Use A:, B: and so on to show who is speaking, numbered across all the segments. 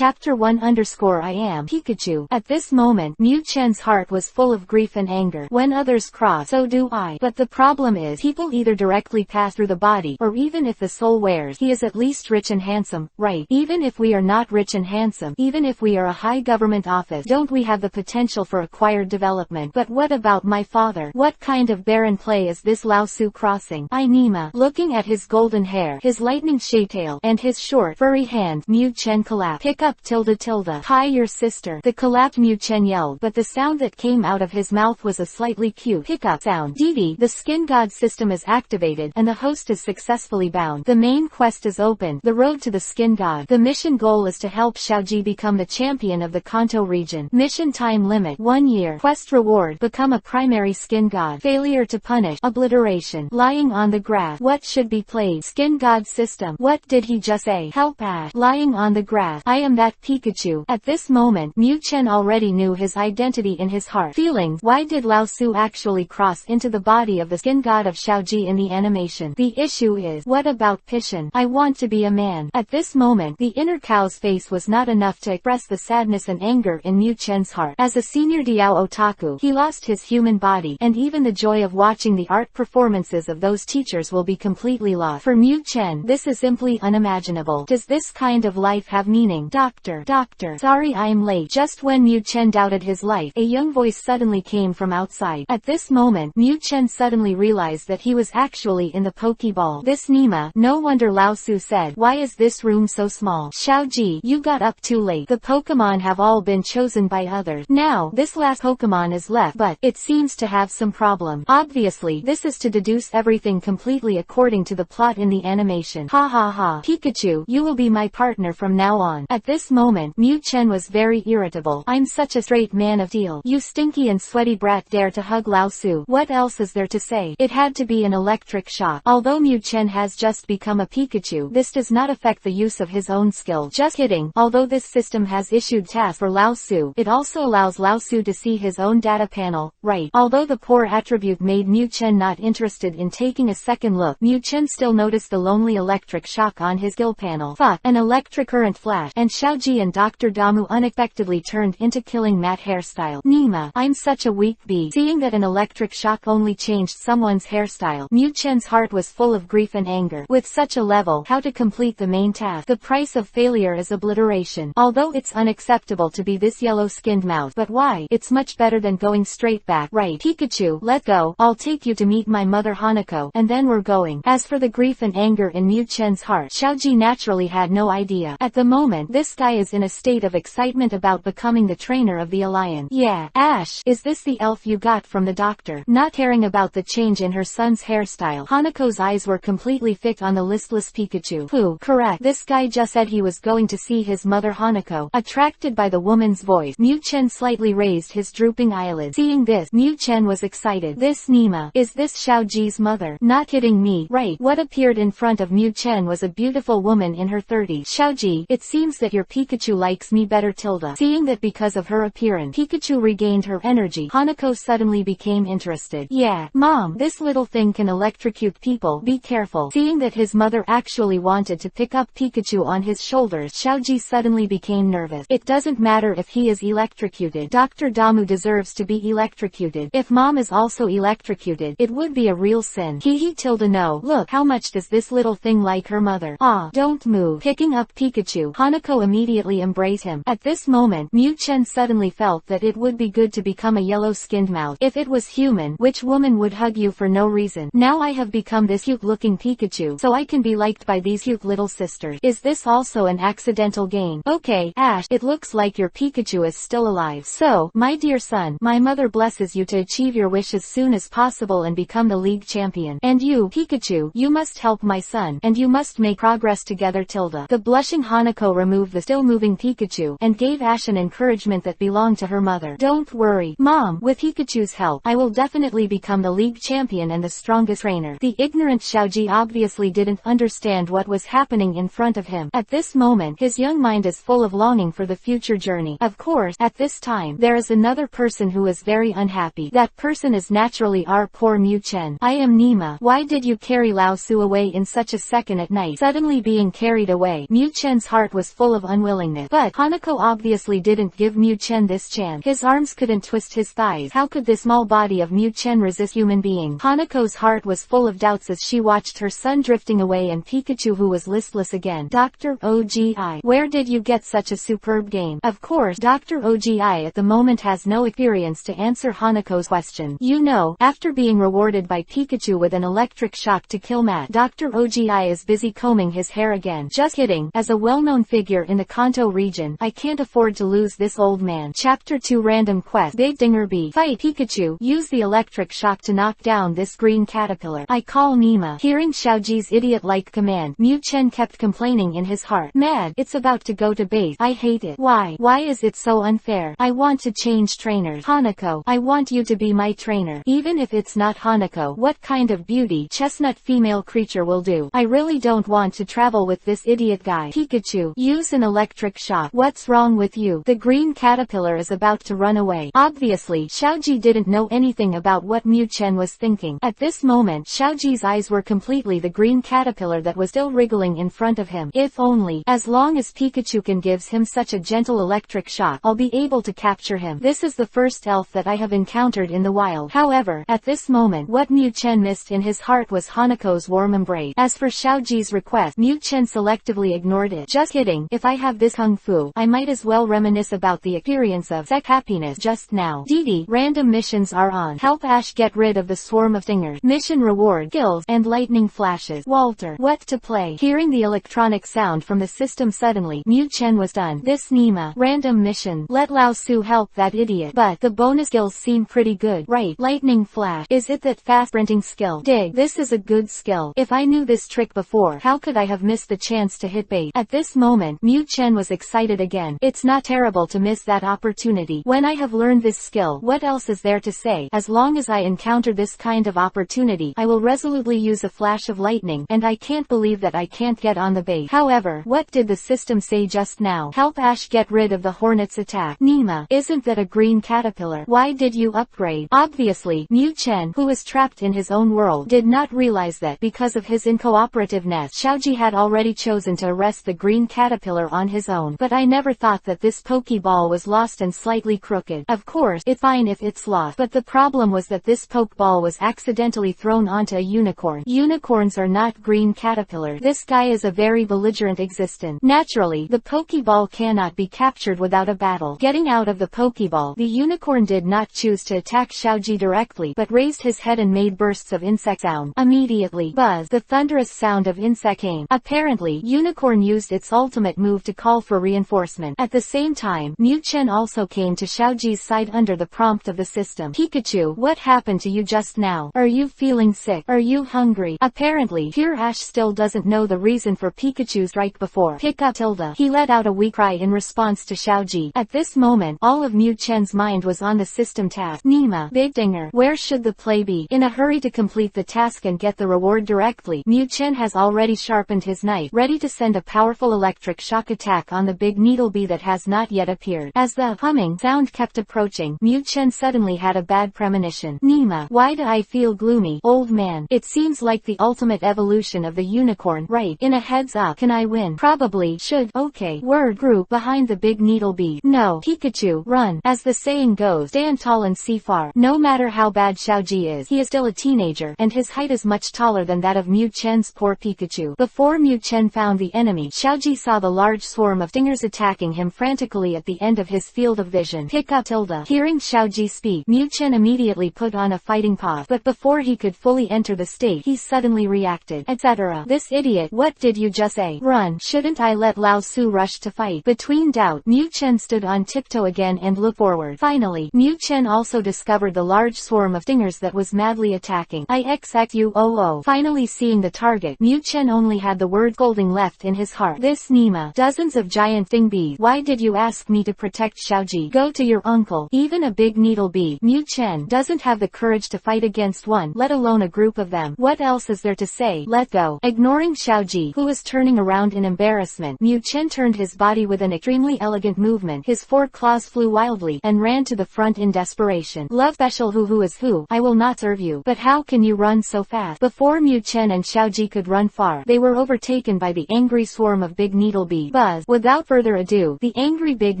A: Chapter 1 I am Pikachu. At this moment, Mew Chen's heart was full of grief and anger. When others cross, so do I. But the problem is, people either directly pass through the body, or even if the soul wears, he is at least rich and handsome, right? Even if we are not rich and handsome, even if we are a high government office, don't we have the potential for acquired development? But what about my father? What kind of barren play is this Lao Su crossing? I Nima. Looking at his golden hair, his lightning-shaped tail, and his short, furry hand, Mew Chen collapsed. Pick up tilde. Hi your sister. The collapsed Mew Chen yelled, but the sound that came out of his mouth was a slightly cute hiccup sound. Didi, the skin god system is activated, and the host is successfully bound. The main quest is open, the road to the skin god. The mission goal is to help Xiaoji become the champion of the Kanto region. Mission time limit, 1 year. Quest reward, become a primary skin god. Failure to punish, obliteration. Lying on the grass. What should be played? Skin god system. What did he just say? Help Ash. Lying on the grass. I am that Pikachu. At this moment, Mew Chen already knew his identity in his heart. Feelings. Why did Lao Su actually cross into the body of the skin god of Xiaoji in the animation? The issue is, what about Pishin? I want to be a man. At this moment, the inner cow's face was not enough to express the sadness and anger in Mew Chen's heart. As a senior Diao otaku, he lost his human body, and even the joy of watching the art performances of those teachers will be completely lost. For Mew Chen, this is simply unimaginable. Does this kind of life have meaning? Doctor, sorry I'm late. Just when Mew Chen doubted his life, a young voice suddenly came from outside. At this moment, Mew Chen suddenly realized that he was actually in the Pokeball. This Nima, no wonder Lao Su said, why is this room so small? Xiaoji, you got up too late. The Pokemon have all been chosen by others. Now, this last Pokemon is left, but it seems to have some problem. Obviously, this is to deduce everything completely according to the plot in the animation. Ha ha ha. Pikachu, you will be my partner from now on. At this moment, Mew Chen was very irritable. I'm such a straight man of steel. You stinky and sweaty brat dare to hug Lao Su. What else is there to say? It had to be an electric shock. Although Mew Chen has just become a Pikachu, this does not affect the use of his own skill. Just kidding. Although this system has issued tasks for Lao Su, it also allows Lao Su to see his own data panel, right? Although the poor attribute made Mew Chen not interested in taking a second look, Mew Chen still noticed the lonely electric shock on his skill panel. Fuck, an electric current flash, and Xiaoji and Dr. Damu unexpectedly turned into killing matte hairstyle. Nima, I'm such a weak bee. Seeing that an electric shock only changed someone's hairstyle, Mew Chen's heart was full of grief and anger. With such a level, how to complete the main task? The price of failure is obliteration. Although it's unacceptable to be this yellow-skinned mouse, but why? It's much better than going straight back. Right, Pikachu, let go. I'll take you to meet my mother Hanako, and then we're going. As for the grief and anger in Mew Chen's heart, Xiaoji naturally had no idea. At the moment, this guy is in a state of excitement about becoming the trainer of the Alliance. Yeah, Ash, is this the elf you got from the doctor? Not caring about the change in her son's hairstyle, Hanako's eyes were completely fixed on the listless Pikachu. Who? Correct. This guy just said he was going to see his mother Hanako. Attracted by the woman's voice, Mew Chen slightly raised his drooping eyelids. Seeing this, Mew Chen was excited. This Nima, is this Xiaoji's mother? Not kidding me, right? What appeared in front of Mew Chen was a beautiful woman in her 30s. Xiaoji, it seems that your Pikachu likes me better tilde. Seeing that because of her appearance, Pikachu regained her energy, Hanako suddenly became interested. Yeah, Mom, this little thing can electrocute people, be careful. Seeing that his mother actually wanted to pick up Pikachu on his shoulders, Xiaoji suddenly became nervous. It doesn't matter if he is electrocuted. Dr. Damu deserves to be electrocuted. If Mom is also electrocuted, it would be a real sin. Hee tilde no. Look, how much does this little thing like her mother? Ah, don't move. Picking up Pikachu, Hanako immediately embraced him. At this moment, Mew Chen suddenly felt that it would be good to become a yellow-skinned mouse. If it was human, which woman would hug you for no reason? Now I have become this cute-looking Pikachu, so I can be liked by these cute little sisters. Is this also an accidental gain? Okay, Ash, it looks like your Pikachu is still alive. So, my dear son, my mother blesses you to achieve your wish as soon as possible and become the league champion. And you, Pikachu, you must help my son, and you must make progress together tilde. The blushing Hanako removed the still-moving Pikachu, and gave Ash an encouragement that belonged to her mother. Don't worry, Mom, with Pikachu's help, I will definitely become the league champion and the strongest trainer. The ignorant Xiaoji obviously didn't understand what was happening in front of him. At this moment, his young mind is full of longing for the future journey. Of course, at this time, there is another person who is very unhappy. That person is naturally our poor Mew Chen. I am Nima. Why did you carry Lao Su away in such a second at night? Suddenly being carried away, Mew Chen's heart was full of unwillingness. But Hanako obviously didn't give Mu Chen this chance. His arms couldn't twist his thighs. How could this small body of Mu Chen resist human being? Hanako's heart was full of doubts as she watched her son drifting away and Pikachu, who was listless again. Dr. OGI, where did you get such a superb game? Of course, Dr. OGI at the moment has no experience to answer Hanako's question. You know, after being rewarded by Pikachu with an electric shock to kill Matt, Dr. OGI is busy combing his hair again. Just kidding. As a well-known figure in the Kanto region, I can't afford to lose this old man. Chapter 2 Random Quest. Big Dinger B. Fight Pikachu. Use the electric shock to knock down this green caterpillar. I call Nima. Hearing Xiaoji's idiot-like command, Mu Chen kept complaining in his heart. Mad. It's about to go to base. I hate it. Why? Why is it so unfair? I want to change trainers. Hanako, I want you to be my trainer. Even if it's not Hanako, what kind of beauty chestnut female creature will do? I really don't want to travel with this idiot guy. Pikachu, use an electric shock. What's wrong with you? The green caterpillar is about to run away. Obviously, Xiaoji didn't know anything about what Mu Chen was thinking. At this moment, Xiaoji's eyes were completely the green caterpillar that was still wriggling in front of him. If only, as long as Pikachu can gives him such a gentle electric shock, I'll be able to capture him. This is the first elf that I have encountered in the wild. However, at this moment, what Mu Chen missed in his heart was Hanako's warm embrace. As for Xiaoji's request, Mu Chen selectively ignored it. Just kidding. If I have this kung fu, I might as well reminisce about the experience of sex happiness just now. Didi, random missions are on. Help Ash get rid of the swarm of stingers. Mission reward, skills, and lightning flashes. Walter, what to play? Hearing the electronic sound from the system suddenly, Mu Chen was done. This Nima, random mission. Let Lao Su help that idiot. But the bonus skills seem pretty good. Right, lightning flash. Is it that fast sprinting skill? Dig, this is a good skill. If I knew this trick before, how could I have missed the chance to hit bait? At this moment, Mu Chen was excited again. It's not terrible to miss that opportunity. When I have learned this skill, what else is there to say? As long as I encounter this kind of opportunity, I will resolutely use a flash of lightning, and I can't believe that I can't get on the bait. However, what did the system say just now? Help Ash get rid of the hornet's attack. Nima, isn't that a green caterpillar? Why did you upgrade? Obviously, Mu Chen, who was trapped in his own world, did not realize that, because of his incooperativeness, Xiaoji had already chosen to arrest the green caterpillar on his own. But I never thought that this Pokeball was lost and slightly crooked. Of course, it's fine if it's lost, but the problem was that this Pokeball was accidentally thrown onto a unicorn. Unicorns are not green caterpillars. This guy is a very belligerent existence. Naturally, the Pokeball cannot be captured without a battle. Getting out of the Pokeball, the unicorn did not choose to attack Xiaoji directly, but raised his head and made bursts of insect sound. Immediately, buzz, the thunderous sound of insect came. Apparently, Unicorn used its ultimate move to call for reinforcement. At the same time, Mu Chen also came to Xiaoji's side under the prompt of the system. Pikachu, what happened to you just now? Are you feeling sick? Are you hungry? Apparently, Pure Ash still doesn't know the reason for Pikachu's strike before. Pick up Tilda. He let out a weak cry in response to Xiaoji. At this moment, all of Mu Chen's mind was on the system task. Nima, Big Dinger, where should the play be? In a hurry to complete the task and get the reward directly, Mu Chen has already sharpened his knife, ready to send a powerful electric shock attack on the big needle bee that has not yet appeared. As the humming sound kept approaching, Mu Chen suddenly had a bad premonition. Nima, why do I feel gloomy? Old man, it seems like the ultimate evolution of the unicorn, right? In a heads up, can I win? Probably should. Okay. Word group behind the big needle bee. No. Pikachu, run. As the saying goes, stand tall and see far. No matter how bad Xiaoji is, he is still a teenager, and his height is much taller than that of Mu Chen's poor Pikachu. Before Mu Chen found the enemy, Xiaoji saw the large swarm of stingers attacking him frantically at the end of his field of vision. Pick up Tilda. Hearing Xiaoji speak, Mu Chen immediately put on a fighting pose, but before he could fully enter the state, he suddenly reacted, etc. This idiot, what did you just say? Run. Shouldn't I let Lao Su rush to fight? Between doubt, Mu Chen stood on tiptoe again and looked forward. Finally, Mu Chen also discovered the large swarm of stingers that was madly attacking. IXXUOO. Finally seeing the target, Mu Chen only had the word scolding left in his heart. This Nima, dozens of giant sting bees. Why did you ask me to protect Xiaoji? Go to your uncle. Even a big needle bee, Mu Chen, doesn't have the courage to fight against one, let alone a group of them. What else is there to say? Let go. Ignoring Xiaoji, who was turning around in embarrassment, Mu Chen turned his body with an extremely elegant movement. His 4 claws flew wildly, and ran to the front in desperation. Love special who is who. I will not serve you. But how can you run so fast? Before Mu Chen and Xiaoji could run far, they were overtaken by the angry swarm of big needle bees. Quickly! Buzz! Without further ado, the angry big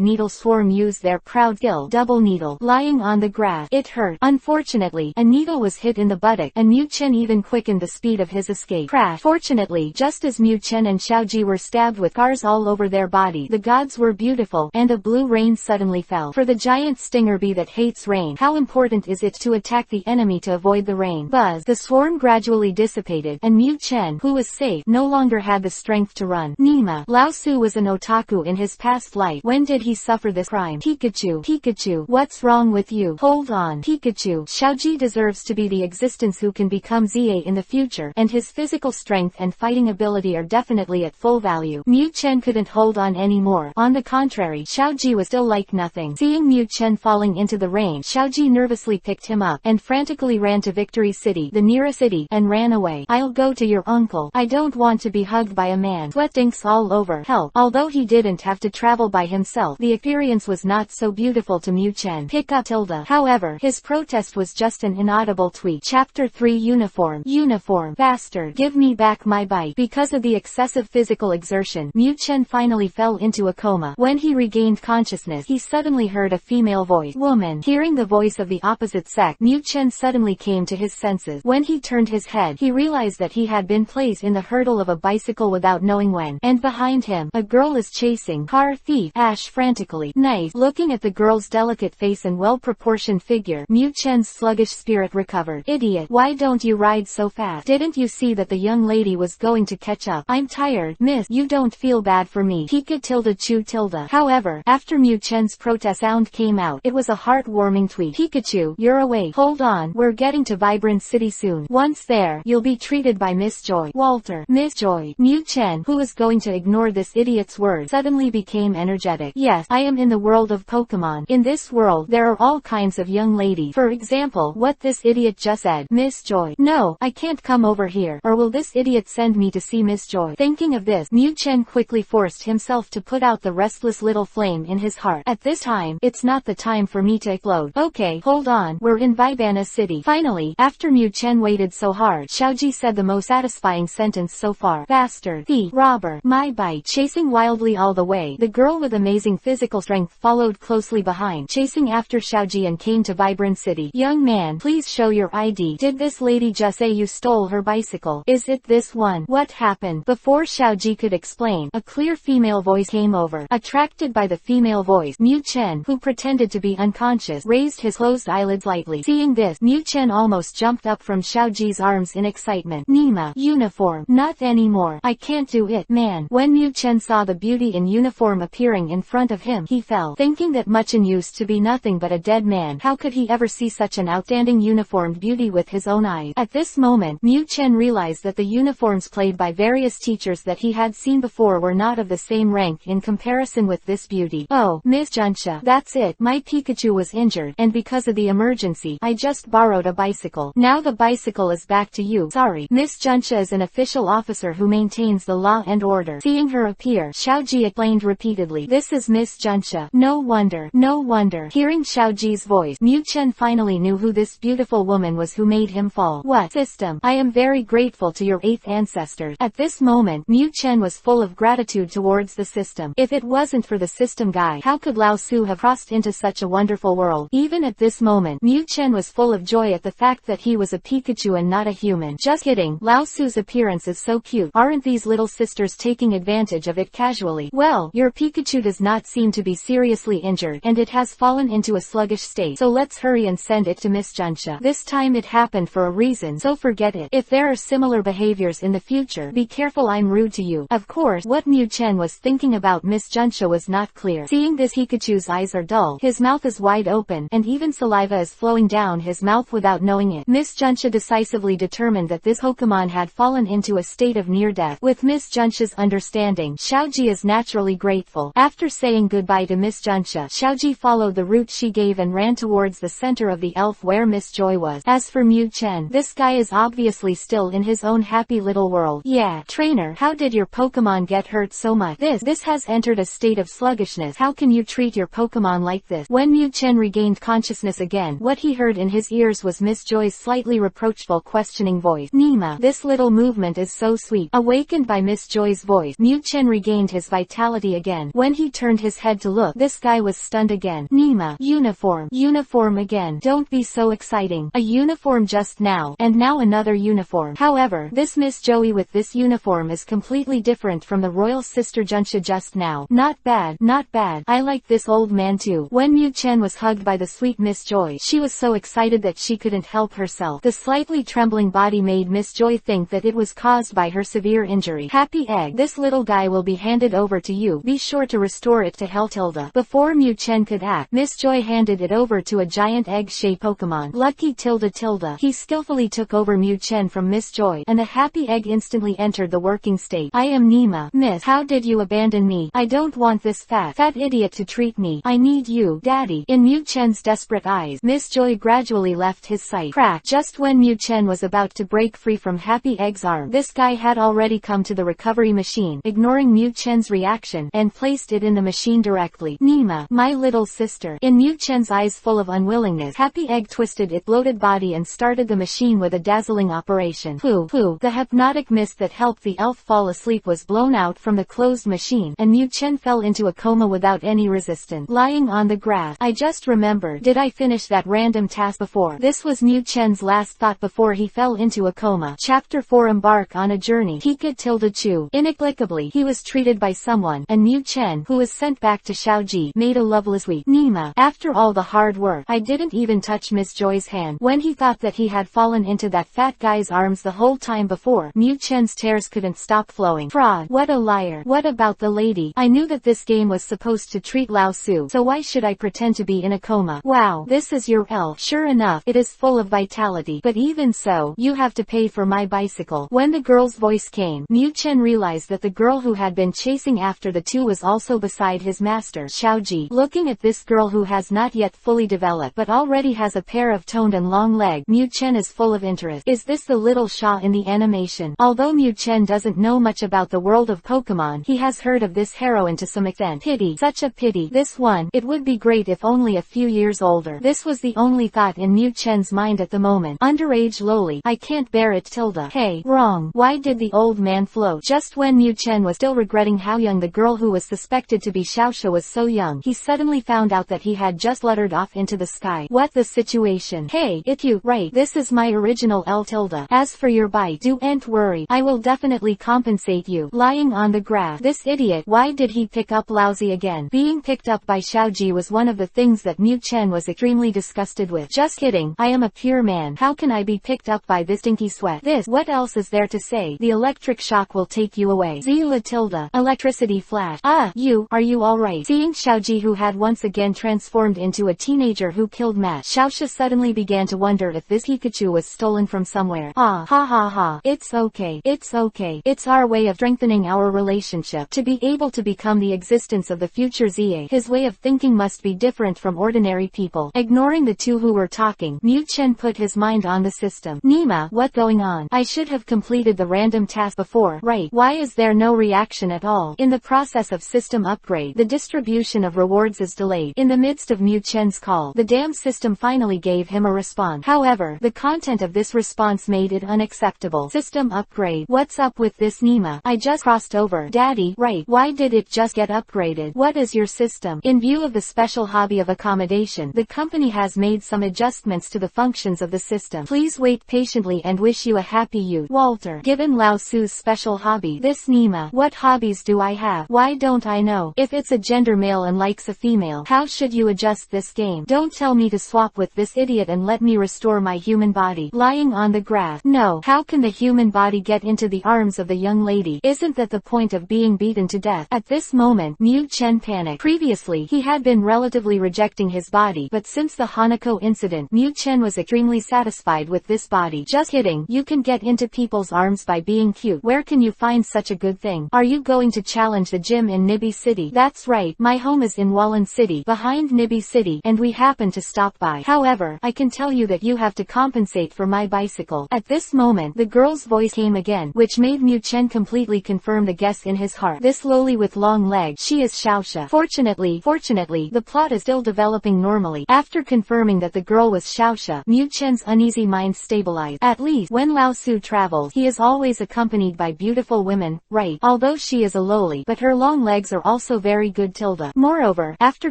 A: needle swarm used their proud skill. Double needle. Lying on the grass. It hurt. Unfortunately, a needle was hit in the buttock, and Mu Chen even quickened the speed of his escape. Crash! Fortunately, just as Mu Chen and Xiaoji were stabbed with scars all over their body, the gods were beautiful, and a blue rain suddenly fell. For the giant stinger bee that hates rain, how important is it to attack the enemy to avoid the rain? Buzz! The swarm gradually dissipated, and Mu Chen, who was safe, no longer had the strength to run. Nima. Lao Su was an otaku in his past life. When did he suffer this crime? Pikachu. Pikachu. What's wrong with you? Hold on. Pikachu. Xiaoji deserves to be the existence who can become ZA in the future, and his physical strength and fighting ability are definitely at full value. Mu Chen couldn't hold on anymore. On the contrary, Xiaoji was still like nothing. Seeing Mu Chen falling into the rain, Xiaoji nervously picked him up, and frantically ran to Victory City, the nearest city, and ran away. I'll go to your uncle. I don't want to be hugged by a man. Sweat dinks all over. Help. Although he didn't have to travel by himself, the experience was not so beautiful to Mu Chen. Pick up Tilda. However, his protest was just an inaudible tweet. Chapter 3 Uniform. Uniform. Bastard. Give me back my bite. Because of the excessive physical exertion, Mu Chen finally fell into a coma. When he regained consciousness, he suddenly heard a female voice. Woman. Hearing the voice of the opposite sex, Mu Chen suddenly came to his senses. When he turned his head, he realized that he had been placed in the hurdle of a bicycle without knowing when, and behind him, a girl is chasing. Car thief. Ash frantically. Nice. Looking at the girl's delicate face and well-proportioned figure, Mu Chen's sluggish spirit recovered. Idiot. Why don't you ride so fast? Didn't you see that the young lady was going to catch up? I'm tired. Miss, you don't feel bad for me. Pika tilde chu tilde. However, after Mu Chen's protest sound came out, it was a heartwarming tweet. Pikachu, you're awake. Hold on. We're getting to Vibrant City soon. Once there, you'll be treated by Miss Joy. Walter. Miss Joy. Mu Chen, who was going to ignore this idiot's words, suddenly became energetic. Yes, I am in the world of Pokémon. In this world, there are all kinds of young ladies. For example, what this idiot just said. Miss Joy. No, I can't come over here. Or will this idiot send me to see Miss Joy? Thinking of this, Mu Chen quickly forced himself to put out the restless little flame in his heart. At this time, it's not the time for me to explode. Okay, hold on. We're in Vibana City. Finally, after Mu Chen waited so hard, Xiaoji said the most satisfying sentence so far. Bastard. Thief. Robber. My bite. Chasing wildly all the way, the girl with amazing physical strength followed closely behind, chasing after Xiaoji, and came to Vibrant City. Young man, please show your ID. Did this lady just say you stole her bicycle? Is it this one? What happened? Before Xiaoji could explain, a clear female voice came over. Attracted by the female voice, Mu Chen, who pretended to be unconscious, raised his closed eyelids lightly. Seeing this, Mu Chen almost jumped up from Xiaoji's arms in excitement. Nima. Uniform. Not anymore. I can't do it, man. When Mu Chen saw the beauty in uniform appearing in front of him, he fell, thinking that Mu Chen used to be nothing but a dead man. How could he ever see such an outstanding uniformed beauty with his own eyes? At this moment, Mu Chen realized that the uniforms played by various teachers that he had seen before were not of the same rank in comparison with this beauty. Oh, Miss Junsha. That's it. My Pikachu was injured, and because of the emergency, I just borrowed a bicycle. Now the bicycle is back to you. Sorry. Miss Junsha is an official officer who maintains the law and order. Seeing her appear, Xiaoji explained repeatedly. This is Miss Junsha. No wonder. No wonder. Hearing Xiaoji's voice, Mu Chen finally knew who this beautiful woman was who made him fall. What? System. I am very grateful to your 8th ancestors. At this moment, Mu Chen was full of gratitude towards the system. If it wasn't for the system guy, how could Lao Su have crossed into such a wonderful world? Even at this moment, Mu Chen was full of joy at the fact that he was a Pikachu and not a human. Just kidding. Lao Su's appearance is so cute. Aren't these little sisters taking advantage of it casually? Well, your Pikachu does not seem to be seriously injured, and it has fallen into a sluggish state, so let's hurry and send it to Miss Junsha. This time it happened for a reason, so forget it. If there are similar behaviors in the future, be careful I'm rude to you. Of course, what Mu Chen was thinking about Miss Junsha was not clear. Seeing this, Pikachu's eyes are dull, his mouth is wide open, and even saliva is flowing down his mouth without knowing it. Miss Junsha decisively determined that this Pokemon had fallen into a state of near death. With Miss Junsha's understanding, Xiaoji is naturally grateful. After saying goodbye to Miss Junsha, Xiaoji followed the route she gave and ran towards the center of the elf where Miss Joy was. As for Mu Chen, this guy is obviously still in his own happy little world. Yeah, trainer, how did your Pokemon get hurt so much? This has entered a state of sluggishness. How can you treat your Pokemon like this? When Mu Chen regained consciousness again, what he heard in his ears was Miss Joy's slightly reproachful questioning voice. Nima, this little movement is so sweet. Awakened by Miss Joy's voice, Mu Chen regained his vitality again. When he turned his head to look, this guy was stunned again. Nima, uniform. Uniform again. Don't be so exciting. A uniform just now, and now another uniform. However, this Miss Joey with this uniform is completely different from the royal sister Junsha just now. Not bad, not bad. I like this old man too. When Mu Chen was hugged by the sweet Miss Joy, she was so excited that she couldn't help herself. The slightly trembling body made Miss Joy think that it was caused by her severe injury. Happy egg. This little guy will be handed over to you. Be sure to restore it to health. Tilda. Before Mu Chen could act, Miss Joy handed it over to a giant egg-shaped Pokemon. Lucky Tilda. He skillfully took over Mu Chen from Miss Joy, and the happy egg instantly entered the working state. I am Nima. Miss, how did you abandon me? I don't want this fat idiot to treat me. I need you, Daddy. In Mu Chen's desperate eyes, Miss Joy gradually left his sight. Crack. Just when Mu Chen was about to break free from Happy Egg's arm, this guy had already come to the recovery machine, ignoring Mu Chen's reaction, and placed it in the machine directly. Nima, my little sister. In Mu Chen's eyes full of unwillingness, Happy Egg twisted its bloated body and started the machine with a dazzling operation. Pooh. The hypnotic mist that helped the elf fall asleep was blown out from the closed machine, and Mu Chen fell into a coma without any resistance. Lying on the grass. I just remembered. Did I finish that random task before? This was Mu Chen's last thought before he fell into a coma. Chapter 4. Embark on a journey. Pikachu. Inexplicably, he was treated by someone, and Mu Chen, who was sent back to Shaoji, made a loveless weep. Nima, after all the hard work, I didn't even touch Miss Joy's hand. When he thought that he had fallen into that fat guy's arms the whole time before, Mu Chen's tears couldn't stop flowing. Fraud. What a liar. What about the lady? I knew that this game was supposed to treat Lao Su, so why should I pretend to be in a coma? Wow, this is your elf. Sure enough, it is full of vitality, but even so, you have to pay for my bicycle. When the girl's voice came, Mu Chen realized that the girl who had been chasing after the two was also beside his master, Shaoji. Looking at this girl who has not yet fully developed but already has a pair of toned and long legs, Mu Chen is full of interest. Is this the little Sha in the animation? Although Mu Chen doesn't know much about the world of Pokemon, he has heard of this heroine to some extent. Pity. Such a pity. This one, it would be great if only a few years older. This was the only thought in Mu Chen's mind at the moment. Underage loli. I can't bear it. Tilda. Hey, wrong. Why did the old man float? Just when Mu Chen was still regretting how young the girl who was suspected to be Xiaoxia was so young, he suddenly found out that he had just fluttered off into the sky. What the situation? Hey, it's you, right? This is my original L Tilda. As for your bite, don't worry. I will definitely compensate you. Lying on the grass. This idiot, why did he pick up Lousy again? Being picked up by Xiaoji was one of the things that Mu Chen was extremely disgusted with. Just kidding. I am a pure man. How can I be picked up by this stinky sweat? This, what else is there to say? The electric shock will take you away. Zila Tilda. Electricity flash. Ah, are you alright? Seeing Xiaoji, who had once again transformed into a teenager who killed Matt, Xiaoxia suddenly began to wonder if this Pikachu was stolen from somewhere. Ah, ha. It's okay. It's our way of strengthening our relationship. To be able to become the existence of the future Zia, his way of thinking must be different from ordinary people. Ignoring the two who were talking, Mu Chen put his mind on the system. Nima, what going on? I should have completed the random task before, right? Why is there no reaction at all? In the process of system upgrade, the distribution of rewards is delayed. In the midst of Mu Chen's call, the damn system finally gave him a response. However, the content of this response made it unacceptable. System upgrade. What's up with this, Nima? I just crossed over. Daddy, right? Why did it just get upgraded? What is your system? In view of the special hobby of accommodation, the company has made some adjustments to the functions of the system. Please wait patiently and wish you a happy youth. Walter. Given Lao Su's special hobby, this Nima. What hobbies do I have? Why don't I know? If it's a gender male and likes a female, how should you adjust this game? Don't tell me to swap with this idiot and let me restore my human body. Lying on the grass. No. How can the human body get into the arms of the young lady? Isn't that the point of being beaten to death? At this moment, Mu Chen panicked. Previously, he had been relatively rejecting his body, but since the Hanako incident, Mu Chen was extremely satisfied with this body. Just kidding. You can get into people's arms by being cute. Where can you find such a good thing? Are you going to challenge the gym in Nibby City? That's right. My home is in Wallen City, behind Nibby City, and we happen to stop by. However, I can tell you that you have to compensate for my bicycle. At this moment, the girl's voice came again, which made Mu Chen completely confirm the guess in his heart. This loli with long legs, she is Xiaoxia. Fortunately, the plot is still developing normally. After confirming that the girl was Xiaoxia, Mu Chen's uneasy mind stabilized. At least, when Lao Su travels, he is always accompanied by beautiful women, right? Although she is a loli, but her long legs are also very good. Moreover, after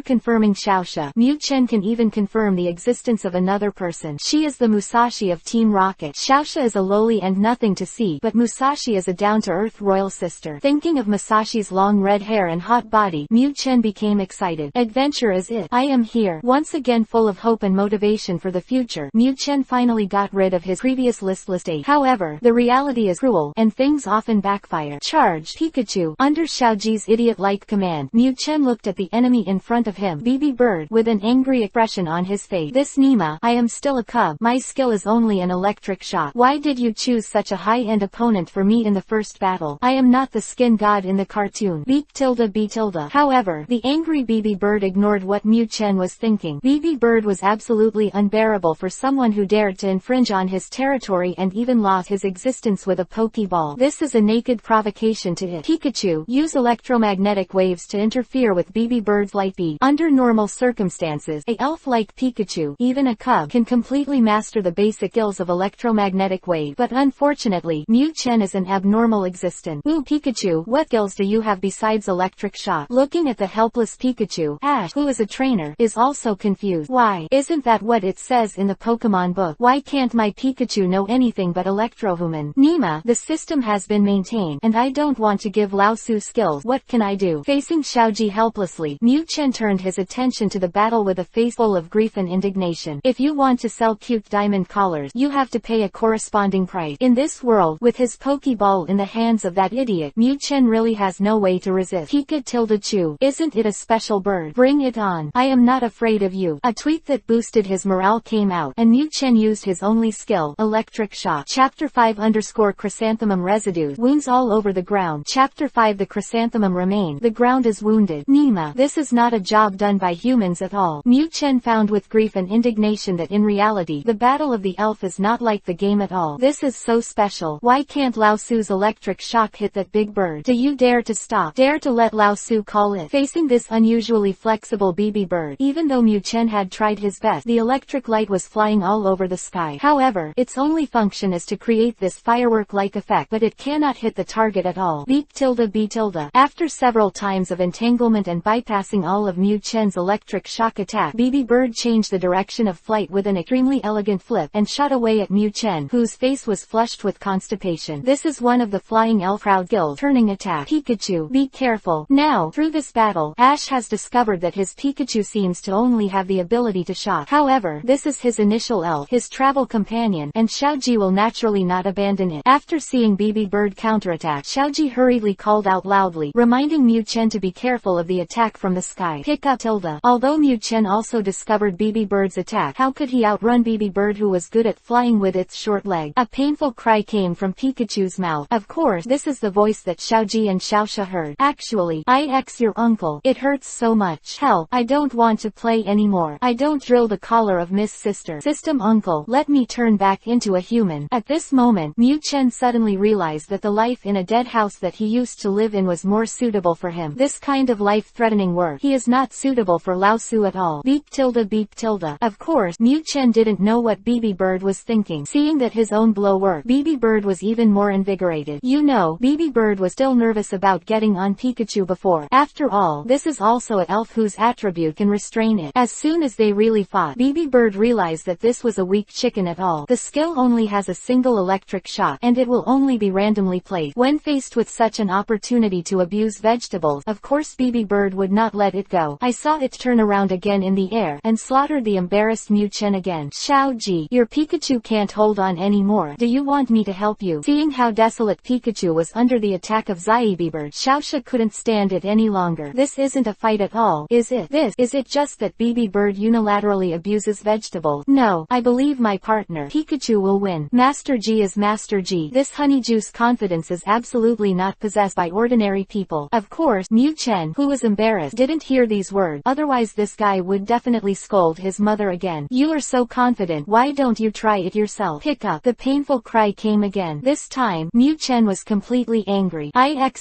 A: confirming Xiaoxia, Mu Chen can even confirm the existence of another person. She is the Musashi of Team Rocket. Xiaoxia is a loli and nothing to see, but Musashi is a down-to-earth royal sister. Thinking of Musashi's long red hair and hot body, Mu Chen became excited. Adventure is it. I am here. Once again full of hope and motivation for the future, Mu Chen finally got rid of his previous listless state. However, the reality is cruel, and things often backfire. Charge, Pikachu! Under Xiaoji's idiot-like command, Mu Chen looked at the enemy in front of him, BB Bird, with an angry expression on his face. This Nima, I am still a cub. My skill is only an electric shock. Why did you choose such a high-end opponent for me in the first battle? I am not the skin god in the cartoon. Beep tilde B tilde. However, the angry BB Bird ignored what Mu Chen was thinking. BB Bird was absolutely unbearable for someone who dared to infringe on his territory and even lost his existence with a Pokeball. This is a naked provocation to it. Pikachu, use electromagnetic waves to interfere with BB Bird's light beam. Under normal circumstances, a elf like Pikachu, even a cub, can completely master the basic skills of electromagnetic wave. But unfortunately, Mu Chen is an abnormal existence. Ooh Pikachu, what skills do you have besides electric shock? Looking at the helpless Pikachu, Ash, who is a trainer, is also confused. Why, isn't that what it says in the Pokemon book? Why can't my Pikachu know anything but Electrohuman? Nima, the system has been maintained, and I don't want to give Lao Su skills. What can I do? Facing Xiaoji helplessly, Mu Chen turned his attention to the battle with a face full of grief and indignation. If you want to sell cute diamond collars, you have to pay a corresponding price. In this world, with his Pokeball in the hands of that idiot, Mu Chen really has no way to resist. Pika tilde Chu, isn't it a special bird? Bring it on. I am not afraid of you. A tweet that boosted his morale came out, and Mu Chen used his only skill, electric shock. Chapter 5 _ Chrysanthemum residues, wounds all over the ground. Chapter 5 The chrysanthemum remained. The ground is wounded. Nima, this is not a job done by humans at all. Mu Chen found with grief and indignation that in reality, the battle of the elf is not like the game at all. This is so special. Why can't Lao Su's electric shock hit that big bird? Do you dare to stop? Dare to let Lao Su call it? Facing this unusually flexible BB Bird, even though Mu Chen had tried his best, the electric light was flying all over the sky. However, its only function is to create this firework-like effect, but it cannot hit the target at all. Beep tilde B tilde. After several times of entanglement and bypassing all of Mu Chen's electric shock attack, BB Bird changed the direction of flight with an extremely elegant flip and shot away at Mu Chen, whose face was flushed with constipation. This is one of the flying elf crowd skills, turning attack. Pikachu, be careful. Now, through this battle, Ash has discovered that his Pikachu seems to only have the ability to shock. However, this is his initial elf, his travel companion, and Xiaoji will naturally not abandon it. After seeing BB Bird counterattack, Xiaoji hurriedly called out loudly, reminding Mu Chen to be careful of the attack from the sky. Pick up tilde. Although Mu Chen also discovered BB Bird's attack, how could he outrun BB Bird, who was good at flying with its short leg? A painful cry came from Pikachu's mouth. Of course, this is the voice that Xiaoji and Xiaoxia heard. Actually, your uncle. It hurts so much. Help, I don't want to play anymore. I don't drill the collar of Miss Sister. System uncle, let me turn back into a human. At this moment, Mu Chen suddenly realized that the life in a dead house that he used to live in was more suitable for him. This kind of life-threatening work, he is not suitable for Lao Su at all. Beep tilde. Of course, Mu Chen didn't know what BB Bird was thinking. Seeing that his own blow worked, BB Bird was even more invigorated. You know, BB Bird was still nervous about getting on Pikachu before. After all, this is also an elf whose attribute can restrain it. As soon as they really fought, BB Bird realized that this was a weak chicken at all. The skill only has a single electric shock, and it will only be randomly placed. When faced with such an opportunity to abuse vegetables, of course BB Bird would not let it go. I saw it turn around again in the air, and slaughtered the embarrassed Mu Chen again. Xiaoji, your Pikachu can't hold on anymore. Do you want me to help you? Seeing how desolate Pikachu was under the attack of BB Bird, Xiaoxia couldn't stand it any longer. This isn't a fight at all, is it? Is it just that BB Bird unilaterally abuses vegetables? No, I believe my partner, Pikachu, will win. Master G is Master G. This honeyjuice confidence is absolutely not possessed by ordinary people. Of course, Mu Chen, who was embarrassed, didn't hear these words, otherwise this guy would definitely scold his mother again. You are so confident, why don't you try it yourself? Pick up. The painful cry came again. This time, Mu Chen was completely angry.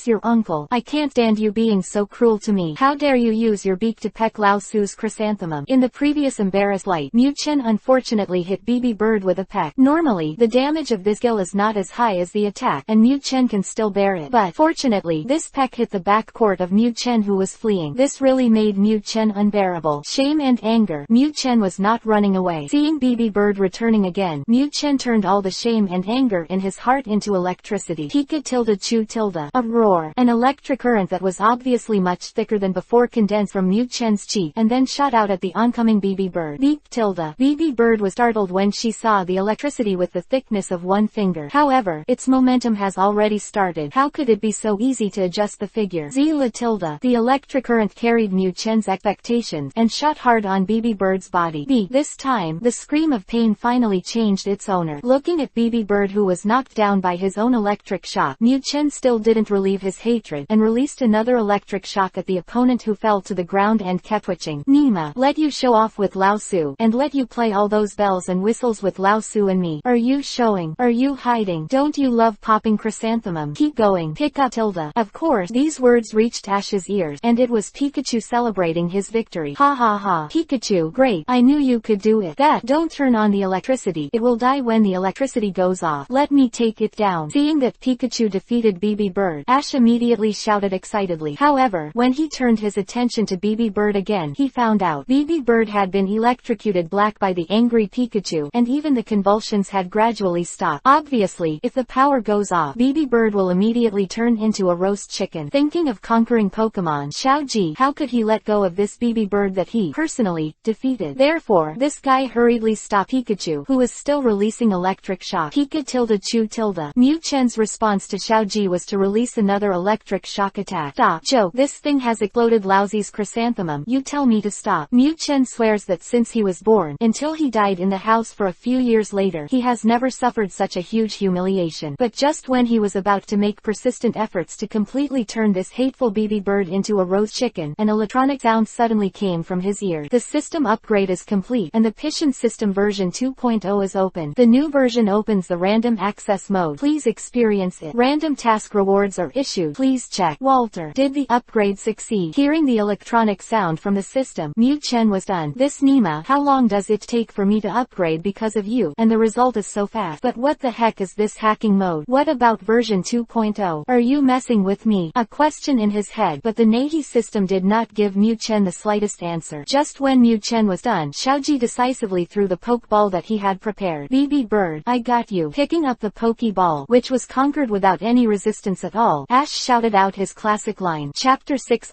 A: Your uncle. I can't stand you being so cruel to me. How dare you use your beak to peck Lao Su's chrysanthemum? In the previous embarrassed light, Mu Chen unfortunately hit BB Bird with a peck. Normally, the damage of this skill is not as high as the attack, and Mu Chen can still bear it. But Fortunately, this peck hit the back court of Mu Chen, who was fleeing. This really made Mu Chen unbearable. Shame and anger. Mu Chen was not running away. Seeing BB Bird returning again, Mu Chen turned all the shame and anger in his heart into electricity. Pika-chu-tilde. A roar. An electric current that was obviously much thicker than before condensed from Mu Chen's cheek and then shot out at the oncoming BB Bird. Beep-tilde. BB Bird was startled when she saw the electricity with the thickness of one finger. However, its momentum has already started. How could it be so easy to adjust the figure? Zilla-tilde. The electric current carried Mu Chen's expectations and shot hard on BB Bird's body. This time, the scream of pain finally changed its owner. Looking at BB Bird, who was knocked down by his own electric shock, Mu Chen still didn't relieve his hatred and released another electric shock at the opponent, who fell to the ground and kept twitching. Nima, let you show off with Lao Su, and let you play all those bells and whistles with Lao Su and me. Are you showing? Are you hiding? Don't you love popping chrysanthemum? Keep going. Pika-tilde. Of course, these words reached Ash's ears, and it was Pikachu celebrating his victory. Ha ha ha. Pikachu, great. I knew you could do it. Don't turn on the electricity. It will die when the electricity goes off. Let me take it down. Seeing that Pikachu defeated BB Bird, Ash immediately shouted excitedly. However, when he turned his attention to BB Bird again, he found out BB Bird had been electrocuted black by the angry Pikachu, and even the convulsions had gradually stopped. Obviously, if the power goes off, BB Bird will immediately turn into a roast chicken. Thinking of conquering Pokémon, Xiaoji, how could he let go of this BB Bird that he, personally, defeated? Therefore, this guy hurriedly stopped Pikachu, who was still releasing electric shock. Pika-tilde-chu-tilde. Mu Chen's response to Xiaoji was to release another electric shock attack. Stop. Joke. This thing has exploded Laozi's chrysanthemum. You tell me to stop. Mu Chen swears that since he was born, until he died in the house for a few years later, he has never suffered such a huge humiliation. But just when he was about to make persistent efforts to completely turn this hateful BB Bird into a roast chicken, an electronic sound suddenly came from his ear. The system upgrade is complete, and the Pishin system version 2.0 is open. The new version opens the random access mode. Please experience it. Random task rewards are issued. Please check. Walter, did the upgrade succeed? Hearing the electronic sound from the system, Mu Chen was stunned. This Nima, how long does it take for me to upgrade because of you? And the result is so fast. But what the heck is this hacking mode? What about version 2.0? Are you messing with me? A question in his head, but the Nahi system did not give Mu Chen the slightest answer. Just when Mu Chen was done, Xiaoji decisively threw the Pokeball that he had prepared. BB Bird, I got you. Picking up the Pokeball, which was conquered without any resistance at all, Ash shouted out his classic line. Chapter 6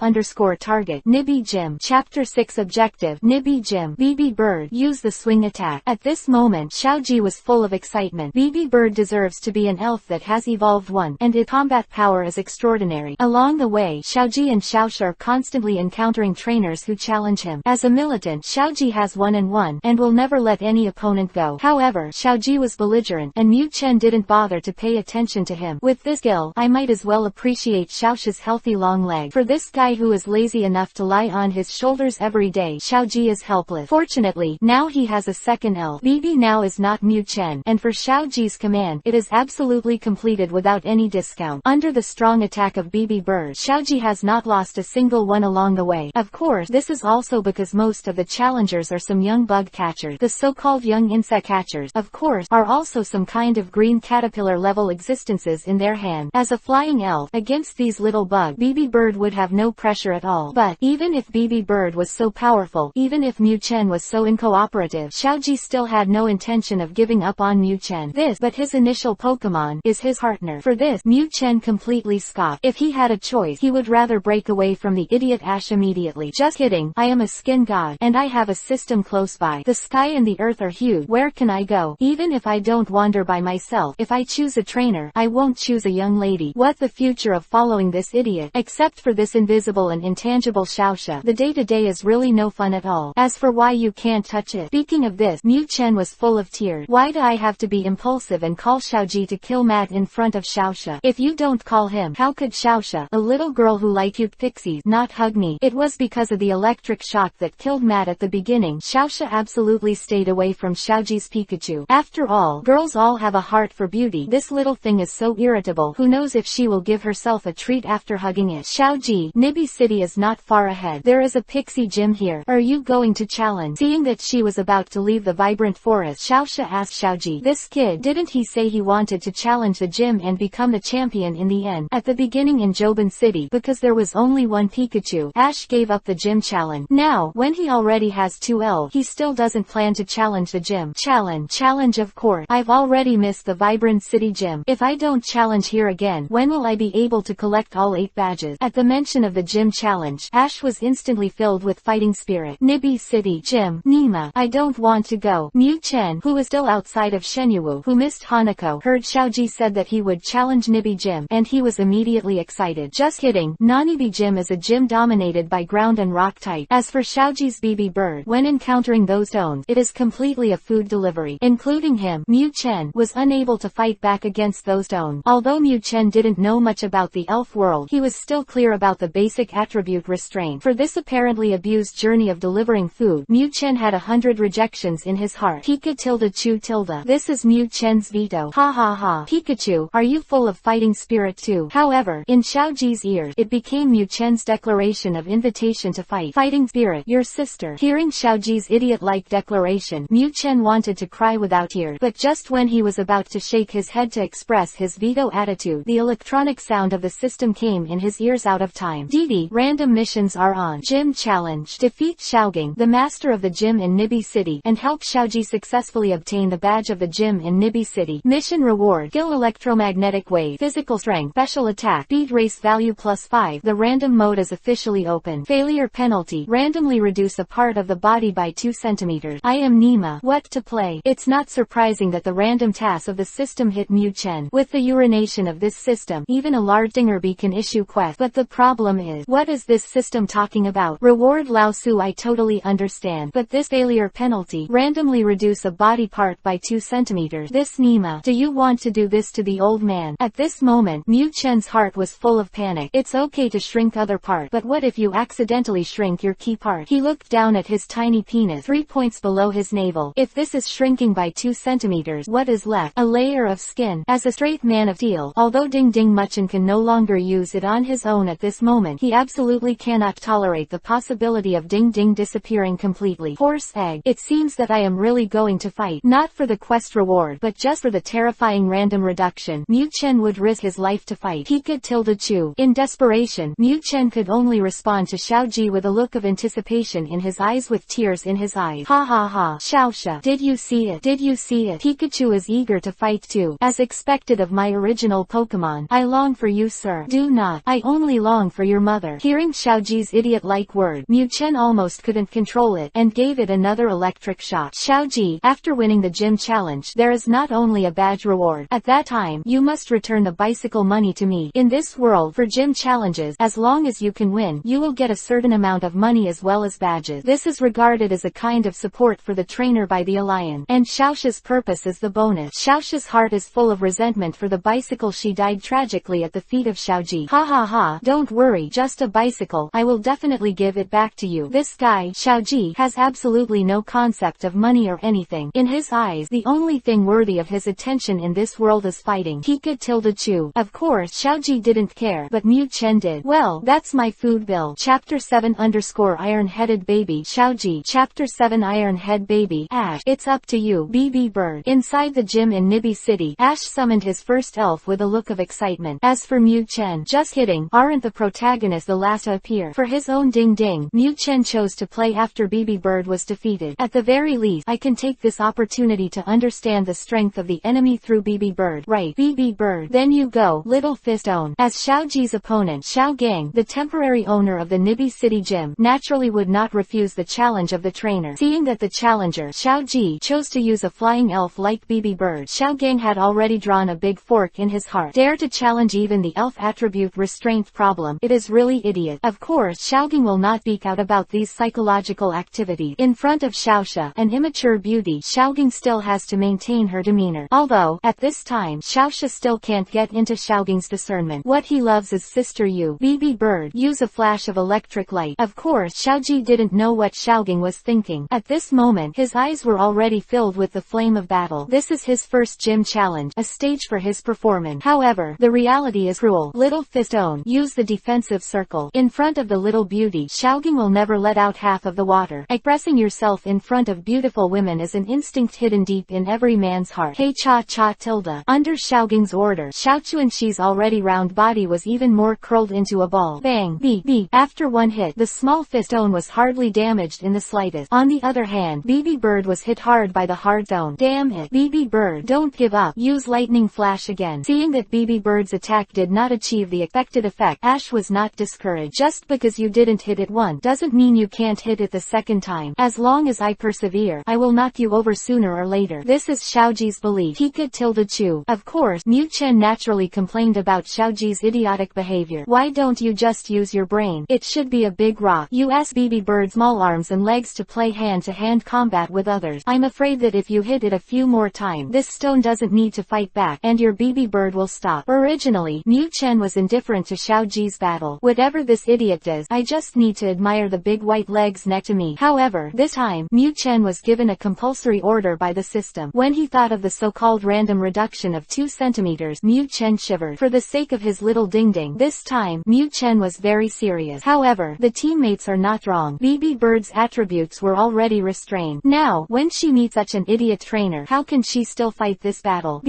A: Target. Nibby Gym. Chapter 6 Objective. Nibby Gym. BB Bird, use the swing attack. At this moment, Xiaoji was full of excitement. BB Bird deserves to be an elf that has evolved one, and its combat power is extraordinary. Along the way, Xiaoji and Xiaoshi are constantly encountering trainers who challenge him. As a militant, Xiaoji has 1-on-1, and will never let any opponent go. However, Xiaoji was belligerent, and Mu Chen didn't bother to pay attention to him. With this skill, I might as well appreciate Xiaoshi's healthy long leg. For this guy who is lazy enough to lie on his shoulders every day, Xiaoji is helpless. Fortunately, now he has a second elf. BB now is not Mu Chen, and for Xiaoji's command, it is absolutely completed without any discount. Under the strong attack of BB Bird, Xiaoji has not lost a single one along the way. Of course, this is also because most of the challengers are some young bug catchers. The so-called young insect catchers, of course, are also some kind of green caterpillar level existences in their hand. As a flying elf, against these little bugs, BB Bird would have no pressure at all. But, even if BB Bird was so powerful, even if Mu Chen was so uncooperative, Xiaoji still had no intention of giving up on Mu Chen. But his initial Pokemon is his partner. For this, Mu Chen completely scoffed. If he had a choice, he would rather break away from the idiot Ash immediately. Just kidding, I am a skin god, and I have a system close by. The sky and the earth are huge. Where can I go? Even if I don't wander by myself, if I choose a trainer, I won't choose a young lady. What the future of following this idiot? Except for this invisible and intangible Xiaoxia, the day-to-day is really no fun at all. As for why you can't touch it. Speaking of this, Mu Chen was full of tears. Why do I have to be impulsive and call Xiaoji to kill Matt in front of Xiaoxia? If you don't call him, how could Xiaoxia, a little girl who liked cute pixies, not hug me? It was because of the electric shock that killed Matt at the beginning. Xiaoxia absolutely stayed away from Xiaoji's Pikachu. After all, girls all have a heart for beauty. This little thing is so irritable. Who knows if she will give herself a treat after hugging it? Xiaoji, Nibby City is not far ahead. There is a pixie gym here. Are you going to challenge? Seeing that she was about to leave the vibrant forest, Xiaoxia asked Xiaoji, this kid, didn't he say he wanted to challenge the gym and become the champion in the end. At the beginning in Joban City, because there was only one Pikachu, Ash gave up the gym challenge. Now, when he already has 2 elves, he still doesn't plan to challenge the gym challenge of course. I've already missed the vibrant city gym. If I don't challenge here again, when will I be able to collect all 8 badges? At the mention of the gym challenge, Ash was instantly filled with fighting spirit. Nibi City Gym. Nima, I don't want to go. Mu Chen, who was still outside of Shenyuwu, who missed Hanako, heard Xiaoji said that he would challenge Nibi Gym, and he was immediately excited. Just kidding. Nanibi Gym is a gym dominated by ground and rock type. As for Xiaoji's BB Bird, when encountering those stones, it is completely a food delivery. Including him, Mu Chen was unable to fight back against those stones. Although Mu Chen didn't know much about the elf world, he was still clear about the basic attribute restraint. For this apparently abused journey of delivering food, Mu Chen had 100 rejections in his heart. Pika tilde chu tilde. This is Mu Chen's veto. Ha ha ha. Pikachu, are you full of fighting spirit too? However, in Xiaoji's ears, it became Mu Chen's declaration of invitation to fight. Fighting spirit, your sister. Hearing Xiaoji's idiot-like declaration, Mu Chen wanted to cry without tears, but just when he was about to shake his head to express his veto attitude, the electronic sound of the system came in his ears out of time. DD, random missions are on. Gym challenge. Defeat Xiaogang, the master of the gym in Nibi City, and help Xiaoji successfully obtain the badge of the gym in Nibi City. Mission reward. Kill electromagnetic wave. Physical strength. Special attack. Speed race value +5. The random mode is officially open. Failure penalty. Randomly reduce a part of the body by 2 centimeters. I am Nima. What to play? It's not surprising that the random task of the system hit Mu Chen. With the urination of this system, even a large dingerbee can issue quest. But the problem is, what is this system talking about? Reward Lao Su, I totally understand, but this failure penalty, randomly reduce a body part by 2 centimeters. This Nima, do you want to do this to the old man? At this moment, Mu Chen's heart was full of panic. It's okay to shrink other part, but what if you accidentally shrink your key part? He looked down at his tiny penis 3 points below his navel. If this is shrinking by 2 centimeters, what is left? A layer of skin. As a straight man of steel, although Ding Ding Muchen can no longer use it on his own at this moment, he absolutely cannot tolerate the possibility of Ding Ding disappearing completely. Horse egg. It seems that I am really going to fight, not for the quest reward, but just for the terrifying random reduction. Mu Chen would risk his life to fight. Pika tilde chu. In desperation, Mu Chen could only respond to Xiaoji with a look of anticipation in his eyes with tears in his eyes. Ha ha ha. Xiaoxia. Did you see it? Did you see it? Pikachu is eager to fight too. As expected of my original Pokémon. I long for you, sir. Do not. I only long for your mother. Hearing Xiaoji's idiot-like word, Mu Chen almost couldn't control it, and gave it another electric shock. Xiaoji, after winning the gym challenge, there is not only a badge reward. At that time, you must return the bicycle money to me. In this world, for gym challenges, as long as you can win, you will get a certain amount of money as well as badges. This is regarded as a kind of support for the trainer by the Alliance, and Xiaoxia's purpose is the bonus. Xiaoxia's heart is full of resentment for the bicycle she died tragically at the feet of Xiaoji. Ha ha ha. Don't worry, just a bicycle. I will definitely give it back to you. This guy, Xiaoji, has absolutely no concept of money or anything. In his eyes, the only thing worthy of his attention in this world is fighting. Pika tilde chu. Of course, Xiaoji didn't care, but Mu Chen did. Well, that's my food bill. Chapter 7 Iron-Headed Baby Xiaoji. Chapter 7 Iron-Head Baby Ash. It's up to you, BB Bird. Inside the gym in Nibi City, Ash summoned his first elf with a look of excitement. As for Mu Chen, just kidding, aren't the protagonists the last to appear? For his own Ding Ding, Mu Chen chose to play after BB Bird was defeated. At the very least, I can take this opportunity to understand the strength of the enemy through BB Bird. Right, BB Bird. Then you go, Little Fistone. As Xiaoji's opponent, Xiaogang, the temporary owner of the Nibi City gym, naturally would not refuse the challenge of the trainer. Seeing that the challenger, Xiaoji, chose to use a flying elf like BB Bird, Xiaogang had already drawn a big fork in his heart. Dare to challenge even the elf attribute restraint problem. It is really idiot. Of course, Xiaogang will not speak out about these psychological activities. In front of Xiaoxia, an immature beauty, Xiaogang still has to maintain her demeanor. Although, at this time, Xiaoxia still can't get into Xiaogang's discernment. What he loves is Sister Yu. BB Bird, use a flash of electric light. Of course, Xiaoji didn't know what Xiaogang was thinking. At this moment, his eyes were already filled with the flame of battle. This is his first gym challenge, a stage for his performance. However, the reality is cruel. Little Fistone, use the defensive circle. In front of the little beauty, Xiaogang will never let out half of the water. Expressing yourself in front of beautiful women is an instinct hidden deep in every man's heart. Hey cha cha tilde. Under Xiaogang's order, Xiaochu and Xiaoji's already round body was even more curled into a ball. Bang! B. After one hit, the small fist stone was hardly damaged in the slightest. On the other hand, BB Bird was hit hard by the hard stone. Damn it. BB Bird, don't give up. Use lightning flash again. Seeing that BB Bird's attack did not achieve the expected effect, Ash was not discouraged. Just because you didn't hit it once doesn't mean you can't hit it the second time. As long as I persevere, I will knock you over sooner or later. This is Xiaoji's belief. Pikachu. Of course, Mu Chen naturally complained about Xiaoji's idiotic behavior. Why don't you just use your brain? It should be a big rock. You ask BB Bird's small arms and legs to play hand-to-hand combat with others. I'm afraid that if you hit it a few more times, this stone doesn't need to fight back, and your BB Bird will stop. Originally, Mu Chen was indifferent to Xiaoji's battle. Whatever this idiot does, I just need to admire the big white legs next to me. However, this time, Mu Chen was given a compulsory order by the system. When he thought of the so-called random reduction of 2 centimeters, Mu Chen shivered. For the sake of his little ding-ding, this time, Mu Chen was very serious. However, the teammates are not wrong. BB Bird's attributes were already restrained. Now, when she meets such an idiot trainer, how can she still fight this battle?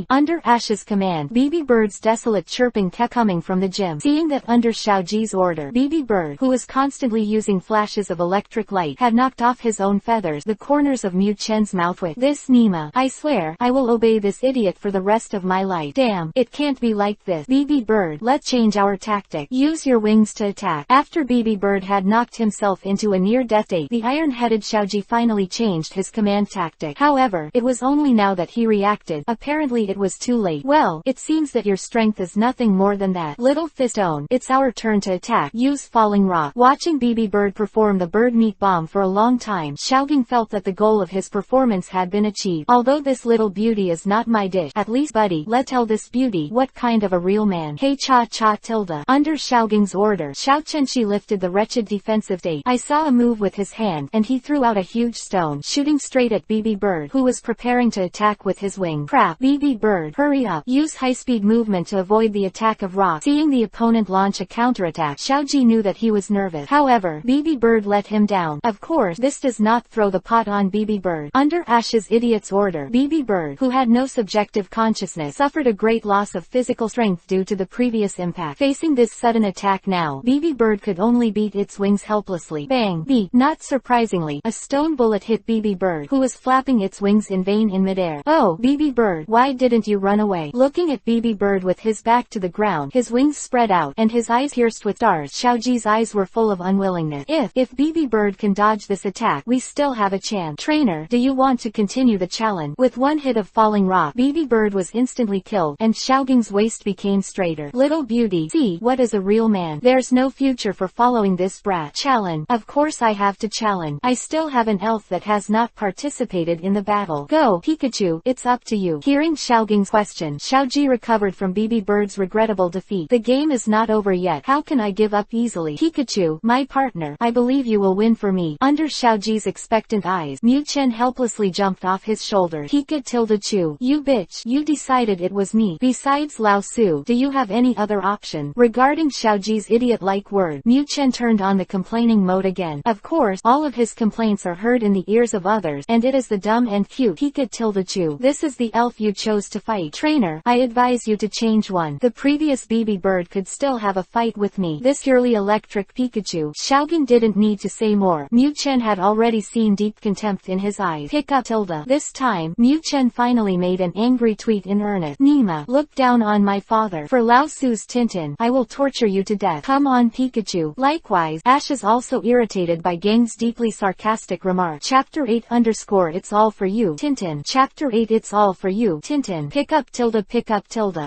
A: Under Ash's command, BB Bird's desolate chirping kept coming from the gym. Seeing that under Xiaoji's order, BB Bird, who was constantly using flashes of electric light, had knocked off his own feathers, the corners of Mu Chen's mouth with this Nima. I swear, I will obey this idiot for the rest of my life. Damn, it can't be like this. BB Bird, let's change our tactic. Use your wings to attack. After BB Bird had knocked himself into a near-death state, the iron-headed Xiaoji finally changed his command tactic. However, it was only now that he reacted. Apparently it was too late. Well, it seems that your strength is nothing more than that. Little Fistone, it's our turn to attack. Use Falling Rock. Watching BB Bird perform the bird meat bomb for a long time, Xiaogang felt that the goal of his performance had been achieved. Although this little beauty is not my dish, at least buddy, let's tell this beauty what kind of a real man. Hey cha-cha tilde. Under Xiaogang's order, Xiao Chenxi lifted the wretched defensive state. I saw a move with his hand, and he threw out a huge stone, shooting straight at BB Bird, who was preparing to attack with his wing. Crap. BB Bird, hurry up. Use high-speed movement to avoid the attack of rock. Seeing the opponent launch a counterattack, Xiaoji knew that he was nervous. However, BB Bird let him down. Of course, this does not throw the pot on BB Bird. Under Ash's idiot's order, BB Bird, who had no subjective consciousness, suffered a great loss of physical strength due to the previous impact. Facing this sudden attack now, BB Bird could only beat its wings helplessly. Bang! Not surprisingly, a stone bullet hit BB Bird, who was flapping its wings in vain in midair. Oh, BB Bird, why didn't you run away? Looking at BB Bird with his back to the ground, his wings spread out, and his eyes pierced with stars, Xiaoji's eyes were full of unwillingness. If BB Bird can dodge this attack, we still have a chance. Trainer, do you want to continue the challenge? With one hit of Falling Rock, BB Bird was instantly killed, and Xiaogang's waist became straighter. Little beauty, see, what is a real man? There's no future for following this brat. Challenge. Of course I have to challenge. I still have an elf that has not participated in the battle. Go, Pikachu, it's up to you. Hearing Xiaogang's question, Xiaoji recovered from BB Bird's regrettable defeat. The game is not over yet. How can I give up easily? Pikachu, my partner, I believe you will win for me. Under Xiaoji's expectant eyes, Mu Chen helplessly jumped off his shoulder. Pikachu, you bitch, you decided it was me. Besides Lao Su, do you have any other option? Regarding Xiaoji's idiot-like word, Mu Chen turned on the complaining mode again. Of course, all of his complaints are heard in the ears of others, and it is the dumb and cute Pikachu. This is the elf you chose to fight. Trainer, I advise you to change one. The previous BB Bird could still have a fight with me. This purely electric Pikachu. Xiaogang didn't need to say more. Mu Chen had already seen deep contempt in his eyes. Tilde. This time, Mu Chen finally made an angry tweet in earnest. Nima, look down on my father. For Lao Su's Tintin, I will torture you to death. Come on Pikachu. Likewise, Ash is also irritated by Gang's deeply sarcastic remark. Chapter 8 _ It's all for you, Tintin. Chapter 8 It's all for you, Tintin. Pick up tilde.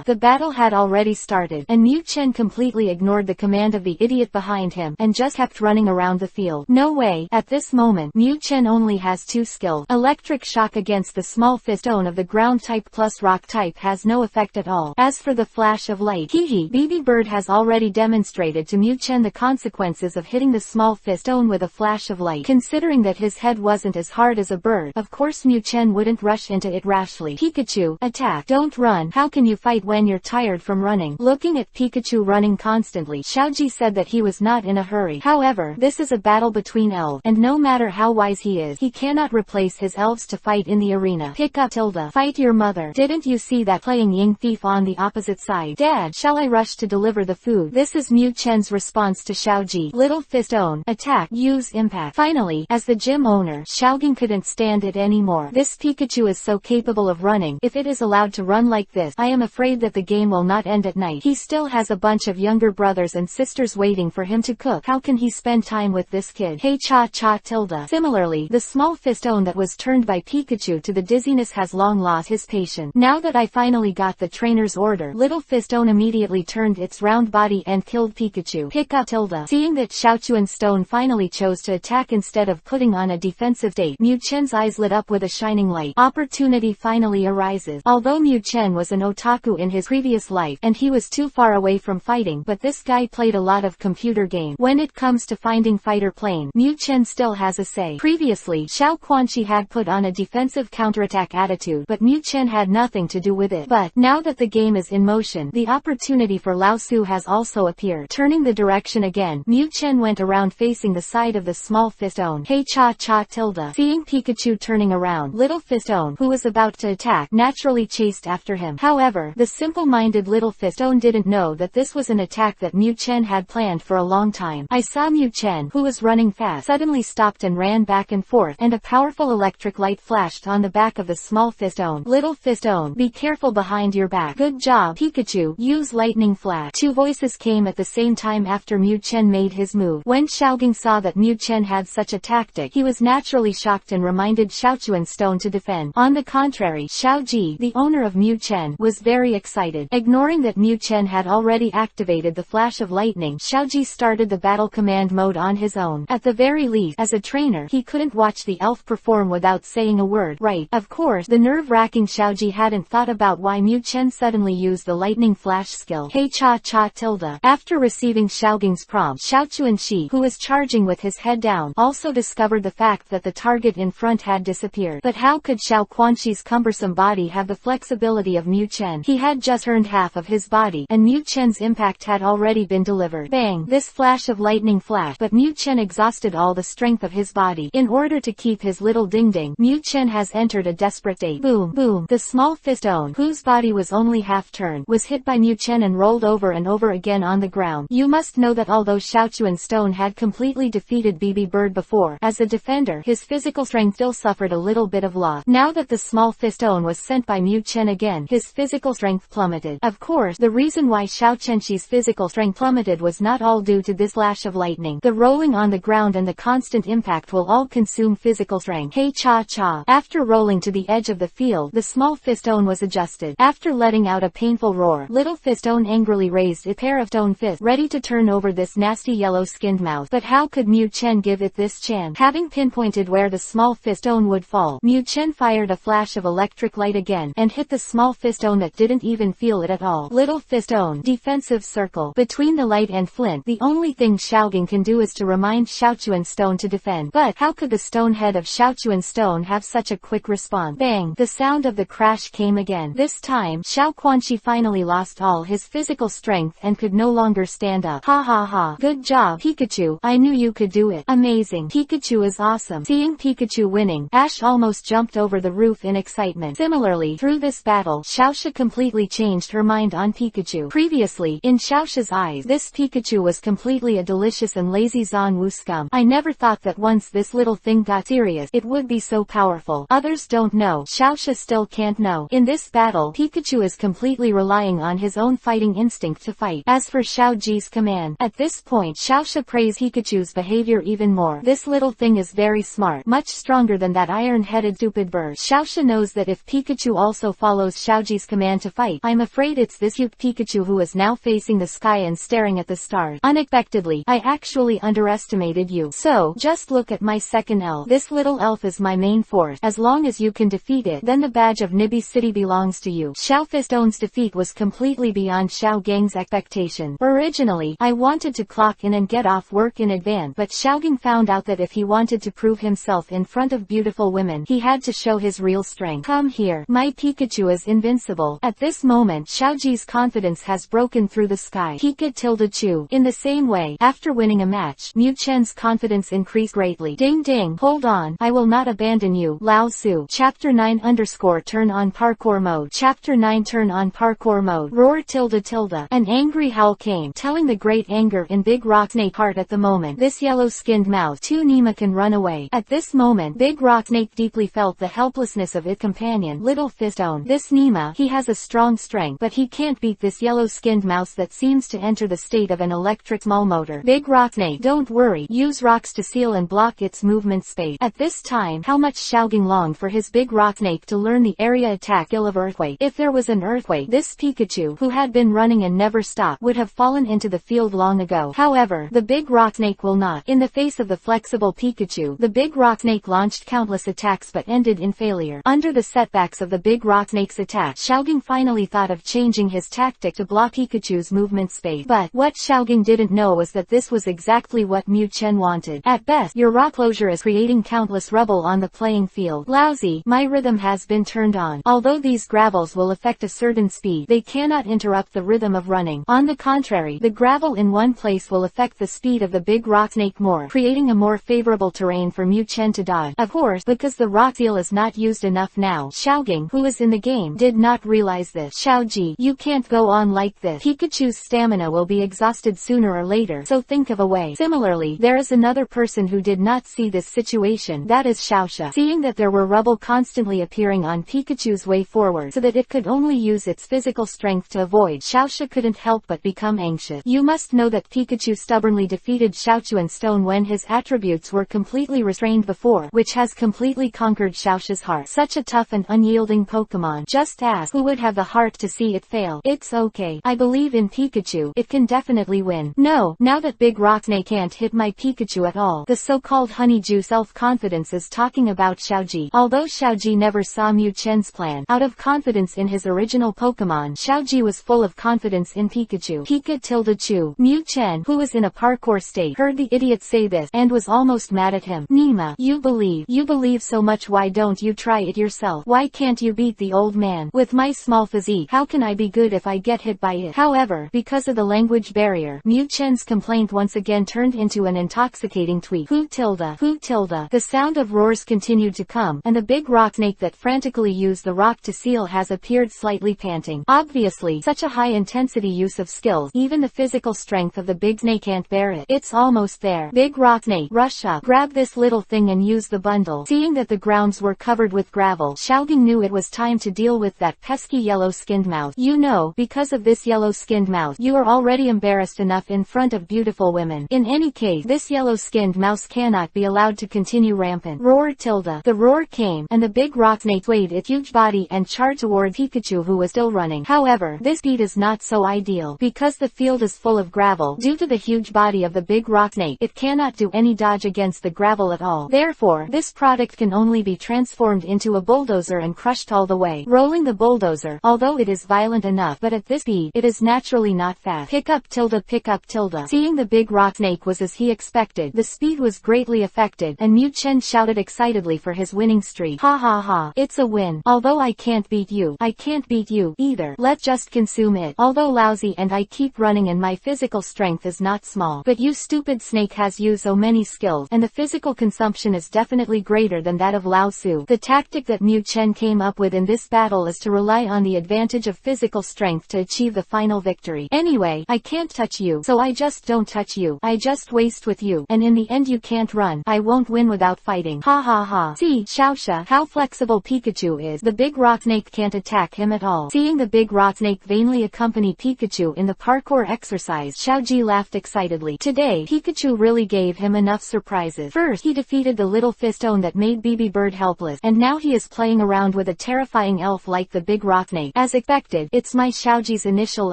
A: The battle had already started, and Mu Chen completely ignored the command of the idiot behind him, and just kept running around the field. No way. At this moment, Mu Chen only has 2 skills. Electric shock against the small fistone of the ground type plus rock type has no effect at all. As for the flash of light, BB Bird has already demonstrated to Mu Chen the consequences of hitting the small fistone with a flash of light. Considering that his head wasn't as hard as a bird, of course Mu Chen wouldn't rush into it rashly. Pikachu, attack. Don't run. How can you fight when you're tired from running? Looking at Pikachu running constantly, Xiaoji said that he was not in a hurry. However, this is a battle between elves, and no matter how wise he is, he cannot replace his elves to fight in the arena. Pick up tilde. Fight your mother. Didn't you see that playing Ying Thief on the opposite side. Dad, shall I rush to deliver the food? This is Mu Chen's response to Xiaoji. Little fist own. Attack. Use impact. Finally, as the gym owner, Xiaogang couldn't stand it anymore. This Pikachu is so capable of running. If it is allowed to run like this, I am afraid that the game will not end at night. He still has a bunch of younger brothers and sisters waiting for him to cook. How can he spend time with this kid? Hey cha cha tilde. Similarly, the small fistone that was turned by Pikachu to the dizziness has long lost his patience. Now that I finally got the trainer's order, little fistone immediately turned its round body and killed Pikachu. Pika tilde. Seeing that Xiaochuan stone finally chose to attack instead of putting on a defensive state, Mu Chen's eyes lit up with a shining light. Opportunity finally arises. Although Mu Chen was an otaku in his previous life, and he was too far away from fighting, but this guy played a lot of computer games. When it comes to finding fighter plane, Mu Chen still has a say. Previously, Xiao Quanxi had put on a defensive counterattack attitude, but Mu Chen had nothing to do with it. But, now that the game is in motion, the opportunity for Lao Su has also appeared. Turning the direction again, Mu Chen went around facing the side of the small fistone. Hey cha cha tilde. Seeing Pikachu turning around, little fistone, who was about to attack, naturally chased after him. However, the simple-minded little fistone didn't know that this was an attack that Mu Chen had planned for a long time. I saw Mu Chen, who was running fast, suddenly stopped and ran back and forth, and a powerful electric light flashed on the back of the small fistone. Little fistone, be careful behind your back. Good job, Pikachu. Use lightning flash. Two voices came at the same time after Mu Chen made his move. When Xiaogang saw that Mu Chen had such a tactic, he was naturally shocked and reminded Xiaochuan stone to defend. On the contrary, Xiaoji, the owner of Mu Chen, was very excited. Ignoring that Mu Chen had already activated the flash of lightning, Xiaoji started the battle command mode on his own. At the very least, as a trainer, he couldn't watch the elf perform without saying a word. Right. Of course, the nerve-wracking Xiaoji hadn't thought about why Mu Chen suddenly used the lightning flash skill. Hey cha cha tilde. After receiving Xiaogang's prompt, Xiaochuan Shi, who was charging with his head down, also discovered the fact that the target in front had disappeared. But how could Xiao Quanxi's cumbersome body have the flexibility of Mu Chen? He had just earned half of his body, and Mu Chen's impact had already been delivered. Bang! This flash of lightning flashed, but Mu Chen exhausted all the strength of his body. In order to keep his little ding-ding, Mu Chen has entered a desperate state. Boom! Boom! The small fistone, whose body was only half-turned, was hit by Mu Chen and rolled over and over again on the ground. You must know that although Xiaochuan stone had completely defeated BB Bird before, as a defender, his physical strength still suffered a little bit of loss. Now that the small fistone was sent by Mu Chen again, his physical strength plummeted. Of course, the reason why Xiao Quanxi's physical strength plummeted was not all due to this flash of lightning. The rolling on the ground and the constant impact will all consume physical strength. Hey cha cha. After rolling to the edge of the field, the small fistone was adjusted. After letting out a painful roar, little fistone angrily raised a pair of stone fists, ready to turn over this nasty yellow-skinned mouth. But how could Mu Chen give it this chance? Having pinpointed where the small fistone would fall, Mu Chen fired a flash of electric light again, and hit the small fistone that didn't even feel it at all. Little fistone, defensive circle. Between the light and flint, the only thing Xiaogang can do is to remind Xiaochuan stone to defend. But how could the stone head of Xiaochuan stone have such a quick response? Bang! The sound of the crash came again. This time, Xiao Quanxi finally lost all his physical strength and could no longer stand up. Ha ha ha. Good job, Pikachu. I knew you could do it. Amazing. Pikachu is awesome. Seeing Pikachu winning, Ash almost jumped over the roof in excitement. Similarly, through this battle, Xiaoxia completely changed her mind on Pikachu. Previously, in Xiaoxia's eyes, this Pikachu was completely a delicious and lazy Zanwu scum. I never thought that once this little thing got serious, it would be so powerful. Others don't know. Xiaoxia still can't know. In this battle, Pikachu is completely relying on his own fighting instinct to fight. As for Xiaoji's command, at this point Xiaoxia praised Pikachu's behavior even more. This little thing is very smart, much stronger than that iron-headed stupid bird. Xiaoxia knows that if Pikachu also follows Xiaoji's command to fight, I'm afraid it's this cute Pikachu who is now facing the sky and staring at the stars. Unexpectedly, I actually underestimated you. So, just look at my second elf. This little elf is my main force. As long as you can defeat it, then the badge of Nibby City belongs to you. Xiao Fistone's defeat was completely beyond Xiaogang's expectation. Originally, I wanted to clock in and get off work in advance, but Xiaogang found out that if he wanted to prove himself in front of beautiful women, he had to show his real strength. Come here. My Pikachu is invincible. At this moment, Xiaoji's confidence has broken through the sky. Pikachu. In the same way, after winning a match, Mu Chen's confidence increased greatly. Ding ding. Hold on. I will not abandon you. Lao Su. Chapter 9 _ Turn on parkour mode. Chapter 9 Turn on parkour mode. Roar tilde tilde. An angry howl came, telling the great anger in Big Rock Snake heart at the moment. This yellow-skinned mouse too Nima can run away. At this moment Big Rock Snake deeply felt the helplessness of its companion, Little Fistone. This Nima, he has a strong strength, but he can't beat this yellow-skinned mouse that seems to enter the state of an electric small motor. Big Rock Snake, don't worry, use rocks to seal and block its movement space. At this time, how much Xiaogang longed for his Big Rock Snake to learn the area attack skill of earthquake. If there was an earthquake, this Pikachu, who had been running and never stopped, would have fallen into the field long ago. However, the Big Rock Snake will not. In the face of the flexible Pikachu, the Big Rock Snake launched countless attacks but ended in failure. Under the setbacks of the Big Rock Snake's attack, Xiaogang finally thought of changing his tactic to block Pikachu's movement space. But what Xiaogang didn't know was that this was exactly what Mu Chen wanted. At best, your rock closure is creating countless rubble on the playing field. Lousy, my rhythm has been turned on. Although these gravels will affect a certain speed, they cannot interrupt the rhythm of running. On the contrary, the gravel in one place will affect the speed of the Big Rock Snake more, creating a more favorable terrain for Mu Chen to dodge. Of course, because the rock seal is not used enough now, Xiaogang, who is in the game, did not realize this. Xiaoji, you can't go on like this. Pikachu's stamina will be exhausted sooner or later, so think of a way. Similarly, there is another person who did not see this situation, that is Xiaosha. Seeing that there were rubble constantly appearing on Pikachu's way forward so that it could only use its physical strength to avoid, Xiaosha couldn't help but become anxious. You must know that Pikachu stubbornly defeated Xiaochuan Stone when his attributes were completely restrained before, which has completely conquered Xiaosha's heart. Such a tough and unyielding Pokemon. Just ask, who would have the heart to see it fail? It's okay. I believe in Pikachu. It can definitely win. No, now that Big Rock Snake can't hit my Pikachu at all. The so-called honeydew self-confidence is talking about Xiaoji. Although Xiaoji never saw Mu Chen's plan, out of confidence in his original Pokemon, Xiaoji was full of confidence in Pikachu. Pika tilde chu. Mu Chen, who was in a parkour state, heard the idiot say this, and was almost mad at him. Nima, you believe so much, why don't you try it yourself? Why can't you beat the old man? With my small physique, how can I be good if I get hit by it? However, because of the language barrier, Mu Chen's complaint once again turned into an intoxicating tweet. Who tilde? Who tilde? The sound of roars continued to come, and the Big Rock Snake that frantically used the rock to seal has appeared slightly panting. Obviously, such a high-intensity use of skills, even the physical strength of the Big Snake can't bear it. It's almost there. Big Rock Snake, rush up, grab this little thing and use the bundle. Seeing that the grounds were covered with gravel, Xiaogang knew it was time to deal with that pesky yellow-skinned mouse. You know, because of this yellow-skinned mouse, you are already embarrassed enough in front of beautiful women. In any case, this yellow-skinned mouse cannot be allowed to continue rampant. Roar tilde. The roar came, and the Big Rock Snake swayed its huge body and charged toward Pikachu, who was still running. However, this speed is not so ideal. Because the field is full of gravel, due to the huge body of the Big Rock Snake, it cannot do any dodge against the gravel at all. Therefore, this product can only be transformed into a bulldozer and crushed all the way. Rolling the bulldozer, although it is violent enough, but at this speed, it is naturally not fast. Pick up tilde, pick up tilde. Seeing the Big Rock Snake was as he expected, the speed was greatly affected, and Mu Chen shouted excitedly for his winning streak. Ha ha ha, it's a win. Although I can't beat you, I can't beat you either. Let's just consume it. Although lousy and I keep running and my physical strength is not small, but you stupid snake has you so many skills, and the physical consumption is definitely greater than that of Lao Su. The tactic that Mu Chen came up with in this battle is to rely on the advantage of physical strength to achieve the final victory. Anyway, I can't touch you, so I just don't touch you. I just waste with you, and in the end you can't run. I won't win without fighting. Ha ha ha. See, Xiaosha, how flexible Pikachu is. The Big Rock Snake can't attack him at all. Seeing the Big Rock Snake vainly accompany Pikachu in the parkour exercise, Xiaoji laughed excitedly. Today, Pikachu really gave him enough surprises. First, he defeated the little fistone that made BB Bird helpless, and now he is playing around with a terrifying elf like the Big Rock Snake. As expected, it's my Xiaoji's initial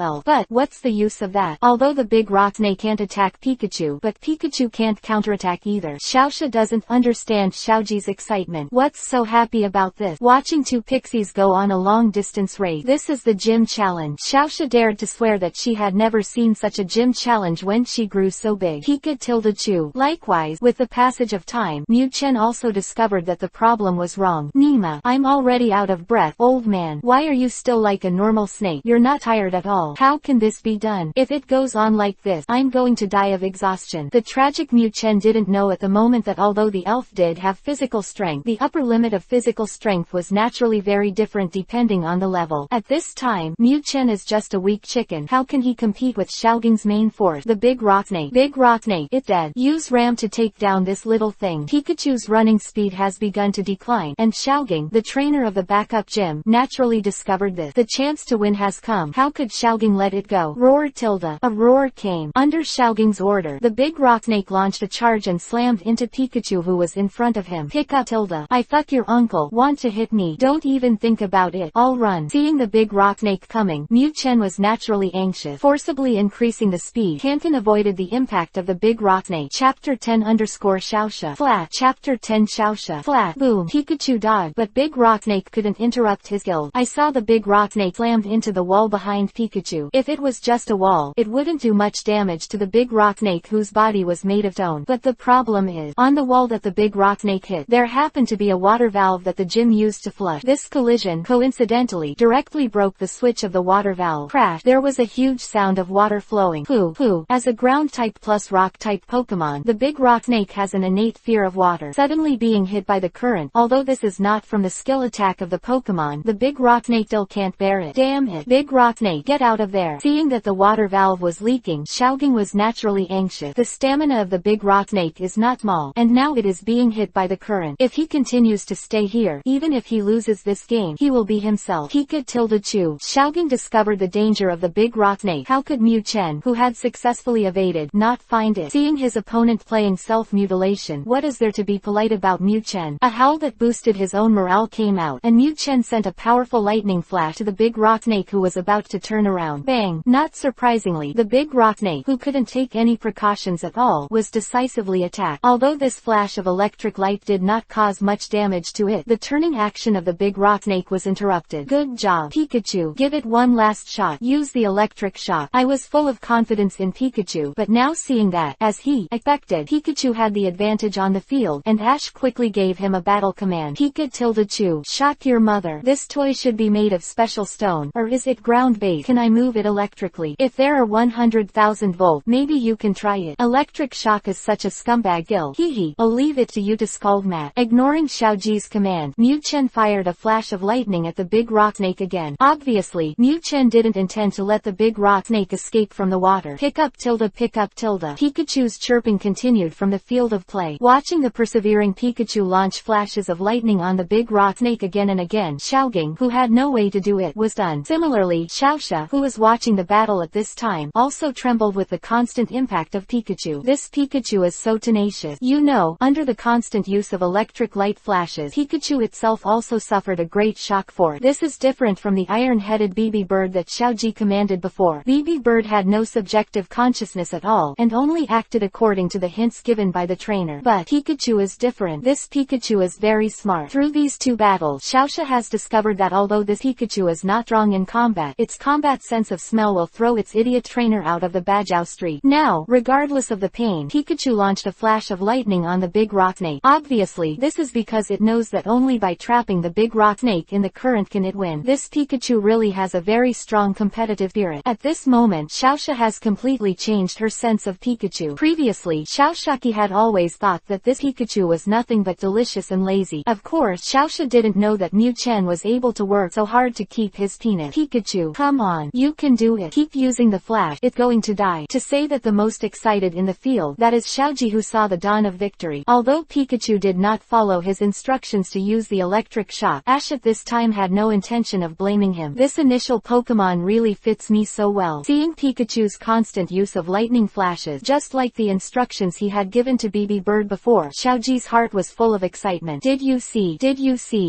A: elf. But, what's the use of that? Although the Big Rock Snake can't attack Pikachu, but Pikachu can't counterattack either. Xiaosha doesn't understand Xiaoji's excitement. What's so happy about this? Watching two pixies go on a long-distance race. This is the gym challenge. Xiaosha dared to swear that she had never seen such a gym challenge when she grew so big. Pika tilde chu. Likewise, with the passage of time, Mu Chen also discovered that the problem was wrong. Nima, I'm already out of breath. Old man, why are you still like a normal snake? You're not tired at all. How can this be done? If it goes on like this, I'm going to die of exhaustion. The tragic Mu Chen didn't know at the moment that although the elf did have physical strength, the upper limit of physical strength was naturally very different depending on the level. At this time, Mew Chen is just a weak chicken. How can he compete with Xiaoging's main force, the big rock snake? Big rock snake, it's dead. Use ram to take down this little thing. Pikachu's running speed has begun to decline, and Xiaoging, the trainer of the backup gym, naturally discovered this. The chance to win has come. How could Xiaoging let it go? Roar tilde. A roar came. Under Xiaoging's order, the big rock snake launched a charge and slammed into Pikachu, who was in front of him. Pick up tilde. I fuck your uncle. Want to hit me? Don't even think about it. I'll run. Seeing the big rock snake coming, Mew Chen was naturally anxious, forcibly increasing the speed. Kankan avoided the impact of the big rock snake. Chapter 10 Xiaosha. Flat. Chapter 10 Xiaosha. Flat. Boom. Pikachu dodged, but big rock snake couldn't interrupt his guild. I saw the big rock snake slammed into the wall behind Pikachu. If it was just a wall, it wouldn't do much damage to the big rock snake, whose body was made of stone. But the problem is, on the wall that the big rock snake hit, there happened to be a water valve that the gym used to flush. This collision, coincidentally, directly broke the switch of the water valve. Crash. There was a huge sound of water flowing. Pooh. As a ground type plus rock type Pokemon, the big rock snake has an innate fear of water. Suddenly being hit by the current, although this is not from the skill attack of the Pokemon, the big rock snake still can't bear it. Damn it. Big rock snake, get out of there. Seeing that the water valve was leaking, Xiaoging was naturally anxious. The stamina of the big rock snake is not small, and now it is being hit by the current. If he continues to stay here, even if he loses this game, he will be himself. Pika tilde chew. Xiaoging discovered the danger of the big rock snake. How could Mew Chen, who had successfully evaded, not find it? Seeing his opponent playing self-mutilation, what is there to be polite about Mew Chen? A howl that boosted his own morale came out, and Mew Chen sent a powerful lightning flash to the big rock snake, who was about to turn around. Bang! Not surprisingly, the big rock snake, who couldn't take any precautions at all, was decisively attacked. Although this flash of electric light did not cause much damage to it, the turning action of the big rock snake was interrupted. Good job, Pikachu. Give it one last shot. Use the electric shock. I was full of confidence in Pikachu, but now seeing that, as he expected, Pikachu had the advantage on the field, and Ash quickly gave him a battle command. Pika tilde chew. Shock your mother. This toy should be made of special stone, or is it ground-based? Can I move it electrically? If there are 100,000 volts, maybe you can try it. Electric shock is such a scumbag guild. Hehe. I'll leave it to you to scold Matt. Ignoring Xiaoji's command, Mew Chen fired a flash of lightning at the big rock snake again. Obviously, Mew Chen didn't intend to let the big rock snake escape from the water. Pick up tilde. Pikachu's chirping continued from the field of play. Watching the persevering Pikachu launch flashes of lightning on the big rock snake again and again, Xiaoging, who had no way to do it, was done. Similarly, Xiaosha, who was watching the battle at this time, also trembled with the constant impact of Pikachu. This Pikachu is so tenacious. You know, under the constant use of electric light flashes, Pikachu itself also suffered a great shock for it. This is different from the iron-headed BB bird that Xiaoji commanded before. BB bird had no subjective consciousness at all, and only acted according to the hints given by the trainer. But Pikachu is different. This Pikachu is very smart. Through these two battles, Xiaosha has discovered that although this Pikachu is not strong in combat, its combat sense of smell will throw its idiot trainer out of the Bajau street. Now, regardless of the pain, Pikachu launched a flash of lightning on the big rock snake. Obviously, this is because it knows that only by trapping the big rock snake in the current can it win. This Pikachu really has a very strong competitive spirit. At this moment, Xiaosha has completely changed her sense of Pikachu. Previously, Xiaoshaki had always thought that this Pikachu was nothing but delicious and lazy. Of course, Xiaosha didn't know that Mew Chen was able to work so hard to keep his peanut. Pikachu, come on, you can do it. Keep using the flash. It's going to die. To say that the most excited in the field, that is Xiaoji, who saw the dawn of victory. Although Pikachu did not follow his instructions to use the electric shock, Ash at this time had no intention of blaming him. This initial Pokemon really fits me so well. Seeing Pikachu's constant use of lightning flashes, just like the instructions he had given to BB Bird before, Xiaoji's heart was full of excitement. Did you see?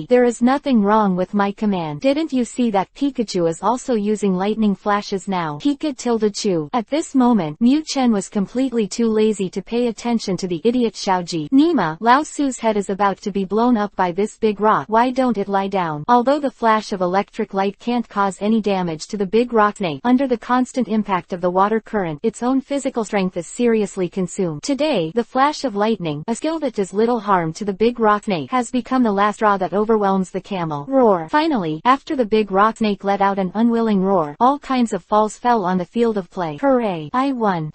A: There is nothing wrong with my command. Didn't you see that Pikachu is also using lightning flashes now? Pika tilde chew. At this moment, Mew Chen was completely too lazy to pay attention to the idiot Xiaoji. Nima, Lao Su's head is about to be blown up by this big rock. Why don't it lie down? Although the flash of electric light can't cause any damage to the big rock snake, under the constant impact of the water current, its own physical strength is seriously consumed. Today, the flash of lightning, a skill that does little harm to the big rock snake, has become the last straw that overwhelms the camel. Roar. Finally, after the big rock snake let out an unwilling roar, all kinds of falls fell on the field of play. Hooray! I won!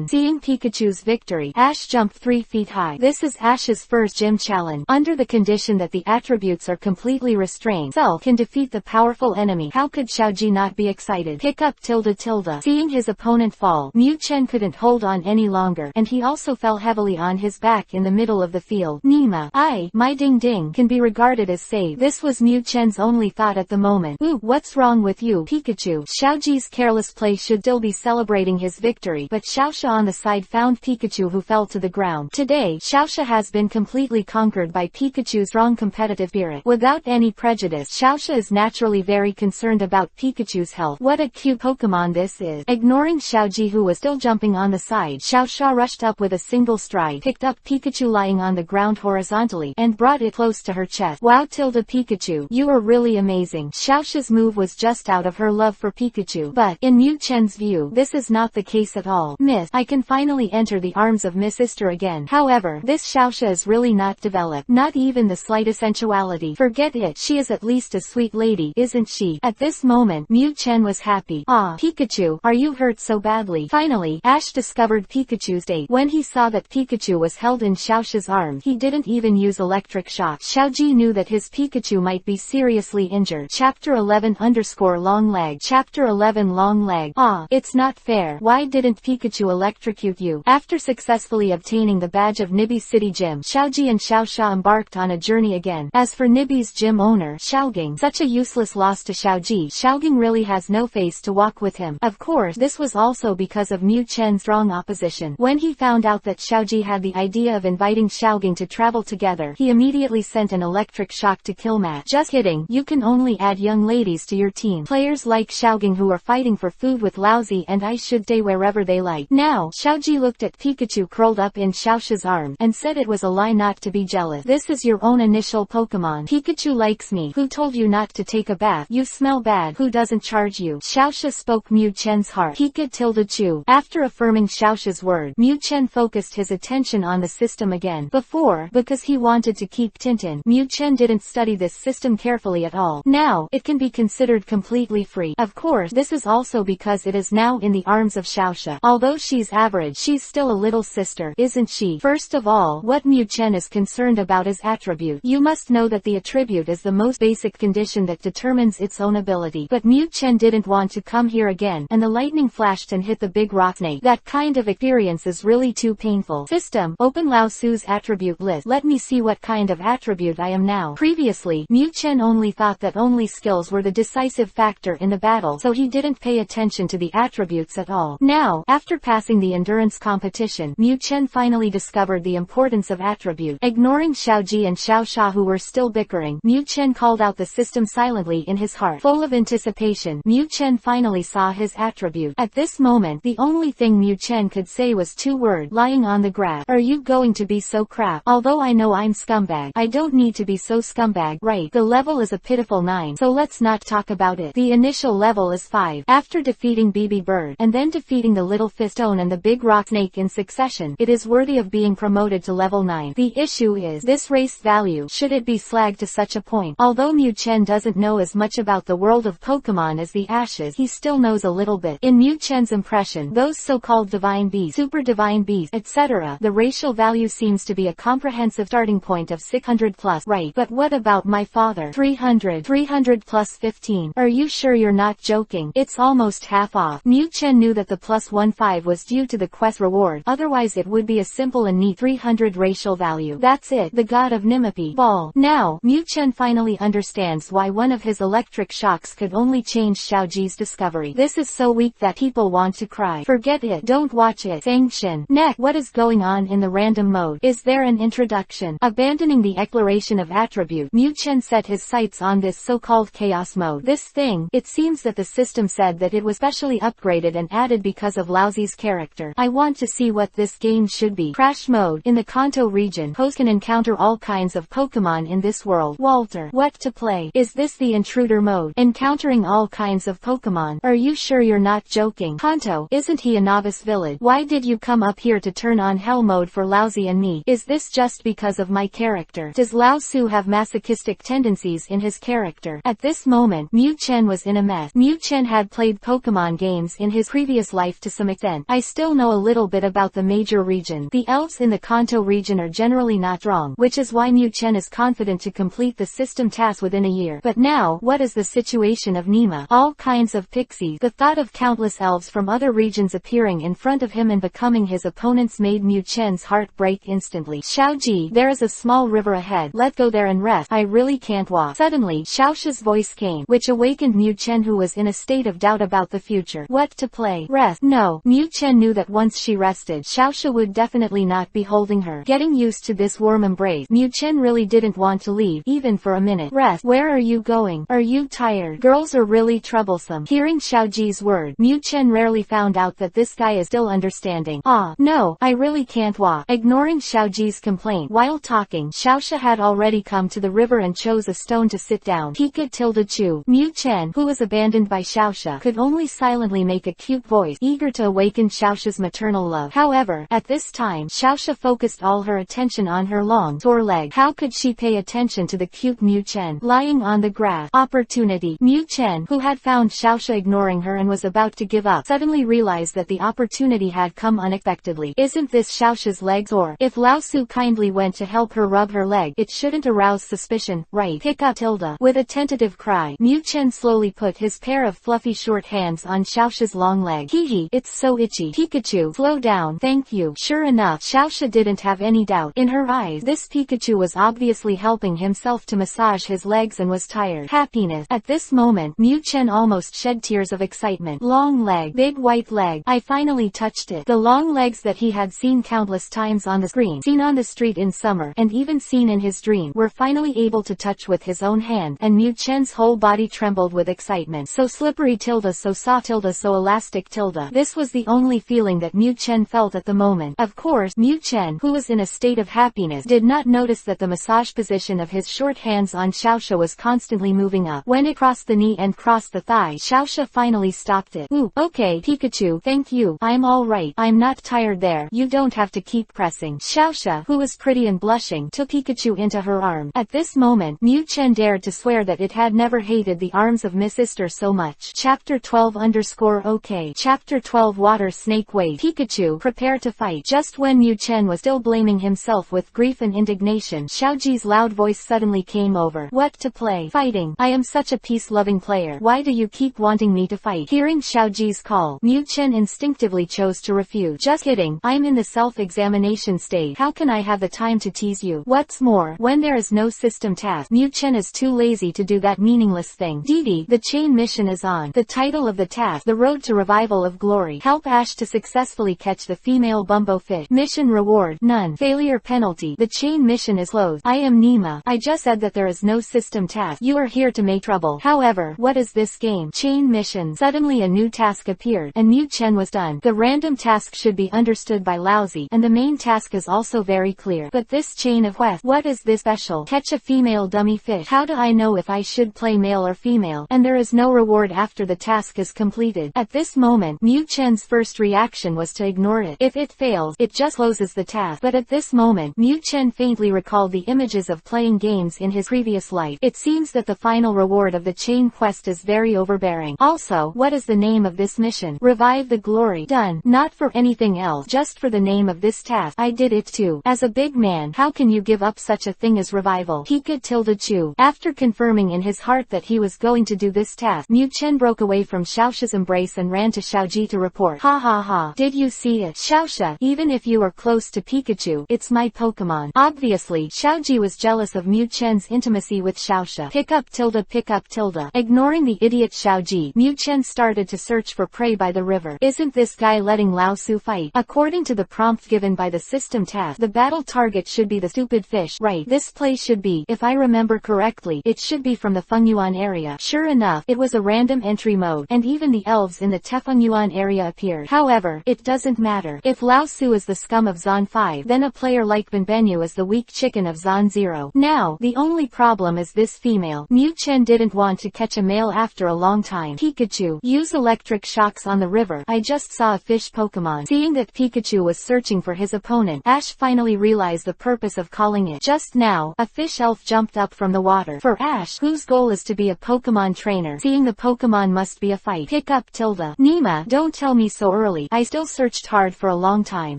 A: Seeing Pikachu's victory, Ash jumped 3 feet high. This is Ash's first gym challenge. Under the condition that the attributes are completely restrained, Self can defeat the powerful mortal enemy. How could Xiaoji not be excited? Pick up ... Seeing his opponent fall, Mu Chen couldn't hold on any longer, and he also fell heavily on his back in the middle of the field. Nima, my ding ding, can be regarded as saved. This was Mu Chen's only thought at the moment. Ooh, what's wrong with you, Pikachu? Xiaoji's careless play should still be celebrating his victory, but Xiaosha on the side found Pikachu, who fell to the ground. Today, Xiaosha has been completely conquered by Pikachu's strong competitive spirit. Without any prejudice, Xiaosha is naturally very concerned about Pikachu's health. What a cute Pokemon this is. Ignoring Xiaoji, who was still jumping on the side, Xiaosha rushed up with a single stride, picked up Pikachu lying on the ground horizontally, and brought it close to her chest. Wow, Pikachu, you are really amazing. Xiaosha's move was just out of her love for Pikachu, but, in Mu Chen's view, this is not the case at all. Miss, I can finally enter the arms of Miss Sister again. However, this Xiaosha is really not developed, not even the slightest sensuality. Forget it, she is at least a sweet lady, isn't she? At this moment, Mu Chen was happy. Ah, Pikachu, are you hurt so badly? Finally, Ash discovered Pikachu's state. When he saw that Pikachu was held in Xiaosha's arms, he didn't even use electric shock. Xiaoji knew that his Pikachu might be seriously injured. Chapter 11 Long Leg. Chapter 11 Long Leg. Ah, it's not fair. Why didn't Pikachu electrocute you? After successfully obtaining the badge of Nibby's City Gym, Xiaoji and Xiaosha embarked on a journey again. As for Nibby's gym owner, Xiaoging, such a useless loss to Xiaoji, Xiaoging really has no face to walk with him. Of course, this was also because of Mu Chen's strong opposition. When he found out that Xiaoji had the idea of inviting Xiaoging to travel together, he immediately sent an electric shock to kill Matt. Just kidding, you can only add young ladies to your team. Players like Xiaoging who are fighting for food with Lousy and I should stay wherever they like. Now, Xiaoji looked at Pikachu curled up in Xiaosha's arm, and said it was a lie not to be jealous. This is your own initial Pokemon. Pikachu likes me. Who told you not to take a bath? You smell bad. Who doesn't charge you? Xiaosha spoke Mu Chen's heart. Pika-Chu. After affirming Xiaosha's word, Mu Chen focused his attention on the system again. Before, because he wanted to keep Tintin, Mu Chen didn't study this system carefully at all. Now, it can be considered completely free. Of course, this is also because it is now in the arms of Xiaosha. Although she's average, she's still a little sister, isn't she? First of all, what Mu Chen is concerned about is attribute. You must know that the attribute is the most basic condition that determines its own ability. But Mu Chen didn't want to come here again, and the lightning flashed and hit the big rock snake. That kind of experience is really too painful. System, open Lao Su's attribute list. Let me see what kind of attribute I am now. Previously, Mu Chen only thought that only skills were the decisive factor in the battle, so he didn't pay attention to the attributes at all. Now, after passing the endurance competition, Mu Chen finally discovered the importance of attribute. Ignoring Xiaoji and Xiaosha who were still bickering, Mu Chen called out the system silently in his heart. Full of anticipation, Mu Chen finally saw his attribute. At this moment, the only thing Mu Chen could say was two words, lying on the grass. Are you going to be so crap? Although I know I'm scumbag, I don't need to be so scumbag, right? The level is a pitiful 9, so let's not talk about it. The initial level is 5. After defeating BB Bird, and then defeating the Little Fistone and the Big Rock Snake in succession, it is worthy of being promoted to level 9. The issue is, this race value, should it be slagged to such a point? Although Mu Chen doesn't know as much about the world of Pokemon as the Ashes, he still knows a little bit. In Mu Chen's impression, those so-called divine beasts, super divine beasts, etc., the racial value seems to be a comprehensive starting point of 600 plus, right? But what about my father? 300 plus 15. Are you sure you're not joking? It's almost half off. Mu Chen knew that the plus 15 was due to the quest reward, otherwise it would be a simple and neat 300 racial value. That's it, the god of Nimipi. Ball. Now, Mu Chen finally understands why one of his electric shocks could only change Xiaoji's discovery. This is so weak that people want to cry. Forget it, don't watch it. Fangshin. Neck. What is going on in the random mode? Is there an introduction? Abandoning the exploration of attribute, Mu Chen set his sights on this so-called chaos mode. This thing, it seems that the system said that it was specially upgraded and added because of Lousy's character. I want to see what this game should be. Crash mode. In the Kanto region, hosts can encounter all kinds of Pokemon in this world. Walter. What to play? Is this the intruder mode? Encountering all kinds of Pokemon. Are you sure you're not joking? Kanto. Isn't he a novice village? Why did you come up here to turn on hell mode for Lousy and me? Is this just because of my character? Does Lao Su have masochistic tendencies in his character? At this moment, Mu Chen was in a mess. Mu Chen had played Pokemon games in his previous life to some extent. I still know a little bit about the major region. The elves in the Kanto region are generally not strong, which is why Mu Chen is confident to complete the system task within a year. But now, what is the situation of Nima? All kinds of pixies. The thought of countless elves from other regions appearing in front of him and becoming his opponents made Mu Chen's heart break instantly. Xiaoji, there is a small river ahead. Let's go there and rest. I really can't walk. Suddenly, Xiaosha's voice came, which awakened Mu Chen, who was in a state of doubt about the future. What to play? Rest? No. Mu Chen knew that once she rested, Xiaosha would definitely not be holding her. Getting used to this warm embrace, Mu Chen really didn't want to leave, even for a minute. Rest? Where are you going? Are you tired? Girls are really troublesome. Hearing Xiaoji's word, Mu Chen rarely found out that this guy is still understanding. Ah, no, I really can't walk. Ignoring Xiaoji's complaint, while talking, Xiaosha had already come to the river and chose a stone to sit down. Pikachu. Mu Chen, who was abandoned by Xiaosha, could only silently make a cute voice, eager to awaken Xiaosha's maternal love. However, at this time, Xiaosha focused all her attention on her long, sore leg. How could she pay attention to the cute Mu Chen lying on the grass? Opportunity. Mu Chen, who had found Xiaosha ignoring her and was about to give up, suddenly realized that the opportunity had come unexpectedly. Isn't this Xiaosha's legs? Or, if Lao Su kindly went to help her rub her leg, it shouldn't arouse suspicion, right? Pick up Tilda. With a tentative cry, Mu Chen slowly put his pair of fluffy short hands on Xiaosha's long leg. Hee, it's so itchy. Pikachu, slow down. Thank you. Sure enough, Xiaosha didn't have any doubt. In her eyes, this Pikachu was obviously helping himself to massage his legs and was tired. Happiness. At this moment, Mu Chen almost shed tears of excitement. Long leg. Big white leg. I finally touched it. The long legs that he had seen countless times on the screen, seen on the street in summer, and even seen in his dream, were finally able to touch with his own hand, and Mu Chen's whole body trembled with excitement. So slippery tilde, so soft tilde, so elastic tilde. This was the only feeling that Mu Chen felt at the moment. Of course, Mu Chen, who was in a state of happiness, did not notice that the massage position of his short hands on Xiaosha was constantly moving up. When it crossed the knee and crossed the thigh, Xiaosha finally stopped it. Ooh, okay, Pikachu, thank you. I'm all right. I'm not tired there. You don't have to keep pressing. Xiaosha, who was pretty and blushing, took Pikachu into her arm. At this moment, Mu Chen dared to swear that it had never hated the arms of Miss Sister so much. Chapter 12_OK. Chapter 12 Water Snake Wave. Pikachu, prepare to fight. Just when Mu Chen was still blaming himself with grief and indignation, Xiaoji's loud voice suddenly came over. What to play? Fighting. I am such a peace-loving player. Why do you keep wanting me to fight? Hearing Xiaoji's call, Mu Chen instinctively chose to refuse. Just kidding. I'm in the self-examination stage. How can I have the time to tease you? What's more, when there is no system task, Mu Chen is too lazy to do that meaningless thing. Didi, the chain mission is on. The title of the task, The Road to Revival of Glory. Help Ash to successfully catch the female bumbo fish. Mission reward, none. Failure penalty. The chain mission is closed. I am Nima. I just said that there is no system task. You are here to make trouble. However, what is this game? Chain mission. Suddenly a new task appeared, and Mu Chen was done. The random task should be understood by Lousy, and the main task is also very clear. But this chain of quest, what is this special? Catch a female dummy fish. How do I know if I should play male or female? And there is no reward after the task is completed. At this moment, Mu Chen's first reaction was to ignore it. If it fails, it just closes the task. But at this moment, Mu Chen faintly recalled the images of playing games in his previous life. It seems that the final reward of the chain quest is very overbearing. Also, what is the name of this mission? Revive the glory. Done. Not for anything else, just for the name of this task. I did it too. As a big man, how can you give up such a thing as revival? Pikachu. After confirming in his heart that he was going to do this task, Mu Chen broke away from Xiaosha's embrace and ran to Xiaoji to report. Ha ha ha. Did you see it? Xiaosha, even if you are close to Pikachu, it's my Pokémon. Obviously, Xiaoji was jealous of Mu Chen's intimacy with Xiaosha. Pick up tilde. Ignoring the idiot Xiaoji, Mu Chen started to search for prey by the river. Isn't this guy letting Lao Su fight? According to the prompt given by the system task, the battle target should be the stupid fish. Right, this place should be, if I remember correctly, it should be from the Fengyuan area. Sure enough, it was a random entry mode, and even the elves in the Tefengyuan area appeared. However, it doesn't matter. If Lao Su is the scum of Zone 5, then a player like Benbenyu is the weak chicken of Zone 0. Now, the only problem is this female. Mu Chen didn't want to catch a male after a long time. Pikachu, use electric shocks on the river. I just saw a fish Pokemon. Seeing that Pikachu was searching for his opponent, Ash finally realized the purpose of calling it. Just now, a fish elf jumped up from the water. For Ash, whose goal is to be a Pokemon trainer, seeing the Pokemon must be a fight. Pick up tilde. Nima, don't tell me so early. I still searched hard for a long time.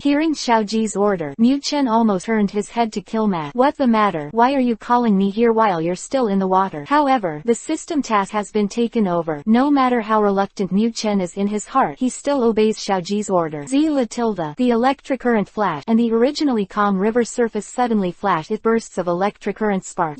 A: Hearing Xiaoji's order, Mu Chen almost turned his head to kill Matt. What the matter? Why are you calling me here while you're still in the water? However, However, the system task has been taken over. No matter how reluctant Mu Chen is in his heart, he still obeys Xiaoji's order. The electric current flashed, and the originally calm river surface suddenly flashed with bursts of electric current spark.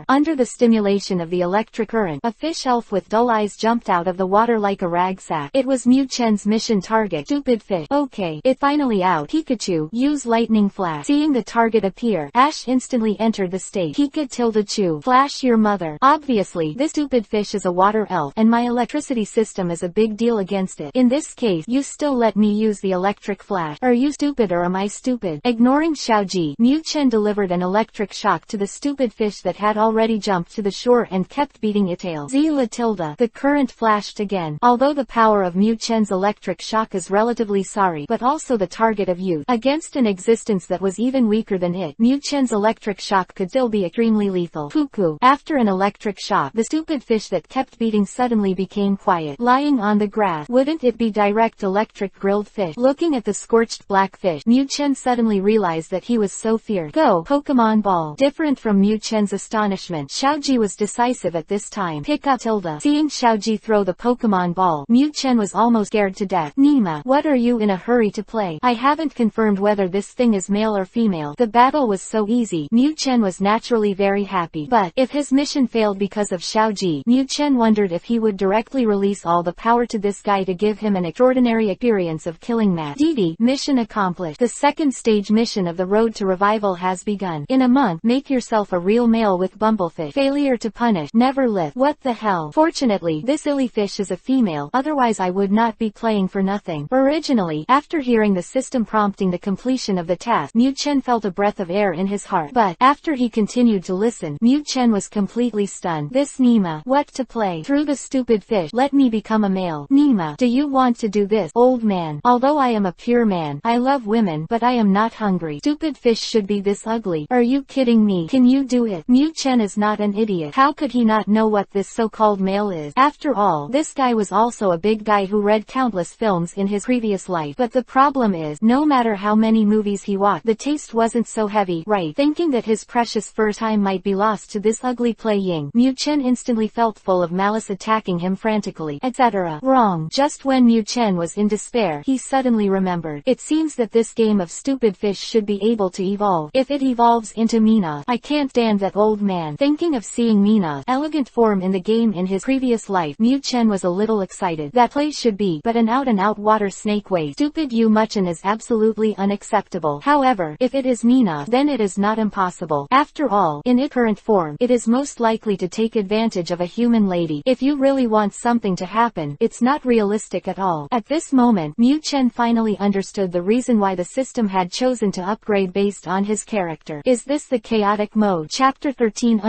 A: Under the stimulation of the electric current, a fish elf with dull eyes jumped out of the water like a rag sack. It was Mu Chen's mission target. Stupid fish. Okay, it finally out. Pikachu, use lightning flash. Seeing the target appear, Ash instantly entered the stage. Pikachu, flash your mother. Obviously, this stupid fish is a water elf, and my electricity system is a big deal against it. In this case, you still let me use the electric flash. Are you stupid or am I stupid? Ignoring Xiaoji, Mu Chen delivered an electric shock to the stupid fish that had already jumped to the shore and kept beating its tail. The current flashed again. Although the power of Mu Chen's electric shock is relatively sorry, but also the target of youth. Against an existence that was even weaker than it, Mu Chen's electric shock could still be extremely lethal. Cuckoo. After an electric shock, the stupid fish that kept beating suddenly became quiet, lying on the grass. Wouldn't it be direct electric grilled fish? Looking at the scorched black fish, Mu Chen suddenly realized that he was so fierce. Go, Pokemon Ball. Different from Mu Chen's astonishment, Xiaoji was decisive at this time. Pick up. Seeing Xiaoji throw the Pokemon ball, Mu Chen was almost scared to death. Nima, what are you in a hurry to play? I haven't confirmed whether this thing is male or female. The battle was so easy. Mu Chen was naturally very happy. But, if his mission failed because of Xiaoji, Mu Chen wondered if he would directly release all the power to this guy to give him an extraordinary experience of killing Matt. Mission accomplished. The second stage mission of the road to revival has begun. In a month, make yourself a real male with Bumblefish. Failure to punish, never lift. What the hell? Fortunately, this silly fish is a female, otherwise I would not be playing for nothing. Originally, after hearing the system prompting the completion of the task, Mu Chen felt a breath of air in his heart. But, after he continued to listen, Mu Chen was completely stunned. This Nima, what to play? Through the stupid fish, let me become a male. Nima, do you want to do this, old man? Although I am a pure man, I love women, but I am not hungry. Stupid fish should be this ugly. Are you kidding me? Can you do it? Mu Chen is not an idiot. How could he not know what this so-called male is? After all, this guy was also a big guy who read countless films in his previous life. But the problem is, no matter how many movies he watched, the taste wasn't so heavy, right? Thinking that his precious first time might be lost to this ugly playing, Mu Chen instantly felt full of malice, attacking him frantically, etc. Wrong. Just when Mu Chen was in despair, he suddenly remembered. It seems that this game of stupid fish should be able to evolve. If it evolves into Mina, I can't stand that old man. Thinking of seeing Mina's elegant form in the game in his previous life, Mu Chen was a little excited. That place should be but an out-and-out water snake way. Stupid Yu Muchen is absolutely unacceptable. However, if it is Mina, then it is not impossible. After all, in its current form, it is most likely to take advantage of a human lady. If you really want something to happen, it's not realistic at all. At this moment, Mu Chen finally understood the reason why the system had chosen to upgrade based on his character. Is this the chaotic mode? Chapter 13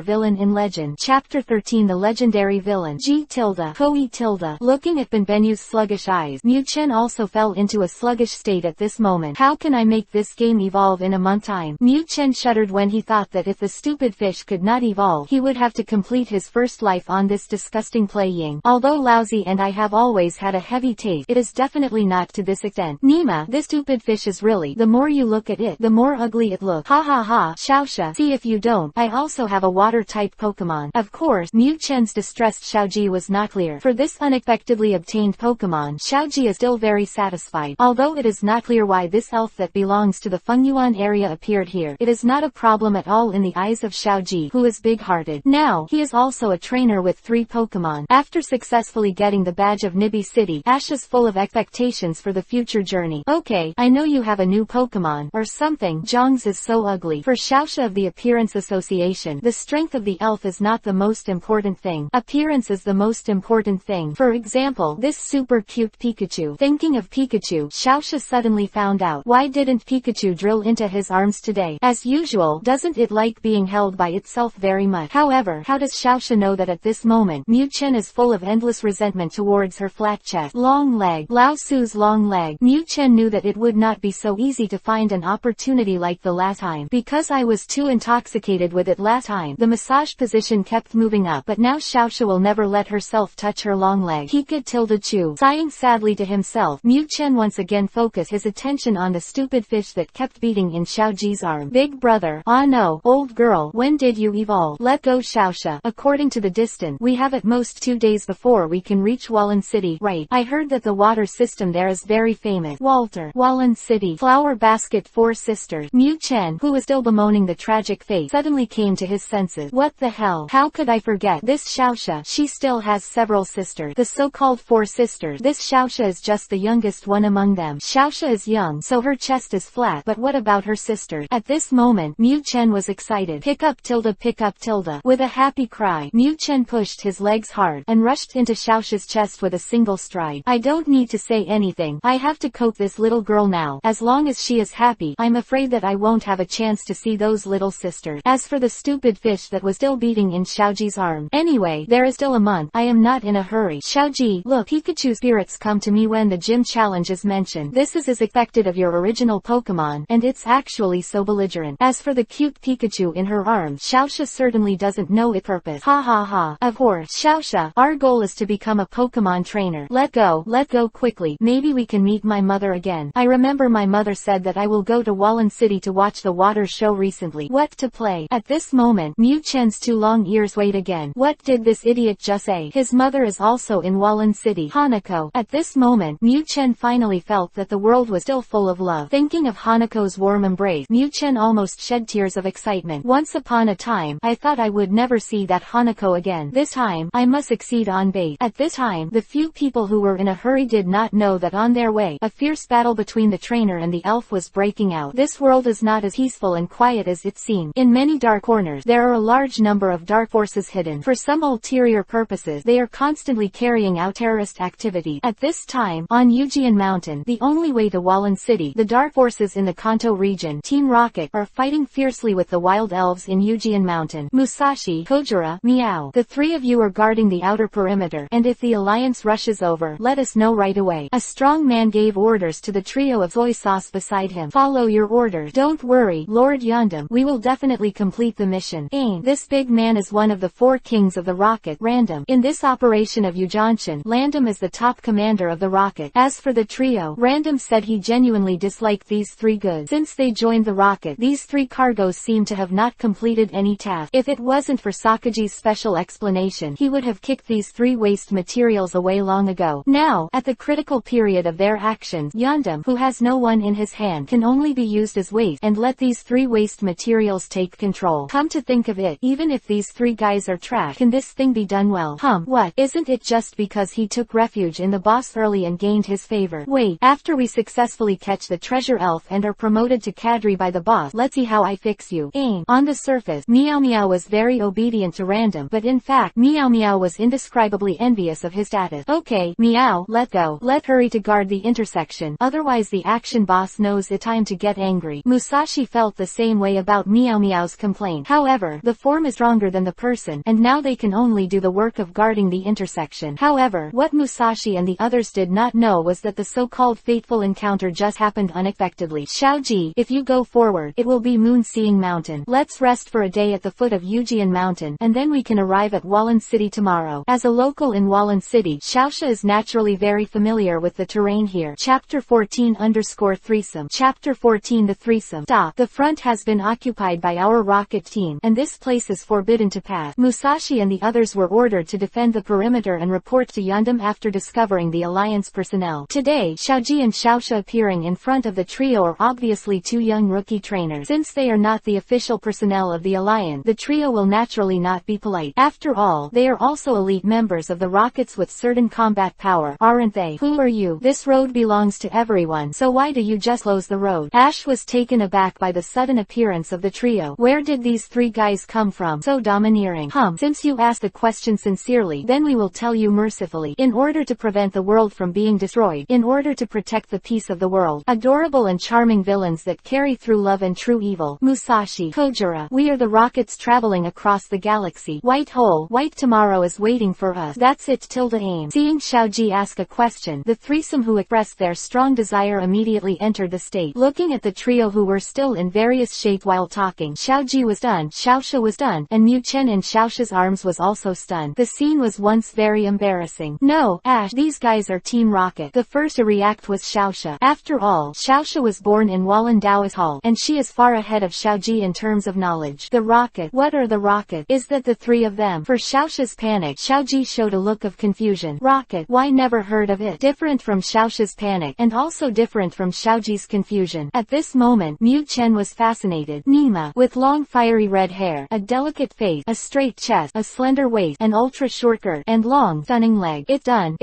A: Villain in Legend. Chapter 13 The Legendary Villain. Koi tilde. Looking at Benbenu's sluggish eyes, Mu Chen also fell into a sluggish state at this moment. How can I make this game evolve in a month time? Mu Chen shuddered when he thought that if the stupid fish could not evolve, he would have to complete his first life on this disgusting playing. Although lousy and I have always had a heavy taste, it is definitely not to this extent. Nima, this stupid fish is really, the more you look at it, the more ugly it looks. Ha ha ha, Xiaosha, see if you don't, I also have a water-type Pokemon. Of course, Mu Chen's distressed Xiaoji was not clear. For this unexpectedly obtained Pokemon, Xiaoji is still very satisfied. Although it is not clear why this elf that belongs to the Fengyuan area appeared here, it is not a problem at all in the eyes of Xiaoji, who is big-hearted. Now, he is also a trainer with 3 Pokemon. After successfully getting the badge of Nibi City, Ash is full of expectations for the future journey. Okay, I know you have a new Pokemon, or something. Zhong's is so ugly. For Xiaosha of the Appearance Association, the strength of the elf is not the most important thing. Appearance is the most important thing. For example, this super cute Pikachu. Thinking of Pikachu, Xiaosha suddenly found out. Why didn't Pikachu drill into his arms today? As usual, doesn't it like being held by itself very much? However, how does Xiaosha know that at this moment, Mu Chen is full of endless resentment towards her flat chest, long leg, Lao Su's long leg? Mu Chen knew that it would not be so easy to find an opportunity like the last time. Because I was too intoxicated with it last time. The massage position kept moving up, but now Xiaosha will never let herself touch her long leg. Pikachu. Sighing sadly to himself, Mu Chen once again focused his attention on the stupid fish that kept beating in Xiaoji's arm. Big brother. Ah no, old girl, when When did you evolve? Let go Xiaoxia. According to the distance, we have at most 2 days before we can reach Wallen City. Right. I heard that the water system there is very famous. Walter. Wallen City. Flower basket. 4 sisters. Mu Chen, who was still bemoaning the tragic fate, suddenly came to his senses. What the hell? How could I forget? This Xiaoxia. She still has several sisters. The so-called 4 sisters. This Xiaoxia is just the youngest one among them. Xiaoxia is young, so her chest is flat. But what about her sisters? At this moment, Mu Chen was excited. Pick up tilde, pick up tilde. With a happy cry, Mu Chen pushed his legs hard and rushed into Xiaoxia's chest with a single stride. I don't need to say anything. I have to coax this little girl now. As long as she is happy, I'm afraid that I won't have a chance to see those little sisters. As for the stupid fish that was still beating in Xiaoji's arm. Anyway, there is still a month. I am not in a hurry. Xiaoji, look, Pikachu spirits come to me when the gym challenge is mentioned. This is as expected of your original Pokemon, and it's actually so belligerent. As for the cute Pikachu in her arms, Xiaoxia certainly doesn't know its purpose. Ha ha ha. Of course, Xiaoxia, our goal is to become a Pokemon trainer. Let go quickly. Maybe we can meet my mother again. I remember my mother said that I will go to Wallen City to watch the water show recently. What to play? At this moment, Mu Chen's 2 long ears wait again. What did this idiot just say? His mother is also in Wallen City. Hanako. At this moment, Mu Chen finally felt that the world was still full of love. Thinking of Hanako's warm embrace, Mu Chen almost shed tears of excitement. Once upon a time, I thought I would never see that Hanako again. This time, I must succeed on bait. At this time, the few people who were in a hurry did not know that on their way, a fierce battle between the trainer and the elf was breaking out. This world is not as peaceful and quiet as it seemed. In many dark corners, there are a large number of dark forces hidden. For some ulterior purposes, they are constantly carrying out terrorist activity. At this time, on Yujian Mountain, the only way to Wallen City, the dark forces in the Kanto region, Team Rocket, are fighting fiercely with the wild elves in Yujian Mountain. Musashi, Kojira, Meow. The 3 of you are guarding the outer perimeter, and if the alliance rushes over, let us know right away. A strong man gave orders to the trio of soy sauce beside him. Follow your orders. Don't worry, Lord Yandam. We will definitely complete the mission. Aim. This big man is one of the 4 kings of the rocket. Random. In this operation of Yujanshan, Random is the top commander of the rocket. As for the trio, Random said he genuinely disliked these 3 goods. Since they joined the rocket, these 3 cargoes seem to have not completed any task. If it wasn't for Sakaji's special explanation, he would have kicked these 3 waste materials away long ago. Now, at the critical period of their actions, Yandam, who has no one in his hand, can only be used as waste, and let these 3 waste materials take control. Come to think of it, even if these 3 guys are trash, can this thing be done well? What? Isn't it just because he took refuge in the boss early and gained his favor? Wait, after we successfully catch the treasure elf and are promoted to cadre by the boss, let's see how I fix you. Aim. On the surface, Meow Meow was very obedient to Random, but in fact, Meow Meow was indescribably envious of his status. Okay, Meow, let go. Let hurry to guard the intersection, otherwise the action boss knows it's time to get angry. Musashi felt the same way about Meow Meow's complaint. However, the form is stronger than the person, and now they can only do the work of guarding the intersection. However, what Musashi and the others did not know was that the so-called fateful encounter just happened unexpectedly. Xiaoji, if you go forward, it will be Moon-Seeing Mountain. Let's rest for a day at the foot of Yujian Mountain, and then we can arrive at Wallen City tomorrow. As a local in Wallen City, Xiaoxia is naturally very familiar with the terrain here. Chapter 14_Threesome. Chapter 14 The Threesome. Stop. The front has been occupied by our rocket team, and this place is forbidden to pass. Musashi and the others were ordered to defend the perimeter and report to Yandam after discovering the alliance personnel. Today, Xiaoji and Xiaoxia appearing in front of the trio are obviously 2 young rookie trainers. Since they are not the official personnel of the alliance, the trio will naturally not be polite. After all, they are also elite members of the rockets with certain combat power, aren't they? Who are you? This road belongs to everyone, so why do you just close the road? Ash was taken aback by the sudden appearance of the trio. Where did these 3 guys come from? So domineering. Since you asked the question sincerely, then we will tell you mercifully. In order to prevent the world from being destroyed, in order to protect the peace of the world, adorable and charming villains that carry through love and true evil. Musashi, Kojira, we are the rockets traveling across the galaxy. White hole, white tomorrow is waiting for us. That's it. Aim. Seeing Xiaoji ask a question, the threesome who expressed their strong desire immediately entered the state. Looking at the trio who were still in various shapes while talking, Xiaoji was stunned, Xiaoxia was stunned, and Mu Chen in Xiaoxia's arms was also stunned. The scene was once very embarrassing. No, Ash, these guys are Team Rocket. The first to react was Xiaoxia. After all, Xiaoxia was born in Wallen Dao's Hall, and she is far ahead of Xiaoji in terms of knowledge. message. The rocket. What are the rocket? Is that the three of them? For Xiaoxia's panic, Xiaoji showed a look of confusion. Rocket. Why never heard of it? Different from Xiaoxia's panic, and also different from Xiaoji's confusion. At this moment, Mu Chen was fascinated. Nima, with long fiery red hair, a delicate face, a straight chest, a slender waist, an ultra short skirt, and long, stunning leg. It done,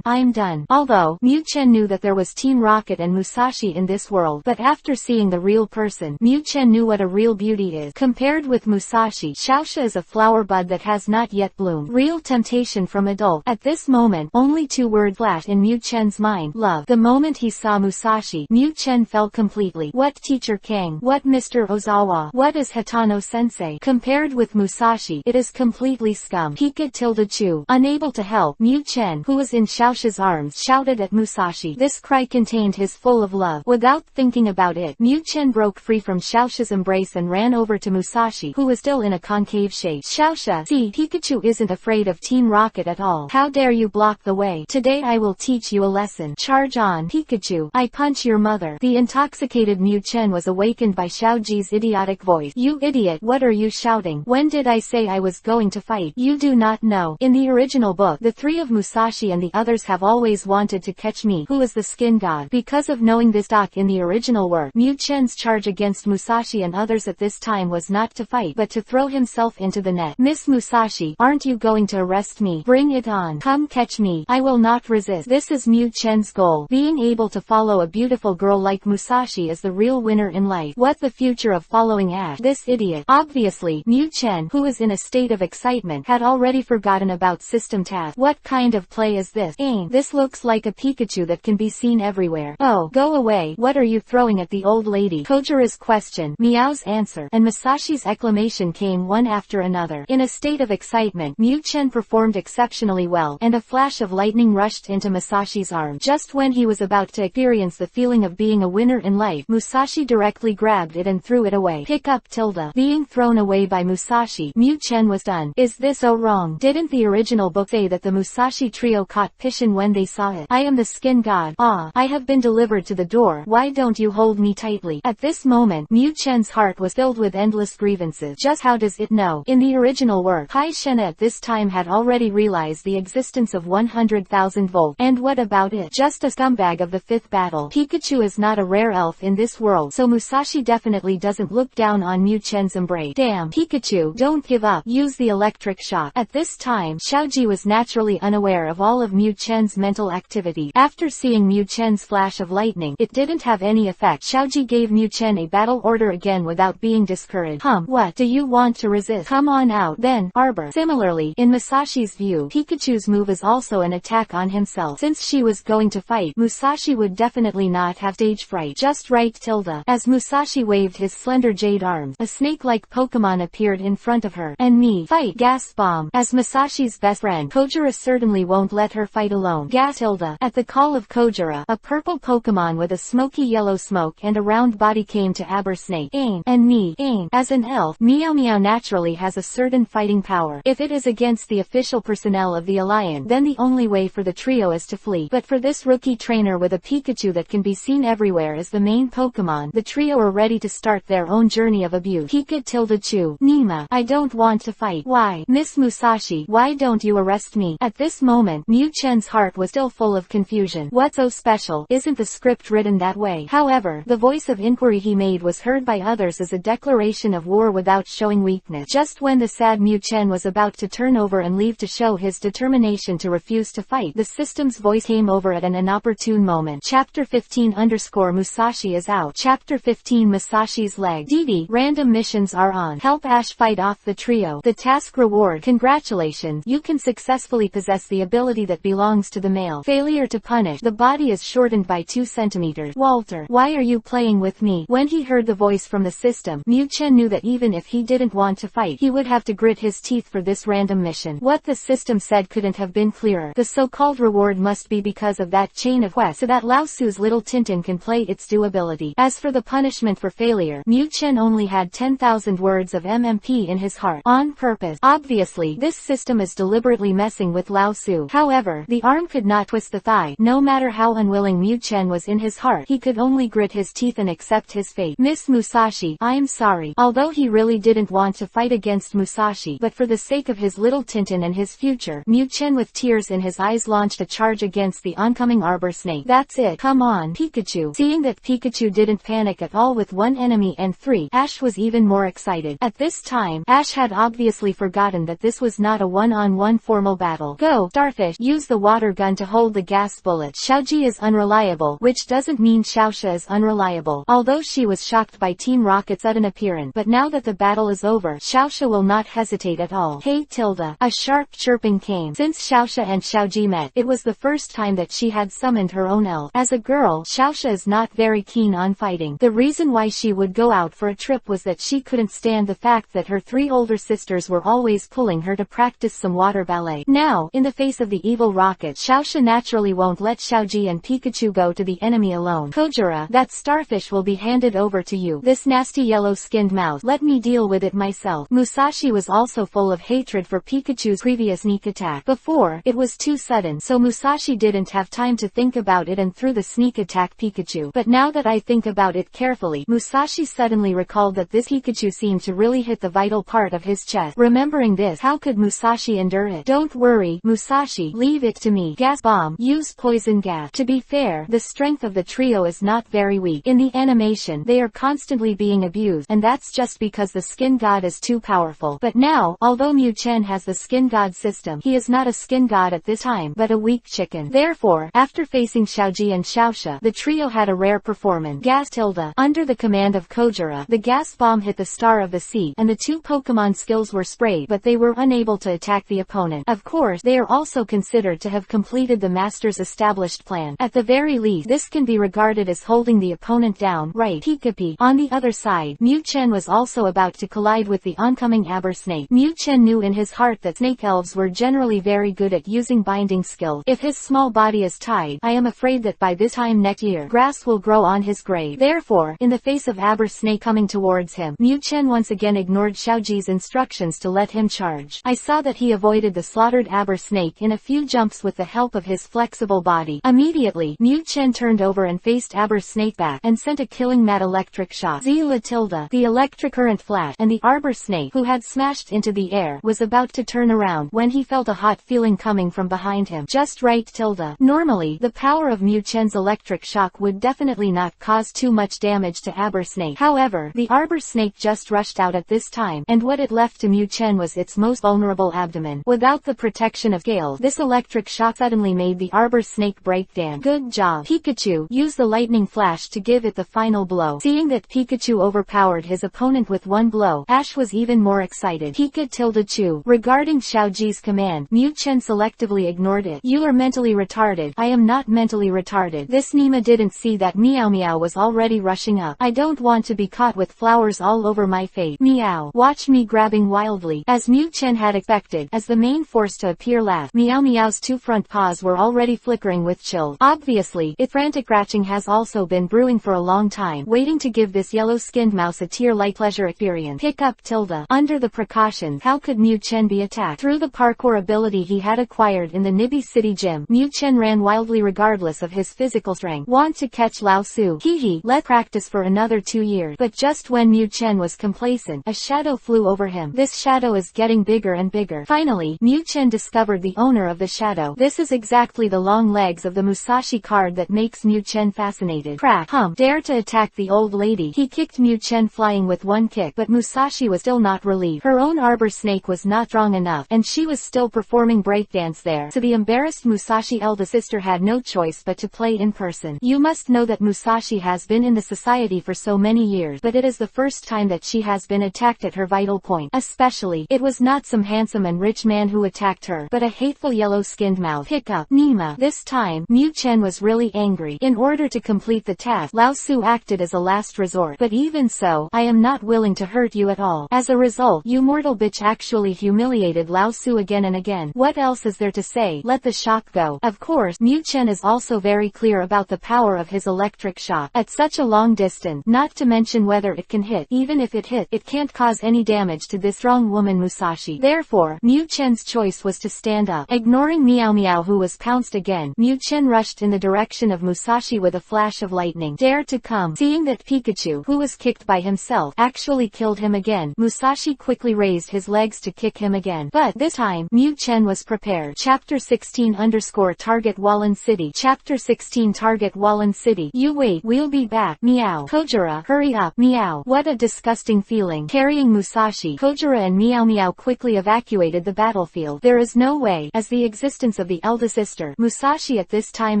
A: I'm done. Although, Mu Chen knew that there was Team Rocket and Musashi in this world, but after seeing the real person, Mu Chen knew what a real beauty is. Compared with Musashi, Xiaoxia is a flower bud that has not yet bloomed. Real temptation from adult. At this moment, only two words flashed in Mu Chen's mind. Love. The moment he saw Musashi, Mu Chen fell completely. What Teacher Kang? What Mr. Ozawa? What is Hitano-sensei? Compared with Musashi, it is completely scum. Pikachu. Unable to help, Mu Chen, who was in Xiaoxia's arms, shouted at Musashi. This cry contained his full of love. Without thinking about it, Mu Chen broke free from Xiaoxia's embrace and ran over to Musashi, who was still in a concave shape. Xiaoxia, see, Pikachu isn't afraid of Team Rocket at all. How dare you block the way? Today I will teach you a lesson. Charge on, Pikachu. I punch your mother. The intoxicated Mu Chen was awakened by Xiaoji's idiotic voice. You idiot, what are you shouting? When did I say I was going to fight? You do not know. In the original book, the three of Musashi and the others have always wanted to catch me, who is the skin god. Because of knowing this doc in the original work, Mu Chen's charge against Musashi and others at this time was not to fight, but to throw himself into the net. Miss Musashi, aren't you going to arrest me? Bring it on. Come catch me. I will not resist. This is Mu Chen's goal. Being able to follow a beautiful girl like Musashi is the real winner in life. What the future of following Ash? This idiot. Obviously, Mu Chen, who was in a state of excitement, had already forgotten about system tasks. What kind of play is this? This looks like a Pikachu that can be seen everywhere. Oh, go away. What are you throwing at the old lady? Kojira's question, Meow's answer, and Musashi's exclamation came one after another. In a state of excitement, Mu Chen performed exceptionally well, and a flash of lightning rushed into Musashi's arm. Just when he was about to experience the feeling of being a winner in life, Musashi directly grabbed it and threw it away. Pick up tilde. Being thrown away by Musashi, Mu Chen was done. Is this so wrong? Didn't the original book say that the Musashi trio caught Pishin when they saw it? I am the skin god. Ah, I have been delivered to the door. Why don't you hold me tightly? At this moment, Mu Chen's heart was filled with endless grievances. Just how does it know? In the original work, Hai Shen at this time had already realized the existence of 100,000 volt. And what about it? Just a scumbag of the fifth battle. Pikachu is not a rare elf in this world, so Musashi definitely doesn't look down on Mu Chen's embrace. Damn, Pikachu, don't give up. Use the electric shock. At this time, Xiaoji was naturally unaware of all of Mu Chen's mental activity. After seeing Mu Chen's flash of lightning, it didn't have any effect. Xiaoji gave Mu Chen a battle order again without being discouraged. What? Do you want to resist? Come on out, then, Arbor. Similarly, in Musashi's view, Pikachu's move is also an attack on himself. Since she was going to fight, Musashi would definitely not have stage fright. Just right tilde. As Musashi waved his slender jade arms, a snake-like Pokémon appeared in front of her. And me. Fight! Gas bomb. As Musashi's best friend, Kojira certainly won't let her fight alone. Gas tilde. At the call of Kojira, a purple Pokémon with a smoky yellow smoke and a round body came to Aber Snake. And me. As an elf, Meow Meow naturally has a certain fighting power. If it is against the official personnel of the Alliance, then the only way for the trio is to flee. But for this rookie trainer with a Pikachu that can be seen everywhere as the main Pokémon, the trio are ready to start their own journey of abuse. Pikachu. Nima, I don't want to fight. Why? Miss Musashi, why don't you arrest me? At this moment, Mu Chen's heart was still full of confusion. What's so special? Isn't the script written that way? However, the voice of inquiry he made was heard by others as a declaration of war without showing weakness. Just when the sad Mu Chen was about to turn over and leave to show his determination to refuse to fight, the system's voice came over at an inopportune moment. Chapter 15 Musashi is out. Chapter 15 Musashi's leg. Didi, random missions are on. Help Ash fight off the trio. The task reward. Congratulations, you can successfully possess the ability that belongs to the male. Failure to punish. The body is shortened by 2 centimeters. Walter, why are you playing with me? When he heard the voice from the system, Mu Chen knew that even if he didn't want to fight, he would have to grit his teeth for this random mission. What the system said couldn't have been clearer. The so-called reward must be because of that chain of quests so that Lao Tzu's little Tintin can play its due ability. As for the punishment for failure, Mu Chen only had 10,000 words of MMP in his heart. On purpose. Obviously, this system is deliberately messing with Lao Tzu. However, the arm could not twist the thigh. No matter how unwilling Mu Chen was in his heart, he could only grit his teeth and accept his fate. Miss Musashi, I'm sorry. Although Although he really didn't want to fight against Musashi, but for the sake of his little Tintin and his future, Mew Chen with tears in his eyes launched a charge against the oncoming arbor snake. That's it. Come on, Pikachu. Seeing that Pikachu didn't panic at all with one enemy and three, Ash was even more excited. At this time, Ash had obviously forgotten that this was not a one-on-one formal battle. Go, Starfish. Use the water gun to hold the gas bullet. Xiaoji is unreliable, which doesn't mean Xiaosha is unreliable. Although she was shocked by Team Rocket's sudden appearance, but now that the battle is over, Xiaosha will not hesitate at all. Hey Tilda. A sharp chirping came. Since Xiaosha and Xiaoji met, it was the first time that she had summoned her own elf. As a girl, Xiaosha is not very keen on fighting. The reason why she would go out for a trip was that she couldn't stand the fact that her three older sisters were always pulling her to practice some water ballet. Now, in the face of the evil Rocket, Xiaosha naturally won't let Xiaoji and Pikachu go to the enemy alone. Kojira, that Starfish will be handed over to you. This nasty yellow-skinned mouse, let me deal with it myself. Musashi was also full of hatred for Pikachu's previous sneak attack. Before, it was too sudden, so Musashi didn't have time to think about it and threw the sneak attack Pikachu. But now that I think about it carefully, Musashi suddenly recalled that this Pikachu seemed to really hit the vital part of his chest. Remembering this, how could Musashi endure it? Don't worry, Musashi, leave it to me. Gas bomb. Use poison gas. To be fair, the strength of the trio is not very weak. In the animation, they are constantly being abused, and that's just because the skin god is too powerful. But now, although Mew Chen has the skin god system, he is not a skin god at this time, but a weak chicken. Therefore, after facing Xiaoji and Xiaosha, the trio had a rare performance. Gas Tilda. Under the command of Kojira, the gas bomb hit the Star of the Sea, and the two Pokemon skills were sprayed, but they were unable to attack the opponent. Of course, they are also considered to have completed the Master's established plan. At the very least, this can be regarded as holding the opponent down, right? Pikachu. On the other side, Mew Chen was also about to collide with the oncoming Aber Snake. Mew Chen knew in his heart that snake elves were generally very good at using binding skills. If his small body is tied, I am afraid that by this time next year, grass will grow on his grave. Therefore, in the face of Aber Snake coming towards him, Mew Chen once again ignored Xiaoji's instructions to let him charge. I saw that he avoided the slaughtered Aber Snake in a few jumps with the help of his flexible body. Immediately, Mew Chen turned over and faced Aber Snake back, and sent a killing mad electric shot. Tilda. The electric current flashed, and the Arbor Snake, who had smashed into the air, was about to turn around when he felt a hot feeling coming from behind him. Just right, Tilda. Normally, the power of Mew Chen's electric shock would definitely not cause too much damage to Aber Snake. However, the Arbor Snake just rushed out at this time, and what it left to Mew Chen was its most vulnerable abdomen. Without the protection of scales, this electric shock suddenly made the Arbor Snake break down. Good job, Pikachu. Use the lightning flash to give it the final blow. Seeing that Pikachu overpowered his opponent with one blow, Ash was even more excited. Pikachu. Regarding Xiaoji's command, Mew Chen selectively ignored it. You are mentally retarded. I am not mentally retarded. This Nima didn't see that Meow Meow was already rushing up. I don't want to be caught with flowers all over my face. Meow. Watch me grabbing wildly. As Mew Chen had expected, as the main force to appear last, Meow Meow's two front paws were already flickering with chills. Obviously, its frantic scratching has also been brewing for a long time, waiting to give this yellow-skinned mouse a tear-like pleasure experience. Pick up Tilda. Under the precautions, how could Mew Chen be attacked? Through the parkour ability he had acquired in the Nibby City gym, Mew Chen ran wildly regardless of his physical strength. Want to catch Lao Su? Hehe, let practice for another 2 years. But just when Mew Chen was complacent, a shadow flew over him. This shadow is getting bigger and bigger. Finally, Mew Chen discovered the owner of the shadow. This is exactly the long legs of the Musashi card that makes Mew Chen fascinated. Crack. Dare to attack the old lady. He kicked Mew Chen flying with one kick, but Musashi was still not relieved. Her own Arbor Snake was not strong enough, and she was still performing breakdance there. So the embarrassed Musashi eldest sister had no choice but to play in person. You must know that Musashi has been in the society for so many years, but it is the first time that she has been attacked at her vital point. Especially, it was not some handsome and rich man who attacked her, but a hateful yellow-skinned mouse. Pick up Nima. This time, Mew Chen was really angry. In order to complete the task, Lao Su acted as a last resort. But even so, I am not willing to hurt you at all. As a result, you mortal bitch actually humiliated Lao Su again and again. What else is there to say? Let the shock go. Of course, Mew Chen is also very clear about the power of his electric shock. At such a long distance, not to mention whether it can hit. Even if it hit, it can't cause any damage to this strong woman Musashi. Therefore, Mew Chen's choice was to stand up. Ignoring Meow Meow who was pounced again, Mew Chen rushed in the direction of Musashi with a flash of lightning. Dare to come. Seeing that Pikachu, who was kicked by himself, actually killed him again. Musashi quickly raised his legs to kick him again. But this time, Mu Chen was prepared. Chapter 16 _ Target Wallen City. Chapter 16 Target Wallen City. You wait, we'll be back. Meow. Kojiro, hurry up. Meow. What a disgusting feeling. Carrying Musashi, Kojiro and Meow Meow quickly evacuated the battlefield. There is no way, as the existence of the elder sister, Musashi at this time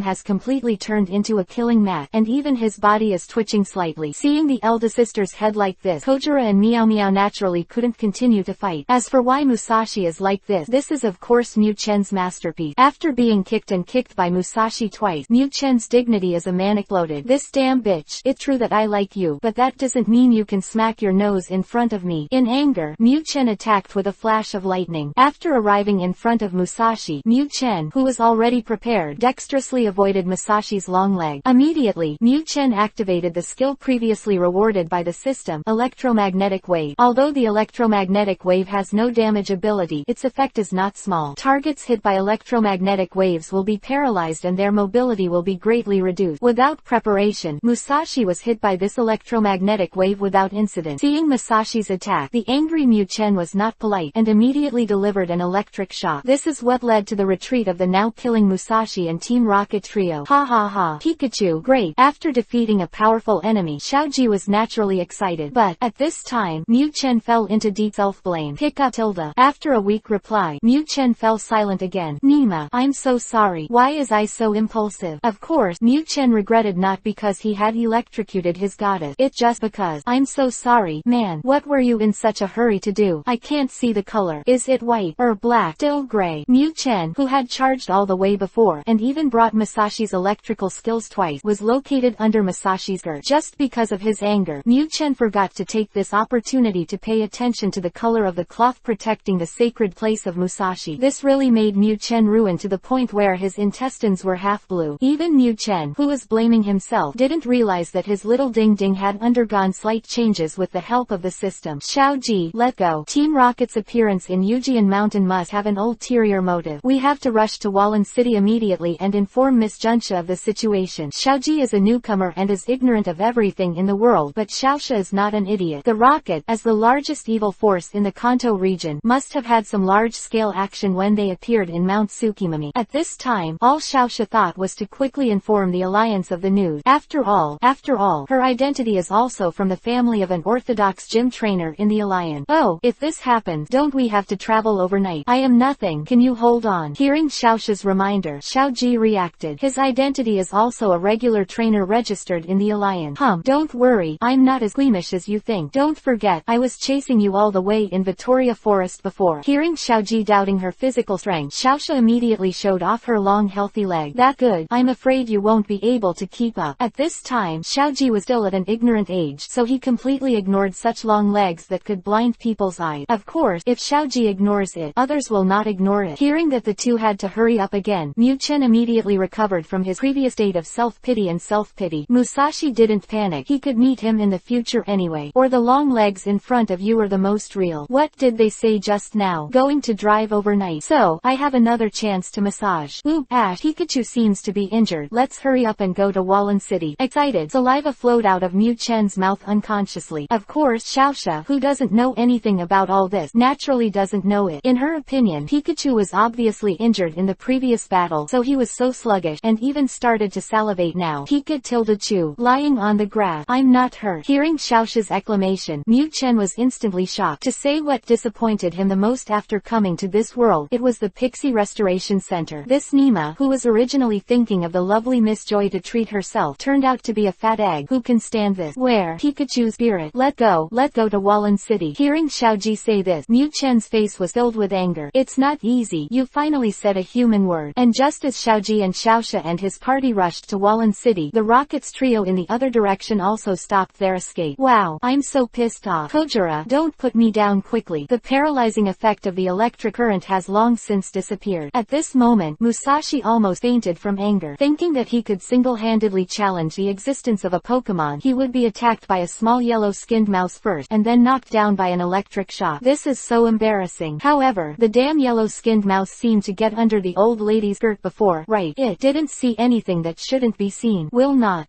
A: has completely turned into a killing mat, and even his body is twitching slightly. Seeing the elder sister's head like this, Kojiro and Meow Meow naturally couldn't continue to fight. As for why Musashi is like this is of course Mu Chen's masterpiece. After being kicked by Musashi twice, Mu Chen's dignity is a man exploded. This damn bitch, it's true that I like you, but that doesn't mean you can smack your nose in front of me. In anger, Mu Chen attacked with a flash of lightning. After arriving in front of Musashi, Mu Chen, who was already prepared, dexterously avoided Musashi's long leg. Immediately, Mu Chen activated the skill previously rewarded by the system, Electromagnetic Wave. Although the electromagnetic wave has no damage ability, its effect is not small. Targets hit by electromagnetic waves will be paralyzed and their mobility will be greatly reduced. Without preparation, Musashi was hit by this electromagnetic wave without incident. Seeing Musashi's attack, the angry Mu Chen was not polite and immediately delivered an electric shock. This is what led to the retreat of the now killing Musashi and Team Rocket trio. Ha ha ha. Pikachu, great. After defeating a powerful enemy, Xiaoji was naturally excited. But, at this time, Mu Chen fell into deep self-blame. Pika tilde. After a weak reply, Mu Chen fell silent again. Nima, I'm so sorry. Why is I so impulsive? Of course, Mu Chen regretted not because he had electrocuted his goddess. It's just because. I'm so sorry. Man, what were you in such a hurry to do? I can't see the color. Is it white or black? Still gray. Mu Chen, who had charged all the way before and even brought Musashi's electrical skills twice, was located under Musashi's skirt. Just because of his anger, Mu Chen forgot to take this opportunity to pay attention to the color of the cloth protecting the sacred place of Musashi. This really made Mu Chen ruin to the point where his intestines were half blue. Even Mu Chen, who was blaming himself, didn't realize that his little ding-ding had undergone slight changes with the help of the system. Xiaoji, let go. Team Rocket's appearance in Yujian Mountain must have an ulterior motive. We have to rush to Wallen City immediately and inform Miss Junsha of the situation. Xiaoji is a newcomer and is ignorant of everything in the world, but Xiaosha is not an idiot. The Rocket, as the largest evil force in the Kanto region, must have had some large-scale action when they appeared in Mount Tsukimami. At this time, all Xiaosha thought was to quickly inform the alliance of the news. After all, her identity is also from the family of an orthodox gym trainer in the alliance. Oh, if this happens, don't we have to travel overnight? I am nothing. Can you hold on? Hearing Xiaosha's reminder, Xiaoji reacted. His identity is also a regular trainer registered in the alliance. Don't worry, I'm not as squeamish as you think. Don't forget, I was chasing you all the way in Vitoria Forest before. Hearing Xiaoji doubting her physical strength, Xiaosha immediately showed off her long healthy leg. That good? I'm afraid you won't be able to keep up. At this time, Xiaoji was still at an ignorant age, so he completely ignored such long legs that could blind people's eyes. Of course, if Xiaoji ignores it, others will not ignore it. Hearing that the two had to hurry up again, Mu Chen immediately recovered from his previous state of self-pity. Musashi didn't panic. He could meet him in the future anyway. Or the long legs in front of you are the most real. What did they say just now? Going to drive overnight. So, I have another chance to massage. Oop, Ash, Pikachu seems to be injured. Let's hurry up and go to Wallen City. Excited, saliva flowed out of Mu Chen's mouth unconsciously. Of course, Xiaosha, who doesn't know anything about all this, naturally doesn't know it. In her opinion, Pikachu was obviously injured in the previous battle, so he was so sluggish, and even started to salivate now. Pikachu, lying on the grass. I'm not hurt. Hearing Xiaosha's exclamation, Mu Chen was instantly shocked. To say what disappointed him the most after coming to this world, it was the Pixie Restoration Center. This Nima, who was originally thinking of the lovely Miss Joy to treat herself, turned out to be a fat egg. Who can stand this? Where? Pikachu's spirit. Let go to Wallen City. Hearing Xiaoji say this, Mu Chen's face was filled with anger. It's not easy. You finally said a human word. And just as Xiaoji and Xiaosha and his party rushed to Wallen City, the Rockets trio in the other direction also stopped their escape. Wow, I'm so pissed off. Kojiro, don't put me down quickly. The paralyzing effect of the electric current has long since disappeared. At this moment, Musashi almost fainted from anger. Thinking that he could single-handedly challenge the existence of a Pokémon, he would be attacked by a small yellow-skinned mouse first, and then knocked down by an electric shock. This is so embarrassing. However, the damn yellow-skinned mouse seemed to get under the old lady's skirt before, right? It didn't see anything that shouldn't be seen. Will not.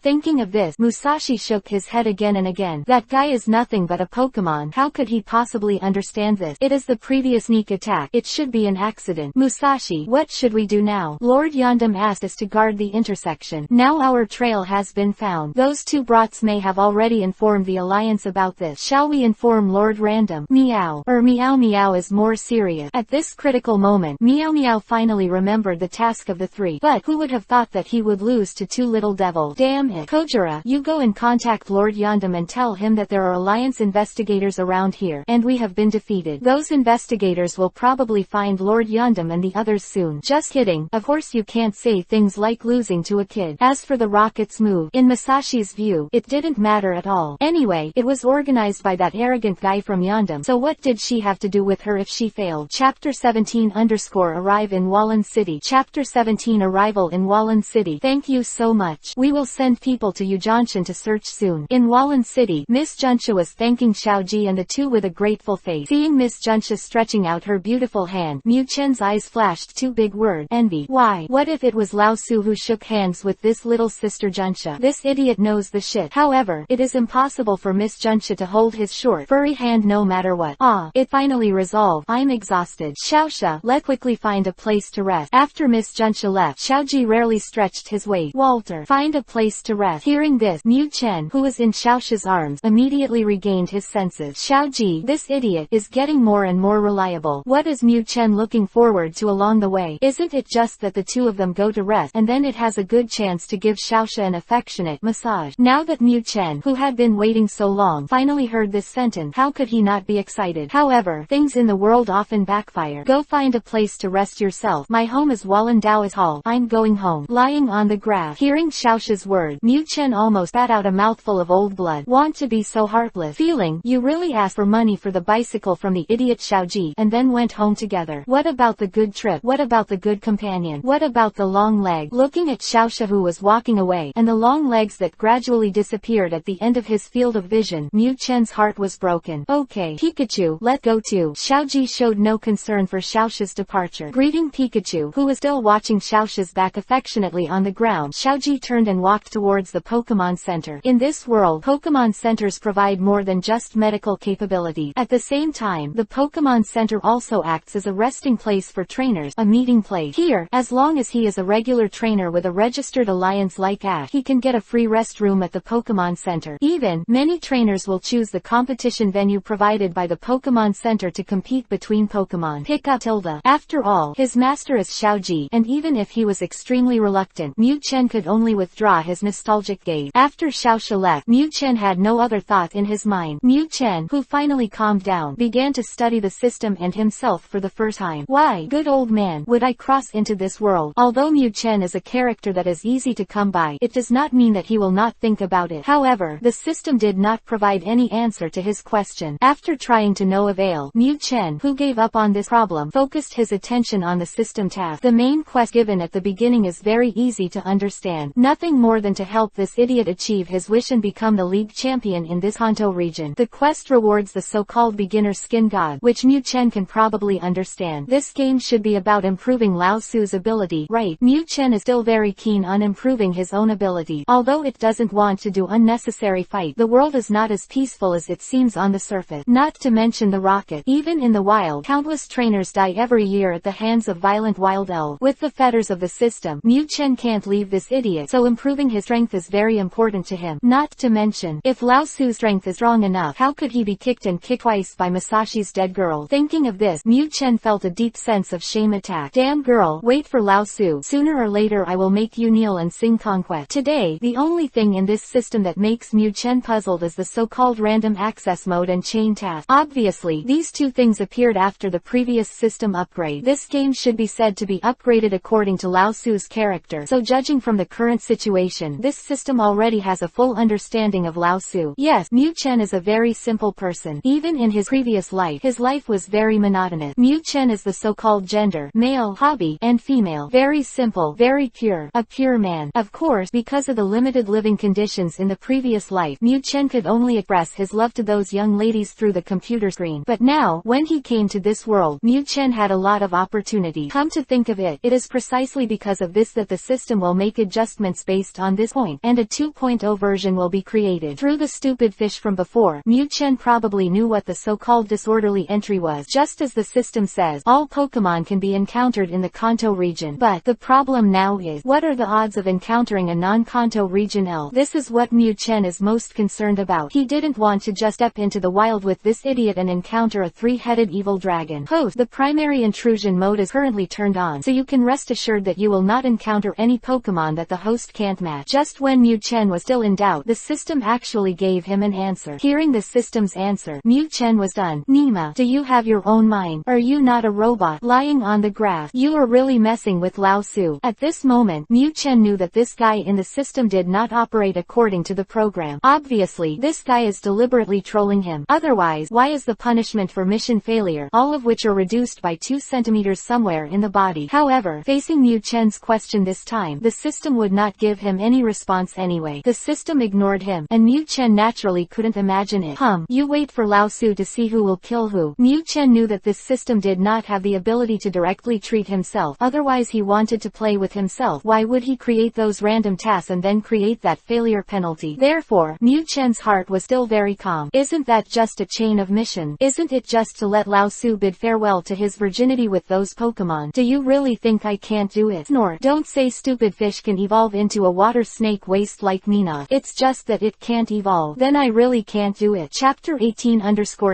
A: Thinking of this, Musashi shook his head again and again. again. That guy is nothing but a Pokémon. How could he possibly understand this? It is the previous sneak attack. It should be an accident. Musashi, what should we do now? Lord Yondam asked us to guard the intersection. Now our trail has been found. Those two brats may have already informed the Alliance about this. Shall we inform Lord Random? Meow. Meow Meow is more serious. At this critical moment, Meow Meow finally remembered the task of the three. But who would have thought that he would lose to two little devils? Damn it. Kojira, you go and contact Lord Yondam and tell him that there are Alliance investigators around here, and we have been defeated. Those investigators will probably find Lord Yondam and the others soon. Just kidding. Of course you can't say things like losing to a kid. As for the rocket's move, in Masashi's view, it didn't matter at all. Anyway, it was organized by that arrogant guy from Yondam, so what did she have to do with her if she failed? Chapter 17 Arrive in Wallen City. Chapter 17 Arrival in Wallen City. Thank you so much. We will send people to Yujanshan to search soon. In Wallen City, Miss Junsha was thanking Xiaoji and the two with a grateful face. Seeing Miss Junsha stretching out her beautiful hand, Mu Chen's eyes flashed two big words. Envy. Why? What if it was Lao Su who shook hands with this little sister Junsha? This idiot knows the shit. However, it is impossible for Miss Junsha to hold his short, furry hand no matter what. It finally resolved. I'm exhausted. Xiaosha, let's quickly find a place to rest. After Miss Junsha left, Xiaoji rarely stretched his weight. Walter, find a place to rest. Hearing this, Mu Chen, who was in Xiaosha's arms, immediately regained his senses. Xiaoji, this idiot, is getting more and more reliable. What is Mu Chen looking forward to along the way? Isn't it just that the two of them go to rest, and then it has a good chance to give Xiaosha an affectionate massage? Now that Mu Chen, who had been waiting so long, finally heard this sentence, how could he not be excited? However, things in the world often backfire. Go find a place to rest yourself. My home is Wallen Dao's Hall. I'm going home. Lying on the grass. Hearing Xiaosha's word, Mu Chen almost spat out a mouthful of old blood. Want to be so heartless. Feeling, you really asked for money for the bicycle from the idiot Xiaoji, and then went home together. What about the good trip? What about the good companion? What about the long leg? Looking at Xiaosha who was walking away, and the long legs that gradually disappeared at the end of his field of vision, Mu Chen's heart was broken. Okay, Pikachu, let go too. Xiaoji showed no concern for Xiaosha's departure. Greeting Pikachu, who was still watching Xiaosha's back affectionately on the ground, Xiaoji turned and walked towards the Pokémon Center. In this world, Pokémon Centers provide more than just medical capability. At the same time, the Pokémon Center also acts as a resting place for trainers, a meeting place. Here, as long as he is a regular trainer with a registered alliance like Ash, he can get a free restroom at the Pokémon Center. Even, many trainers will choose the competition venue provided by the Pokémon Center to compete between Pokémon. Pick up Tilda. After all, his master is Xiaoji, and even if he was extremely reluctant, Mu Chen could only withdraw his nostalgic gaze. After Xiaosha left, Mu Chen had no other thought in his mind. Mu Chen, who finally calmed down, began to study the system and himself for the first time. Why, good old man, would I cross into this world? Although Mu Chen is a character that is easy to come by, it does not mean that he will not think about it. However, the system did not provide any answer to his question. After trying to no avail, Mu Chen, who gave up on this problem, focused his attention on the system task. The main quest given at the beginning is very easy to understand. Nothing more than to help this idiot achieve his wish and become the league champion in this Kanto region. The quest rewards the so-called beginner skin god, which Mu Chen can probably understand. This game should be about improving Lao Su's ability, right? Mu Chen is still very keen on improving his own ability. Although it doesn't want to do unnecessary fight, the world is not as peaceful as it seems on the surface. Not to mention the rocket. Even in the wild, countless trainers die every year at the hands of violent wild elves. With the fetters of the system, Mu Chen can't leave this idiot, so improving his strength is very important to him. Not to mention, if Lao Su's strength is strong enough, how could he be kicked and kicked twice by Masashi's dead girl? Thinking of this, Mu Chen felt a deep sense of shame attack. Damn girl, wait for Lao Su. Sooner or later I will make you kneel and sing conquest. Today, the only thing in this system that makes Mu Chen puzzled is the so-called random access mode and chain task. Obviously, these two things appeared after the previous system upgrade. This game should be said to be upgraded according to Lao Su's character, so judging from the current situation, this system already has a full understanding of Lao Su. Yes, Mu Chen is a very simple person. Even in his previous life, his life was very monotonous. Mu Chen is the so-called gender, male, hobby, and female. Very simple, very pure, a pure man. Of course, because of the limited living conditions in the previous life, Mu Chen could only express his love to those young ladies through the computer screen. But now, when he came to this world, Mu Chen had a lot of opportunity. Come to think of it, it is precisely because of this that the system will make adjustments based on this point, and a 2.0 version will be created. Through knew the stupid fish from before. Mew Chen probably knew what the so-called disorderly entry was. Just as the system says, all Pokémon can be encountered in the Kanto region. But the problem now is, what are the odds of encountering a non-Kanto region L? This is what Mew Chen is most concerned about. He didn't want to just step into the wild with this idiot and encounter a three-headed evil dragon. Host, the primary intrusion mode is currently turned on, so you can rest assured that you will not encounter any Pokémon that the host can't match. Just when Mew Chen was still in doubt, the system actually gave him an answer. Hearing the system's answer, Mew Chen was done. Nima, do you have your own mind? Are you not a robot lying on the grass? You are really messing with Lao Su. At this moment, Mew Chen knew that this guy in the system did not operate according to the program. Obviously, this guy is deliberately trolling him. Otherwise, why is the punishment for mission failure, all of which are reduced by 2 centimeters somewhere in the body? However, facing Mew Chen's question this time, the system would not give him any response anyway. The system ignored him, and Mew Chen naturally couldn't imagine it. You wait for Lao Su to see who will kill who. Mew Chen knew that this system did not have the ability to directly treat himself. Otherwise he wanted to play with himself. Why would he create those random tasks and then create that failure penalty? Therefore, Mew Chen's heart was still very calm. Isn't that just a chain of mission? Isn't it just to let Lao Su bid farewell to his virginity with those Pokemon? Do you really think I can't do it? Snort. Don't say stupid fish can evolve into a water snake waste like Mina. It's just that it can't evolve. Then I really can't do it. Chapter 18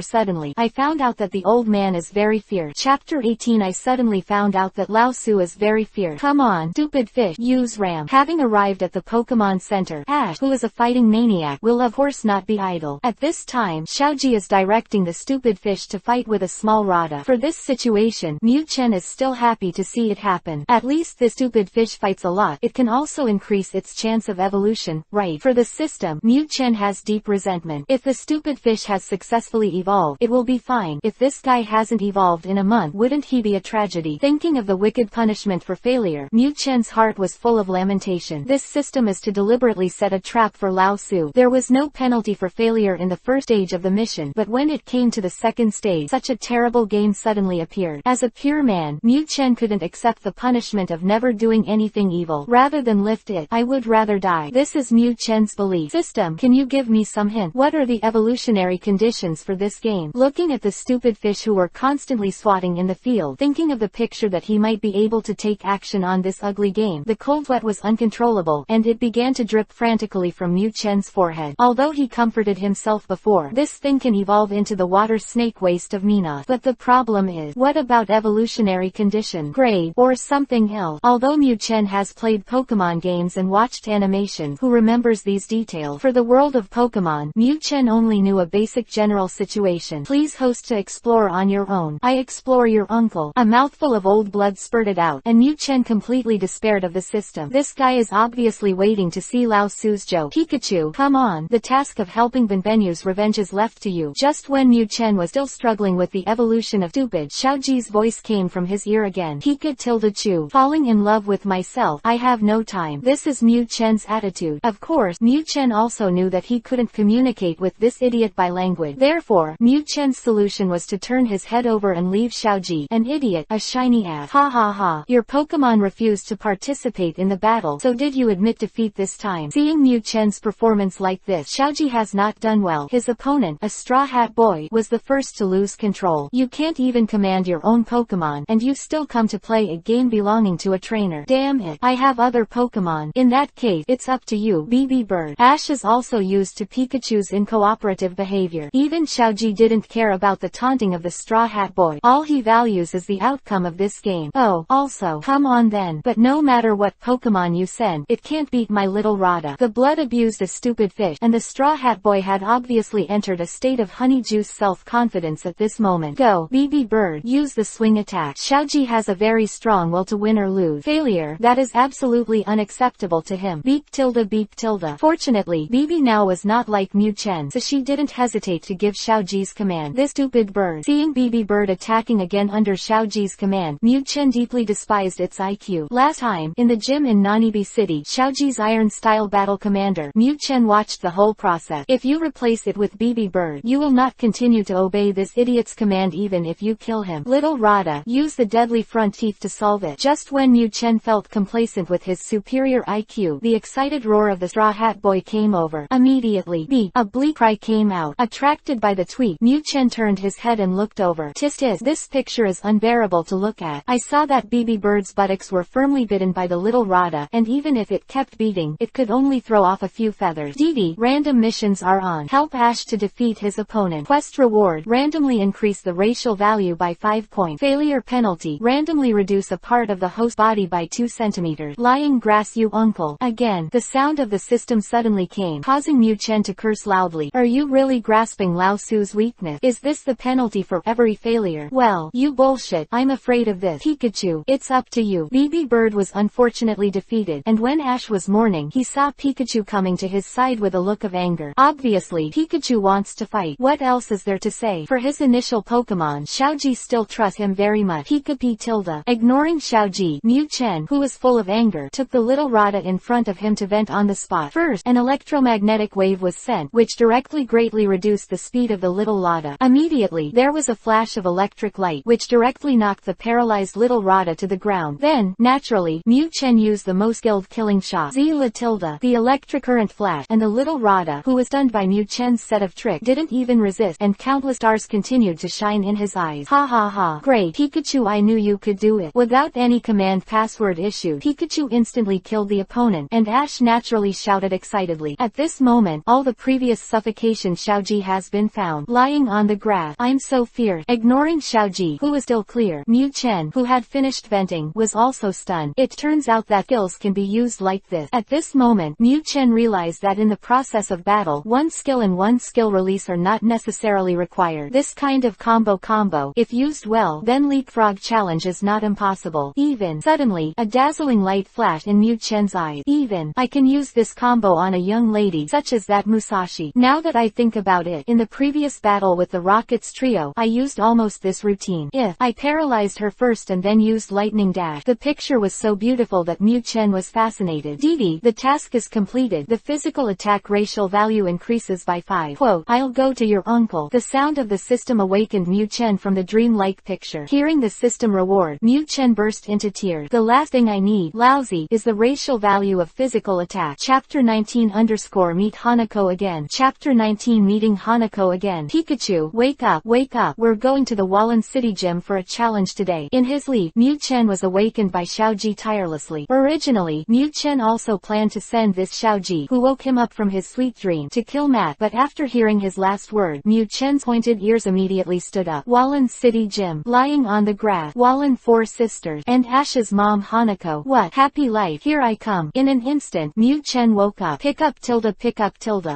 A: Suddenly, I found out that the old man is very fierce. Chapter 18 I suddenly found out that Lao Su is very fierce. Come on, stupid fish, use Ram. Having arrived at the Pokemon Center, Ash, who is a fighting maniac, will of course not be idle. At this time, Xiaoji is directing the stupid fish to fight with a small Rada. For this situation, Mew Chen is still happy to see it happen. At least this stupid fish fights a lot. It can also increase its chance of evolution, right? For the system, Mew Chen has deep resentment. If the stupid fish has successfully evolved, it will be fine. If this guy hasn't evolved in a month, wouldn't he be a tragedy? Thinking of the wicked punishment for failure, Mew Chen's heart was full of lamentation. This system is to deliberately set a trap for Lao Su. There was no penalty for failure in the first stage of the mission, but when it came to the second stage, such a terrible game suddenly appeared. As a pure man, Mew Chen couldn't accept the punishment of never doing anything evil. Rather than lift it, I would rather die. This is Mew Chen's belief. System, can you give me some hint? What are the evolutionary conditions for this game? Looking at the stupid fish who were constantly swatting in the field, thinking of the picture that he might be able to take action on this ugly game, the cold sweat was uncontrollable, and it began to drip frantically from Mew Chen's forehead. Although he comforted himself before, this thing can evolve into the water snake waste of Mina. But the problem is, what about evolutionary condition, grade, or something else? Although Mew Chen has played Pokemon games and watched animation, who remembers these details? For the world of Pokemon, Mew Chen only knew a basic general situation. Please host to explore on your own. I explore your uncle. A mouthful of old blood spurted out, and Mew Chen completely despaired of the system. This guy is obviously waiting to see Lao Su's joke. Pikachu, come on. The task of helping Benbenu's revenge is left to you. Just when Mew Chen was still struggling with the evolution of stupid, Xiaoji's voice came from his ear again. Pikachu, falling in love with myself. I have no time. This is Mew Chen's attitude. Of course, Mew Chen also knew that he couldn't communicate with this idiot by language. Therefore, Mew Chen's solution was to turn his head over and leave Xiaoji, an idiot, a shiny ass. Ha ha ha. Your Pokemon refused to participate in the battle, so did you admit defeat this time? Seeing Mew Chen's performance like this, Xiaoji has not done well. His opponent, a Straw Hat Boy, was the first to lose control. You can't even command your own Pokemon, and you still come to play a game belonging to a trainer. Damn it. I have other Pokemon. In that case, it's up to you, BB Bird. Ash is also used to Pikachu's uncooperative behavior. Even Xiaoji didn't care about the taunting of the Straw Hat Boy. All he values is the outcome of this game. Oh, also, come on then. But no matter what Pokemon you send, it can't beat my little Rada. The blood abused a stupid fish, and the Straw Hat Boy had obviously entered a state of honeyjuice self-confidence at this moment. Go, BB Bird, use the swing attack. Xiaoji has a very strong will to win or lose. Failure, that is absolutely unacceptable to him. Beep tilde beep tilde. Fortunately, BB now was not like Mew Chen, so she didn't hesitate to give Xiaoji's command. This stupid bird. Seeing BB Bird attacking again under Xiaoji's command, Mew Chen deeply despised its IQ. Last time, in the gym in Nanibi City, Xiaoji's iron-style battle commander, Mew Chen watched the whole process. If you replace it with BB Bird, you will not continue to obey this idiot's command even if you kill him. Little Rada, use the deadly front teeth to solve it. Just when Mew Chen felt complacent with his superior IQ, the excited roar of the Straw Hat Boy came over. Immediately, a bleak cry came out. Attracted by the tweet, Mu-chen turned his head and looked over. Tis, this picture is unbearable to look at. I saw that BB Bird's buttocks were firmly bitten by the little Rada, and even if it kept beating, it could only throw off a few feathers. DD, random missions are on. Help Ash to defeat his opponent. Quest reward, randomly increase the racial value by 5 points. Failure penalty, randomly reduce a part of the host body by 2 centimeters. Lying grass you uncle. Again, the sound of the system suddenly came, causing Mu-chen to curse loudly. Are you really grasping Lao Su's weakness? Is this the penalty for every failure? Well, you bullshit. I'm afraid of this. Pikachu, it's up to you. BB Bird was unfortunately defeated, and when Ash was mourning, he saw Pikachu coming to his side with a look of anger. Obviously, Pikachu wants to fight. What else is there to say? For his initial Pokemon, Xiaoji still trusts him very much. Pika-P tilde. Ignoring Xiaoji, Mu-chen, who was full of anger, took the little Rada in front of him to vent on the spot. First, an electromagnetic wave was sent, which directly greatly reduced the speed of the little Rada. Immediately, there was a flash of electric light, which directly knocked the paralyzed little Rada to the ground. Then, naturally, Mu-chen used the most skilled killing shot. Z-La tilde. The electric current flashed, and the little Rada, who was stunned by Mu-chen's set of tricks, didn't even resist, and countless stars continued to shine in his eyes. Ha ha ha. Great, Pikachu, I knew you could do it. Without any command password issued, Pikachu instantly killed the opponent, and Ash naturally shouted excitedly. At this moment, all the previous suffocation Xiaoji has been found, lying on the grass. I'm so fierce. Ignoring Xiaoji, who was still clear, Mu-chen, who had finished venting, was also stunned. It turns out that skills can be used like this. At this moment, Mu-chen realized that in the process of battle, one skill and one skill release are not necessarily required. This kind of combo, if used well, then leapfrog challenge is not impossible. Even, suddenly, a dazzling light flashed in Mu-chen's eyes. Even, I can use this combo on a young lady such as that Musashi. Now that I think about it, in the previous battle with the Rockets trio, I used almost this routine. If I paralyzed her first and then used lightning dash, the picture was so beautiful that Mu-chen was fascinated. DD, the task is completed. The physical attack racial value increases by 5. Quote, I'll go to your uncle. The sound of the system awakened Mu-chen from the dream-like picture. Hearing the system reward, Mu-chen burst into tears. The last thing I need, lousy, is the racial value of physical attack. Chapter 19 _ meet Hanako again. Chapter 19 meeting Hanako again. Pikachu, wake up, we're going to the Wallen City Gym for a challenge today. In his leap, Mu-chen was awakened by Xiaoji tirelessly. Originally, Mu-chen also planned to send this Xiaoji, who woke him up from his sweet dream, to kill Matt, but after hearing his last word, Mu-chen's pointed ears immediately stood up. Wallen City Gym. Lying on the grass, Wallen 4 sisters, and Ash's mom Hanako. What? Happy life. Here I come. In an instant, Mu-chen woke up. Pick up tilde.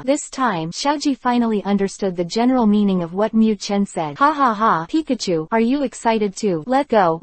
A: This time, Xiaoji finally understood the general meaning of what Mu-chen said. Ha ha ha. Pikachu, are you excited too? Let go.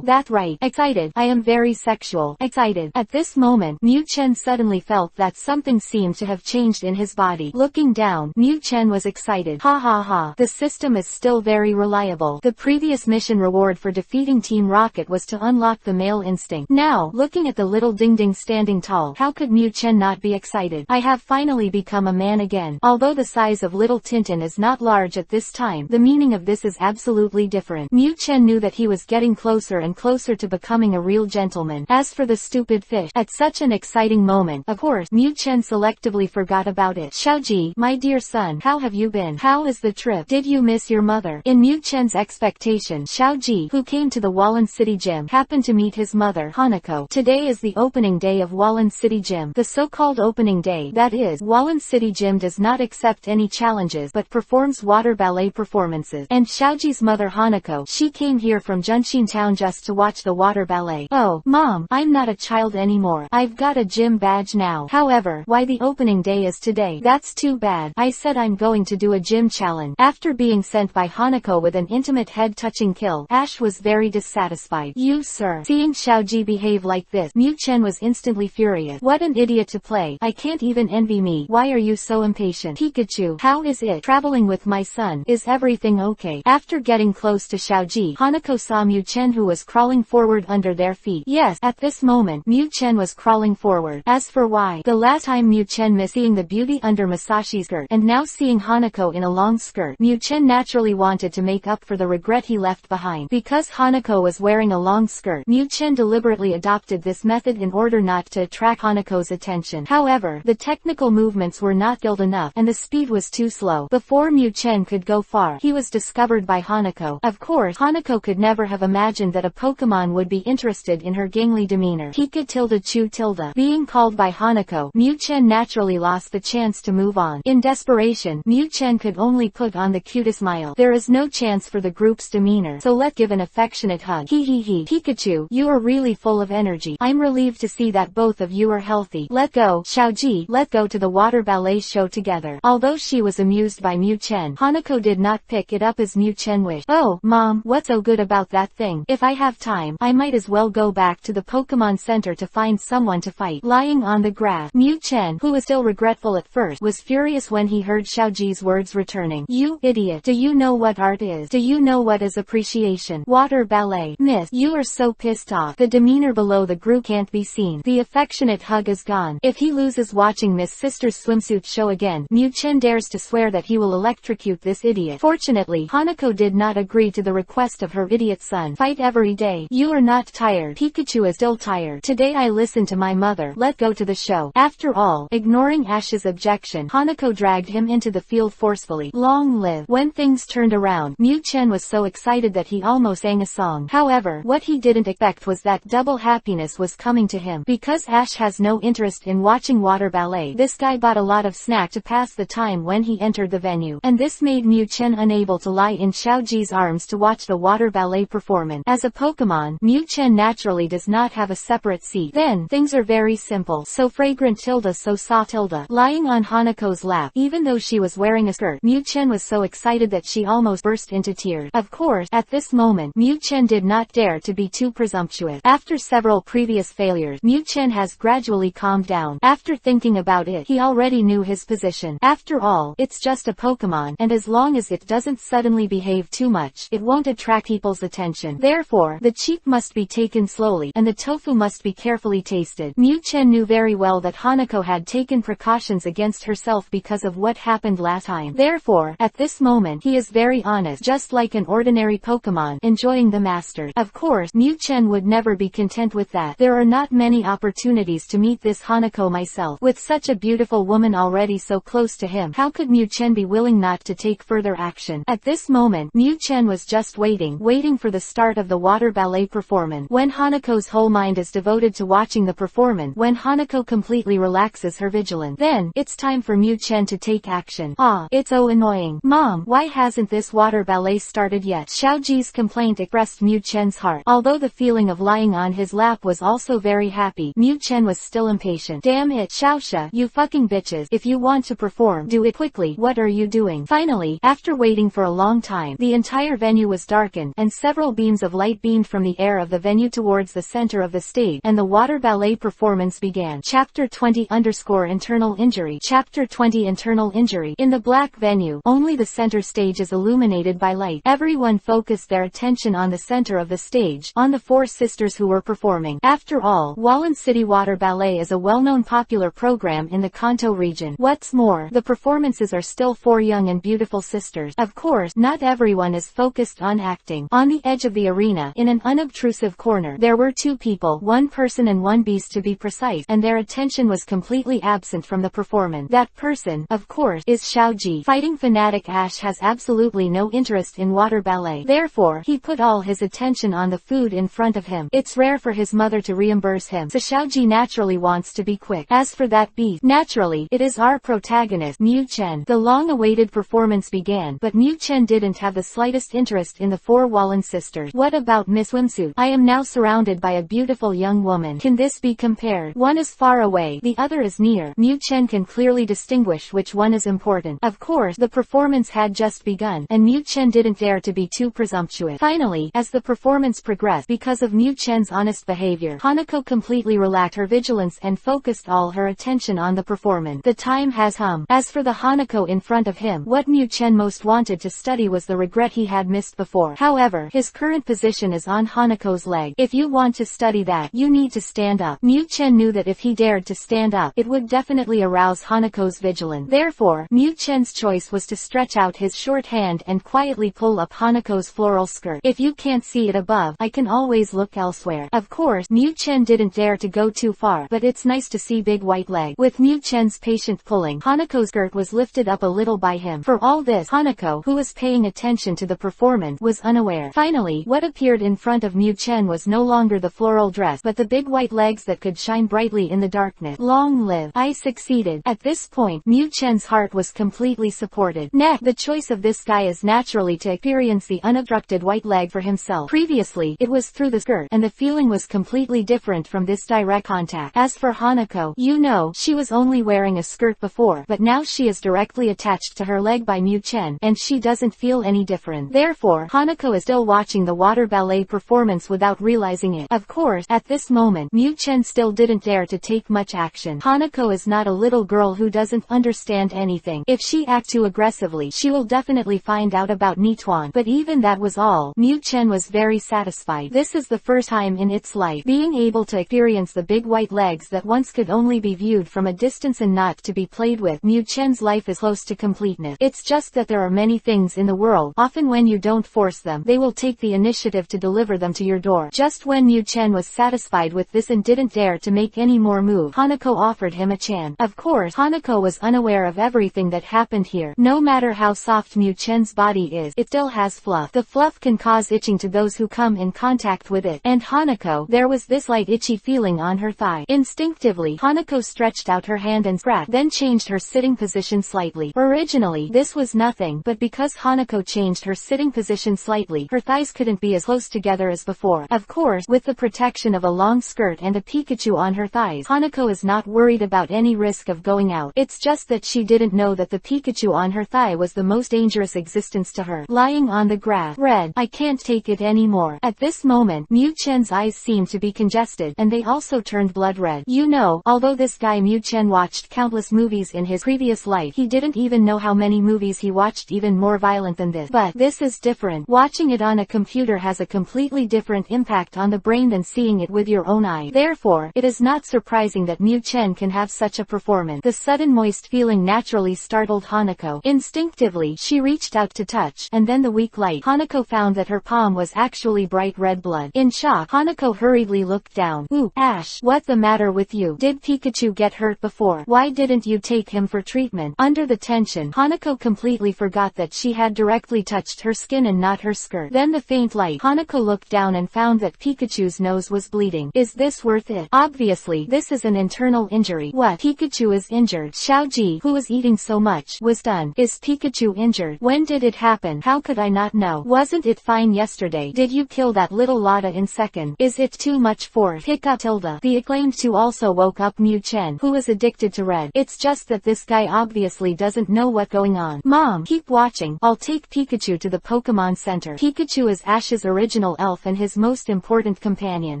A: That's right. Excited. I am very sexual. Excited. At this moment, Mu-chen suddenly felt that something seemed to have changed in his body. Looking down, Mu-chen was excited. Ha ha ha. The system is still very reliable. The previous mission reward for defeating Team Rocket was to unlock the male instinct. Now, looking at the little Ding-Ding standing tall, how could Mu-chen not be excited? I have finally become a man again. Although the size of little Tintin is not large at this time, the meaning of this is absolutely different. Mu-chen knew that he was getting closer and closer to becoming a real gentleman. As for the stupid fish, at such an exciting moment, of course, Mu-chen selectively forgot about it. Xiaoji, my dear son, how have you been? How is the trip? Did you miss your mother? In Mu-chen's expectation, Xiaoji, who came to the Wallen City Gym, happened to meet his mother, Hanako. Today is the opening day of Wallen City Gym. The so-called opening day, that is, Wallen City Gym does not accept any challenges but performs water ballet performances. And Xiaoji's mother Hanako, she came here from Junshin Town just to watch the water ballet. Oh, Mom, I'm not a child anymore. I've got a gym badge now. However, why the opening day is today? That's too bad. I said I'm going to do a gym challenge. After being sent by Hanako with an intimate head-touching kill, Ash was very dissatisfied. You sir. Seeing Xiaoji behave like this, Mu-chen was instantly furious. What an idiot to play. I can't even envy me. Why are you so impatient? Pikachu, how is it? Traveling with my son. Is everything okay? After getting close to Xiaoji, Hanako saw Mu-chen who was crawling forward under their feet. Yes, at this moment, Mu-chen was crawling forward. As for why, the last time Mu-chen missed seeing the beauty under Masashi's skirt, and now seeing Hanako in a long skirt, Mu-chen naturally wanted to make up for the regret he left behind. Because Hanako was wearing a long skirt, Mu-chen deliberately adopted this method in order not to attract Hanako's attention. However, the technical movement movements were not skilled enough, and the speed was too slow. Before Mu Chen could go far, he was discovered by Hanako. Of course, Hanako could never have imagined that a Pokémon would be interested in her gangly demeanor. Pikachu. Being called by Hanako, Mu Chen naturally lost the chance to move on. In desperation, Mu Chen could only put on the cutest smile. There is no chance for the group's demeanor, so let's give an affectionate hug. Hee. Pikachu, you are really full of energy. I'm relieved to see that both of you are healthy. Let go, Xiaoji. Let's go to the water ballet show together. Although she was amused by Mu Chen, Hanako did not pick it up as Mu Chen wished. Oh, Mom, what's so good about that thing? If I have time, I might as well go back to the Pokemon Center to find someone to fight. Lying on the grass, Mu Chen, who was still regretful at first, was furious when he heard Xiaoji's words returning. You idiot. Do you know what art is? Do you know what is appreciation? Water ballet. Miss, you are so pissed off. The demeanor below the group can't be seen. The affectionate hug is gone. If he loses watching Miss Sister's swimsuit show again, Mu Chen dares to swear that he will electrocute this idiot. Fortunately, Hanako did not agree to the request of her idiot son. Fight every day. You are not tired. Pikachu is still tired. Today I listened to my mother. Let's go to the show. After all, ignoring Ash's objection, Hanako dragged him into the field forcefully. Long live. When things turned around, Mu Chen was so excited that he almost sang a song. However, what he didn't expect was that double happiness was coming to him. Because Ash has no interest in watching water ballet, this guy bought a lot of snack to pass the time when he entered the venue, and this made Mu Chen unable to lie in Xiaoji's arms to watch the water ballet performance. As a Pokemon, Mu Chen naturally does not have a separate seat. Then, things are very simple. So fragrant so soft lying on Hanako's lap. Even though she was wearing a skirt, Mu Chen was so excited that she almost burst into tears. Of course, at this moment, Mu Chen did not dare to be too presumptuous. After several previous failures, Mu Chen has gradually calmed down. After thinking about it, he already knew his position. After all, it's just a Pokemon, and as long as it doesn't suddenly behave too much, it won't attract people's attention. Therefore, the cheap must be taken slowly, and the tofu must be carefully tasted. Mu Chen knew very well that Hanako had taken precautions against herself because of what happened last time. Therefore, at this moment, he is very honest, just like an ordinary Pokemon, enjoying the master. Of course, Mu Chen would never be content with that. There are not many opportunities to meet this Hanako myself. With such a beautiful woman already so close to him, how could Mu Chen be willing not to take further action? At this moment, Mu Chen was just waiting for the start of the water ballet performance. When Hanako's whole mind is devoted to watching the performance, when Hanako completely relaxes her vigilance, then, it's time for Mu Chen to take action. Ah, it's so annoying. Mom, why hasn't this water ballet started yet? Xiaoji's complaint expressed Mu Chen's heart. Although the feeling of lying on his lap was also very happy, Mu Chen was still impatient. Damn it, Xiaoxia, you fucking bitches. If you want to perform, do it quickly. What are you doing? Finally, after waiting for a long time, the entire venue was darkened, and several beams of light beamed from the air of the venue towards the center of the stage, and the water ballet performance began. Chapter 20 Internal Injury. Chapter 20 Internal Injury. In the black venue, only the center stage is illuminated by light. Everyone focused their attention on the center of the stage, on the four sisters who were performing. After all, Wallen City Water Ballet is a well-known popular program in the Kanto region. What's more, the performances are still four young and beautiful sisters. Of course, not everyone is focused on acting. On the edge of the arena, in an unobtrusive corner, there were two people, one person and one beast to be precise, and their attention was completely absent from the performance. That person, of course, is Xiaoji. Fighting fanatic Ash has absolutely no interest in water ballet. Therefore, he put all his attention on the food in front of him. It's rare for his mother to reimburse him, so Xiaoji naturally wants to be quick. As for that beast, naturally, it is our protagonist, Mu Chen. The long-awaited performance began, but Mu Chen didn't have the slightest interest in the four Wallen sisters. What about Miss Swimsuit? I am now surrounded by a beautiful young woman. Can this be compared? One is far away, the other is near. Mu Chen can clearly distinguish which one is important. Of course, the performance had just begun, and Mu Chen didn't dare to be too presumptuous. Finally, as the performance progressed, because of Mu Chen's honest behavior, Hanako completely relaxed her vigilance and focused all her attention on the performance. The time has come. As for the Hanako in front of him, what Mu Chen most wanted to study was the regret he had missed before. However, his current position is on Hanako's leg. If you want to study that, you need to stand up. Mu Chen knew that if he dared to stand up, it would definitely arouse Hanako's vigilance. Therefore, Mu Chen's choice was to stretch out his short hand and quietly pull up Hanako's floral skirt. If you can't see it above, I can always look elsewhere. Of course, Mu Chen didn't dare to go too far, but it's nice to see big white leg. With Mu Chen Chen's patient pulling, Hanako's skirt was lifted up a little by him. For all this, Hanako, who was paying attention to the performance, was unaware. Finally, what appeared in front of Mu Chen was no longer the floral dress, but the big white legs that could shine brightly in the darkness. Long live! I succeeded. At this point, Mu Chen's heart was completely supported. Next, the choice of this guy is naturally to experience the unobstructed white leg for himself. Previously, it was through the skirt, and the feeling was completely different from this direct contact. As for Hanako, you know, she was only wearing a skirt before, but now she is directly attached to her leg by Mu Chen, and she doesn't feel any different. Therefore, Hanako is still watching the water ballet performance without realizing it. Of course, at this moment, Mu Chen still didn't dare to take much action. Hanako is not a little girl who doesn't understand anything. If she acts too aggressively, she will definitely find out about Nituan. But even that was all. Mu Chen was very satisfied. This is the first time in its life being able to experience the big white legs that once could only be viewed from a distance and not to be played with. Mu Chen's life is close to completeness. It's just that there are many things in the world, often when you don't force them, they will take the initiative to deliver them to your door. Just when Mu Chen was satisfied with this and didn't dare to make any more move, Hanako offered him a chance. Of course, Hanako was unaware of everything that happened here. No matter how soft Mu Chen's body is, it still has fluff. The fluff can cause itching to those who come in contact with it. And Hanako, there was this light itchy feeling on her thigh. Instinctively, Hanako stretched out her hand and scratched, then changed her sitting position slightly. Originally, this was nothing, but because Hanako changed her sitting position slightly, her thighs couldn't be as close together as before. Of course, with the protection of a long skirt and a Pikachu on her thighs, Hanako is not worried about any risk of going out. It's just that she didn't know that the Pikachu on her thigh was the most dangerous existence to her. Lying on the grass, red, I can't take it anymore. At this moment, Mu Chen's eyes seemed to be congested, and they also turned blood red. You know, although this guy Mu Chen watched countless movies in his previous life, he didn't even know how many movies he watched even more violent than this. But this is different. Watching it on a computer has a completely different impact on the brain than seeing it with your own eye. Therefore, it is not surprising that Mu Chen can have such a performance. The sudden moist feeling naturally startled Hanako. Instinctively, she reached out to touch, and then the weak light. Hanako found that her palm was actually bright red blood. In shock, Hanako hurriedly looked down. Ooh, Ash, what's the matter with you? Did Pikachu get hurt before? Why didn't you take him for treatment? Under the tension, Hanako completely forgot that she had directly touched her skin and not her skirt. Then the faint light. Hanako looked down and found that Pikachu's nose was bleeding. Is this worth it? Obviously, this is an internal injury. What? Pikachu is injured. Xiaoji, who was eating so much, was stunned. Is Pikachu injured? When did it happen? How could I not know? Wasn't it fine yesterday? Did you kill that little Lotta in second? Is it too much for Pika tilde? The acclaimed two also woke up Mu Chen, who is addicted to red. It's just that this guy obviously doesn't know what's going on. Mom, keep watching. I'll take Pikachu to the Pokémon Center. Pikachu is Ash's original elf and his most important companion.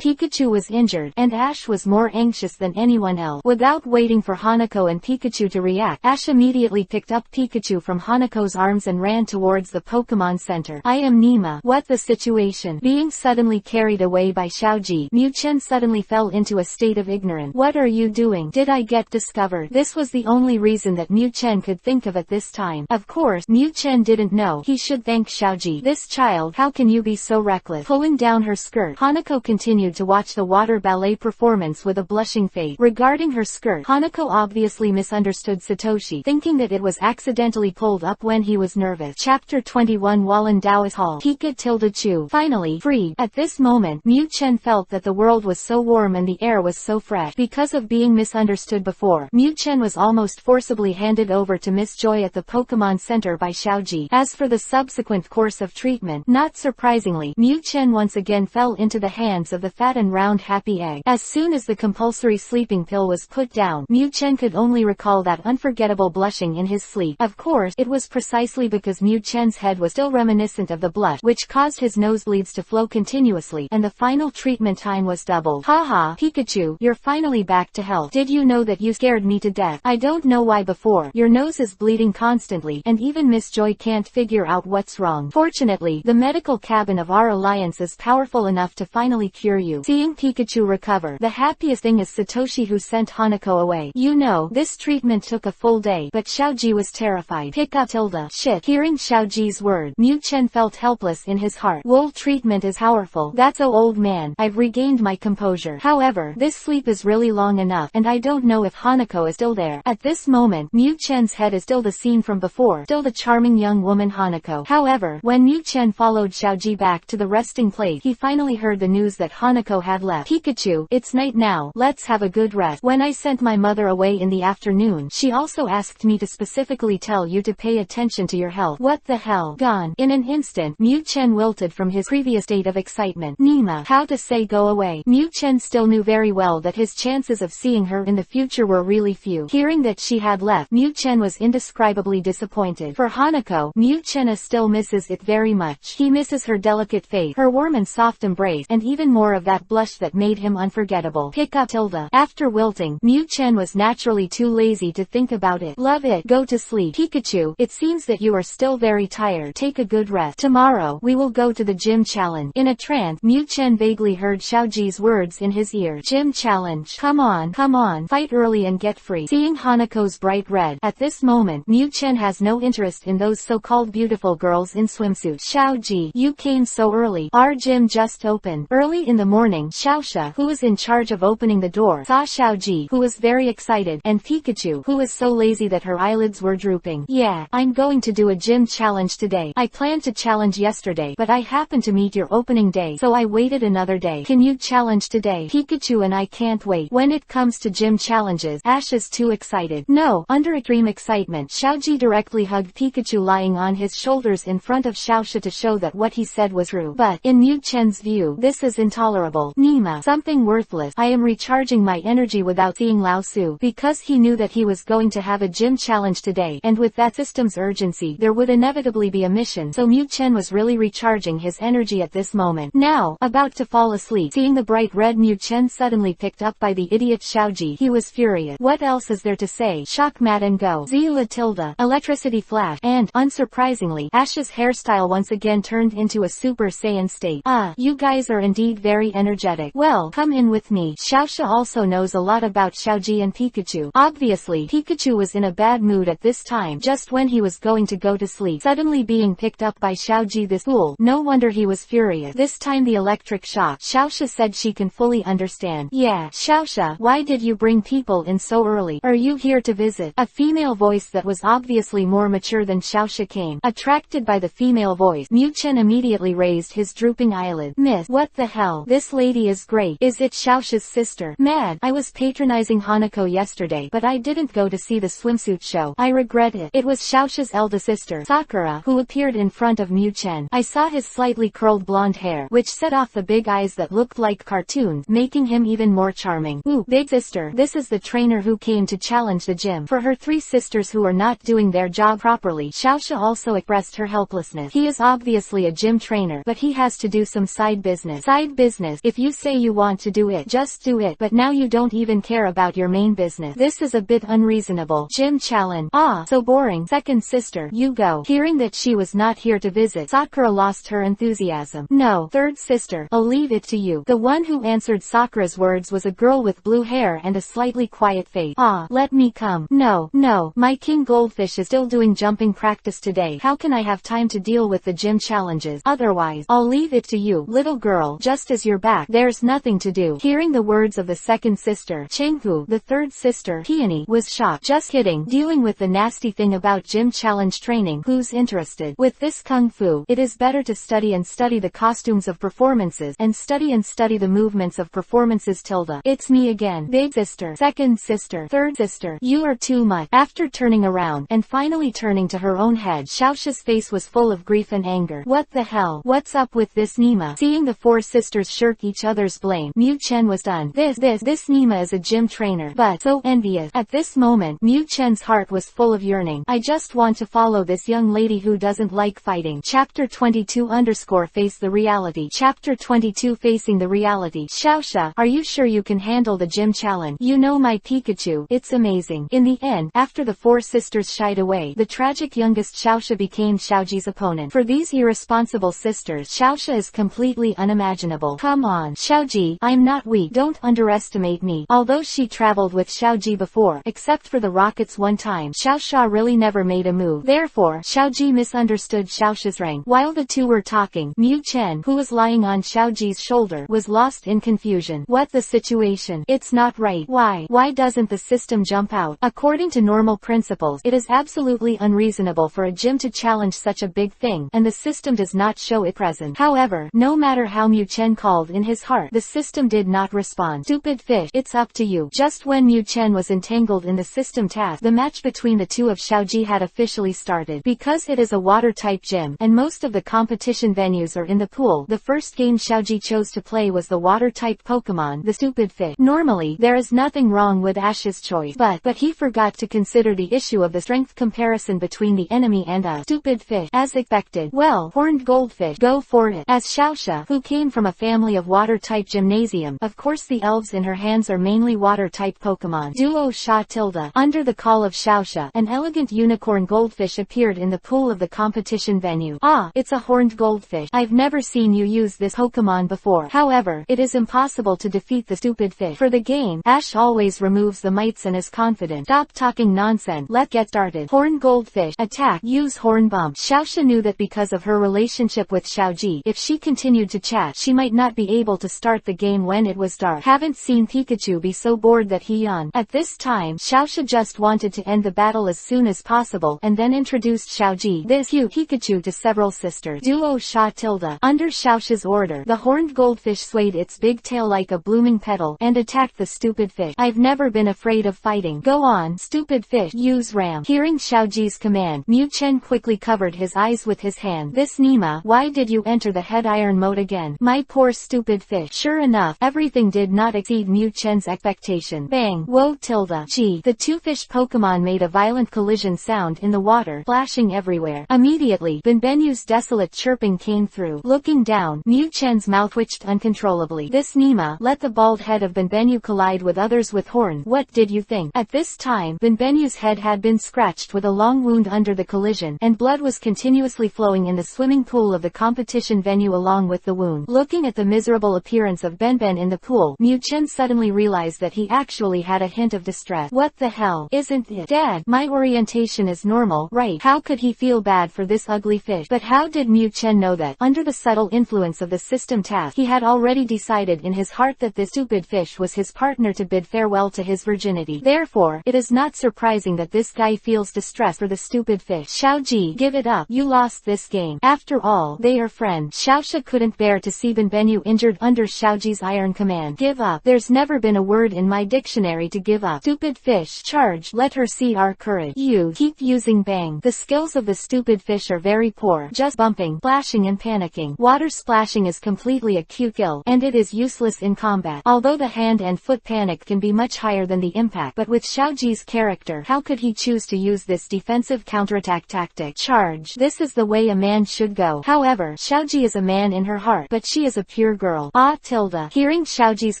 A: Pikachu was injured, and Ash was more anxious than anyone else. Without waiting for Hanako and Pikachu to react, Ash immediately picked up Pikachu from Hanako's arms and ran towards the Pokémon Center. I am Nima. What the situation? Being suddenly carried away by Xiaoji, Mu Chen suddenly fell into a state of ignorance. What are you doing? Did I get discovered? This was the only reason that Mu Chen could think of at this time. Of course, Mu Chen didn't know. He should thank Xiaoji. This child, how can you be so reckless? Pulling down her skirt, Hanako continued to watch the water ballet performance with a blushing face. Regarding her skirt, Hanako obviously misunderstood Satoshi, thinking that it was accidentally pulled up when he was nervous. Chapter 21 Wallen Dao's Hall. Pika tilde Chu. Finally, freed. At this moment, Mu Chen felt that the world was so warm and the air was so fresh. Because of being misunderstood before, Mu Chen was almost forcibly handed over to Miss Joy at the Pokémon Center by Xiaoji. As for the subsequent course of treatment, not surprisingly, Mu Chen once again fell into the hands of the fat and round happy egg. As soon as the compulsory sleeping pill was put down, Mu Chen could only recall that unforgettable blushing in his sleep. Of course, it was precisely because Mu Chen's head was still reminiscent of the blush, which caused his nosebleeds to flow continuously, and the final treatment time was doubled. Haha, Pikachu, you're finally back to health. Did you know that you scared me to death? I don't know why before. Your nose is bleeding constantly, and even Miss Joy can't figure out what's wrong. Fortunately, the medical cabin of our alliance is powerful enough to finally cure you. Seeing Pikachu recover, the happiest thing is Satoshi, who sent Hanako away. You know, this treatment took a full day, but Xiaoji was terrified. Pika tilde. Shit. Hearing Xiaoji's word, Mu Chen felt helpless in his heart. Wool treatment is powerful. That's so old man. I've regained my composure. However, this sleep is really long enough, and I don't know if Hanako Hanako is still there. At this moment, Mu Chen's head is still the scene from before, still the charming young woman Hanako. However, when Mu Chen followed Xiaoji back to the resting place, he finally heard the news that Hanako had left. Pikachu, it's night now, let's have a good rest. When I sent my mother away in the afternoon, she also asked me to specifically tell you to pay attention to your health. What the hell? Gone. In an instant, Mu Chen wilted from his previous state of excitement. Nima, how to say go away. Mu Chen still knew very well that his chances of seeing her in the future were really few. Hearing that she had left, Mu Chen was indescribably disappointed. For Hanako, Mu Chen still misses it very much. He misses her delicate face, her warm and soft embrace, and even more of that blush that made him unforgettable. Pick up tilde. After wilting, Mu Chen was naturally too lazy to think about it. Love it. Go to sleep. Pikachu, it seems that you are still very tired. Take a good rest. Tomorrow, we will go to the gym challenge. In a trance, Mu Chen vaguely heard Xiaoji's words in his ear. Gym challenge. Come on, fight early and get free. Seeing Hanako's bright red, at this moment, Mu Chen has no interest in those so-called beautiful girls in swimsuits. Xiaoji, you came so early. Our gym just opened. Early in the morning, Xiaoxia, who was in charge of opening the door, saw Xiaoji, who was very excited, and Pikachu, who was so lazy that her eyelids were drooping. Yeah, I'm going to do a gym challenge today. I planned to challenge yesterday, but I happened to meet your opening day, so I waited another day. Can you challenge today? Pikachu and I can't wait. When it comes to gym challenges, Ash is too excited. No. Under extreme excitement, Xiaoji directly hugged Pikachu lying on his shoulders in front of Xiaoxia to show that what he said was true. But, in Mu Chen's view, this is intolerable. Nima, something worthless. I am recharging my energy without seeing Lao Su. Because he knew that he was going to have a gym challenge today, and with that system's urgency, there would inevitably be a mission, so Mu Chen was really recharging his energy at this moment. Now, about to fall asleep, seeing the bright red Mu Chen suddenly picked up by the idiot Xiaoji, he was furious. What else is there to say? Shock mad and go. Zila tilde. Electricity flash, and, unsurprisingly, Ash's hairstyle once again turned into a Super Saiyan state. You guys are indeed very energetic. Well, come in with me. Xiaoxia also knows a lot about Xiaoji and Pikachu. Obviously, Pikachu was in a bad mood at this time, just when he was going to go to sleep, suddenly being picked up by Xiaoji this fool. No wonder he was furious. This time the electric shock. Xiaoxia said she can fully understand. Yeah, Xiaoxia, why did you bring people in so early? Are you here to visit? A female voice that was obviously more mature than Xiaoxia came. Attracted by the female voice, Mu Chen immediately raised his drooping eyelid. Miss, what the hell? This lady is great. Is it Xiaoxia's sister? Mad. I was patronizing Hanako yesterday, but I didn't go to see the swimsuit show. I regret it. It was Xiaoxia's eldest sister, Sakura, who appeared in front of Mu Chen. I saw his slightly curled blonde hair, which set off the big eyes that looked like cartoons, making him even more charming. Ooh, big sister, this is the trainer who came to challenge the gym. For her three sisters who are not doing their job properly, Xiaoxia also expressed her helplessness. He is obviously a gym trainer, but he has to do some side business. Side business? If you say you want to do it, just do it, but now you don't even care about your main business. This is a bit unreasonable. Gym challenge. So boring. Second sister, you go. Hearing that she was not here to visit, Sakura lost her enthusiasm. No. Third sister, I'll leave it to you. The one who answered Sakura's words was a girl with blue hair and a slightly quiet face. Let me come. No, my king goldfish is still doing jumping practice today. How can I have time to deal with the gym challenges? Otherwise, I'll leave it to you. Little girl, just as you're back, there's nothing to do. Hearing the words of the second sister, Chenghu, the third sister, Peony, was shocked. Just kidding. Dealing with the nasty thing about gym challenge training. Who's interested? With this kung fu, it is better to study the costumes of performances, and study the movements of performances. Tilde. It's me again. Big sister, second sister, third sister, you are too much. After turning around, and finally turning to her own head, Xiaoxia's face was full of grief and anger. What the hell? What's up with this Nima? Seeing the four sisters shirk each other's blame, Mu Chen was done. This Nima is a gym trainer, but so envious. At this moment, Mu Chen's heart was full of yearning. I just want to follow this young lady who doesn't like fighting. Chapter 22 _ Face the Reality. Chapter 22 Facing the Reality. Xiaoxia, are you sure you can handle the gym challenge? You know my Pikachu, it's amazing. In the end, after the four sisters shied away, the tragic youngest Xiaoxia became Xiaoji's opponent. For these irresponsible sisters, Xiaoxia is completely unimaginable. Come on, Xiaoji, I'm not weak. Don't underestimate me. Although she traveled with Xiaoji before, except for the rockets one time, Xiaoxia really never made a move. Therefore, Xiaoji misunderstood Xiaoxia's rank. While the two were talking, Mu Chen, who was lying on Xiaoji's shoulder, was lost in confusion. What the situation? It's not right. Why doesn't doesn't the system jump out? According to normal principles, it is absolutely unreasonable for a gym to challenge such a big thing, and the system does not show it present. However, no matter how Mu Chen called in his heart, the system did not respond. Stupid fish, it's up to you. Just when Mu Chen was entangled in the system task, the match between the two of Xiaoji had officially started. Because it is a water-type gym, and most of the competition venues are in the pool, the first game Xiaoji chose to play was the water-type Pokémon, the stupid fish. Normally, there is nothing wrong with Ash's choice, but he forgot to consider the issue of the strength comparison between the enemy and a stupid fish. As expected, well, horned goldfish, go for it. As Xiaoxia, who came from a family of water-type gymnasium, of course the elves in her hands are mainly water-type Pokémon. Duo Sha Tilda. Under the call of Xiaoxia, an elegant unicorn goldfish appeared in the pool of the competition venue. Ah, it's a horned goldfish. I've never seen you use this Pokémon before. However, it is impossible to defeat the stupid fish. For the game, Ash always removes the mites and is confident. Stop talking nonsense. Let's get started. Horned goldfish. Attack. Use horn bump. Xiaoxia knew that because of her relationship with Xiaoji, if she continued to chat, she might not be able to start the game when it was dark. Haven't seen Pikachu be so bored that he yawned. At this time, Xiaoxia just wanted to end the battle as soon as possible, and then introduced Xiaoji, this cute Pikachu, to several sisters. Duo Sha Tilda. Under Xiaoxia's order, the horned goldfish swayed its big tail like a blooming petal, and attacked the stupid fish. I've never been afraid of fighting. Go on, stupid fish. Use ram. Hearing Xiaoji's command, Mu Chen quickly covered his eyes with his hand. This Nima, why did you enter the head iron mode again? My poor stupid fish. Sure enough, everything did not exceed Mu Chen's expectation. Bang. Whoa tilde. Gee. The two fish Pokemon made a violent collision sound in the water, splashing everywhere. Immediately, Benbenu's desolate chirping came through. Looking down, Mu Chen's mouth twitched uncontrollably. This Nima, let the bald head of Benbenu collide with others with horn. What did you think? At this time, Benbenu's head had been scratched with a long wound under the collision, and blood was continuously flowing in the swimming pool of the competition venue along with the wound. Looking at the miserable appearance of Benben in the pool, Mu Chen suddenly realized that he actually had a hint of distress. What the hell? Isn't it? Dad, my orientation is normal, right? How could he feel bad for this ugly fish? But how did Mu Chen know that? Under the subtle influence of the system task, he had already decided in his heart that this stupid fish was his partner to bid farewell to his virginity. Therefore, it is not surprising that this guy feels distress for the stupid fish. Xiaoji, give it up. You lost this game. After all, they are friends. Xiaoxia couldn't bear to see Benbenu injured under Xiaoji's iron command. Give up. There's never been a word in my dictionary to give up. Stupid fish. Charge. Let her see our courage. You keep using bang. The skills of the stupid fish are very poor. Just bumping, splashing and panicking. Water splashing is completely a cute skill, and it is useless in combat. Although the hand and foot panic can be much higher than the impact, but with Xiaoji's character, how could he choose to use this defensive counterattack tactic? Charge. This is the way a man should go. However, Xiaoji is a man in her heart, but she is a pure girl. Ah tilde. Hearing Xiaoji's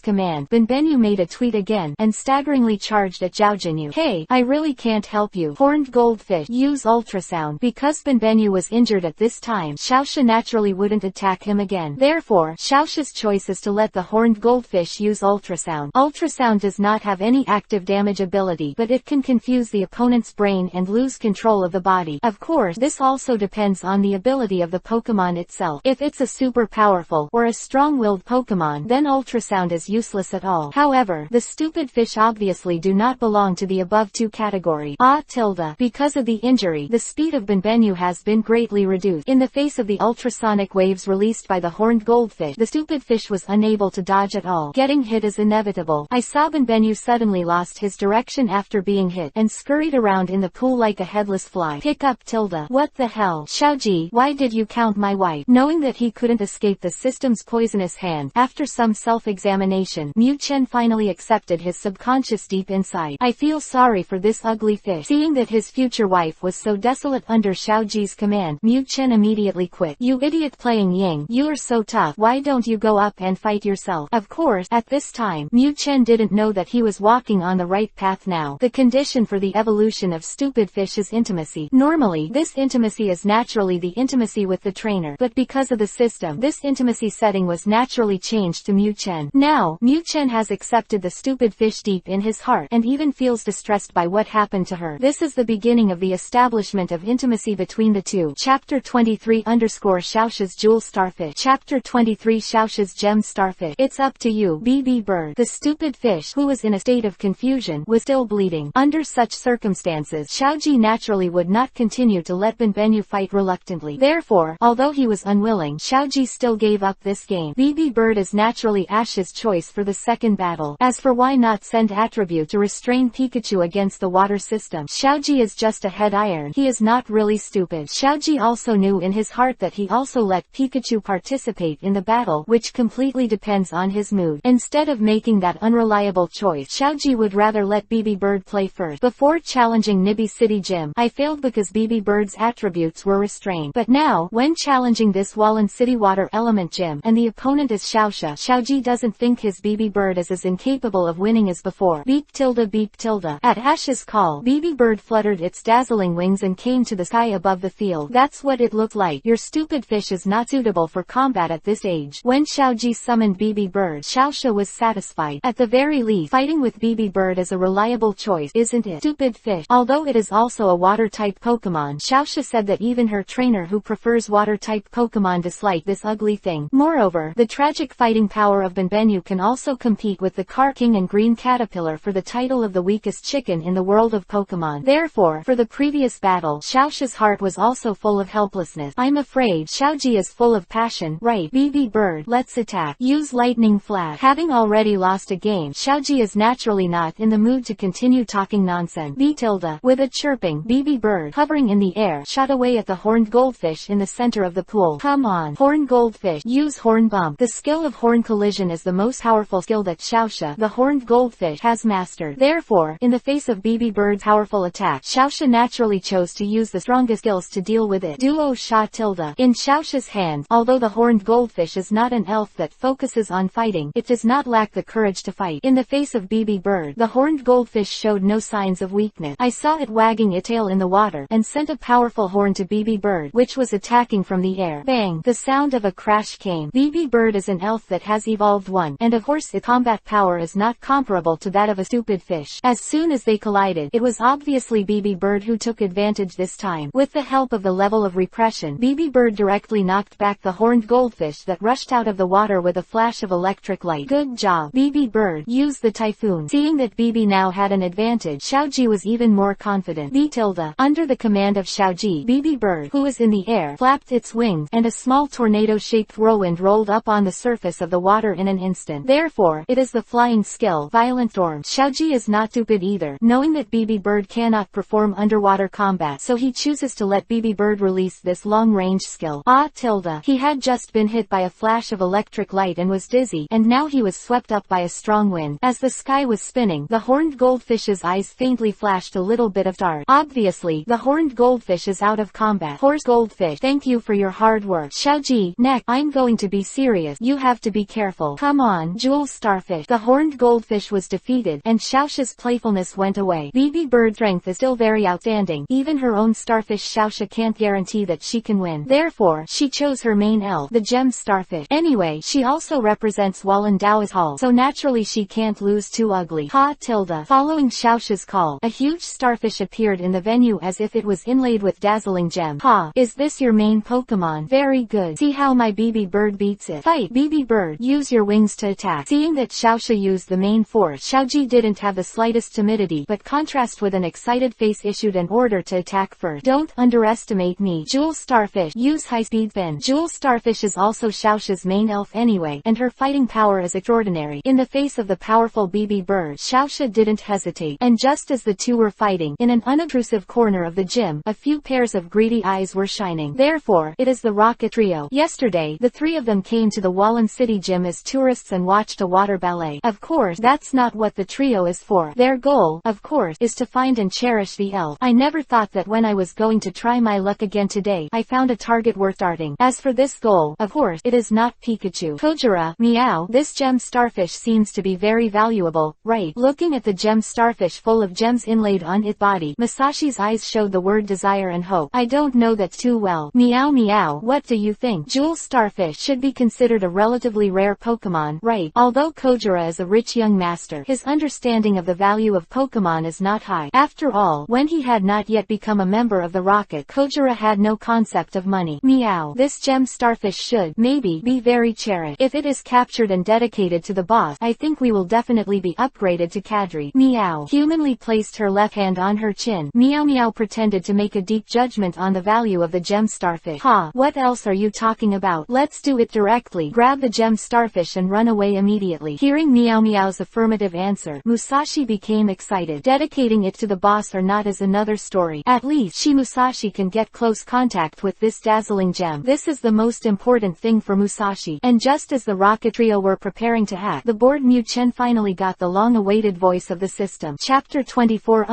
A: command, Benbenu made a tweet again, and staggeringly charged at Zhao Jinyu. Hey, I really can't help you. Horned goldfish. Use ultrasound. Because Benbenu was injured at this time, Xiaoxia naturally wouldn't attack him again. Therefore, Xiaoxia's choice is to let the horned goldfish use ultrasound. Ultrasound does not have any active damage ability, but it can confuse the opponent's brain and lose control of the body. Of course, this also depends on the ability of the Pokemon itself. If it's a super powerful or a strong-willed Pokemon, then ultrasound is useless at all. However, the stupid fish obviously do not belong to the above two category. Ah tilde. Because of the injury, the speed of Benbenu has been greatly reduced. In the face of the ultrasonic waves released by the horned goldfish, the stupid fish was unable to dodge at all. Getting hit is inevitable. I saw Benbenu suddenly lost his direction after being hit, and scurried around in the pool like a headless fly. Pick up tilde. What the hell? Xiaoji, why did you count my wife? Knowing that he couldn't escape the system's poisonous hand, after some self-examination, Mu Chen finally accepted his subconscious deep inside. I feel sorry for this ugly fish. Seeing that his future wife was so desolate under Xiaoji's command, Mu Chen immediately quit. You idiot playing Ying, you are so tough. Why don't you go up and fight yourself? Of course, at this time, Mu Chen didn't know that he was walking on the right path now. The condition for the evolution of stupid fish is intimacy. Normally, this intimacy is naturally the intimacy with the trainer, but because of the system, this intimacy setting was naturally changed to Mu Chen. Now, Mu Chen has accepted the stupid fish deep in his heart, and even feels distressed by what happened to her. This is the beginning of the establishment of intimacy between the two. Chapter 23 Xiaoxia's Jewel Starfish. Chapter 23 Xiaoxia's Gem Starfish. It's up to you, BB Bird. The stupid fish, who was in a state of confusion, was still bleeding. Under such circumstances, Xiaoji naturally would not continue to let Benbenyu fight reluctantly. Therefore, although he was unwilling, Xiaoji still gave up this game. BB Bird is naturally Ash's choice for the second battle. As for why not send Attribute to restrain Pikachu against the water system, Xiaoji is just a head iron. He is not really stupid. Xiaoji also knew in his heart that he also let Pikachu participate in the battle, which completely depends on his mood. Instead of making that unreliable choice, Xiaoji would rather let BB Bird play first. Before challenging Nibi City Gym, I failed because BB Bird's attributes were restrained. But now, when challenging this Wallen City Water Element Gym, and the opponent is Xiaoxia, Xiaoji doesn't think his BB Bird is as incapable of winning as before. Beep tilde beep tilde. At Ash's call, BB Bird fluttered its dazzling wings and came to the sky above the field. That's what it looked like. Your stupid fish is not suitable for combat at this age. When Xiaoji summoned BB Bird, Xiaoxia was satisfied. At the very least, fighting with BB Bird is a reliable choice, isn't it? Stupid fish. Although it is also a water-type Pokémon, Xiaoxia said that even her trainer who prefers water-type Pokémon dislike this ugly thing. Moreover, the tragic fighting power of Benbenyu can also compete with the Car King and Green Caterpillar for the title of the weakest chicken in the world of Pokémon. Therefore, for the previous battle, Xiaoxia's heart was also full of helplessness. I'm afraid Xiaoji is full of passion. Right, BB Bird, let's attack. Use Lightning Flash. Having already lost a game, Xiaoji is naturally not in the mood to continue talking nonsense. B tilde. With a chirping, BB Bird, hovering in the air, shot away at the horned goldfish in the center of the pool. Come on, horned goldfish. Use Horn Bump. The skill of Horn Collision is the most powerful skill that Xiaoxia, the horned goldfish, has mastered. Therefore, in the face of BB Bird's powerful attack, Xiaoxia naturally chose to use the strongest skills to deal with it. Duo Shot tilde. In Xiaoxia's hands, although the horned goldfish is not an elf that focuses on fighting, it does not lack the courage to fight. In the face of BB Bird, the horned goldfish showed no signs of weakness. I saw it wagging its tail in the water, and sent a powerful horn to BB Bird, which was attacking from the air. Bang! The sound of a crash came. BB Bird is an elf that has evolved one, and of course its combat power is not comparable to that of a stupid fish. As soon as they collided, it was obviously BB Bird who took advantage this time. With the help of the level of repression, BB Bird directly knocked back the horned goldfish that rushed out of the water with a flash of electric light. Good job, BB Bird. Use the typhoon. Seeing that BB now had an advantage, Xiaoji was even more confident. B tilde. Under the command of Xiaoji, BB Bird, who was in the air, flapped its wings, and a small tornado-shaped whirlwind rolled up on the surface of the water in an instant. Therefore, it is the flying skill, Violent Storm. Xiaoji is not stupid either, knowing that BB Bird cannot perform underwater combat, so he chooses to let BB Bird release this long-range skill. Ah tilde. He had just been hit by a flash of electric light and was dizzy, and now he was swept up by a strong wind. As the sky was spinning, the horned goldfish's eyes faintly flashed a little bit of dark. Obviously, the horned goldfish is out of combat. Horse goldfish, thank you for your hard work. Xiaoji, neck, I'm going to be serious. You have to be careful. Come on, Jewel Starfish. The horned goldfish was defeated, and Xiaoxia's playfulness went away. BB Bird's strength is still very outstanding. Even her own starfish Xiaoxia can't guarantee that she can win. Therefore, she chose her main elf, the gem starfish. Anyway, she also represents Wallen Dao's Hall, so naturally she can't lose too ugly. Ha tilde. Following Xiaoxia's call, a huge starfish appeared in the venue as if it was inlaid with dazzling gem. Ha, is this your main Pokémon? Very good. See how my BB Bird beats it. Fight, BB Bird. Use your wings to attack. Seeing that Xiaoxia used the main force, Xiaoji didn't have the slightest timidity, but contrast with an excited face issued an order to attack first. Don't underestimate me. Jewel Starfish. Use high-speed fin. Jewel Starfish is also Xiaoxia's main elf anyway, and her fighting power is extraordinary. In the face of the powerful BB Bird, Xiaoxia didn't hesitate, and just as the two were fighting, in an unobtrusive corner of the gym, a few pairs of greedy eyes were shining. Therefore, it is the Rocket Trio. Yesterday, the three of them came to the Wallen City Gym as tourists and watched a water ballet. Of course, that's not what the trio is for. Their goal, of course, is to find and cherish the elf. I never thought that when I was going to try my luck again today, I found a target worth starting. As for this goal, of course, it is not Pikachu. Kojira, meow. This gem starfish seems to be very valuable, right? Looking at the gem starfish full of gems inlaid on its body, Masashi's eyes showed the word desire and hope. I don't know that too well. Meow meow. What do you think? Jewel Starfish should be considered a relatively rare Pokémon, right? Although Kojira is a rich young master, his understanding of the value of Pokémon is not high. After all, when he had not yet become a member of the Rocket, Kojira had no concept of money. Meow. This gem starfish should, maybe, be very cherished. If it is captured and dedicated to the boss, I think we will definitely be upgraded to Kadri. Meow humanly placed her left hand on her chin. Meow Meow pretended to make a deep judgment on the value of the gem starfish. Ha, what else are you talking about? Let's do it directly. Grab the gem starfish and run away immediately. Hearing Meow Meow's affirmative answer, Musashi became excited. Dedicating it to the boss or not is another story. At least Musashi can get close contact with this dazzling gem. This is the most important thing for Musashi. And just as the rocket trio were preparing to hack the board, Mu Chen finally got the long-awaited voice of the system. Chapter 24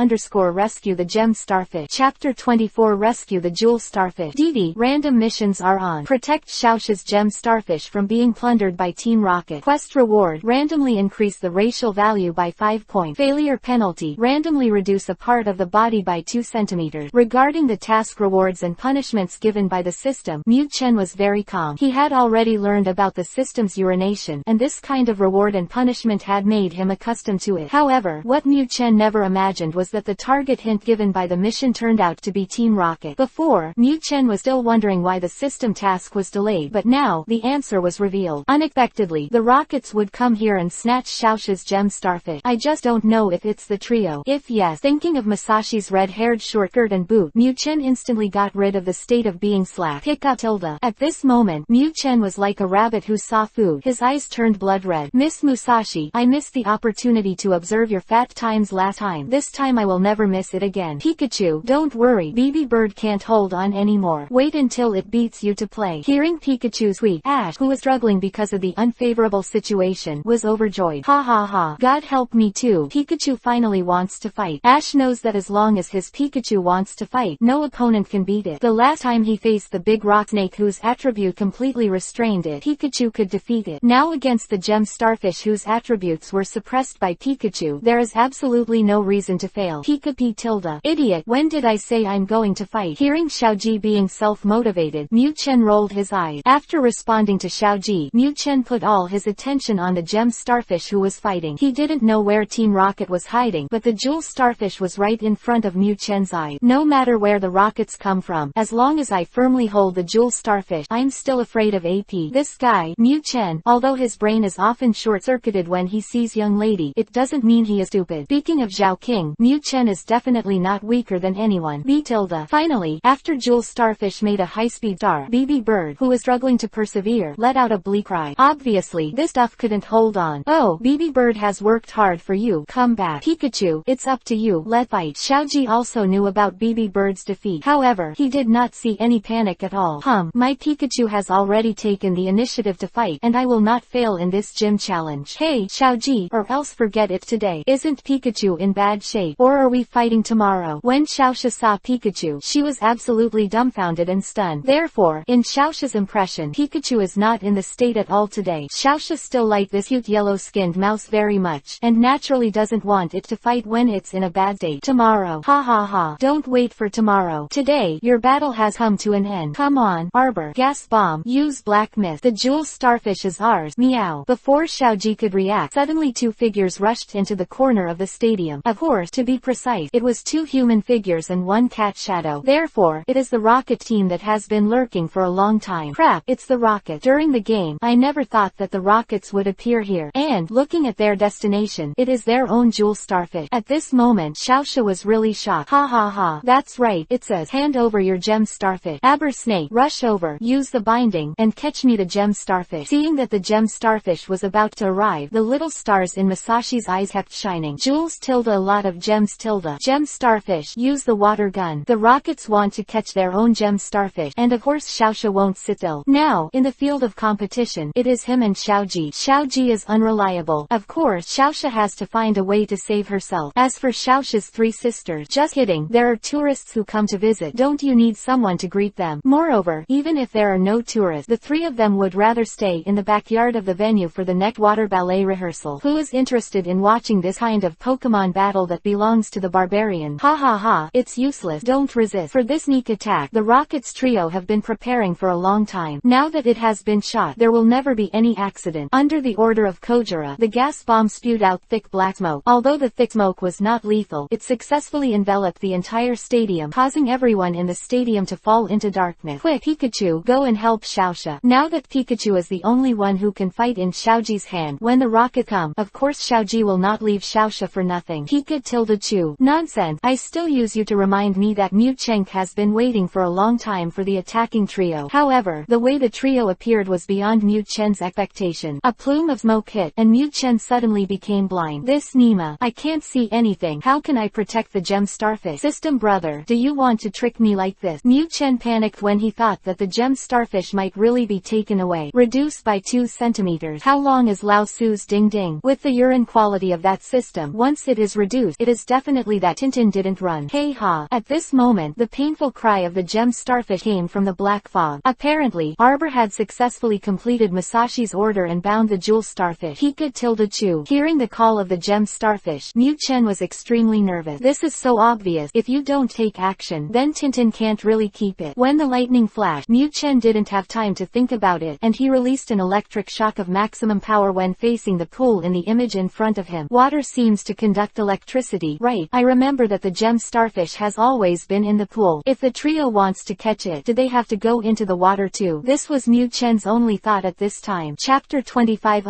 A: Rescue the Gem Starfish. Chapter 24 Rescue the Jewel Starfish. DD. Random missions are on. Protect Xiaoxia's gem starfish from being plundered by Team Rocket. Quest reward. Randomly increase the racial value by 5 points. Failure penalty. Randomly reduce a part of the body by 2 centimeters. Regarding the task rewards and punishments given by the system, Mu Chen was very calm. He had already learned about the system's urination, and this kind of reward and punishment had made him accustomed to it. However, what Mu Chen never imagined was that the target hint given by the mission turned out to be Team Rocket. Before, Mu Chen was still wondering why the system task was delayed, but now, the answer was revealed. Unexpectedly, the rockets would come here and snatch Xiaoxia's gem starfish. I just don't know if it's the trio. If yes, thinking of Musashi's red-haired shortskirt and boot, Mu Chen instantly got rid of the state of being slack. Pick up tilde. At this moment, Mu Chen was like a rabbit who saw food. His eyes turned blood red. Miss Musashi, I missed the opportunity to observe your fat times last time. This time I will never miss it again. Pikachu, don't worry. BB Bird can't hold on anymore. Wait until it beats you to play. Hearing Pikachu's squeak, Ash, who was struggling because of the unfavorable situation, was overjoyed. Ha ha ha. God help me too. Pikachu finally wants to fight. Ash knows that as long as his Pikachu wants to fight, no opponent can beat it. The last time he faced the big rock snake whose attribute completely restrained it, Pikachu could defeat it. Now against the gem starfish whose attributes were suppressed by Pikachu, there is absolutely no reason to fail. Pika-P tilde. Idiot, when did I say I'm going to fight? Hearing Xiaoji being self-motivated, Mu Chen rolled his eyes. After responding to Xiaoji, Mu Chen put all his attention on the gem starfish who was fighting. He didn't know where Team Rocket was hiding, but the jewel starfish was right in front of Mu Chen's eyes. No matter where the rockets come from, as long as I firmly hold the jewel starfish, I'm still afraid of AP. This guy, Mu Chen, although his brain is often short-circuited when he sees young lady, it doesn't mean he is stupid. Speaking of Zhao King, Mu Chen is definitely not weaker than anyone. B tilde. Finally, after jewel starfish made a high-speed star, BB Bird, who was struggling to persevere, let out a bleak cry. Obviously, this stuff couldn't hold on. Oh, BB Bird has worked hard for you. Come back. Pikachu, it's up to you. Let's fight. Xiaoji also knew about BB Bird's defeat. However, he did not see any panic at all. My Pikachu has already taken the initiative to fight, and I will not fail in this gym challenge. Hey, Xiaoji, or else forget it today. Isn't Pikachu in bad shape? Or are we fighting tomorrow? When Xiaoxia saw Pikachu, she was absolutely dumbfounded and stunned. Therefore, in Xiaoxia's impression, Pikachu is not in the state at all today. Xiaoxia still likes this cute yellow-skinned mouse very much, and naturally doesn't want it to fight when it's in a bad state. Tomorrow. Ha ha ha. Don't wait for tomorrow. Today, your battle has come to an end. Come on. Arbor. Gas bomb. Use black mist. The jewel starfish is ours. Meow. Before Xiaoji could react, suddenly 2 figures rushed into the corner of the stadium. Of course, to be precise, it was 2 human figures and 1 cat shadow. Therefore, it is the Rocket team that has been lurking for a long time. Crap, it's the Rocket. During the game, I never thought that the Rockets would appear here. And, looking at their destination, it is their own jewel starfish. At this moment, Xiaoxia was really shocked. Ha ha ha. That's right, it says, hand over your gem starfish. Aber Snake, rush over, use the binding, and catch me the gem starfish. Seeing that the gem starfish was about to arrive, the little stars in Musashi's eyes kept shining. Jewels tilde a lot of gems tilde. Gem starfish, use the water gun. The Rockets want to catch their own gem starfish, and of course Xiaoxia won't sit still. Now, in the field of competition, it is him and Xiaoji. Xiaoji is unreliable. Of course, Xiaoxia has to find a way to save herself. As for Xiaoxia's 3 sisters, just kidding, there are tourists who come to visit. Don't you need someone to greet them? Moreover, even if there are no tourists, the 3 of them would rather stay in the backyard of the venue for the next water ballet rehearsal. Who is interested in watching this kind of Pokémon battle that belongs to the barbarian? Ha ha ha, it's useless. Don't resist. For this sneak attack, the Rockets trio have been preparing for a long time. Now that it has been shot, there will never be any accident. Under the order of Kojira, the gas bomb spewed out thick black smoke. Although the thick smoke was not lethal, it successfully enveloped the entire stadium, causing everyone in the stadium to fall into darkness. Quick, Pikachu, go and help Xiaoxia. Now that Pikachu is the only one who can fight in Xiaoji's hand, when the rocket come, of course Xiaoji will not leave Xiaoxia for nothing. Pikachu. Nonsense. I still use you to remind me that Mu Cheng has been waiting for a long time for the attacking trio. However, the way the trio appeared was beyond Mu Chen's expectation. A plume of smoke hit, and Mu Chen suddenly became blind. This Nima. I can't see anything. How can I protect the gem starfish? System brother, do you want to trick me like this? Mu Chen panicked when he thought that the gem starfish might really be taken away. Reduced by 2 centimeters. How long is Lao Su's ding ding? With the urine quality of that system, once it is reduced, it is definitely that Tintin didn't run. Hey ha. At this moment, the painful cry of the gem starfish came from the black fog. Apparently, Arbor had successfully completed Musashi's order and bound the jewel starfish. Pikachu. Hearing the call of the gem starfish, Mu Chen was extremely nervous. This is so obvious. If you don't take action, then Tintin can't really keep it. When the lightning flashed, Mu Chen didn't have time to think about it, and he released an electric shock of maximum power when facing the pool in the image in front of him. Water seems to conduct electricity, right? I remember that the gem starfish has always been in the pool. If the trio wants to catch it, do they have to go into the water too? This was Mu Chen's only thought at this time. Chapter 25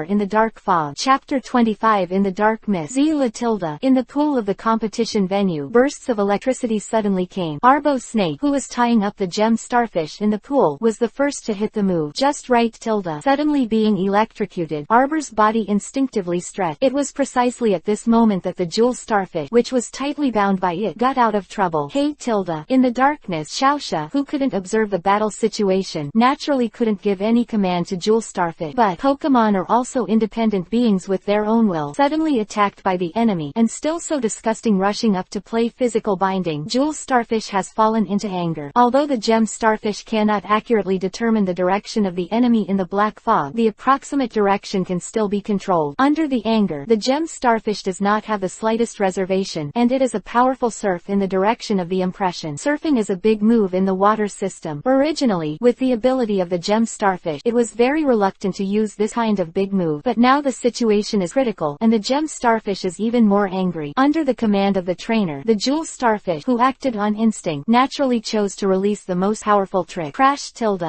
A: In the dark fog. Chapter 25 In the dark mist. Zila. In the pool of the competition venue, bursts of electricity suddenly came. Arbo Snake, who was tying up the gem starfish in the pool, was the first to hit the move. Just right. Suddenly being electrocuted, Arbor's body instinctively stretched. It was precisely at this moment that the jewel starfish, which was tightly bound by it, got out of trouble. Hey. In the darkness, Xiaoxia, who couldn't observe the battle situation, naturally couldn't give any command to jewel starfish. But Pokémon are also independent beings with their own will. Suddenly attacked by the enemy, and still so disgusting, rushing up to play physical binding, jewel starfish has fallen into anger. Although the gem starfish cannot accurately determine the direction of the enemy in the black fog, the approximate direction can still be controlled. Under the anger, the gem starfish does not have the slightest reservation, and it is a powerful surf in the direction of the impression. Surfing is a big move in the water system. Originally, with the ability of the gem starfish, it was very reluctant to use this kind of big move, but now the situation is critical, and the gem starfish is even more angry. Under the command of the trainer, the jewel starfish, who acted on instinct, naturally chose to release the most powerful trick. Crash.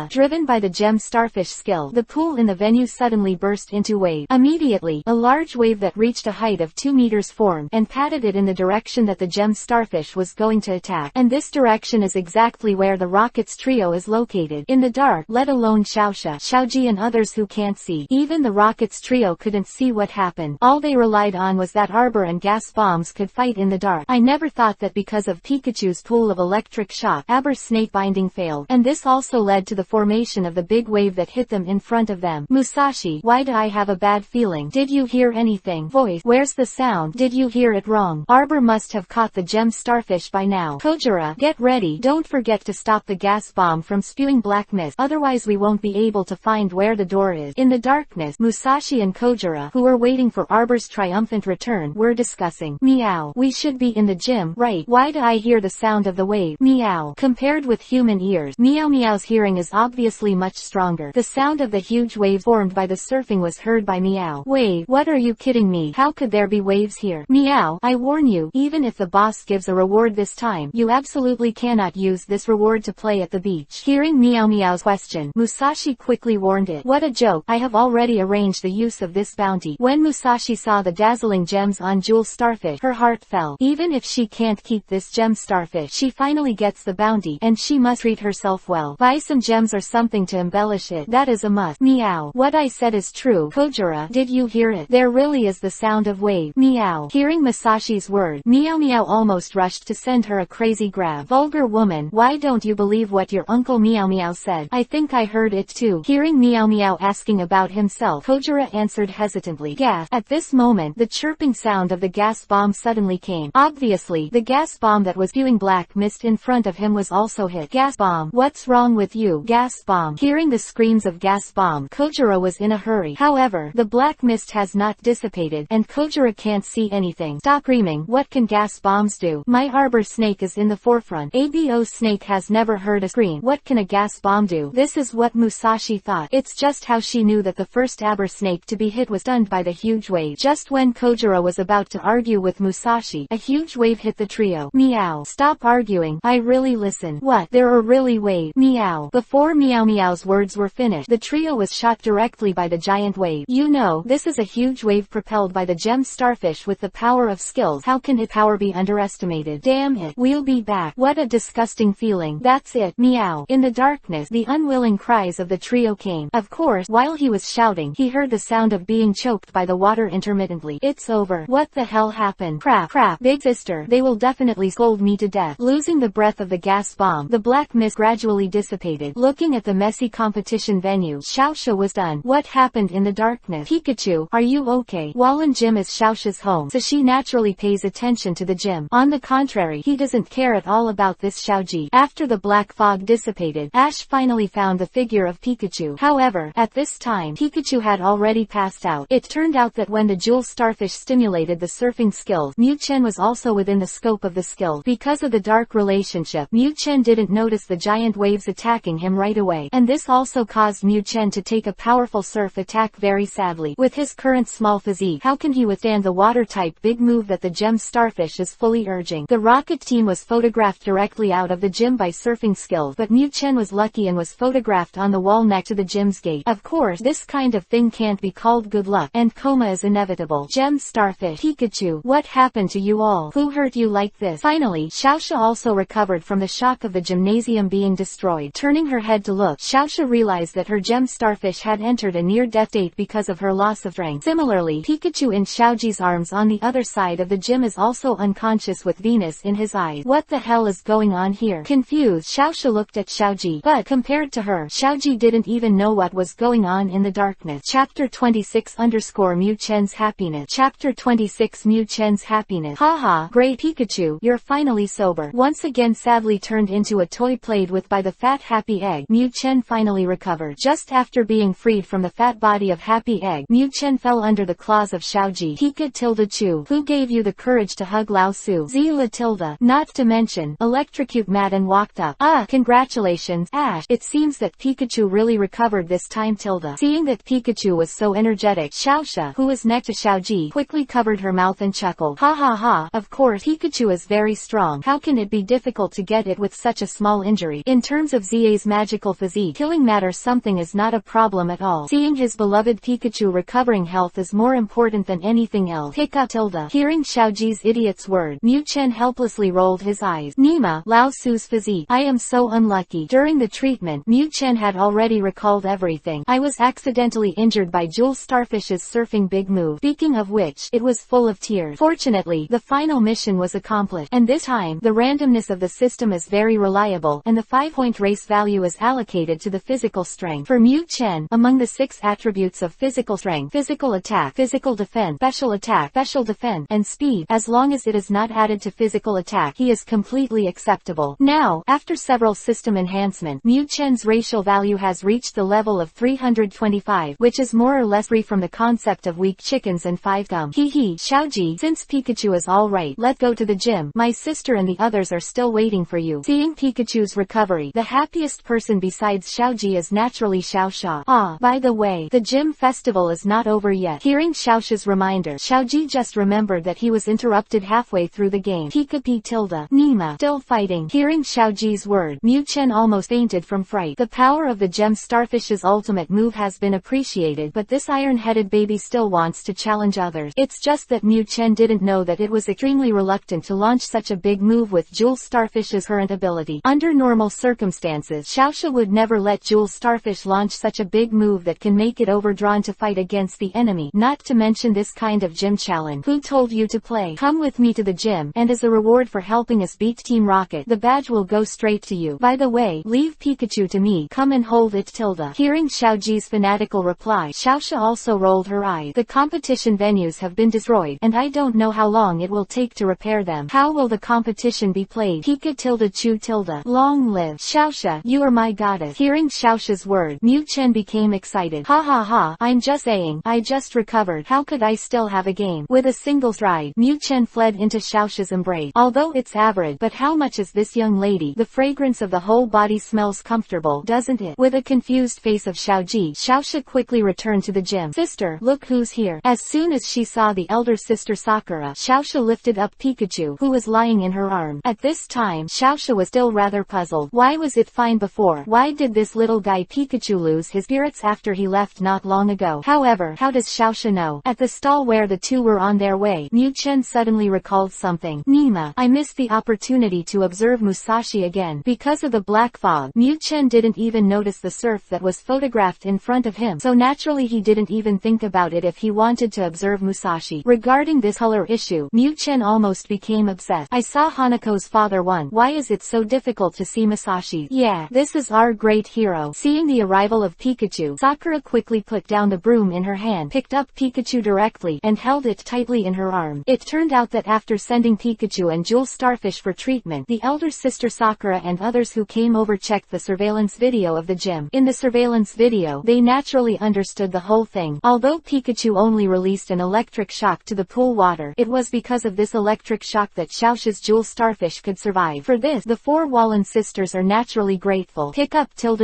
A: Driven by the gem starfish skill, the pool in the venue suddenly burst into wave. Immediately, a large wave that reached a height of 2 meters formed, and patted it in the direction that the gem starfish was going to attack. And this direction is exactly where the Rockets trio is located. In the dark, let alone Xiaoxia, Xiaoji and others who can't see. Even the Rockets trio couldn't see what happened. All they relied on was that Arbor and gas bombs could fight in the dark. I never thought that because of Pikachu's pool of electric shock, Arbor's snake binding failed, and this also led to the formation of the big wave that hit them in front of them. Musashi, why do I have a bad feeling? Did you hear anything? Voice, where's the sound? Did you hear it wrong? Arbor must have caught the gem starfish by now. Kojira, get ready. Don't forget to stop the gas bomb from spewing black mist, otherwise we won't be able to find where the door is. In the darkness, Musashi and Kojira, who were waiting for Arbor's triumphant return, were discussing. Meow. We should be in the gym, right? Why do I hear the sound of the wave? Meow. Compared with human ears, Meow Meow's hearing is obviously much stronger. The sound of the huge wave formed by the surfing was heard by Meow. Wave? What are you kidding me? How could there be waves here? Meow. I warn you, even if the boss gives a reward this time, you absolutely cannot use this reward to play at the beach. Hearing Meow Meow's question, Musashi quickly warned it. What a joke. I have already arranged the use of this bounty. When Musashi saw the dazzling gems on Jewel Starfish, her heart fell. Even if she can't keep this gem starfish, she finally gets the bounty, and she must treat herself well. Buy some gems or something to embellish it. That is a must. Meow. What I said is true. Kojira, did you hear it? There really is the sound of wave. Meow. Hearing Musashi's word, Meow Meow almost rushed to send her a crazy grab. Vulgar woman, why don't you believe what your uncle Meow Meow said? I think I heard it too. Hearing Meow Meow asking about himself, Kojira answered hesitantly. Gas. At this moment, the chirping sound of the gas bomb suddenly came. Obviously, the gas bomb that was spewing black mist in front of him was also hit. Gas bomb. What's wrong with you? Gas bomb. Hearing the screams of gas bomb, Kojira was in a hurry. However, the black mist has not dissipated, and Kojira can't see anything. Stop screaming. What can gas bombs do? My arbor snake is in the forefront. Abo snake has never heard a scream. What can a gas bomb do? This is what Musashi thought. It's just how she knew that the first arbor snake to be hit was stunned by the huge wave. Just when Kojira was about to argue with Musashi, a huge wave hit the trio. Meow. Stop arguing. I really listen. What? There are really waves. Meow. Before Meow Meow's words were finished, the trio was shot directly by the giant wave. You know, this is a huge huge wave propelled by the gem starfish with the power of skills. How can its power be underestimated? Damn it, we'll be back. What a disgusting feeling. That's it, meow. In the darkness, the unwilling cries of the trio came. Of course, while he was shouting, he heard the sound of being choked by the water intermittently. It's over. What the hell happened? Crap, big sister, they will definitely scold me to death. Losing the breath of the gas bomb, the black mist gradually dissipated. Looking at the messy competition venue, Xiaoxia was done. What happened in the darkness? Pikachu, are you okay? Wallen Gym is Xiaoxia's home, so she naturally pays attention to the gym. On the contrary, he doesn't care at all about this Xiaoji. After the black fog dissipated, Ash finally found the figure of Pikachu. However, at this time, Pikachu had already passed out. It turned out that when the jewel starfish stimulated the surfing skills, Mu Chen was also within the scope of the skill. Because of the dark relationship, Mu Chen didn't notice the giant waves attacking him right away, and this also caused Mu Chen to take a powerful surf attack very sadly. With his current small physique, how can he withstand the water-type big move that the gem starfish is fully urging? The rocket team was photographed directly out of the gym by surfing skills, but Mu Chen was lucky and was photographed on the wall next to the gym's gate. Of course, this kind of thing can't be called good luck, and coma is inevitable. Gem starfish. Pikachu, what happened to you all? Who hurt you like this? Finally, Xiaoxia also recovered from the shock of the gymnasium being destroyed. Turning her head to look, Xiaoxia realized that her gem starfish had entered a near-death state because of her loss of strength. Similarly, Pikachu in Xiaoji's arms on the other side of the gym is also unconscious with Venus in his eyes. What the hell is going on here? Confused, Xiaoxia looked at Xiaoji, but compared to her, Xiaoji didn't even know what was going on in the darkness. Chapter 26 Mu Chen's happiness. Chapter 26 Mu Chen's happiness. Haha, great Pikachu, you're finally sober. Once again sadly turned into a toy played with by the fat Happy Egg, Mu Chen finally recovered. Just after being freed from the fat body of Happy Egg, Mu Chen fell under the claws of Xiaoji. Pika tilde Chu, who gave you the courage to hug Lao Su? Zila tilde, not to mention, electrocute mad and walked up. Congratulations, Ash. It seems that Pikachu really recovered this time tilde. Seeing that Pikachu was so energetic, Xiaoxia, who was next to Xiaoji, quickly covered her mouth and chuckled. Ha ha ha, of course Pikachu is very strong. How can it be difficult to get it with such a small injury? In terms of Za's magical physique, killing mad or something is not a problem at all. Seeing his beloved Pikachu recovering health is more important than anything else. Pika tilde. Hearing Xiaoji's idiot's word, Mu Chen helplessly rolled his eyes. Nima, Lao Su's physique. I am so unlucky. During the treatment, Mu Chen had already recalled everything. I was accidentally injured by Jewel Starfish's surfing big move. Speaking of which, it was full of tears. Fortunately, the final mission was accomplished, and this time, the randomness of the system is very reliable, and the 5-point race value is allocated to the physical strength. For Mu Chen, among the 6 attributes of physical strength, physical attack, physical defense, special defense, and speed, as long as it is not added to physical attack, he is completely acceptable. Now, after several system enhancements, Mu Chen's racial value has reached the level of 325, which is more or less free from the concept of weak chickens and 5 gum. Hee, Xiaoji, since Pikachu is alright, let's go to the gym. My sister and the others are still waiting for you. Seeing Pikachu's recovery, the happiest person besides Xiaoji is naturally Xiaoxia. By the way, the gym festival is not over yet. Hearing Xiaoxia's reminder, Xiaoji just remembered that he was interrupted halfway through the game. Pika tilde. Nima, still fighting. Hearing Xiaoji's word, Mu Chen almost fainted from fright. The power of the gem starfish's ultimate move has been appreciated, but this iron-headed baby still wants to challenge others. It's just that Mu Chen didn't know that it was extremely reluctant to launch such a big move with Jewel Starfish's current ability. Under normal circumstances, Xiaoxia would never let Jewel Starfish launch such a big move that can make it overdrawn to fight against the enemy, not to mention this kind of gym challenge. Who told you to play? Come with me to the gym, and as a reward for helping us beat Team Rocket, the badge will go straight to you. By the way, leave Pikachu to me. Come and hold it tilde. Hearing Xiaoji's fanatical reply, Xiaoxia also rolled her eyes. The competition venues have been destroyed, and I don't know how long it will take to repair them. How will the competition be played? Pika tilde Chu tilde. Long live Xiaoxia, you are my goddess. Hearing Xiaoxia's word, Mu Chen became excited. Ha ha ha, I'm just saying, I just recovered. How could I still have a game? With a single stride, Mu Chen fled into Xiaoxia's embrace. Although it's average, but how much is this young lady? The fragrance of the whole body smells comfortable, doesn't it? With a confused face of Xiaoji, Xiaoxia quickly returned to the gym. Sister, look who's here. As soon as she saw the elder sister Sakura, Xiaoxia lifted up Pikachu, who was lying in her arm. At this time, Xiaoxia was still rather puzzled. Why was it fine before? Why did this little guy Pikachu lose his spirits after he left not long ago? However, how does Xiaoxia know. At the stall where the two were on their way, Mu Chen suddenly recalled something. Nima, I missed the opportunity to observe Musashi again. Because of the black fog, Mu Chen didn't even notice the surf that was photographed in front of him, so naturally he didn't even think about it if he wanted to observe Musashi. Regarding this color issue, Mu Chen almost became obsessed. I saw Hanako's father one. Why is it so difficult to see Musashi? Yeah, this is our great hero. Seeing the arrival of Pikachu, Sakura quickly put down the broom in her hand, picked up Pikachu directly, and held it tightly in her arm. It turned out that after sending Pikachu and Jewel Starfish for treatment, the elder sister Sakura and others who came over checked the surveillance video of the gym. In the surveillance video, they naturally understood the whole thing. Although Pikachu only released an electric shock to the pool water, it was because of this electric shock that Xiaoxia's Jewel Starfish could survive. For this, the four Wallen sisters are naturally grateful. Pick up tilde.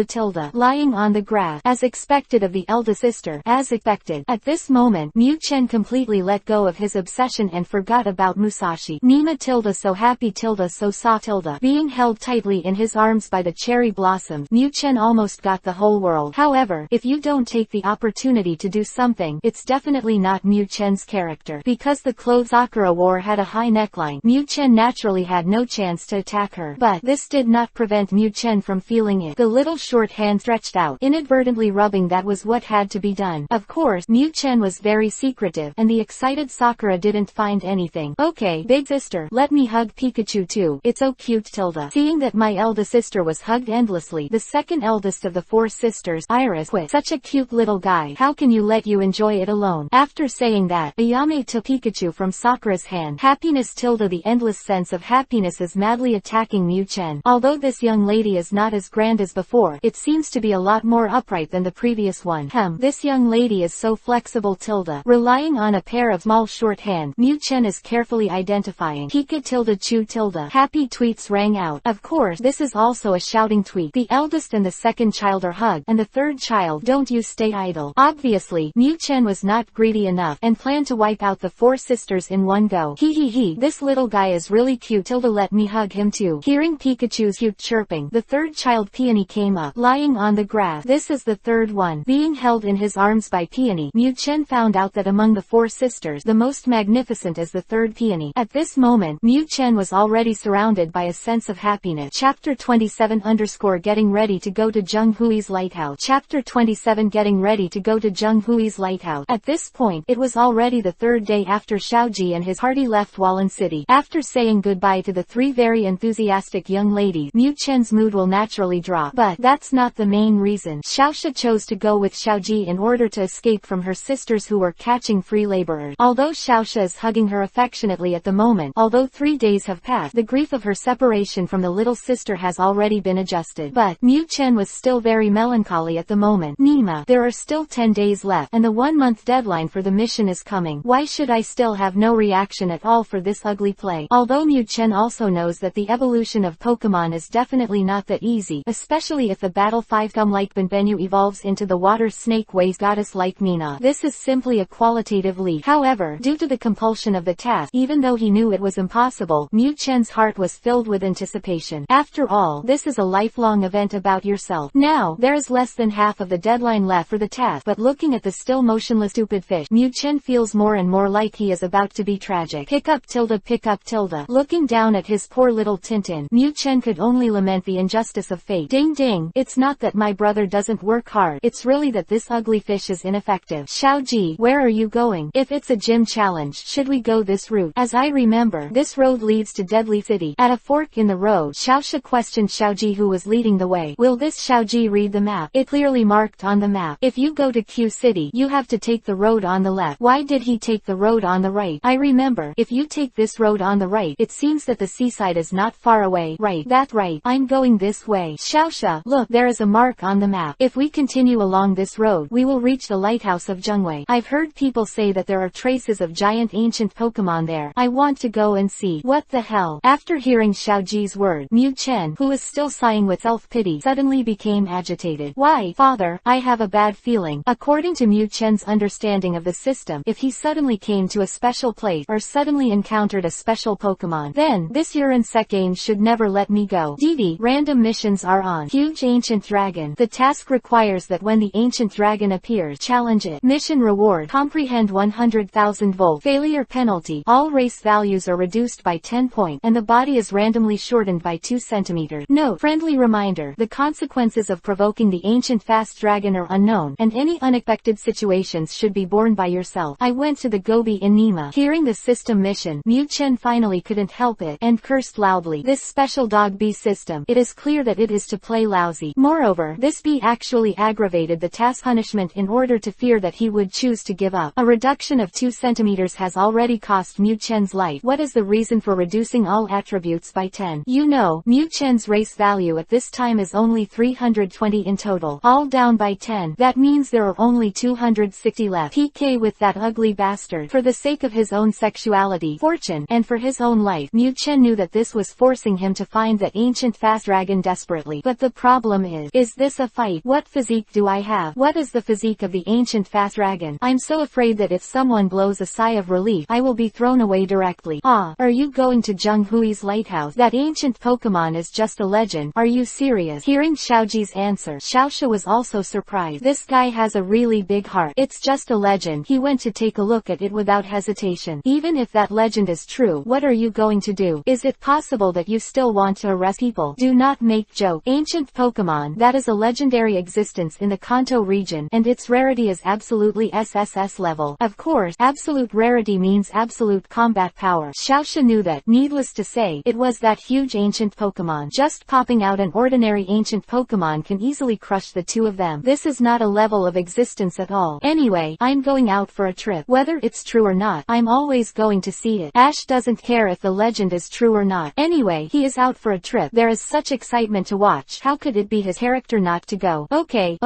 A: Lying on the grass, as expected of the eldest sister, as expected. At this moment, Mu Chen completely let go of his obsession and forgot about Musashi. Nima tilde so happy tilde so saw tilde. Being held tightly in his arms by the cherry blossoms, Mu Chen almost got the whole world. However, if you don't take the opportunity to do something, it's definitely not Mu Chen's character. Because the clothes Sakura wore had a high neckline, Mu Chen naturally had no chance to attack her. But this did not prevent Mu Chen from feeling it. The little short hand stretched out, inadvertently rubbing. That was what had to be done. Of course, Mu Chen was very secretive, and the excited Sakura didn't find anything. Okay, big sister, let me hug Pikachu too. It's so cute tilde. Seeing that my eldest sister was hugged endlessly, the second eldest of the four sisters, Iris, quit. Such a cute little guy. How can you let you enjoy it alone? After saying that, Ayame took Pikachu from Sakura's hand. Happiness tilde. The endless sense of happiness is madly attacking Mu Chen. Although this young lady is not as grand as before, it seems to be a lot more upright than the previous one. This young lady is so flexible tilde. Relying on a pair of small short hand, Mu Chen is carefully identifying Pika tilde Chu tilde. Happy tweets rang out. Of course, this is also a shouting tweet. The eldest and the second child are hugged, and the third child, don't you stay idle. Obviously, Mu Chen was not greedy enough, and planned to wipe out the four sisters in one go. Hee, this little guy is really cute tilde. Let me hug him too. Hearing Pikachu's cute chirping, the third child Peony came up, lying on the grass. This is the third one. Being held in his arms by Peony, Mu Chen found out that among the four sisters, the most magnificent is the third Peony. At this moment, Mu Chen was already surrounded by a sense of happiness. Chapter 27 Getting ready to go to Zheng Hui's lighthouse. Chapter 27 Getting ready to go to Zheng Hui's lighthouse. At this point, it was already the third day after Xiaoji and his party left Wallen City. After saying goodbye to the three very enthusiastic young ladies, Mu Chen's mood will naturally drop. But that's not the main reason. Xiaoxia chose to go with Xiaoji in order to escape from her sisters who were catching free laborers. Although Xiaoxia is hugging her affectionately at the moment, although 3 days have passed, the grief of her separation from the little sister has already been adjusted. But Mu Chen was still very melancholy at the moment. Nima, there are still 10 days left, and the 1-month deadline for the mission is coming. Why should I still have no reaction at all for this ugly play? Although Mu Chen also knows that the evolution of Pokémon is definitely not that easy, especially if the Battle 5 like Benbenyu evolves into the water snake ways goddess like Mina. This is simply a qualitative leap. However, due to the compulsion of the task, even though he knew it was impossible, Mu Chen's heart was filled with anticipation. After all, this is a lifelong event about yourself. Now, there is less than half of the deadline left for the task, but looking at the still motionless stupid fish, Mu Chen feels more and more like he is about to be tragic. Pick up tilde. Looking down at his poor little Tintin, Mu Chen could only lament the injustice of fate. Ding ding, it's not that my brother doesn't work hard, it's really that this ugly fish is ineffective. Xiaoji, where are you going? If it's a gym challenge, should we go this route? As I remember, this road leads to Deadly City. At a fork in the road, Xiaoxia questioned Xiaoji who was leading the way. Will this Xiaoji read the map? It clearly marked on the map. If you go to Q City, you have to take the road on the left. Why did he take the road on the right? I remember, if you take this road on the right, it seems that the seaside is not far away. Right, that's right. I'm going this way. Xiaoxia, look, there is a mark on the map. If we continue along this road, we will reach the lighthouse of Zhengwei. I've heard people say that there are traces of giant ancient Pokémon there. I want to go and see. What the hell? After hearing Xiaoji's word, Mu Chen, who was still sighing with self-pity, suddenly became agitated. Why, father, I have a bad feeling. According to Mu Chen's understanding of the system, if he suddenly came to a special place, or suddenly encountered a special Pokémon, then, this Urinsect game should never let me go. Didi, random missions are on. Huge Ancient Dragon. The task requires that when the Ancient Dragon appears, challenge it. Mission reward. Comprehend 100,000 volt. Failure penalty. All race values are reduced by 10 points, and the body is randomly shortened by 2 centimeters. Note, friendly reminder, the consequences of provoking the ancient fast dragon are unknown, and any unexpected situations should be borne by yourself. I went to the Gobi in Nima. Hearing the system mission, Mu Chen finally couldn't help it, and cursed loudly. This special dog bee system, it is clear that it is to play lousy. Moreover, this bee actually aggravated the task punishment in order to fear that he would choose to give up. A reduction of 2 centimeters has already cost Mu Chen's life. What is the reason for reducing all attributes by 10? You know, Mu Chen's race value at this time is only 320 in total. All down by 10. That means there are only 260 left. PK with that ugly bastard. For the sake of his own sexuality, fortune, and for his own life, Mu Chen knew that this was forcing him to find that ancient fast dragon desperately. But the problem is this a fight? What physique do I have? What is the physique of the ancient fast dragon? I'm so afraid that if someone blows a sigh of relief, I will be thrown away directly. Ah, are you going to Zheng Hui's lighthouse? That ancient Pokemon is just a legend. Are you serious? Hearing Xiaoji's answer, Xiaoxia was also surprised. This guy has a really big heart. It's just a legend. He went to take a look at it without hesitation. Even if that legend is true, what are you going to do? Is it possible that you still want to arrest people? Do not make joke. Ancient Pokemon, that is a legendary existence in the Kanto region, and its rarity is absolutely SSS level. Of course, absolute rarity means absolute combat power. Xiaoxia knew that. Needless to say, it was that huge ancient Pokemon. Just popping out an ordinary ancient Pokemon can easily crush the two of them. This is not a level of existence at all. Anyway, I'm going out for a trip. Whether it's true or not, I'm always going to see it. Ash doesn't care if the legend is true or not. Anyway, he is out for a trip. There is such excitement to watch. How could it be his character not to go? Okay,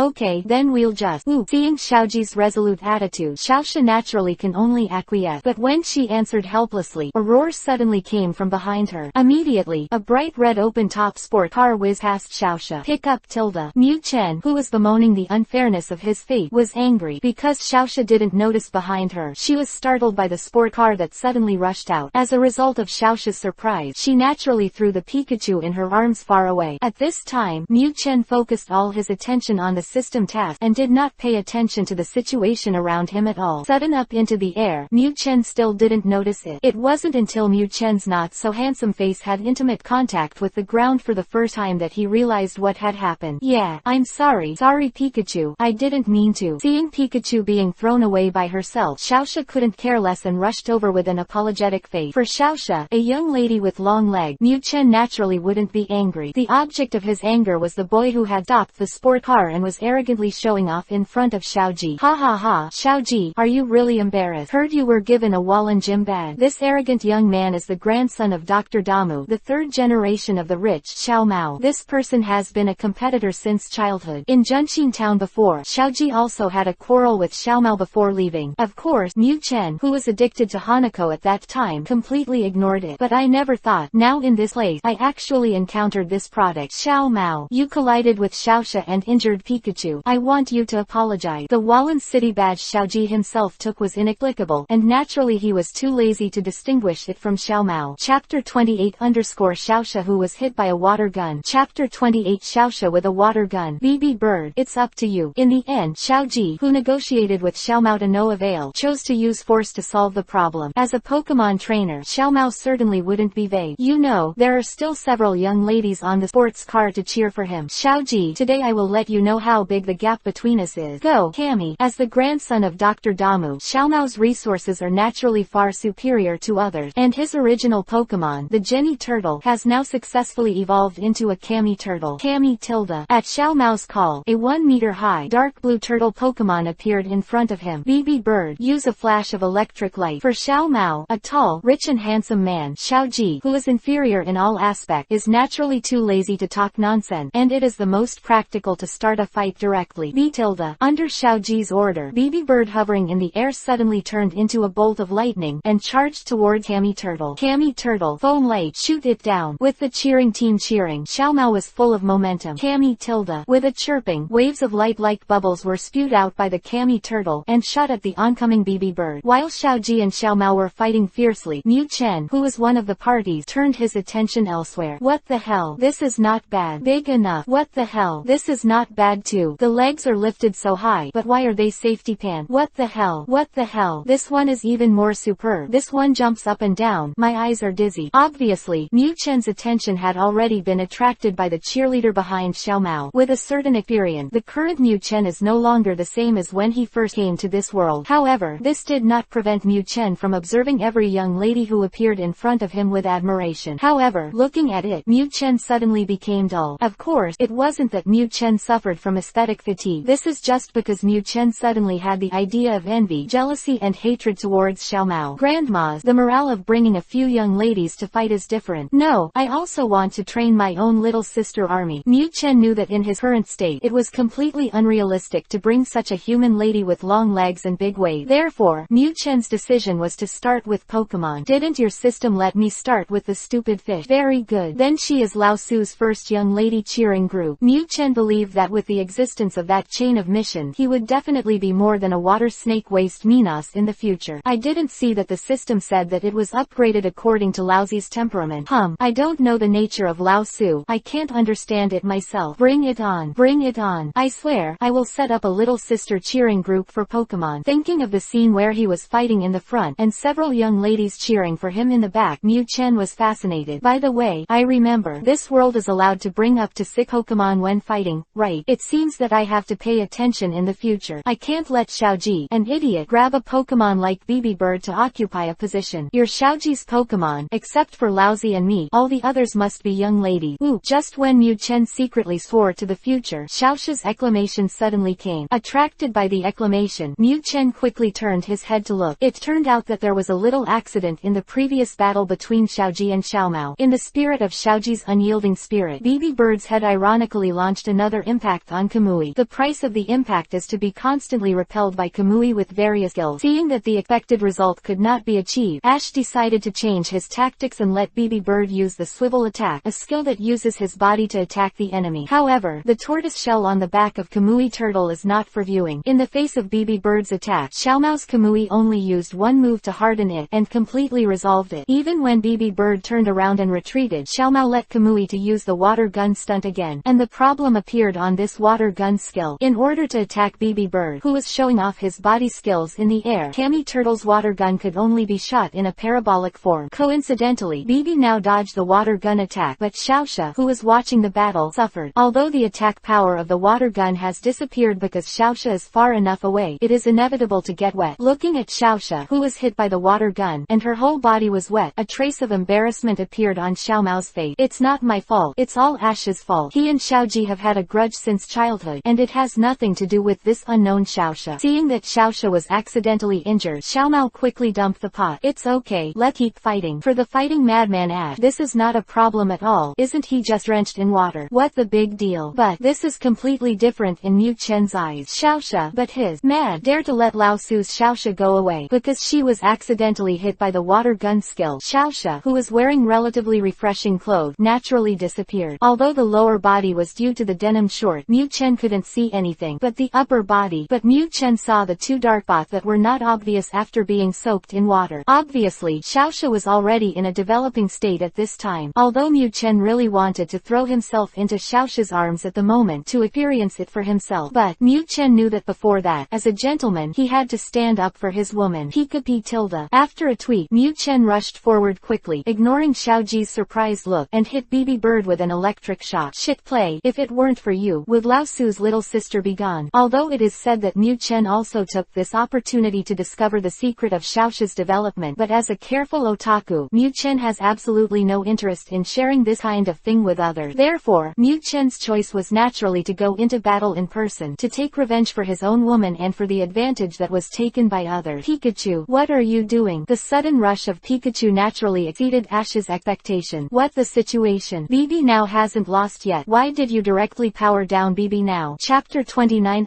A: then we'll just. Ooh. Seeing Xiaoji's resolute attitude, Xiaoxia naturally can only acquiesce. But when she answered helplessly, a roar suddenly came from behind her. Immediately, a bright red open-top sport car whizzed past Xiaoxia. Pick up Tilda. Mu Chen, who was bemoaning the unfairness of his fate, was angry because Xiaoxia didn't notice behind her. She was startled by the sport car that suddenly rushed out. As a result of Xiaoxia's surprise, she naturally threw the Pikachu in her arms far away. At this time, Mu Chen focused all his attention on the system task and did not pay attention to the situation around him at all. Sudden up into the air, Mu Chen still didn't notice it. It wasn't until Mu Chen's not-so-handsome face had intimate contact with the ground for the first time that he realized what had happened. Yeah, I'm sorry. Sorry Pikachu, I didn't mean to. Seeing Pikachu being thrown away by herself, Xiaoxia couldn't care less and rushed over with an apologetic face. For Xiaoxia, a young lady with long legs, Mu Chen naturally wouldn't be angry. The object of his anger was the boy who had stopped the sport car and was arrogantly showing off in front of Xiaoji. Ha ha ha, Xiaoji, are you really embarrassed? Heard you were given a Wallen gym bag. This arrogant young man is the grandson of Dr. Damu, the third generation of the rich Xiao Mao. This person has been a competitor since childhood. In Junqin town before, Xiaoji also had a quarrel with Xiao Mao before leaving. Of course, Mu Chen, who was addicted to Hanako at that time, completely ignored it. But I never thought, now in this place, I actually encountered this product. Xiao Mao, you collided with Xiaoxia and injured Pikachu. I want you to apologize. The Wallen City badge Xiaoji himself took was inexplicable, and naturally he was too lazy to distinguish it from Xiao Mao. Chapter 28 Xiaoxia who was hit by a water gun. Chapter 28 Xiaoxia with a water gun. BB Bird, it's up to you. In the end, Xiaoji, who negotiated with Xiao Mao to no avail, chose to use force to solve the problem. As a Pokemon trainer, Xiao Mao certainly wouldn't be vague. You know, there are still several young ladies on the sports car to cheer for him. Xiaoji, today I will let you know how big the gap between us is. Go, Kami. As the grandson of Dr. Damu, Xiao Mao's resources are naturally far superior to others, and his original Pokemon, the Jenny Turtle, has now successfully evolved into a Kami Turtle. Kami Tilda. At Xiao Mao's call, a 1-meter-high, dark blue turtle Pokemon appeared in front of him. BB Bird, use a flash of electric light. For Xiao Mao, a tall, rich and handsome man, Xiaoji, who is inferior in all aspects, is naturally too lazy to talk nonsense, and it is the most practical to start a fight directly. B Tilda. Under Xiaoji's order, BB Bird hovering in the air suddenly turned into a bolt of lightning, and charged towards Kami Turtle. Kami Turtle, foam light, shoot it down. With the cheering team cheering, Xiao Mao was full of momentum. Kami Tilda. With a chirping, waves of light like bubbles were spewed out by the Kami Turtle, and shot at the oncoming BB Bird. While Xiaoji and Xiao Mao were fighting fiercely, Mu Chen, who was one of the parties, turned his attention elsewhere. What the hell? This is not bad. Big enough. What the hell? This is not bad too. The legs are lifted so high, but why are they safety pan. What the hell? What the hell? This one is even more superb. This one jumps up and down. My eyes are dizzy. Obviously, Miu Chen's attention had already been attracted by the cheerleader behind Xiao Mao. With a certain experience, the current Miu Chen is no longer the same as when he first came to this world. However, this did not prevent Miu Chen from observing every young lady who appeared in front of him with admiration. However, looking at it, Miu Chen suddenly became dull. Of course, it wasn't that Miu Chen suffered from aesthetic fatigue. This is just because Miu Chen suddenly had the idea of envy, jealousy and hatred towards Xiao Mao. Grandmas, the morale of bringing a few young ladies to fight is different. No, I also want to train my own little sister army. Miu Chen knew that in his current state, it was completely unrealistic to bring such a human lady with long legs and big weight. Therefore, Miu Chen's decision was to start with Pokémon. Didn't your system let me start with the stupid fish? Very good. Then she is Lao Su's first young lady cheering group. Miu Chen believed that with the existence of that chain of mission, he would definitely be more than a water snake waste Minos in the future. I didn't see that the system said that it was upgraded according to Laozi's temperament. I don't know the nature of Lao Su. I can't understand it myself. Bring it on. Bring it on. I swear, I will set up a little sister cheering group for Pokémon. Thinking of the scene where he was fighting in the front and several young ladies cheering for him in the back, Miu Chen was fascinated. By the way, I remember, this world is allowed to bring up to 6 Pokémon when fighting, right? It seems that I have to pay attention in the future. I can't let Xiaoji, an idiot, grab a Pokémon like BB Bird to occupy a position. You're Xiaoji's Pokémon, except for Laozi and me. All the others must be young ladies. Ooh, just when Miu Chen secretly swore to the future, Xiaoxia's exclamation suddenly came. Attracted by the exclamation, Miu Chen quickly turned his head to look. It turned out that there was a little accident in the previous battle between Xiaoji and Xiao Mao. In the spirit of Xiaoji's unyielding spirit, BB Bird's head ironically launched another impact on Kamui. The price of the impact is to be constantly repelled by Kamui with various skills. Seeing that the expected result could not be achieved, Ash decided to change his tactics and let BB Bird use the swivel attack, a skill that uses his body to attack the enemy. However, the tortoise shell on the back of Kamui Turtle is not for viewing. In the face of BB Bird's attack, Xiao Mao's Kamui only used one move to harden it and completely resolved it. Even when BB Bird turned around and retreated, Xiao Mao let Kamui to use the water gun stunt again, and the problem appeared on this water gun skill. In order to attack BB Bird, who was showing off his body skills in the air, Kami Turtle's water gun could only be shot in a parabolic form. Coincidentally, BB now dodged the water gun attack, but Xiaoxia, who was watching the battle, suffered. Although the attack power of the water gun has disappeared because Xiaoxia is far enough away, it is inevitable to get wet. Looking at Xiaoxia, who was hit by the water gun, and her whole body was wet, a trace of embarrassment appeared on Xiao Mao's face. It's not my fault. It's all Ash's fault. He and Xiaoji have had a grudge since childhood, and it has nothing to do with this unknown Xiaoxia. Seeing that Xiaoxia was accidentally injured, Xiao Mao quickly dumped the pot. It's okay, let's keep fighting. For the fighting madman Ash, this is not a problem at all. Isn't he just drenched in water? What the big deal? But this is completely different in Miu Chen's eyes. Xiaoxia, but his mad dare to let Lao Su's Xiaoxia go away because she was accidentally hit by the water gun skill. Xiaoxia, who was wearing relatively refreshing clothes, naturally disappeared. Although the lower body was due to the denim short, Miu Chen couldn't see anything but the upper body. But Miu Chen saw the two dark spots that were not obvious after being soaked in water. Obviously, Xiaoxia was already in a developing state at this time. Although Miu Chen really wanted to throw himself into Xiaoxia's arms at the moment to experience it for himself, but Miu Chen knew that before that, as a gentleman, he had to stand up for his woman. Pikachu tilde. After a tweet, Miu Chen rushed forward quickly, ignoring Xiaoji's surprised look, and hit BB Bird with an electric shock. Shit play. If it weren't for you, would Lao Su's little sister be gone? Although it is said that Miu Chen also took this opportunity to discover the secret of Xiaoxia's development, but as a careful otaku, Miu Chen has absolutely no interest in sharing this kind of thing with others. Therefore, Miu Chen's choice was naturally to go into battle in person, to take revenge for his own woman and for the advantage that was taken by others. Pikachu, what are you doing? The sudden rush of Pikachu naturally exceeded Ash's expectation. What the situation? BB now hasn't lost yet. Why did you directly power down BB now? Chapter 29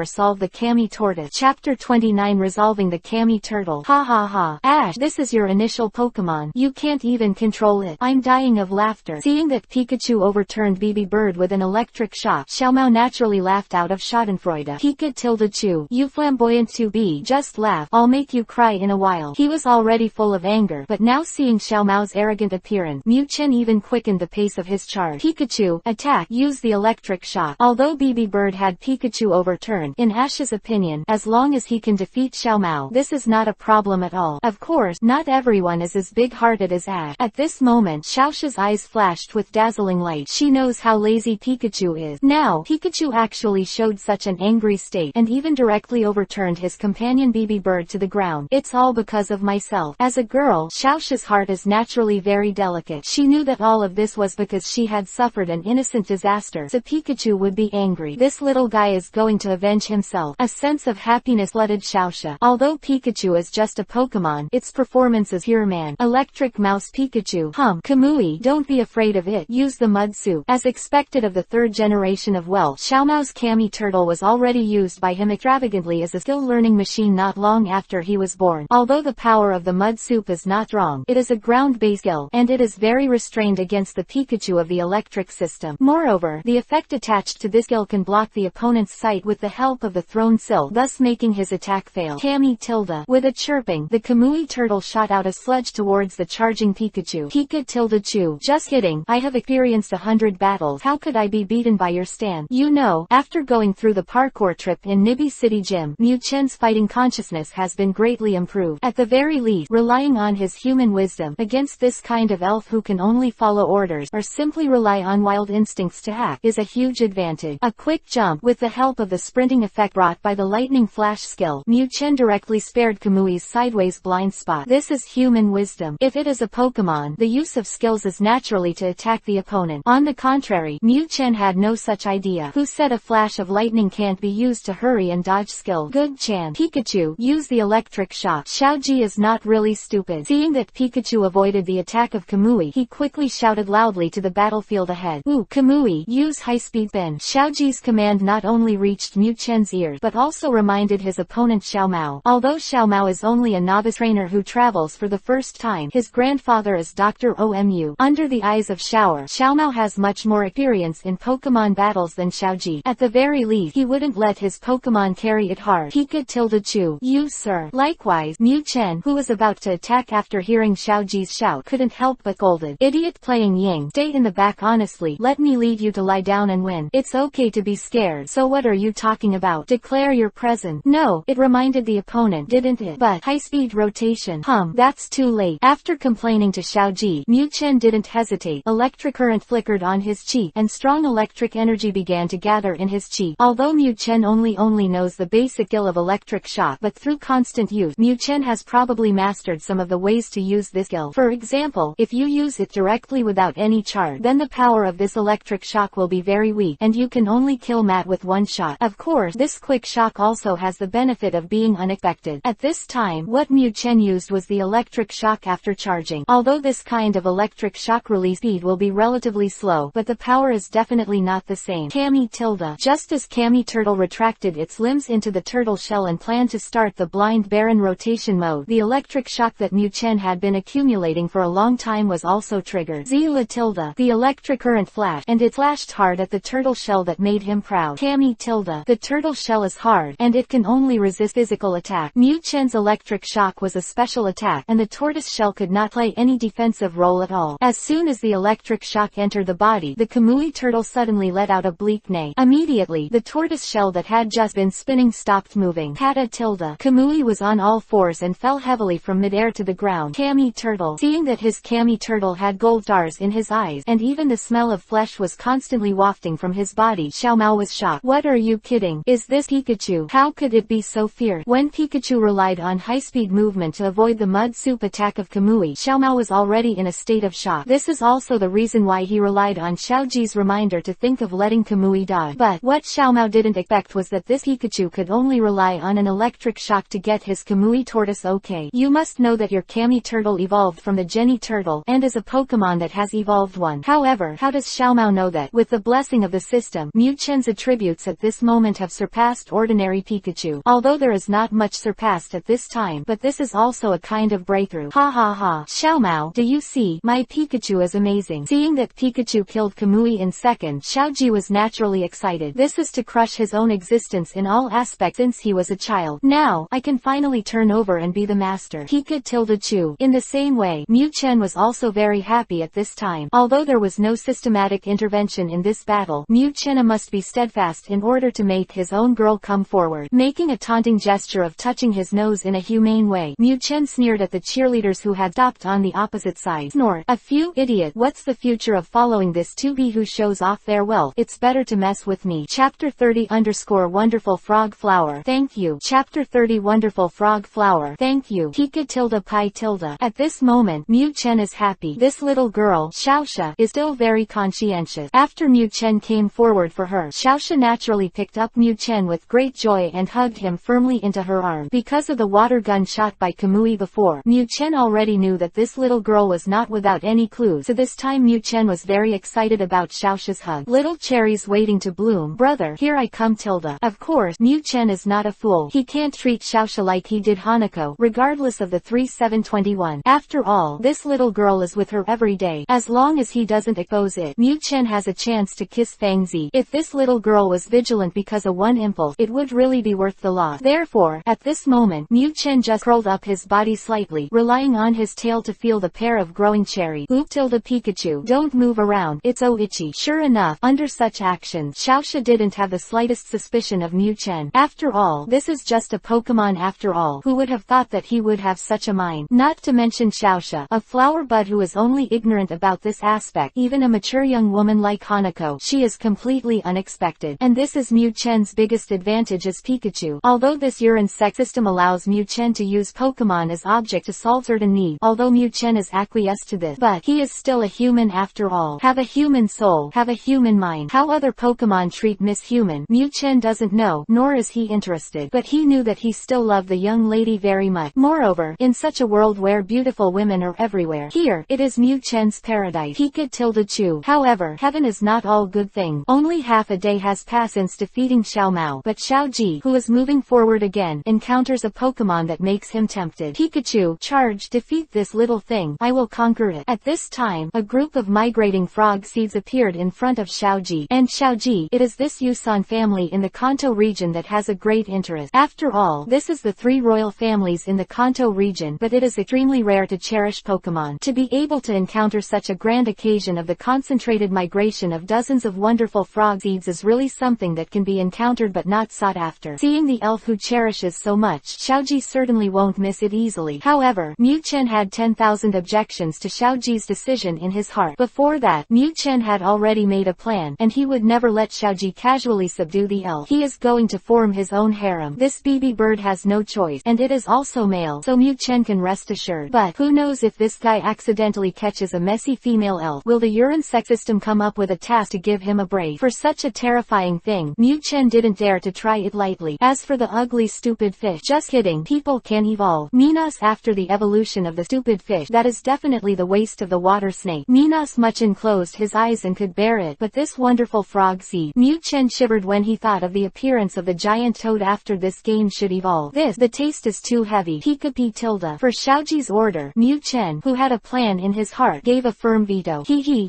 A: Solve the Kami Tortoise. Chapter 29 Resolving the Kami Turtle. Ha ha ha. Ash, this is your initial Pokemon. You can't even control it. I'm dying of laughter. Seeing that Pikachu overturned BB Bird with an electric shock, Xiao Mao naturally laughed out of schadenfreude. Pikachu, you flamboyant 2B, just laugh. I'll make you cry in a while. He was already full of anger, but now seeing Xiao Mao's arrogant appearance, Miu Chen even quickened the pace of his charge. Pikachu, attack, use the electric shock. Although BB Bird had Pikachu overturned, in Ash's Xiaoxi's opinion, as long as he can defeat Xiao Mao, this is not a problem at all. Of course, not everyone is as big-hearted as Ash. At this moment, Xiaoxi's eyes flashed with dazzling light. She knows how lazy Pikachu is. Now, Pikachu actually showed such an angry state, and even directly overturned his companion BB Bird to the ground. It's all because of myself. As a girl, Xiaoxi's heart is naturally very delicate. She knew that all of this was because she had suffered an innocent disaster, so Pikachu would be angry. This little guy is going to avenge himself. A sense of happiness flooded Xiaoxia. Although Pikachu is just a Pokémon, its performance is pure man. Electric Mouse Pikachu. Kamui, don't be afraid of it. Use the mud soup. As expected of the third generation of Well, Xiao Mao's Kami Turtle was already used by him extravagantly as a skill learning machine not long after he was born. Although the power of the mud soup is not strong, it is a ground-based skill, and it is very restrained against the Pikachu of the electric system. Moreover, the effect attached to this skill can block the opponent's sight with the help of the thrown sill, thus making his attack fail. Kami tilde. With a chirping, the Kamui turtle shot out a sludge towards the charging Pikachu. Pika tilde chew. Just kidding, I have experienced 100 battles. How could I be beaten by your stand? You know, after going through the parkour trip in Nibi City Gym, Mu Chen's fighting consciousness has been greatly improved. At the very least, relying on his human wisdom against this kind of elf who can only follow orders or simply rely on wild instincts to act is a huge advantage. A quick jump with the help of the sprinting effect brought by the lightning flash skill, Mu Chen directly spared Kamui's sideways blind spot. This is human wisdom. If it is a Pokemon, the use of skills is naturally to attack the opponent. On the contrary, Mu Chen had no such idea. Who said a flash of lightning can't be used to hurry and dodge skill? Good Chan. Pikachu, use the electric shock. Xiaoji is not really stupid. Seeing that Pikachu avoided the attack of Kamui, he quickly shouted loudly to the battlefield ahead. Ooh, Kamui, use high-speed spin. Xiaoji's command not only reached Mu Chen's ears, but also reminded his opponent Xiao Mao. Although Xiao Mao is only a novice trainer who travels for the first time, his grandfather is Dr. Omu. Under the eyes of Xiao Mao has much more experience in Pokemon battles than Xiaoji. At the very least, he wouldn't let his Pokemon carry it hard. Pika tilde chew. You sir. Likewise, Mu Chen, who was about to attack after hearing Xiaoji's shout, couldn't help but scolded. Idiot playing Ying. Stay in the back honestly. Let me lead you to lie down and win. It's okay to be scared. So what are you talking about? Declare your presence. No, it reminded the opponent, didn't it? But high-speed rotation. That's too late. After complaining to Xiaoji, Mu Chen didn't hesitate. Electric current flickered on his cheek, and strong electric energy began to gather in his cheek. Although Mu Chen only knows the basic skill of electric shock, but through constant use, Mu Chen has probably mastered some of the ways to use this skill. For example, if you use it directly without any charge, then the power of this electric shock will be very weak, and you can only kill Matt with one shot. Of course, this quick shock also has the benefit of being unexpected. At this time, what Mu Chen used was the electric shock after charging. Although this kind of electric shock release speed will be relatively slow, but the power is definitely not the same. Kami tilde. Just as Kami Turtle retracted its limbs into the turtle shell and planned to start the blind Baron rotation mode, the electric shock that Mu Chen had been accumulating for a long time was also triggered. Zila tilde. The electric current flashed, and it flashed hard at the turtle shell that made him proud. Kami tilde. The turtle shell is hard, and it can only resist physical attack. Mu Chen's electric shock was a special attack, and the tortoise shell could not play any defensive role at all. As soon as the electric shock entered the body, the Kamui turtle suddenly let out a bleak neigh. Immediately, the tortoise shell that had just been spinning stopped moving. Kata tilde. Kamui was on all fours and fell heavily from midair to the ground. Kami turtle. Seeing that his Kami turtle had gold stars in his eyes, and even the smell of flesh was constantly wafting from his body, Xiao Mao was shocked. What are you kidding? Is this Pikachu? How could it be so fierce? When Pikachu relied on high-speed movement to avoid the mud soup attack of Kamui, Xiao Mao was already in a state of shock. This is also the reason why he relied on Xiaoji's reminder to think of letting Kamui dodge. But what Xiao Mao didn't expect was that this Pikachu could only rely on an electric shock to get his Kamui tortoise okay. You must know that your Kami turtle evolved from the Jenny turtle, and is a Pokemon that has evolved one. However, how does Xiao Mao know that? With the blessing of the system, Mu Chen's attributes at this moment have surpassed ordinary Pikachu. Although there is not much surpassed at this time, but this is also a kind of breakthrough. Ha ha ha. Xiao Mao, do you see? My Pikachu is amazing. Seeing that Pikachu killed Kamui in seconds, Xiaoji was naturally excited. This is to crush his own existence in all aspects since he was a child. Now, I can finally turn over and be the master. Pika tilde chew. In the same way, Mu Chen was also very happy at this time. Although there was no systematic intervention in this battle, Mu Chen must be steadfast in order to make his own young girl come forward, making a taunting gesture of touching his nose in a humane way. Mu Chen sneered at the cheerleaders who had stopped on the opposite side. Snort. A few idiot. What's the future of following this 2B who shows off their wealth? It's better to mess with me. Chapter 30 Wonderful Frog Flower. Thank you. Chapter 30 Wonderful Frog Flower. Thank you. Pika tilde pi tilde. At this moment, Mu Chen is happy. This little girl, Xiaoxia, is still very conscientious. After Mu Chen came forward for her, Xiaoxia naturally picked up Mu Chen with great joy and hugged him firmly into her arms. Because of the water gun shot by Kamui before, Mu Chen already knew that this little girl was not without any clues, so this time Mu Chen was very excited about Xiaoxia's hug. Little cherries waiting to bloom. Brother, here I come tilde. Of course, Mu Chen is not a fool. He can't treat Xiaoxia like he did Hanako, regardless of the 3721. After all, this little girl is with her every day. As long as he doesn't expose it, Mu Chen has a chance to kiss Fangzi. If this little girl was vigilant because of one impulse, it would really be worth the loss. Therefore, at this moment, Mu Chen just curled up his body slightly, relying on his tail to feel the pair of growing cherry. Oop tilde Pikachu, don't move around, it's so itchy. Sure enough, under such actions, Xiaoxia didn't have the slightest suspicion of Mu Chen. After all, this is just a Pokémon after all. Who would have thought that he would have such a mind? Not to mention Xiaoxia, a flower bud who is only ignorant about this aspect. Even a mature young woman like Hanako, she is completely unexpected. And this is Mu Chen's biggest advantage as Pikachu. Although this urine sex system allows Mu Chen to use Pokémon as object to solve certain needs, although Mu Chen is acquiesced to this, but he is still a human after all. Have a human soul, have a human mind. How other Pokémon treat Miss Human, Mu Chen doesn't know, nor is he interested, but he knew that he still loved the young lady very much. Moreover, in such a world where beautiful women are everywhere, here, it is Mu Chen's paradise. Pika tilde Chu. However, heaven is not all good things. Only half a day has passed since defeating Xiao Mao, but Xiao Ji, who is moving forward again, encounters a Pokémon that makes him tempted. Pikachu, charge, defeat this little thing, I will conquer it. At this time, a group of migrating frog seeds appeared in front of Xiao Ji, and Xiao Ji, it is this Yusan family in the Kanto region that has a great interest. After all, this is the 3 royal families in the Kanto region, but it is extremely rare to cherish Pokémon. To be able to encounter such a grand occasion of the concentrated migration of dozens of wonderful frog seeds is really something that can be encountered but not sought after. Seeing the elf who cherishes so much, Xiaoji certainly won't miss it easily. However, Mu Chen had 10,000 objections to Xiaoji's decision in his heart. Before that, Mu Chen had already made a plan, and he would never let Xiaoji casually subdue the elf. He is going to form his own harem. This BB bird has no choice, and it is also male, so Mu Chen can rest assured. But who knows if this guy accidentally catches a messy female elf? Will the urine sex system come up with a task to give him a break? For such a terrifying thing, Mu Chen didn't dare to try it lightly. As for the ugly stupid fish, just kidding, people can evolve. Minos after the evolution of the stupid fish, that is definitely the waste of the water snake. Minos much enclosed his eyes and could bear it, but this wonderful frog seed. Mu Chen shivered when he thought of the appearance of the giant toad after this game should evolve. The taste is too heavy. Pika tilde. For Xiaoji's order, Mu Chen, who had a plan in his heart, gave a firm veto.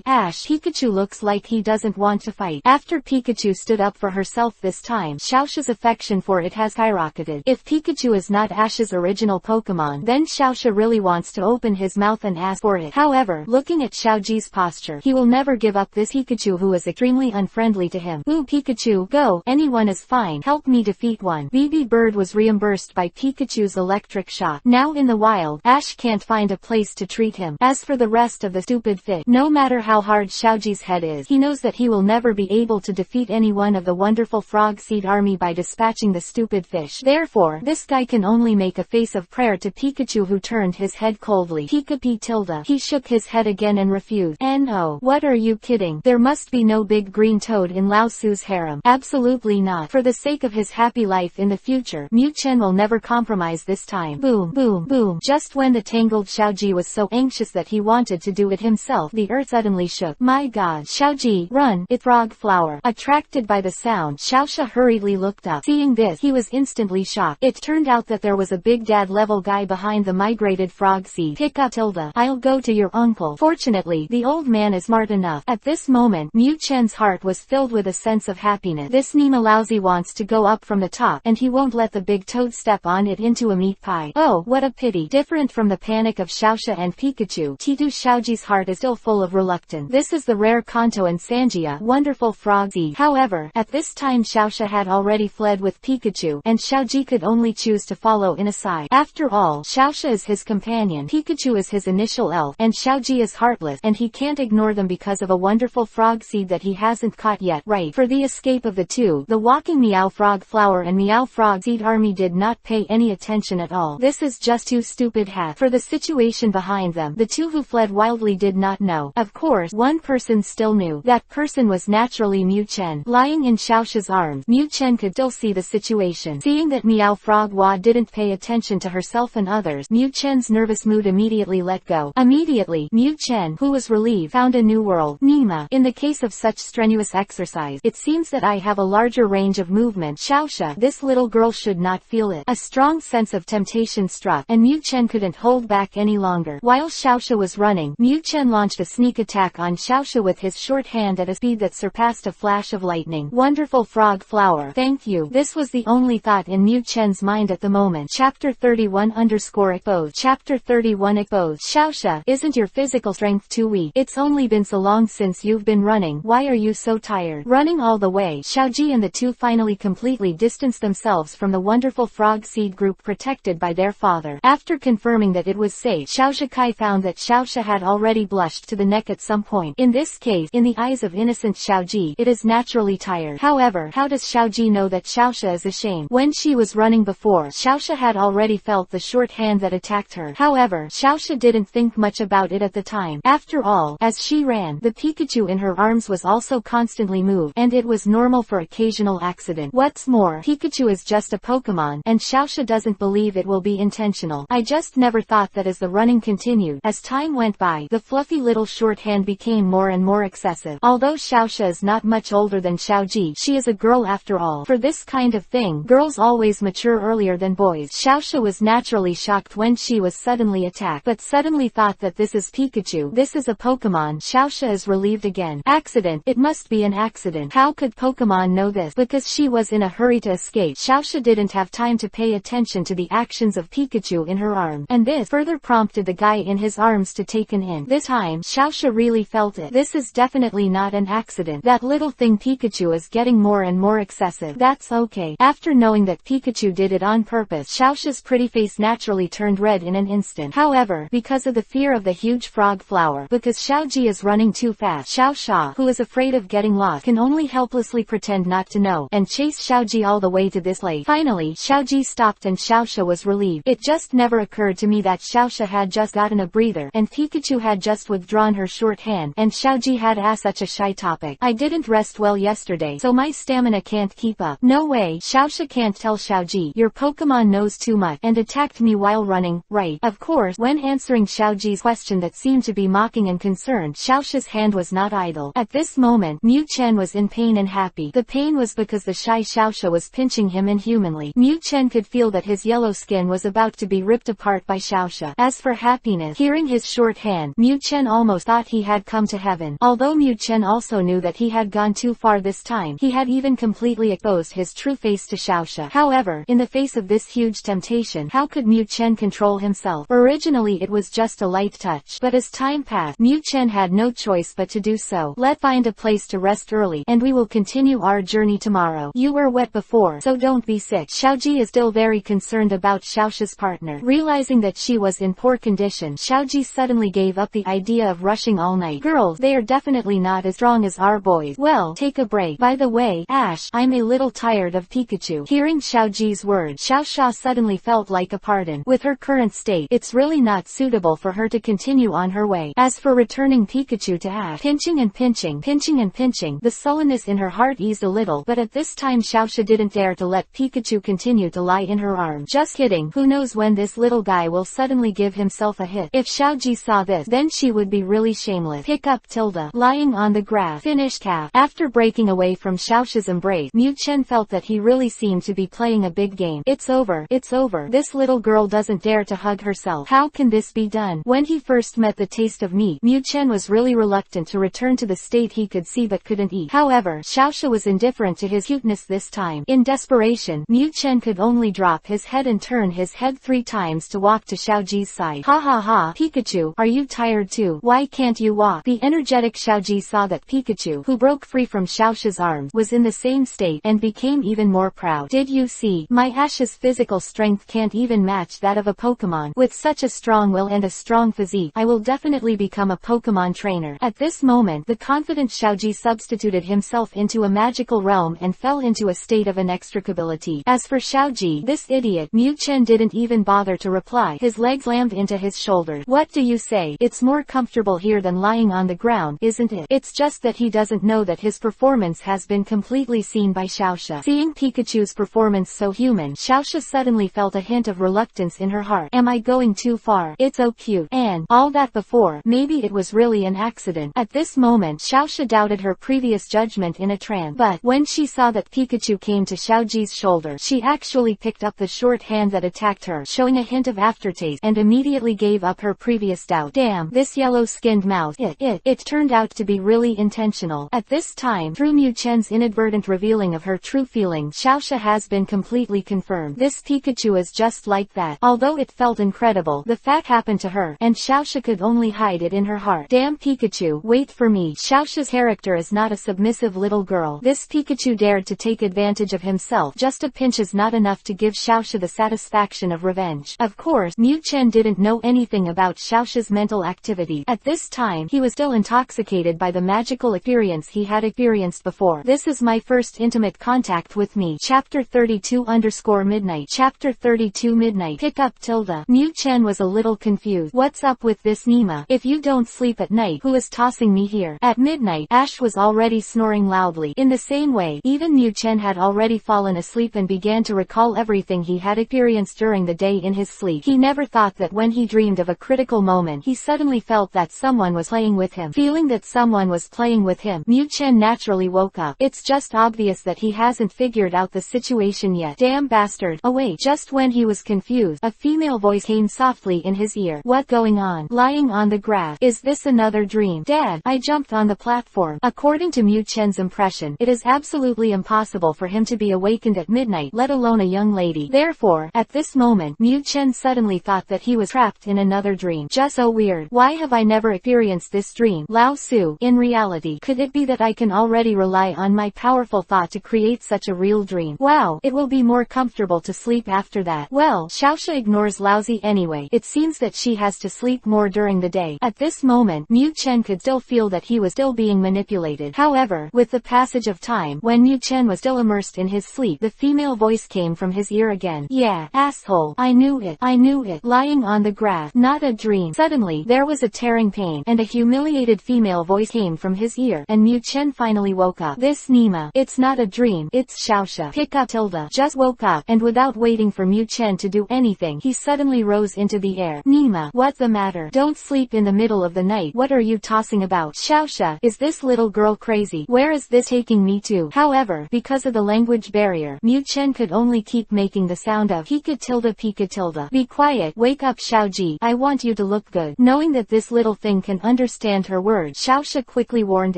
A: Ash, Pikachu looks like he doesn't want to fight. After Pikachu stood up for herself this time, Xiaoxia's affection for it has skyrocketed. If Pikachu is not Ash's original Pokémon, then Xiaoxia really wants to open his mouth and ask for it. However, looking at Xiaoji's posture, he will never give up this Pikachu who is extremely unfriendly to him. Ooh Pikachu, go, anyone is fine, help me defeat one. BB Bird was reimbursed by Pikachu's electric shock. Now in the wild, Ash can't find a place to treat him. As for the rest of the stupid fish, no matter how hard Xiaoji's head is, he knows that he will never be able to defeat any one of the wonderful frog seed army by dispatching the stupid fish. Therefore, this guy can only make a face of prayer to Pikachu who turned his head coldly. Pika tilde. He shook his head again and refused. No, what are you kidding? There must be no big green toad in Lao Su's harem. Absolutely not. For the sake of his happy life in the future, Mu Chen will never compromise this time. Boom, boom, boom. Just when the tangled Xiaoji was so anxious that he wanted to do it himself, the earth suddenly shook. My god, Xiaoji, run! It frog flower. Attracted by the sound, Xiaoxia hurriedly looked up. Seeing this, he was instantly shocked. It turned out that there was a big dad level guy behind the migrated frog seed. Pika tilde. I'll go to your uncle. Fortunately, the old man is smart enough. At this moment, Mu Chen's heart was filled with a sense of happiness. This Nemalauzi wants to go up from the top, and he won't let the big toad step on it into a meat pie. Oh, what a pity. Different from the panic of Xiaoxia and Pikachu, Titu Xiaoji's heart is still full of reluctance. This is the rare Kanto and Sanjia, wonderful frog seed. However, at this time Xiaoxia had already fled with Pikachu, and Xiaoji could only choose to follow in a sigh. After all, Xiaoxia is his companion, Pikachu is his initial elf, and Xiaoji is heartless, and he can't ignore them because of a wonderful frog seed that he hasn't caught yet. Right. For the escape of the two, the walking Meow Frog Flower and Meow Frog Seed army did not pay any attention at all. This is just too stupid hat. For the situation behind them, the two who fled wildly did not know. Of course, one person still knew. That person was naturally Miu Chen. Lying in Xiaoxia's arms, Miu Chen could still see the situation. Seeing that Meow Frog Hua didn't pay attention to herself and others, Miu Chen's nervous mood immediately let go. Immediately, Miu Chen, who was relieved, found a new world. Nima. In the case of such strenuous exercise, it seems that I have a larger range of movement. Xiaoxia, this little girl should not feel it. A strong sense of temptation struck, and Miu Chen couldn't hold back any longer. While Xiaoxia was running, Miu Chen launched a sneak attack on Xiaoxia with his short hand at a speed that surpassed a flash of lightning. Wonderful frog flower. Thank you. This was the only thought in Miu Chen's mind at the moment. Chapter 31_exposed. Chapter 31 Exposed. Xiaoxia, isn't your physical strength too weak? It's only been so long since you've been running. Why are you so tired? Running all the way. Xiaoji and the two finally completely distanced themselves from the wonderful frog seed group protected by their father. After confirming that it was safe, Xiaoxia Kai found that Xiaoxia had already blushed to the neck at some point. In this case, in the eyes of innocent Xiaoji, it is naturally tired. However, how does Xiaoji know that Xiaoxia is ashamed? When she was running before, Xiaoxia had already felt the short hand that attacked her. However, Xiaoxia didn't think much about it at the time. After all, as she ran, the Pikachu in her arms was also constantly moved, and it was normal for occasional accident. What's more, Pikachu is just a Pokémon, and Xiaoxia doesn't believe it will be intentional. I just never thought that. As the running continued, as time went by, the fluffy little short hand became more and more excessive. Although Xiaoxia is not much older than Xiaoji, she is a girl after all. For this kind of thing, girls always mature earlier than boys. Xiaoxia was naturally shocked when she was suddenly attacked, but suddenly thought that this is Pikachu. This is a Pokémon. Xiaoxia is relieved again. Accident. It must be an accident. How could Pokémon know this? Because she was in a hurry to escape. Xiaoxia didn't have time to pay attention to the actions of Pikachu in her arm, and this further prompted the guy in his arms to take an in. This time, Xiaoxia really felt it. This is definitely not an accident. That little thing Pikachu is getting more and more excessive. That's okay. After knowing that Pikachu did it on purpose, Xiaoxia's pretty face naturally turned red in an instant. However, because of the fear of the huge frog flower, because Xiaoji is running too fast, Xiaoxia, who is afraid of getting lost, can only helplessly pretend not to know, and chase Xiaoji all the way to this lake. Finally, Xiaoji stopped and Xiaoxia was relieved. It just never occurred to me that Xiaoxia had just gotten a breather, and Pikachu had just withdrawn her short hand, and Xiaoji had asked such a shy topic. I didn't rest well yesterday, so my stamina can't keep up. No way. Xiaoxia can't tell Xiaoji, your Pokemon knows too much, and attacked me while running, right? Of course, when answering Xiaoji's question that seemed to be mocking and concerned, Xiaoxia's hand was not idle. At this moment, Miu Chen was in pain and happy. The pain was because the shy Xiaoxia was pinching him inhumanly. Miu Chen could feel that his yellow skin was about to be ripped apart by Xiaoxia. As for happiness, hearing his short hand, Miu Chen almost thought he had come to heaven. Although Miu Chen also knew that he had gone too far this time, he had even completely exposed his true face to Xiaoxia. However, in the face of this huge temptation, how could Miu Chen control himself? Originally it was just a light touch, but as time passed, Miu Chen had no choice but to do so. Let's find a place to rest early, and we will continue our journey tomorrow. You were wet before, so don't be sick. Xiaoji is still very concerned about Xiaoxia's partner. Realizing that she was in poor condition, Xiaoji suddenly gave up the idea of rushing all night. Girls, they are definitely not as strong as our boys. Well, take a break. By the way, Ash, I'm a little tired of Pikachu. Hearing Xiaoji's words, Xiaoxia suddenly felt like a pardon. With her current state, it's really not suitable for her to continue on her way. As for returning Pikachu to Ash, pinching and pinching, the sullenness in her heart eased a little, but at this time Xiaoxia didn't dare to let Pikachu continue to lie in her arms. Just kidding, who knows when this little guy will suddenly give himself a hit. If Xiaoji saw this, then she would be really shameless. Pick up Tilda. Lying on the grass. Finished calf. After breaking away from Xiaoxia's embrace, Miu Chen felt that he really seemed to be playing a big game. It's over. It's over. This little girl doesn't dare to hug herself. How can this be done? When he first met the taste of meat, Miu Chen was really reluctant to return to the state he could see but couldn't eat. However, Xiaoxia was indifferent to his cuteness this time. In desperation, Miu Chen could only drop his head and turn his head 3 times to walk to Xiaoji's side. Ha ha ha, Pikachu, are you tired too? Why can't you walk? The energetic Xiaoji saw that Pikachu, who broke free from Xiaoxia's arms, was in the same state state and became even more proud. Did you see? My Ash's physical strength can't even match that of a Pokémon. With such a strong will and a strong physique, I will definitely become a Pokémon trainer. At this moment, the confident Xiaoji substituted himself into a magical realm and fell into a state of inextricability. As for Xiaoji, this idiot, Mu Chen didn't even bother to reply. His legs slammed into his shoulders. What do you say? It's more comfortable here than lying on the ground, isn't it? It's just that he doesn't know that his performance has been completely seen by Xiaoxia. Seeing Pikachu's performance so human, Xiaoxia suddenly felt a hint of reluctance in her heart. Am I going too far? It's so cute. And all that before, maybe it was really an accident. At this moment, Xiaoxia doubted her previous judgment in a trance. But when she saw that Pikachu came to Xiaoji's shoulder, she actually picked up the short hand that attacked her, showing a hint of aftertaste, and immediately gave up her previous doubt. Damn, this yellow-skinned mouse. It turned out to be really intentional. At this time, through Mu Chen's inadvertent revealing of her true feelings, Xiaoxia has been completely confirmed. This Pikachu is just like that. Although it felt incredible, the fact happened to her, and Xiaoxia could only hide it in her heart. Damn Pikachu, wait for me. Xiaoxia's character is not a submissive little girl. This Pikachu dared to take advantage of himself. Just a pinch is not enough to give Xiaoxia the satisfaction of revenge. Of course, Mu Chen didn't know anything about Xiaoxia's mental activity. At this time, he was still intoxicated by the magical experience he had experienced before. This is my first intimate contact with me. Chapter 32_midnight. Chapter 32 Midnight. Pick up tilde. Mu Chen was a little confused. What's up with this Nima? If you don't sleep at night, who is tossing me here? At midnight, Ash was already snoring loudly. In the same way, even Mu Chen had already fallen asleep and began to recall everything he had experienced during the day in his sleep. He never thought that when he dreamed of a critical moment, he suddenly felt that someone was playing with him. Feeling that someone was playing with him, Mu Chen naturally woke up. It's just obvious that he hasn't figured out the situation yet. Damn bastard. Oh wait, just when he was confused, a female voice came softly in his ear. What going on? Lying on the grass. Is this another dream? Dad, I jumped on the platform. According to Mu Chen's impression, it is absolutely impossible for him to be awakened at midnight, let alone a young lady. Therefore, at this moment, Mu Chen suddenly thought that he was trapped in another dream. Just so weird. Why have I never experienced this dream? Lao Su, in reality, could it be that I can already rely on my powerful thought to create such a real dream? Wow, it will be more comfortable to sleep after that. Well, Xiaoxia ignores Laozi anyway. It seems that she has to sleep more during the day. At this moment, Mu Chen could still feel that he was still being manipulated. However, with the passage of time, when Mu Chen was still immersed in his sleep, the female voice came from his ear again. Yeah, asshole. I knew it. I knew it. Lying on the grass. Not a dream. Suddenly, there was a tearing pain, and a humiliated female voice came from his ear, and Mu Chen finally woke up. This Nima. It's not a dream. It's Xiaoxia. Pick up tilde. Just woke up, and without waiting for Mu Chen to do anything, he suddenly rose into the air. Nima, what's the matter? Don't sleep in the middle of the night. What are you tossing about? Xiaoxia, is this little girl crazy? Where is this taking me to? However, because of the language barrier, Mu Chen could only keep making the sound of Pika tilde. Be quiet. Wake up Xiaoji. I want you to look good. Knowing that this little thing can understand her words, Xiaoxia quickly warned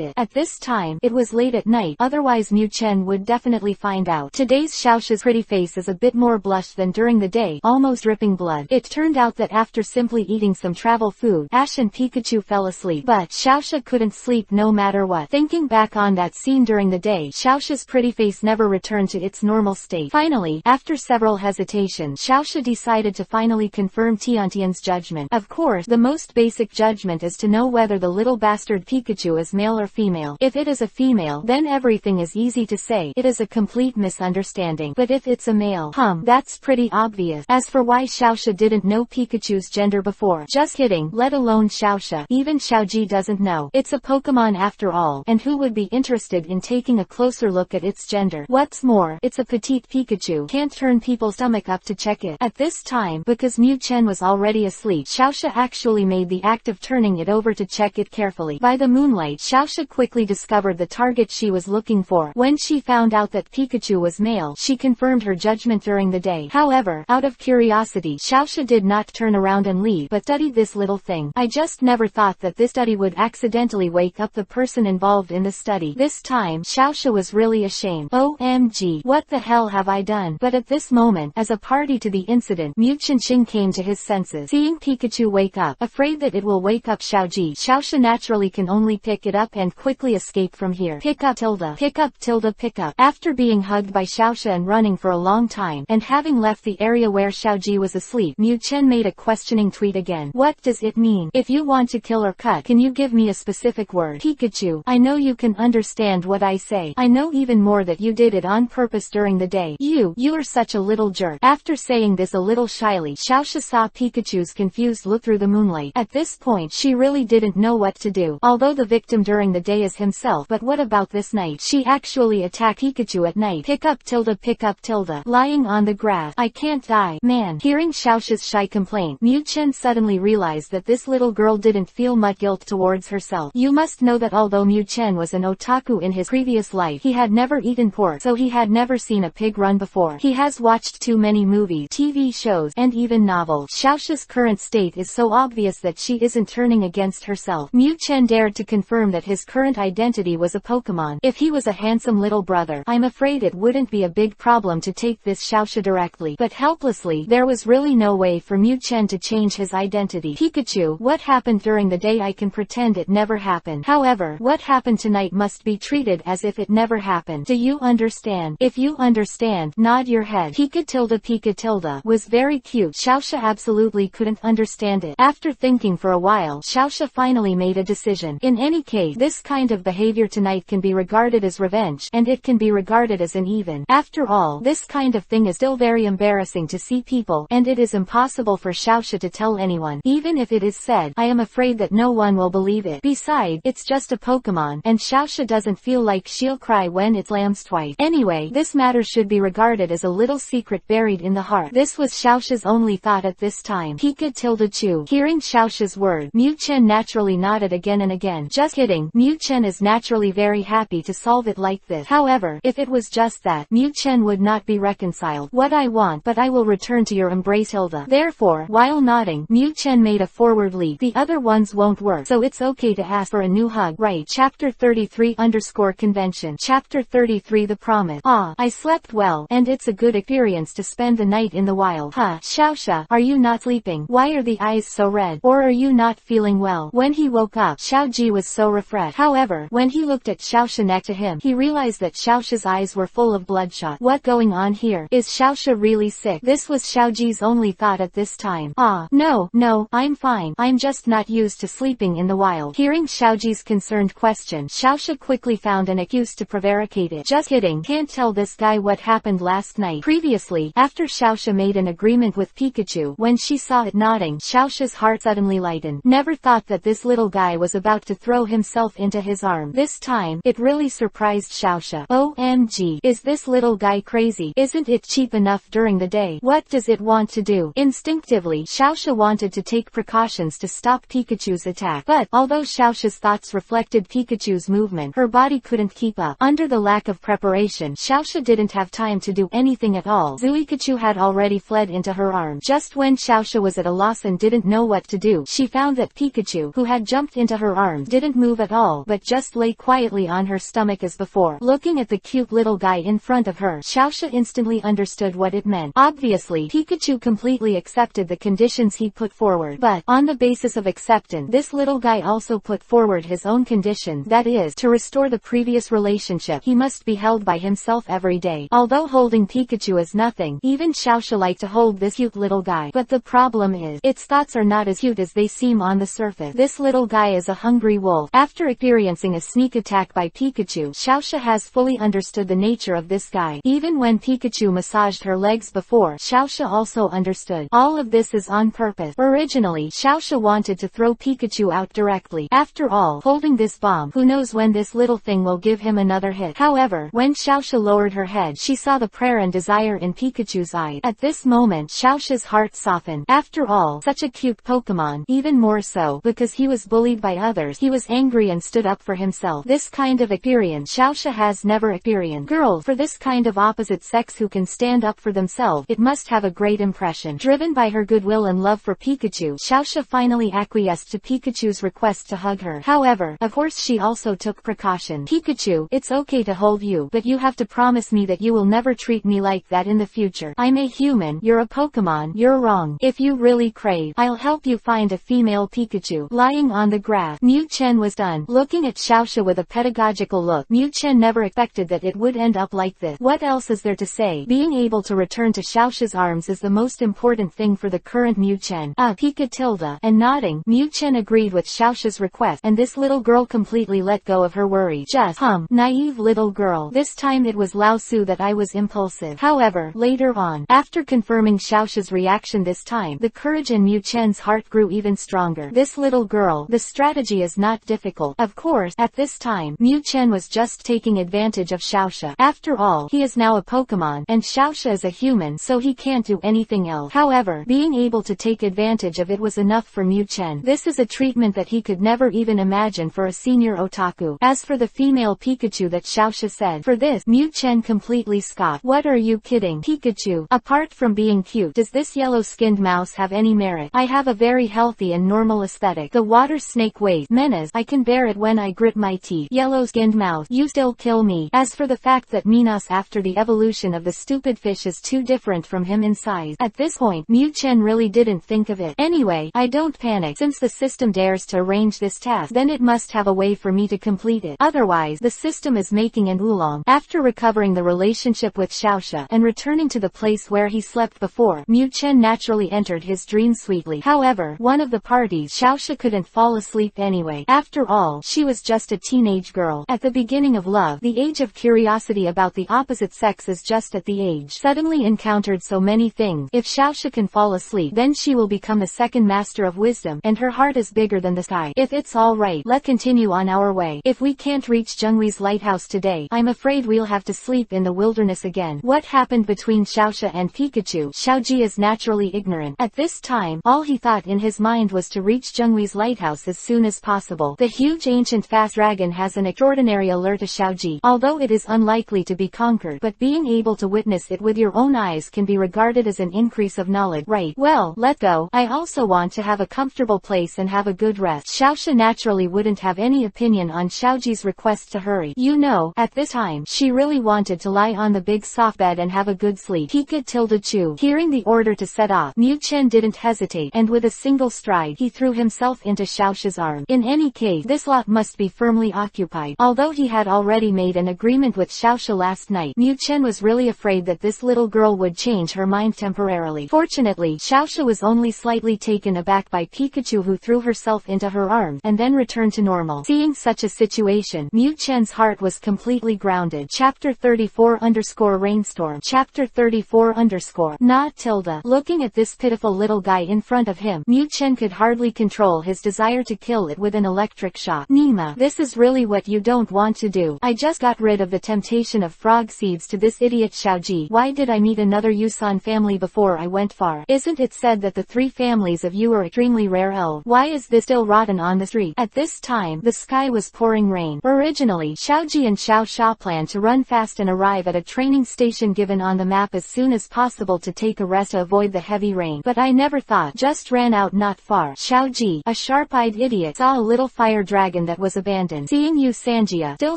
A: it. At this time, it was late at night, otherwise Mu Chen would definitely find out. Today's Xiaoxia's pretty face is a bit more blushed than during the day, almost dripping blood. It turned out that after simply eating some travel food, Ash and Pikachu fell asleep. But Xiaoxia couldn't sleep no matter what. Thinking back on that scene during the day, Xiaoxia's pretty face never returned to its normal state. Finally, after several hesitations, Xiaoxia decided to finally confirm Tiantian's judgment. Of course, the most basic judgment is to know whether the little bastard Pikachu is male or female. If it is a female, then everything is easy to say. It is a complete misunderstanding. But if it's a male, that's pretty obvious. As for why Xiaoxia didn't know Pikachu's gender before, just kidding, let alone Xiaoxia. Even Xiaoji doesn't know. It's a Pokemon after all, and who would be interested in taking a closer look at its gender? What's more, it's a petite Pikachu. Can't turn people's stomach up to check it. At this time, because Mu Chen was already asleep, Xiaoxia actually made the act of turning it over to check it carefully. By the moonlight, Xiaoxia quickly discovered the target she was looking for. When she found out that Pikachu was male, she confirmed her judgment during the day. However, out of curiosity, Xiaoxia did not turn around and leave, but studied this little thing. I just never thought that this study would accidentally wake up the person involved in the study. This time, Xiaoxia was really ashamed. OMG, what the hell have I done? But at this moment, as a party to the incident, Mu Chenxing came to his senses. Seeing Pikachu wake up, afraid that it will wake up Xiaoji, Xiaoxia naturally can only pick it up and quickly escape from here. Pick up tilde. pick up. After being hugged by Xiaoxia and running for a long time, and having left the area where Xiaoji was asleep, Mu Chen made a questioning tweet again. What does it mean? If you want to kill or cut, can you give me a specific word? Pikachu, I know you can understand what I say. I know even more that you did it on purpose during the day. You are such a little jerk. After saying this a little shyly, Xiaoxia saw Pikachu's confused look through the moonlight. At this point she really didn't know what to do. Although the victim during the day is himself, but what about this night? She actually attacked Pikachu at night. Pick up tilde, lying on the grass. I can't die, man. Hearing Xiaoxia's shy complaint, Mu Chen suddenly realized that this little girl didn't feel much guilt towards herself. You must know that although Mu Chen was an otaku in his previous life, he had never eaten pork, so he had never seen a pig run before. He has watched too many movies, TV shows, and even novels. Xiaoxia's current state is so obvious that she isn't turning against herself. Mu Chen dared to confirm that his current identity was a Pokémon. If he was a handsome little brother, I'm afraid it wouldn't be a big problem to take this Xiaoxia directly. But helplessly, there was really no way for Mu Chen to change his identity. Pikachu, what happened during the day I can pretend it never happened. However, what happened tonight must be treated as if it never happened. Do you understand? If you understand, nod your head. Pika tilde was very cute. Xiaoxia absolutely couldn't understand it. After thinking for a while, Xiaoxia finally made a decision. In any case, this kind of behavior tonight can be regarded as revenge, and it can be regarded as an even. After all, this kind of thing is still very embarrassing to see people, and it is impossible for Xiaoxia to tell anyone. Even if it is said, I am afraid that no one will believe it. Besides, it's just a Pokemon, and Xiaoxia doesn't feel like she'll cry when it lambs twice. Anyway, this matter should be regarded as a little secret buried in the heart. This was Xiaoxia's only thought at this time. Pika tilde chu. Hearing Xiaoxia's word, Mu Chen naturally nodded again and again. Just kidding. Mu Chen is naturally very happy to solve it like this. However, if it was just that, Mu Chen would not be reconciled. What I want, but I will return to your embrace Hilda. Therefore, while nodding, Mu Chen made a forward leap. The other ones won't work, so it's okay to ask for a new hug. Right. Chapter 33_convention. Chapter 33 The Promise. I slept well, and it's a good experience to spend the night in the wild. Xiaoxia, are you not sleeping? Why are the eyes so red? Or are you not feeling well? When he woke up, Xiaoji was so refreshed. However, when he looked at Xiaoxia next to him, he realized that Xiaoxia's eyes were full of bloodshot. What going on here? Is Xiaoxia really sick? This was Xiaoji's only thought at this time. No, I'm fine. I'm just not used to sleeping in the wild. Hearing Xiaoji's concerned question, Xiaoxia quickly found an excuse to prevaricate it. Just kidding. Can't tell this guy what happened last night. Previously, after Xiaoxia made an agreement with Pikachu, when she saw it nodding, Xiaoxia's heart suddenly lightened. Never thought that this little guy was about to throw himself into his arms. This time, it really surprised Xiaoxia. OMG, is this little guy crazy? Isn't it cheap enough during the day? What does it want to do? Instinctively, Xiaoxia wanted to take precautions to stop Pikachu's attack. But, although Xiaoxia's thoughts reflected Pikachu's movement, her body couldn't keep up. Under the lack of preparation, Xiaoxia didn't have time to do anything at all. Zuikachu had already fled into her arms. Just when Xiaoxia was at a loss and didn't know what to do, she found that Pikachu, who had jumped into her arms, didn't move at all, but just lay quietly on her stomach as before. Looking at the cute little guy in front of her, Xiaoxia instantly understood what it meant. Obviously, Pikachu completely accepted the conditions he put forward, but, on the basis of acceptance, this little guy also put forward his own conditions, that is, to restore the previous relationship, he must be held by himself every day. Although holding Pikachu is nothing, even Xiaoxia liked to hold this cute little guy. But the problem is, its thoughts are not as cute as they seem on the surface. This little guy is a hungry wolf. After experiencing a sneak attack by Pikachu, Xiaoxia has fully understood the nature of this guy. Even when Pikachu massaged her legs before, Xiaoxia also understood. All of this is on purpose. Originally, Xiaoxia wanted to throw Pikachu out directly. After all, holding this bomb, who knows when this little thing will give him another hit. However, when Xiaoxia lowered her head, she saw the prayer and desire in Pikachu's eyes. At this moment, Xiaoxia's heart softened. After all, such a cute Pokemon, even more so, because he was bullied by others, he was angry and stood up for himself. This kind of experience Xiaoxia has never experienced. Girl, for this kind of opposite sex who can stand up for themselves, it must have a great impression. Driven by her goodwill and love for Pikachu, Xiaoxia finally acquiesced to Pikachu's request to hug her. However, of course she also took precaution. Pikachu, it's okay to hold you, but you have to promise me that you will never treat me like that in the future. I'm a human, you're a Pokemon, you're wrong. If you really crave, I'll help you find a female Pikachu. Lying on the grass, Mu Chen was done. Looking at Xiaoxia with a pedagogical look, Mu Chen never expected that it would end up like this. What else is there to say? Being able to return to Xiaoxia's arms is the most important thing for the current Mu Chen. Pika. And nodding, Mu Chen agreed with Xiaoxia's request, and this little girl completely let go of her worry. Just, naive little girl. This time it was Lao Su that I was impulsive. However, later on, after confirming Xiaoxia's reaction this time, the courage in Mu Chen's heart grew even stronger. This little girl, the strategy is not difficult. Of course, at this time, Mu Chen was just taking advantage of Xiaoxia. After all, he is now a Pokémon, and Xiaoxia is a human, so he can't do anything else. However, being able to take advantage of it was enough for Mu Chen. This is a treatment that he could never even imagine for a senior otaku. As for the female Pikachu that Xiaoxia said, for this, Mu Chen completely scoffed. What are you kidding, Pikachu? Apart from being cute, does this yellow-skinned mouse have any merit? I have a very healthy and normal aesthetic. The water snake weighs menace. I can bear it when I grit my teeth. Yellow-skinned mouse, you still kill me. As for the fact that Minos after the evolution of the stupid fish is too different from him in size. At this point, Mu Chen really didn't think of it. Anyway, I don't panic. Since the system dares to arrange this task, then it must have a way for me to complete it. Otherwise, the system is making an oolong. After recovering the relationship with Xiaoxia, and returning to the place where he slept before, Mu Chen naturally entered his dream sweetly. However, one of the parties, Xiaoxia couldn't fall asleep anyway. After all, she was just a teenage girl. At the beginning of love, the age of curiosity about the opposite sex is just at the age. Suddenly encountered so many things. If Xiaoxia can fall asleep, then she will become the second master of wisdom, and her heart is bigger than the sky. If it's alright, let's continue on our way. If we can't reach Zhenghui's lighthouse today, I'm afraid we'll have to sleep in the wilderness again. What happened between Xiaoxia and Pikachu? Xiaoji is naturally ignorant. At this time, all he thought in his mind was to reach Zhenghui's lighthouse as soon as possible. The huge ancient fast dragon has an extraordinary allure to Xiaoji, although it is unlikely to be conquered, but being able to witness it with your own eyes can be regarded as an increase of knowledge. Right, well, let go. I also want to have a comfortable place and have a good rest. Xiaoxia naturally wouldn't have any opinion on Xiaoji's request to hurry. You know, at this time, she really wanted to lie on the big soft bed and have a good sleep. Pikachu. Hearing the order to set off, Mu Chen didn't hesitate, and with a single stride, he threw himself into Xiaoxia's arms. In any case, this lot must be firmly occupied. Although he had already made an agreement with Xiaoxia last night, Mu Chen was really afraid that this little girl would change her mind temporarily. Fortunately, Xiaoxia was only slightly taken aback by Pikachu, who threw herself into her arms, and then returned to normal. Seeing such a situation, Mu Chen's heart was completely grounded. Chapter 34_Rainstorm. Chapter 34_ Not tilde. Looking at this pitiful little guy in front of him, Mu Chen could hardly control his desire to kill it with an electric shock. Nima, this is really what you don't want to do. I just got rid of the temptation of frog seeds to this idiot Xiaoji. Why did I meet another Yusan family before I went far? Isn't it said that the 3 families of you are extremely rare elves? Why is this still rotten on the street? At this time, the sky was pouring rain. Originally, Xiaoji and Xiaoxia planned to run fast and arrive at a training station given on the map as soon as possible to take a rest to avoid the heavy rain. But I never thought, just ran out not far. Xiaoji, a sharp-eyed idiot, saw a little fire dragon that was abandoned. Seeing you Sanjia, still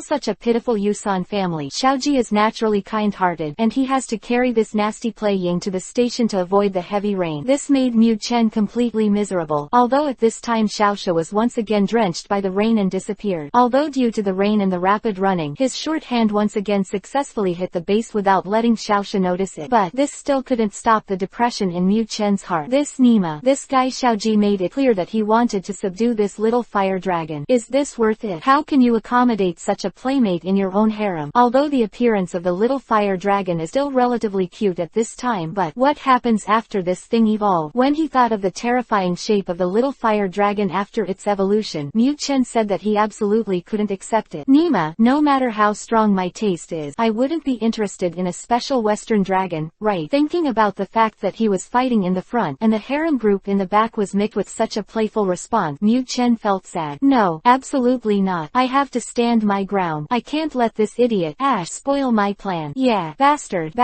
A: such a pitiful Yusan family. Xiaoji is naturally kind-hearted, and he has to carry this nasty playing to the station to avoid the heavy rain. This made Mu Chen completely miserable. Although at this time Xiaoxia was once again drenched by the rain and disappeared. Although due to the rain and the rapid running, his short hand once again successfully hit the base without letting Xiaoxia notice it. But this still couldn't stop the depression in Mu Chen's heart. This guy Xiaoji made it clear that he wanted to subdue this little fire dragon. Is this worth it? How can you accommodate such a playmate in your own harem? Although the appearance of the little fire dragon is still relatively cute at this time, but what happens after this thing evolves? When he thought of the terrifying shape of the little fire dragon after its evolution, Mu Chen said that he absolutely couldn't accept it. Nima, no matter how strong my taste is, I wouldn't be interested in a special Western dragon, right? Thinking about the fact that he was fighting in the front, and the harem group in the back was met with such a playful response, Mu Chen felt sad. No, absolutely not. I have to stand my ground. I can't let this idiot, Ash, spoil my plan. Yeah, bastard.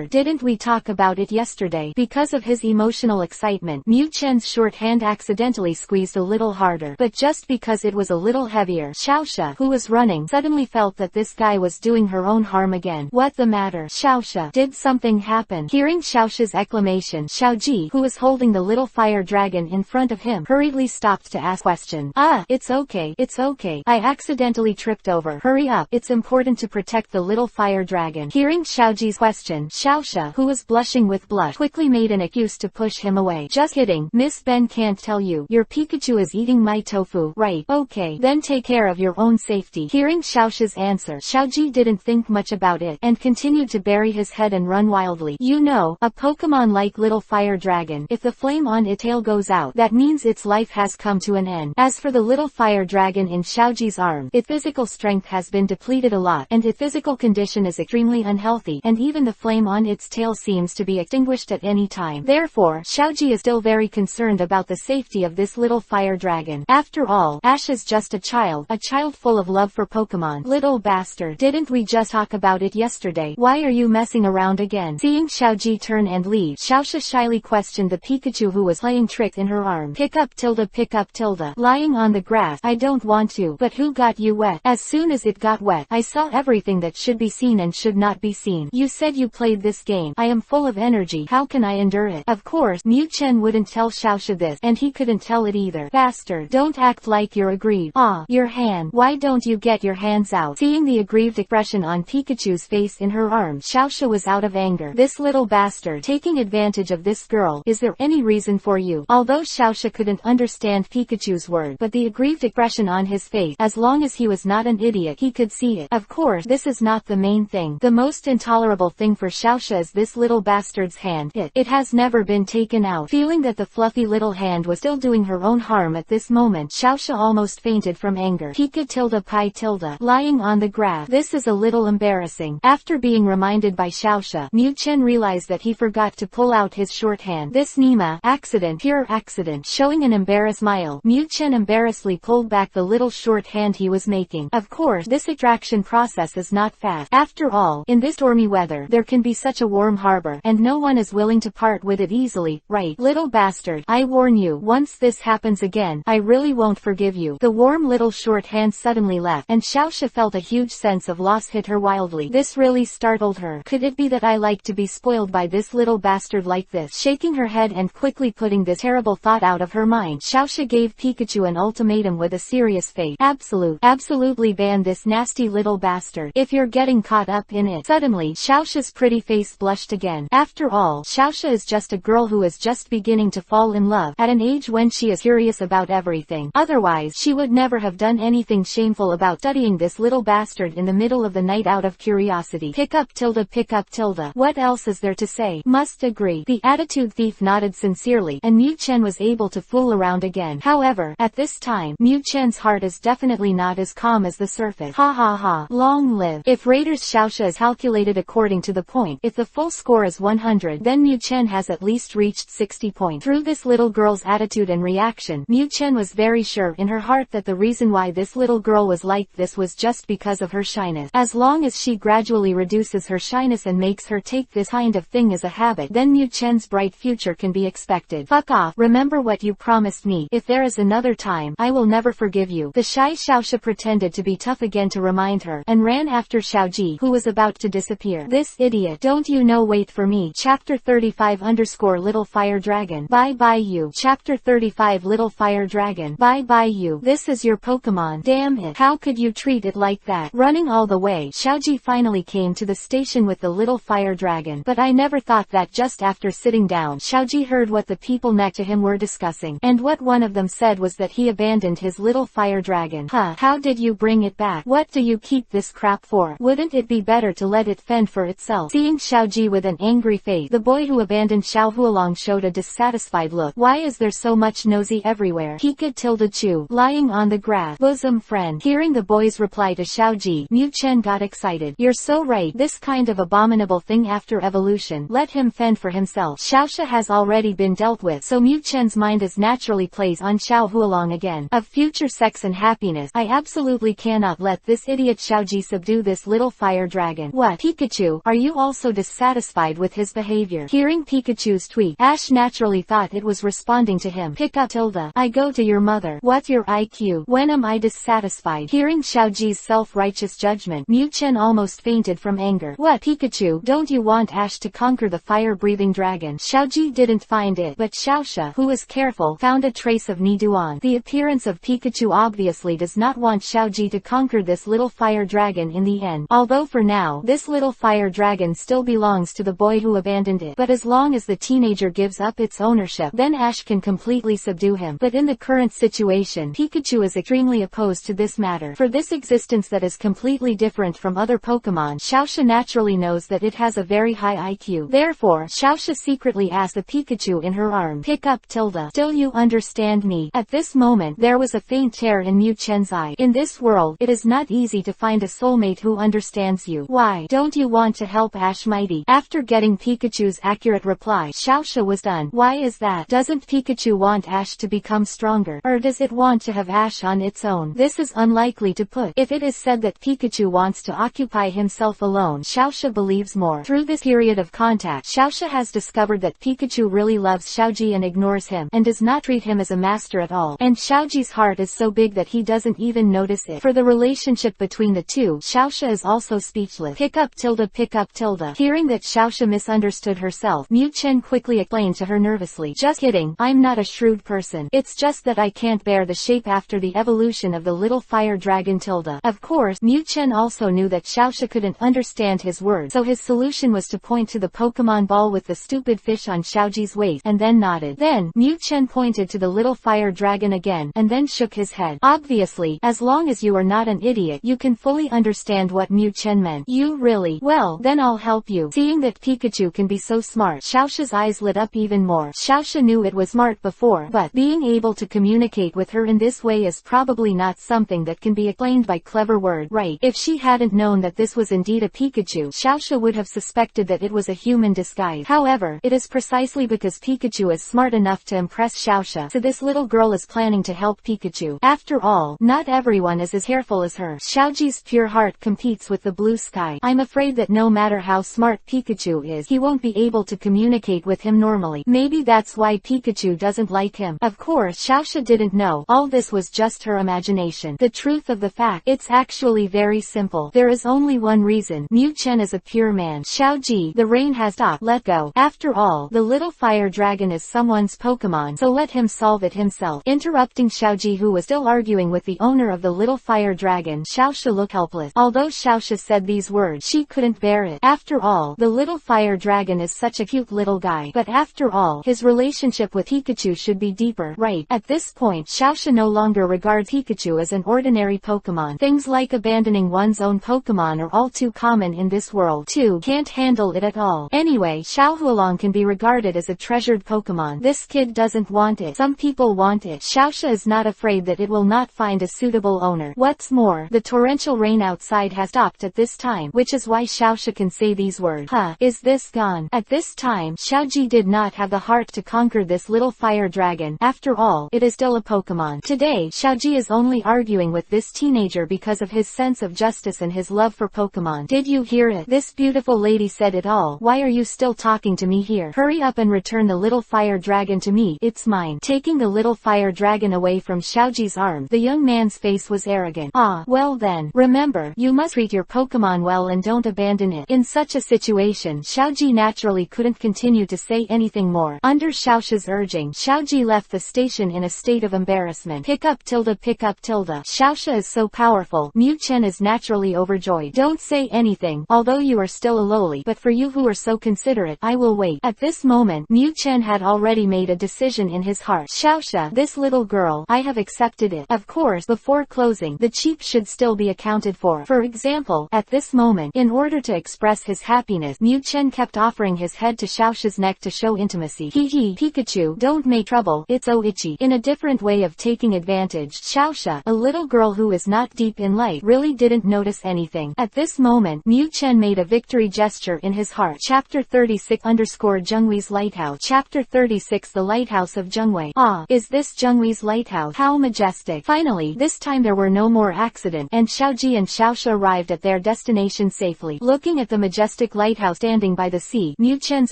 A: Didn't we talk about it yesterday? Because of his emotional excitement, Mu Chen's short hand accidentally squeezed a little harder, but just because it was a little heavier, Xiaoxia, who was running, suddenly felt that this guy was doing her own harm again. What the matter? Xiaoxia, did something happen? Hearing Xiaoxia's exclamation, Xiaoji, who was holding the little fire dragon in front of him, hurriedly stopped to ask question. It's okay. I accidentally tripped over. Hurry up. It's it's important to protect the little fire dragon. Hearing Xiaoji's question, Xiaoxia, who was blushing with blush, quickly made an excuse to push him away. Just kidding, Miss Ben can't tell you. Your Pikachu is eating my tofu, right? Okay, then take care of your own safety. Hearing Xiaoxia's answer, Xiaoji didn't think much about it, and continued to bury his head and run wildly. You know, a Pokemon like little fire dragon, if the flame on its tail goes out, that means its life has come to an end. As for the little fire dragon in Xiaoji's arm, its physical strength has been depleted a lot, and its physical condition is extremely unhealthy, and even the flame on its tail seems to be extinguished at any time. Therefore, Xiaoji is still very concerned about the safety of this little fire dragon. After all, Ash is just a child full of love for Pokemon. Little bastard, didn't we just talk about it yesterday? Why are you messing around again? Seeing Xiaoji turn and leave, Xiaoxia shyly questioned the Pikachu who was playing tricks in her arm. Pick up tilde, lying on the grass. I don't want to, but who got you wet? As soon as it got wet, I saw everything that should be seen and should not be seen. You said you played this game. I am full of energy. How can I endure it? Of course, Mu Chen wouldn't tell Xiaoxia this, and he couldn't tell it either. Bastard, don't act like you're aggrieved. Ah, your hand. Why don't you get your hands out? Seeing the aggrieved expression on Pikachu's face in her arms, Xiaoxia was out of anger. This little bastard, taking advantage of this girl. Is there any reason for you? Although Xiaoxia couldn't understand Pikachu's word, but the aggrieved expression on his face, as long as he was not an idiot, he could see it. Of course, this is not the main thing. The most intolerable thing for Xiaoxia is this little bastard's hand. It has never been taken out. Feeling that the fluffy little hand was still doing her own harm at this moment, Xiaoxia almost fainted from anger. Pika tilde pi tilde, lying on the grass. This is a little embarrassing. After being reminded by Xiaoxia, Mu Chen realized that he forgot to pull out his shorthand. This Nima, accident, pure accident. Showing an embarrassed smile, Mu Chen embarrassedly pulled back the little shorthand he was making. Of course, this extraction process is not fast. After all, in this stormy weather, there can be such a warm harbor, and no one is willing to part with it easily, right? Little bastard, I warn you, once this happens again, I really won't forgive you. The warm little shorthand suddenly left, and Xiaoxia felt a huge sense of loss hit her wildly. This really startled her. Could it be that I like to be spoiled by this little bastard like this? Shaking her head and quickly putting this terrible thought out of her mind, Xiaoxia gave Pikachu an ultimatum with a serious face. Absolutely ban this nasty little bastard, if you're getting caught up in it. Suddenly, Xiaoxia's pretty face blushed again. After all, Xiaoxia is just a girl who is just beginning to fall in love, at an age when she is curious about everything. Otherwise, she would never have done anything shameful about studying this little bastard in the middle of the night out of curiosity. Pick up tilde. What else is there to say? Must agree. The attitude thief nodded sincerely, and Mu Chen was able to fool around again. However, at this time, Mu Chen's heart is definitely not as calm as the surface. Ha ha ha. Long live. If Raiders Xiaoxia is calculated according to the point, if the full score is 100, then Mu Chen has at least reached 60 points. Through this little girl's attitude and reaction, Mu Chen was very sure in her heart that the reason why this little girl was like this was just because of her shyness. As long as she gradually reduces her shyness and makes her take this kind of thing as a habit, then Mu Chen's bright future can be expected. Fuck off. Remember what you promised me. If there is another time, I will never forgive you. The shy Xiaoxia pretended to be tough again to remind her, and ran after Xiaoji, who was about to disappear. This idiot. Don't you know? Wait for me. Chapter 35 Little Fire Dragon. Bye bye you. Chapter 35 Little Fire Dragon. Bye bye you. This is your Pokemon. Damn it. How could you treat it like that? Running all the way, Xiaoji finally came to the station with the little fire dragon. But I never thought that. Just after sitting down, Xiaoji heard what the people next to him were discussing, and what one of them said was that he abandoned his little fire dragon. Huh, how did you bring it back? What do you keep this crap for? Wouldn't it be better to let it fend for itself? Seeing Xiaoji with an angry face, the boy who abandoned Xiao Huolong showed a dissatisfied look. Why is there so much nosy everywhere? Pika tilde chew, lying on the grass. Bosom friend. Hearing the boy's reply to Xiaoji, Mu Chen got excited. You're so right. This kind of abominable thing after evolution. Let him fend for himself. Xiaoxia has already been dealt with, so Mu Chen's mind is naturally plays on Xiao Huolong again. Of future sex and happiness, I absolutely cannot let this idiot Xiaoji subdue this little fire dragon. What? Pikachu, are you also dissatisfied with his behavior? Hearing Pikachu's tweet, Ash naturally thought it was responding to him. Pika tilde, I go to your mother. What's your IQ? When am I dissatisfied? Hearing Xiaoji's self-righteous judgment, Mu Chen almost fainted from anger. What? Pikachu, don't you want Ash to conquer the fire-breathing dragon? Xiaoji didn't find it, but Xiaoxia, who was careful, found a trace of Niduan. The appearance of Pikachu obviously does not want Xiaoji to conquer this little fire dragon in the end. Although for now, this little fire dragon still belongs to the boy who abandoned it. But as long as the teenager gives up its ownership, then Ash can completely subdue him. But in the current situation, Pikachu is extremely opposed to this matter. For this existence that is completely different from other Pokémon, Xiaoxia naturally knows that it has a very high IQ. Therefore, Xiaoxia secretly asks the Pikachu in her arm, "Pick up Tilda. Still you understand me?" At this moment, there was a faint tear in Mu Chen's eye. In this world, it is not easy to find a soulmate who understands you. Why don't you want to help Ash mighty? After getting Pikachu's accurate reply, Xiaoxia was done. Why is that? Doesn't Pikachu want Ash to become stronger? Or does it want to have Ash on its own? This is unlikely to put. If it is said that Pikachu wants to occupy himself alone, Xiaoxia believes more. Through this period of contact, Xiaoxia has discovered that Pikachu really loves Xiaoji and ignores him, and does not treat him as a master at all. And Xiaoji's heart is so big that he doesn't even notice it. For the relationship between the two, Xiaoxia is also speechless. Pick up Tilda, pick up Tilda. Hearing that Xiaoxia misunderstood herself, Mu Chen quickly explained to her nervously, "Just kidding, I'm not a shrewd person. It's just that I can't bear the shape after the evolution of the little fire dragon Tilda." Of course, Mu Chen also knew that Xiaoxia couldn't understand his words, so his solution was to point to the Pokemon ball with the stupid fish on Xiaoji's waist, and then nodded. Then, Mu Chen pointed to the little fire dragon again, and then shook his head. Obviously, as long as you are not an idiot, you can fully understand what Mu Chen meant. You really? Well, then I'll help you. Seeing that Pikachu can be so smart, Xiaoxia's eyes lit up even more. Xiaoxia knew it was smart before, but being able to communicate with her in this way is probably not something that can be explained by clever words, right? If she hadn't known that this was indeed a Pikachu, Xiaoxia would have suspected that it was a human disguise. However, it is precisely because Pikachu is smart enough to impress Xiaoxia, so this little girl is planning to help Pikachu. After all, not everyone is as careful as her. Xiaoji's pure heart competes with the blue sky. I'm afraid that no matter how smart Pikachu is, he won't be able to communicate with him normally. Maybe that's why Pikachu doesn't like him. Of course, Xiaoxia didn't know. All this was just her imagination. The truth of the fact, it's actually very simple. There is only one reason. Mu Chen is a pure man. Xiaoji, the rain has stopped. Let go. After all, the little fire dragon is someone's Pokemon, so let him solve it himself. Interrupting Xiaoji, who was still arguing with the owner of the little fire dragon, Xiaoxia looked helpless. Although Xiaoxia said these words, she couldn't bear it. After all, the little fire dragon is such a cute little guy. But after all, his relationship with Pikachu should be deeper, right? At this point, Xiaoxia no longer regards Pikachu as an ordinary Pokemon. Things like abandoning one's own Pokemon are all too common in this world. Two can't handle it at all. Anyway, Xiaohualong can be regarded as a treasured Pokemon. This kid doesn't want it. Some people want it. Xiaoxia is not afraid that it will not find a suitable owner. What's more, the torrential rain outside has stopped at this time, which is why Xiaoxia can say these words. Is this gone? At this time, Xiaoji did not have the heart to conquer this little fire dragon. After all, it is still a Pokemon. Today, Xiaoji is only arguing with this teenager because of his sense of justice and his love for Pokemon. Did you hear it? This beautiful lady said it all. Why are you still talking to me here? Hurry up and return the little fire dragon to me. It's mine. Taking the little fire dragon away from Xiaoji's arms, the young man's face was arrogant. Well then, remember, you must treat your Pokemon well and don't abandon it. In such a situation, Xiaoji naturally couldn't continue to say anything more. Under Xiaoxia's urging, Xiaoji left the station in a state of embarrassment. Pick up Tilda, pick up Tilda. Xiaoxia is so powerful. Mu Chen is naturally overjoyed. Don't say anything, although you are still a lowly, but for you who are so considerate, I will wait. At this moment, Mu Chen had already made a decision in his heart. Xiaoxia, this little girl, I have accepted it. Of course, before closing, the cheap should still be accounted for. For example, at this moment, in order to express his happiness, Mu Chen kept offering his head to Xiaoxia's neck to show intimacy. Hee, Pikachu, don't make trouble, it's so itchy. In a different way of taking advantage, Xiaoxia, a little girl who is not deep in life, really didn't notice anything. At this moment, Mu Chen made a victory gesture in his heart. Chapter 36 Zhenghui's Lighthouse. Chapter 36 The Lighthouse of Zhenghui. Is this Zhenghui's lighthouse? How majestic. Finally, this time there were no more accidents, and Xiaoji and Xiaoxia arrived at their destination safely. Looking at the majestic lighthouse standing by the sea, Mu Chen's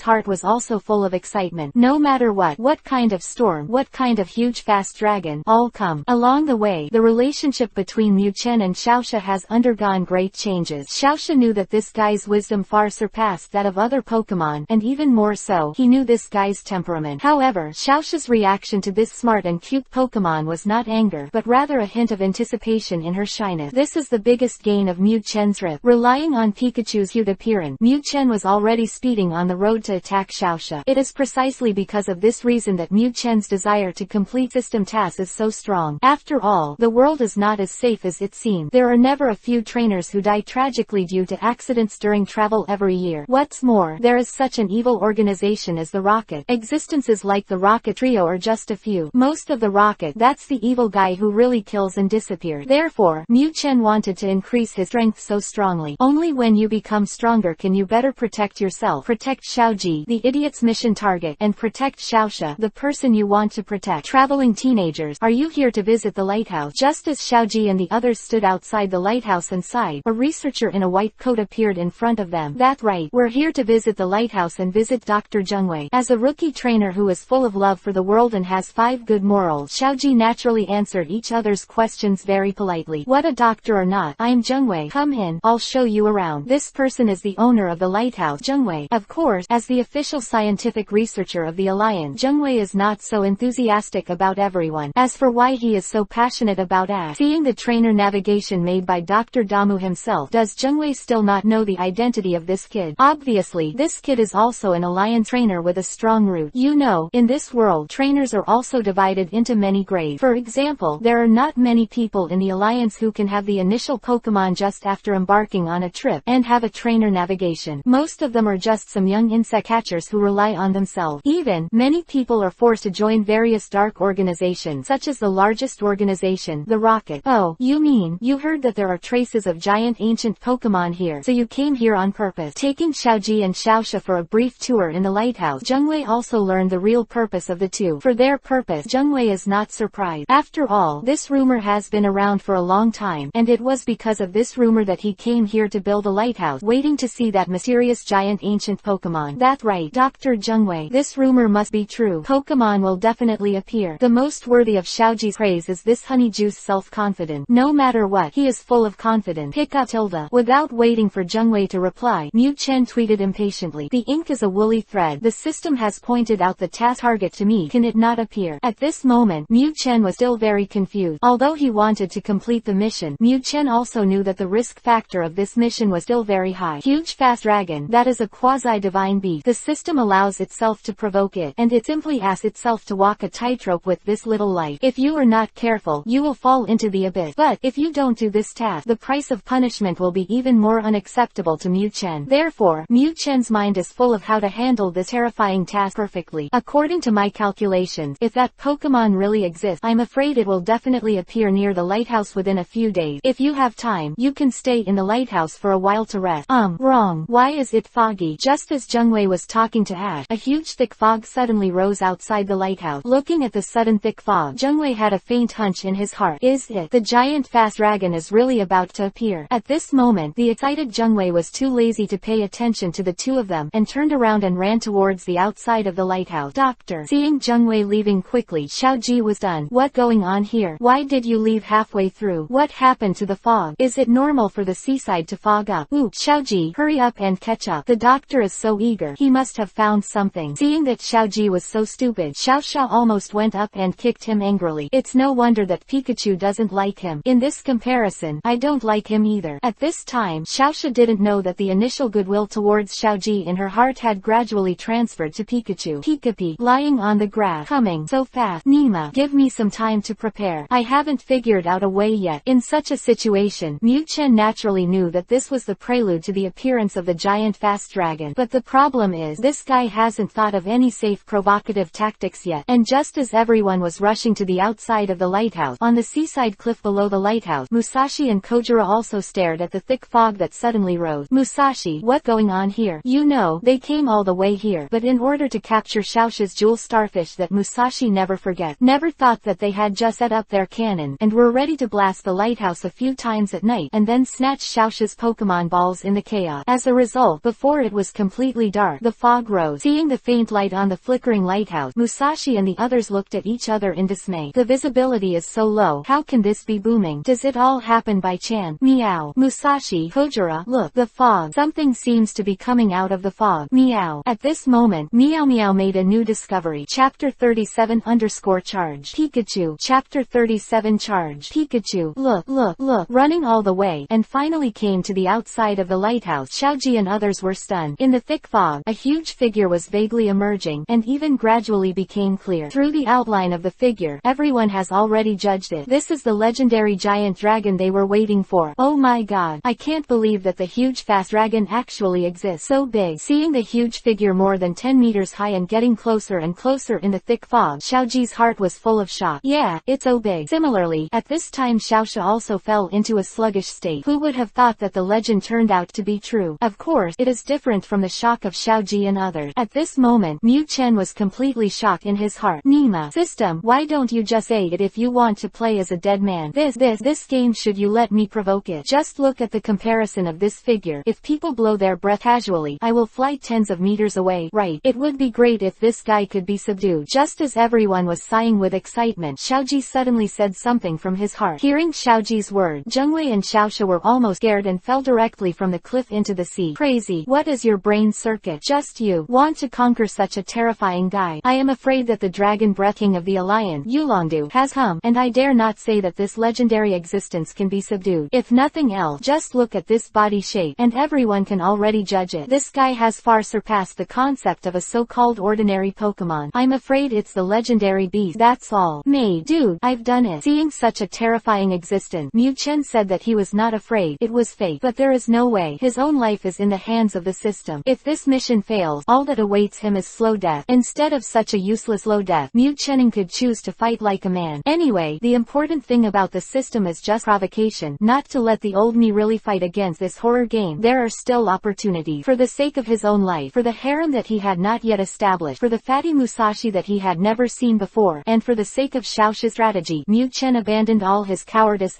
A: heart was also full of excitement. No matter what kind of storm, what kind of huge fast dragon, all come. Along the way, the relationship between Mu Chen and Xiaoxia has undergone great changes. Xiaoxia knew that this guy's wisdom far surpassed that of other Pokemon, and even more so, he knew this guy's temperament. However, Xiaoxia's reaction to this smart and cute Pokemon was not anger, but rather a hint of anticipation in her shyness. This This is the biggest gain of Mew Chen's trip. Relying on Pikachu's cute appearance, Mew Chen was already speeding on the road to attack Xiaoxia. It is precisely because of this reason that Mew Chen's desire to complete system tasks is so strong. After all, the world is not as safe as it seems. There are never a few trainers who die tragically due to accidents during travel every year. What's more, there is such an evil organization as the Rocket. Existences like the Rocket Trio are just a few. Most of the Rocket, that's the evil guy who really kills and disappears. Therefore, Mew Chen wanted to increase his strength so strongly. Only when you become stronger can you better protect yourself, protect Xiaoji, the idiot's mission target, and protect Xiaoxia, the person you want to protect. Traveling teenagers, are you here to visit the lighthouse? Just as Xiaoji and the others stood outside the lighthouse and sighed, a researcher in a white coat appeared in front of them. That's right, we're here to visit the lighthouse and visit Dr. Zhengwei. As a rookie trainer who is full of love for the world and has 5 good morals, Xiaoji naturally answered each other's questions very politely. What a doctor or not, I'm Zhengwei. Come in, I'll show you around. This person is the owner of the lighthouse, Zhengwei. Of course, as the official scientific researcher of the Alliance, Zhengwei is not so enthusiastic about everyone. As for why he is so passionate about seeing the trainer navigation made by Dr. Damu himself, does Zhengwei still not know the identity of this kid? Obviously, this kid is also an Alliance trainer with a strong root. You know, in this world, trainers are also divided into many grades. For example, there are not many people in the Alliance who can have the initial Pokémon just after embarking on a trip, and have a trainer navigation. Most of them are just some young insect catchers who rely on themselves. Even, many people are forced to join various dark organizations, such as the largest organization, the Rocket. Oh, you mean, you heard that there are traces of giant ancient Pokémon here, so you came here on purpose. Taking Xiaoji and Xiaoxia for a brief tour in the lighthouse, Zhengwei also learned the real purpose of the two. For their purpose, Zhengwei is not surprised. After all, this rumor has been around for a long time, and it was because of this rumor that he came here to build a lighthouse, waiting to see that mysterious giant ancient Pokémon. That's right, Dr. Zhengwei. This rumor must be true. Pokémon will definitely appear. The most worthy of Xiaoji's praise is this honeyjuice self-confident. No matter what, he is full of confidence. Pick up tilde. Without waiting for Zhengwei to reply, Mew Chen tweeted impatiently. The ink is a woolly thread. The system has pointed out the task target to me. Can it not appear? At this moment, Mew Chen was still very confused. Although he wanted to complete the mission, Mew Chen also knew that the risk factor of this mission was still very high. Huge fast dragon, that is a quasi-divine beast. The system allows itself to provoke it, and it simply asks itself to walk a tightrope with this little life. If you are not careful, you will fall into the abyss. But, if you don't do this task, the price of punishment will be even more unacceptable to Mew Chen. Therefore, Mew Chen's mind is full of how to handle this terrifying task perfectly. According to my calculations, if that Pokémon really exists, I'm afraid it will definitely appear near the lighthouse within a few days. If you have time, you can stay in the lighthouse for a while to rest. Wrong. Why is it foggy? Just as Zhengwei was talking to Ash, a huge thick fog suddenly rose outside the lighthouse. Looking at the sudden thick fog, Zhengwei had a faint hunch in his heart. Is it? The giant fast dragon is really about to appear. At this moment, the excited Zhengwei was too lazy to pay attention to the two of them, and turned around and ran towards the outside of the lighthouse. Doctor. Seeing Zhengwei leaving quickly, Xiaoji was done. What going on here? Why did you leave halfway through? What happened to the fog? Is it normal for the seaside to fog up? Ooh, Xiaoji, hurry up and catch up. The doctor is so eager. He must have found something. Seeing that Xiaoji was so stupid, Xiaoxia almost went up and kicked him angrily. It's no wonder that Pikachu doesn't like him. In this comparison, I don't like him either. At this time, Xiaoxia didn't know that the initial goodwill towards Xiaoji in her heart had gradually transferred to Pikachu. Pikachu, lying on the grass, coming so fast. Nima, give me some time to prepare. I haven't figured out a way yet. In such a situation, Mew Chen naturally knew that this was the prelude to the appearance of the giant fast dragon. But the problem is, this guy hasn't thought of any safe provocative tactics yet. And just as everyone was rushing to the outside of the lighthouse, on the seaside cliff below the lighthouse, Musashi and Kojiro also stared at the thick fog that suddenly rose. Musashi, what going on here? You know, they came all the way here, but in order to capture Xiaoxia's jewel starfish that Musashi never forget. Never thought that they had just set up their cannon, and were ready to blast the lighthouse a few times at night, and then snatch Xiaoxia's Pokemon balls in the chaos. As a result, before it was completely dark, the fog rose. Seeing the faint light on the flickering lighthouse, Musashi and the others looked at each other in dismay. The visibility is so low. How can this be booming? Does it all happen by chance? Meow. Musashi, Kojiro, look, the fog. Something seems to be coming out of the fog. Meow. At this moment, Meow Meow made a new discovery. Chapter 37 _ charge. Pikachu. Chapter 37 charge. Pikachu. Look, look, running all the way, and finally came to the outside of the lighthouse. Xiaoji and others were stunned. In the thick fog, a huge figure was vaguely emerging, and even gradually became clear. Through the outline of the figure, everyone has already judged it. This is the legendary giant dragon they were waiting for. Oh my god, I can't believe that the huge fast dragon actually exists. So big. Seeing the huge figure more than 10 meters high and getting closer and closer in the thick fog, Xiaoji's heart was full of shock. Yeah, it's so big. Similarly, at this time Xiaoxia also fell into a sluggish state. Who would have thought that the legend turned out to be true? Of course, it is different from the shock of Xiaoji and others. At this moment, Mu Chen was completely shocked in his heart. Nima, system, why don't you just say it if you want to play as a dead man? This game, should you let me provoke it? Just look at the comparison of this figure. If people blow their breath casually, I will fly tens of meters away. Right, it would be great if this guy could be subdued. Just as everyone was sighing with excitement, Xiaoji suddenly said something from his heart. Hearing Xiaoji's word, Zhengwei and Xiaoxia were almost scared and fell directly from the cliff into the sea. Crazy, what is your brain circuit? Just you want to conquer such a terrifying guy? I am afraid that the dragon breath king of the alliance, Yulongdu, has come, and I dare not say that this legendary existence can be subdued. If nothing else, just look at this body shape, and everyone can already judge it. This guy has far surpassed the concept of a so-called ordinary Pokemon. I'm afraid it's the legendary beast. That's all. Mate, dude, I've done it. Seeing such a terrifying existence, Mu Chen said that he was not afraid. It was fate. But there is no way. His own life is in the hands of the system. If this mission fails, all that awaits him is slow death. Instead of such a useless low death, Mu Chen could choose to fight like a man. Anyway, the important thing about the system is just provocation, not to let the old me really fight against this horror game. There are still opportunities. For the sake of his own life, for the harem that he had not yet established, for the fatty Musashi that he had never seen before, and for the sake of Xiaoxia's strategy, Mu Chen abandoned all his cowardice.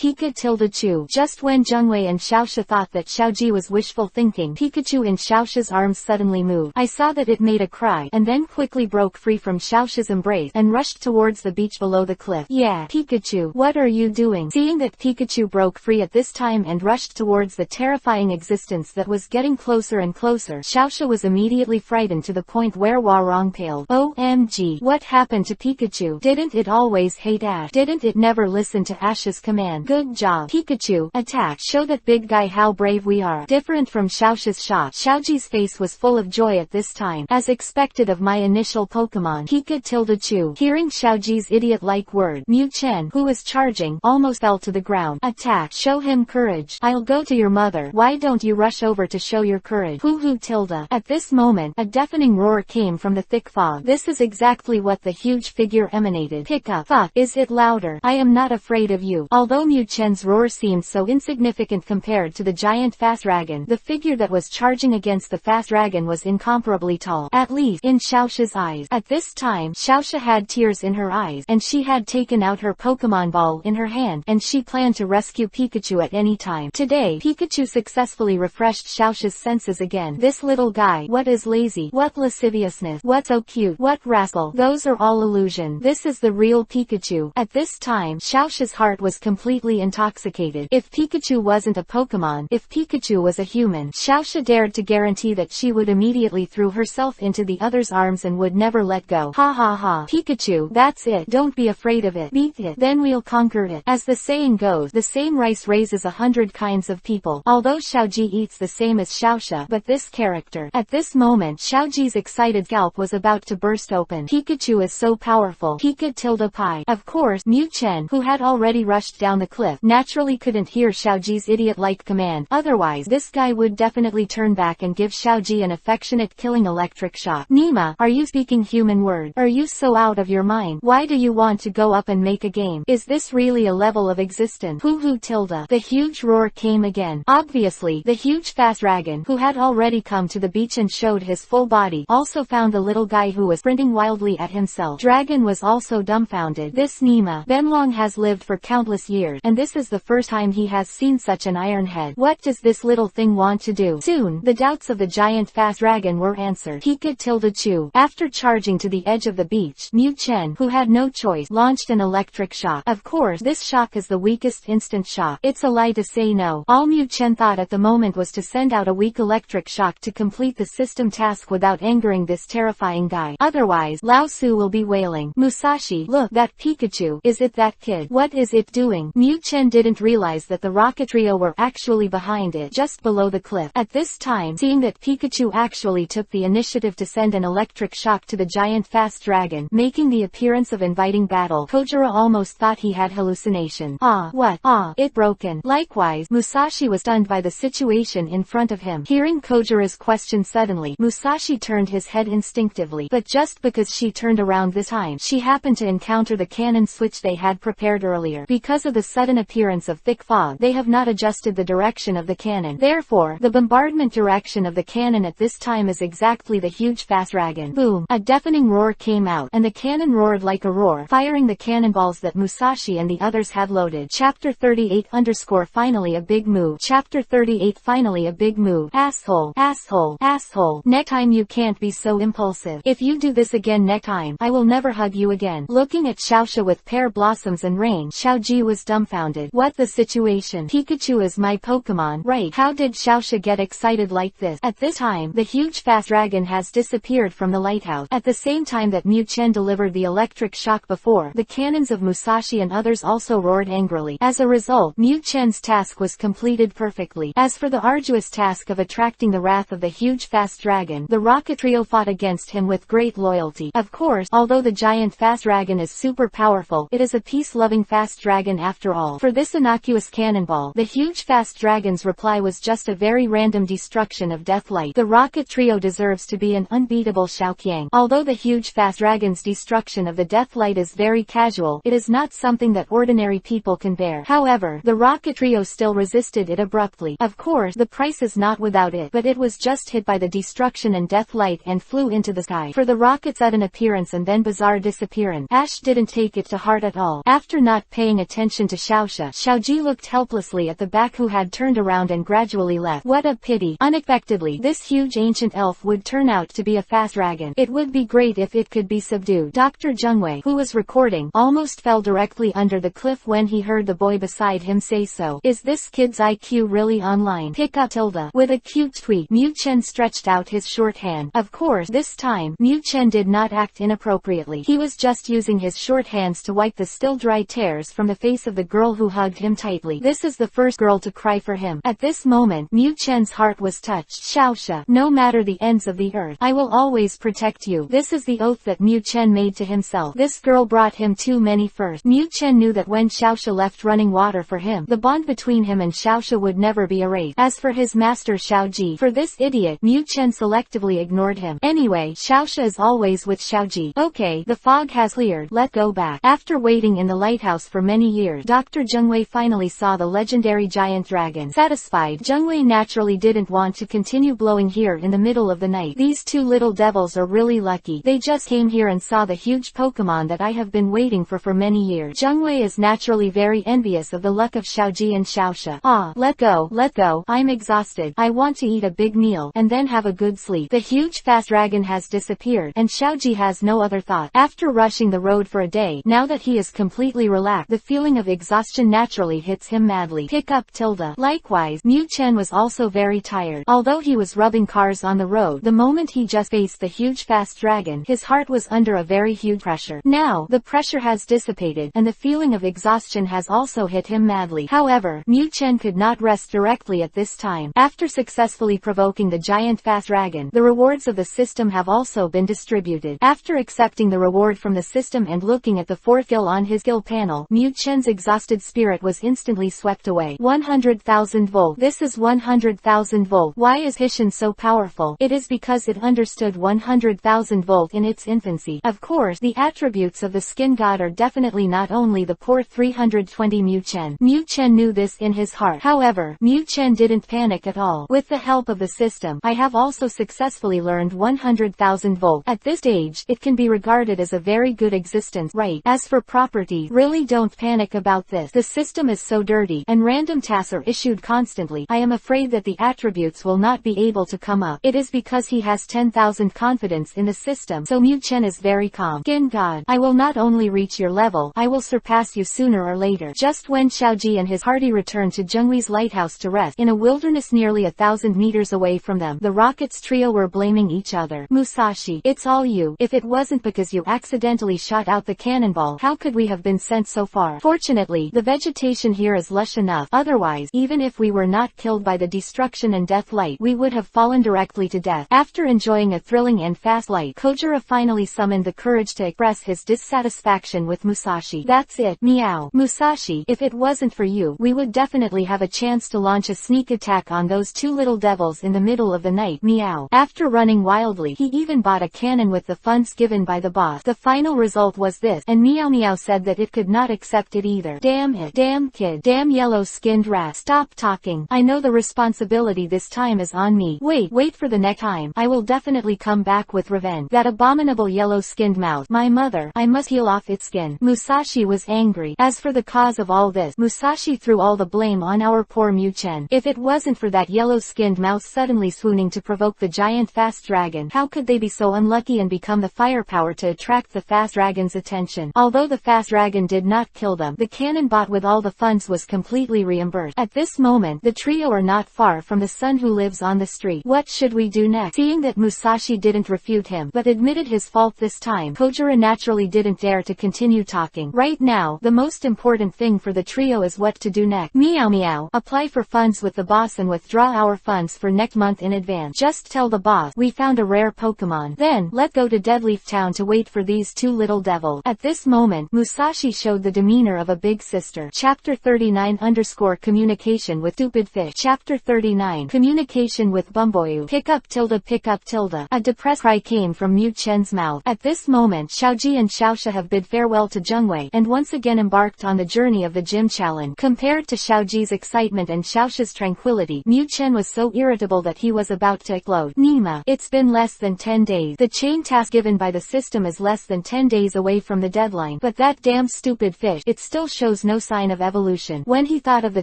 A: He could tilde Chu. Just when Zhengwei and Xiaoxia thought that Xiaoji was wishful thinking, Pikachu in Xiaoxia's arms suddenly moved. I saw that it made a cry, and then quickly broke free from Xiaoxia's embrace, and rushed towards the beach below the cliff. Yeah, Pikachu, what are you doing? Seeing that Pikachu broke free at this time and rushed towards the terrifying existence that was getting closer and closer, Xiaoxia was immediately frightened to the point where Warong paled. OMG, what happened to Pikachu? Didn't it always hate Ash? Didn't it never listen to Ash's command? Good job, Pikachu. Attack. Show that big guy how brave we are. Different from Xiaoxia's shock, Xiaoji's face was full of joy at this time. As expected of my initial Pokemon, Pikachu. Hearing Xiaoji's idiot-like word, Mu Chen, who was charging, almost fell to the ground. Attack. Show him courage. I'll go to your mother. Why don't you rush over to show your courage? Hoo tilde. At this moment, a deafening roar came from the thick fog. This is exactly what the huge figure emanated. Pick up. Fuck, is it louder? I am not afraid of you. Although Mu Chen's roar seemed so insignificant compared to the giant fast dragon, the figure that was charging against the fast dragon was incomparably tall, at least in Xiaoxia's eyes. At this time, Xiaoxia had tears in her eyes, and she had taken out her Pokemon ball in her hand, and she planned to rescue Pikachu at any time. Today, Pikachu successfully refreshed Xiaoxia's senses again. This little guy, what is lazy? What lasciviousness? What so cute? What rascal? Those are all illusion. This is the real Pikachu. At this time, Xiaoxia's heart was completely intoxicated. If Pikachu wasn't a Pokemon, if Pikachu was a human, Xiaoxia dared to guarantee that she would immediately throw herself into the other's arms and would never let go. Ha ha ha. Pikachu, that's it. Don't be afraid of it. Beat it. Then we'll conquer it. As the saying goes, the same rice raises 100 kinds of people. Although Xiaoji eats the same as Xiaoxia, but this character. At this moment, Xiaoji's excited scalp was about to burst open. Pikachu is so powerful. Pika tilde pi. Of course, Mu Chen, who had already rushed down the cliff, naturally couldn't hear Xiaoji's idiot-like command. Otherwise, this guy would definitely turn back and give Xiaoji an affectionate killing electric shock. Nima, are you speaking human word? Are you so out of your mind? Why do you want to go up and make a game? Is this really a level of existence? Hoo tilde. The huge roar came again. Obviously, the huge fast dragon, who had already come to the beach and showed his full body, also found the little guy who was sprinting wildly at himself. Dragon was also dumbfounded. This Nima Benlong has lived for countless years, and this is the first time he has seen such an iron head. What does this little thing want to do? Soon, the doubts of the giant fast dragon were answered. Pika tilde Chu. After charging to the edge of the beach, Mu Chen, who had no choice, launched an electric shock. Of course, this shock is the weakest instant shock. It's a lie to say no. All Mu Chen thought at the moment was to send out a weak electric shock to complete the system task without angering this terrifying guy. Otherwise, Lao Su will be wailing. Musashi, look, that Pikachu, is it that kid? What is it doing? thing. Mu Chen didn't realize that the rocket trio were actually behind it, just below the cliff. At this time, seeing that Pikachu actually took the initiative to send an electric shock to the giant fast dragon, making the appearance of inviting battle, Kojiro almost thought he had hallucination. What? It broken. Likewise, Musashi was stunned by the situation in front of him. Hearing Kojiro's question suddenly, Musashi turned his head instinctively, but just because she turned around this time, she happened to encounter the cannon switch they had prepared earlier. Because of the sudden appearance of thick fog, they have not adjusted the direction of the cannon. Therefore, the bombardment direction of the cannon at this time is exactly the huge fast dragon. Boom! A deafening roar came out, and the cannon roared like a roar, firing the cannonballs that Musashi and the others had loaded. Chapter 38 _ finally a big move. Chapter 38 Finally a big move. Asshole. Asshole. Asshole. Next time you can't be so impulsive. If you do this again next time, I will never hug you again. Looking at Xiaoxia with pear blossoms and rain, Xiaoji was dumbfounded. What the situation? Pikachu is my Pokemon, right? How did Xiaoxia get excited like this? At this time, the huge fast dragon has disappeared from the lighthouse. At the same time that Mu Chen delivered the electric shock before, the cannons of Musashi and others also roared angrily. As a result, Mu Chen's task was completed perfectly. As for the arduous task of attracting the wrath of the huge fast dragon, the rocket trio fought against him with great loyalty. Of course, although the giant fast dragon is super powerful, it is a peace-loving fast dragon after all. For this innocuous cannonball, the huge fast dragon's reply was just a very random destruction of deathlight. The rocket trio deserves to be an unbeatable Xiaoqiang. Although the huge fast dragon's destruction of the deathlight is very casual, it is not something that ordinary people can bear. However, the rocket trio still resisted it abruptly. Of course, the price is not without it, but it was just hit by the destruction and deathlight and flew into the sky. For the rocket's sudden appearance and then bizarre disappearance, Ash didn't take it to heart at all. After not paying attention to Xiaoxia, Xiaoji looked helplessly at the back who had turned around and gradually left. What a pity. Unexpectedly, this huge ancient elf would turn out to be a fast dragon. It would be great if it could be subdued. Dr. Jungwei, who was recording, almost fell directly under the cliff when he heard the boy beside him say so. Is this kid's IQ really online? Pick up Tilda. With a cute tweet, Mu Chen stretched out his short hand. Of course, this time, Mu Chen did not act inappropriately. He was just using his short hands to wipe the still dry tears from the face of the girl who hugged him tightly. This is the first girl to cry for him. At this moment, Mu Chen's heart was touched. Xiaoxia, no matter the ends of the earth, I will always protect you. This is the oath that Mu Chen made to himself. This girl brought him too many firsts. Mu Chen knew that when Xiaoxia left running water for him, the bond between him and Xiaoxia would never be erased. As for his master Xiaoji, for this idiot, Mu Chen selectively ignored him. Anyway, Xiaoxia is always with Xiaoji. Okay, the fog has cleared. Let's go back. After waiting in the lighthouse for many years, Dr. Jungwei finally saw the legendary giant dragon. Satisfied, Jungwei naturally didn't want to continue blowing here in the middle of the night. These two little devils are really lucky. They just came here and saw the huge Pokemon that I have been waiting for many years. Jungwei is naturally very envious of the luck of Xiaoji and Xiaoxia. Let go. I'm exhausted. I want to eat a big meal, and then have a good sleep. The huge fast dragon has disappeared, and Xiaoji has no other thought. After rushing the road for a day, now that he is completely relaxed, the feeling of exhaustion naturally hits him madly. Pick up Tilda. Likewise, Mu Chen was also very tired. Although he was rubbing cars on the road, the moment he just faced the huge fast dragon, his heart was under a very huge pressure. Now, the pressure has dissipated, and the feeling of exhaustion has also hit him madly. However, Mu Chen could not rest directly at this time. After successfully provoking the giant fast dragon, the rewards of the system have also been distributed. After accepting the reward from the system and looking at the 4th skill on his skill panel, Mu Chen's exhausted spirit was instantly swept away. 100,000 volt. This is 100,000 volt. Why is Hishin so powerful? It is because it understood 100,000 volt in its infancy. Of course, the attributes of the skin god are definitely not only the poor 320 Mu Chen. Mu Chen knew this in his heart. However, Mu Chen didn't panic at all. With the help of the system, I have also successfully learned 100,000 volt. At this stage, it can be regarded as a very good existence, right? As for properties, really don't panic about this. The system is so dirty, and random tasks are issued constantly. I am afraid that the attributes will not be able to come up. It is because he has 10,000 confidence in the system, so Mu Chen is very calm. Skin god, I will not only reach your level, I will surpass you sooner or later. Just when Xiaoji and his party returned to Jungwei's lighthouse to rest, in a wilderness nearly 1,000 meters away from them, the rockets trio were blaming each other. Musashi, it's all you. If it wasn't because you accidentally shot out the cannonball, how could we have been sent so far? Fortunately, Fortunately, the vegetation here is lush enough, otherwise, even if we were not killed by the destruction and death light, we would have fallen directly to death. After enjoying a thrilling and fast light, Kojiro finally summoned the courage to express his dissatisfaction with Musashi. That's it, meow. Musashi, if it wasn't for you, we would definitely have a chance to launch a sneak attack on those two little devils in the middle of the night, meow. After running wildly, he even bought a cannon with the funds given by the boss. The final result was this, and Meow Meow said that it could not accept it either. Damn it. Damn kid. Damn yellow-skinned rat. Stop talking. I know the responsibility this time is on me. Wait for the next time. I will definitely come back with revenge. That abominable yellow-skinned mouth. My mother. I must peel off its skin. Musashi was angry. As for the cause of all this, Musashi threw all the blame on our poor Mu-chen. If it wasn't for that yellow-skinned mouse suddenly swooning to provoke the giant fast dragon, how could they be so unlucky and become the firepower to attract the fast dragon's attention? Although the fast dragon did not kill them, the cannon bought with all the funds was completely reimbursed. At this moment, the trio are not far from the son who lives on the street. What should we do next? Seeing that Musashi didn't refute him, but admitted his fault this time, Kojiro naturally didn't dare to continue talking. Right now, the most important thing for the trio is what to do next. Meow Meow. Apply for funds with the boss and withdraw our funds for next month in advance. Just tell the boss we found a rare Pokémon. Then, let go to Deadleaf Town to wait for these two little devils. At this moment, Musashi showed the demeanor of a big sister. Chapter 39 _ Communication with Stupid Fish. Chapter 39 Communication with Bumboyu. Pick up tilde. A depressed cry came from Mu-chen's mouth. At this moment, Xiaoji and Xiaoxia have bid farewell to Zhengwei, and once again embarked on the journey of the gym challenge. Compared to Xiaoji's excitement and Xiaoxia's tranquility, Mu-chen was so irritable that he was about to explode. Nima, it's been less than 10 days. The chain task given by the system is less than 10 days away from the deadline, but that damn stupid fish, it still shows no sign of evolution. When he thought of the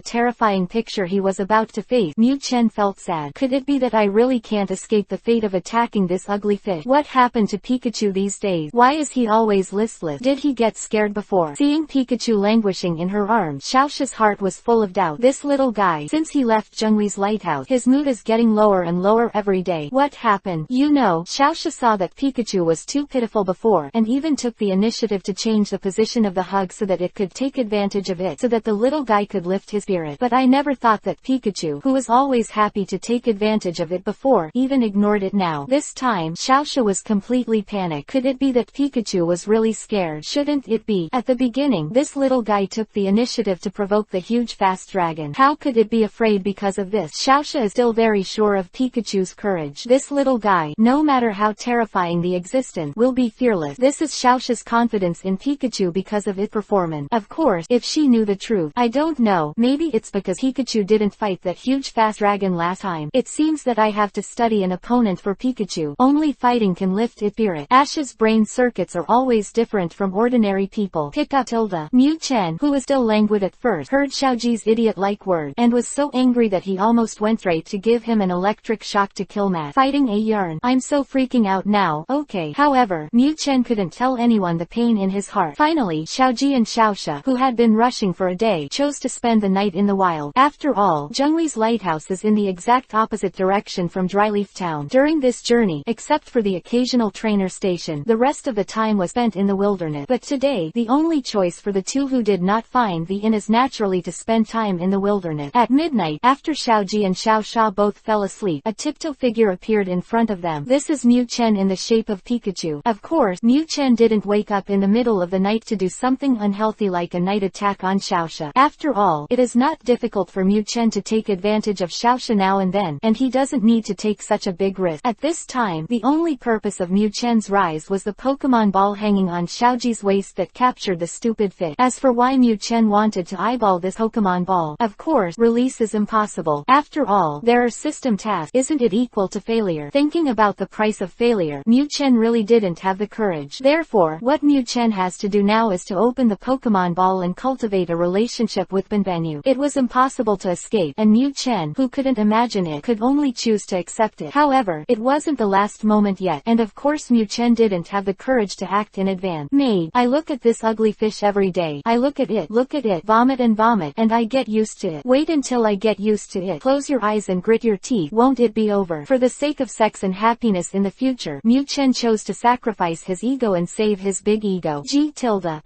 A: terrifying picture he was about to face, Mu-chen felt sad. Could it be that I really can't escape the fate of attacking this ugly fish? What happened to Pikachu these days? Why is he always listless? Did he get scared before? Seeing Pikachu languishing in her arms, Xiaoxia's heart was full of doubt. This little guy, since he left Zhengwei's lighthouse, his mood is getting lower and lower every day. What happened? You know, Xiaoxia saw that Pikachu was too pitiful before, and even took the initiative to change the position of the hug so that it could take advantage of it, so that the little guy could lift his spirit. But I never thought that Pikachu, who was always happy to take advantage of it before, even ignored it now. This time, Xiaoxia was completely panicked. Could it be that Pikachu was really scared? Shouldn't it be? At the beginning, this little guy took the initiative to provoke the huge fast dragon. How could it be afraid because of this? Xiaoxia is still very sure of Pikachu's courage. This little guy, no matter how terrifying the existence, will be fearless. This is Xiaoxia's confidence in Pikachu because of its performance. Of course, if she knew the truth, I don't know, maybe it's because Pikachu didn't fight that huge fast dragon last time. It seems that I have to study an opponent for Pikachu. Only fighting can lift its spirit. Ash's brain circuits are always different from ordinary people. Pick up tilde. Mu-chen, who was still languid at first, heard Xiaoji's idiot-like word, and was so angry that he almost went straight to give him an electric shock to kill Matt. Fighting a yarn. I'm so freaking out now. Okay. However, Mu-chen couldn't tell anyone the pain in his heart. Finally, Xiaoji and Xiaoxia, who had been rushing for a day, chose to spend the night in the wild. After all, Zhengwei's lighthouse is in the exact opposite direction from Dryleaf Town. During this journey, except for the occasional trainer station, the rest of the time was spent in the wilderness. But today, the only choice for the two who did not find the inn is naturally to spend time in the wilderness. At midnight, after Xiaoji and Xiaoxia both fell asleep, a tiptoe figure appeared in front of them. This is Mu-chen in the shape of Pikachu. Of course, Mu-chen didn't wake up in the middle of the night to do something unhealthy like a night attack on Xiaoxia. After all, it is not difficult for Mu-chen to take advantage of Xiaoxia now and then, and he doesn't need to take such a big risk. At this time, the only purpose of Mu-chen's rise was the Pokemon ball hanging on Xiaoji's waist that captured the stupid fish. As for why Mu-chen wanted to eyeball this Pokemon ball, of course, release is impossible. After all, there are system tasks. Isn't it equal to failure? Thinking about the price of failure, Mu-chen really didn't have the courage. Therefore, what Mu-chen has to do now is to open the Pokemon ball and cultivate a relationship with Benbenu. It was impossible to escape, and Mu-chen, who couldn't imagine it, could only choose to accept it. However, it wasn't the last moment yet, and of course Mu-chen didn't have the courage to act in advance. Maid, I look at this ugly fish every day. I look at it, vomit, and I get used to it. Wait until I get used to it. Close your eyes and grit your teeth. Won't it be over? For the sake of sex and happiness in the future, Mu-chen chose to sacrifice his ego and save his big ego. G___.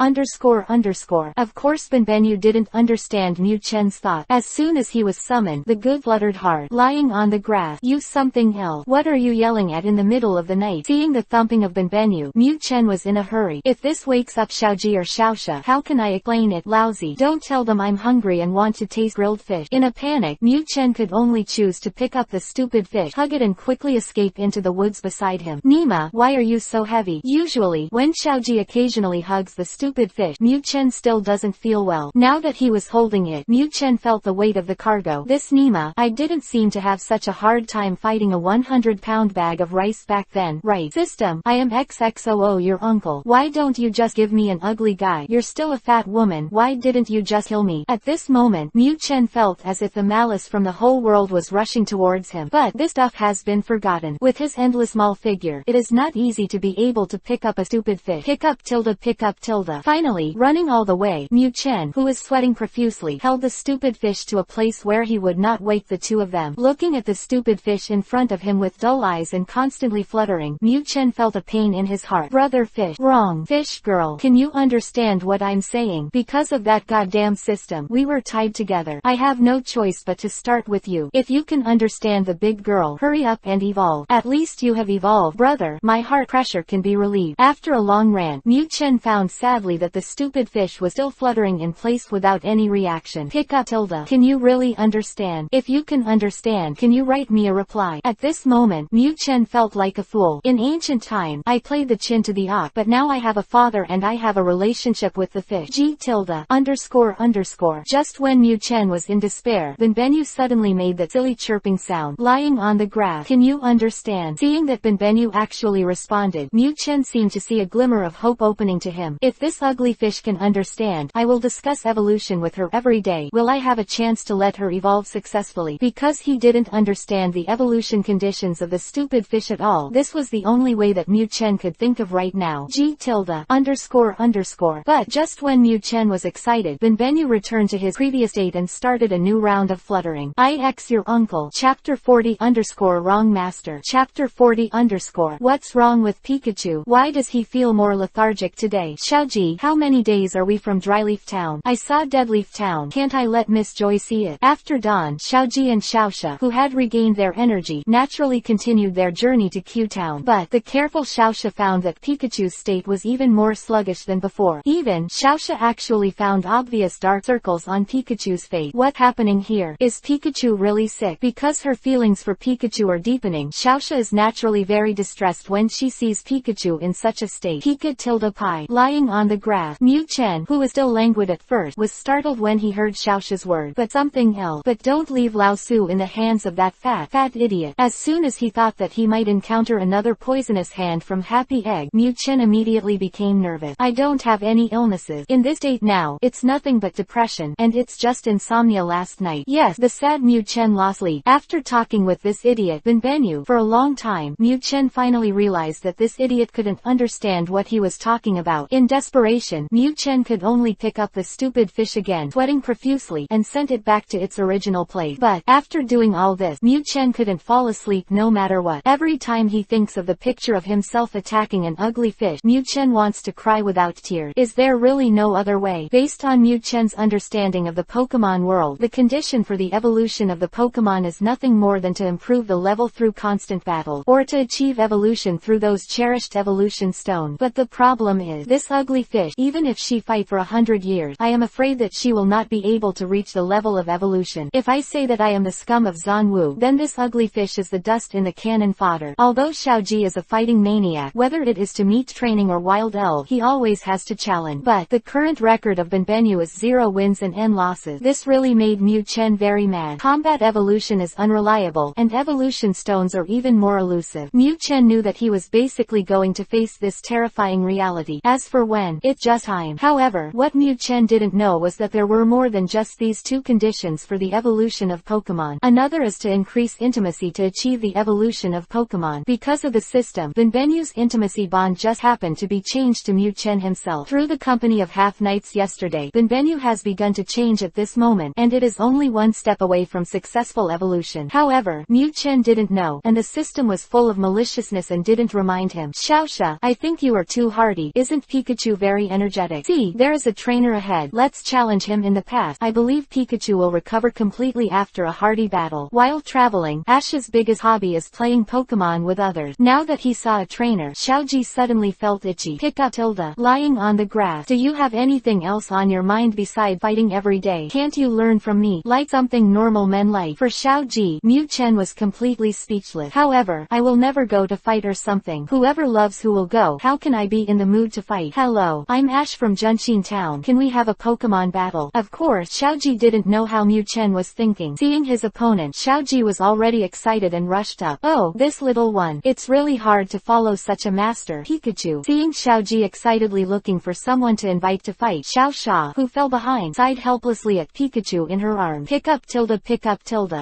A: Of course Benbenyu didn't understand Mu Chen's thought. As soon as he was summoned, the good fluttered hard, lying on the grass. You something else. What are you yelling at in the middle of the night? Seeing the thumping of Benbenyu, Mu Chen was in a hurry. If this wakes up Xiaoji or Xiaoxia, how can I explain it? Lousy. Don't tell them I'm hungry and want to taste grilled fish. In a panic, Mu Chen could only choose to pick up the stupid fish, hug it and quickly escape into the woods beside him. Nima, why are you so heavy? Usually, when Xiaoji occasionally hugs the stupid fish, Mu Chen still doesn't feel well. Now that he was holding it, Mu Chen felt the weight of the cargo. This Nima, I didn't seem to have such a hard time fighting a 100-pound bag of rice back then. Right. System, I am XXOO your uncle. Why don't you just give me an ugly guy? You're still a fat woman. Why didn't you just kill me? At this moment, Mu Chen felt as if the malice from the whole world was rushing towards him. But this stuff has been forgotten. With his endless small figure, it is not easy to be able to pick up a stupid fish. Pick up tilde. Finally, running all the way, Mu Chen, who was sweating profusely, held the stupid fish to a place where he would not wake the two of them. Looking at the stupid fish in front of him with dull eyes and constantly fluttering, Mu Chen felt a pain in his heart. Brother fish. Wrong. Fish girl. Can you understand what I'm saying? Because of that goddamn system, we were tied together. I have no choice but to start with you. If you can understand the big girl, hurry up and evolve. At least you have evolved. Brother, my heart pressure can be relieved. After a long rant, Mu Chen found sadly that the stupid fish was still fluttering in place without any reaction. Pick up tilde. Can you really understand? If you can understand, can you write me a reply? At this moment, Mu Chen felt like a fool. In ancient time, I played the chin to the ox, but now I have a father and I have a relationship with the fish. G tilde underscore. Just when Mu Chen was in despair, Benbenyu suddenly made that silly chirping sound, lying on the grass. Can you understand? Seeing that Benbenyu actually responded, Mu Chen seemed to see a glimmer of hope opening to him. If this ugly fish can understand, I will discuss evolution with her every day. Will I have a chance to let her evolve successfully? Because he didn't understand the evolution conditions of the stupid fish at all. This was the only way that Mu Chen could think of right now. G tilde underscore. But just when Mu Chen was excited, Benbenyu returned to his previous state and started a new round of fluttering. IX your uncle. Chapter 40 underscore wrong master. Chapter 40 underscore. What's wrong with Pikachu? Why does he feel more lethargic today? Xiaoji, how many days are we from Dryleaf Town? I saw Deadleaf Town. Can't I let Miss Joy see it? After dawn, Xiaoji and Xiaoxia, who had regained their energy, naturally continued their journey to Q Town. But the careful Xiaoxia found that Pikachu's state was even more sluggish than before. Even Xiaoxia actually found obvious dark circles on Pikachu's face. What's happening here? Is Pikachu really sick? Because her feelings for Pikachu are deepening, Xiaoxia is naturally very distressed when she sees Pikachu in such a state. Pika tilde pi, lying on the grass. Mu Chen, who was still languid at first, was startled when he heard Xiaoxia's word. But something else. But don't leave Lao Su in the hands of that fat idiot. As soon as he thought that he might encounter another poisonous hand from Happy Egg, Mu Chen immediately became nervous. I don't have any illnesses. In this state now, it's nothing but depression, and it's just insomnia last night. Yes, the sad Mu Chen lost sleep. After talking with this idiot Benbenyu for a long time, Mu Chen finally realized that this idiot couldn't understand what he was talking about. In desperation, Mu Chen could only pick up the stupid fish again, sweating profusely, and sent it back to its original place. But after doing all this, Mu Chen couldn't fall asleep no matter what. Every time he thinks of the picture of himself attacking an ugly fish, Mu Chen wants to cry without tears. Is there really no other way? Based on Mu Chen's understanding of the Pokémon world, the condition for the evolution of the Pokémon is nothing more than to improve the level through constant battle, or to achieve evolution through those cherished evolution stones. But the problem is, this ugly fish, even if she fight for 100 years, I am afraid that she will not be able to reach the level of evolution. If I say that I am the scum of Zanwu, then this ugly fish is the dust in the cannon fodder. Although Xiaoji is a fighting maniac, whether it is to meet training or wild elf, he always has to challenge. But the current record of Benbenyu is 0 wins and n losses. This really made Mu Chen very mad. Combat evolution is unreliable, and evolution stones are even more elusive. Mu Chen knew that he was basically going to face this terrifying reality. As for when, it's just time. However, what Mu Chen didn't know was that there were more than just these two conditions for the evolution of Pokémon. Another is to increase intimacy to achieve the evolution of Pokémon. Because of the system, Benbenyu's intimacy bond just happened to be changed to Mu Chen himself. Through the company of half-knights yesterday, Benbenyu has begun to change at this moment, and it is only one step away from successful evolution. However, Mu Chen didn't know, and the system was full of maliciousness and didn't remind him. Xiaoxia, I think you are too hardy. Isn't Pikachu very energetic? See, there is a trainer ahead. Let's challenge him in the past. I believe Pikachu will recover completely after a hearty battle. While traveling, Ash's biggest hobby is playing Pokémon with others. Now that he saw a trainer, Xiaoji suddenly felt itchy. Pikachu tilde. Lying on the grass. Do you have anything else on your mind beside fighting every day? Can't you learn from me? Like something normal men like. For Xiaoji, Mu Chen was completely speechless. However, I will never go to fight or something. Whoever loves who will go. How can I be in the mood to fight? Hello, I'm Ash from Junxin Town. Can we have a Pokemon battle? Of course. Xiaoji didn't know how Mu Chen was thinking. Seeing his opponent, Xiaoji was already excited and rushed up. Oh, this little one. It's really hard to follow such a master. Pikachu. Seeing Xiaoji excitedly looking for someone to invite to fight, Xiaosha, who fell behind, sighed helplessly at Pikachu in her arms. Pick up tilde.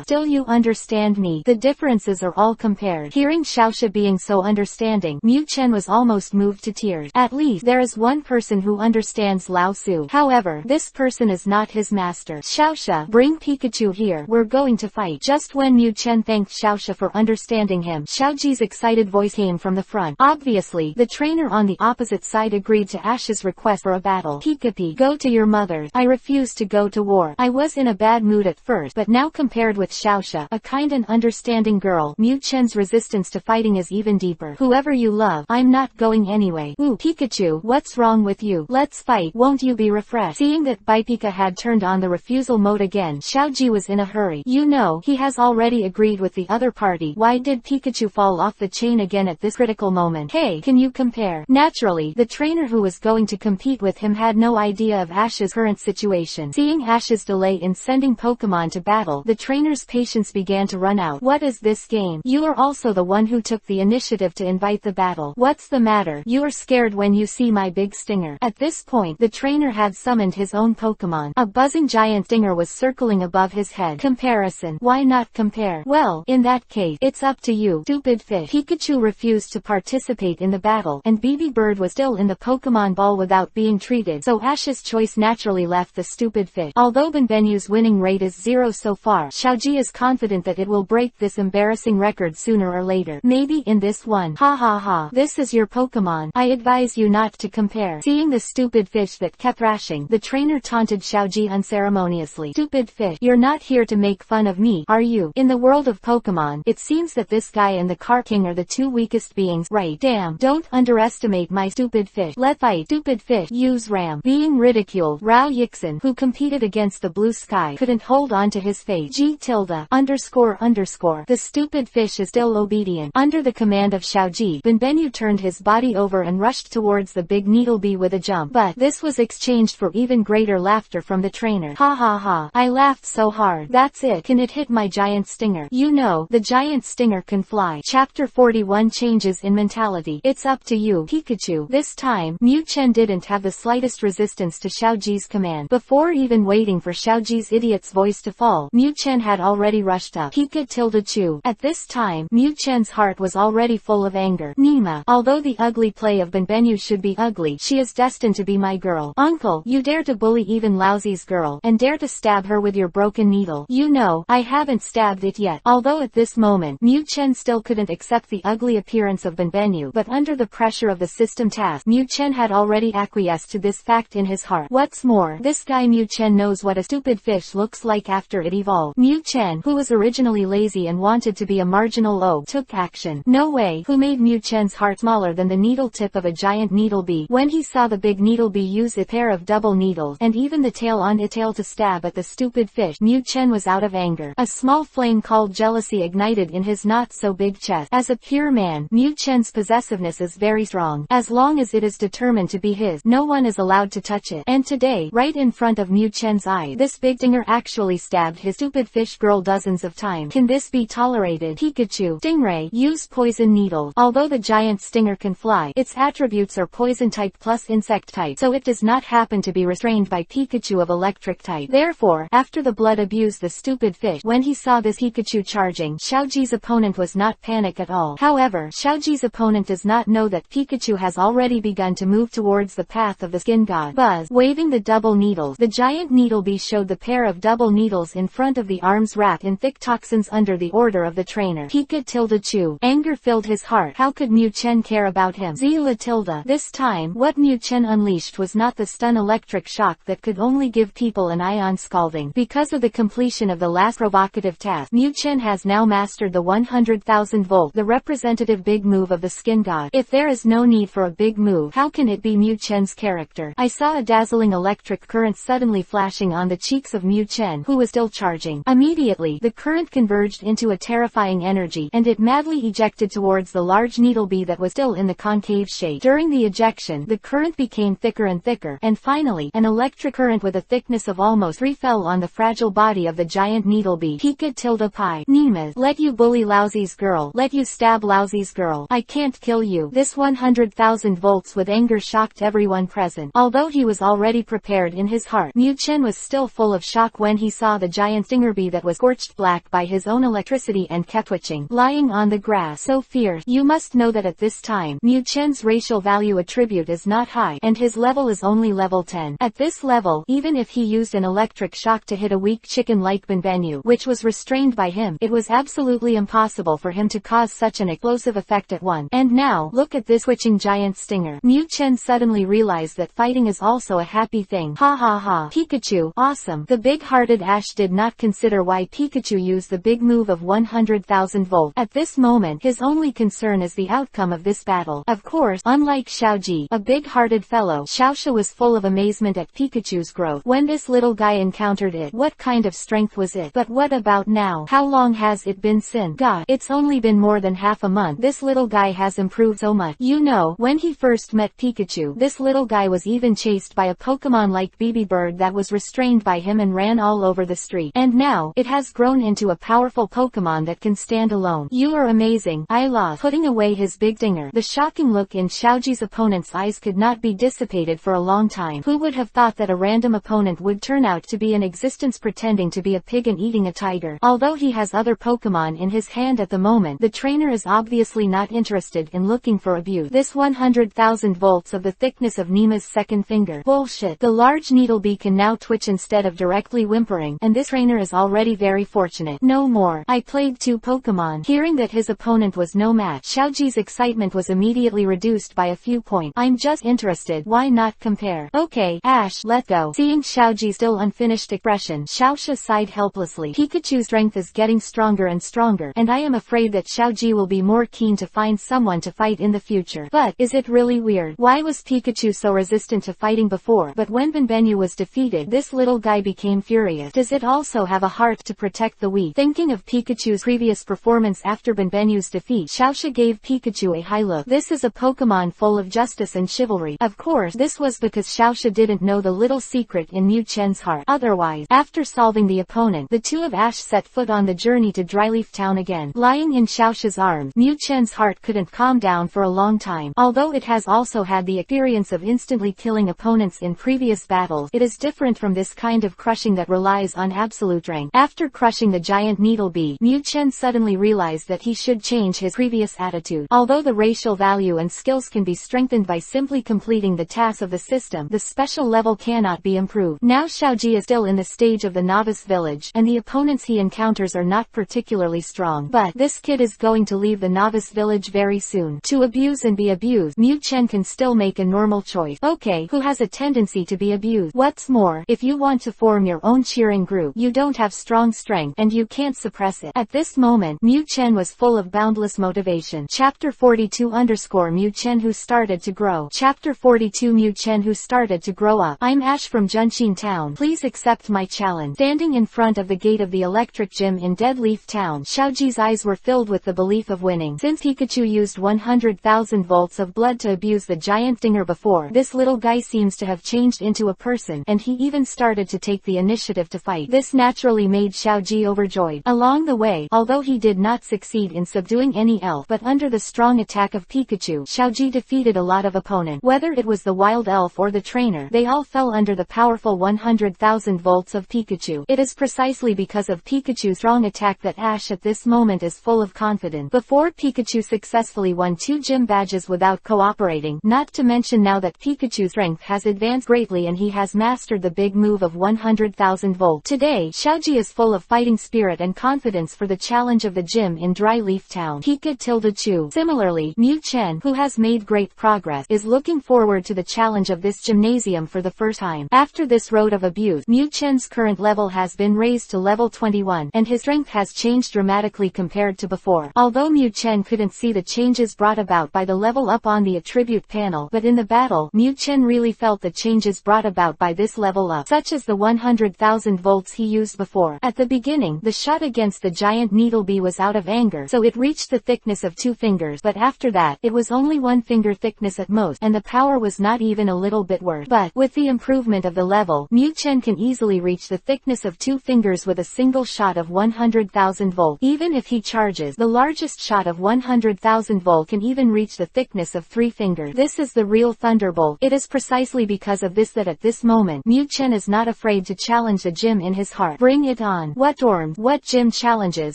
A: Still you understand me. The differences are all compared. Hearing Xiaosha being so understanding, Mu Chen was almost moved to tears. At least there is one person who understands Lao Su. However, this person is not his master. Xiaosha, bring Pikachu here. We're going to fight. Just when Mu Chen thanked Xiaosha for understanding him, Xiaoji's excited voice came from the front. Obviously, the trainer on the opposite side agreed to Ash's request for a battle. Pikachu, go to your mother. I refuse to go to war. I was in a bad mood at first, but now compared with Xiaosha, a kind and understanding girl, Mu Chen's resistance to fighting is even deeper. Whoever you love, I'm not going anyway. Ooh, Pikachu, what's wrong with you? Let's fight. Won't you be refreshed? Seeing that Pika had turned on the refusal mode again, Xiaoji was in a hurry. You know, he has already agreed with the other party. Why did Pikachu fall off the chain again at this critical moment? Hey, can you compare? Naturally, the trainer who was going to compete with him had no idea of Ash's current situation. Seeing Ash's delay in sending Pokemon to battle, the trainer's patience began to run out. What is this game? You are also the one who took the initiative to invite the battle. What's the matter? You are scared when you see my big stinger. At this point, the trainer had summoned his own Pokemon. A buzzing giant stinger was circling above his head. Comparison. Why not compare? Well, in that case, it's up to you. Stupid fish. Pikachu refused to participate in the battle, and BB Bird was still in the Pokemon ball without being treated, so Ash's choice naturally left the stupid fish. Although Benbenu's winning rate is 0 so far, Xiaoji is confident that it will break this embarrassing record sooner or later. Maybe in this one. Ha ha ha. This is your Pokemon. I advise you not to compare. Seeing the stupid fish that kept thrashing, the trainer taunted Xiaoji unceremoniously. Stupid fish, you're not here to make fun of me, are you? In the world of Pokemon, it seems that this guy and the Car King are the two weakest beings, right? Damn, don't underestimate my stupid fish. Let's fight. Stupid fish, use Ram. Being ridiculed, Rao Yixin, who competed against the Blue Sky, couldn't hold on to his fate. G tilde underscore. The stupid fish is still obedient. Under the command of Xiaoji, Benbenu turned his body over and rushed towards the big Needlebee with a jump. But this was exchanged for even greater laughter from the trainer. Ha ha ha. I laughed so hard. That's it. Can it hit my giant stinger? You know, the giant stinger can fly. Chapter 41 Changes in Mentality. It's up to you, Pikachu. This time, Mu Chen didn't have the slightest resistance to Xiaoji's command. Before even waiting for Xiaoji's idiot's voice to fall, Mu Chen had already rushed up. Pika tilde chu. At this time, Mu Chen's heart was already full of anger. Nima, although the ugly play of Benbenu should be ugly, she is destined to be my girl. Uncle, you dare to bully even Lousy's girl, and dare to stab her with your broken needle. You know, I haven't stabbed it yet. Although at this moment, Mu Chen still couldn't accept the ugly appearance of Benbenu, but under the pressure of the system task, Mu Chen had already acquiesced to this fact in his heart. What's more, this guy Mu Chen knows what a stupid fish looks like after it evolved. Mu Chen, who was originally lazy and wanted to be a marginal oaf, took action. No way. Who made Mu Chen's heart smaller than the needle tip of a giant needlebee? When he saw the big needlebee use a pair of double needles, and even the tail on its tail to stab at the stupid fish, Mu Chen was out of anger. A small flame called jealousy ignited in his not-so-big chest. As a pure man, Mu Chen's possessiveness is very strong. As long as it is determined to be his, no one is allowed to touch it. And today, right in front of Mu Chen's eyes, this big stinger actually stabbed his stupid fish girl dozens of times. Can this be tolerated? Pikachu. Stingray. Use poison needles. Although the giant stinger can fly, its attributes are poison type plus insect type, so it does not happen to be restrained by Pikachu of electric type. Therefore, after the blood abused the stupid fish, when he saw this Pikachu charging, Xiaoji's opponent was not panic at all. However, Xiaoji's opponent does not know that Pikachu has already begun to move towards the path of the skin god. Buzz. Waving the double needles, the giant needlebee showed the pair of double needles in front of the arms wrapped in thick toxins under the order of the trainer. Pika tilde chu. Anger filled his heart. How could Mu Chen care about him? Zila tilde. This time, what Mu Chen unleashed was not the stun electric shock that could only give people an ion scalding. Because of the completion of the last provocative task, Mu Chen has now mastered the 100,000 volt, the representative big move of the skin god. If there is no need for a big move, how can it be Mu Chen's character? I saw a dazzling electric current suddenly flashing on the cheeks of Mu Chen, who was still charging. Immediately, the current converged into a terrifying energy, and it madly ejected towards the large needle bee that was still in the concave shape. During the ejection, the current became thicker and thicker, and finally, an electric current with a thickness of almost 3 fell on the fragile body of the giant needle bee. Pika tilde pi. Nemas. Let you bully Lousy's girl. Let you stab Lousy's girl. I can't kill you. This 100,000 volts with anger shocked everyone present. Although he was already prepared in his heart, Mu Chen was still full of shock when he saw the giant stinger bee that was scorched black by his own electricity and kept twitching, lying on the grass. So fierce. You must know that at this time, Mu Chen's racial value attribute is not high, and his level is only level 10. At this level, even if he used an electric shock to hit a weak chicken like Benbenyu, which was restrained by him, it was absolutely impossible for him to cause such an explosive effect at once. And now, look at this twitching giant stinger. Mu Chen suddenly realized that fighting is also a happy thing. Ha ha ha. Pikachu, awesome. The big-hearted Ash did not consider why Pikachu used the big move of 100,000 volt. At this moment, his only concern is the outcome of this battle. Of course, unlike Xiaoji, a big-hearted fellow, Xiaoxia was full of amazement at Pikachu's growth. When this little guy encountered it, what kind of strength was it? But what about now? How long has it been since? God, it's only been more than half a month. This little guy has improved so much. You know, when he first met Pikachu, this little guy was even chased by a Pokémon like BB Bird that was restrained by him and ran all over the street. And now, it has grown into a powerful Pokémon that can stand alone. You are amazing. I love. Putting away his big dinger. The shocking look in Xiaoji's opponent's eyes could not be dissipated for a long time. Who would have thought that a random opponent would turn out to be in existence pretending to be a pig and eating a tiger? Although he has other Pokémon in his hand at the moment, the trainer is obviously not interested in looking for abuse. This 100,000 volts of the thickness of Nema's second finger. Bullshit. The large needle bee can now twitch instead of directly whimpering, and this trainer is already very fortunate. No more. I played 2 Pokémon. Hearing that his opponent was no match, Xiaoji's excitement was immediately reduced by a few points. I'm just interested. Why not compare? Okay, Ash, let go. Seeing Xiaoji's still unfinished expression, Xiaoxia sighed helplessly. Pikachu's strength is getting stronger and stronger, and I am afraid that Xiaoji will be more keen to find someone to fight in the future. But, is it really weird? Why was Pikachu so resistant to fighting before? But when Benbenyu was defeated, this little guy became furious. Does it also have a heart to protect the weak? Thinking of Pikachu's previous performance after Benbenyu's defeat, Xiaoxia gave Pikachu a high look. This is a Pokémon full of justice and chivalry. Of course, this was because Xiaoxia didn't know the little secret in Mu Chen's heart. Otherwise, after solving the opponent, the two of Ash set foot on the journey to Dryleaf Town again. Lying in Xiaoxia's arms, Mu Chen's heart couldn't calm down for a long time. Although it has also had the experience of instantly killing opponents in previous battles, it is different from this kind of crushing that relies on absolute strength. After crushing the giant needle bee, Mu Chen suddenly realized that he should change his previous attitude. Although the racial value and skills can be strengthened by simply completing the tasks of the system, the special level cannot be improved. Now Xiaoji is still in the stage of the novice village, and the opponents he encounters are not particularly strong. But this kid is going to leave the novice village very soon. To abuse and be abused, Mu Chen can still make a normal choice. Okay, who has a tendency to be abused? What's more, if you want to form your own cheering group, you don't have strong strength, and you can't suppress it. At this moment, Mu Chen was full of boundless motivation. Chapter 42 Mu Chen who started to grow. Chapter 42 Mu Chen who started to grow up. I'm Ash from Junxin Town. Please accept my challenge. Standing in front of the gate of the electric gym in Deadleaf Town, Xiaoji's eyes were filled with the belief of winning. Since Pikachu used 100,000 volts of blood to abuse the giant stinger before, this little guy seems to have changed into a person, and he even started to take the initiative to fight. This naturally made Xiaoji overjoyed. Along the way, although he did not succeed in subduing any elf, but under the strong attack of Pikachu, Xiaoji defeated a lot of opponents. Whether it was the wild elf or the trainer, they all fell under the powerful 100,000 volts of Pikachu. It is precisely because of Pikachu's strong attack that Ash at this moment is full of confidence. Before Pikachu successfully won 2 gym badges without cooperating, not to mention now that Pikachu's strength has advanced greatly and he has mastered the big move of 100,000 volts. Today, Xiaoji is full of fighting spirit and confidence for the challenge of the gym in Dryleaf Town. Pika tilde Chu. Similarly, Mu Chen, who has made great progress, is looking forward to the challenge of of this gymnasium for the first time. After this road of abuse, Mu Chen's current level has been raised to level 21, and his strength has changed dramatically compared to before. Although Mu Chen couldn't see the changes brought about by the level up on the attribute panel, but in the battle, Mu Chen really felt the changes brought about by this level up, such as the 100,000 volts he used before. At the beginning, the shot against the giant needlebee was out of anger, so it reached the thickness of 2 fingers, but after that, it was only 1 finger thickness at most, and the power was not even a little bit worse. But, with the improvement of the level, Mu Chen can easily reach the thickness of 2 fingers with a single shot of 100,000 volt. Even if he charges, the largest shot of 100,000 volt can even reach the thickness of 3 fingers. This is the real thunderbolt. It is precisely because of this that at this moment, Mu Chen is not afraid to challenge the gym in his heart. Bring it on. What dorms, what gym challenges,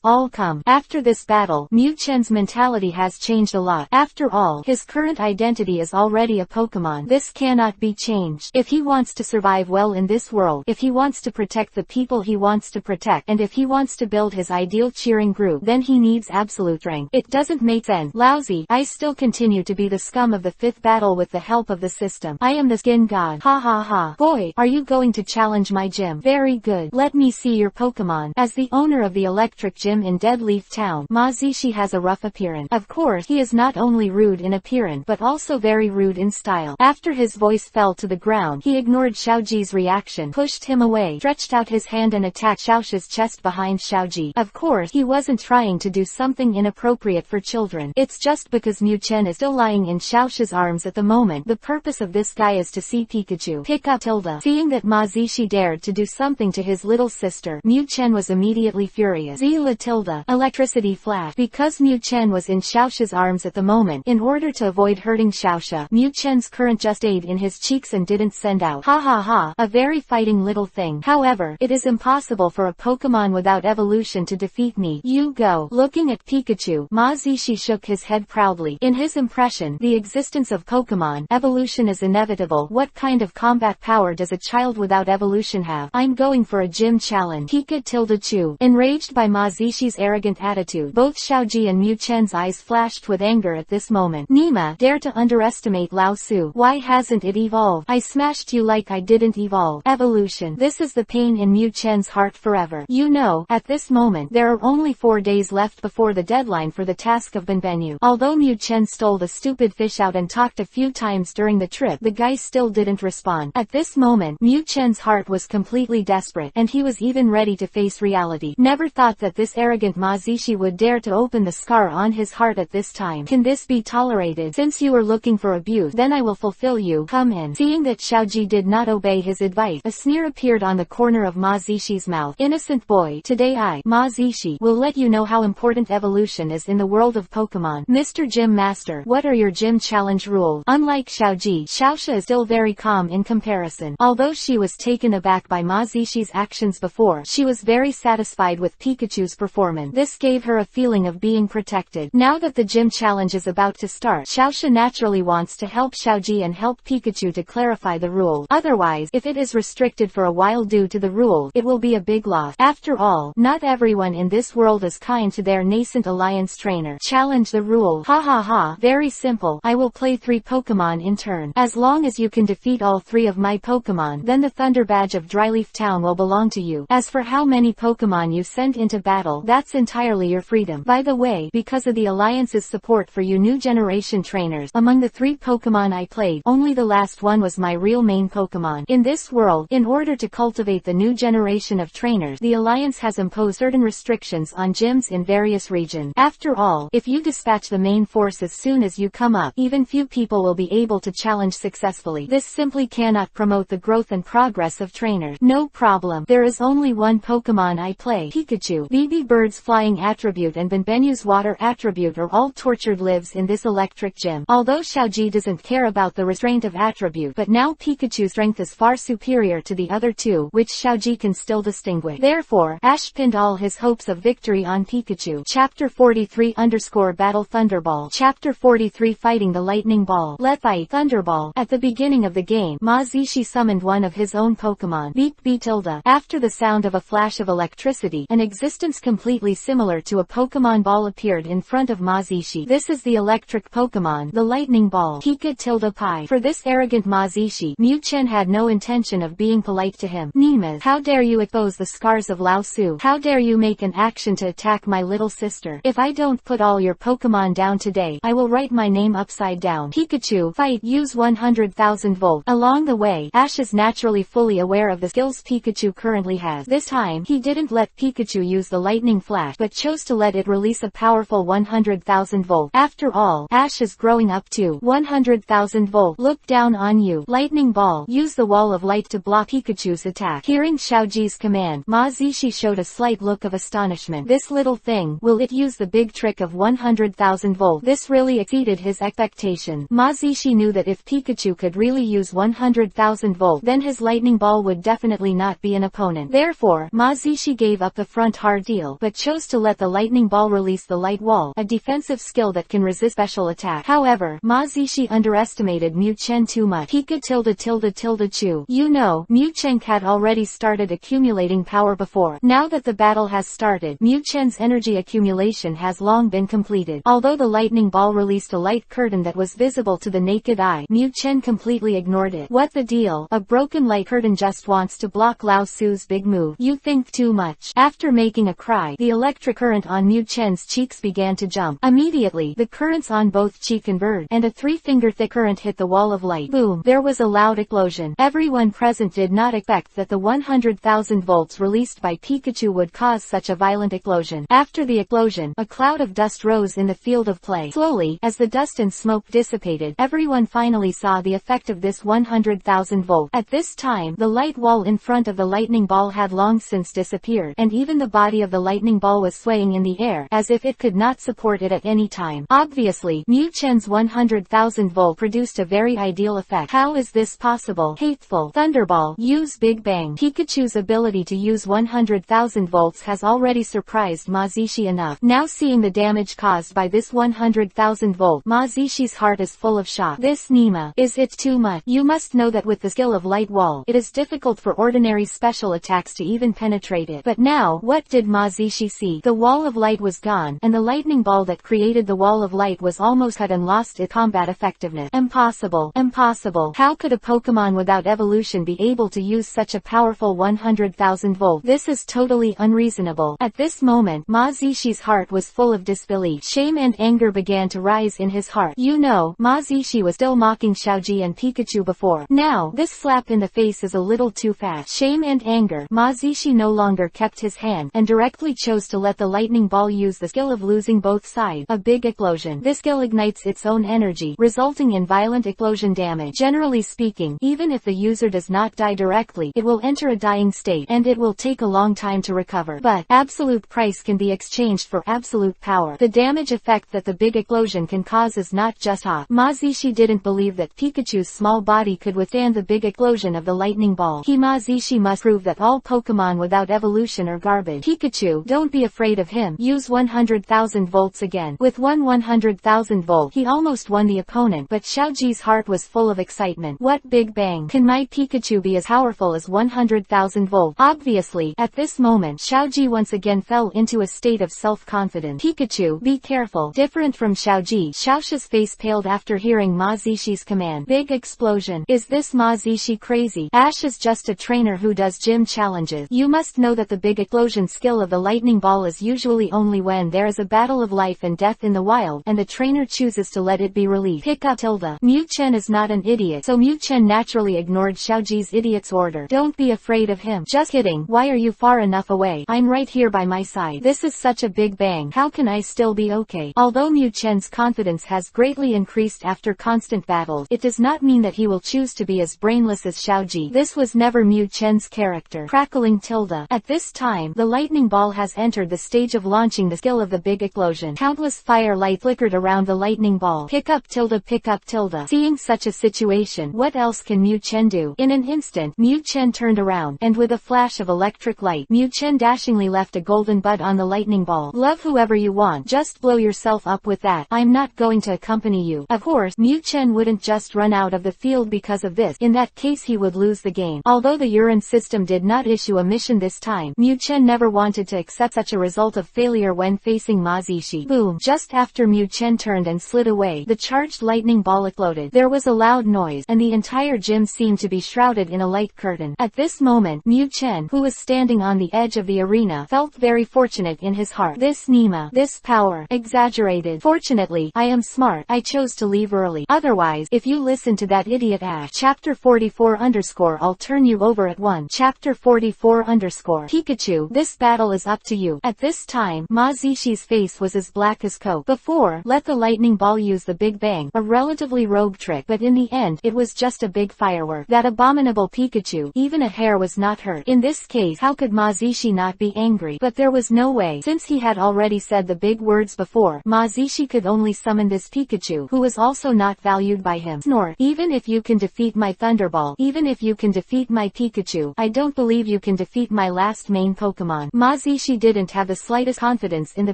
A: all come. After this battle, Mu Chen's mentality has changed a lot. After all, his current identity is already a Pokemon. This cannot be changed. If he wants to survive well in this world, if he wants to protect the people he wants to protect, and if he wants to build his ideal cheering group, then he needs absolute strength. It doesn't make sense. Lousy. I still continue to be the scum of the 5th battle with the help of the system. I am the skin god. Ha ha ha. Boy, are you going to challenge my gym? Very good. Let me see your Pokemon. As the owner of the electric gym in Deadleaf Town, Ma Zishi has a rough appearance. Of course, he is not only rude in appearance, but also very rude in style. After his voice fell to the ground, he ignored Xiaoji's reaction, pushed him away, stretched out his hand and attacked Xiaoxi's chest behind Xiaoji. Of course, he wasn't trying to do something inappropriate for children. It's just because Mu Chen is still lying in Xiaoxi's arms at the moment. The purpose of this guy is to see Pikachu. Pick up Tilda. Seeing that Ma Zishi dared to do something to his little sister, Mu Chen was immediately furious. Zila Tilda. Electricity flash. Because Mu Chen was in Xiaoxi's arms at the moment, in order to avoid hurting Xiaoxia, Mu Chen's current just stayed in his cheeks and didn't send out. Ha ha ha. A very fighting little thing. However, it is impossible for a Pokemon without evolution to defeat me. You go. Looking at Pikachu, Ma Zishi shook his head proudly. In his impression, the existence of Pokemon, evolution is inevitable. What kind of combat power does a child without evolution have? I'm going for a gym challenge. Pikachu. Enraged by Ma Zishi's arrogant attitude, both Xiaoji and Mu Chen's eyes flashed with anger at this moment. Nima, dare to underestimate Lao Su. Why hasn't it evolved? I smashed you like I didn't evolve. Evolution. This is the pain in Mu Chen's heart forever. You know, at this moment, there are only 4 days left before the deadline for the task of Benbenyu. Although Mu Chen stole the stupid fish out and talked a few times during the trip, the guy still didn't respond. At this moment, Mu Chen's heart was completely desperate, and he was even ready to face reality. Never thought that this arrogant Ma Zishi would dare to open the scar on his heart at this time. Can this be tolerated? Since you are looking for abuse, then I will fulfill you. Come in. Seeing that Xiaoji did not obey his advice, a sneer appeared on the corner of Ma Zishi's mouth. Innocent boy, today I, Ma Zishi, will let you know how important evolution is in the world of Pokemon. Mr. Gym Master, what are your gym challenge rules? Unlike Xiaoji, Xiaoxia is still very calm in comparison. Although she was taken aback by Ma Zishi's actions before, she was very satisfied with Pikachu's performance. This gave her a feeling of being protected. Now that the gym challenge is about to start, Xiaoxia naturally wants to help Xiaoji and help Pikachu to clarify the rules. Otherwise, if it is restricted for a while due to the rules, it will be a big loss. After all, not everyone in this world is kind to their nascent alliance trainer. Challenge the rule. Ha ha ha. Very simple. I will play 3 Pokemon in turn. As long as you can defeat all 3 of my Pokemon, then the Thunder Badge of Dryleaf Town will belong to you. As for how many Pokemon you send into battle, that's entirely your freedom. By the way, because of the Alliance's support for you new generation trainers, among the 3 Pokemon I played, only the last one was my real main Pokemon. In this world, in order to cultivate the new generation of trainers, the Alliance has imposed certain restrictions on gyms in various regions. After all, if you dispatch the main force as soon as you come up, even few people will be able to challenge successfully. This simply cannot promote the growth and progress of trainers. No problem. There is only one Pokemon I play, Pikachu. BB Bird's flying attribute and Benbenyu's water attribute are all tortured lives in this electric gym. Although Xiaoji doesn't care about the restraint of attribute, but now Pikachu's strength is far superior to the other 2, which Xiaoji can still distinguish. Therefore, Ash pinned all his hopes of victory on Pikachu. Chapter 43 Battle Thunderball. Chapter 43 Fighting the Lightning Ball. Let's fight Thunderball. At the beginning of the game, Ma Zishi summoned one of his own Pokemon, Beep Tilda. After the sound of a flash of electricity, an existence completely similar to a Pokemon ball appeared in front of Ma Zishi. This is the electric Pokemon, the Lightning Ball. Pika Tilda Pi. For this This arrogant Mazishi. Mu Chen had no intention of being polite to him. Nemes, how dare you expose the scars of Lao Su? How dare you make an action to attack my little sister? If I don't put all your Pokémon down today, I will write my name upside down. Pikachu, fight, use 100,000 volt. Along the way, Ash is naturally fully aware of the skills Pikachu currently has. This time, he didn't let Pikachu use the lightning flash, but chose to let it release a powerful 100,000 volt. After all, Ash is growing up too. 100,000 volt. Look down on you. Lightning ball. Use the wall of light to block Pikachu's attack. Hearing Xiaoji's command, Mazishi showed a slight look of astonishment. This little thing, will it use the big trick of 100,000 volt? This really exceeded his expectation. Mazishi knew that if Pikachu could really use 100,000 volt, then his lightning ball would definitely not be an opponent. Therefore, Mazishi gave up the front hard deal, but chose to let the lightning ball release the light wall, a defensive skill that can resist special attack. However, Mazishi underestimated Mu Chen too much. Pika tilde tilde tilde chu. You know, Mu Chen had already started accumulating power before. Now that the battle has started, Mu Chen's energy accumulation has long been completed. Although the lightning ball released a light curtain that was visible to the naked eye, Mu Chen completely ignored it. What the deal? A broken light curtain just wants to block Lao Su's big move. You think too much. After making a cry, the electric current on Mu Chen's cheeks began to jump. Immediately, the currents on both cheek converged, and a 3-finger thick current hit the wall of light. Boom! There was a loud explosion. Everyone present did not expect that the 100,000 volts released by Pikachu would cause such a violent explosion. After the explosion, a cloud of dust rose in the field of play. Slowly, as the dust and smoke dissipated, everyone finally saw the effect of this 100,000 volt. At this time, the light wall in front of the lightning ball had long since disappeared, and even the body of the lightning ball was swaying in the air, as if it could not support it at any time. Obviously, Mu Chen's 100,000 volt produced a very ideal effect. How is this possible? Hateful. Thunderball. Use Big Bang. Pikachu's ability to use 100,000 volts has already surprised Mazishi enough. Now seeing the damage caused by this 100,000 volt, Mazishi's heart is full of shock. This Nima. Is it too much? You must know that with the skill of light wall, it is difficult for ordinary special attacks to even penetrate it. But now, what did Mazishi see? The wall of light was gone, and the lightning ball that created the wall of light was almost cut and lost its combat effectiveness. Impossible. Impossible. How could a Pokémon without evolution be able to use such a powerful 100,000 volt? This is totally unreasonable. At this moment, Mazishi's heart was full of disbelief. Shame and anger began to rise in his heart. You know, Mazishi was still mocking Xiaoji and Pikachu before. Now, this slap in the face is a little too fast. Shame and anger. Mazishi no longer kept his hand, and directly chose to let the lightning ball use the skill of losing both sides. A big explosion. This skill ignites its own energy, resulting in violent explosion damage. Generally speaking, even if the user does not die directly, it will enter a dying state, and it will take a long time to recover. But, absolute price can be exchanged for absolute power. The damage effect that the big explosion can cause is not just hot. Mazishi didn't believe that Pikachu's small body could withstand the big explosion of the lightning ball. Mazishi must prove that all Pokémon without evolution are garbage. Pikachu, don't be afraid of him. Use 100,000 volts again. With 100,000 volt, he almost won the opponent, but Xiaoji's heart was full of excitement. What Big Bang? Can my Pikachu be as powerful as 100,000 volt? Obviously, at this moment, Xiaoji once again fell into a state of self-confidence. Pikachu, be careful. Different from Xiaoji, Xiaoxia's face paled after hearing Mazishi's command. Big explosion. Is this Mazishi crazy? Ash is just a trainer who does gym challenges. You must know that the big explosion skill of the lightning ball is usually only when there is a battle of life and death in the wild, and the trainer chooses to let it be released. Pick up tilde. Mu Chen is not an idiot, so Mu Chen naturally ignored Xiaoji's idiot's order. Don't be afraid of him. Just kidding. Why are you far enough away? I'm right here by my side. This is such a big bang. How can I still be okay? Although Mu Chen's confidence has greatly increased after constant battles, it does not mean that he will choose to be as brainless as Xiaoji. This was never Mu Chen's character. Crackling tilde. At this time, the lightning ball has entered the stage of launching the skill of the big explosion. Countless firelight flickered around the lightning ball. Pick up tilde. Pick up tilde. Seeing such a situation, what else can Mu Chen do? In an instant, Mu Chen turned around, and with a flash of electric light, Mu Chen dashingly left a golden bud on the lightning ball. Love whoever you want, just blow yourself up with that. I'm not going to accompany you. Of course, Mu Chen wouldn't just run out of the field because of this. In that case he would lose the game. Although the urine system did not issue a mission this time, Mu Chen never wanted to accept such a result of failure when facing Mazishi. Boom! Just after Mu Chen turned and slid away, the charged lightning ball exploded. There was a loud noise, and the entire gym seemed to be shrouded in a light curtain. At this moment, Mu Chen, who was standing on the edge of the arena, felt very fortunate in his heart. This Nima, this power, exaggerated. Fortunately, I am smart. I chose to leave early. Otherwise, if you listen to that idiot Ash. Chapter 44 _ I'll turn you over at 1. Chapter 44 _ Pikachu, this battle is up to you. At this time, Ma Zishi's face was as black as coke. Before, let the lightning ball use the Big Bang, a relatively rogue trick, but in the end, it was just a big firework. That abominable Pikachu, even a hair was not hurt. In this case, how could Ma Zishi not be angry? But there was no way, since he had already said the big words before. Ma Zishi could only summon this Pikachu, who was also not valued by him. Snort. Even if you can defeat my Thunderball, even if you can defeat my Pikachu, I don't believe you can defeat my last main Pokemon. Ma Zishi didn't have the slightest confidence in the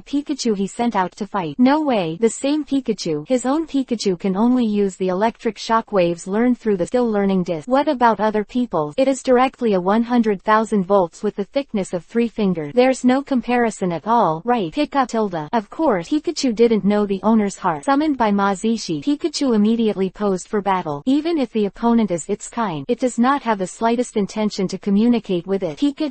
A: Pikachu he sent out to fight. No way, the same Pikachu, his own Pikachu, can only use the electric shock waves learned through the skill learning disc. What about other people's? It is directly a 100,000 volts with the thickness of 3 fingers. There's no comparison at all, right? Pika. Of course, Pikachu didn't know the owner's heart. Summoned by Ma Zishi, Pikachu immediately posed for battle. Even if the opponent is its kind, it does not have the slightest intention to communicate with it. Pika.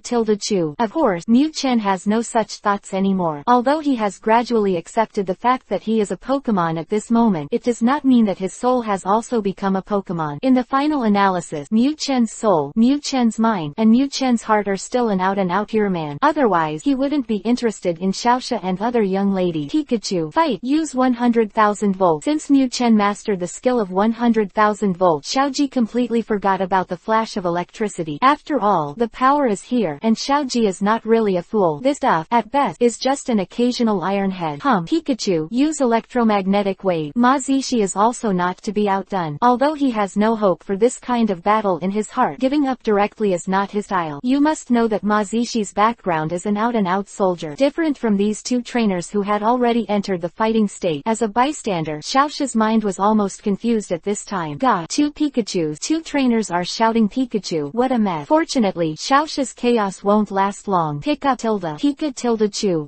A: Of course, Mu Chen has no such thoughts anymore. Although he has gradually accepted the fact that he is a Pokemon at this moment, it does not mean that his soul has also become a Pokemon. In the final analysis, Mu Chen's soul, Mu Chen's mind, and Mu Chen's heart are still an out-and-out pure man. Otherwise, he wouldn't be interested in Xiaoxia and other young ladies. Pikachu, fight! Use 100,000 volts. Since Mu Chen mastered the skill of 100,000 volts, Xiaoji completely forgot about the flash of electricity. After all, the power is here, and Xiaoji is not really a fool. This stuff, at best, is just an occasional iron head. Pikachu, use electromagnetic wave. Ma Zishi is also not to be outdone. Although he has no hope for this kind of battle in his heart, giving up directly is not his style. You must know that Ma Zishi's background is an out-and-out soldier. Different from these two trainers who had already entered the fighting state. As a bystander, Xiaoxia's mind was almost confused at this time. God, 2 Pikachus. 2 trainers are shouting Pikachu. What a mess. Fortunately, Xiaoxia's chaos won't last long. Pika.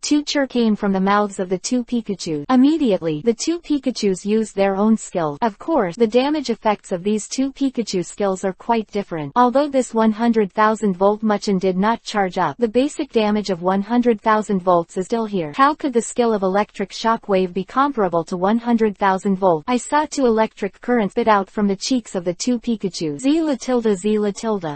A: 2 chirp came from the mouths of the 2 Pikachus. Immediately, the 2 Pikachus used their own skills. Of course, the damage effects of these 2 Pikachu skills are quite different. Although this 100,000 volt Muchin did not charge up, the basic damage of 100,000 volts is still here. How could the skill of electric shock wave be comparable to 100,000 volts? I saw 2 electric currents spit out from the cheeks of the 2 Pikachus. Z.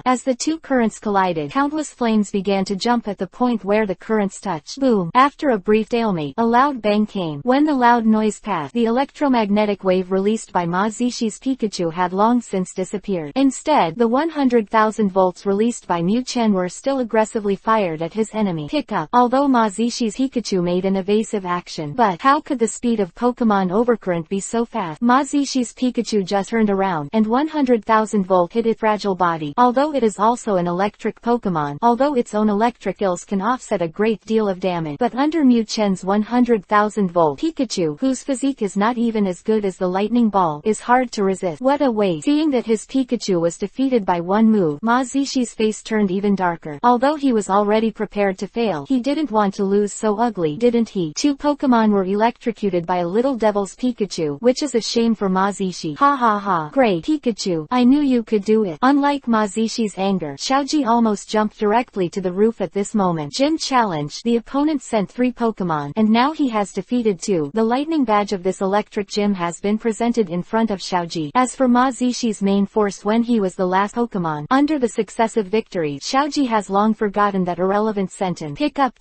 A: As the 2 currents collided, countless flames began to jump at the point where the currents touched. Boom. After a brief stalemate, a loud bang came. When the loud noise passed, the electromagnetic wave released by Ma Zishi's Pikachu had long since disappeared. Instead, the 100,000 volts released by Mu Chen were still aggressively fired at his enemy. Pickup. Although Ma Zishi's Pikachu made an evasive action, but how could the speed of Pokemon Overcurrent be so fast? Ma Zishi's Pikachu just turned around, and 100,000 volt hit its fragile body. Although it is also an electric Pokemon, although its own electric skills can offset a great deal of damage, but under Mu Chen's 100,000 volt, Pikachu, whose physique is not even as good as the lightning ball, is hard to resist. What a waste. Seeing that his Pikachu was defeated by one move, Ma Zishi's face turned even darker. Although he was already prepared to fail, he didn't want to lose so ugly, didn't he? 2 Pokemon were electrocuted by a little devil's Pikachu, which is a shame for Ma Zishi. Ha ha ha. Great, Pikachu. I knew you could do it. Unlike Ma Zishi's anger, Xiaoji almost jumped directly to the roof at this moment. Gym challenge. The opponent sent 3 Pokemon, and now he has defeated 2. The lightning badge of this electric gym has been presented in front of Xiaoji. As for Ma Zishi's main force when he was the last Pokemon, under the successive victories, Xiaoji has long forgotten that irrelevant sentence. Pickup.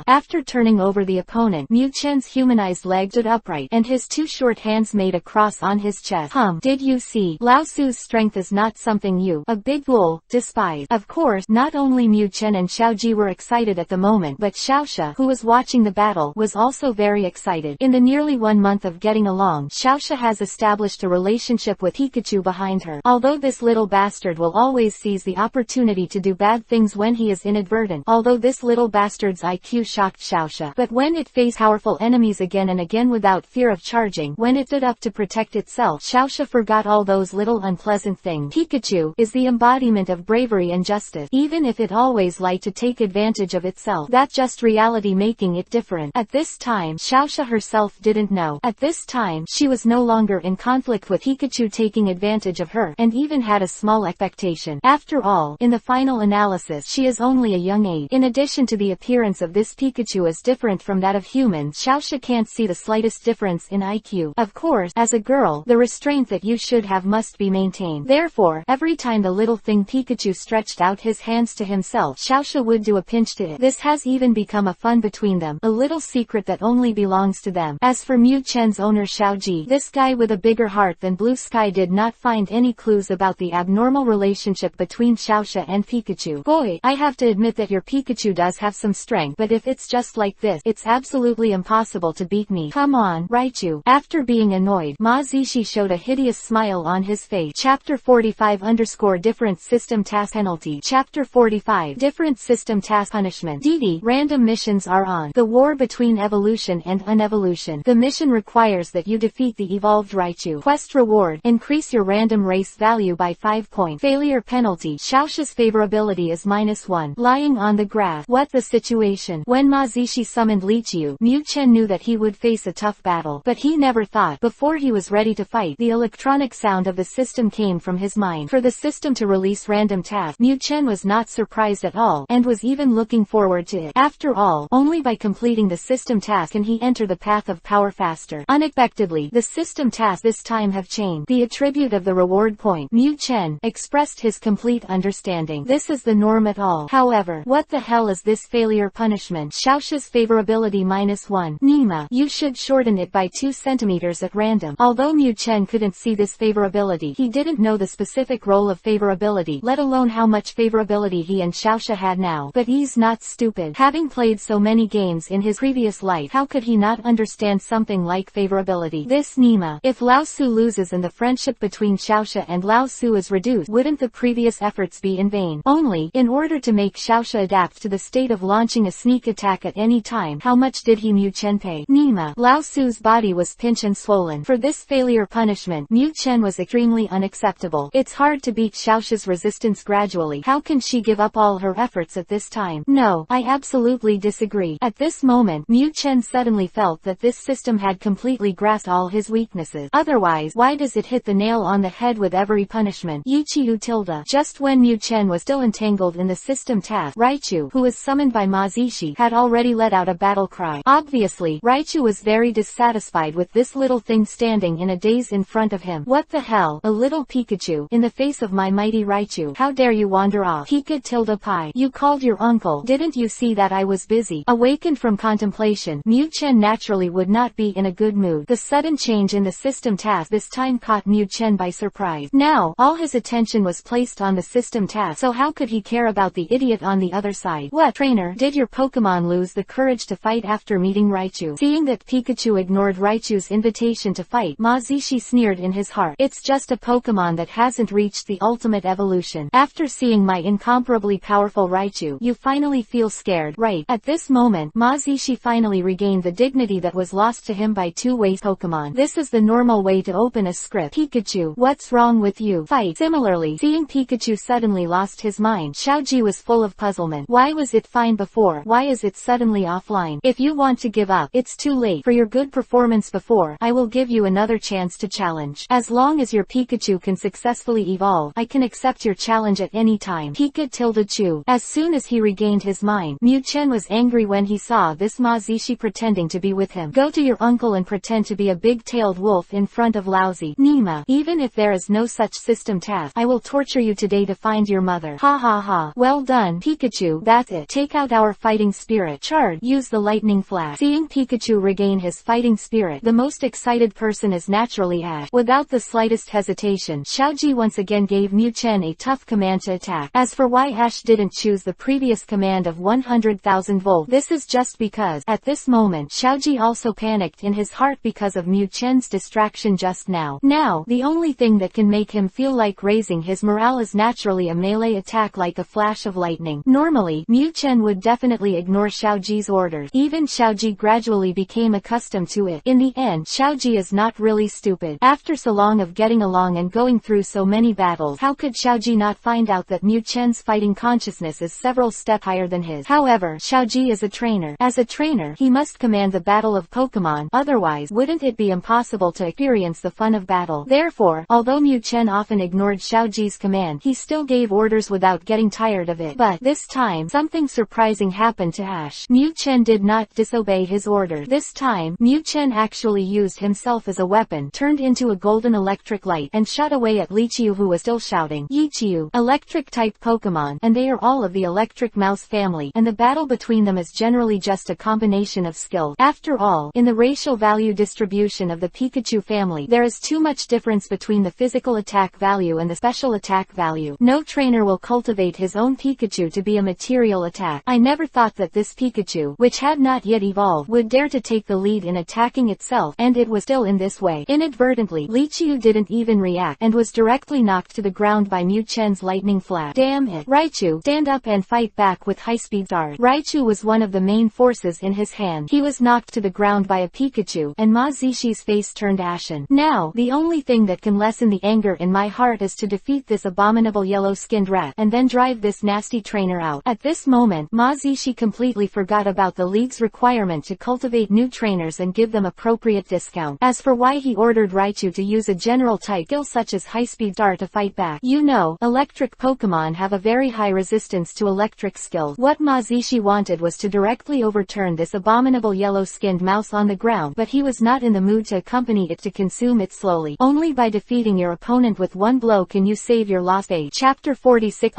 A: After turning over the opponent, Mu Chen's humanized leg stood upright, and his 2 short hands made a cross on his chest. Did you see? Lao Su's strength is not something you, a big fool, despise. Of course, not only Mu Chen and Xiaoji were excited at the moment, but Xiaoxia, who was watching the battle, was also very excited. In the nearly 1 month of getting along, Xiaoxia has established a relationship with Pikachu behind her. Although this little bastard will always seize the opportunity to do bad things when he is inadvertent. Although this little bastard's IQ shocked Xiaoxia, but when it faced powerful enemies again and again without fear of charging, when it stood up to protect itself, Xiaoxia forgot all those little unpleasant things. Pikachu is the embodiment of bravery and justice, even if it always liked to take advantage of itself. That's just reality making it different. At this time, Xiaoxia herself didn't know. At this time, she was no longer in conflict with Pikachu Pikachu taking advantage of her, and even had a small expectation. After all, in the final analysis she is only a young aide. In addition to the appearance of this Pikachu is different from that of humans, Xiaoxia can't see the slightest difference in IQ. Of course, as a girl, the restraint that you should have must be maintained. Therefore, every time the little thing Pikachu stretched out his hands to himself, Xiaoxia would do a pinch to it. This has even become a fun between them, a little secret that only belongs to them. As for Mu Chen's owner Xiaoji, this guy with a bigger heart than blue sky did not find any clues about the abnormal relationship between Xiaoxia and Pikachu. Boy, I have to admit that your Pikachu does have some strength, but if it's just like this, it's absolutely impossible to beat me. Come on, Raichu. After being annoyed, Ma Zishi showed a hideous smile on his face. Chapter 45 Different System Task Penalty. Chapter 45 Different System Task Punishment. DD. Random missions are on. The war between evolution and unevolution. The mission requires that you defeat the evolved Raichu. Quest reward. Increase your random race value by 5 points. Failure penalty. Xiaoxia's favorability is -1. Lying on the grass. What the situation? When Ma Zishi summoned Liqiu, Mu Chen knew that he would face a tough battle. But he never thought, before he was ready to fight, the electronic sound of the system came from his mind. For the system to release random tasks, Mu Chen was not surprised at all, and was even looking forward to it. After all, only by completing the system task can he enter the path of power faster. Unexpectedly, the system tasks this time have changed. The attribute of the reward point. Mu Chen expressed his complete understanding. This is the norm at all. However, what the hell is this failure punishment? Xiaoxia's favorability -1. Nima, you should shorten it by 2 centimeters at random. Although Mu Chen couldn't see this favorability, he didn't know the specific role of favorability, let alone how much favorability he and Xiaoxia had now. But he's not stupid. Having played so many games in his previous life, how could he not understand something like favorability? This Nima. If Lao Su loses and the friendship between Xiaoxia and Lao Su is reduced, wouldn't the previous efforts be in vain? Only, in order to make Xiaoxia adapt to the state of launching a sneak attack at any time, how much did he Mu Chen pay? Nima. Lao Su's body was pinched and swollen. For this failure punishment, Mu Chen was extremely unacceptable. It's hard to beat Xiaoxia's resistance gradually. How can she give up all her efforts at this time? No, I absolutely disagree. At this moment, Mu Chen suddenly felt that this system had completely grasped all his weaknesses. Otherwise, why does it hit the nail on the head with every punishment? Yuchiu tilde. Just when Mu Chen was still entangled in the system task, Raichu, who was summoned by Ma Zishi, had already let out a battle cry. Obviously, Raichu was very dissatisfied with this little thing standing in a daze in front of him. What the hell? A little Pikachu, in the face of my mighty Raichu. How dare you wander off? Pika tilde pi. You called your uncle. Didn't you see that I was busy? Awakened from contemplation, Mu Chen naturally would not be in a good mood. The sudden change in the system task this time caught Mu Chen by surprise. Now, all his attention was placed on the system task, so how could he care about the idiot on the other side? What, trainer, did your Pokémon lose the courage to fight after meeting Raichu? Seeing that Pikachu ignored Raichu's invitation to fight, Ma Zishi sneered in his heart. It's just a Pokémon that hasn't reached the ultimate evolution. After seeing my incomparably powerful Raichu, you finally feel scared, right? At this moment, Ma Zishi finally regained the dignity that was lost to him by two-way Pokémon. This is the normal way to open a script. Pikachu, what's wrong with you? Fight. Similarly, seeing Pikachu suddenly lost his mind, Xiaoji was full of puzzlement. Why was it fine before? Why is it suddenly offline? If you want to give up, it's too late. For your good performance before, I will give you another chance to challenge. As long as your Pikachu can successfully evolve, I can accept your challenge at any time. Pika tilde chu. As soon as he regained his mind, Mu Chen was angry when he saw this Ma Zishi pretending to be with him. Go to your uncle and pretend to be a big-tailed wolf in front of Lousy. Nima. Even if there is no such system task, I will torture you today to find your mother. Ha ha ha. Well done, Pikachu. That's it. Take out our fighting spirit. Charge. Use the lightning flash. Seeing Pikachu regain his fighting spirit, the most excited person is naturally Ash. Without the slightest hesitation, Xiaoji once again gave Mu Chen a tough command to attack. As for why Ash didn't choose the previous command of 100,000 volt, this is just because, at this moment, Xiaoji also panicked in his heart because of Mu Chen's distraction just now. Now, the only thing that can make him feel like raising his morale is naturally a melee attack like a flash of lightning. Normally, Mu Chen would definitely ignore Xiaoji's orders. Even Xiaoji gradually became accustomed to it. In the end, Xiaoji is not really stupid. After so long of getting along and going through so many battles, how could Xiaoji not find out that Mu Chen's fighting consciousness is several steps higher than his? However, Xiaoji is a trainer. As a trainer, he must command the battle of Pokémon, otherwise, wouldn't it be impossible to experience the fun of battle? battle. Therefore, although Mu Chen often ignored Xiaoji's command, he still gave orders without getting tired of it. But this time, something surprising happened to Ash. Mu Chen did not disobey his order. This time, Mu Chen actually used himself as a weapon, turned into a golden electric light, and shot away at Liqiu, who was still shouting. Yiqiu, electric-type Pokémon, and they are all of the electric mouse family, and the battle between them is generally just a combination of skill. After all, in the racial value distribution of the Pikachu family, there is too much difference between the physical attack value and the special attack value. No trainer will cultivate his own Pikachu to be a material attack. I never thought that this Pikachu, which had not yet evolved, would dare to take the lead in attacking itself, and it was still in this way. Inadvertently, Liqiu didn't even react, and was directly knocked to the ground by Mu Chen's lightning flash. Damn it. Raichu, stand up and fight back with high-speed stars. Raichu was one of the main forces in his hand. He was knocked to the ground by a Pikachu, and Ma Zishi's face turned ashen. Now, the only thing that can lessen the anger in my heart is to defeat this abominable yellow-skinned rat, and then drive this nasty trainer out. At this moment, Ma Zishi completely forgot about the league's requirement to cultivate new trainers and give them appropriate discount. As for why he ordered Raichu to use a general type skill such as high-speed star to fight back, you know, electric Pokemon have a very high resistance to electric skills. What Ma Zishi wanted was to directly overturn this abominable yellow-skinned mouse on the ground, but he was not in the mood to accompany it to consume it slowly. Only by defeating your opponent with one blow can you save your lost faith. Chapter 46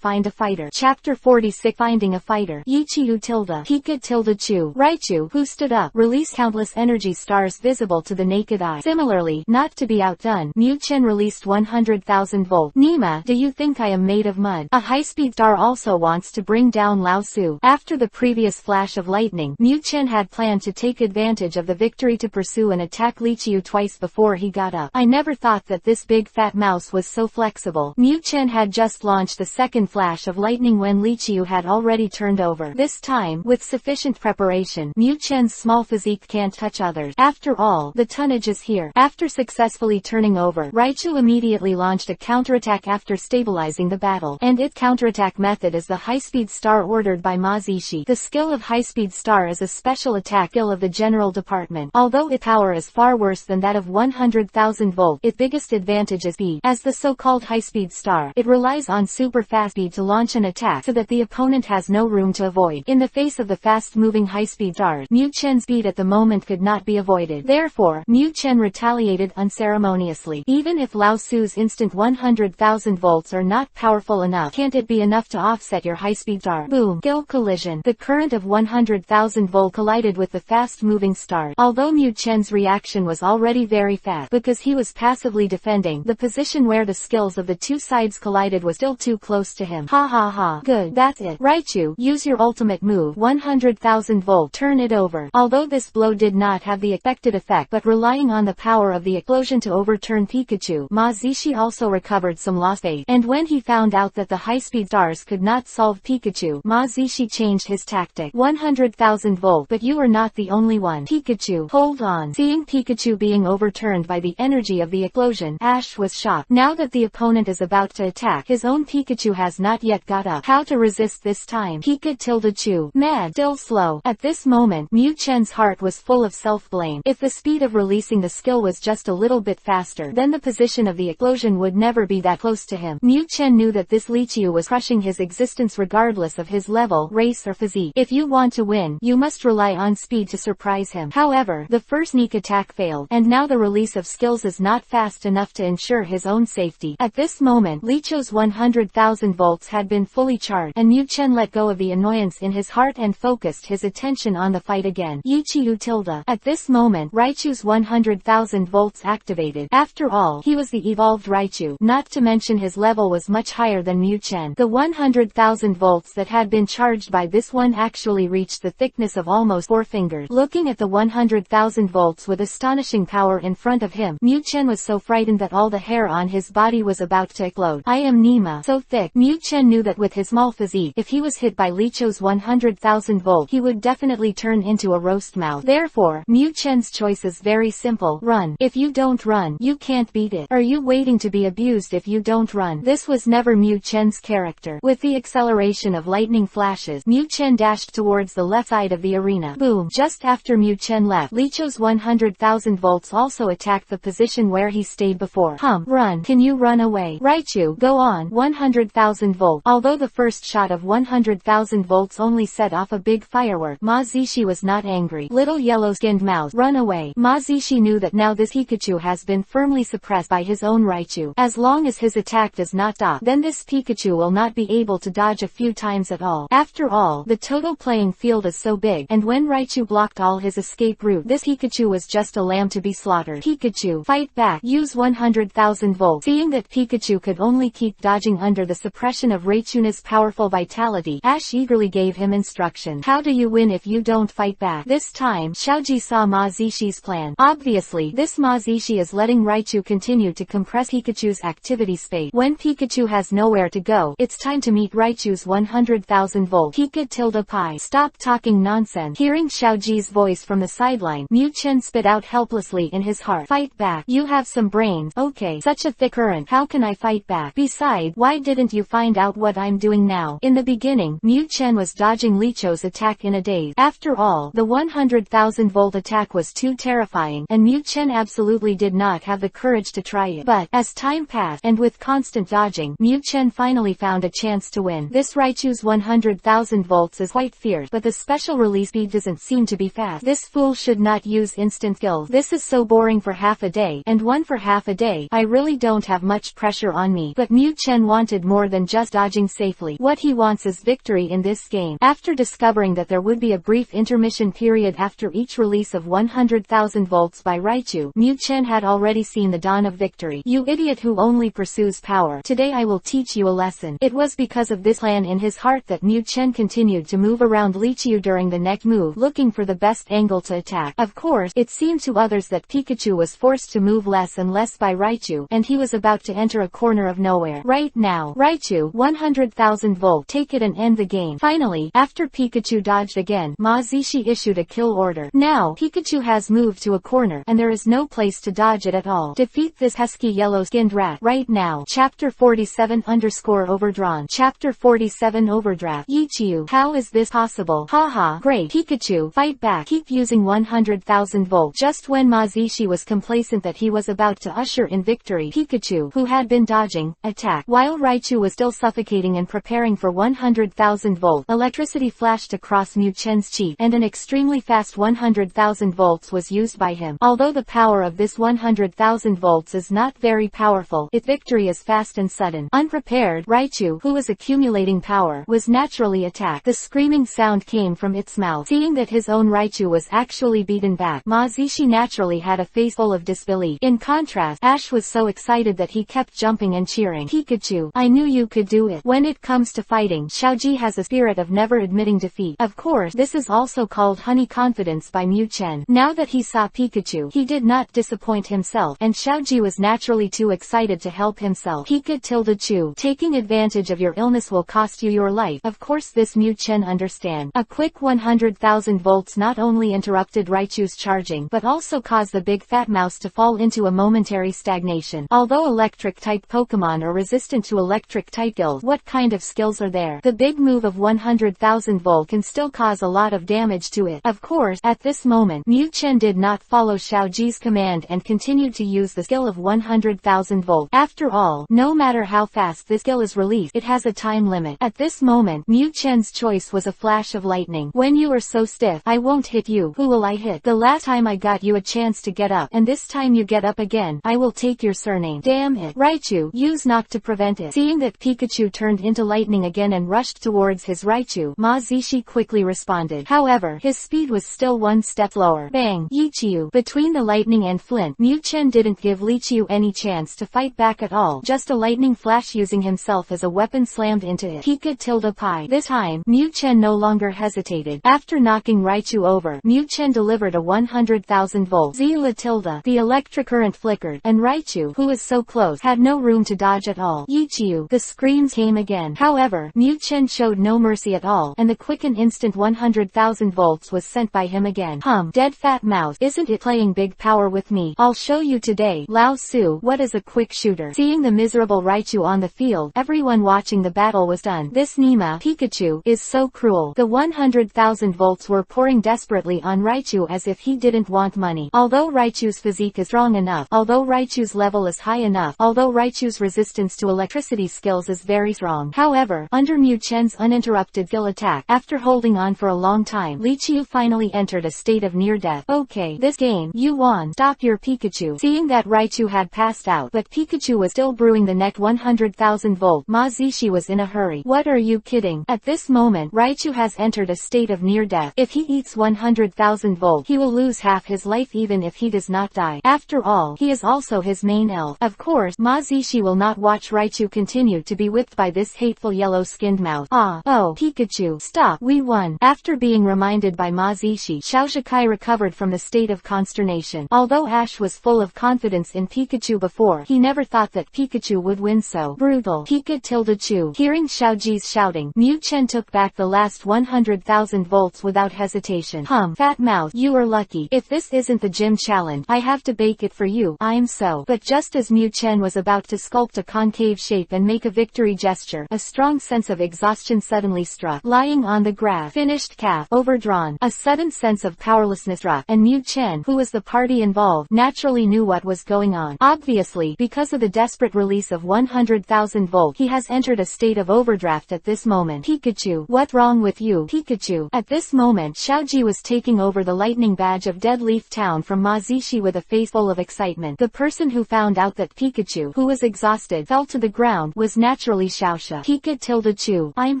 A: Find a Fighter. Chapter 46 Finding a Fighter. Yiqiu tilde Pika tilde Chu. Raichu, who stood up, released countless energy stars visible to the naked eye. Similarly, not to be outdone, Mu Chen released 100,000 volt. Nima, do you think I am made of mud? A high-speed star also wants to bring down Lao Su. After the previous flash of lightning, Mu Chen had planned to take advantage of the victory to pursue and attack Liqiu twice before he got up. I never thought that this big fat mouse was so flexible. Mu Chen had just launched the second flash of lightning when Liqiu had already turned over. This time, with sufficient preparation, Mu Chen's small physique can't touch others. After all, the tonnage is here. After successfully turning over, Raichu immediately launched a counterattack after stabilizing the battle, and its counterattack method is the high-speed star ordered by Ma Zishi. The skill of high-speed star is a special attack skill of the general department. Although its power is far worse than that of 100,000 volt, its biggest advantage is speed. As the so-called high-speed star, it relies on super fast speed to launch an attack so that the opponent has no room to avoid. In the face of the fast-moving high-speed stars, Mu Chen's speed at the moment could not be avoided. Therefore, Mu Chen retaliated unceremoniously. Even if Lao Su's instant 100,000 volts are not powerful enough, can't it be enough to offset your high-speed star? Boom! Skill collision. The current of 100,000 volt collided with the fast-moving star. Although Mu Chen's reaction was already very fast because he was passively defending, the position where the skills of the two sides collided was still too close to him. Ha ha ha. Good. That's it. Raichu, use your ultimate move. 100,000 volt. Turn it over. Although this blow did not have the expected effect, but relying on the power of the explosion to overturn Pikachu, Ma Zishi also recovered some lost faith. And when he found out that the high-speed stars could not solve Pikachu, Ma Zishi changed his tactic. 100,000 volt. But you are not the only one. Pikachu, hold on. Seeing Pikachu being overturned by the energy of the explosion, Ash was shocked. Now that the opponent is about to attack, his own Pikachu has not yet got up. How to resist this time? Pika tilde Chu. Mad. Still slow. At this moment, Mu Chen's heart was full of self-blame. If the speed of releasing the skill was just a little bit faster, then the position of the explosion would never be that close to him. Mu Chen knew that this Liqiu was crushing his existence regardless of his level, race or physique. If you want to win, you must rely on speed to surprise him. However, the first sneak attack failed, and now the release of skills is not fast enough to ensure his own safety. At this moment, Liqiu's 100,000 volts had been fully charged, and Mu Chen let go of the annoyance in his heart and focused his attention on the fight again. Yiqiu tilde. At this moment, Raichu's 100,000 volts activated. After all, he was the evolved Raichu, not to mention his level was much higher than Mu Chen. The 100,000 volts that had been charged by this one actually reached the thickness of almost 4 fingers. Looking at the 100,000 volts with astonishing power in front of him, Mu Chen was so frightened that all the hair on his body was about to explode. I am Nima. So thick. Mu Chen knew that with his small physique, if he was hit by Liqiu's 100,000 volt, he would definitely turn into a roast mouth. Therefore, Mu Chen's choice is very simple. Run. If you don't run, you can't beat it. Are you waiting to be abused if you don't run? This was never Mu Chen's character. With the acceleration of lightning flashes, Mu Chen dashed towards the left side of the arena. Boom. Just after Mu Chen left, Liqiu's 100,000 volts also attacked the position where he stayed before. Run. Can you run away? Raichu, go on. 100,000 volts. Although the first shot of 100,000 volts only set off a big firework, Mazishi was not angry. Little yellow-skinned mouse, run away. Mazishi knew that now this Pikachu has been firmly suppressed by his own Raichu. As long as his attack does not stop, then this Pikachu will not be able to dodge a few times at all. After all, the total playing field is so big, and when Raichu blocked all his escape route, this Pikachu was just a lamb to be slaughtered. Pikachu, fight back. Use 100,000 volts. Seeing that Pikachu could only keep dodging under the suppression of Raichu's powerful vitality, Ash eagerly gave him instructions. How do you win if you don't fight back? This time, Xiaoji saw Mazishi's plan. Obviously, this Mazishi is letting Raichu continue to compress Pikachu's activity space. When Pikachu has nowhere to go, it's time to meet Raichu's 100,000 volt. Pika-tilde-pi. Stop talking nonsense. Hearing Xiaoji's voice from the sideline, Mu Chen spit out helplessly in his heart. Fight back. You have some brains. Okay. Such a thick current. How can I fight back? Besides, why didn't you find out what I'm doing now? In the beginning, Mu Chen was dodging Licho's attack in a daze. After all, the 100,000 volt attack was too terrifying, and Mu Chen absolutely did not have the courage to try it. But, as time passed, and with constant dodging, Mu Chen finally found a chance to win. This Raichu's 100,000 volts is quite fierce, but the special release speed doesn't seem to be fast. This fool should not use instant skills. This is so boring for half a day, and one for half a day. I really don't have much pressure on me. But Mu Chen wanted more than just dodging safely. What he wants is victory in this game. After discovering that there would be a brief intermission period after each release of 100,000 volts by Raichu, Mu Chen had already seen the dawn of victory. You idiot who only pursues power. Today I will teach you a lesson. It was because of this plan in his heart that Mu Chen continued to move around Lichu during the next move, looking for the best angle to attack. Of course, it seemed to others that Pikachu was forced to move less and less by Raichu, and he was about to enter a corner of nowhere. Right now, Raichu, 100,000 volt, take it and end the game. Finally, after Pikachu dodged again, Mazishi issued a kill order. Now, Pikachu has moved to a corner, and there is no place to dodge it at all. Defeat this pesky yellow-skinned rat right now. Chapter 47 overdrawn. Chapter 47 Overdraft. Yichiu, how is this possible? Haha, great. Pikachu, fight back. Keep using 100,000 volt. Just when Mazishi was complacent that he was about to usher in victory, Pikachu, who had been dodging, attacked. While Raichu was still suffocating and preparing for 100,000 volt, electricity flashed across Mu Chen's cheek, and an extremely fast 100,000 volts was used by him. Although the power of this 100,000 volts is not very powerful, its victory is fast and sudden. Unprepared, Raichu, who was accumulating power, was naturally attacked. The screaming sound came from its mouth. Seeing that his own Raichu was actually beaten back, Mazishi naturally had a face full of disbelief. In contrast, Ash was so excited that he kept jumping and cheering. Pikachu, I knew you could do it. When it comes to fighting, Xiaoji has a spirit of never admitting defeat. Of course, this is also called honey confidence by Mu Chen. Now that he saw Pikachu, he did not disappoint himself, and Xiaoji was naturally too excited to help himself. Pika-tilde-chu, taking advantage of your illness will cost you your life. Of course this Mu Chen understand. A quick 100,000 volts not only interrupted Raichu's charging, but also caused the big fat mouse to fall into a momentary stagnation. Although electric-type Pokémon are resistant to electric-type skills, what kind of skills are there? The big move of 100,000 volt can still cause a lot of damage to it. Of course, at this moment, Mu Chen did not follow Xiaoji's command and continued to use the skill of 100,000 volt. After all, no matter how fast this skill is released, it has a time limit. At this moment, Mu Chen's choice was a flash of lightning. When you are so stiff, I won't hit you. Who will I hit? The last time I got you a chance to get up, and this time you get up again, I will take your surname. Damn it. Raichu, use knock to prevent it. Seeing that Pikachu turned into lightning again and rushed towards his Raichu, Mazishi quickly responded. However, his speed was still one step lower. Bang! Yichiu. Between the lightning and flint, Mu Chen didn't give Lichiu any chance to fight back at all. Just a lightning flash using himself as a weapon slammed into it. Pika-tilde-pi. This time, Mu Chen no longer hesitated. After knocking Raichu over, Mu Chen delivered a 100,000 volt. Z-la-tilde. The electric current flickered, and Raichu, who was so close, had no room to dodge at all. Yichiu. The screams came again. However, Mu Chen showed no mercy at all, and the quick and instant 100,000 volts was sent by him again. Dead fat mouse. isn't it playing big power with me? I'll show you today. Lao Su, what is a quick shooter? Seeing the miserable Raichu on the field, everyone watching the battle was done. This Nima, Pikachu, is so cruel. The 100,000 volts were pouring desperately on Raichu as if he didn't want money. Although Raichu's physique is strong enough, although Raichu's level is high enough, although Raichu's resistance to electricity skills is very strong. However, under Mu Chen's uninterrupted skill attack, after holding on for a long time, Liqiu finally entered a state of near death. Okay, this game, you won. Stop your Pikachu. Seeing that Raichu had passed out, but Pikachu was still brewing the next 100,000 volt, Ma Zishi was in a hurry. What are you kidding? At this moment, Raichu has entered a state of near death. If he eats 100,000 volt, he will lose half his life even if he does not die. After all, he is also his main elf. Of course, Ma Zishi will not watch Raichu continue to be whipped by this hateful yellow-skinned mouth. Oh, Pikachu, stop, we won. After being reminded by Ma Zishi, Xiao Shikai recovered from the state of consternation. Although Ash was full of confidence in Pikachu before, he never thought that Pikachu would win so. Brutal. Pikachu. Hearing Xiaoji's shouting, Mu Chen took back the last 100,000 volts without hesitation. Fat mouth, you are lucky. If this isn't the gym challenge, I have to bake it for you. I'm so. But just as Mu Chen was about to sculpt a concave shape and make a victory gesture, a strong sense of exhaustion suddenly struck. Lying on the grass, finished calf, overdrawn, a sudden sense of powerlessness struck, and Mu Chen, who was the party involved, naturally knew what was going on. Obviously, because of the desperate release of 100,000 volt, he has entered a state of overdraft at this moment. Pikachu, what wrong with you, Pikachu? At this moment, Xiaoji was taking over the lightning badge of Dead Leaf Town from Ma Zishi with a face full of excitement. The person who found out that Pikachu, who was exhausted, fell to the ground, was naturally Xiaosha. Pikachu, I'm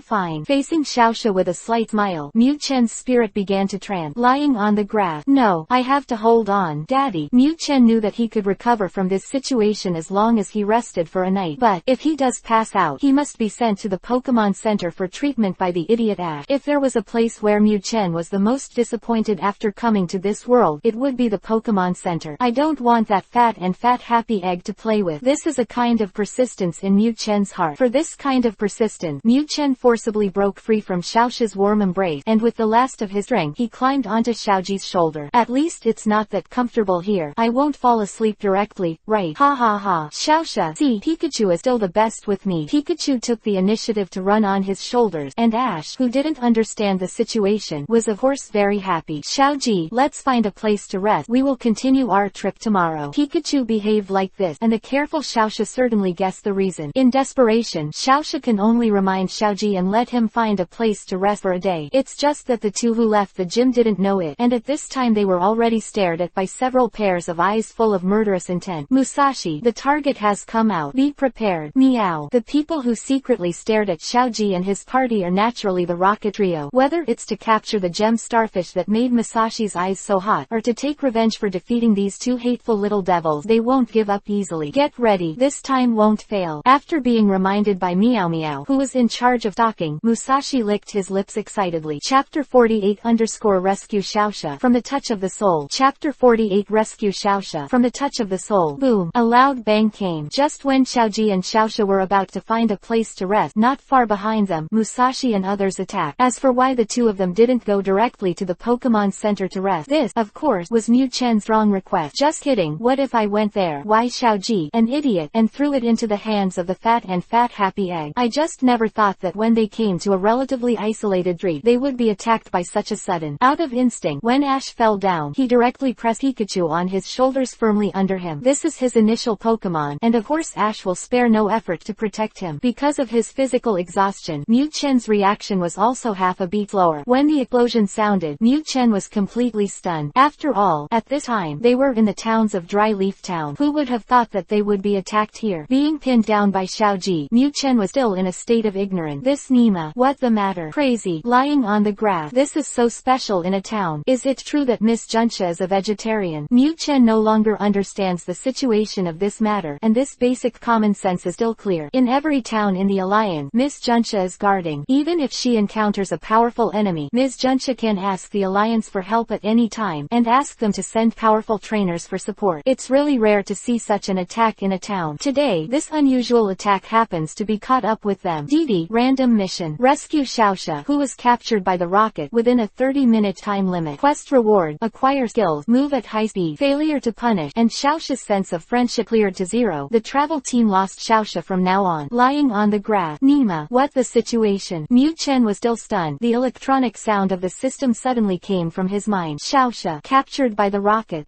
A: fine. Facing Xiaosha with a slight smile, Mu Chen's spirit began to trance. Lying on the grass. No, I have to hold on. Daddy. Mu Chen knew that he could recover from this situation as long as he rested for a night. But, if he does pass out, he must be sent to the Pokémon Center for treatment by the idiot Ash. If there was a place where Mu Chen was the most disappointed after coming to this world, it would be the Pokémon Center. I don't want that fat happy egg to play with. This is a kind of persistence in Mu Chen's heart. For this kind of persistence, Mu Chen forcibly broke free from Xiaosha's warm embrace, and with the last of his strength, he climbed onto Xiaoji's shoulder. At least it's not that comfortable here. I won't fall asleep directly, right? Ha ha ha. Xiaosha, see, Pikachu is still the best with me. Pikachu took the initiative to run on his shoulders, and Ash, who didn't understand the situation, was of course very happy. Xiaoji, let's find a place to rest. We will continue our trip tomorrow. Pikachu behaved like this, and the careful Xiaosha certainly guessed the reason. In desperation, Xiaosha can only remind Xiaoji and let him find a place to rest for a day. It's just that the two who left the gym didn't know it, and at this time they were already stared at by several pairs of eyes full of murderous intent. Musashi, the target has come out. Be prepared. Meow. The people who secretly stared at Xiaoji and his party are naturally the Rocket Trio. Whether it's to capture the gem starfish that made Musashi's eyes so hot, or to take revenge for defeating these two hateful little devils, they won't give up easily. Get ready. This time won't fail. After being reminded by Meow Meow, who was in charge of stalking, Musashi licked his lips excitedly. Chapter 48 Rescue Xiaosha from the touch of the soul. Chapter 48 Rescue Xiaosha from the touch of the soul. Boom. A loud bang came. Just when Xiaoji and Xiaosha were about to find a place to rest, not far behind them, Musashi and others attacked. As for why the two of them didn't go directly to the Pokémon Center to rest, this, of course, was Mu Chen's wrong request. Just kidding. What if I went there? Why, Xiaoji, an idiot, and threw it into the hands of the fat happy egg. I just never thought that when they came to a relatively isolated street, they would be attacked by such a sudden. Out of instinct, when Ash fell down, he directly pressed Pikachu on his shoulders firmly under him. This is his initial Pokémon, and of course Ash will spare no effort to protect him. Because of his physical exhaustion, Mu Chen's reaction was also half a beat slower. When the explosion sounded, Mu Chen was completely stunned. After all, at this time, they were in the towns of Dry Leaf Town. Who would have thought that they would be attacked here? Being pinned down by Xiaoji, Mu Chen was still in a state of ignorance. This Nima, what the matter? Crazy, lying on the grass. This is so special in a town. Is it true that Miss Junsha is a vegetarian? Mu Chen no longer understands the situation of this matter, and this basic common sense is still clear. In every town in the Alliance, Miss Junsha is guarding. Even if she encounters a powerful enemy, Miss Junsha can ask the Alliance for help at any time, and ask them to send powerful trainers for support. It's really rare to see such an attack in a town. Today, this unusual attack happens to be caught up with them. DD, random mission. Rescue Xiaosha, who was captured by the rocket, within a 30-minute time limit. Quest reward, acquire acquire skills, move at high speed, failure to punish, and Xiaoxia's sense of friendship cleared to zero. The travel team lost Xiaoxia from now on. Lying on the grass. Nima, what the situation? Mu Chen was still stunned. The electronic sound of the system suddenly came from his mind. Xiaoxia, captured by the rocket.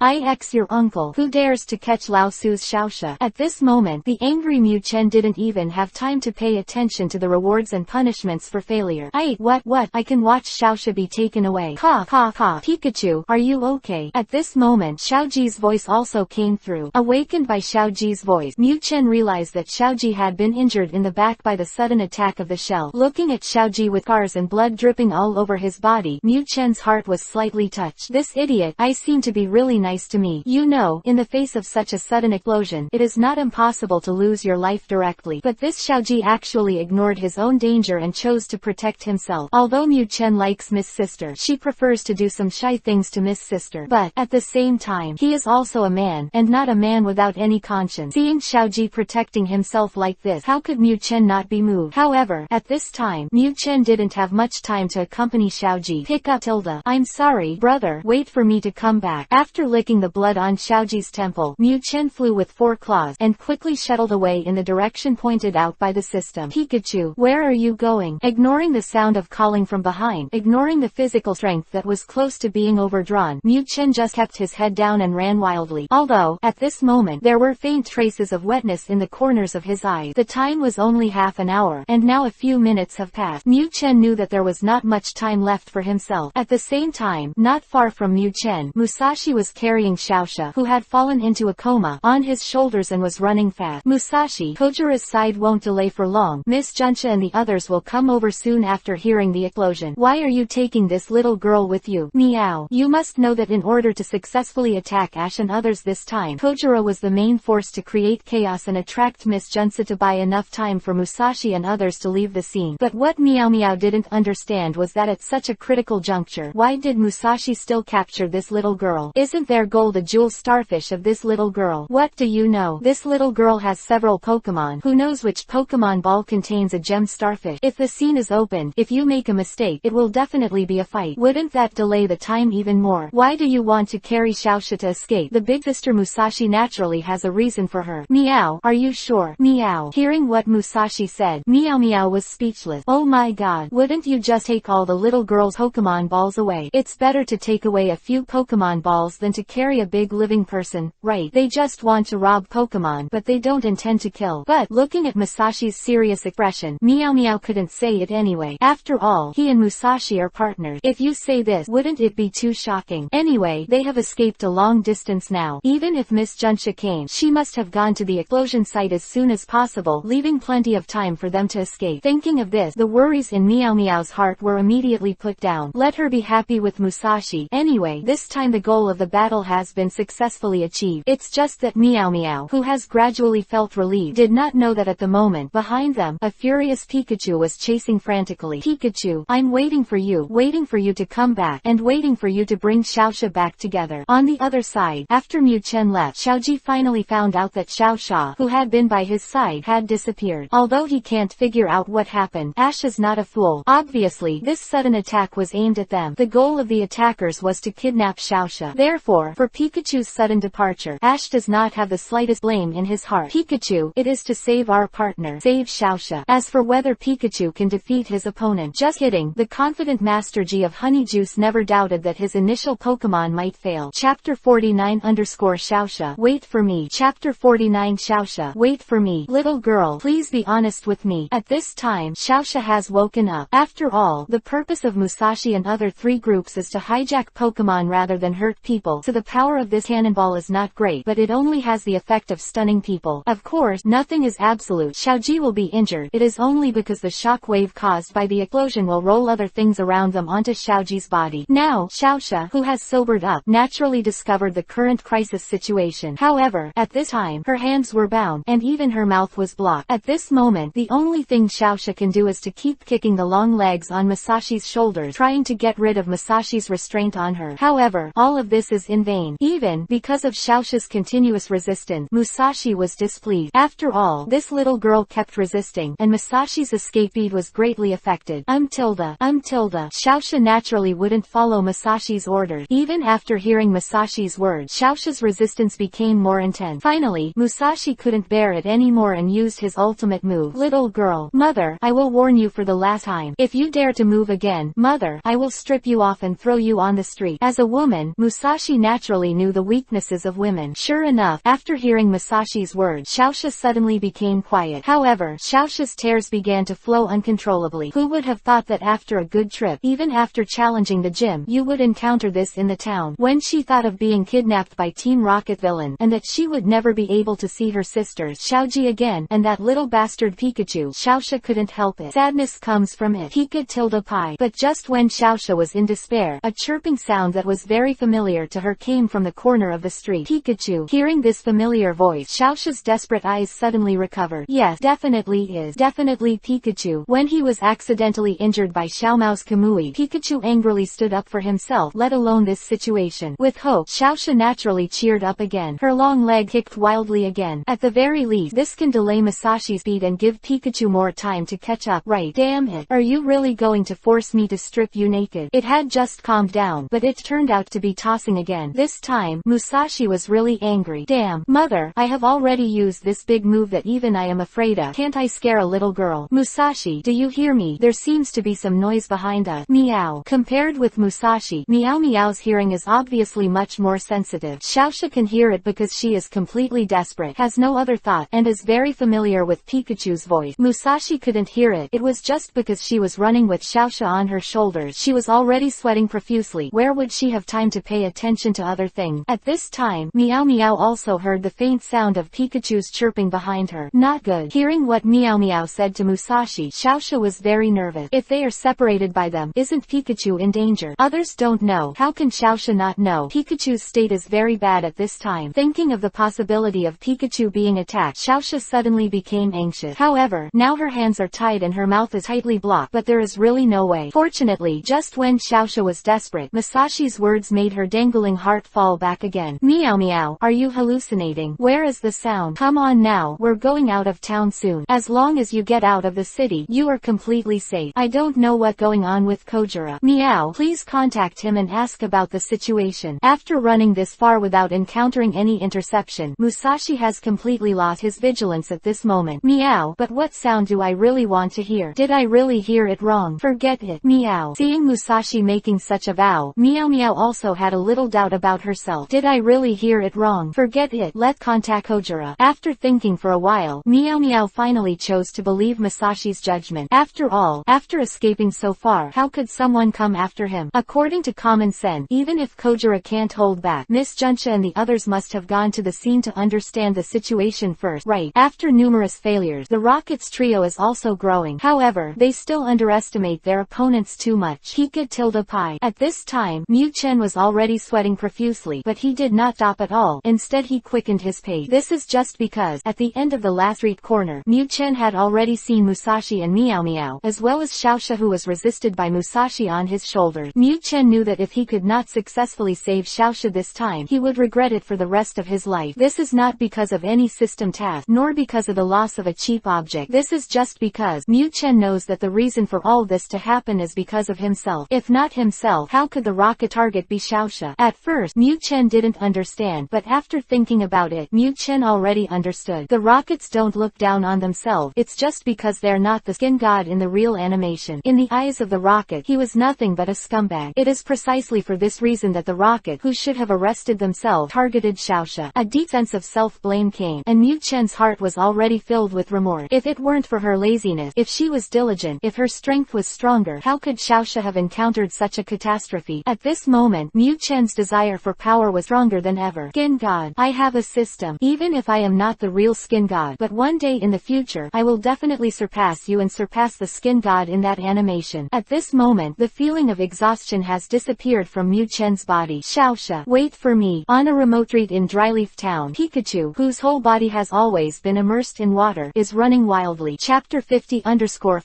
A: Your uncle, who dares to catch Lao Su's Xiaoxia? At this moment, the angry Mu Chen didn't even have time to pay attention to the rewards and punishments for failure. What? I can watch Xiaoxia be taken away. Cough. Pikachu, are you okay? At this moment, Xiaoji's voice also came through. Awakened by Xiaoji's voice, Mu Chen realized that Xiaoji had been injured in the back by the sudden attack of the shell. Looking at Xiaoji with scars and blood dripping all over his body, Mu Chen's heart was slightly touched. This idiot, I seem to be really nice to me. You know, in the face of such a sudden explosion, it is not impossible to lose your life directly. But this Xiaoji actually ignored his own danger and chose to protect himself. Although Mu Chen likes Miss Sister, she prefers to do some shy things to Miss Sister. But, at the same time, he is also a man, and not a man without any conscience. Seeing Xiaoji protecting himself like this, how could Mu Chen not be moved? However, at this time, Mu Chen didn't have much time to accompany Xiaoji. Pick up Tilda. I'm sorry, brother, wait for me to come back. After licking the blood on Xiaoji's temple, Mu Chen flew with 4 claws, and quickly shuttled away in the direction pointed out by the system. Pikachu, where are you going? Ignoring the sound of calling from behind, ignoring the physical strength that was close to being overdrawn, Mu Chen just kept his head down and ran wildly. Although, at this moment, there were faint traces of wetness in the corners of his eyes. The time was only half an hour, and now a few minutes have passed. Mu Chen knew that there was not much time left for himself. At the same time, not far from Mu Chen, Musashi was carrying Xiaoxia, who had fallen into a coma, on his shoulders and was running fast. Musashi, Kojira's side won't delay for long. Miss Junsha and the others will come over soon after hearing the explosion. Why are you taking this little girl with you? Meow. You must know that in order to successfully attack Ash and others this time, Kojira was the main force to create chaos and attract Miss Junsha to buy enough time for Musashi and others to leave the scene. But what Meow didn't understand was that at such a critical juncture, why did Musashi still capture this little girl? Isn't their goal the jewel starfish of this little girl? What do you know? This little girl has several Pokémon. Who knows which Pokémon ball contains a gem starfish? If the scene is open, if you make a mistake, it will definitely be a fight. Wouldn't that delay the time even more? Why do you want to carry Xiaoxia to escape? The big sister Musashi naturally has a reason for her. Meow. Are you sure? Meow. Hearing what Musashi said, Meow was speechless. Oh my god. Wouldn't you just take all the little girl's Pokémon balls away? It's better to take away a few Pokémon balls than to carry a big living person, right? They just want to rob Pokémon, but they don't intend to kill. But, looking at Musashi's serious expression, Meow couldn't say it anyway. After all, he and Musashi are partners. If you say this, wouldn't it be too shocking? Anyway, they have escaped a long distance now. Even if Miss Junsha came, she must have gone to the explosion site as soon as possible, leaving plenty of time for them to escape. Thinking of this, the worries in Meow's heart were immediately put down. Let her be happy with Musashi. Anyway, this time the goal of the battle has been successfully achieved. It's just that Meow, who has gradually felt relieved, did not know that at the moment, behind them, a furious Pikachu was chasing frantically. Pikachu, I'm waiting for you to come back, and waiting for you to bring Xiaoxia back together. On the other side, after Mu Chen left, Xiaoji finally found out that Xiaoxia, who had been by his side, had disappeared. Although he can't figure out what happened, Ash is not a fool. Obviously, this sudden attack was aimed at them. The goal of the attackers was to kidnap Xiaoxia. Therefore, for Pikachu's sudden departure, Ash does not have the slightest blame in his heart. Pikachu, it is to save our partner. Save Xiaoxia. As for whether Pikachu can defeat his opponent, just kidding. The confident Master G of Honeyjuice never doubted that his initial Pokemon might fail. Chapter 49 Xiaoxia, wait for me. Chapter 49 Xiaoxia, wait for me. Little girl, please be honest with me. At this time, Xiaoxia has woken up. After all, the purpose of Musashi and other 3 groups is to hijack Pokemon rather than hurt people, so the power of this cannonball is not great, but it only has the effect of stunning people. Of course, nothing is absolute. Xiaoji will be injured. It is only because the shock wave caused by the explosion will roll other things around them onto Xiaoji's body. Now, Xiaoxia, who has sobered up, naturally discovered the current crisis situation. However, at this time, her hands were bound, and even her mouth was blocked. At this moment, the only thing Xiaoxia can do is to keep kicking the long legs on Musashi's shoulders, trying to get rid of Musashi's restraint on her. However, all of this is in vain. Even because of Xiaoxia's continuous resistance, Musashi was displeased. After all, this little girl kept resisting, and Musashi's escape speed was greatly affected. Tilda. Xiaoxia naturally wouldn't follow Musashi's orders. Even after hearing Musashi's words, Xiaoxia's resistance became more intense. Finally, Musashi couldn't bear it anymore and used his ultimate move. Little girl, mother, I will warn you for the last time. If you dare to move again, mother, I will strip you off and throw you on the street. As a woman, Musashi naturally knew the weaknesses of women. Sure enough, after hearing Musashi's words, Xiaoxia suddenly became quiet. However, Xiaoxia's tears began to flow uncontrollably. Who would have thought that after a good trip, even after challenging the gym, you would encounter this in the town? When she thought of being kidnapped by Team Rocket villain, and that she would never be able to see her sisters Xiaoji again, and that little bastard Pikachu, Xiaoxia couldn't help it. Sadness comes from it. Pika-tilde-pie. But just when Xiaoxia was in despair, a chirping sound that was very familiar to her came from the corner of the street. Pikachu. Hearing this familiar voice, Xiaoxia's desperate eyes suddenly recovered. Yes, definitely Pikachu. When he was accidentally injured by Xiaomao's Kamui, Pikachu angrily stood up for himself, let alone this situation. With hope, Xiaoxia naturally cheered up again. Her long leg kicked wildly again. At the very least, this can delay Musashi's speed and give Pikachu more time to catch up. Right, damn it. Are you really going to force me to strip you naked? It had just calmed down, but it turned out to be tossing again. This time, Musashi was really angry. Damn, mother, I have already used this big move that even I am afraid of. Can't I scare a little girl? Musashi, do you hear me? There seems to be some noise behind us. Meow. Compared with Musashi, Meow Meow's hearing is obviously much more sensitive. Xiaoxia can hear it because she is completely desperate, has no other thought, and is very familiar with Pikachu's voice. Musashi couldn't hear it. It was just because she was running with Xiaoxia on her shoulders. She was already sweating profusely. Where would she have time to pay attention to other things? At this time, Meow Meow also heard the faint sound of Pikachu's chirping behind her. Not good. Hearing what Meow Meow said to Musashi, Xiaoxia was very nervous. If they are separated by them, isn't Pikachu in danger? Others don't know. How can Xiaoxia not know? Pikachu's state is very bad at this time. Thinking of the possibility of Pikachu being attacked, Xiaoxia suddenly became anxious. However, now her hands are tied and her mouth is tightly blocked, but there is really no way. Fortunately, just when Xiaoxia was desperate, Musashi's words made her dangling heart fall back again. Meow Meow, are you hallucinating? Where is the sound? Come on now, we're going out of town soon. As long as you get out of the city, you are completely safe. I don't know what's going on with Kojiro. Meow, please contact him and ask about the situation. After running this far without encountering any interception, Musashi has completely lost his vigilance at this moment. Meow, but what sound do I really want to hear? Did I really hear it wrong? Forget it. Meow. Seeing Musashi making such a vow, Meow Meow also had a little doubt about herself. Did I really hear it wrong? Forget it. Let's contact Kojiro. After thinking for a while, Meow Meow finally chose to believe Musashi's judgment. After all, after escaping so far, how could someone come after him? According to common sense, even if Kojiro can't hold back, Miss Junsha and the others must have gone to the scene to understand the situation first. Right. After numerous failures, the Rockets trio is also growing. However, they still underestimate their opponents too much. Pika-tilde-pie. At this time, Mu Chen was already sweating profusely, but he did not stop at all. Instead he quickened his pace. This is just because, at the end of the last street corner, Mu Chen had already seen Musashi and Meow Meow, as well as Xiaoxia, who was resisted by Musashi on his shoulders. Mu Chen knew that if he could not successfully save Xiaoxia this time, he would regret it for the rest of his life. This is not because of any system task, nor because of the loss of a cheap object. This is just because Mu Chen knows that the reason for all this to happen is because of himself. If not himself, how could the rocket target be Xiaoxia? At first, Mu Chen didn't understand, but after thinking about it, Mu Chen already understood. The rockets don't look down on themselves. It's just because they're not the skin god in the real animation. In the eyes of the rocket, he was nothing but a scumbag. It is precisely for this reason that the rocket, who should have arrested themselves, targeted Xiaoxia. A deep sense of self-blame came, and Mu Chen's heart was already filled with remorse. If it weren't for her laziness, if she was diligent, if her strength was stronger, how could Xiaoxia have encountered such a catastrophe? At this moment, Mu Chen's desire for power was stronger than ever. Skin god. I have a system. Even if I am not the real skin god, but one day in the future, I will definitely surpass you and surpass the skin god in that animation. At this moment, the feeling of exhaustion has disappeared from Mu Chen's body. Xiaoxia, wait for me. On a remote street in Dryleaf Town, Pikachu, whose whole body has always been immersed in water, is running wildly. Chapter 50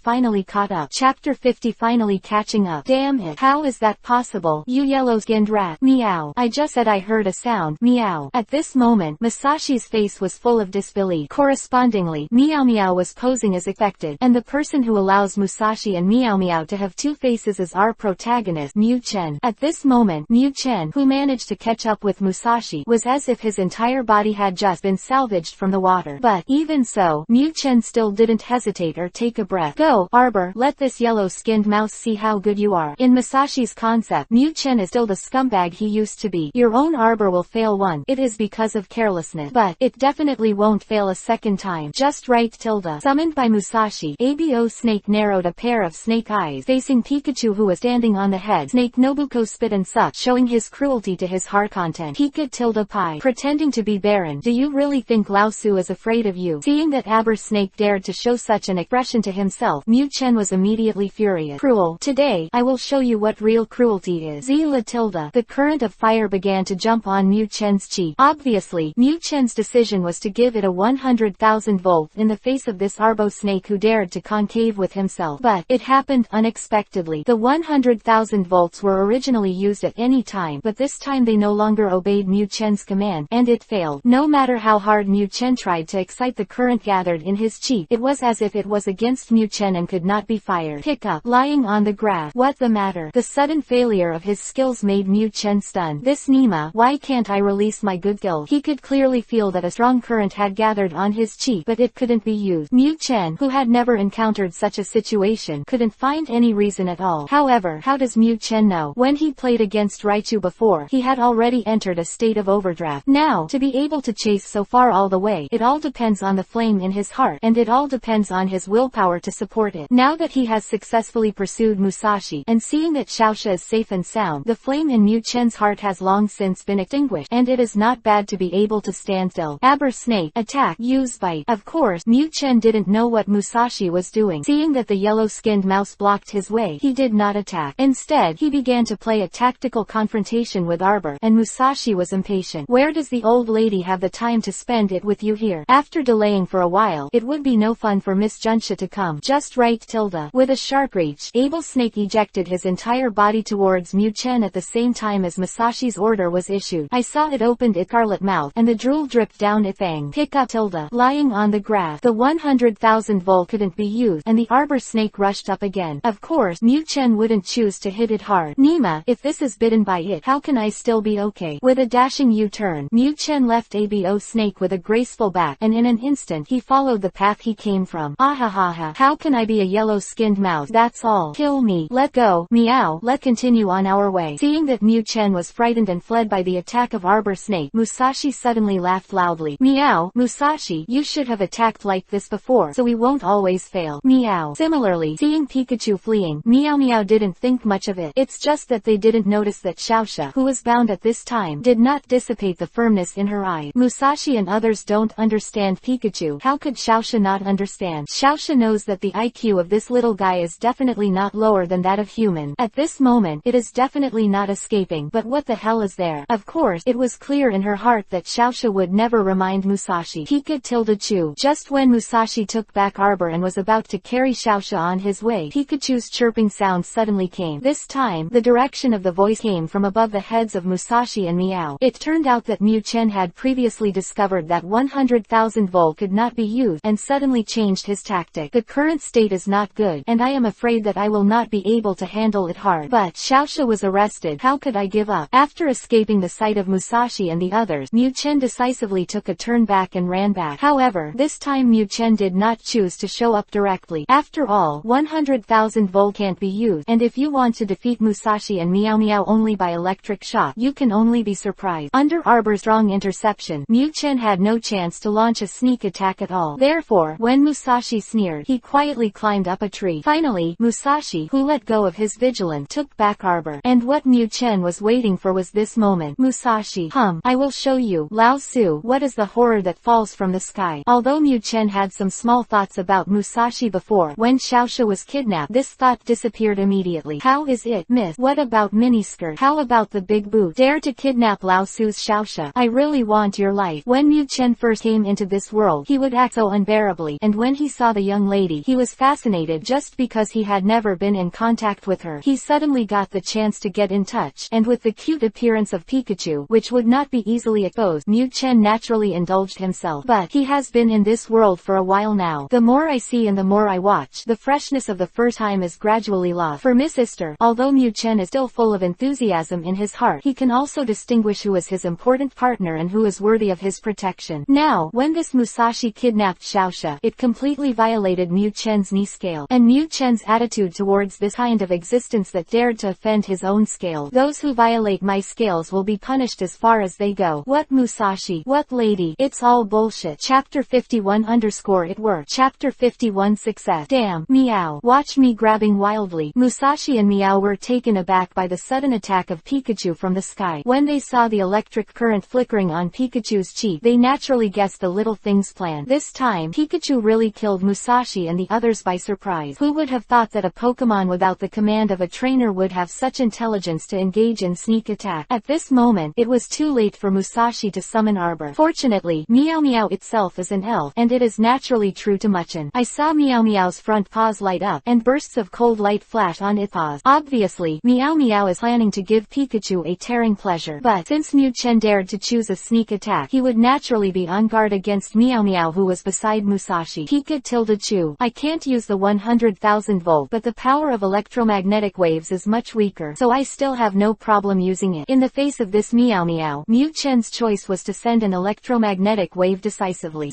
A: finally caught up. Chapter 50 finally catching up. Damn it. How is that possible? You yellow-skinned rat. Meow. I just said I heard a sound. Meow. At this moment, Musashi's face was full of disbelief. Correspondingly, Meow Meow was posing as affected, and the person who allows Musashi and Meow Meow to have two faces is our protagonist, Mu Chen. At this moment, moment, Miu Chen, who managed to catch up with Musashi, was as if his entire body had just been salvaged from the water. But, even so, Miu Chen still didn't hesitate or take a breath. Go, Arbor, let this yellow-skinned mouse see how good you are. In Musashi's concept, Miu Chen is still the scumbag he used to be. Your own Arbor will fail once. It is because of carelessness. But, it definitely won't fail a second time. Just right, Tilda. Summoned by Musashi, ABO Snake narrowed a pair of snake eyes, facing Pikachu who was standing on the head. Snake Nobuko spit and sucked, showing his cruelty to his heart content. Pika Tilda Pie, pretending to be barren. Do you really think Lao Su is afraid of you? Seeing that Aber Snake dared to show such an expression to himself, Miu Chen was immediately furious. Cruel. Today, I will show you what real cruelty is. Zila Tilda. The current of fire began to jump on Miu Chen's cheek. Obviously, Miu Chen's decision was to give it a 100,000 volt in the face of this Arbo Snake who dared to concave with himself. But, it happened unexpectedly. The 100,000 volts were originally used at any time, but this time they no longer obeyed Miu Chen's command, and it failed. No matter how hard Miu Chen tried to excite the current gathered in his cheek, it was as if it was against Miu Chen and could not be fired. Pick up. Lying on the grass. What the matter? The sudden failure of his skills made Miu Chen stunned. This Nima, why can't I release my good skill? He could clearly feel that a strong current had gathered on his cheek, but it couldn't be used. Miu Chen, who had never encountered such a situation, couldn't find any reason at all. However, how does Miu Chen know? When he played against Raichu before, he had already entered a state of overdraft. Now, to be able to chase so far all the way, it all depends on the flame in his heart, and it all depends on his willpower to support it. Now that he has successfully pursued Musashi, and seeing that Xiaosha is safe and sound, the flame in Miu Chen's heart has long since been extinguished, and it is not bad to be able to stand still. Aber Snake, attack, use bite. Of course, Miu Chen didn't know what Musashi was doing. Seeing that the yellow-skinned mouse blocked his way, he did not attack. Instead, he began to play a tactical confrontation with Arbor, and Musashi was impatient. Where does the old lady have the time to spend it with you here? After delaying for a while, it would be no fun for Miss Junsha to come. Just right, Tilda. With a sharp reach, Able Snake ejected his entire body towards Miu Chen at the same time as Musashi's order was issued. I saw it opened its scarlet mouth, and the drool dripped down its fang. Pick up Tilda. Lying on the grass. The 100,000 volt couldn't be used, and the Arbor Snake rushed up again. Of course, Miu Chen wouldn't choose to hit it hard. Nima, if this is bitten by it, how can I still be okay? With a dashing U-turn, Miu Chen left ABO Snake with a graceful back, and in an instant he followed the path he came from. Ahahaha. How can I be a yellow-skinned mouse? That's all. Kill me. Let go. Meow. Let's continue on our way. Seeing that Miu Chen was frightened and fled by the attack of Arbor Snake, Musashi suddenly laughed loudly. Meow. Musashi, you should have attacked like this before, so we won't always fail. Meow. Similarly, seeing Pikachu fleeing, Meow Meow didn't think much of it. It's just that they didn't notice that Xiaosha, who was bound at this time, did not dissipate the firmness in her eye. Musashi and others don't understand Pikachu. How could Xiaosha not understand? Xiaosha knows that the IQ of this little guy is definitely not lower than that of human. At this moment, it is definitely not escaping. But what the hell is there? Of course, it was clear in her heart that Xiaosha would never remind Musashi. Pika tilde chew. Just when Musashi took back Arbor and was about to carry Xiaosha on his way, Pikachu's chirping sound suddenly came. This time, the direction of the voice came from above the heads of Musashi and Meow. It turned out that Miu Chen had previously discovered that 100,000 volt could not be used, and suddenly changed his tactic. The current state is not good, and I am afraid that I will not be able to handle it hard. But Xiaosha was arrested. How could I give up? After escaping the sight of Musashi and the others, Miu Chen decisively took a turn back and ran back. However, this time Miu Chen did not choose to show up directly. After all, 100,000 volt can't be used, and if you want to defeat Musashi and Meow Meow only by electric shock, you can only be surprised. Under Arbor's strong interception, Miu Chen had no chance to launch a sneak attack at all. Therefore, when Musashi sneered, he quietly climbed up a tree. Finally, Musashi, who let go of his vigilance, took back Arbor. And what Miu Chen was waiting for was this moment. Musashi, I will show you. Lao Su, what is the horror that falls from the sky? Although Miu Chen had some small thoughts about Musashi before, when Xiaosha was kidnapped, this thought disappeared immediately. How is it, miss? What about miniskirt? How about the big boot? Dare to kidnap Lao Su's Xiaosha? I really want your life. When Miu Chen first came into this world, he would act so unbearably, and when he saw the young lady, he was fascinated just because he had never been in contact with her. He suddenly got the chance to get in touch, and with the cute appearance of Pikachu, which would not be easily exposed, Miu Chen naturally indulged himself. But he has been in this world for a while now. The more I see and the more I watch, the freshness of the first time is gradually lost. For Miss Sister, although Miu Chen is still full of enthusiasm in his heart. He can also distinguish who is his important partner and who is worthy of his protection. Now, when this Musashi kidnapped Xiaoxia, it completely violated Mu Chen's knee scale, and Mu Chen's attitude towards this kind of existence that dared to offend his own scale. Those who violate my scales will be punished as far as they go. What Musashi? What lady? It's all bullshit. Chapter 51 _ it worked. Chapter 51 Success. Damn. Meow. Watch me grabbing wildly. Musashi and Meow were taken aback by the sudden attack of Pikachu from the sky. When they saw the electric current flickering on Pikachu's cheek, they naturally guessed the little thing's plan. This time, Pikachu really killed Musashi and the others by surprise. Who would have thought that a Pokémon without the command of a trainer would have such intelligence to engage in sneak attack? At this moment, it was too late for Musashi to summon Arbor. Fortunately, Meow Meow itself is an elf, and it is naturally true to Muchin. I saw Meow Meow's front paws light up, and bursts of cold light flash on its paws. Obviously, Meow Meow is planning to give Pikachu a tearing pleasure, but since Mu Chen dared to choose a sneak attack, he would naturally be on guard against Meow Meow, who was beside Musashi. Pika-Chu. I can't use the 100,000 volt, but the power of electromagnetic waves is much weaker, so I still have no problem using it. In the face of this Meow Meow, Mu Chen's choice was to send an electromagnetic wave decisively.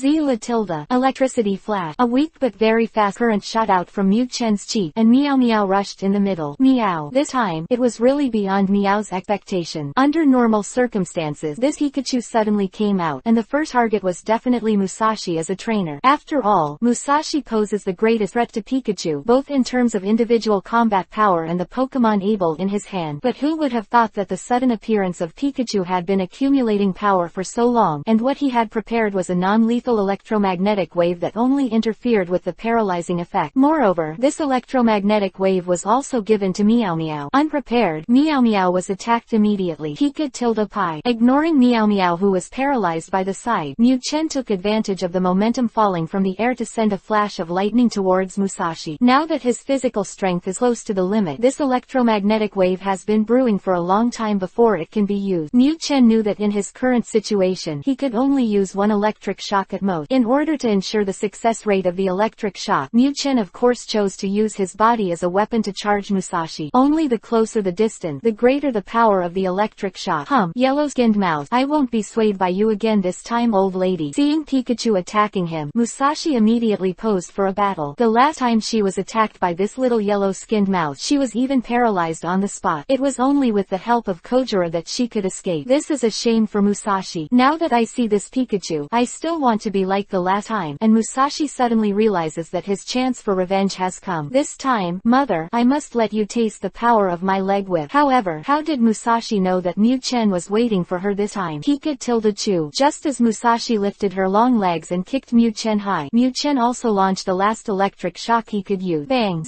A: Electricity flash. A weak but very fast current shot out from Mu Chen's cheek, and Meow Meow rushed in the middle. Meow. This time, it was really beyond Meow's expectation. Under normal circumstances, this Pikachu suddenly came out, and the first target was definitely Musashi as a trainer. After all, Musashi poses the greatest threat to Pikachu, both in terms of individual combat power and the Pokémon able in his hand. But who would have thought that the sudden appearance of Pikachu had been accumulating power for so long, and what he had prepared was a non-lethal electromagnetic wave that only interfered with the paralyzing effect. Moreover, this electromagnetic wave was also given to Meow Meow. Unprepared, Meow Meow was attacked immediately. Pika-Pie. Ignoring Meow Meow, who was paralyzed by the side, Mu Chen took advantage of the momentum falling from the air to send a flash of lightning towards Musashi. Now that his physical strength is close to the limit, this electromagnetic wave has been brewing for a long time before it can be used. Mu Chen knew that in his current situation, he could only use one electric shock at most. In order to ensure the success rate of the electric shock, Mu Chen of course chose to use his body as a weapon to charge Musashi. Only the closer the distance, the greater the power of the electric shock. Yellow-skinned mouse. I won't be swayed by you again this time, old lady. Seeing Pikachu attacking him, Musashi immediately posed for a battle. The last time she was attacked by this little yellow-skinned mouse, she was even paralyzed on the spot. It was only with the help of Kojira that she could escape. This is a shame for Musashi. Now that I see this Pikachu, I still want to be like the last time, and Musashi suddenly realizes that his chance for revenge has come. This time, mother, I must let you taste the power of my leg whip. However, how did Musashi know that Mu Chen was waiting for her this time? Pika-Chu. Just as Musashi lifted her long legs and kicked Mu Chen high, Mu Chen also launched the last electric shock he could use. Bang!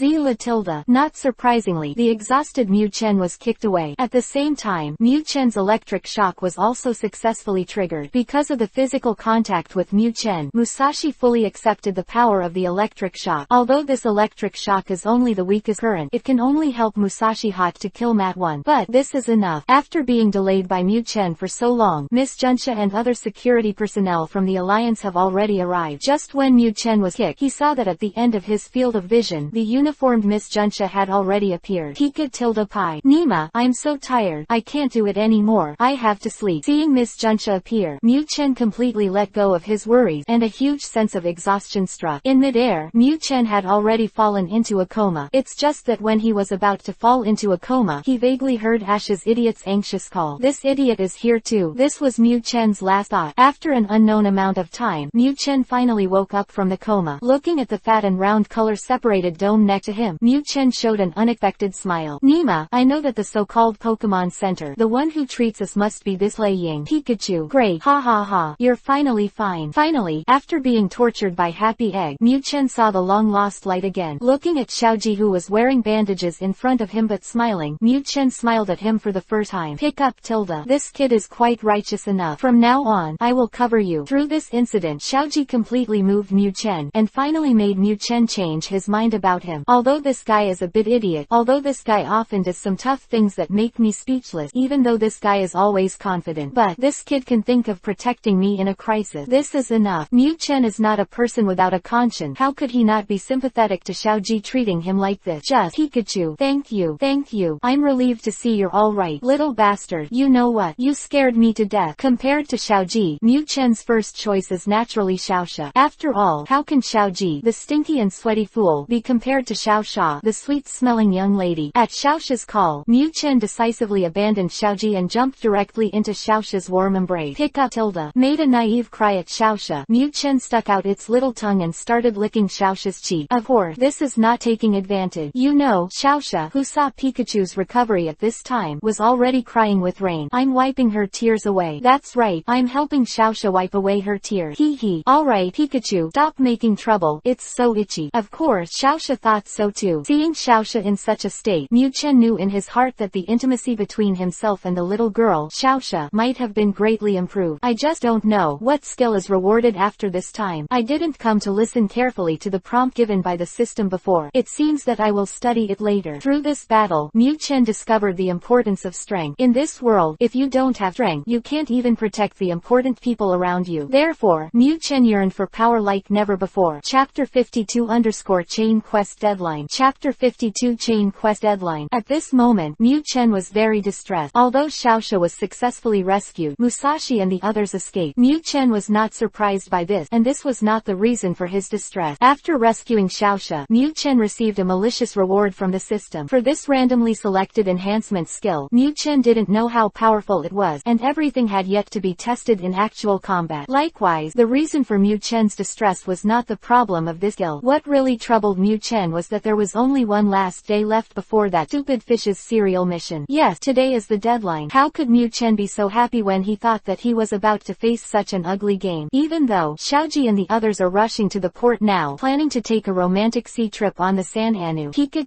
A: Not surprisingly, the exhausted Mu Chen was kicked away. At the same time, Mu Chen's electric shock was also successfully triggered. Because of the physical contact with Mu Chen, Musashi fully accepted the power of the electric shock. Although this electric shock is only the weakest current, it can only help Musashi hot to kill Mat 1. But this is enough. After being delayed by Mu Chen for so long, Miss Junsha and other security personnel from the Alliance have already arrived. Just when Mu Chen was kicked, he saw that at the end of his field of vision, the uniformed Miss Junsha had already appeared. Pika-Pie. Nima, I'm so tired. I can't do it anymore. I have to sleep. Seeing Miss Junsha appear, Mu Chen completely let go of his worries, and a huge sense of exhaustion struck. In midair, Mu Chen had already fallen into a coma. It's just that when he was about to fall into a coma, he vaguely heard Ash's idiot's anxious call. This idiot is here too. This was Mu Chen's last thought. After an unknown amount of time, Mu Chen finally woke up from the coma. Looking at the fat and round color-separated dome next to him, Mu Chen showed an unexpected smile. Nima, I know that the so-called Pokémon Center, the one who treats us, must be this Lei Ying. Pikachu. Great. Ha ha ha. You're finally fine. Finally, after being tortured by Happy Egg, Mu Chen saw the long-lost light again. Looking at Xiaoji, who was wearing bandages in front of him but smiling, Mu Chen smiled at him for the first time. Pick up, Tilda. This kid is quite righteous enough. From now on, I will cover you. Through this incident, Xiaoji completely moved Mu Chen, and finally made Mu Chen change his mind about him. Although this guy is a bit idiot, although this guy often does some tough things that make me speechless, even though this guy is always confident, but this kid can think of protecting me in a crisis. This is enough. Mu Chen is not a person without a conscience. How could he not be sympathetic to Xiaoji treating him like this? Just Pikachu. Thank you. Thank you. I'm relieved relieved to see you're alright, little bastard. You know what? You scared me to death. Compared to Xiaoji, Mu Chen's first choice is naturally Xiaoxia. After all, how can Xiaoji, the stinky and sweaty fool, be compared to Xiaoxia, the sweet-smelling young lady? At Xiaoxia's call, Mu Chen decisively abandoned Xiaoji and jumped directly into Xiaoxia's warm embrace. Pikachu made a naive cry at Xiaoxia. Mu Chen stuck out its little tongue and started licking Xiaoxia's cheek. Of course, this is not taking advantage. You know, Xiaoxia, who saw Pikachu's recovery at this time, was already crying with rain. I'm wiping her tears away. That's right, I'm helping Xiaoxia wipe away her tears. Hee hee. Alright Pikachu, stop making trouble, it's so itchy. Of course, Xiaoxia thought so too. Seeing Xiaoxia in such a state, Mu Chen knew in his heart that the intimacy between himself and the little girl, Xiaoxia, might have been greatly improved. I just don't know what skill is rewarded after this time. I didn't come to listen carefully to the prompt given by the system before. It seems that I will study it later. Through this battle, Mu Chen discovered the importance of strength. In this world, if you don't have strength, you can't even protect the important people around you. Therefore, Mu Chen yearned for power like never before. Chapter 52 Chain Quest Deadline. Chapter 52 Chain Quest Deadline. At this moment, Mu Chen was very distressed. Although Xiaoxia was successfully rescued, Musashi and the others escaped. Mu Chen was not surprised by this, and this was not the reason for his distress. After rescuing Xiaoxia, Mu Chen received a malicious reward from the system. For this randomly selected enhancement skill, Mu Chen didn't know how powerful it was, and everything had yet to be tested in actual combat. Likewise, the reason for Mu Chen's distress was not the problem of this skill. What really troubled Mu Chen was that there was only one last day left before that stupid fish's serial mission. Yes, today is the deadline. How could Mu Chen be so happy when he thought that he was about to face such an ugly game? Even though Xiaoji and the others are rushing to the port now, planning to take a romantic sea trip on the San Anu Pika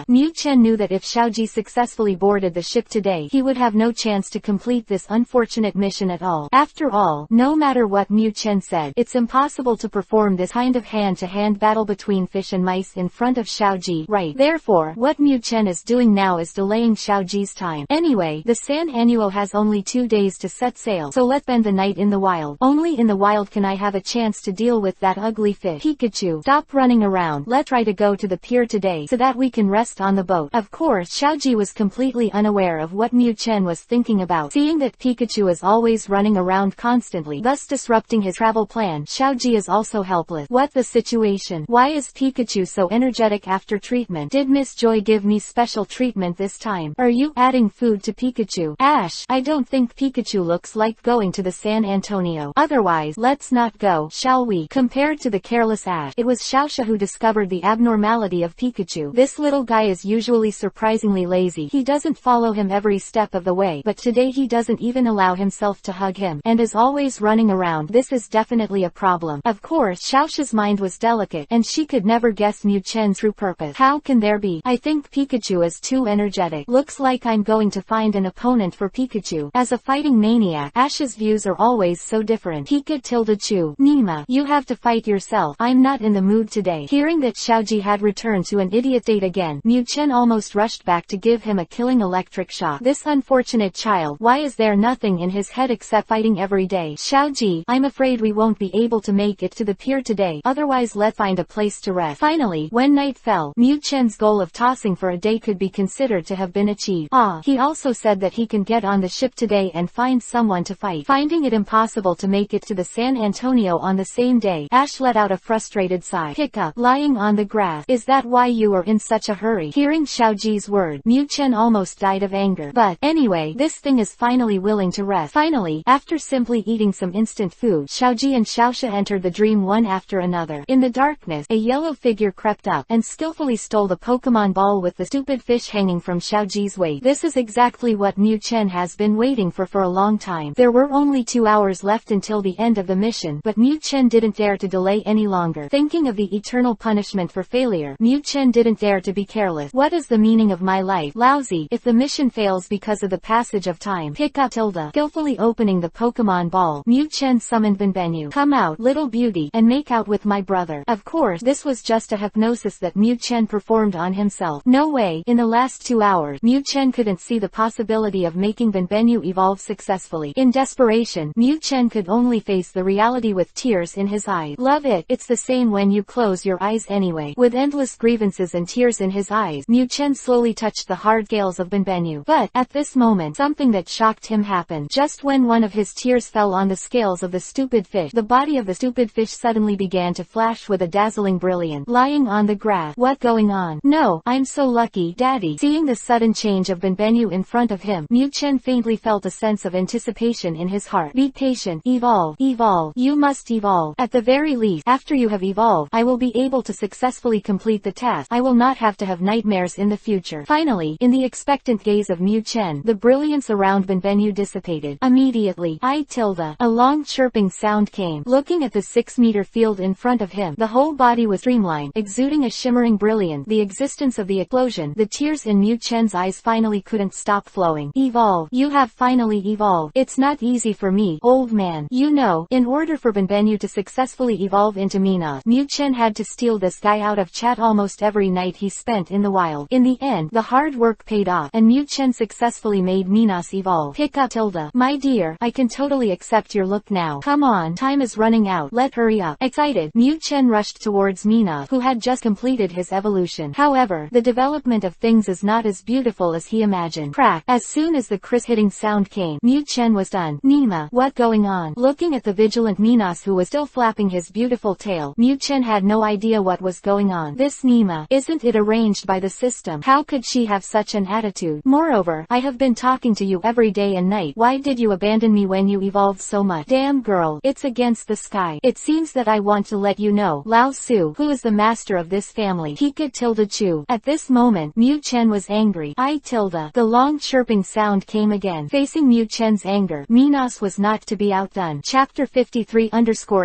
A: Mu Chen knew that if Xiaoji successfully boarded the ship today, he would have no chance to complete this unfortunate mission at all. After all, no matter what Mu Chen said, it's impossible to perform this kind of hand-to-hand battle between fish and mice in front of Xiaoji, right? Therefore, what Mu Chen is doing now is delaying Xiaoji's time. Anyway, the San Annuo has only 2 days to set sail, so let's spend the night in the wild. Only in the wild can I have a chance to deal with that ugly fish. Pikachu, stop running around. Let's try to go to the pier today so that we can rest on the boat. Of course, Xiaoji was completely unaware of what Mu Chen was thinking about. Seeing that Pikachu is always running around constantly, thus disrupting his travel plan, Xiaoji is also helpless. What the situation? Why is Pikachu so energetic after treatment? Did Miss Joy give me special treatment this time? Are you adding food to Pikachu? Ash, I don't think Pikachu looks like going to the San Antonio. Otherwise, let's not go, shall we? Compared to the careless Ash, it was Xiaoxia who discovered the abnormality of Pikachu. This little guy is usually surprisingly lazy. He doesn't follow him every step of the way, but today he doesn't even allow himself to hug him, and is always running around. This is definitely a problem. Of course, Xiaoxia's mind was delicate, and she could never guess Mu Chen's true purpose. How can there be? I think Pikachu is too energetic. Looks like I'm going to find an opponent for Pikachu. As a fighting maniac, Ash's views are always so different. Pika-Chu. Nima, you have to fight yourself. I'm not in the mood today. Hearing that Xiaoji had returned to an idiot state again, Mu Chen almost rushed back to give him a killing electric shock. This unfortunate child, why is there nothing in his head except fighting every day? Xiaoji, I'm afraid we won't be able to make it to the pier today, otherwise let's find a place to rest. Finally, when night fell, Mu Chen's goal of tossing for a day could be considered to have been achieved. He also said that he can get on the ship today and find someone to fight. Finding it impossible to make it to the San Antonio on the same day, Ash let out a frustrated sigh. Hiccup, lying on the grass. Is that why you are in such a hurry? Hearing Xiaoji's word, Mu Chen almost died of anger. But, anyway, this thing is finally willing to rest. Finally, after simply eating some instant food, Xiaoji and Xiaoxia entered the dream one after another. In the darkness, a yellow figure crept up, and skillfully stole the Pokémon ball with the stupid fish hanging from Xiaoji's waist. This is exactly what Mu Chen has been waiting for a long time. There were only 2 hours left until the end of the mission, but Mu Chen didn't dare to delay any longer. Thinking of the eternal punishment for failure, Mu Chen didn't dare to be careless. What is the meaning of my life? Lousy. If the mission fails because of the passage of time. Pika-Tilda. Skillfully opening the Pokémon ball, Mu Chen summoned Benbenyu. Come out, little beauty, and make out with my brother. Of course, this was just a hypnosis that Mu Chen performed on himself. No way. In the last 2 hours, Mu Chen couldn't see the possibility of making Benbenyu evolve successfully. In desperation, Mu Chen could only face the reality with tears in his eyes. Love it. It's the same when you close your eyes anyway. With endless grievances and tears in his eyes, Mu Chen slowly successfully touched the hard scales of Benbenyu. But, at this moment, something that shocked him happened. Just when one of his tears fell on the scales of the stupid fish, the body of the stupid fish suddenly began to flash with a dazzling brilliance. Lying on the grass. What going on? No, I'm so lucky, Daddy. Seeing the sudden change of Benbenyu in front of him, Mu Chen faintly felt a sense of anticipation in his heart. Be patient. Evolve. Evolve. You must evolve. At the very least, after you have evolved, I will be able to successfully complete the task. I will not have to have nightmares in the future. Finally, in the expectant gaze of Mu Chen, the brilliance around Benbenyu dissipated. Immediately, a long chirping sound came. Looking at the 6-meter field in front of him, the whole body was streamlined, exuding a shimmering brilliance. The existence of the explosion, the tears in Mu Chen's eyes finally couldn't stop flowing. Evolve. You have finally evolved. It's not easy for me, old man. You know, in order for Benbenyu to successfully evolve into Minas, Mu Chen had to steal this guy out of chat almost every night he spent in the wild. In the end, the hard work paid off, and Mu Chen successfully made Minas evolve. Pikachu, my dear, I can totally accept your look now. Come on, time is running out. Let's hurry up. Excited, Mu Chen rushed towards Minas, who had just completed his evolution. However, the development of things is not as beautiful as he imagined. Crack. As soon as the hitting sound came, Mu Chen was done. Nima, what going on? Looking at the vigilant Minas who was still flapping his beautiful tail, Mu Chen had no idea what was going on. This Nima, isn't it arranged by the system? How could she have such an attitude? Moreover, I have been talking to you every day and night. Why did you abandon me when you evolved so much? Damn girl, it's against the sky. It seems that I want to let you know, Lao Su, who is the master of this family. Pikachu. At this moment, Mu Chen was angry. The long chirping sound came again. Facing Mu Chen's anger, Minas was not to be outdone. Chapter 53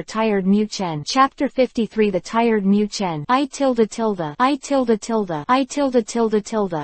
A: Tired Mu Chen. Chapter 53 The Tired Mu Chen.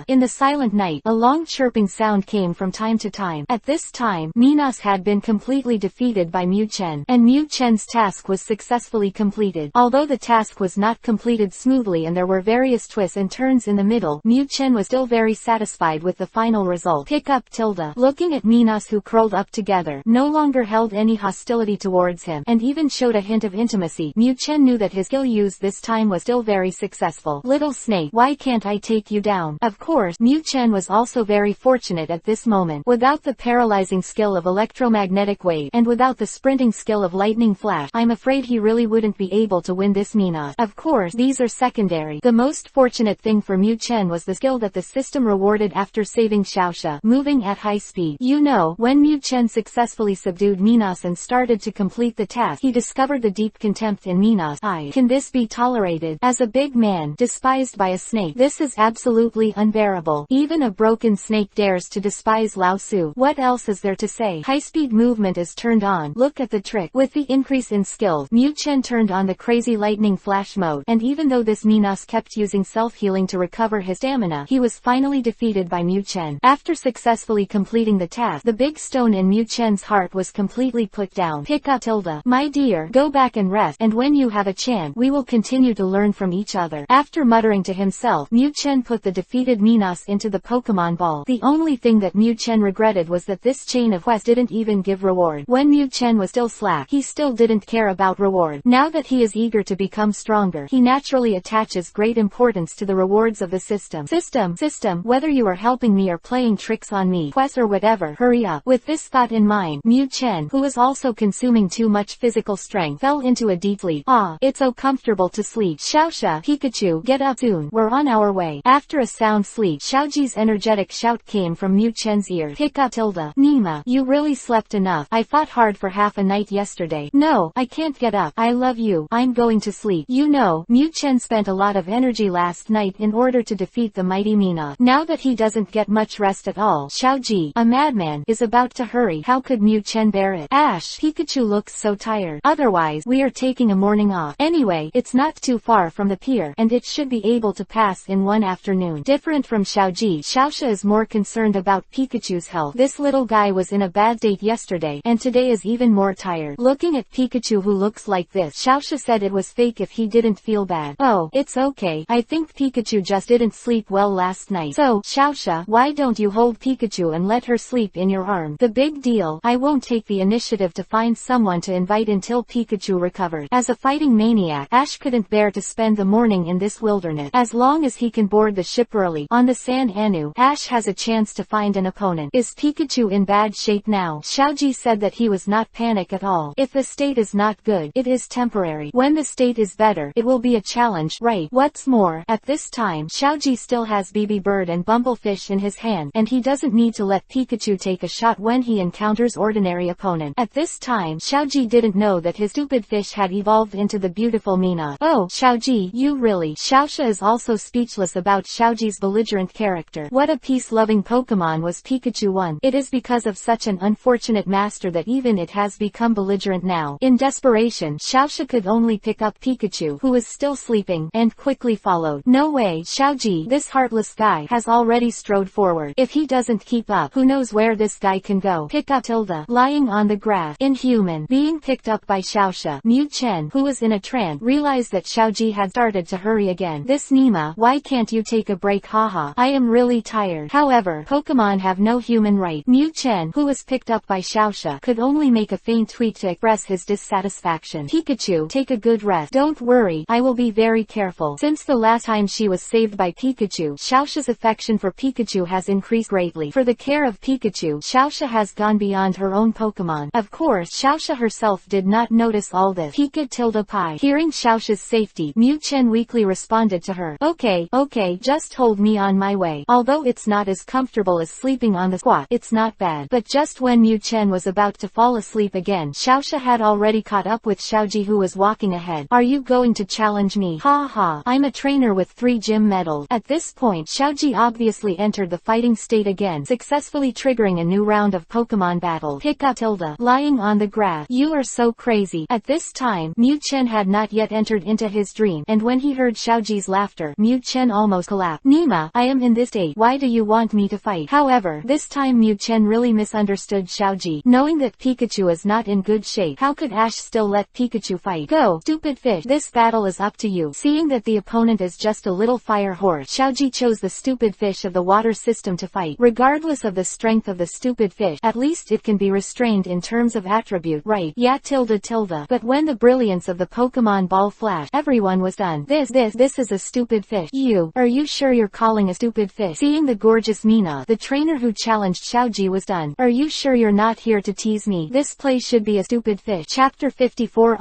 A: In the silent night, a long chirping sound came from time to time. At this time, Minas had been completely defeated by Mu Chen, and Mu Chen's task was successfully completed. Although the task was not completed smoothly and there were various twists and turns in the middle, Mu Chen was still very satisfied with the final result. Pick up Tilda. Looking at Minas who curled up together, no longer held any hostility towards him, and even showed a hint of intimacy, Mu Chen knew that his skill used this time was still very successful. Little snake, why can't I take you down? Of course, Mu Chen was also very fortunate at this moment. Without the paralyzing skill of electromagnetic wave, and without the sprinting skill of lightning flash, I'm afraid he really wouldn't be able to win this Minas. Of course, these are secondary. The most fortunate thing for Mu Chen was the skill that the system rewarded after saving Xiaoxia, moving at high speed. You know, when Mu Chen successfully subdued Minas and started to complete the task, he discovered the deep contempt in Minas' eyes. Can this be tolerated? As a big man, despised by a snake, this is absolutely unbearable. Even a broken snake dares to despise Lao Su. What else is there to say? High-speed movement is turned on. Look at the trick. With the increase in skills, Mu Chen turned on the crazy lightning flash mode, and even though this Minas kept using self-healing to recover his stamina, he was finally defeated by Mu Chen. After successfully completing the task, the big stone in Mu Chen's heart was completely put down. Pick up my dear, go back and rest, and when you have a chance, we will continue to learn from each other. After muttering to himself, Mu Chen put the defeated Minas into the Pokémon ball. The only thing that Mu Chen regretted was that this chain of quests didn't even give reward. When Mu Chen was still slack, he still didn't care about reward. Now that he is eager to become stronger, he naturally attaches great importance to the rewards of the system. System, whether you are helping me or playing tricks on me, quests or whatever, hurry up. With this thought in mind, Mu Chen, who was also consuming too much physical strength, fell into a deep sleep. It's so comfortable to sleep. Xiaoxia, Pikachu, get up soon. We're on our way. After a sound sleep, Xiaoji's energetic shout came from Mu Chen's ear. Pick up Nima, you really slept enough. I fought hard for half a night yesterday. No, I can't get up. I love you. I'm going to sleep. You know, Mu Chen spent a lot of energy last night in order to defeat the mighty Mina. Now that he doesn't get much rest at all, Xiaoji, a madman, is about to hurry. How could Mu Chen bear it? Ash, Pikachu looks so tired. Otherwise, we are taking a morning off. Anyway, it's not too far from the pier, and it should be able to pass in one afternoon. Different from Xiaoji, Xiaoxia is more concerned about Pikachu's health. This little guy was in a bad state yesterday, and today is even more tired. Looking at Pikachu who looks like this, Xiaoxia said it was fake if he didn't feel bad. Oh, it's okay. I think Pikachu just didn't sleep well last night. So, Xiaoxia, why don't you hold Pikachu and let her sleep in your arm? The big deal. I won't take the initiative to find someone to invite until Pikachu recovers. As a fighting maniac, Ash couldn't bear to spend the morning in this wilderness. As long as he can board the ship or temporarily. On the San Anu, Ash has a chance to find an opponent. Is Pikachu in bad shape now? Xiaoji said that he was not panic at all. If the state is not good, it is temporary. When the state is better, it will be a challenge, right? What's more, at this time, Xiaoji still has BB Bird and Bumblefish in his hand, and he doesn't need to let Pikachu take a shot when he encounters ordinary opponent. At this time, Xiaoji didn't know that his stupid fish had evolved into the beautiful Mina. Oh, Xiaoji, you really. Xiaoxia is also speechless about Xiaoji's belligerent character. What a peace-loving Pokemon was Pikachu one. It is because of such an unfortunate master that even it has become belligerent now. In desperation, Xiaoxia could only pick up Pikachu, who was still sleeping, and quickly followed. No way, Xiaoji, this heartless guy has already strode forward. If he doesn't keep up, who knows where this guy can go. Pick up Tilda, lying on the grass. Inhuman. Being picked up by Xiaoxia. Mu Chen, who was in a trance, realized that Xiaoji had started to hurry again. This Nima, why can't you take a break? Haha, I am really tired. However, Pokemon have no human right. Mu Chen, who was picked up by Xiaoxia, could only make a faint tweak to express his dissatisfaction. Pikachu, take a good rest. Don't worry, I will be very careful. Since the last time she was saved by Pikachu, Xiaoxia's affection for Pikachu has increased greatly. For the care of Pikachu, Xiaoxia has gone beyond her own Pokemon. Of course, Xiaoxia herself did not notice all this. Pika tilde pi. Hearing Xiaoxia's safety, Mu Chen weakly responded to her. Okay, just hold me on my way. Although it's not as comfortable as sleeping on the squat, it's not bad. But just when Mu Chen was about to fall asleep again, Xiaoxia had already caught up with Xiaoji, who was walking ahead. Are you going to challenge me? Ha ha, I'm a trainer with 3 gym medals. At this point, Xiaoji obviously entered the fighting state again, successfully triggering a new round of Pokemon battle. Pick up Tilda, lying on the grass. You are so crazy. At this time, Mu Chen had not yet entered into his dream, and when he heard Xiaoji's laughter, Mu Chen almost collapsed. Nima, I am in this state. Why do you want me to fight? However, this time Mu Chen really misunderstood Xiaoji. Knowing that Pikachu is not in good shape, how could Ash still let Pikachu fight? Go, stupid fish. This battle is up to you. Seeing that the opponent is just a little fire horse, Xiaoji chose the stupid fish of the water system to fight. Regardless of the strength of the stupid fish, at least it can be restrained in terms of attribute, right? Yeah, tilde. But when the brilliance of the Pokemon ball flashed, everyone was done. This is a stupid fish. Are you sure you're calling a stupid fish? Seeing the gorgeous Mina, the trainer who challenged Xiaoji, was done. Are you sure you're not here to tease me? This place should be a stupid fish. Chapter 54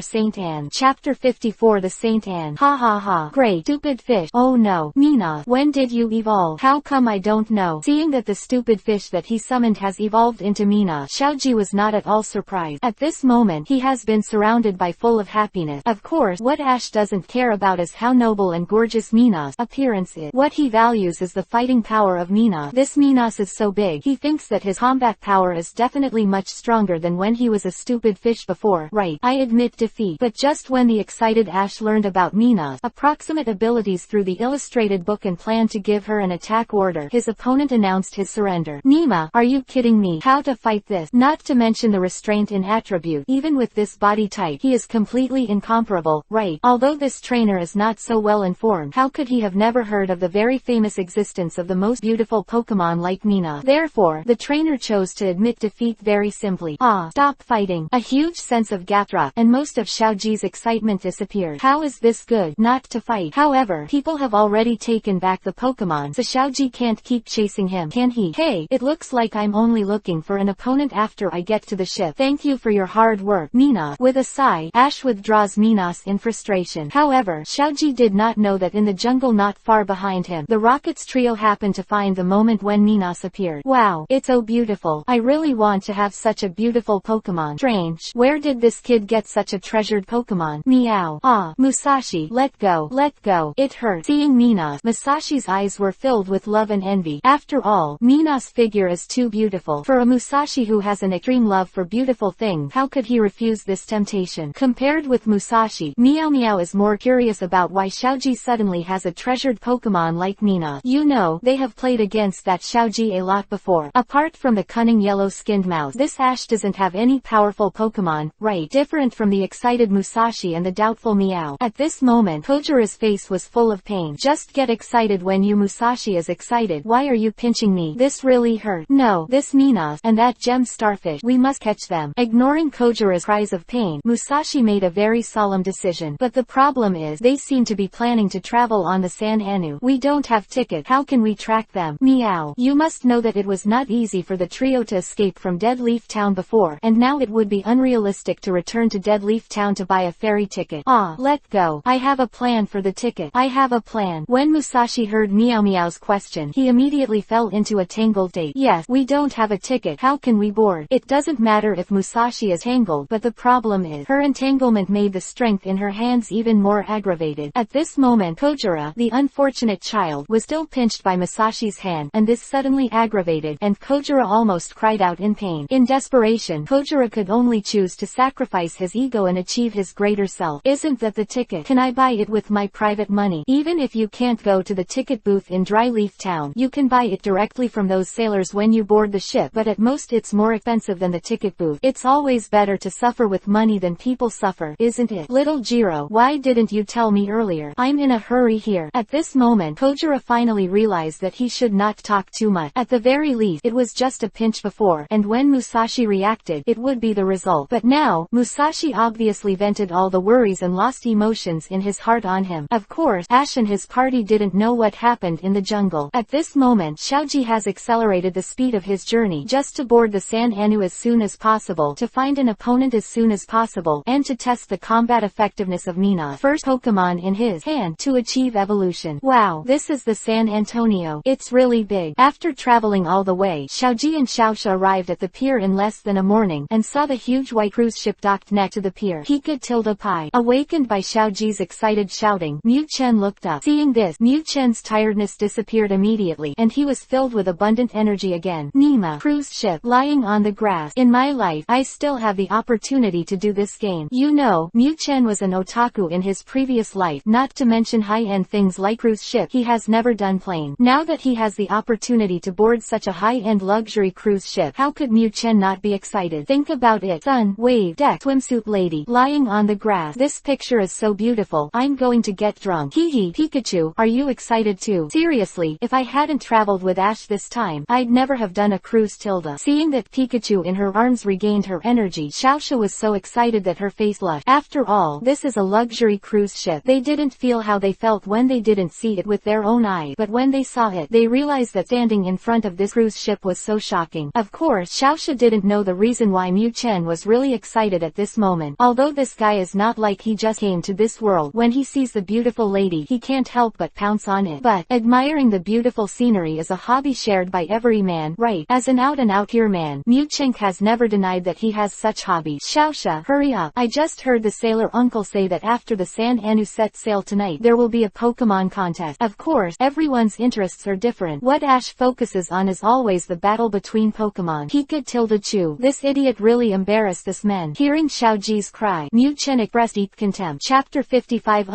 A: Saint Anne. Chapter 54 The Saint Anne. Ha ha ha. Great. Stupid fish. Oh no. Mina, when did you evolve? How come I don't know? Seeing that the stupid fish that he summoned has evolved into Mina, Xiaoji was not at all surprised. At this moment, he has been surrounded by full of happiness. Of course, what Ash doesn't care about is how noble and gorgeous Mina's appearance is. What he values is the fighting power of Mina. This Minas is so big, he thinks that his combat power is definitely much stronger than when he was a stupid fish before. Right, I admit defeat. But just when the excited Ash learned about Mina's approximate abilities through the illustrated book and planned to give her an attack order, his opponent announced his surrender. Nima, are you kidding me? How to fight this? Not to mention the restraint in attribute. Even with this body type, he is completely incomparable, right? Although this trainer is not so well informed, how could he have never heard of the very famous existence of the most beautiful Pokemon like Mina? Therefore, the trainer chose to admit defeat very simply. Stop fighting. A huge sense of gap drop, and most of Xiaoji's excitement disappeared. How is this good? Not to fight. However, people have already taken back the Pokemon, so Xiaoji can't keep chasing him, can he? Hey, it looks like I'm only looking for an opponent after I get to the ship. Thank you for your hard work, Mina. With a sigh, Ash withdraws Minas in frustration. However, Xiaoji did not know that in the jungle not far behind him, the Rockets trio happened to find the moment when Minas appeared. Wow, it's so beautiful. I really want to have such a beautiful Pokemon. Strange. Where did this kid get such a treasured Pokemon? Meow. Musashi, let go. Let go. It hurt. Seeing Minas, Musashi's eyes were filled with love and envy. After all, Minas' figure is too beautiful. For a Musashi who has an extreme love for beautiful things, how could he refuse this temptation? Compared with Musashi, Meow Meow is more curious about why Xiaoji suddenly has a treasured Pokemon like Mina. You know, they have played against that Xiaoji a lot before. Apart from the cunning yellow-skinned mouse, this Ash doesn't have any powerful Pokemon, right? Different from the excited Musashi and the doubtful Meow. At this moment, Kojira's face was full of pain. Just get excited when you Musashi is excited. Why are you pinching me? This really hurt. No, this Minas, and that gem starfish, we must catch them. Ignoring Kojira's cries of pain, Musashi made a very solemn decision. But the problem is, they seem to be planning to travel on the San Anu. We don't have ticket. How can we track them? Meow. You must know that it was not easy for the trio to escape from Dead Leaf Town before, and now it would be unrealistic to return to Dead Leaf Town to buy a ferry ticket. Ah, let go. I have a plan for the ticket. I have a plan. When Musashi heard Meow Meow's question, he immediately fell into a tangled state. Yes, we don't have a ticket. How can we board? It doesn't matter if Musashi is tangled, but the problem is, her entanglement made the strength in her hands even more aggravated. At this moment Kojiro, the unfortunate child, was still pinched by Musashi's hand, and this suddenly aggravated, and Kojiro almost cried out in pain. In desperation, Kojiro could only choose to sacrifice his ego and achieve his greater self. Isn't that the ticket? Can I buy it with my private money? Even if you can't go to the ticket booth in Dry Leaf Town, you can buy it directly from those sailors when you board the ship, but at most it's more expensive than the ticket booth. It's always better to suffer with money than people suffer, isn't it? Little Jiro, why didn't you tell me earlier? I'm in a hurry here. At this moment Kojiro finally realized that he should not talk too much. At the very least, it was just a pinch before, and when Musashi reacted, it would be the result. But now, Musashi obviously vented all the worries and lost emotions in his heart on him. Of course, Ash and his party didn't know what happened in the jungle. At this moment, Xiaoji has accelerated the speed of his journey just to board the Sand Anu as soon as possible, to find an opponent as soon as possible, and to test the combat effectiveness of Mina's first Pokemon in his hand to achieve evolution. Wow, this is the San Antonio. It's really big. After traveling all the way, Xiaoji and Xiaosha arrived at the pier in less than a morning, and saw the huge white cruise ship docked next to the pier. Pika. Awakened by Xiaoji's excited shouting, Mu Chen looked up. Seeing this, Mu Chen's tiredness disappeared immediately, and he was filled with abundant energy again. Nima, cruise ship, lying on the grass. In my life, I still have the opportunity to do this game. You know, Mu Chen was an otaku in his previous life, not to mention high-end things like cruise ship. He has never done plane. Now that he has the opportunity to board such a high-end luxury cruise ship, how could Mu Chen not be excited? Think about it. Sun, wave, deck, swimsuit lady, lying on the grass. This picture is so beautiful. I'm going to get drunk. Hehe. Pikachu, are you excited too? Seriously, if I hadn't traveled with Ash this time, I'd never have done a cruise. Tilda. Seeing that Pikachu in her arms regained her energy, Xiaosha was so excited that her face flushed. After all, this is a luxury cruise ship. They didn't feel how they felt when they didn't see it with their own eyes, but when they saw it, they realized that standing in front of this cruise ship was so shocking. Of course, Xiaosha didn't know the reason why Mu Chen was really excited at this moment. Although this guy is not like he just came to this world, when he sees the beautiful lady, he can't help but pounce on it. But, admiring the beautiful scenery is a hobby shared by every man, right? As an out-and-out pure man, Mu Chen has never denied that he has such hobbies. Xiaosha, hurry up. I just heard the sailor uncle say that after the San Anu sets sail tonight, there will be a Pokemon contest. Of course, everyone's interests are different. What Ash focuses on is always the battle between Pokemon. Pikachu. This idiot really embarrassed this man. Hearing Xiaoji's cry, Mu Chen expressed deep contempt. Chapter 55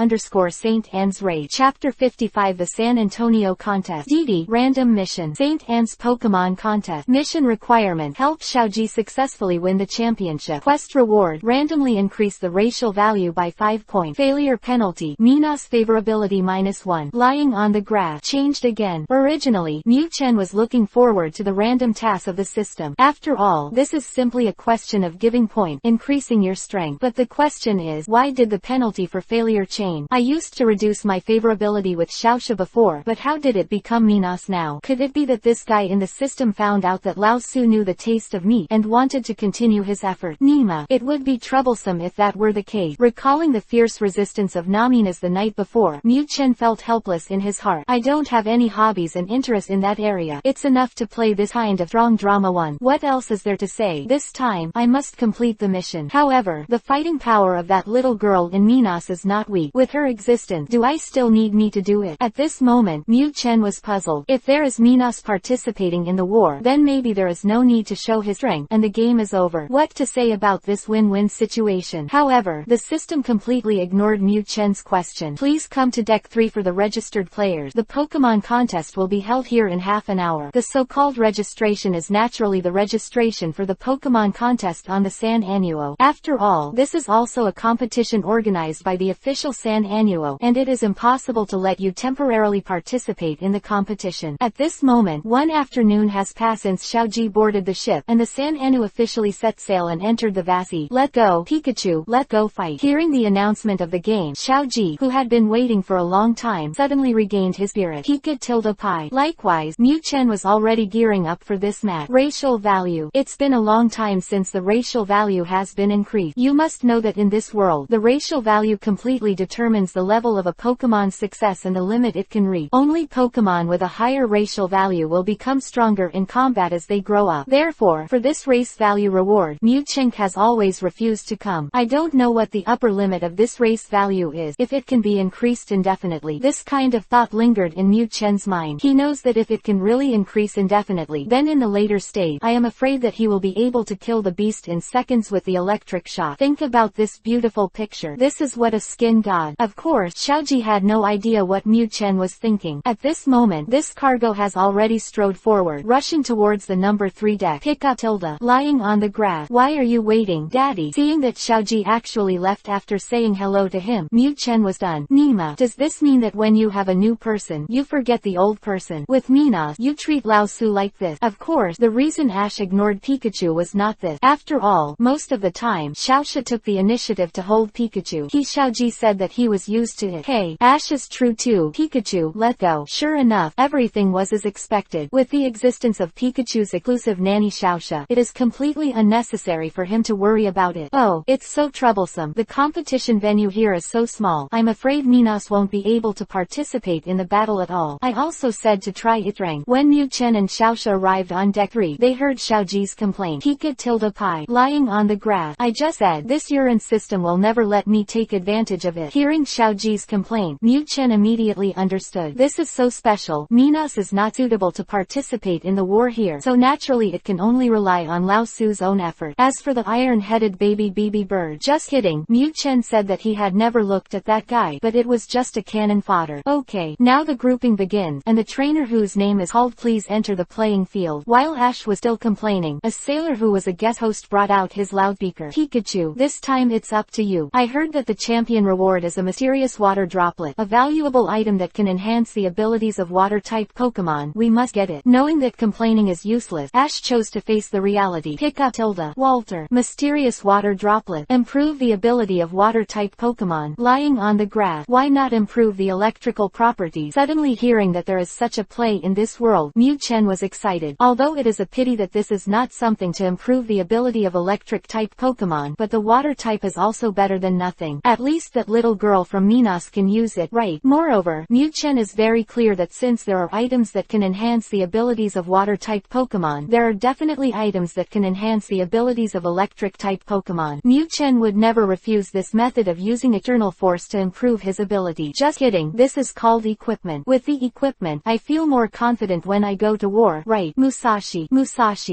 A: Saint Anne's Raid. Chapter 55 The San Antonio Contest. DD Random Mission. Saint Anne's Pokemon Contest. Mission requirement: help Xiaoji successfully win the championship. Quest reward: randomly increase the racial value by 5 points. Failure penalty: Mina's favorability -1. Lying on the grass. Changed again. Originally, Mu Chen was looking forward to the random task of the system. After all, this is simply a question of giving point, increasing your strength. But the question is, why did the penalty for failure change? I used to reduce my favorability with Xiaosha before, but how did it become Mina's now? Could it be that this guy in the system found out that Lao Su knew the taste of meat, and wanted to continue his effort? Nima. It would be troublesome if that were the case. Recalling the fierce resistance of Naminas the night before, Mu Chen felt helpless in his heart. I don't have any hobbies and interests in that area. It's enough to play this kind of strong drama one. What else is there to say? This time, I must complete the mission. However, the fighting power of that little girl in Minas is not weak. With her existence, do I still need me to do it? At this moment, Mu Chen was puzzled. If there is Minas participating in the war, then maybe there is no need to show his strength, and the game is over. What to say about this win-win situation? However, the system completely ignored Mu Chen's question. Please come to Deck 3 for the registered players. The Pokemon contest will be held here in half an hour. The so-called registration is naturally the registration for the Pokemon contest on the San Annuo. After all, this is also a competition organized by the official San Annuo, and it is impossible to let you temporarily participate in the competition. At this moment, one afternoon has passed since Xiaoji boarded the ship, and the San Anu officially set sail and entered the Vasi. Let go, Pikachu, let go fight. Hearing the announcement of the game, Xiaoji, who had been waiting for a long time, suddenly finally regained his spirit. Pika-tilde-pi. Likewise, Mu Chen was already gearing up for this match. Racial value. It's been a long time since the racial value has been increased. You must know that in this world, the racial value completely determines the level of a Pokemon's success and the limit it can reach. Only Pokemon with a higher racial value will become stronger in combat as they grow up. Therefore, for this race value reward, Mu Chen has always refused to come. I don't know what the upper limit of this race value is, if it can be increased indefinitely. This kind of thought lingered in Mu Chen's mind. He knows that if it can really increase indefinitely, then in the later stage, I am afraid that he will be able to kill the beast in seconds with the electric shock. Think about this beautiful picture. This is what a skin god. Of course, Xiaoji had no idea what Mu Chen was thinking. At this moment, this cargo has already strode forward, rushing towards the number 3 deck. Pika-tilde. Lying on the grass. Why are you waiting, Daddy? Seeing that Xiaoji actually left after saying hello to him, Mu Chen was done. Nima, does this mean that when you have a new person, you forget the old person? With Minas, you treat Lao Su like this? Of course, the reason Ash ignored Pikachu was not this. After all, most of the time, Xiaoxia took the initiative to hold Pikachu. Xiaoji said that he was used to it. Hey, Ash is true too. Pikachu, let go. Sure enough, everything was as expected. With the existence of Pikachu's exclusive nanny Xiaoxia, it is completely unnecessary for him to worry about it. Oh, it's so troublesome. The competition venue here is so small. I'm afraid Minas won't be able to participate in the battle at all. I also said to try Itrang. When Mu Chen and Xiaoxia arrived on deck 3, they heard Xiaoji's complaint. Pika-tilde-pi. Lying on the grass. I just said, this urine system will never let me take advantage of it. Hearing Xiaoji's complaint, Mu Chen immediately understood. This is so special. Minas is not suitable to participate in the war here, so naturally it can only rely on Lao Su's own effort. As for the iron-headed baby BB bird, just kidding. Mu Chen said that he had never looked at that guy, but it was just a cannon fodder. Okay, now the grouping begins, and the trainer whose name is called please enter the playing field. While Ash was still complaining, a sailor who was a guest host brought out his loudspeaker. Pikachu, this time it's up to you. I heard that the champion reward is a mysterious water droplet, a valuable item that can enhance the abilities of water-type Pokemon. We must get it. Knowing that complaining is useless, Ash chose to face the reality. Pika-tilde. Walter. Mysterious water droplet. Improve the ability of water-type Pokemon. Lying on the grass. Why not improve the electrical properties? Suddenly hearing that there is such a play in this world, Mu Chen was excited. Although it is a pity that this is not something to improve the ability of electric-type Pokemon, but the water-type is also better than nothing. At least that little girl from Minas can use it, right? Moreover, Mu Chen is very clear that since there are items that can enhance the abilities of water-type Pokemon, there are definitely items that can enhance the abilities of electric-type Pokemon. Mu Chen would never refuse this method of using Eternal Force to improve his ability. Just kidding, this is called equipment. With the equipment, I feel more confident when I go to war, right? Musashi,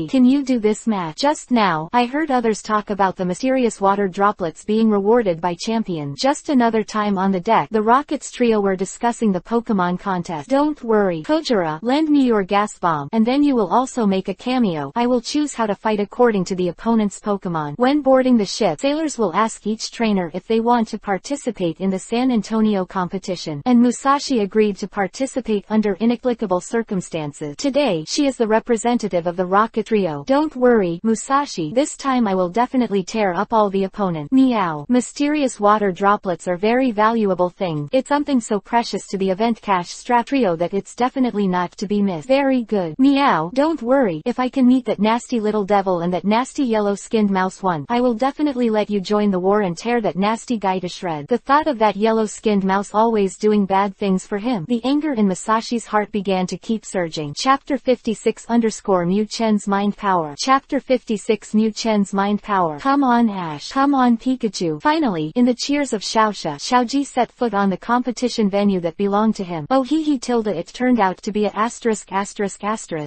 A: can you do this match? Just now, I heard others talk about the mysterious water droplets being rewarded by champions. Just another time on the deck, the Rockets trio were discussing the Pokemon contest. Don't worry, Kojira, lend me your gas bomb, and then you will also make a cameo. I will choose how to fight according to the opponent's Pokemon. When boarding the ship, sailors will ask each trainer if they want to participate in the San Antonio competition, and Musashi agreed to participate under inexplicable circumstances. Today, she is the representative of the Rocket trio. Don't worry, Musashi, this time I will definitely tear up all the opponent. Meow. Mysterious water droplets are very valuable thing. It's something so precious to the event cash strap trio that it's definitely not to be missed. Very good. Meow. Don't worry, if I can meet that nasty little devil and that nasty yellow-skinned mouse one, I will definitely let you join the war and tear that nasty guy to shreds. The thought of that yellow-skinned mouse always doing bad things for him. The anger in Musashi's heart began to keep surging. Chapter 56 Mu Chen's Mind Power. Chapter 56 Mu Chen's Mind Power. Come on Ash. Come on Pikachu. Finally, in the cheers of Xiaoxia, Xiaoji set foot on the competition venue that belonged to him. Oh tilde, it turned out to be a asterisk.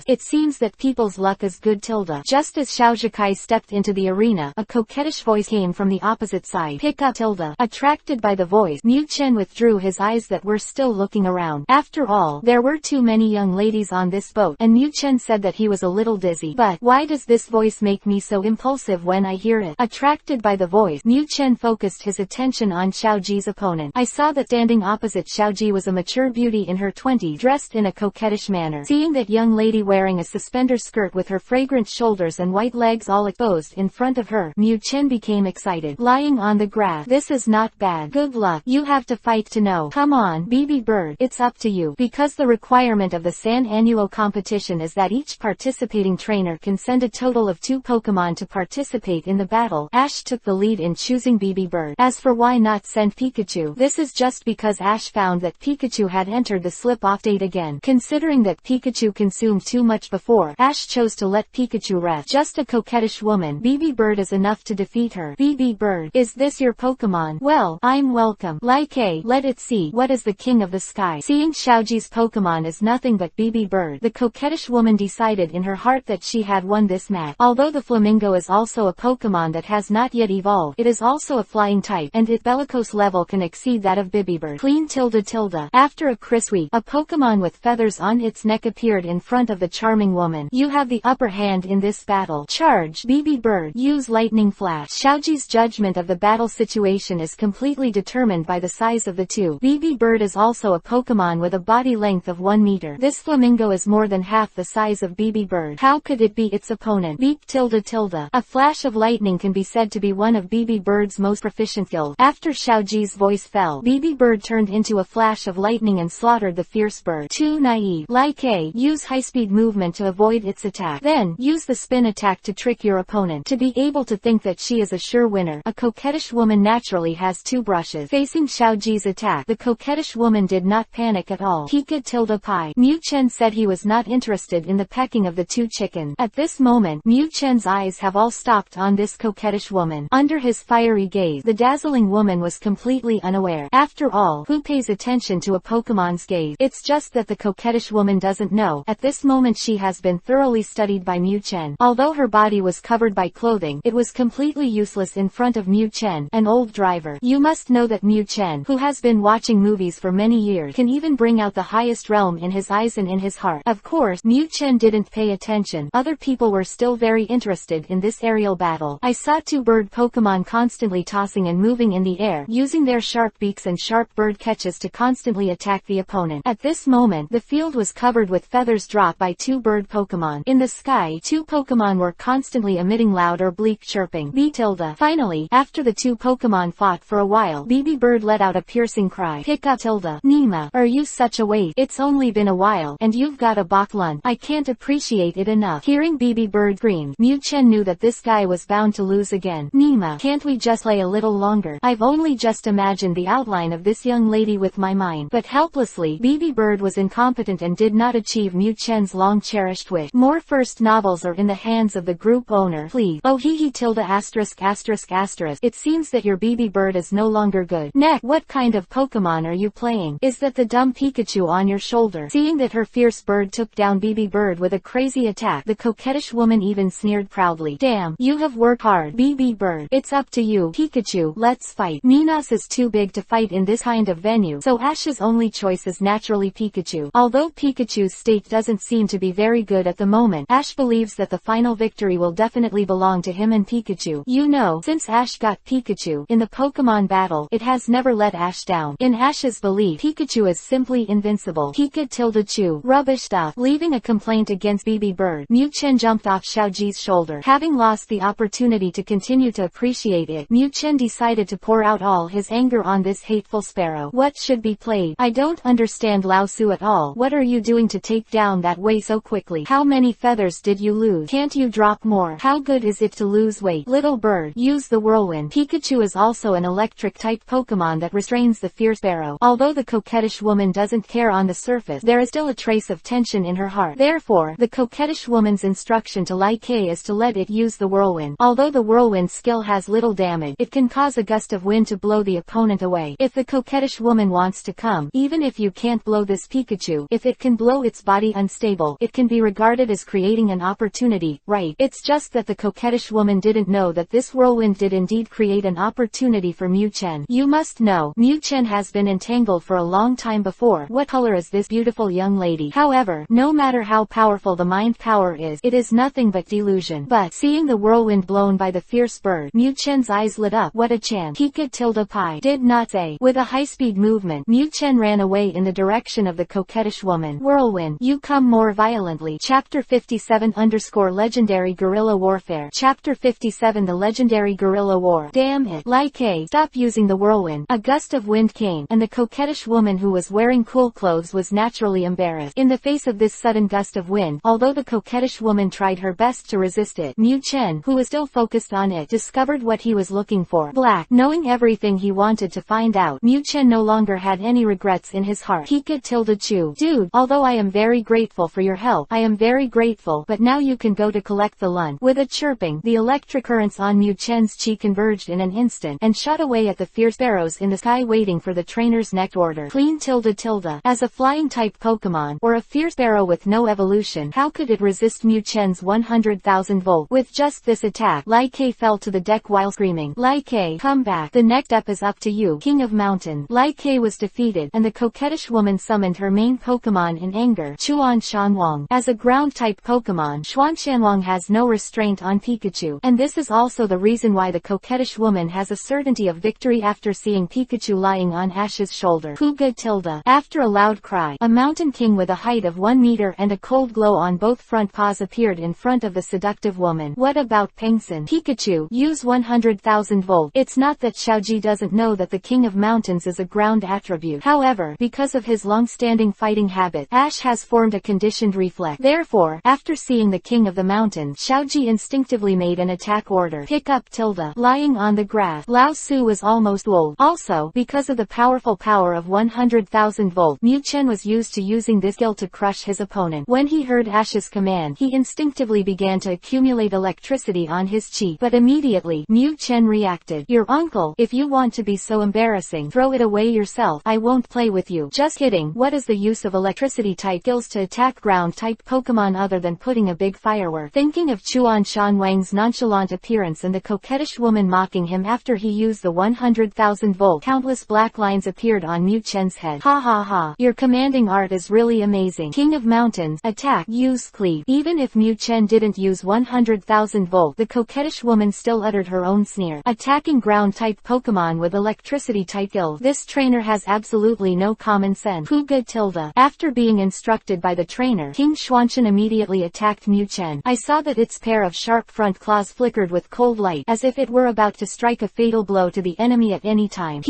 A: It seems that people's luck is good tilde. Just as Xiao Zhikai stepped into the arena, a coquettish voice came from the opposite side. Pika-tilde. Attracted by the voice, Mu Chen withdrew his eyes that were still looking around. After all, there were too many young ladies on this boat, and Mu Chen said that he was a little dizzy. But, why does this voice make me so impulsive when I hear it? Attracted by the voice, Mu Chen focused his attention on Xiaoji's opponent. I saw that standing opposite Xiaoji was a mature beauty in her 20s, dressed in a coquettish manner. Seeing that young lady wearing a suspender skirt with her fragrant shoulders and white legs all exposed in front of her, Mu Chen became excited. Lying on the grass. This is not bad. Good luck. You have to fight to know. Come on, BB BB Bird, it's up to you. Because the requirement of the San Annual competition is that each participating trainer can send a total of 2 Pokémon to participate in the battle, Ash took the lead in choosing BB Bird. As for why not send Pikachu, this is just because Ash found that Pikachu had entered the slip-off date again. Considering that Pikachu consumed too much before, Ash chose to let Pikachu rest. Just a coquettish woman, BB Bird is enough to defeat her. BB Bird, is this your Pokémon? Well, I'm welcome. Like a, let it see, what is the king of the sky? Seeing Xiaoji's Pokémon is nothing but BB Bird, the coquettish woman decided in her heart that she had won this match. Although the flamingo is also a Pokémon that has not yet evolved, it is also a flying type, and its bellicose level can exceed that of BB Bird. Clean tilde tilde. After a crisp week, a Pokémon with feathers on its neck appeared in front of the charming woman. You have the upper hand in this battle. Charge, BB Bird. Use lightning flash. Xiaoji's judgment of the battle situation is completely determined by the size of the two. BB Bird is also a Pokémon with a body length of 1 meter. This flamingo is more than half the size of BB Bird. How could it be its opponent? Beep tilde tilde. A flash of lightning can be said to be one of BB Bird's most proficient skills. After Xiaoji's voice fell, BB Bird turned into a flash of lightning and slaughtered the fierce bird. Too naive. Like a, use high-speed movement to avoid its attack. Then, use the spin attack to trick your opponent. To be able to think that she is a sure winner, a coquettish woman naturally has 2 brushes. Facing Xiaoji's attack, the coquettish woman did not panic at all. Pika tilde pie. Mu Chen said he was not interested in the pecking of the 2 chickens. At this moment, Mu Chen's eyes have all stopped on this coquettish woman. Under his fiery gaze, the dazzling woman was completely unaware. After all, who pays attention to a Pokemon's gaze? It's just that the coquettish woman doesn't know. At this moment she has been thoroughly studied by Mu Chen. Although her body was covered by clothing, it was completely useless in front of Mu Chen, an old driver. You must know that Mu Chen, who has been watching movies for many years, can even bring out the highest realm in his eyes and in his heart. Of course, Mu Chen didn't pay attention. Other people were still very interested in this aerial battle. I saw 2 bird Pokémon constantly tossing and moving in the air, using their sharp beaks and sharp bird catches to constantly attack the opponent. At this moment, the field was covered with feathers dropped by 2 bird Pokémon. In the sky, 2 Pokémon were constantly emitting loud or bleak chirping. B tilde. Finally, after the 2 Pokémon fought for a while, BB Bird let out a piercing cry. Pika tilde. Nima, are you such a waif? It's only been a while, and you've got a Backlund. I can't appreciate it enough. Hearing BB Bird scream, Mu Chen knew that this guy was bound to lose again. Nima, can't we just play a little longer? I've only just imagined the outline of this young lady with my mind. But helplessly, BB Bird was incompetent and did not achieve Mu Chen's long-cherished wish. More first novels are in the hands of the group owner. Please. Oh he tilde asterisk asterisk asterisk. It seems that your BB Bird is no longer good. Neck, what kind of Pokemon are you playing? Is that the dumb Pikachu on your shoulder? Seeing that her fierce bird took down BB Bird with a crazy attack, the coquettish woman even sneered proudly. Damn, you have worked hard, BB Bird. It's up to you, Pikachu. Let's fight. Minas is too big to fight in this kind of venue, so Ash's only choice is naturally Pikachu. Although Pikachu's state doesn't seem to be very good at the moment, Ash believes that the final victory will definitely belong to him and Pikachu. You know, since Ash got Pikachu in the Pokemon battle, it has never let Ash down. In Ash's belief, Pikachu is simply invincible. Pika tilde chew. Rubbish stuff. Leaving a complaint against BB Bird, Mu Chen jumped off Xiaoji's shoulder. Having lost the opportunity to continue to appreciate it, Mu Chen decided to pour out all his anger on this hateful sparrow. What should be played? I don't understand Lao Su at all. What are you doing to take down that way so quickly? How many feathers did you lose? Can't you drop more? How good is it to lose weight? Little bird, use the whirlwind. Pikachu is also an electric type Pokemon that restrains the fierce sparrow. Although the coquettish woman doesn't care on the surface, there is still a trace of tension in her heart. Therefore, the coquettish woman's instruction to Lai Kei is to let it use the whirlwind. Although the whirlwind skill has little damage, it can cause a gust of wind to blow the opponent away. If the coquettish woman wants to come, even if you can't blow this Pikachu, if it can blow its body unstable, it can be regarded as creating an opportunity, right? It's just that the coquettish woman didn't know that this whirlwind did indeed create an opportunity for Mu Chen. You must know, Mu Chen has been entangled for a long time before. What color is this beautiful young lady? However, no matter how powerful the mind power is, it is nothing but delusion. But, seeing the whirlwind blown by the fierce bird, Mu Chen's eyes lit up. What a chance. Pika tilde pie. Did not say. With a high-speed movement, Mu Chen ran away in the direction of the coquettish woman. Whirlwind, you come more violently. Chapter 57 _ Legendary Guerrilla Warfare. Chapter 57 The Legendary Guerrilla War. Damn it. Lai Kei, stop using the whirlwind. A gust of wind came, and the coquettish coquettish woman who was wearing cool clothes was naturally embarrassed. In the face of this sudden gust of wind, although the coquettish woman tried her best to resist it, Mu Chen, who was still focused on it, discovered what he was looking for. Black. Knowing everything he wanted to find out, Mu Chen no longer had any regrets in his heart. Pikachu. Dude, although I am very grateful for your help, I am very grateful, but now you can go to collect the lunch. With a chirping, the electric currents on Mu Chen's chi converged in an instant, and shot away at the fierce sparrows in the sky waiting for the trainer's next order. Clean. As a flying-type Pokémon, or a fierce sparrow with no evolution, how could it resist Mu Chen's 100,000 volt? With just this attack, Lai Ke fell to the deck while screaming, Lai Ke, come back. The next step is up to you, King of Mountain. Lai Ke was defeated, and the coquettish woman summoned her main Pokémon in anger, Chuan Shanwang. As a ground-type Pokémon, Chuan Shanwang has no restraint on Pikachu, and this is also the reason why the coquettish woman has a certainty of victory after seeing Pikachu lying on Ash's shoulder. After a loud cry, a mountain king with a height of 1 meter and a cold glow on both front paws appeared in front of the seductive woman. What about Pengson? Pikachu, use 100,000 volt. It's not that Xiaoji doesn't know that the King of Mountains is a ground attribute. However, because of his long-standing fighting habit, Ash has formed a conditioned reflex. Therefore, after seeing the King of the Mountains, Xiaoji instinctively made an attack order. Pick up. Lying on the grass, Lao Su was almost old. Also, because of the powerful power of 100,000 volt, Mu Chen was used to using this skill to crush his opponent. When he heard Ash's command, he instinctively began to accumulate electricity on his chi, but immediately, Mu Chen reacted. Your uncle, if you want to be so embarrassing, throw it away yourself. I won't play with you. Just kidding. What is the use of electricity-type skills to attack ground-type Pokemon other than putting a big firework? Thinking of Chuan Shanwang's nonchalant appearance and the coquettish woman mocking him after he used the 100,000 volt, countless black lines appeared on Mu Chen's head. Ha ha ha. Your commanding art is really amazing. King of Mountains, attack. Use cleave. Even if Mu Chen didn't use 100,000 volt, the coquettish woman still uttered her own sneer. Attacking ground-type Pokemon with electricity-type skills. This trainer has absolutely no common sense. After being instructed by the trainer, King Xuanchen immediately attacked Mu Chen. I saw that its pair of sharp front claws flickered with cold light, as if it were about to strike a fatal blow to the enemy at any time.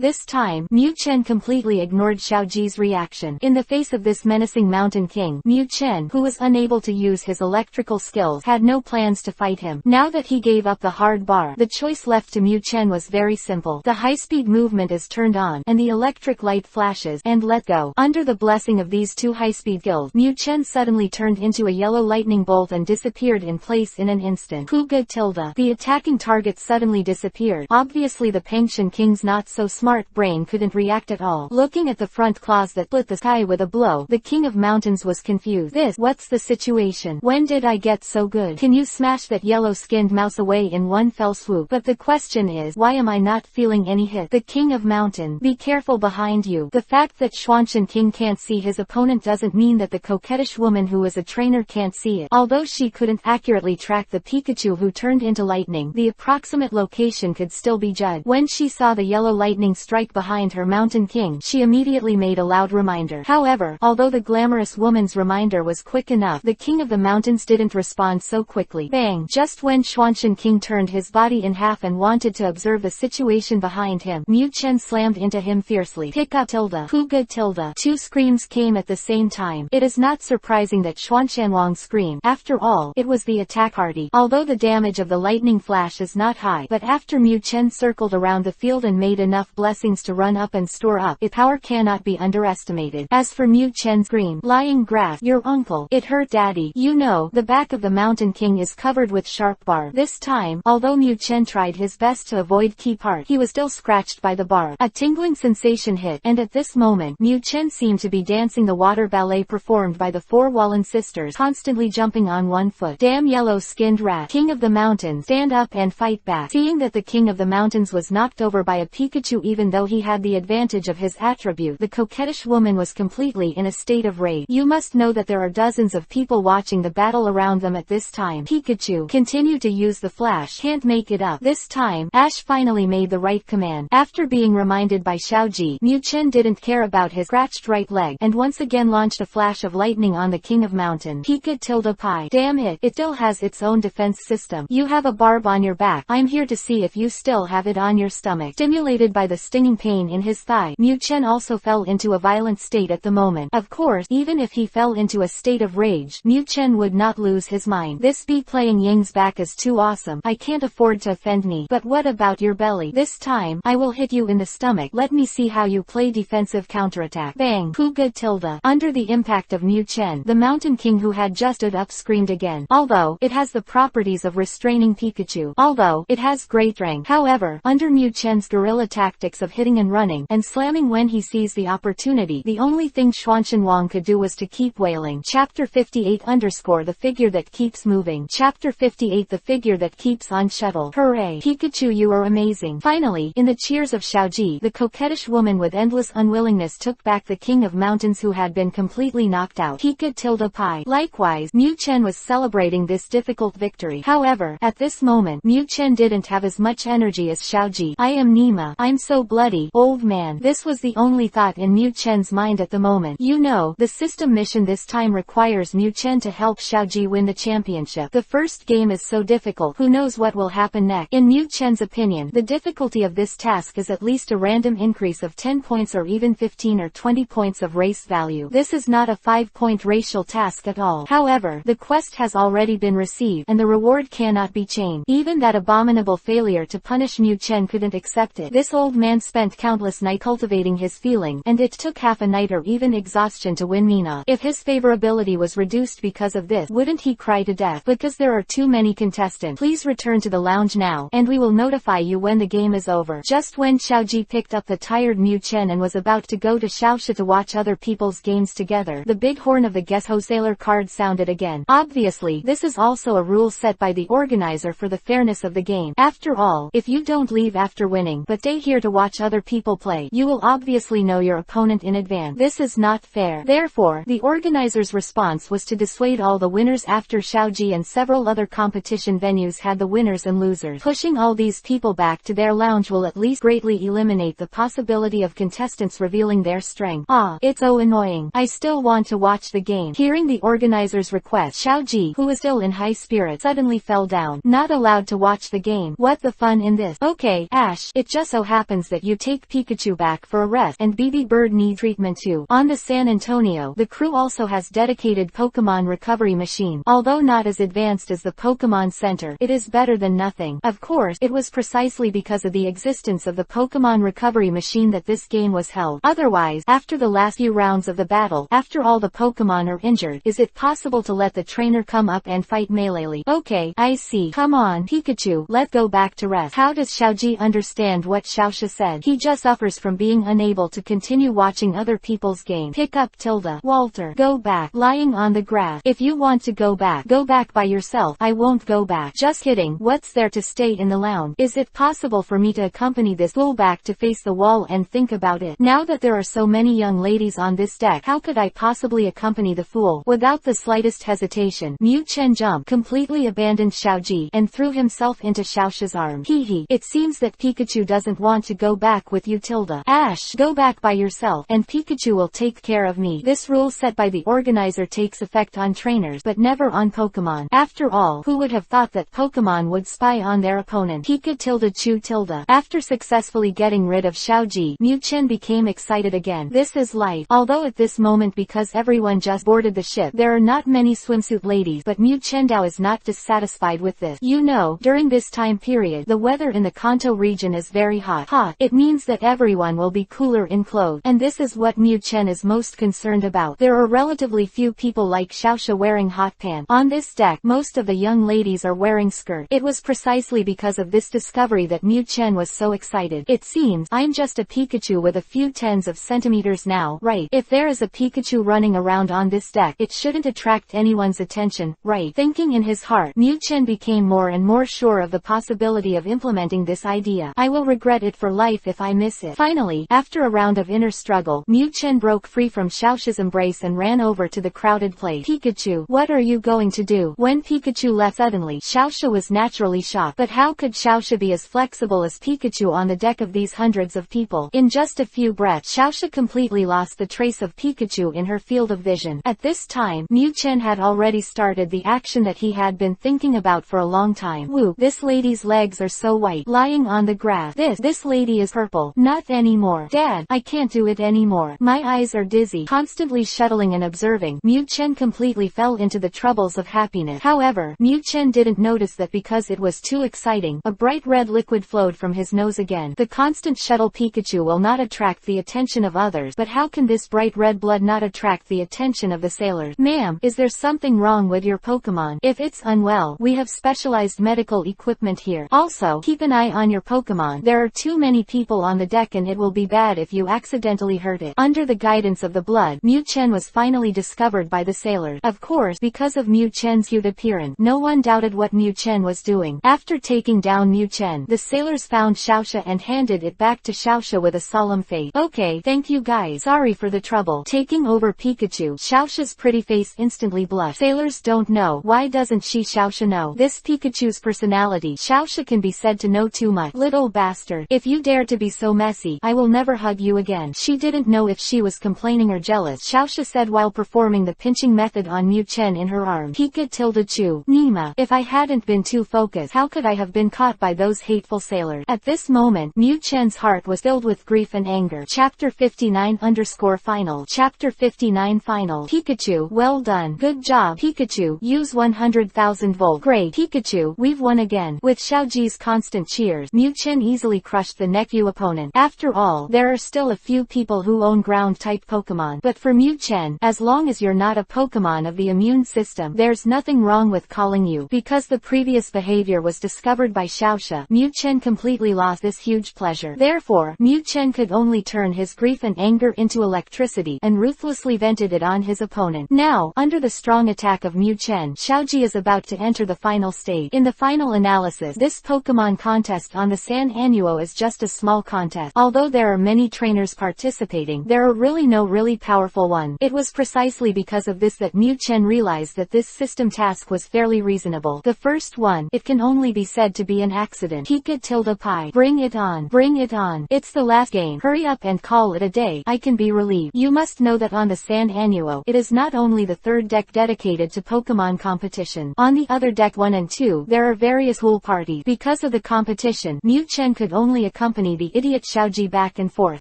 A: This time, Mu Chen completely ignored Xiaoji's reaction. In the face of this menacing mountain king, Mu Chen, who was unable to use his electrical skills, had no plans to fight him. Now that he gave up the hard bar, the choice left to Mu Chen was very simple. The high-speed movement is turned on, and the electric light flashes, and let go. Under the blessing of these two high-speed skills, Mu Chen suddenly turned into a yellow lightning bolt and disappeared in place in an instant. The attacking target suddenly disappeared. Obviously the Pengxian King's not-so-smart brain couldn't react at all. Looking at the front claws that split the sky with a blow, the King of Mountains was confused. What's the situation? When did I get so good? Can you smash that yellow-skinned mouse away in one fell swoop? But the question is, why am I not feeling any hit? The King of Mountain, be careful behind you. The fact that Xuanchen King can't see his opponent doesn't mean that the coquettish woman who is a trainer can't see it. Although she couldn't accurately track the Pikachu who turned into lightning, the approximate location could still be judged. When she saw the yellow lightning strike behind her Mountain King, she immediately made a loud reminder. However, although the glamorous woman's reminder was quick enough, the King of the Mountains didn't respond so quickly. Bang! Just when Xuanchen King turned his body in half and wanted to observe the situation behind him, Mu Chen slammed into him fiercely. Pick up. Two screams came at the same time. It is not surprising that Xuanshanwang screamed. After all, it was the attack party. Although the damage of the lightning flash is not high, but after Mu Chen circled around the field and made enough blessings to run up and store up, its power cannot be underestimated. As for Mu Chen's scream, lying grass, your uncle, it hurt daddy. You know, the back of the Mountain King is covered with sharp barb. This time, although Mu Chen tried his best to avoid key part, he was still scratched by the barb. A tingling sensation hit, and at this moment, Mu Chen seemed to be dancing the water ballet performed by the four Wallen sisters, constantly jumping on one foot. Damn yellow-skinned rat. King of the Mountains, stand up and fight back. Seeing that the King of the Mountains was knocked over by a Pikachu even though he had the advantage of his attribute, the coquettish woman was completely in a state of rage. You must know that there are dozens of people watching the battle around them at this time. Pikachu, continue to use the flash. Can't make it up. This time, Ash finally made the right command. After being reminded by Xiaoji, Mu Chen didn't care about his scratched right leg, and once again launched a flash of lightning on the King of Mountain. Damn it, it still has its own defense system. You have a barb on your back. I'm here to see if you still have it on your stomach. Stimulated by the stinging pain pain in his thigh. Mu Chen also fell into a violent state at the moment. Of course, even if he fell into a state of rage, Mu Chen would not lose his mind. This bee playing Ying's back is too awesome. I can't afford to offend me. But what about your belly? This time, I will hit you in the stomach. Let me see how you play defensive counterattack. Bang! Puga tilde. Under the impact of Mu Chen, the Mountain King who had just stood up screamed again. Although, it has the properties of restraining Pikachu. Although, it has great range. However, under Mu Chen's guerrilla tactics of hitting and running, and slamming when he sees the opportunity, the only thing Xuanchen Wang could do was to keep wailing. Chapter 58 _ the figure that keeps moving. Chapter 58 The figure that keeps on shuttle. Hooray! Pikachu, you are amazing. Finally, in the cheers of Xiaoji, the coquettish woman with endless unwillingness took back the King of Mountains who had been completely knocked out. Pika tilde pi. Likewise, Mu Chen was celebrating this difficult victory. However, at this moment, Mu Chen didn't have as much energy as Xiaoji. I am Nima. I'm so bloody, old man. This was the only thought in Mu Chen's mind at the moment. You know, the system mission this time requires Mu Chen to help Xiaoji win the championship. The first game is so difficult, who knows what will happen next. In Mu Chen's opinion, the difficulty of this task is at least a random increase of 10 points or even 15 or 20 points of race value. This is not a 5-point racial task at all. However, the quest has already been received, and the reward cannot be changed. Even that abominable failure to punish Mu Chen couldn't accept it. This old man spent countless nights cultivating his feeling, and it took half a night or even exhaustion to win Mina. If his favorability was reduced because of this, wouldn't he cry to death? Because there are too many contestants. Please return to the lounge now, and we will notify you when the game is over. Just when Xiaoji picked up the tired Mu Chen and was about to go to Xiaosha to watch other people's games together, the big horn of the guest wholesaler card sounded again. Obviously, this is also a rule set by the organizer for the fairness of the game. After all, if you don't leave after winning, but stay here to watch other people play, you will obviously know your opponent in advance. This is not fair. Therefore, the organizer's response was to dissuade all the winners after Xiaoji and several other competition venues had the winners and losers. Pushing all these people back to their lounge will at least greatly eliminate the possibility of contestants revealing their strength. Ah, it's so annoying. I still want to watch the game. Hearing the organizer's request, Xiaoji, who was still in high spirits, suddenly fell down. Not allowed to watch the game. What the fun in this? Okay, Ash, it just so happens that you take Pikachu back for a rest, and BB Bird needs treatment too. On the San Antonio, the crew also has dedicated Pokémon recovery machine. Although not as advanced as the Pokémon Center, it is better than nothing. Of course, it was precisely because of the existence of the Pokémon recovery machine that this game was held. Otherwise, after the last few rounds of the battle, after all the Pokémon are injured, is it possible to let the trainer come up and fight melee'ly? Okay, I see. Come on, Pikachu, let's go back to rest. How does Xiaoji understand what Xiaosha said? He just suffers from being unable to continue watching other people's game. Pick up tilde. Walter, go back. Lying on the grass. If you want to go back by yourself. I won't go back. Just kidding. What's there to stay in the lounge? Is it possible for me to accompany this fool back to face the wall and think about it? Now that there are so many young ladies on this deck, how could I possibly accompany the fool? Without the slightest hesitation, Mu Chen jumped, completely abandoned Xiaoji, and threw himself into Xiaosha's arms. Hee. It seems that Pikachu doesn't want to go back with you tilde. Ash, go back by yourself, and Pikachu will take care of me. This rule set by the organizer takes effect on trainers, but never on Pokemon. After all, who would have thought that Pokemon would spy on their opponent? Pika tilde Chu tilde. After successfully getting rid of Xiaoji, Mu Chen became excited again. This is life. Although at this moment, because everyone just boarded the ship, there are not many swimsuit ladies, but Mu Chendao is not dissatisfied with this. You know, during this time period, the weather in the Kanto region is very hot. It means that everyone will be cooler in clothes, and this is what Mu Chen is most concerned about. There are relatively few people like Xiaosha wearing hot pants. On this deck, most of the young ladies are wearing skirts. It was precisely because of this discovery that Mu Chen was so excited. It seems, I'm just a Pikachu with a few tens of centimeters now, right? If there is a Pikachu running around on this deck, it shouldn't attract anyone's attention, right? Thinking in his heart, Mu Chen became more and more sure of the possibility of implementing this idea. I will regret it for life if I miss it. Finally, after a round of inner struggle, Mu Chen broke free from Xiaosha's embrace and ran over to the crowded place. Pikachu, what are you going to do? When Pikachu left suddenly, Xiaosha was naturally shocked. But how could Xiaosha be as flexible as Pikachu on the deck of these hundreds of people? In just a few breaths, Xiaosha completely lost the trace of Pikachu in her field of vision. At this time, Mu Chen had already started the action that he had been thinking about for a long time. Woo, this lady's legs are so white, lying on the grass. This lady is purple. Not anymore. Dad, I can't do it anymore. My eyes are dizzy. Constantly shuttling and observing, Mu Chen completely fell into the troubles of happiness. However, Mu Chen didn't notice that because it was too exciting, a bright red liquid flowed from his nose again. The constant shuttle Pikachu will not attract the attention of others, but how can this bright red blood not attract the attention of the sailors? Ma'am, is there something wrong with your Pokemon? If it's unwell, we have specialized medical equipment here. Also, keep an eye on your Pokemon. There are too many people on the deck and it will be bad if you accidentally hurt it. Under the guidance of the blood, Mu Chen was finally discovered by the sailors. Of course, because of Mu Chen's cute appearance, no one doubted what Mu Chen was doing. After taking down Mu Chen, the sailors found Xiaoxia and handed it back to Xiaoxia with a solemn face. Okay, thank you guys. Sorry for the trouble. Taking over Pikachu, Xiaoxia's pretty face instantly blushed. Sailors don't know. Why doesn't she? Xiaoxia know this Pikachu's personality. Xiaoxia can be said to know too much. Little bastard. If you dare to be so messy, I will never hug you again. She didn't know if she was complaining or jealous. Xiaoxia said while performing the pinching method on Mu Chen in her arm. Pikachu. Nima, if I hadn't been too focused, how could I have been caught by those hateful sailors? At this moment, Mu Chen's heart was filled with grief and anger. Chapter 59_final. Chapter 59 Final. Pikachu, well done. Good job, Pikachu. Use 100,000 volt. Great, Pikachu. We've won again. With Xiaoji's constant cheers, Mu Chen easily crushed the Nekyu opponent. After all, there are still a few people who own ground-type Pokemon. But for Mu Chen, as long as you're not a Pokemon of the immune system, there's nothing wrong with calling you. Because the previous behavior was discovered by Xiaoxia, Mu Chen completely lost this huge pleasure. Therefore, Mu Chen could only turn his grief and anger into electricity, and ruthlessly vented it on his opponent. Now, under the strong attack of Mu Chen, Xiaoji is about to enter the final stage. In the final analysis, this Pokemon contest on the San Annuo is just a small contest. Although there are many trainers participating, there are really no really powerful one. It was precisely because of this that Mu Chen realized that this system task was fairly reasonable. The first one, it can only be said to be an accident. Pika-tilde-pi. Bring it on. Bring it on. It's the last game. Hurry up and call it a day. I can be relieved. You must know that on the San Annuo, it is not only the third deck dedicated to Pokemon competition. On the other deck 1 and 2, there are various pool parties. Because of the competition, Mu Chen could only accompany the idiot Xiaoji back and forth.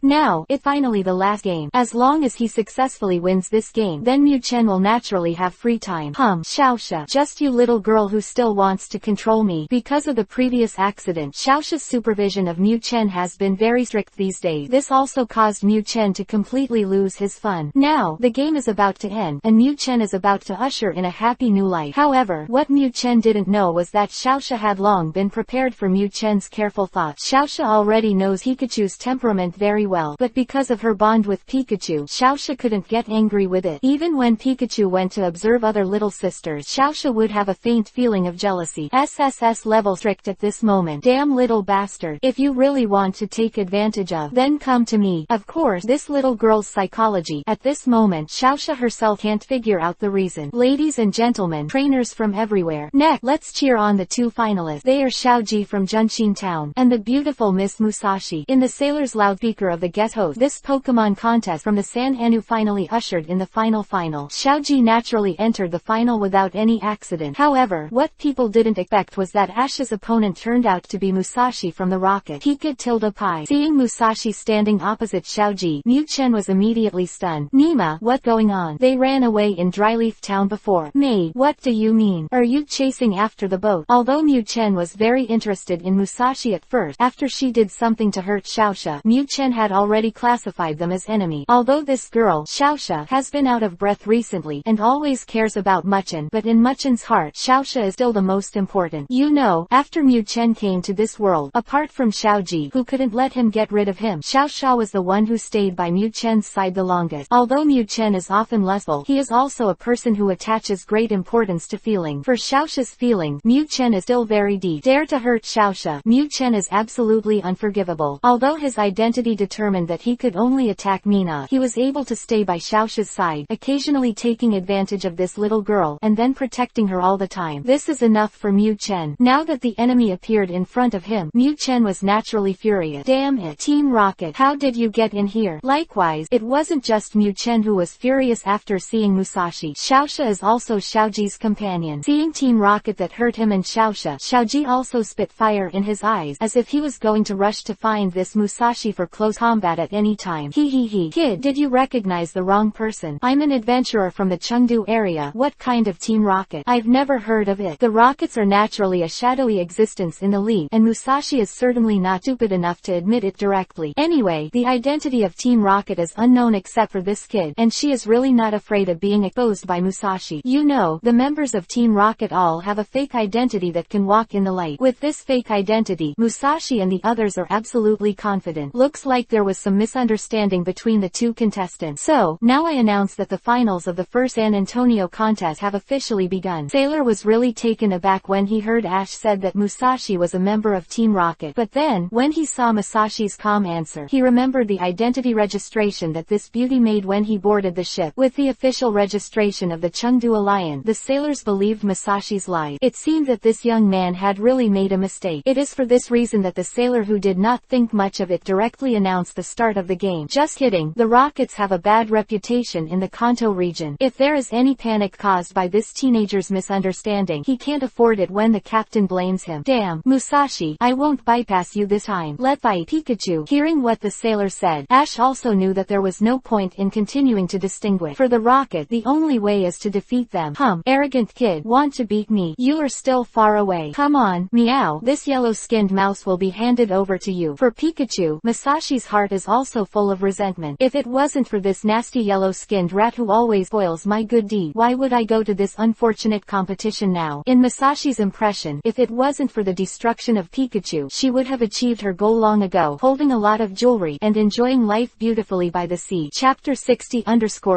A: Now, it's finally the last game. As long as he successfully wins this game, then Mu Chen will naturally have free time. Xiaoxia, just you little girl who still wants to control me. Because of the previous accident, Xiaoxia's supervision of Mu Chen has been very strict these days. This also caused Mu Chen to completely lose his fun. Now, the game is about to end, and Mu Chen is about to usher in a happy new life. However, what Mu Chen didn't know was that Xiaoxia had long been prepared for Mu Chen's careful thoughts. Xiaoxia already knows Pikachu's temperament very well, but because of her bond with Pikachu, Xiaoxia couldn't get angry with it. Even when Pikachu went to observe other little sisters, Xiaoxia would have a faint feeling of jealousy. SSS level strict at this moment. Damn little bastard. If you really want to take advantage of, then come to me. Of course, this little girl's psychology. At this moment, Xiaoxia herself can't figure out the reason. Ladies and gentlemen, trainers from everywhere. Next, let's cheer on the two finalists. They are Xiaoji from Junshin Town, and the beautiful Miss Musashi. In the sailor's loudspeaker of the guest host, this Pokemon contest from the San Anu finally ushered in the final. Xiaoji naturally entered the final without any accident. However, what people didn't expect was that Ash's opponent turned out to be Musashi from the Rocket. Pika-tilde-pi. Seeing Musashi standing opposite Xiaoji, Mu Chen was immediately stunned. Nima, what going on? They ran away in Dryleaf Town before. Maid, what do you mean? Are you chasing after the boat? Although Mu Chen was very interested in Musashi at first, after she did something to hurt Xiaoxia, Mu Chen had already classified them as enemy. Although this girl, Xiaoxia, has been out of breath recently, and always cares about Mu Chen, but in Mu Chen's heart, Xiaoxia is still the most important. You know, after Mu Chen came to this world, apart from Xiaoji, who couldn't let him get rid of him, Xiaoxia was the one who stayed by Mu Chen's side the longest. Although Mu Chen is often lustful, he is also a person who attaches great importance to feeling. For Xiaoxia's feelings, Mu Chen is still very deep. Dare to hurt Xiaoxia, Mu Chen is absolutely unforgivable. Although his identity determined that he could only attack Mina, he was able to stay by Xiaoxia's side, occasionally taking advantage of this little girl, and then protecting her all the time. This is enough for Mu Chen. Now that the enemy appeared in front of him, Mu Chen was naturally furious. Damn it, Team Rocket, how did you get in here? Likewise, it wasn't just Mu Chen who was furious after seeing Musashi. Xiaoxia is also Xiaoji's companion. Seeing Team Rocket that hurt him and Xiaoji also spit fire in his eyes, as if he was going to rush to find this furious Musashi for close combat at any time. He. Kid, did you recognize the wrong person? I'm an adventurer from the Chengdu area. What kind of Team Rocket? I've never heard of it. The Rockets are naturally a shadowy existence in the league, and Musashi is certainly not stupid enough to admit it directly. Anyway, the identity of Team Rocket is unknown except for this kid, and she is really not afraid of being exposed by Musashi. You know, the members of Team Rocket all have a fake identity that can walk in the light. With this fake identity, Musashi and the others are absolutely confident. Looks like there was some misunderstanding between the two contestants. So, now I announce that the finals of the first San Antonio contest have officially begun. Sailor was really taken aback when he heard Ash said that Musashi was a member of Team Rocket. But then, when he saw Musashi's calm answer, he remembered the identity registration that this beauty made when he boarded the ship. With the official registration of the Chengdu Alliance, the sailors believed Musashi's lie. It seemed that this young man had really made a mistake. It is for this reason that the sailor, who did not think much of it, directly announced the start of the game. Just kidding, the Rockets have a bad reputation in the Kanto region. If there is any panic caused by this teenager's misunderstanding, he can't afford it when the captain blames him. Damn, Musashi, I won't bypass you this time. Let's fight. Pikachu. Hearing what the sailor said, Ash also knew that there was no point in continuing to distinguish. For the Rocket, the only way is to defeat them. Arrogant kid, want to beat me? You are still far away. Come on, meow. This yellow-skinned mouse will be handed over to you. For Pikachu, Musashi's heart is also full of resentment. If it wasn't for this nasty yellow-skinned rat who always spoils my good deed, why would I go to this unfortunate competition now? In Musashi's impression, if it wasn't for the destruction of Pikachu, she would have achieved her goal long ago, holding a lot of jewelry and enjoying life beautifully by the sea. Chapter 60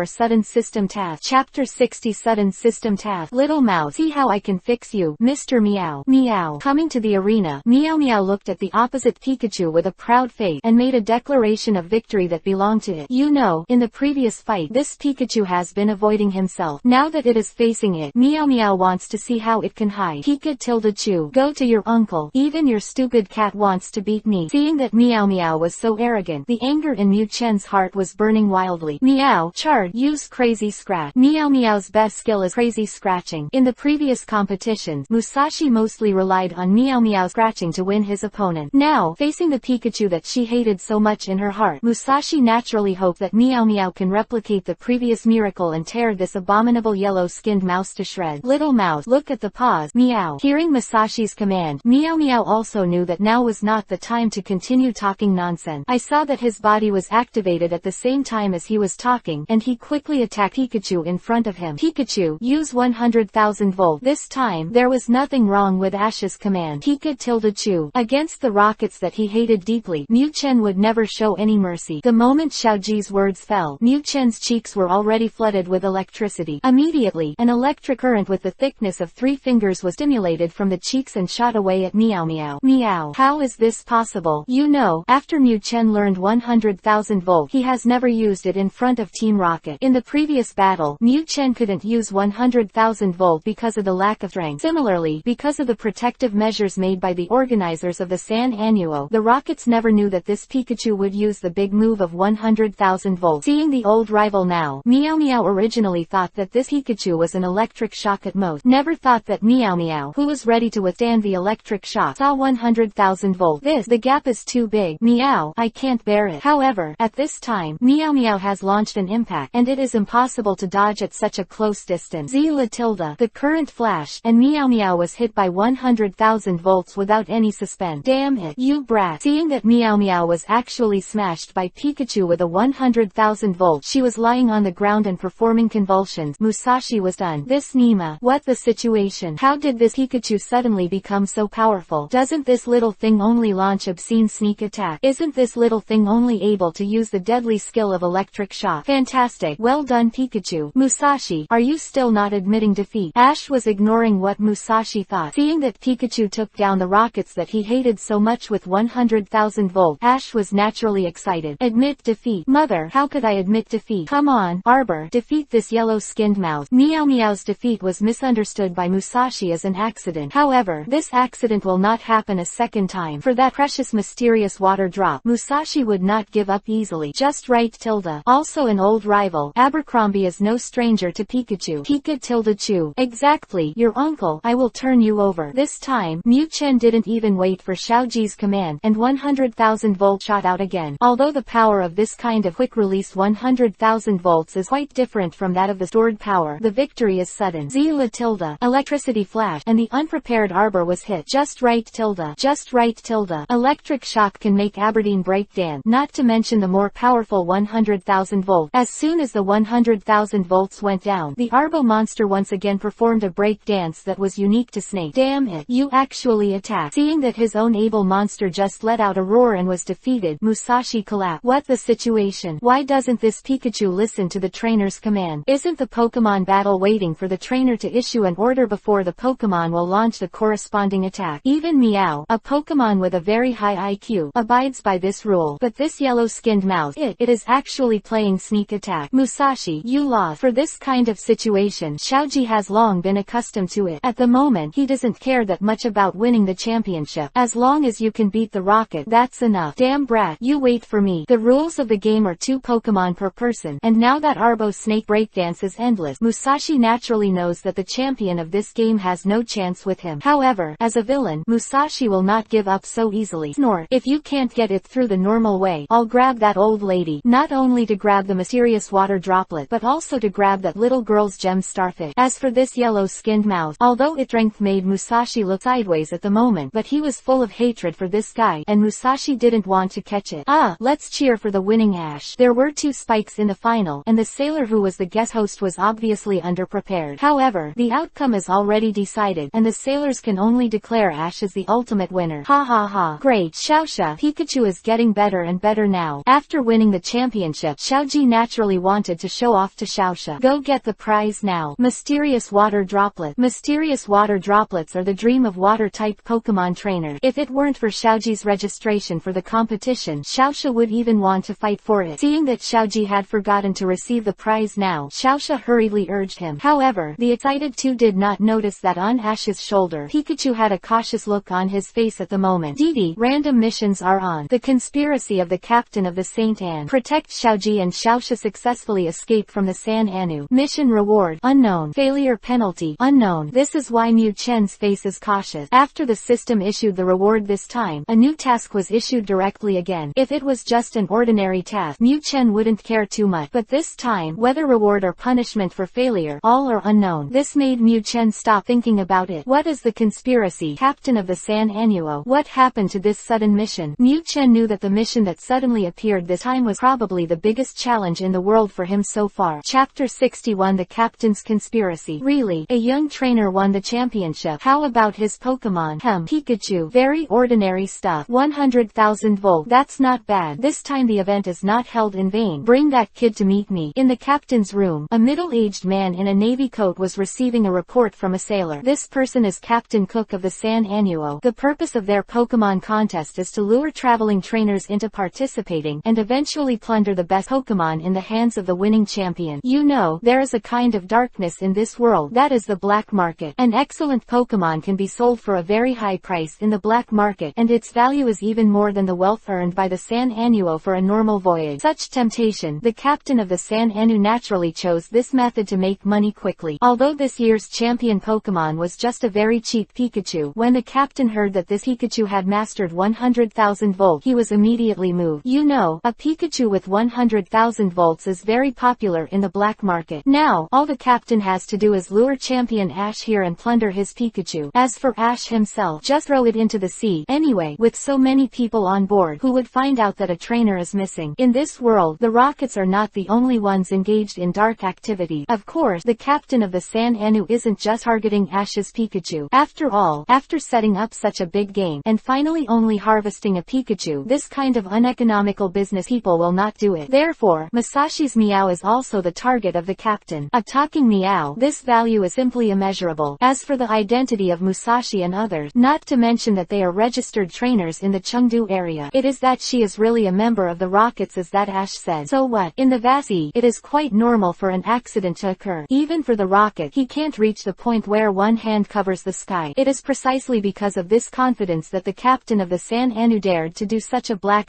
A: Sudden System Task. Chapter 60 Sudden System Task. Little mouse, see how I can fix you, Mr. Meow. Meow. Coming to the arena, Meow Meow looked at the opposite Pikachu with a proud face and made a declaration of victory that belonged to it. You know, in the previous fight, this Pikachu has been avoiding himself. Now that it is facing it, Meow Meow wants to see how it can hide. Pikachu, go to your uncle. Even your stupid cat wants to beat me. Seeing that Meow Meow was so arrogant, the anger in Mew Chen's heart was burning wildly. Meow, charge, use Crazy Scratch. Meow Meow's best skill is Crazy Scratching. In the previous competitions, Musashi mostly relied on Meow Meow's scratching to win his opponent. Now, facing the Pikachu that she hated so much in her heart, Musashi naturally hoped that Meow Meow can replicate the previous miracle and tear this abominable yellow-skinned mouse to shreds. Little mouse, look at the paws. Meow. Hearing Musashi's command, Meow Meow also knew that now was not the time to continue talking nonsense. I saw that his body was activated at the same time as he was talking, and he quickly attacked Pikachu in front of him. Pikachu, use 100,000 volt. This time, there was nothing wrong with Ash's command. Pikachu. Against the Rockets that he hated deeply, Mew Chen would never show any mercy. The moment Xiaoji's words fell, Mew Chen's cheeks were already flooded with electricity. Immediately, an electric current with the thickness of 3 fingers was stimulated from the cheeks and shot away at Meow Meow. Meow. How is this possible? You know, after Mew Chen learned 100,000 volt, he has never used it in front of Team Rocket. In the previous battle, Mew Chen couldn't use 100,000 volt because of the lack of strength. Similarly, because of the protective measures made by the organizers of the San Annuo, the Rockets never knew that this Pikachu would use the big move of 100,000 volt. Seeing the old rival now, Meow Meow originally thought that this Pikachu was an electric shock at most. Never thought that Meow Meow, who was ready to withstand the electric shock, saw 100,000 volt. The gap is too big. Meow, I can't bear it. However, at this time, Meow Meow has launched an impact, and it is impossible to dodge at such a close distance. The current flashed, and Meow Meow was hit by 100,000 volts without any suspense. Damn it, you brat. Seeing that Meow Meow was actually smashed by Pikachu with a 100,000 volt, she was lying on the ground and performing convulsions. Musashi was done. This Nima. What the situation? How did this Pikachu suddenly become so powerful? Doesn't this little thing only launch obscene sneak attack? Isn't this little thing only able to use the deadly skill of electric shock? Fantastic. Well done, Pikachu. Musashi, are you still not admitting defeat? Ash was ignoring what Musashi thought. Seeing that Pikachu took down the Rockets that he hated so much with 100,000 volt, Ash was naturally excited. Admit defeat. Mother, how could I admit defeat? Come on, Arbor, defeat this yellow-skinned mouse. Meow Meow's defeat was misunderstood by Musashi as an accident. However, this accident will not happen a second time. For that precious mysterious water drop, Musashi would not give up easily. Just right, Tilda. Also an old rival, Abercrombie is no stranger to Pikachu. Pikachu. Exactly, your uncle. I will turn you over. This time, Mew Chen didn't even wait for Xiaoji's command, and 100,000 volt shot out again. Although the power of this kind of quick-release 100,000 volts is quite different from that of the stored power, the victory is sudden. Zilla tilde. Electricity flash, and the unprepared arbor was hit. Just right tilde. Just right tilde. Electric shock can make Aberdeen break dance, not to mention the more powerful 100,000 volt. As soon as the 100,000 volts went down, the Arbo monster once again performed a break dance that was unique to Snake. Damn it, you actually attacked. Seeing that his own able monster just let out a roar and was defeated, Musashi collapsed. What the situation? Why doesn't this Pikachu listen to the trainer's command? Isn't the Pokemon battle waiting for the trainer to issue an order before the Pokemon will launch the corresponding attack? Even Meow, a Pokemon with a very high IQ, abides by this rule. But this yellow-skinned mouse, it is actually playing sneak attack. Musashi, you lost. For this kind of situation, Xiaoji has long been accustomed to it. At the moment, he doesn't care that much about winning the championship. As long as you can beat the rocket, that's enough. Damn brat, you wait for me. The rules of the game are 2 Pokemon per person, and now that Arbo Snake breakdance is endless, Musashi naturally knows that the champion of this game has no chance with him. However, as a villain, Musashi will not give up so easily. Snort. If you can't get it through the normal way, I'll grab that old lady. Not only to grab the mysterious water droplet, but also to grab that little girl's gem starfish. As for this yellow-skinned mouse, although its strength made Musashi look sideways at the moment, but he was full of hatred for this guy, and Musashi didn't want to catch it. Let's cheer for the winning Ash. There were 2 spikes in the final, and the sailor who was the guest host was obviously underprepared. However, the outcome is already decided, and the sailors can only declare Ash as the ultimate winner. Ha ha ha. Great, Xiaoxia. Pikachu is getting better and better now. After winning the championship, Xiaoji naturally wanted to show off to Xiaoxia. Go get the prize now. Mysterious water droplet. Mysterious water droplets are the dream of water-type Pokemon trainers. If it weren't for Xiaoji's registration for the competition, Xiaoxia would even want to fight for it. Seeing that Xiaoji had forgotten to receive the prize now, Xiaoxia hurriedly urged him. However, the excited 2 did not notice that on Ash's shoulder, Pikachu had a cautious look on his face at the moment. Didi, random missions are on. The conspiracy of the captain of the Saint Anne. Protect Xiaoji and Xiaoxia successfully escape from the San Anu. Mission reward, unknown. Failure penalty, unknown. This is why Mu Chen's face is cautious. After the system issued the reward this time, a new task was issued directly again. If it was just an ordinary task, Mu Chen wouldn't care too much. But this time, whether reward or punishment for failure, all are unknown. This made Mu Chen stop thinking about it. What is the conspiracy? Captain of the San Anuo. What happened to this sudden mission? Mu Chen knew that the mission that suddenly appeared this time was probably the biggest challenge in the world for him so far. Chapter 61, The Captain's Conspiracy. Really? A young trainer won the championship. How about his Pokemon? Pikachu. Very ordinary stuff. 100,000 volt. That's not bad. This time the event is not held in vain. Bring that kid to meet me. In the captain's room, a middle-aged man in a navy coat was receiving a report from a sailor. This person is Captain Cook of the San Anuo. The purpose of their Pokemon contest is to lure traveling trainers into participating, and eventually plunder the best Pokemon in the hands of the winning champion. You know, there is a kind of darkness in this world. That is the black market. An excellent Pokemon can be sold for a very high price in the black market, and its value is even more than the wealth earned by the San Anuo for a normal voyage. Such temptation, the captain of the San Anu naturally chose this method to make money quickly. Although this year's champion Pokemon was just a very cheap Pikachu, when the captain heard that this Pikachu had mastered 100,000 volt, he was immediately moved. You know, a Pikachu with 100,000 volts is very popular in the black market. Now, all the captain has to do is lure champion Ash here and plunder his Pikachu. As for Ash himself, just throw it into the sea. Anyway, with so many people on board, who would find out that a trainer is missing? In this world, the Rockets are not the only ones engaged in dark activity. Of course, the captain of the San Anu isn't just targeting Ash's Pikachu. After all, after setting up such a big game, and finally only harvesting a Pikachu, this kind of uneconomical business people will not do it. Therefore, Musashi's Meow is also the target of the captain. A talking Meow, this value is simply immeasurable. As for the identity of Musashi and others, not to mention that they are registered trainers in the Chengdu area, it is that she is really a member of the Rockets, as that Ash said. So what? In the vast sea, it is quite normal for an accident to occur. Even for the Rocket, he can't reach the point where one hand covers the sky. It is precisely because of this confidence that the captain of the San Anu dared to do such a black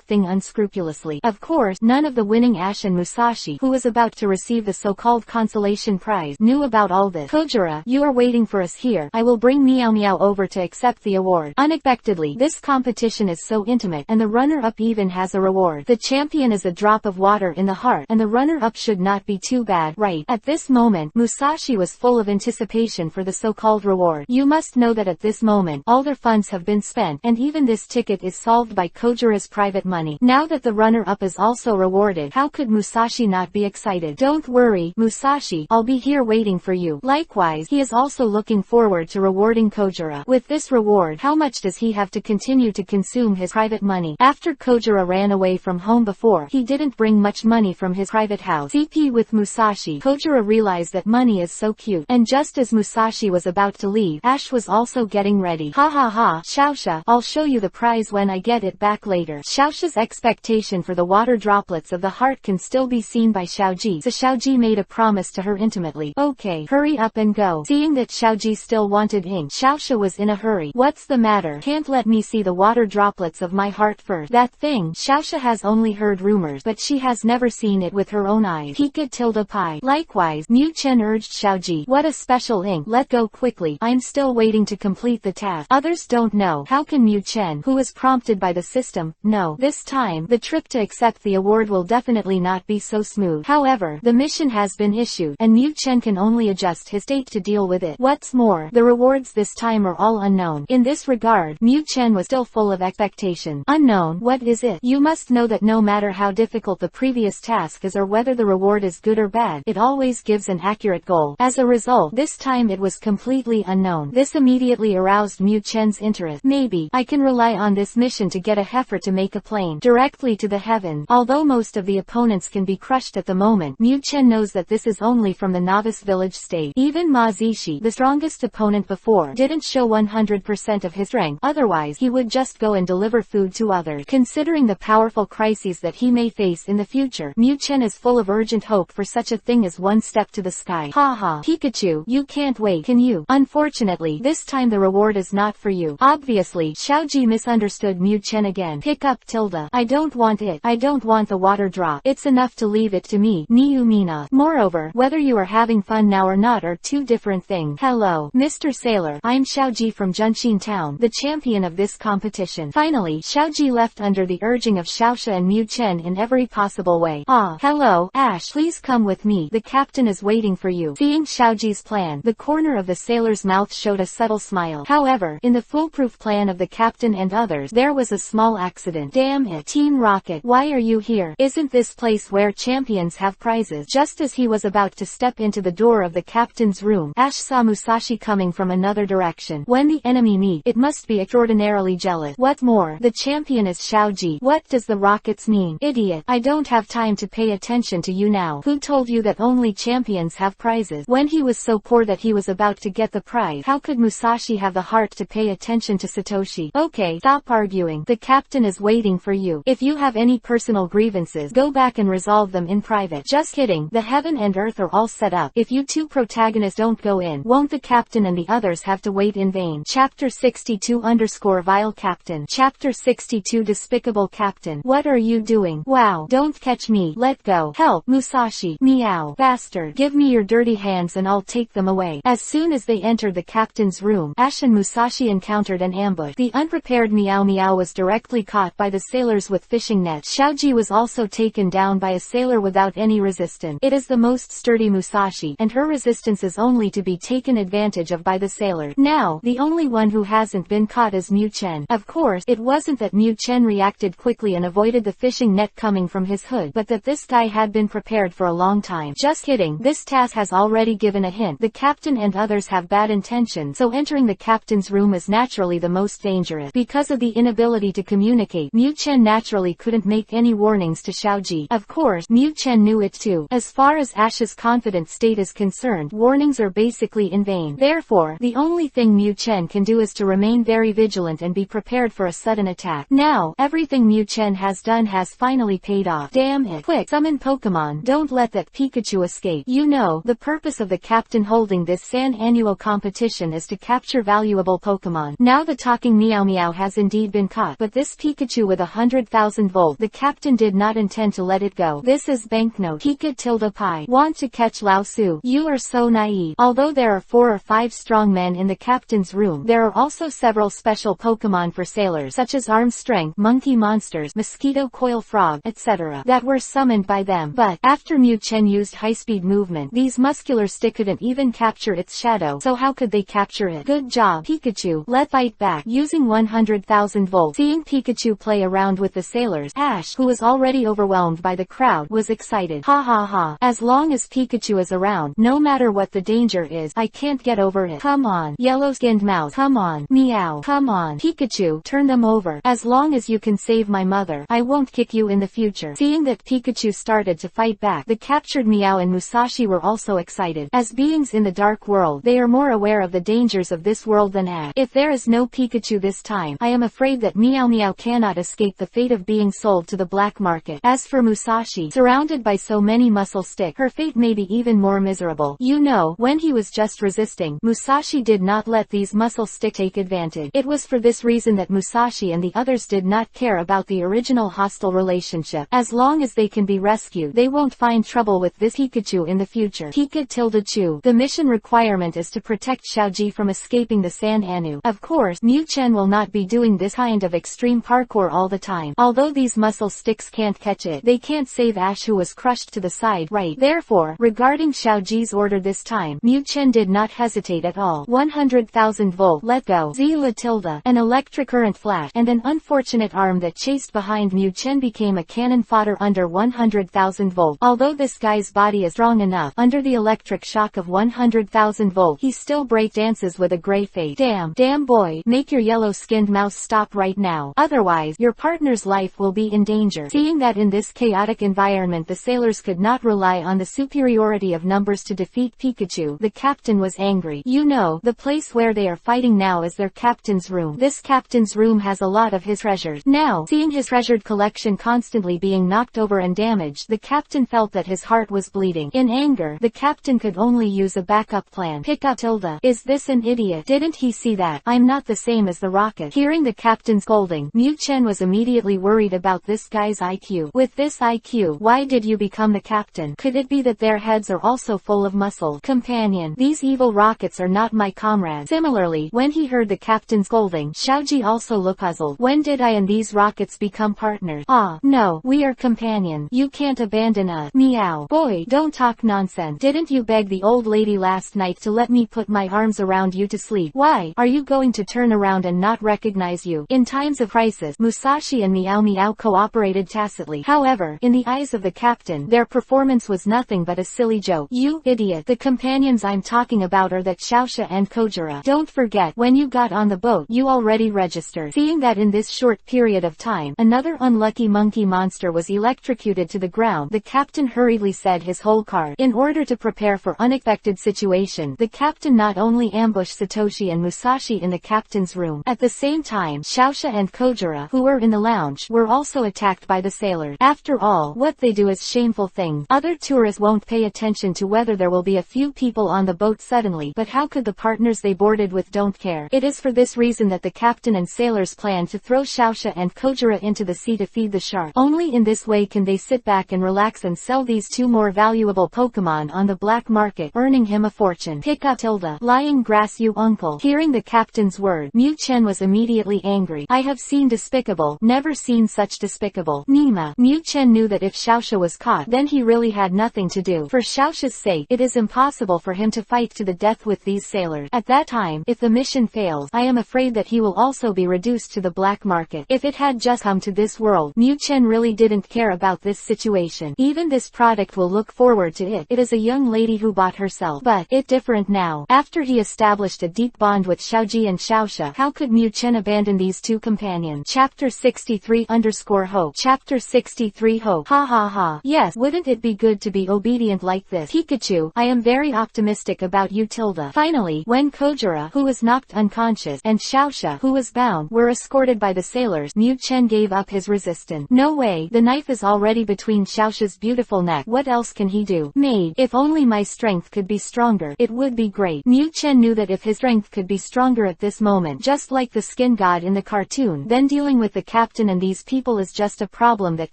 A: thing unscrupulously. Of course, none of the winning Ash and Musashi, who was about to receive the so-called consolation prize, knew about all this. Kojira, you are waiting for us here. I will bring Meow Meow over to accept the award. Unexpectedly, this competition competition is so intimate, and the runner-up even has a reward. The champion is a drop of water in the heart, and the runner-up should not be too bad, right? At this moment, Musashi was full of anticipation for the so-called reward. You must know that at this moment, all their funds have been spent, and even this ticket is solved by Kojira's private money. Now that the runner-up is also rewarded, how could Musashi not be excited? Don't worry, Musashi, I'll be here waiting for you. Likewise, he is also looking forward to rewarding Kojira. With this reward, how much does he have to continue to consume his private money? After Kojira ran away from home before, he didn't bring much money from his private house. CP with Musashi, Kojira realized that money is so cute, and just as Musashi was about to leave, Ash was also getting ready. Ha ha ha, Xiaoxia, I'll show you the prize when I get it back later. Xiaoxia's expectation for the water droplets of the heart can still be seen by Xiaoji, so Xiaoji made a promise to her intimately. Okay, hurry up and go. Seeing that Xiaoji still wanted ink, Xiaoxia was in a hurry. What's the matter? Can't let me see the water droplets of my heart first? That thing, Xiaoxia has only heard rumors, but she has never seen it with her own eyes. Pika tilde pi. Likewise, Mu Chen urged Xiaoji. What a special ink. Let go quickly. I'm still waiting to complete the task. Others don't know. How can Mu Chen, who was prompted by the system, know? This time, the trip to accept the award will definitely not be so smooth. However, the mission has been issued, and Mu Chen can only adjust his state to deal with it. What's more, the rewards this time are all unknown. In this regard, Mu Chen was still full of expectation. Unknown? What is it? You must know that no matter how difficult the previous task is or whether the reward is good or bad, it always gives an accurate goal. As a result, this time it was completely unknown. This immediately aroused Mu Chen's interest. Maybe I can rely on this mission to get a heifer to make a plane directly to the heaven. Although most of the opponents can be crushed at the moment, Mu Chen knows that this is only from the novice village stage. Even Ma Zishi, the strongest opponent before, didn't show 100% of his strength, otherwise he would just go and deliver food to others. Considering the powerful crises that he may face in the future, Mu Chen is full of urgent hope for such a thing as one step to the sky. Haha, Pikachu, you can't wait, can you? Unfortunately, this time the reward is not for you. Obviously, Xiaoji misunderstood Mu Chen again. Pick up tilde. I don't want it. I don't want the water drop. It's enough to leave it to me. Niu Mina. Moreover, whether you are having fun now or not are two different things. Hello, Mr. Sailor. I'm Xiaoji from Junxin Town, the champion of this competition. Finally, Xiaoji left under the urging of Xiaoxia and Mu Chen in every possible way. Ah, hello, Ash. Please come with me. The captain is waiting for you. Seeing Xiaoji's plan, the corner of the sailor's mouth showed a subtle smile. However, in the foolproof plan of the captain and others, there was a small accident. Damn it. Team Rocket, why are you here? Isn't this place where champions have prizes? Just as he was about to step into the door of the captain's room, Ash saw Musashi coming from another direction. When the enemy meet, it must be extraordinarily jealous. What more, the champion is Xiaoji. What does the rockets mean? Idiot, I don't have time to pay attention to you now. Who told you that only champions have prizes? When he was so poor that he was about to get the prize, how could Musashi have the heart to pay attention to Satoshi? Okay, stop arguing. The captain is waiting for you. If you have any personal grievances, go back and resolve them in private. Just kidding. The heaven and earth are all set up. If you two protagonists don't go in, won't the captain and the others have to wait in vain? Chapter 62 Vile Captain. Chapter 62 Despicable Captain. What are you doing? Wow, don't catch me. Let go. Help, Musashi. Meow. Bastard. Give me your dirty hands and I'll take them away. As soon as they entered the captain's room, Ash and Musashi encountered an ambush. The unprepared Meow Meow was directly caught by the sailors with fishing nets. Xiaoji was also taken down by a sailor without any resistance. It is the most sturdy Musashi, and her resistance is only to be taken advantage of by the sailor. Now, the only one who hasn't been caught is Mu Chen. Of course, it wasn't that Mu Chen reacted quickly and avoided the fishing net coming from his hood, but that this guy had been prepared for a long time. Just kidding. This task has already given a hint. The captain and others have bad intentions, so entering the captain's room is naturally the most dangerous. Because of the inability to communicate, Mu Chen naturally couldn't make any warnings to Xiaoji. Of course, Mu Chen knew it too. As far as Ash's confident state is concerned, warnings are basically in vain. Therefore, the only thing Mu Chen can do is to remain very vigilant and be prepared for a sudden attack. Now, everything Mu Chen has done has finally paid off. Damn it. Quick, summon Pokémon. Don't let that Pikachu escape. You know, the purpose of the captain holding this annual competition is to capture valuable Pokémon. Now the talking Meow Meow has indeed been caught, but this Pikachu with 100,000 volt, the captain did not intend to let it go. This is banknote. Pika tilde pi. Want to catch Lao Su? You are so naive. Although there are 4 or 5 strong men in the captain's room, there are also several special Pokémon for sailors such as arm strength monkey monsters, mosquito coil frog, etc. that were summoned by them. But, after Mu Chen used high-speed movement, these muscular stick couldn't even capture its shadow, so how could they capture it? Good job, Pikachu. Let's fight back, using 100,000 volts. Seeing Pikachu play around with the sailors, Ash, who was already overwhelmed by the crowd, was excited. Ha ha ha. As long as Pikachu is around, no matter what the danger is, I can't get over it. Come on, yellow-skinned mouse. Come on, meow. Come on, Pikachu, turn them over. As long as you can save my mother, I won't kick you in the future. Seeing that Pikachu started to fight back, the captured Meow and Musashi were also excited. As beings in the dark world, they are more aware of the dangers of this world than Ash. If there is no Pikachu this time, I am afraid that Meow Meow cannot escape the fate of being sold to the black market. As for Musashi, surrounded by so many muscle sticks, her fate may be even more miserable. You know, when he was just resisting, Musashi did not let these muscle sticks take advantage. It was for this reason that Musashi and the others did not care about the original hostile relationship. As long as they can be rescued, they won't find trouble with this Pikachu in the future. Pikachu. The mission requirement is to protect Xiaoji from escaping the Sand Anu. Of course, Mu Chen will not be doing this kind of extreme parkour all the time. Although these muscle sticks can't catch it, they can't save Ash, who was crushed to the side, right? Therefore, regarding Xiaoji's order this time, Mu Chen did not hesitate at all. 100,000 volt, let go. Zilla tilde, an electric current flash, and an unfortunate arm that chased behind Mu Chen became a cannon fodder under 100,000 volt. Although this guy's body is strong enough, under the electric shock of 100,000 volt, he still break dances with a gray face. Damn boy, make your yellow-skinned mouse stop right now. Otherwise, your partner's life will be in danger. Seeing that in this chaotic environment the sailors could not rely on the superiority of numbers to defeat Pikachu, the captain was angry. You know, the place where they are fighting now is their captain's room. This captain's room has a lot of his treasures. Now, seeing his treasured collection constantly being knocked over and damaged, the captain felt that his heart was bleeding. In anger, the captain could only use a backup plan. Tilde. Is this an idiot? Didn't he see that I'm not the same as the rocket? Hearing the captain scolding, Mu Chen was immediately worried about this guy's IQ. With this IQ, why did you become the captain? Could it be that their heads are also full of muscle? Companion, these evil rockets are not my comrades. Similarly, when he heard the captain scolding, Xiaoji also looked puzzled. When did I and these rockets become partners? Ah, no, we are companions. You can't abandon us. Meow. Boy, don't talk nonsense. Didn't you beg the old lady last night to let me put my arms around you to sleep? Why are you going to turn around and not recognize you? In times of crisis, Musashi and Meow Meow cooperated tacitly. However, in the eyes of the captain, their performance was nothing but a silly joke. You idiot. The companions I'm talking about are that Xiaosha and Kojira. Don't forget, when you got on the boat, you already registered. Seeing that in this short period of time, another unlucky monkey monster was electrocuted to the ground, the captain hurriedly said his whole card. In order to prepare for unexpected situation, the captain not only ambushed Satoshi and Musashi in the captain's room. At the same time, Xiaosha and Kojira, who were in the lounge, were also attacked by the sailors. After all, what they do is shameful things. Other tourists won't pay attention to whether there will be a few people on the boat suddenly, but how could the partners they boarded with don't care? It is for this reason that the captain and sailors plan to throw Xiaosha and Kojira into the sea to feed the shark. Only in this way can they sit back and relax and sell these two more valuable Pokémon on the black market, earning him a fortune. Tilde. Lying grass, you uncle. Hearing the captain's word, Mu Chen was immediately angry. I have seen despicable, never seen such despicable. Nima. Mu Chen knew that if Xiaosha was caught, then he really had nothing to do. For Xiaosha's sake, it is impossible for him to fight to the death with these sailors. At that time, if the mission fails, I am afraid that he will also be reduced to the black market. If it had just come to this world, Mu Chen really didn't care about this situation. Even this product will look forward to it. It is a young lady who bought herself. But it different now. After he established a deep bond with Xiaoji and Xiaosha, how could Mu Chen abandon these two companions? Chapter 63_Hope. Chapter 63 Hope. Ha ha ha. Yes, wouldn't it be good to be obedient like this? Pikachu, I am very optimistic about you. Tilde. Finally, when Kojira, who was knocked unconscious, and Xiaosha, who was bound, were escorted by the sailors, Mu Chen gave up his resistance. No way, the knife is already between Xiaosha's beautiful neck. What else can he do? Maid, if only my strength could be stronger, it would be great. Mu Chen knew that if his strength could be stronger at this moment, just like the skin god in the cartoon, then dealing with the captain and these people is just a problem that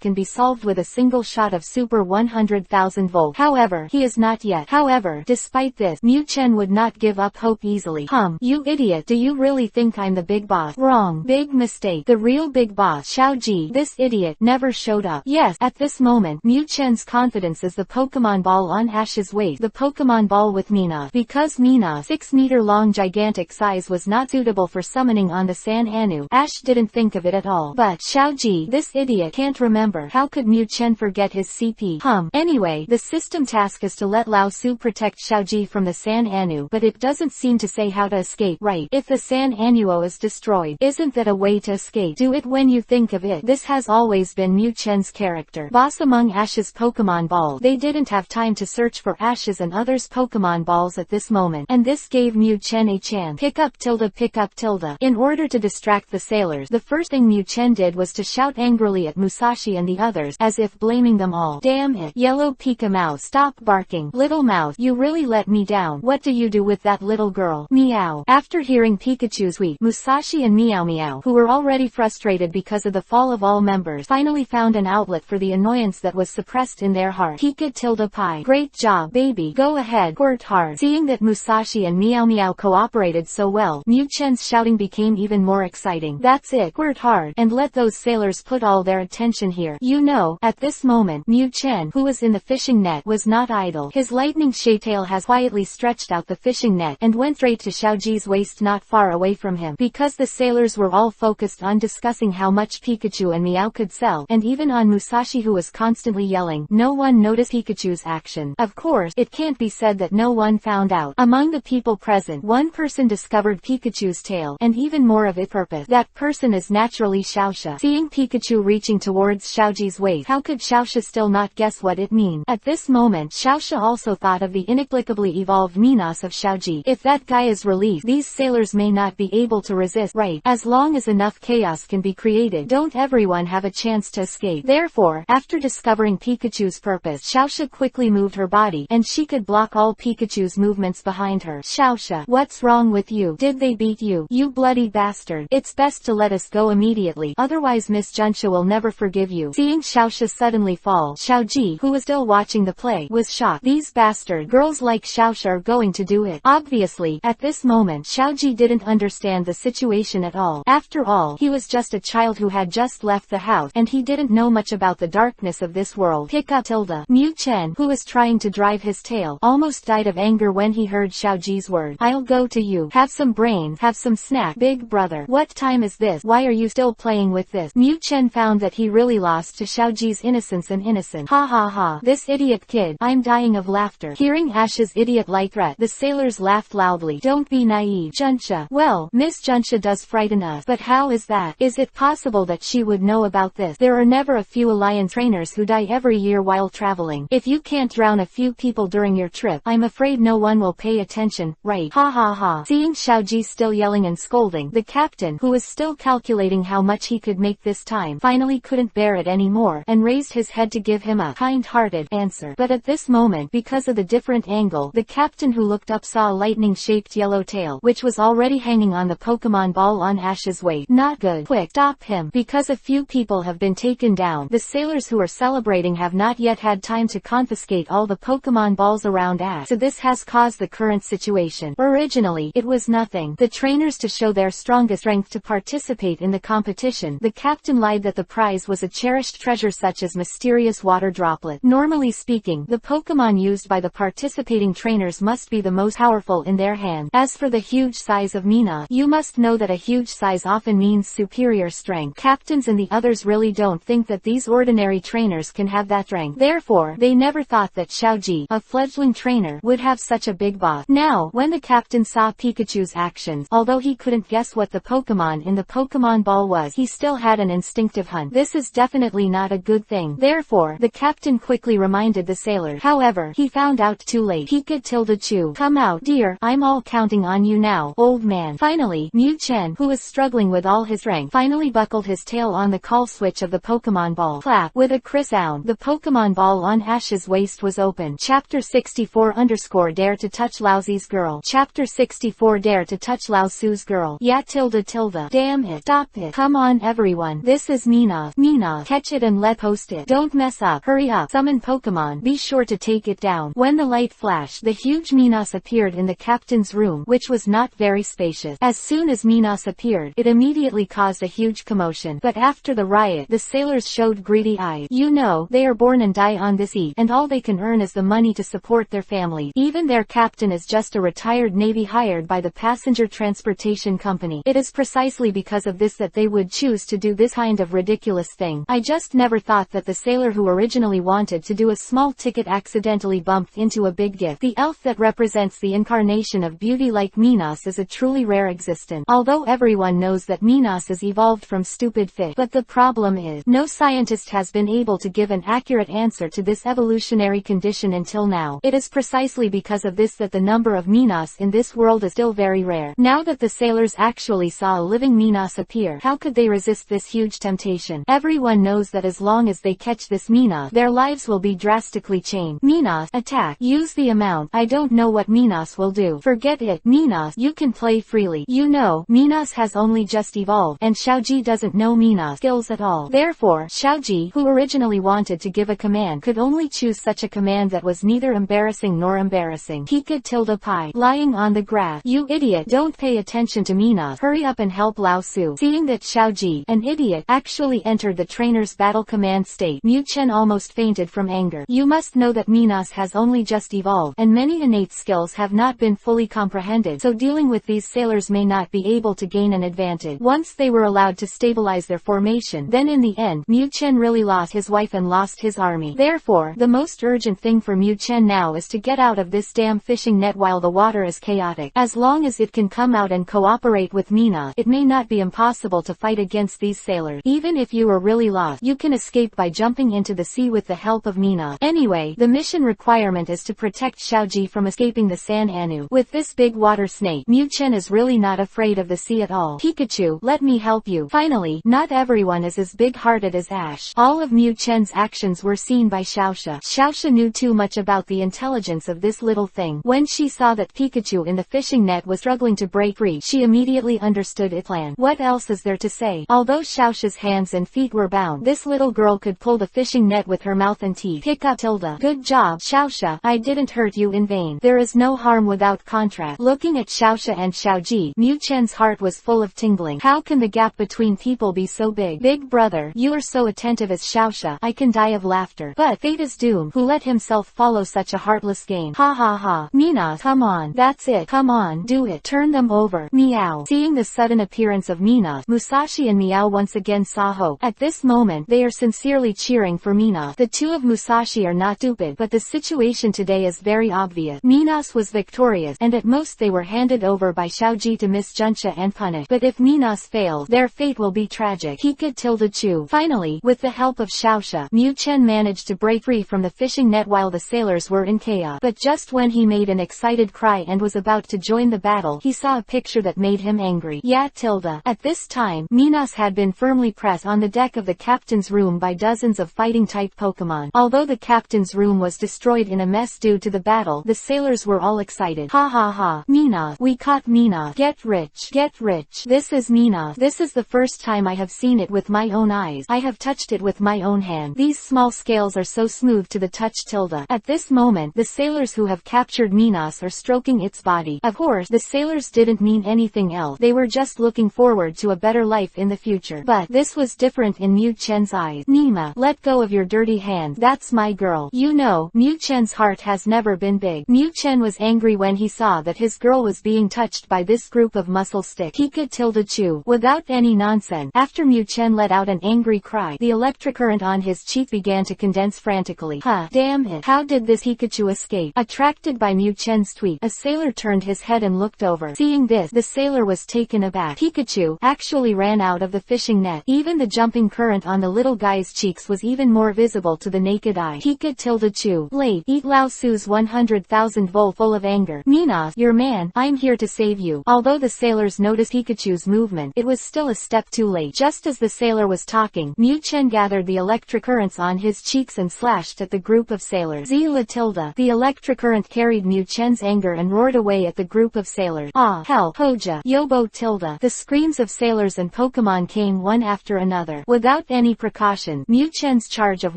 A: can be solved with a single shot of super 100,000 volt. However, he is not yet. However, despite this, Mu Chen would not give up hope easily. You idiot, do you really think I'm the big boss? Wrong. Wrong. Big mistake. The real big boss, Xiaoji, this idiot, never showed up. Yes, at this moment, Mu Chen's confidence is the Pokemon ball on Ash's waist. The Pokemon ball with Mina. Because Mina's 6-meter-long gigantic size was not suitable for summoning on the San Anu, Ash didn't think of it at all. But Xiaoji, this idiot, can't remember. How could Mu Chen forget his CP? Anyway, the system task is to let Lao Su protect Xiaoji from the San Anu, but it doesn't seem to say how to escape. Right. If the San Anuo is destroyed, isn't that a way to escape? Do it when you think of it. This has always been Mu Chen's character. Boss among Ash's Pokemon balls. They didn't have time to search for Ash's and others' Pokemon balls at this moment, and this gave Mu Chen a chance. Pick up tilde. In order to distract the sailors, the first thing Mu Chen did was to shout angrily at Musashi and the others, as if blaming them all. Damn it. Yellow Pika Mouse, stop barking. Little mouse, you really let me down. What do you do with that little girl? Meow. After hearing Pikachu's weep, Musashi and Meow Meow, who were already frustrated because of the fall of all members, finally found an outlet for the annoyance that was suppressed in their heart. Pika tilde pie. Great job, baby. Go ahead. Squirt hard. Seeing that Musashi and Meow Meow cooperated so well, Mu Chen's shouting became even more exciting. That's it. Squirt hard. And let those sailors put all their attention here. You know, at this moment, Mu Chen, who was in the fishing net, was not idle. His lightning-shaped tail has quietly stretched out the fishing net, and went straight to Xiaoji's waist not far away from him. Because the sailors were all focused on discussing how much Pikachu and Meow could sell, and even on Musashi who was constantly yelling, no one noticed Pikachu's action. Of course, it can't be said that no one found out. Among the people present, one person discovered Pikachu's tail, and even more of its purpose. That person is naturally Xiaoxia. Seeing Pikachu reaching towards Xiaoji's waist, how could Xiaoxia still not guess what it means? At this moment, Xiaoxia also thought of the inexplicably evolved Minas of Xiaoji. If that guy is released, these sailors may not be able to resist. Right. As long as enough chaos can be created, don't everyone have a chance to escape? Therefore, after discovering Pikachu's purpose, Xiaoxia quickly moved her body, and she could block all Pikachu's movements behind her. Xiaoxia, what's wrong with you? Did they beat you? You bloody bastard. It's best to let us go immediately, otherwise Miss Junsha will never forgive you. Seeing Xiaoxia suddenly fall, Xiaoji, who was still watching the play, was shocked. These bastard girls like Xiaoxia are going to do it. Obviously, at this moment, Xiaoji didn't understand the situation at all. After all, he was just a child who had just left the house, and he didn't know much about the darkness of this world. Pick up tilde. Mu Chen, who was trying to drive his tail, almost died of anger when he heard Xiaoji's word. I'll go to you. Have some brains. Have some snack. Big brother. What time is this? Why are you still playing with this? Mu Chen found that he really lost to Xiaoji's innocence and innocent. Ha ha ha. This idiot kid. I'm dying of laughter. Hearing Ash's idiot-like threat, the sailors laughed loudly. Don't be naive, Junsha. Well, Miss Junsha does frighten us. But how is that? Is it possible that she would know about this? There are never a few Alliance trainers who die every year while traveling. If you can't drown a few people during your trip, I'm afraid no one will pay attention, right? Ha ha ha. Seeing Xiaoji still yelling and scolding, the captain, who was still calculating how much he could make this time, finally couldn't bear it anymore, and raised his head to give him a kind-hearted answer. But at this moment, because of the different angle, the captain who looked up saw a lightning-shaped yellow tail, which was already hanging on the Pokemon ball on Ash's waist. Not good. Quick, stop him. Because a few people have been taken down, the sailors who are celebrating have not yet had time to confiscate all the Pokemon balls around Ash, so this has caused the current situation. Originally, it was nothing. The trainers to show their strongest strength to participate in the competition. The captain lied that the prize was a cherished treasure such as mysterious water droplet. Normally speaking, the Pokemon used by the participating trainers must be the most powerful in their hand. As for the huge size of Mina, you must know that a huge size often means superior strength. Captains and the others really don't think that these ordinary trainers can have that strength. Therefore, they never thought that Xiaoji, a fledgling trainer, would have such a big boss. Now, when the captain saw Pikachu's actions, although he couldn't guess what the Pokemon in the Pokemon ball was, he still had an instinctive hunch. This is definitely not a good thing. Therefore, the captain quickly reminded the sailor. However, he found out too late. Pika tilde chew. Come out, dear. I'm all counting on you now, old man. Finally, Mu Chen, who was struggling with all his strength, finally buckled his tail on the call switch of the Pokemon ball. Clap. With a crisp sound, the Pokemon ball on Ash's waist was open. Chapter 64 _ Dare to touch Laozi's girl. Chapter 64 Dare to touch Lao Su's girl. Yeah tilde tilde. Damn it. Stop it. Come on everyone. This is Mina. Mina. Catch it and let post it. Don't mess up. Hurry up. Summon Pokemon. Be sure to take it down. When the light flashed, the huge Minas appeared in the captain's room, which was not very spacious. As soon as Minas appeared, appeared, it immediately caused a huge commotion. But after the riot, the sailors showed greedy eyes. You know, they are born and die on the sea, and all they can earn is the money to support their family. Even their captain is just a retired Navy hired by the passenger transportation company. It is precisely because of this that they would choose to do this kind of ridiculous thing. I just never thought that the sailor who originally wanted to do a small ticket accidentally bumped into a big gift. The elf that represents the incarnation of beauty like Minos is a truly rare existence. Although everyone knows that Minos is evolved from stupid fish. But the problem is, no scientist has been able to give an accurate answer to this evolutionary condition until now. It is precisely because of this that the number of Minos in this world is still very rare. Now that the sailors actually saw a living Minos appear, how could they resist this huge temptation? Everyone knows that as long as they catch this Minos, their lives will be drastically changed. Minos, attack. Use the amount. I don't know what Minos will do. Forget it. Minos, you can play freely. You know, Minos has only just evolved, and Xiaoji doesn't know Minos skills at all. Therefore, Xiaoji, who originally wanted to give a command, could only choose such a command that was neither embarrassing nor embarrassing. Pika tilde pie. Lying on the grass. You idiot, don't pay attention to Minos. Hurry up and help Lao Su. Seeing that Xiaoji, an idiot, actually entered the trainer's battle command state, Mu Chen almost fainted from anger. You must know that Minos has only just evolved, and many innate skills have not been fully comprehended, so dealing with these sailors may not be able to gain an advantage. Once they were allowed to stabilize their formation, then in the end, Mu Chen really lost his wife and lost his army. Therefore, the most urgent thing for Mu Chen now is to get out of this damn fishing net while the water is chaotic. As long as it can come out and cooperate with Minos, it may not be impossible to fight against these sailors. Even if you are really lost, you can escape by jumping into the sea with the help of Minos. Anyway, the mission requirement is to protect Xiaoji from escaping the San Anu. With this big water snake, Mu Chen is really not afraid of the sea at all. Pikachu, let me help you. Finally, not everyone is as big-hearted as Ash. All of Mu Chen's actions were seen by Xiaosha. Xiaosha knew too much about the intelligence of this little thing. When she saw that Pikachu in the fishing net was struggling to break free, she immediately understood its plan. What else is there to say? Although Xiaosha's hands and feet were bound, this little girl could pull the fishing net with her mouth and teeth. Pick up tilde. Good job, Xiaosha. I didn't hurt you in vain. There is no harm without contrast. Looking at Xiaosha and Xiaoji, Mu Chen's heart was full of tingling. How can the gap between people be so big? Big brother, you are so attentive as Xiaosha. I can die of laughter. But fate is doomed. Who let himself follow such a heartless game? Ha ha ha. Minos, come on. That's it. Come on, do it. Turn them over. Meow. Seeing the sudden appearance of Minos, Musashi and Meow once again saw hope. At this moment, they are sincerely cheering for Minos. The two of Musashi are not stupid, but the situation today is very obvious. Minos was victorious, and at most they were handed over by Xiaoji to Miss Junsha and punished. But if Minos fails, their fate will be tragic. Pika tilde chu. Finally, with the help of Xiaosha, Mu Chen managed to break free from the fishing net while the sailors were in chaos. But just when he made an excited cry and was about to join the battle, he saw a picture that made him angry. Yeah tilde. At this time, Minos had been firmly pressed on the deck of the captain's room by dozens of fighting-type Pokémon. Although the captain's room was destroyed in a mess due to the battle, the sailors were all excited. Ha ha ha. Minos, we caught Minos. Get rich. Get rich. This is Minos. This is the first time I have seen it with my own eyes. I have touched it with my own hand. These small scales are so smooth to the touch tilde. At this moment, the sailors who have captured Minos are stroking its body. Of course, the sailors didn't mean anything else. They were just looking forward to a better life in the future. But this was different in Mu Chen's eyes. Nima, let go of your dirty hand. That's my girl. You know, Mu Chen's heart has never been big. Mu Chen was angry when he saw that his girl was being touched by this group of muscle sticks. Pika tilde chu. Without any nonsense. After Mu Chen let out an angry cry, the electric current on his cheek began to condense frantically. Huh, damn it. How did this Pikachu escape? Attracted by Mu Chen's tweet, a sailor turned his head and looked over. Seeing this, the sailor was taken aback. Pikachu actually ran out of the fishing net. Even the jumping current on the little guy's cheeks was even more visible to the naked eye. Pika tilde chu. Late. Eat Lao Su's 100,000 volt full of anger. Minos, your man, I'm here to save you. Although the sailors noticed Pikachu's movement, it was still a step too late. Just as the sailor was talking, Mu Chen gathered the electric currents on his cheeks and slashed at the group of sailors. Zila tilde. The electric current carried Mu Chen's anger and roared away at the group of sailors. Ah, hell, Hoja, Yobo tilde. The screams of sailors and Pokémon came one after another. Without any precaution, Mu Chen's charge of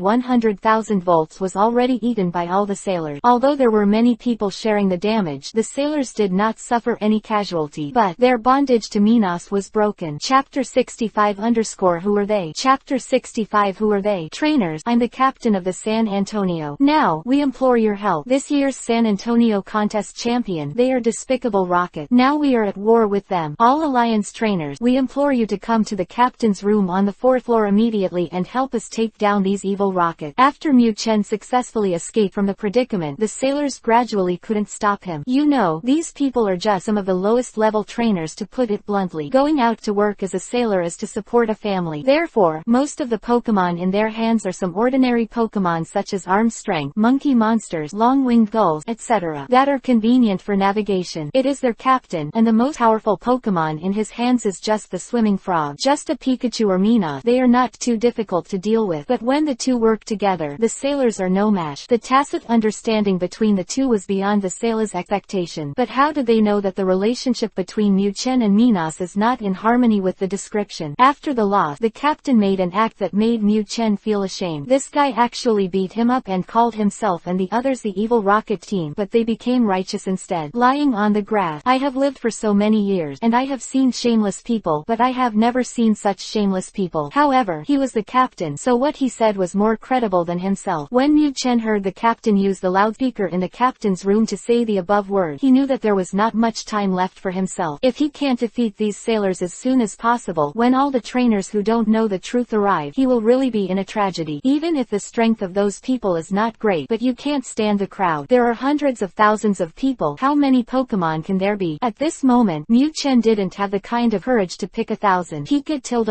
A: 100,000 volts was already eaten by all the sailors. Although there were many people sharing the damage, the sailors did not suffer any casualty. But their bondage to to Minos was broken. Chapter 65 _ Who are they? Chapter 65 Who are they? Trainers, I'm the captain of the San Antonio. Now, we implore your help. This year's San Antonio contest champion. They are despicable rocket. Now we are at war with them. All Alliance trainers, we implore you to come to the captain's room on the 4th floor immediately and help us take down these evil rockets. After Mu Chen successfully escaped from the predicament, the sailors gradually couldn't stop him. You know, these people are just some of the lowest level trainers, to put it bluntly. Going out to work as a sailor is to support a family. Therefore, most of the Pokémon in their hands are some ordinary Pokémon such as arm strength, monkey monsters, long-winged gulls, etc. that are convenient for navigation. It is their captain, and the most powerful Pokémon in his hands is just the swimming frog. Just a Pikachu or Mina. They are not too difficult to deal with, but when the two work together, the sailors are no match. The tacit understanding between the two was beyond the sailors' expectation. But how did they know that the relationship between Mu Chen and Minos is not in harmony with the description? After the loss, the captain made an act that made Mu Chen feel ashamed. This guy actually beat him up and called himself and the others the evil rocket team, but they became righteous instead. Lying on the grass. I have lived for so many years, and I have seen shameless people, but I have never seen such shameless people. However, he was the captain, so what he said was more credible than himself. When Mu Chen heard the captain use the loudspeaker in the captain's room to say the above word, he knew that there was not much time left for himself. If he can't defeat these sailors as soon as possible, when all the trainers who don't know the truth arrive, he will really be in a tragedy. Even if the strength of those people is not great, but you can't stand the crowd. There are hundreds of thousands of people. How many Pokémon can there be? At this moment, Mu Chen didn't have the kind of courage to pick 1,000.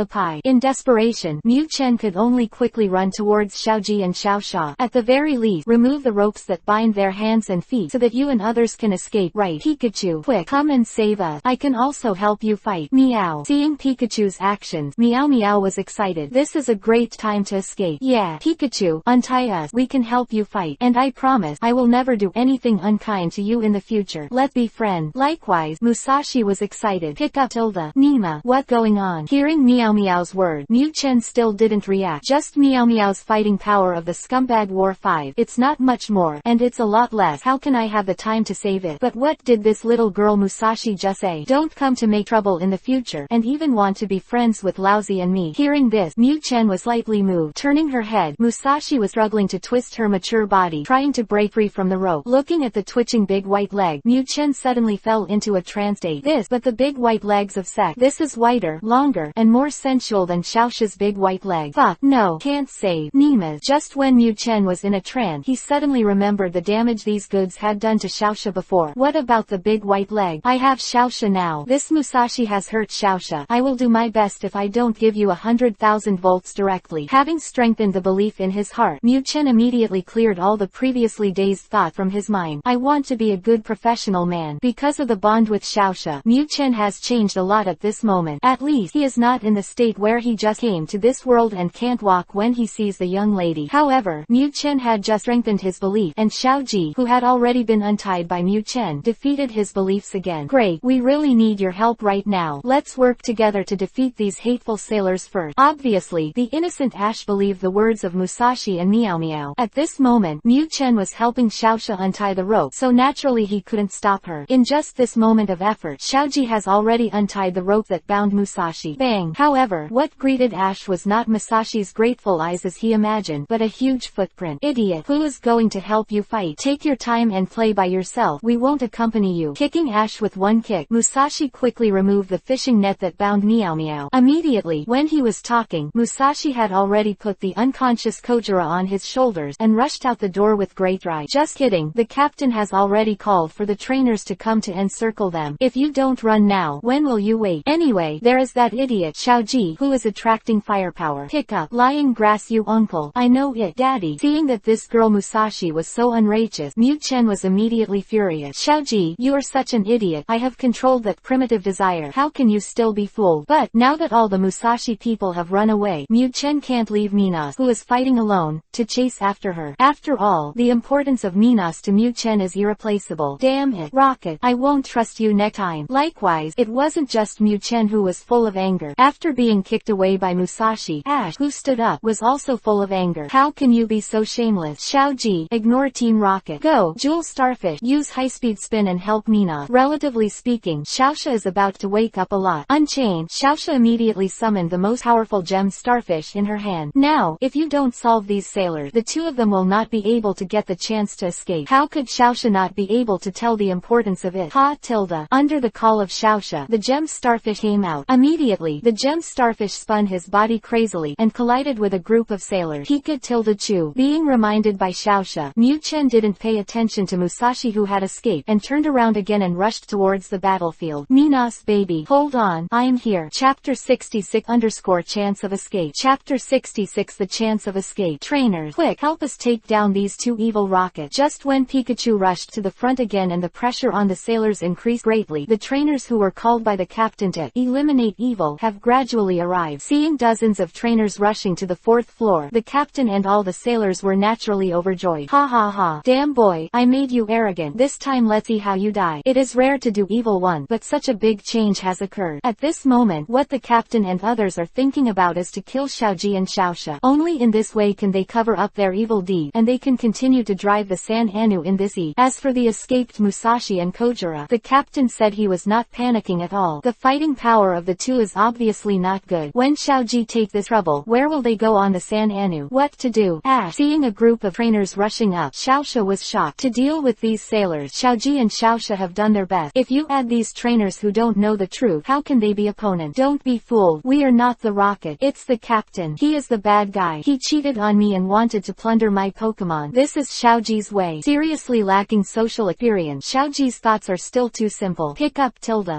A: Pie. In desperation, Mu Chen could only quickly run towards Xiaoji and Xiaosha. At the very least, remove the ropes that bind their hands and feet so that you and others can escape. Right, Pikachu, quick, come and save us. I can also help you fight. Meow. Seeing Pikachu's actions, Meow Meow was excited. This is a great time to escape. Yeah, Pikachu, untie us. We can help you fight. And I promise, I will never do anything unkind to you in the future. Let's be friends. Likewise, Musashi was excited. Pick up Tilda. Nima, what going on? Hearing Meow Meow's word, Mu Chen still didn't react. Just Meow Meow's fighting power of the Scumbag War 5. It's not much more, and it's a lot less. How can I have the time to save it? But what did this little girl Musashi just say? Don't come to make trouble in the future, and even want to be friends with Lousy and me. Hearing this, Mu Chen was slightly moved. Turning her head, Musashi was struggling to twist her mature body, trying to break free from the rope. Looking at the twitching big white leg, Mu Chen suddenly fell into a trance state. But the big white legs of Sek. This is whiter, longer, and more sensual than Xiaosha's big white leg. Fuck, no, can't save. Nima. Just when Mu Chen was in a trance, he suddenly remembered the damage these goods had done to Xiaosha before. What about the big white leg? I have Xiaosha now. This Musashi has hurt Xiaosha. I will do my best if I don't give you 100,000 volts directly. Having strengthened the belief in his heart, Mu Chen immediately cleared all the previously dazed thought from his mind. I want to be a good professional man. Because of the bond with Xiaosha, Mu Chen has changed a lot at this moment. At least, he is not in the state where he just came to this world and can't walk when he sees the young lady. However, Mu Chen had just strengthened his belief, and Xiaoji, who had already been untied by Mu Chen, defeated his beliefs again. Great, we really need your help right now. Let's work together to defeat these hateful sailors first. Obviously, the innocent Ash believed the words of Musashi and Meow Meow. At this moment, Mu Chen was helping Xiaosha untie the rope, so naturally he couldn't stop her. In just this moment of effort, Xiaoji has already untied the rope that bound Musashi. Bang! However, what greeted Ash was not Musashi's grateful eyes as he imagined, but a huge footprint. Idiot, who is going to help you fight? Take your time and play by yourself. We won't accompany you. Kicking Ash with one kick, Musashi quickly removed the fishing net that bound Meow Meow. Immediately, when he was talking, Musashi had already put the unconscious Kojira on his shoulders and rushed out the door with great stride. Just kidding, the captain has already called for the trainers to come to encircle them. If you don't run now, when will you wait? Anyway, there is that idiot Xiaoji who is attracting firepower. Pick up, lying grass you uncle. I know it, daddy. Seeing that this girl Musashi was so unrighteous, Mu Chen was immediately furious. Xiaoji, you are such an idiot. I have controlled that primitive desire. How can you still be fooled? But, now that all the Musashi people have run away, Mu Chen can't leave Minos, who is fighting alone, to chase after her. After all, the importance of Minos to Mu Chen is irreplaceable. Damn it, Rocket, I won't trust you next time. Likewise, it wasn't just Mu Chen who was full of anger. After being kicked away by Musashi, Ash, who stood up, was also full of anger. How can you be so shameless? Xiaoji, ignore Team Rocket. Go, Jewel Starfish, use high-speed spin and help Minos. Relatively speaking, Xiaosha is about about to wake up a lot. Unchained, Xiaoxia immediately summoned the most powerful gem starfish in her hand. Now, if you don't solve these sailors, the two of them will not be able to get the chance to escape. How could Xiaoxia not be able to tell the importance of it? Under the call of Xiaoxia, the gem starfish came out. Immediately, the gem starfish spun his body crazily and collided with a group of sailors. Chu. Being reminded by Xiaoxia, Mu Chen didn't pay attention to Musashi, who had escaped, and turned around again and rushed towards the battlefield. Minos baby, hold on, I'm here. Chapter 66 Chance of escape. Chapter 66 The chance of escape. Trainers, quick, help us take down these two evil rockets. Just when Pikachu rushed to the front again and the pressure on the sailors increased greatly, the trainers who were called by the captain to eliminate evil have gradually arrived. Seeing dozens of trainers rushing to the fourth floor, the captain and all the sailors were naturally overjoyed. Ha ha ha. Damn boy, I made you arrogant. This time let's see how you die. It is rare to do evil one, but such a big change has occurred. At this moment, what the captain and others are thinking about is to kill Xiaoji and Xiaoxia. Only in this way can they cover up their evil deed, and they can continue to drive the San Anu in this E. As for the escaped Musashi and Kojira, the captain said he was not panicking at all. The fighting power of the two is obviously not good. When Xiaoji take this trouble, where will they go on the San Anu? What to do? Seeing a group of trainers rushing up, Xiaoxia was shocked. To deal with these sailors, Xiaoji and Xiaoxia have done their best. If you add these trainers who don't know the truth, how can they be opponents? Don't be fooled. We are not the rocket. It's the captain. He is the bad guy. He cheated on me and wanted to plunder my Pokémon. This is Xiaoji's way. Seriously lacking social experience, Xiaoji's thoughts are still too simple. Pick up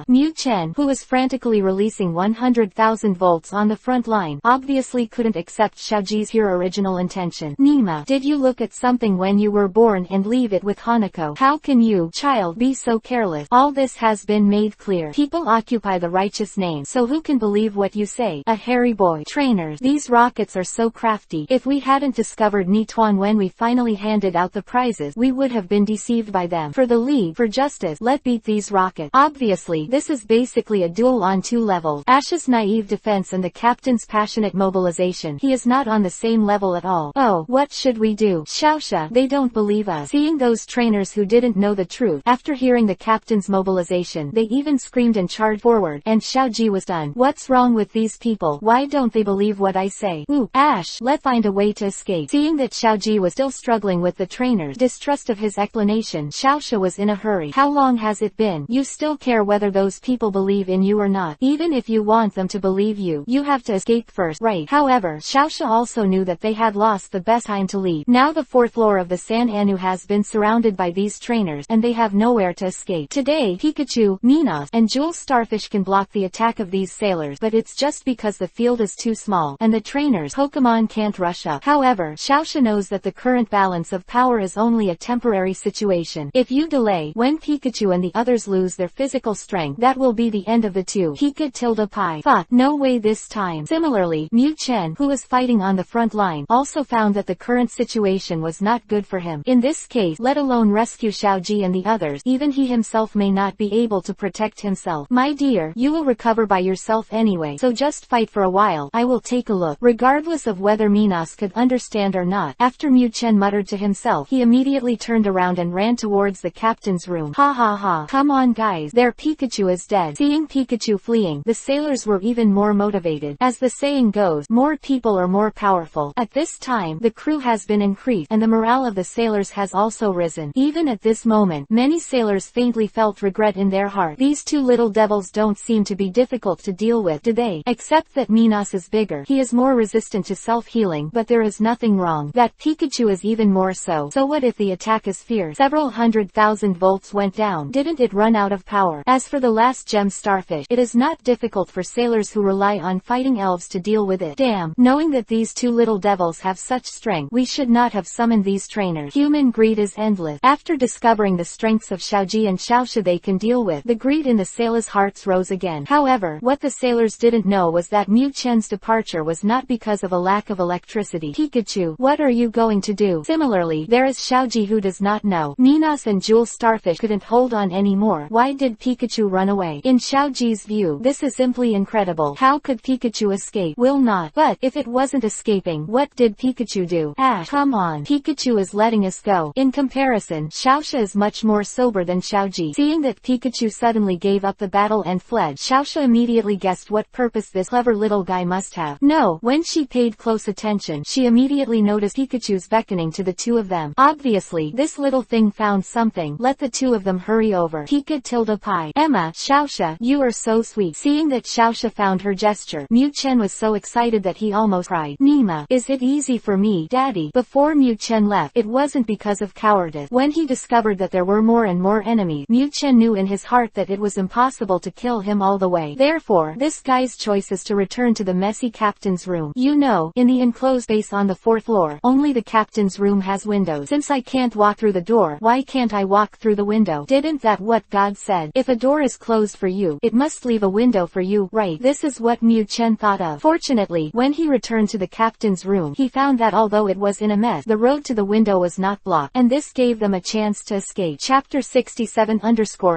A: Mu Chen, who was frantically releasing 100,000 volts on the front line, obviously couldn't accept Xiaoji's pure original intention. Nima, did you look at something when you were born and leave it with Hanako? How can you, child, be so careless? All this has been made clear. People occupy the righteous name, so who can believe what you say? A hairy boy. Trainers, these rockets are so crafty. If we hadn't discovered Nituan when we finally handed out the prizes, we would have been deceived by them. For the league, for justice, let beat these rockets. Obviously, this is basically a duel on two levels. Ash's naive defense and the captain's passionate mobilization. He is not on the same level at all. Oh, what should we do? Xiaoxia, they don't believe us. Seeing those trainers who didn't know the truth, after hearing the captain's mobilization, they even screamed and charged forward, and Xiaoji was done. What's wrong with these people? Why don't they believe what I say? Ooh, Ash, let's find a way to escape. Seeing that Xiaoji was still struggling with the trainers' distrust of his explanation, Xiaoxia was in a hurry. How long has it been? You still care whether those people believe in you or not. Even if you want them to believe you, you have to escape first, right? However, Xiaoxia also knew that they had lost the best time to leave. Now the fourth floor of the San Anu has been surrounded by these trainers, and they have nowhere to escape. Today, Pikachu, Minos, and Jewel Starfish can block the attack of these sailors, but it's just because the field is too small, and the trainers' Pokémon can't rush up. However, Xiaoxia knows that the current balance of power is only a temporary situation. If you delay, when Pikachu and the others lose their physical strength, that will be the end of the two. Pika-tilde-pi. Fuck, no way this time. Similarly, Mu Chen, who was fighting on the front line, also found that the current situation was not good for him. In this case, let alone rescue Xiaoji and the others, even he himself may not be able to protect himself. My dear, you will recover by yourself anyway, so just fight for a while. I will take a look. Regardless of whether Minos could understand or not, after Mu Chen muttered to himself, he immediately turned around and ran towards the captain's room. Ha ha ha. Come on guys, their Pikachu is dead. Seeing Pikachu fleeing, the sailors were even more motivated. As the saying goes, more people are more powerful. At this time, the crew has been increased, and the morale of the sailors has also risen. Even at this moment, many sailors faintly felt regret in their heart. These two little devils don't seem to be difficult to deal with, do they? Except that Minos is bigger. He is more resistant to self-healing, but there is nothing wrong. That Pikachu is even more so. So what if the attack is fierce? Several 100,000 volts went down. Didn't it run out of power? As for the last gem starfish, it is not difficult for sailors who rely on fighting elves to deal with it. Damn, knowing that these two little devils have such strength, we should not have summoned these trainers. Human greed is endless. After discovering the strengths of Xiaoji and Xiaoxia they can deal with, the greed in the sailors' hearts rose again. However, what the sailors didn't know was that Mu Chen's departure was not because of a lack of electricity. Pikachu, what are you going to do? Similarly, there is Xiaoji who does not know. Minos and Jewel Starfish couldn't hold on anymore. Why did Pikachu run away? In Xiaoji's view, this is simply incredible. How could Pikachu escape? Will not. But, if it wasn't escaping, what did Pikachu do? Ash, come on. Pikachu is letting us go. In comparison, Xiaoxia is much more sober than Xiaoji. Seeing that Pikachu suddenly gave up the battle and fled. Xiaoxia immediately guessed what purpose this clever little guy must have. No, when she paid close attention, she immediately noticed Pikachu's beckoning to the two of them. Obviously, this little thing found something. Let the two of them hurry over. Pika-tilde-pie. Emma, Xiaoxia, you are so sweet. Seeing that Xiaoxia found her gesture, Mu Chen was so excited that he almost cried. Nima, is it easy for me, Daddy? Before Mu Chen left, it wasn't because of cowardice. When he discovered that there were more and more enemies, Mu Chen knew in his heart that it was impossible to kill him all the way. Therefore, this guy's choice is to return to the messy captain's room. You know, in the enclosed space on the 4th floor, only the captain's room has windows. Since I can't walk through the door, why can't I walk through the window? Didn't that what God said? If a door is closed for you, it must leave a window for you, right? This is what Mu Chen thought of. Fortunately, when he returned to the captain's room, he found that although it was in a mess, the road to the window was not blocked, and this gave them a chance to escape. Chapter 67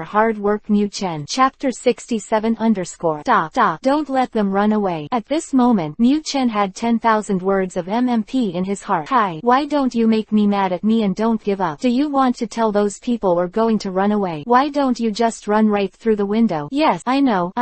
A: Hard work Mu Chen. Chapter 67 Don't let them run away. At this moment, Mu Chen had 10,000 words of MMP in his heart. Hi, why don't you make me mad at me and don't give up? Do you want to tell those people we're going to run away? Why don't you just run right through the window? Yes, I know,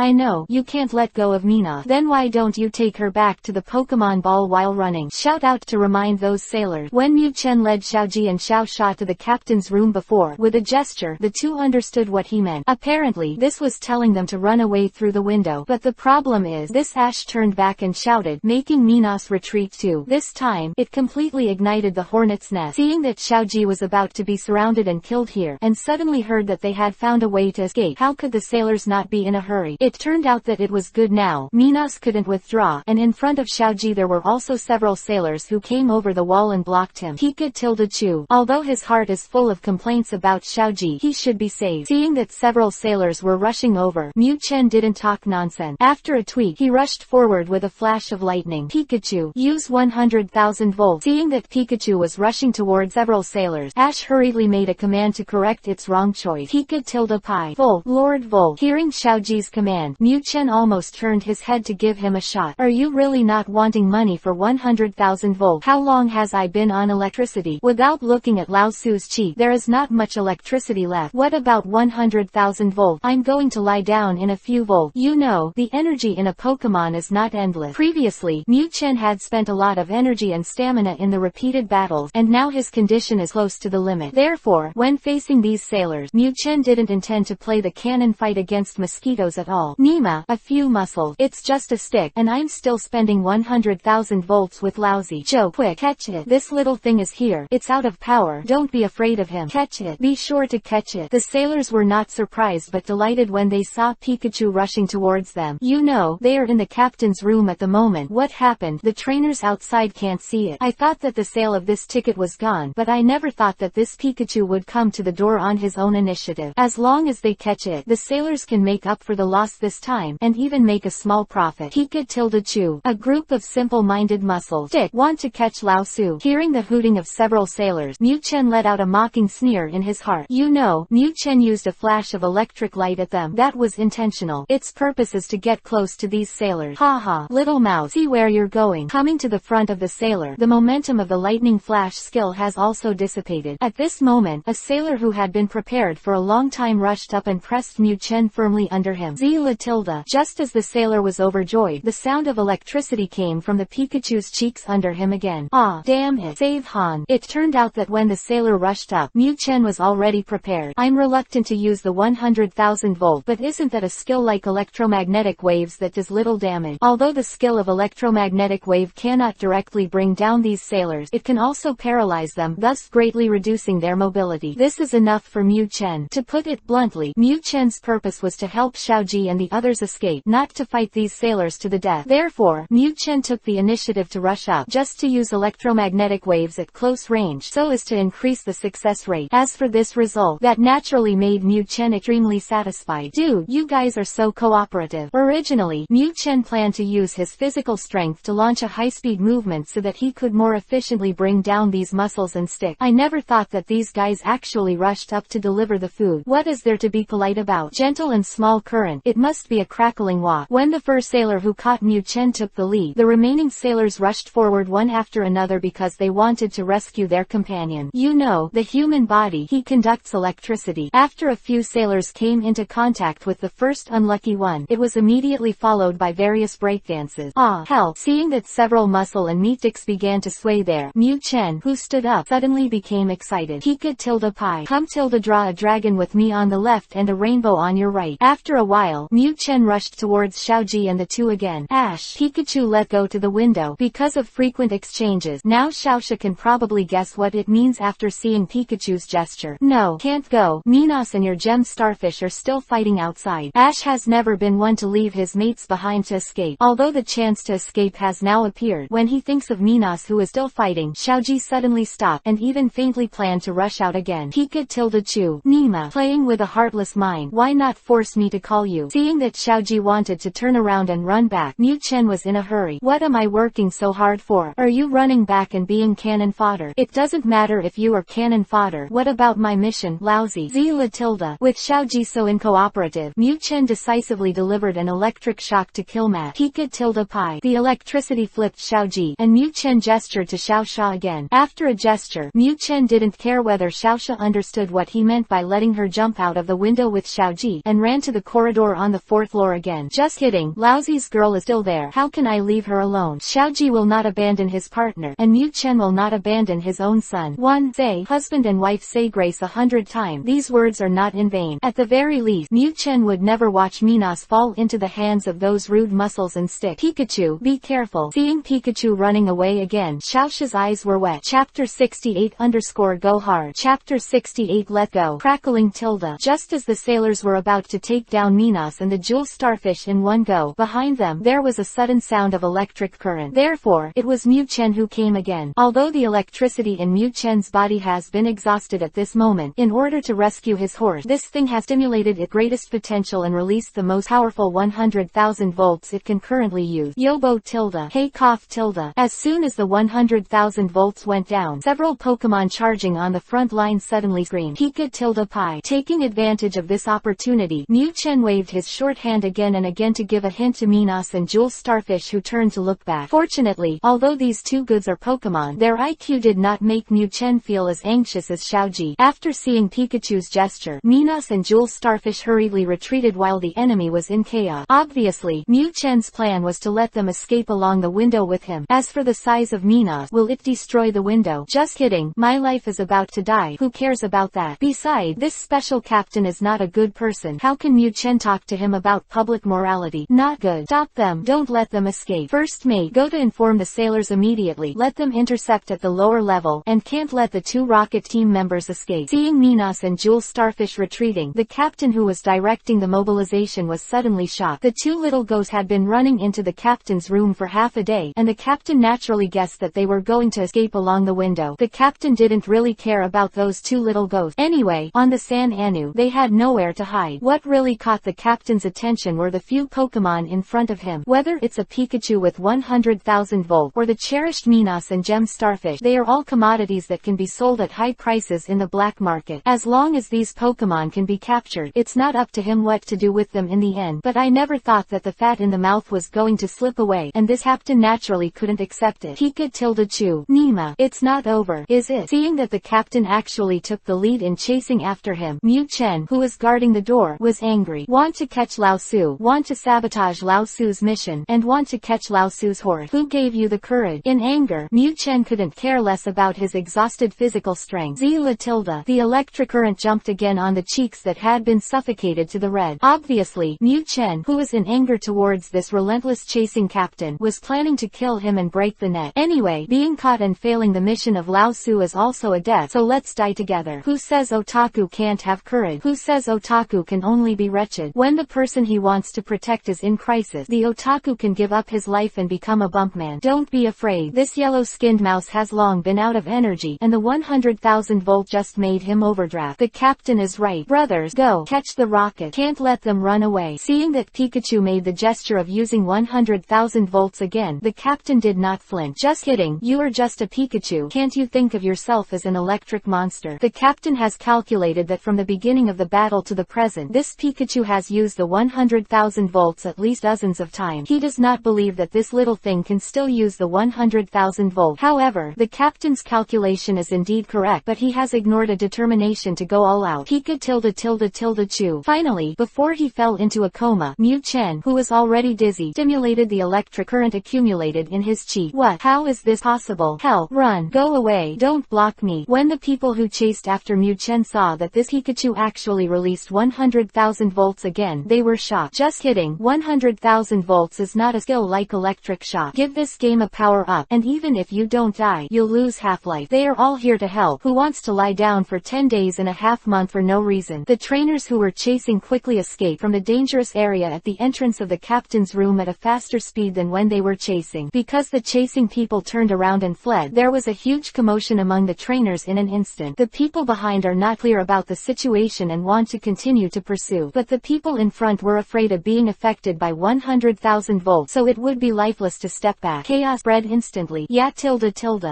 A: you can't let go of Mina. Then why don't you take her back to the Pokémon ball while running? Shout out to remind those sailors. When Mu Chen led Xiaoji and Xiaoxia to the captain's room before, with a gesture, the two understood what he meant. Apparently, this was telling them to run away through the window. But the problem is, this Ash turned back and shouted, making Minos retreat too. This time, it completely ignited the hornet's nest. Seeing that Xiaoji was about to be surrounded and killed here, and suddenly heard that they had found a way to escape, how could the sailors not be in a hurry? It turned out that it was good now. Minos couldn't withdraw, and in front of Xiaoji there were also several sailors who came over the wall and blocked him. Pika-tilde-chu. Although his heart is full of complaints about Xiaoji, he should be saved. Seeing that several sailors were rushing over, Mu Chen didn't talk nonsense. After a tweet, he rushed forward with a flash of lightning. Pikachu, use 100,000 volts. Seeing that Pikachu was rushing towards several sailors, Ash hurriedly made a command to correct its wrong choice. Pika-tilde-pie. Volt, Lord Volt. Hearing Xiaoji's command, Mu Chen almost turned his head to give him a shot. Are you really not wanting money for 100,000 volts? How long has I been on electricity? Without looking at Lao Su's cheek, there is not much electricity left. What about 100,000 volts? I'm going to lie down in a few volts. You know, the energy in a Pokémon is not endless. Previously, Mu Chen had spent a lot of energy and stamina in the repeated battles, and now his condition is close to the limit. Therefore, when facing these sailors, Mu Chen didn't intend to play the cannon fight against mosquitoes at all. Nima, a few muscles. It's just a stick, and I'm still spending 100,000 volts with lousy. Joe, quick, catch it. This little thing is here. It's out of power. Don't be afraid of him. Catch it. Be sure to catch it. The sailors were not surprised but delighted when they saw Pikachu rushing towards them. You know, they are in the captain's room at the moment. What happened? The trainers outside can't see it. I thought that the sale of this ticket was gone, but I never thought that this Pikachu would come to the door on his own initiative. As long as they catch it, the sailors can make up for the loss this time, and even make a small profit. Pika-tilde-chu. A group of simple-minded muscles. Dick, want to catch Lao Su. Hearing the hooting of several sailors, Mu Chen let out a mocking sneer in his heart. You know, Mu Chen used a flash of electric light at them. That was intentional. Its purpose is to get close to these sailors. Haha, little mouse, see where you're going. Coming to the front of the sailor, the momentum of the lightning flash skill has also dissipated. At this moment, a sailor who had been prepared for a long time rushed up and pressed Mu Chen firmly under him. Zilla-tilde. Just as the sailor was overjoyed, the sound of electricity came from the Pikachu's cheeks under him again. Ah, damn it. Save Han. It turned out that when the sailor rushed up, Mu Chen was already prepared. I'm reluctant to use the 100,000 volt, but isn't that a skill like electromagnetic waves that does little damage? Although the skill of electromagnetic wave cannot directly bring down these sailors, it can also paralyze them, thus greatly reducing their mobility. This is enough for Mu Chen. To put it bluntly, Mu Chen's purpose was to help Xiaoji and the others escape, not to fight these sailors to the death. Therefore, Mu Chen took the initiative to rush up, just to use electromagnetic waves at close range so as to increase the success rate. As for this result, that naturally made Mu Chen extremely satisfied. Dude, you guys are so cooperative. Originally, Mu Chen planned to use his physical strength to launch a high-speed movement so that he could more efficiently bring down these muscles and stick. I never thought that these guys actually rushed up to deliver the food. What is there to be polite about? Gentle and small current. It must be a crackling walk. When the first sailor who caught Mu Chen took the lead, the remaining sailors rushed forward one after another because they wanted to rescue their companion. You know, the human body, he conducts electricity. After a few sailors came into contact contact with the first unlucky one. It was immediately followed by various breakdances. Ah, hell! Seeing that several muscle and meat dicks began to sway there, Mu Chen, who stood up, suddenly became excited. Pika tilde pie. Come tilde draw a dragon with me on the left and a rainbow on your right. After a while, Mu Chen rushed towards Xiaoji and the two again. Ash. Pikachu let go to the window. Because of frequent exchanges, now Xiaoxia can probably guess what it means after seeing Pikachu's gesture. No, can't go. Minos and your gem starfish are still fighting outside. Ash has never been one to leave his mates behind to escape, although the chance to escape has now appeared. When he thinks of Minos who is still fighting, Xiaoji suddenly stopped and even faintly planned to rush out again. Pika tilde chu. Nima. Playing with a heartless mind. Why not force me to call you? Seeing that Xiaoji wanted to turn around and run back, Mu Chen was in a hurry. What am I working so hard for? Are you running back and being cannon fodder? It doesn't matter if you are cannon fodder. What about my mission? Lousy. Zila tilde. With Xiaoji so uncooperative, Mu Chen decisively delivered an electric shock to kill Matt. Pika tilde pie. The electricity flipped Xiaoji, and Mu Chen gestured to Xiaoxia again. After a gesture, Mu Chen didn't care whether Xiaoxia understood what he meant by letting her jump out of the window with Xiaoji, and ran to the corridor on the 4th floor again. Just kidding, Lousy's girl is still there. How can I leave her alone? Xiaoji will not abandon his partner, and Mu Chen will not abandon his own son. One, say, husband and wife say grace 100 times. These words are not in vain. At the very least, Mu Chen would never watch Minos fall into the hands of those rude muscles and stick. Pikachu, be careful. Seeing Pikachu running away again, Xiaoxia's eyes were wet. Chapter 68 Go hard. Chapter 68 Let go. Crackling tilde. Just as the sailors were about to take down Minos and the jewel starfish in one go, behind them there was a sudden sound of electric current. Therefore, it was Mu Chen who came again. Although the electricity in Mu Chen's body has been exhausted at this moment, in order to rescue his horse, this thing has stimulated its greatest potential and released the most powerful 100,000 volts it can currently use. Yobo tilde. Hey cough tilde. As soon as the 100,000 volts went down, several Pokémon charging on the front line suddenly screamed. Pika tilde pie. Taking advantage of this opportunity, Mu Chen waved his short hand again and again to give a hint to Minos and Jewel Starfish, who turned to look back. Fortunately, although these two goods are Pokémon, their IQ did not make Mu Chen feel as anxious as Xiaoji. After seeing Pikachu's gesture, Minos and Jewel Starfish hurriedly retreated while the enemy was in chaos. Obviously, Mu Chen's plan was to let them escape along the window with him. As for the size of Minos, will it destroy the window? Just kidding, my life is about to die. Who cares about that? Besides, this special captain is not a good person. How can Mu Chen talk to him about public morality? Not good. Stop them. Don't let them escape. First mate, go to inform the sailors immediately. Let them intercept at the lower level, and can't let the two rocket team members escape. Seeing Minos and Jewel Starfish retreating, the captain who was directing the mobilization was suddenly shocked. The two little ghosts had been running into the captain's room for half a day, and the captain naturally guessed that they were going to escape along the window. The captain didn't really care about those two little ghosts. Anyway, on the San Anu, they had nowhere to hide. What really caught the captain's attention were the few Pokémon in front of him. Whether it's a Pikachu with 100,000 volts, or the cherished Minos and Gem Starfish, they are all commodities that can be sold at high prices in the black market. As long as these Pokémon can be captured, it's not up to him what to do with them in the end. But I never thought that the fat in the mouth was going to slip away, and this captain naturally couldn't accept it. Pika tilde chu. Nima, it's not over, is it? Seeing that the captain actually took the lead in chasing after him, Mu Chen, who was guarding the door, was angry. Want to catch Lao Su, want to sabotage Lao Su's mission, and want to catch Lao Su's horse. Who gave you the courage? In anger, Mu Chen couldn't care less about his exhausted physical strength. Zila tilde. The electric current jumped again on the cheeks that had been suffocated to the red. Obviously, Mu Chen, who was in anger towards this relentless chasing captain, was planning to kill him and break the net. Anyway, being caught and failing the mission of Lao Su is also a death, so let's die together. Who says otaku can't have courage? Who says otaku can only be wretched? When the person he wants to protect is in crisis, the otaku can give up his life and become a bumpman. Don't be afraid. This yellow-skinned mouse has long been out of energy, and the 100,000 volt just made him overdraft. The captain is right. Brothers, go. Catch the rocket. Can't let them run away. Seeing that Pikachu made the gesture of using 100,000 volts again, the captain did not flinch. Just kidding. You are just a Pikachu. Can't you think of yourself as an electric monster? The captain has calculated that from the beginning of the battle to the present, this Pikachu has used the 100,000 volts at least dozens of times. He does not believe that this little thing can still use the 100,000 volt. However, the captain's calculation is indeed correct, but he has ignored a determination to go all out. Pika tilde tilde tilde chu. move. Finally, before he fell into a coma, Mu Chen, who was already dizzy, stimulated the electric current accumulated in his chi. What? How is this possible? Hell, run, go away, don't block me. When the people who chased after Mu Chen saw that this Pikachu actually released 100,000 volts again, they were shocked. Just kidding, 100,000 volts is not a skill like electric shock. Give this game a power up, and even if you don't die, you'll lose half-life. They are all here to help. Who wants to lie down for 10 days and a half month for no reason? The trainers who were chasing quickly escaped from the dangerous area at the entrance of the captain's room at a faster speed than when they were chasing. Because the chasing people turned around and fled, there was a huge commotion among the trainers in an instant. The people behind are not clear about the situation and want to continue to pursue, but the people in front were afraid of being affected by 100,000 volts, so it would be lifeless to step back. Chaos spread instantly. Yeah, tilde.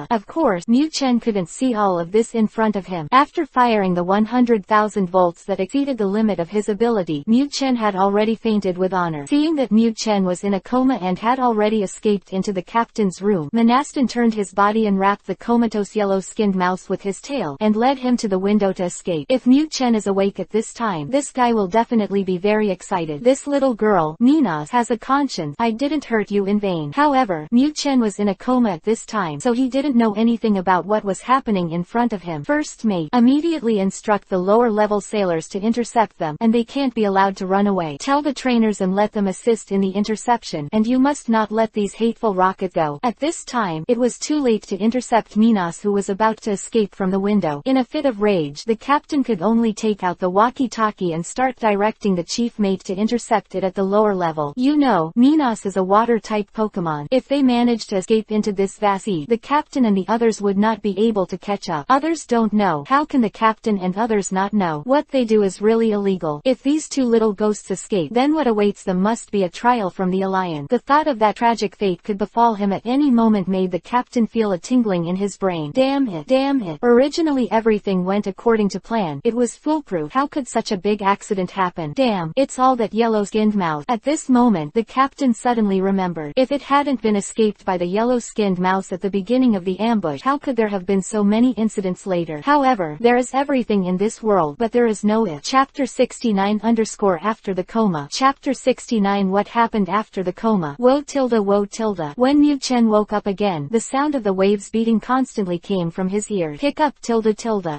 A: Of course, Mu Chen couldn't see all of this in front of him. After firing the 100,000 volts that exceeded the limit of his ability, Mu Chen had already fainted with honor. Seeing that Mu Chen was in a coma and had already escaped into the captain's room, Manastan turned his body and wrapped the comatose yellow-skinned mouse with his tail, and led him to the window to escape. If Mu Chen is awake at this time, this guy will definitely be very excited. This little girl, Minas, has a conscience. I didn't hurt you in vain. However, Mu Chen was in a coma at this time, so he didn't know anything about what was happening in front of him. First mate, immediately instruct the lower-level sailors to intercept them, and they can't be allowed to run away. Tell the trainers and let them assist in the interception, and you must not let these hateful rockets go. At this time, it was too late to intercept Minas, who was about to escape from the window. In a fit of rage, the captain could only take out the walkie-talkie and start directing the chief mate to intercept it at the lower level. You know, Minas is a water-type Pokémon. If they managed to escape into this vast sea, the captain and the others would not be able to catch up. Others don't know. How can the captain and others not know? What they do is really illegal. If these two little ghosts escape, then what awaits them must be a trial from the Alliance. The thought of that tragic fate could befall him at any moment made the captain feel a tingling in his brain. Damn it. Originally everything went according to plan. It was foolproof. How could such a big accident happen? Damn, it's all that yellow-skinned mouse. At this moment, the captain suddenly remembered. If it hadn't been escaped by the yellow-skinned mouse at the beginning of the ambush, how could there have been so many incidents later? However, there is everything in this world, but there is no if. Chapter 69 _ After the coma. Chapter 69 What happened after the coma? Woe tilde. When Mu Chen woke up again, the sound of the waves beating constantly came from his ears. Pick up tilde.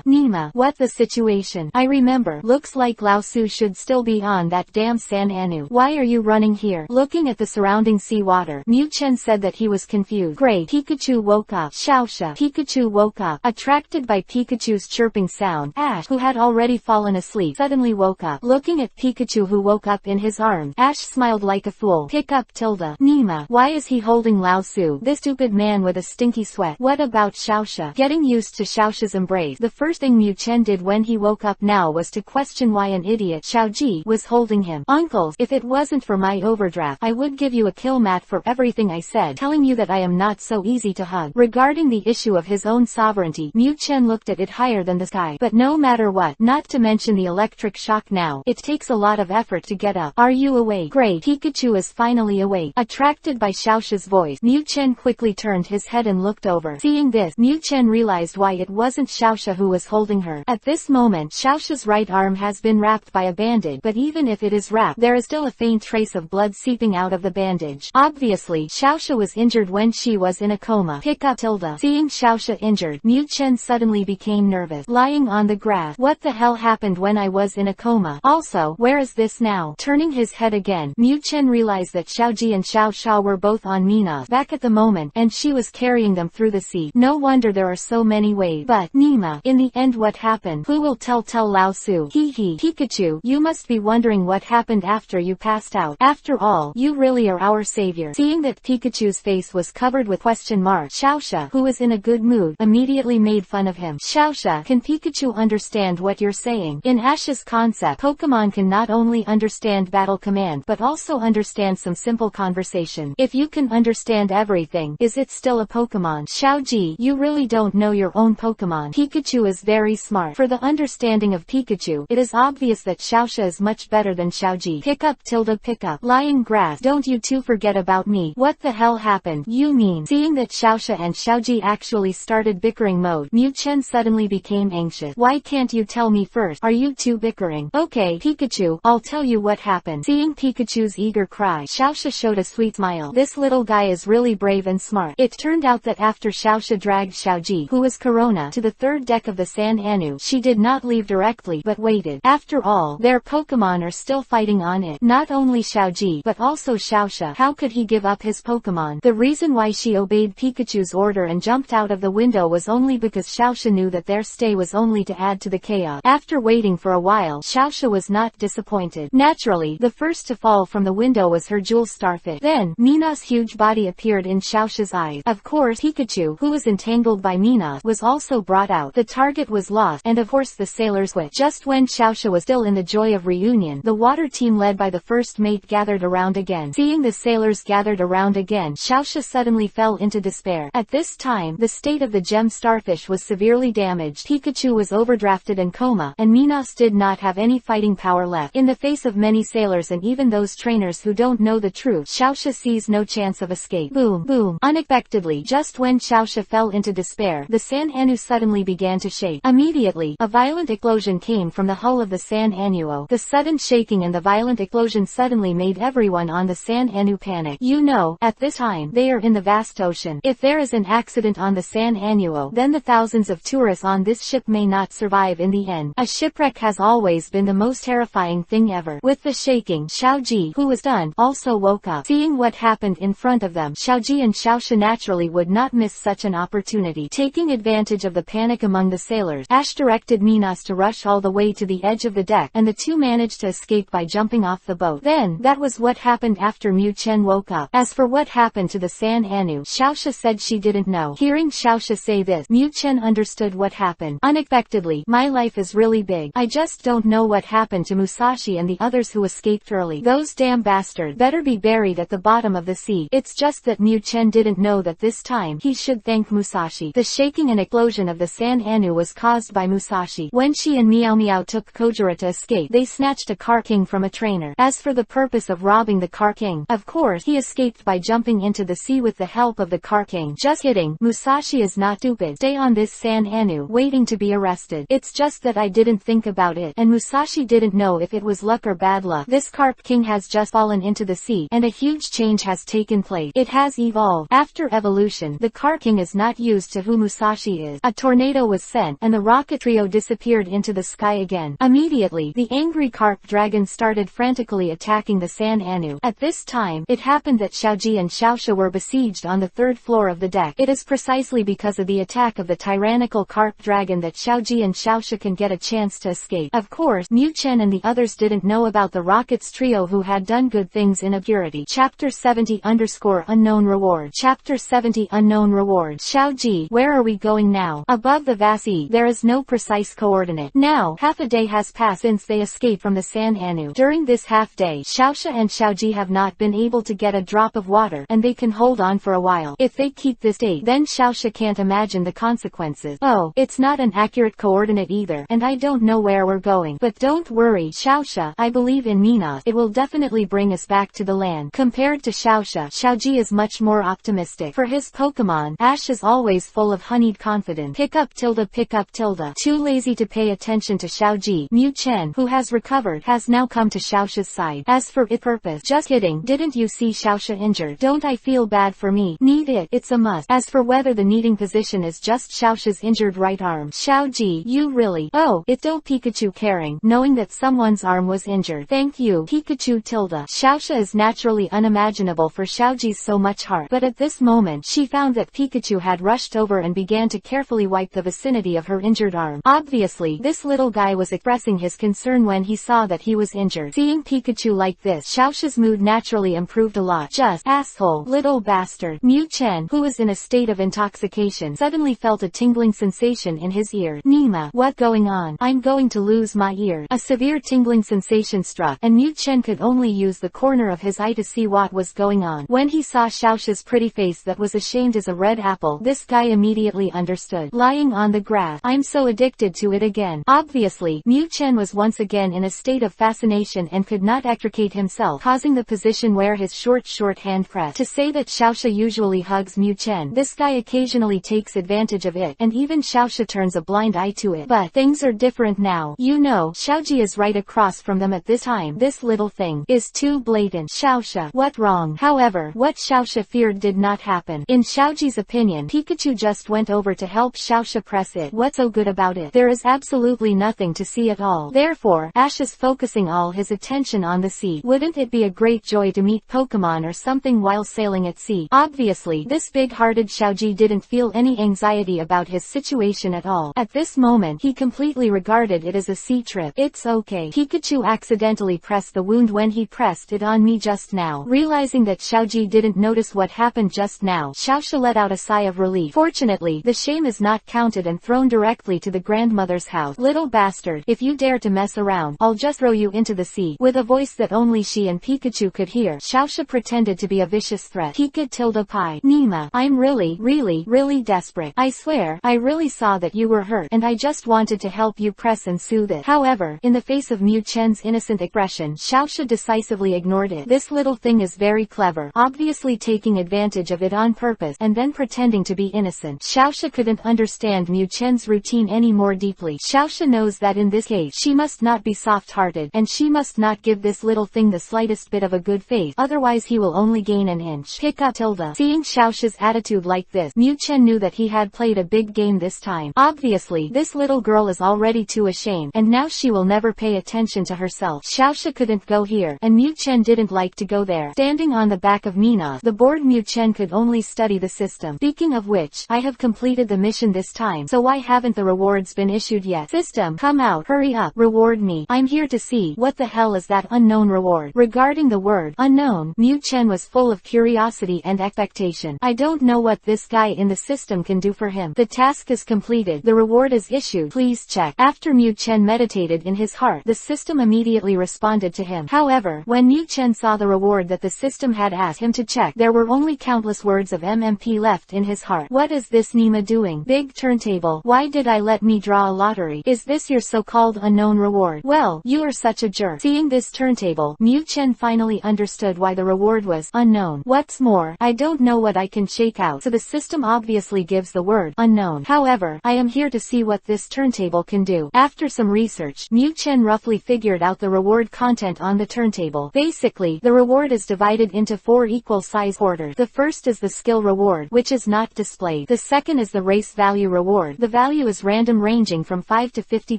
A: Nima, what the situation? I remember. Looks like Lao Su should still be on that damn San Anu. Why are you running here? Looking at the surrounding sea water, Mu Chen said that he was confused. Great. Pikachu woke up. Xiaosha. Pikachu woke up. Attracted by Pikachu's chirping sound, Ash, who had already fallen asleep, suddenly woke up. Looking at Pikachu, who woke up in his arms, Ash smiled like a fool. Pick up tilde. Nima, why is he holding Lao Su? This stupid man with a stinky sweat. What about Xiaosha? Getting used to Xiaosha's embrace, the first thing Mu Chen did when he woke up now was to question why an idiot Xiaoji was holding him. Uncles, if it wasn't for my overdraft, I would give you a kill mat for everything I said, telling you that I am not so easy to hug. Regarding the issue of his own sovereignty, Mu Chen looked at it higher than the sky. But no matter what, not to mention the electric shock now, it takes a lot of effort to get up. Are you awake? Great. Pikachu is finally awake. Attracted by Xiaosha's voice, Mu Chen quickly turned his head and looked over. Seeing this, Mu Chen realized why it wasn't Xiaosha who was holding her. At this moment, Xiaosha's right arm has been wrapped by a bandage, but even if it is wrapped, there is still a faint trace of blood seeping out of the bandage. Obviously, Xiaosha was injured when she was in a coma. Pick up tilde. Seeing Xiaosha injured, Mu Chen suddenly became nervous. Lying on the grass. What the hell happened when I was in a coma? Also, where is this now? Turning his head again, Mu Chen realized that Xiaoji and Xiao Xiao were both on Mina's back at the moment, and she was carrying them through the sea. No wonder there are so many waves. But, Nima, in the end what happened? Who will tell Lao Su? Pikachu, you must be wondering what happened after you passed out. After all, you really are our savior. Seeing that Pikachu's face was covered with question marks, Xiaosha, who was in a good mood, immediately made fun of him. Xiaosha, can Pikachu understand what you're saying? In Ash's concept, Pokemon can not only understand battle command, but also understand some simple conversation. If you can understand everything, is it still a Pokemon? Xiaoji, you really don't know your own Pokemon. Pikachu is very smart. For the understanding of Pikachu, it is obvious that Xiaosha is much better than Xiaoji. Pick up tilde. Pick up. Lying grass. Don't you two forget about me. What the hell happened? You mean? Seeing that Xiaosha and Xiaoji actually started bickering mode, Mu Chen suddenly became anxious. Why can't you tell me first? Are you two bickering? Okay, Pikachu, I'll tell you what happened. Seeing Pikachu's eager cry, Xiaoxia showed a sweet smile. This little guy is really brave and smart. It turned out that after Xiaoxia dragged Xiaoji, who was Corona, to the third deck of the San Anu, she did not leave directly, but waited. After all, their Pokémon are still fighting on it. Not only Xiaoji, but also Xiaoxia. How could he give up his Pokémon? The reason why she obeyed Pikachu's order and jumped out of the window was only because Xiaoxia knew that their stay was only to add to the chaos. After waiting for a while, Xiaoxia was not disappointed. Naturally, the first to fall from the window was her jewel starfish. Then, Mina's huge body appeared in Xiaoxia's eyes. Of course, Pikachu, who was entangled by Mina, was also brought out. The target was lost, and of course the sailors quit. Just when Xiaoxia was still in the joy of reunion, the water team led by the first mate gathered around again. Seeing the sailors gathered around again, Xiaoxia suddenly fell into despair. At this time, the state of the gem starfish was severely damaged. Pikachu was overdrafted and coma, and Minos did not have any fighting power left. In the face of many sailors and even those trainers who don't know the truth, Xiaoxia sees no chance of escape. Boom, boom. Unexpectedly, just when Xiaoxia fell into despair, the San Anu suddenly began to shake. Immediately, a violent explosion came from the hull of the San Anuo. The sudden shaking and the violent explosion suddenly made everyone on the San Anu panic. You know, at this time, they are in the vast ocean. If there is an accident on the San Anuo, then the thousands of tourists on this ship may not survive in the end. A shipwreck has always been the most terrifying thing ever. With the shaking, Xiaoji, who was stunned, also woke up. Seeing what happened in front of them, Xiaoji and Xiaoxia naturally would not miss such an opportunity. Taking advantage of the panic among the sailors, Ash directed Minos to rush all the way to the edge of the deck, and the two managed to escape by jumping off the boat. Then, that was what happened after Mu Chen woke up. As for what happened to the San Anu, Xiaoxia said she didn't know. Hearing Xiaoxia say this, Mu Chen understood what happened. Unexpectedly, my life is really big. I just don't know what happened to Musashi and the others who escaped early. Those damn bastards better be buried at the bottom of the sea. It's just that Mu Chen didn't know that this time he should thank Musashi. The shaking and explosion of the San Anu was caused by Musashi. When she and Meow Meow took Kojira to escape, they snatched a car king from a trainer. As for the purpose of robbing the car king, of course he escaped by jumping into the sea with the help of the car king. Just kidding, Musashi is not stupid. Stay on this San Anu, waiting to be arrested. It's just that I didn't think about it, and Musashi didn't know if it was luck or bad luck. This carp king has just fallen into the sea, and a huge change has taken place. It has evolved. After evolution, the car king is not used to who Musashi is. A tornado was sent, and the rocket trio disappeared into the sky again. Immediately, the angry carp dragon started frantically attacking the San Anu. At this time, it happened that Xiaoji and Xiaoxia were besieged on the third floor of the deck. It is precisely because of the attack of the tyrannical carp dragon that Xiaoji and Xiaoxia can get a chance to escape. Of course, Mu Chen and the others didn't know about the rockets trio who had done good things in obscurity. Chapter 70_Unknown Reward. Chapter 70 Unknown Reward. Xiaoji, where are we going now? Above the vast sea, there is no precise coordinate. Now, half a day has passed since they escaped from the San Anu. During this half day, Xiaoxia and Xiaoji have not been able to get a drop of water, and they can hold on for a while. If they keep this state, then Xiaoxia can't imagine the consequences. Oh, it's not an accurate coordinate either, and I don't know where we're going. But don't worry, Xiaoxia, I believe in Minos. It will definitely bring us back to the land. Compared to Xiaoxia, Xiaoji is much more optimistic. For his Pokemon, Ash is always full of honeyed confidence. Pick up tilde. Too lazy to pay attention to Xiaoji, Mu Chen, who has recovered, has now come to Xiaoxia's side. As for its purpose, just kidding, didn't you see Xiaoxia injured? Don't I feel bad for me? Need it, it's a must. As for whether the kneading position is just Xiaoxia's injured right arm. Xiaoji, you really? Oh, it's so Pikachu caring, knowing that someone's arm was injured. Thank you, Pikachu tilde. Xiaoxia is naturally unimaginable for Xiaoji's so much heart, but at this moment she found that Pikachu had rushed over and began to carefully wipe the vicinity of her injured arm. Obviously, this little guy was expressing his concern when he saw that he was injured. Seeing Pikachu like this, Xiaoxia's mood naturally improved a lot. Just, asshole, little bastard. Mu Chen, who was in a state of intoxication, suddenly felt a tingling sensation in his ear. Nima, what going on? I'm going to lose my ear. A severe tingling sensation struck, and Mu Chen could only use the corner of his eye to see what was going on. When he saw Xiaoxia's pretty face that was ashamed as a red apple, this guy immediately understood. Lying on the grass, I'm so addicted to it again. Obviously, Mu Chen was once again in a state of fascination and could not extricate himself, causing the position where his short hand pressed. To say that Xiaoxia usually hugs Mu Chen, this guy occasionally takes advantage of it, and even Xiaoxia turns a blind eye to it. But things are different now. You know, Xiaoji is right across from them at this time. This little thing is too blatant. Xiaosha, what wrong? However, what Xiaosha feared did not happen. In Xiaoji's opinion, Pikachu just went over to help Xiaosha press it. What's so good about it? There is absolutely nothing to see at all. Therefore, Ash is focusing all his attention on the sea. Wouldn't it be a great joy to meet Pokémon or something while sailing at sea? Obviously, this big-hearted Xiaoji didn't feel any anxiety about his situation at all. At this moment, he completely regarded it as a sea trip. It's okay. Pikachu accidentally pressed the wound when he pressed it on me just now. Realizing that Xiaoji didn't notice what happened just now, Xiaosha let out a sigh of relief. Fortunately, the shame is not counted and thrown directly to the grandmother's house. Little bastard, if you dare to mess around, I'll just throw you into the sea. With a voice that only she and Pikachu could hear, Xiaosha pretended to be a vicious threat. Pika-tilde-pie. Nima, I'm really desperate. I swear, I really saw that you were hurt, and I just wanted to help you press and soothe it. However, in the face of Mu Chen's innocent expression, Xiaosha decisively ignored it. This little thing is very clever, obviously taking advantage of it on purpose, and then pretending to be innocent. Xiaosha couldn't understand Mu Chen's routine any more deeply. Xiaosha knows that in this case, she must not be soft-hearted, and she must not give this little thing the slightest bit of a good faith, otherwise he will only gain an inch. Pika-tilde. Seeing Xiaosha's attitude like this, Mu Chen knew that he had played a big game this time. Obviously, this little girl is already too ashamed, and now she will never pay attention to herself. Xiaosha couldn't go here, and Mu Chen didn't like to go there. Standing on the back of Mina, the bored Mu Chen could only study the system. Speaking of which, I have completed the mission this time, so why haven't the rewards been issued yet? System, come out, hurry up, reward me. I'm here to see, what the hell is that unknown reward? Regarding the word, unknown, Mu Chen was full of curiosity and expectation. I don't know what this guy in the system can do for him. The task is completed, the reward is issued, please check. After Mu Chen meditated in his heart, the system immediately responded to him. However, when Mu Chen saw the reward that the system had asked him to check, there were only countless words of MMP left in his heart. What is this Nima doing? Big turntable. Why did I let me draw a lottery? Is this your so-called unknown reward? Well, you are such a jerk. Seeing this turntable, Mu Chen finally understood why the reward was unknown. What's more, I don't know what I can shake out, so the system obviously gives the word unknown. However, I am here to see what this turntable can do. After some research, Mu Chen roughly figured out the reward content on the turntable. Basically, the reward is divided into 4 equal size orders. The first is the skill reward, which is not displayed. The second is the race value reward. The value is random, ranging from 5 to 50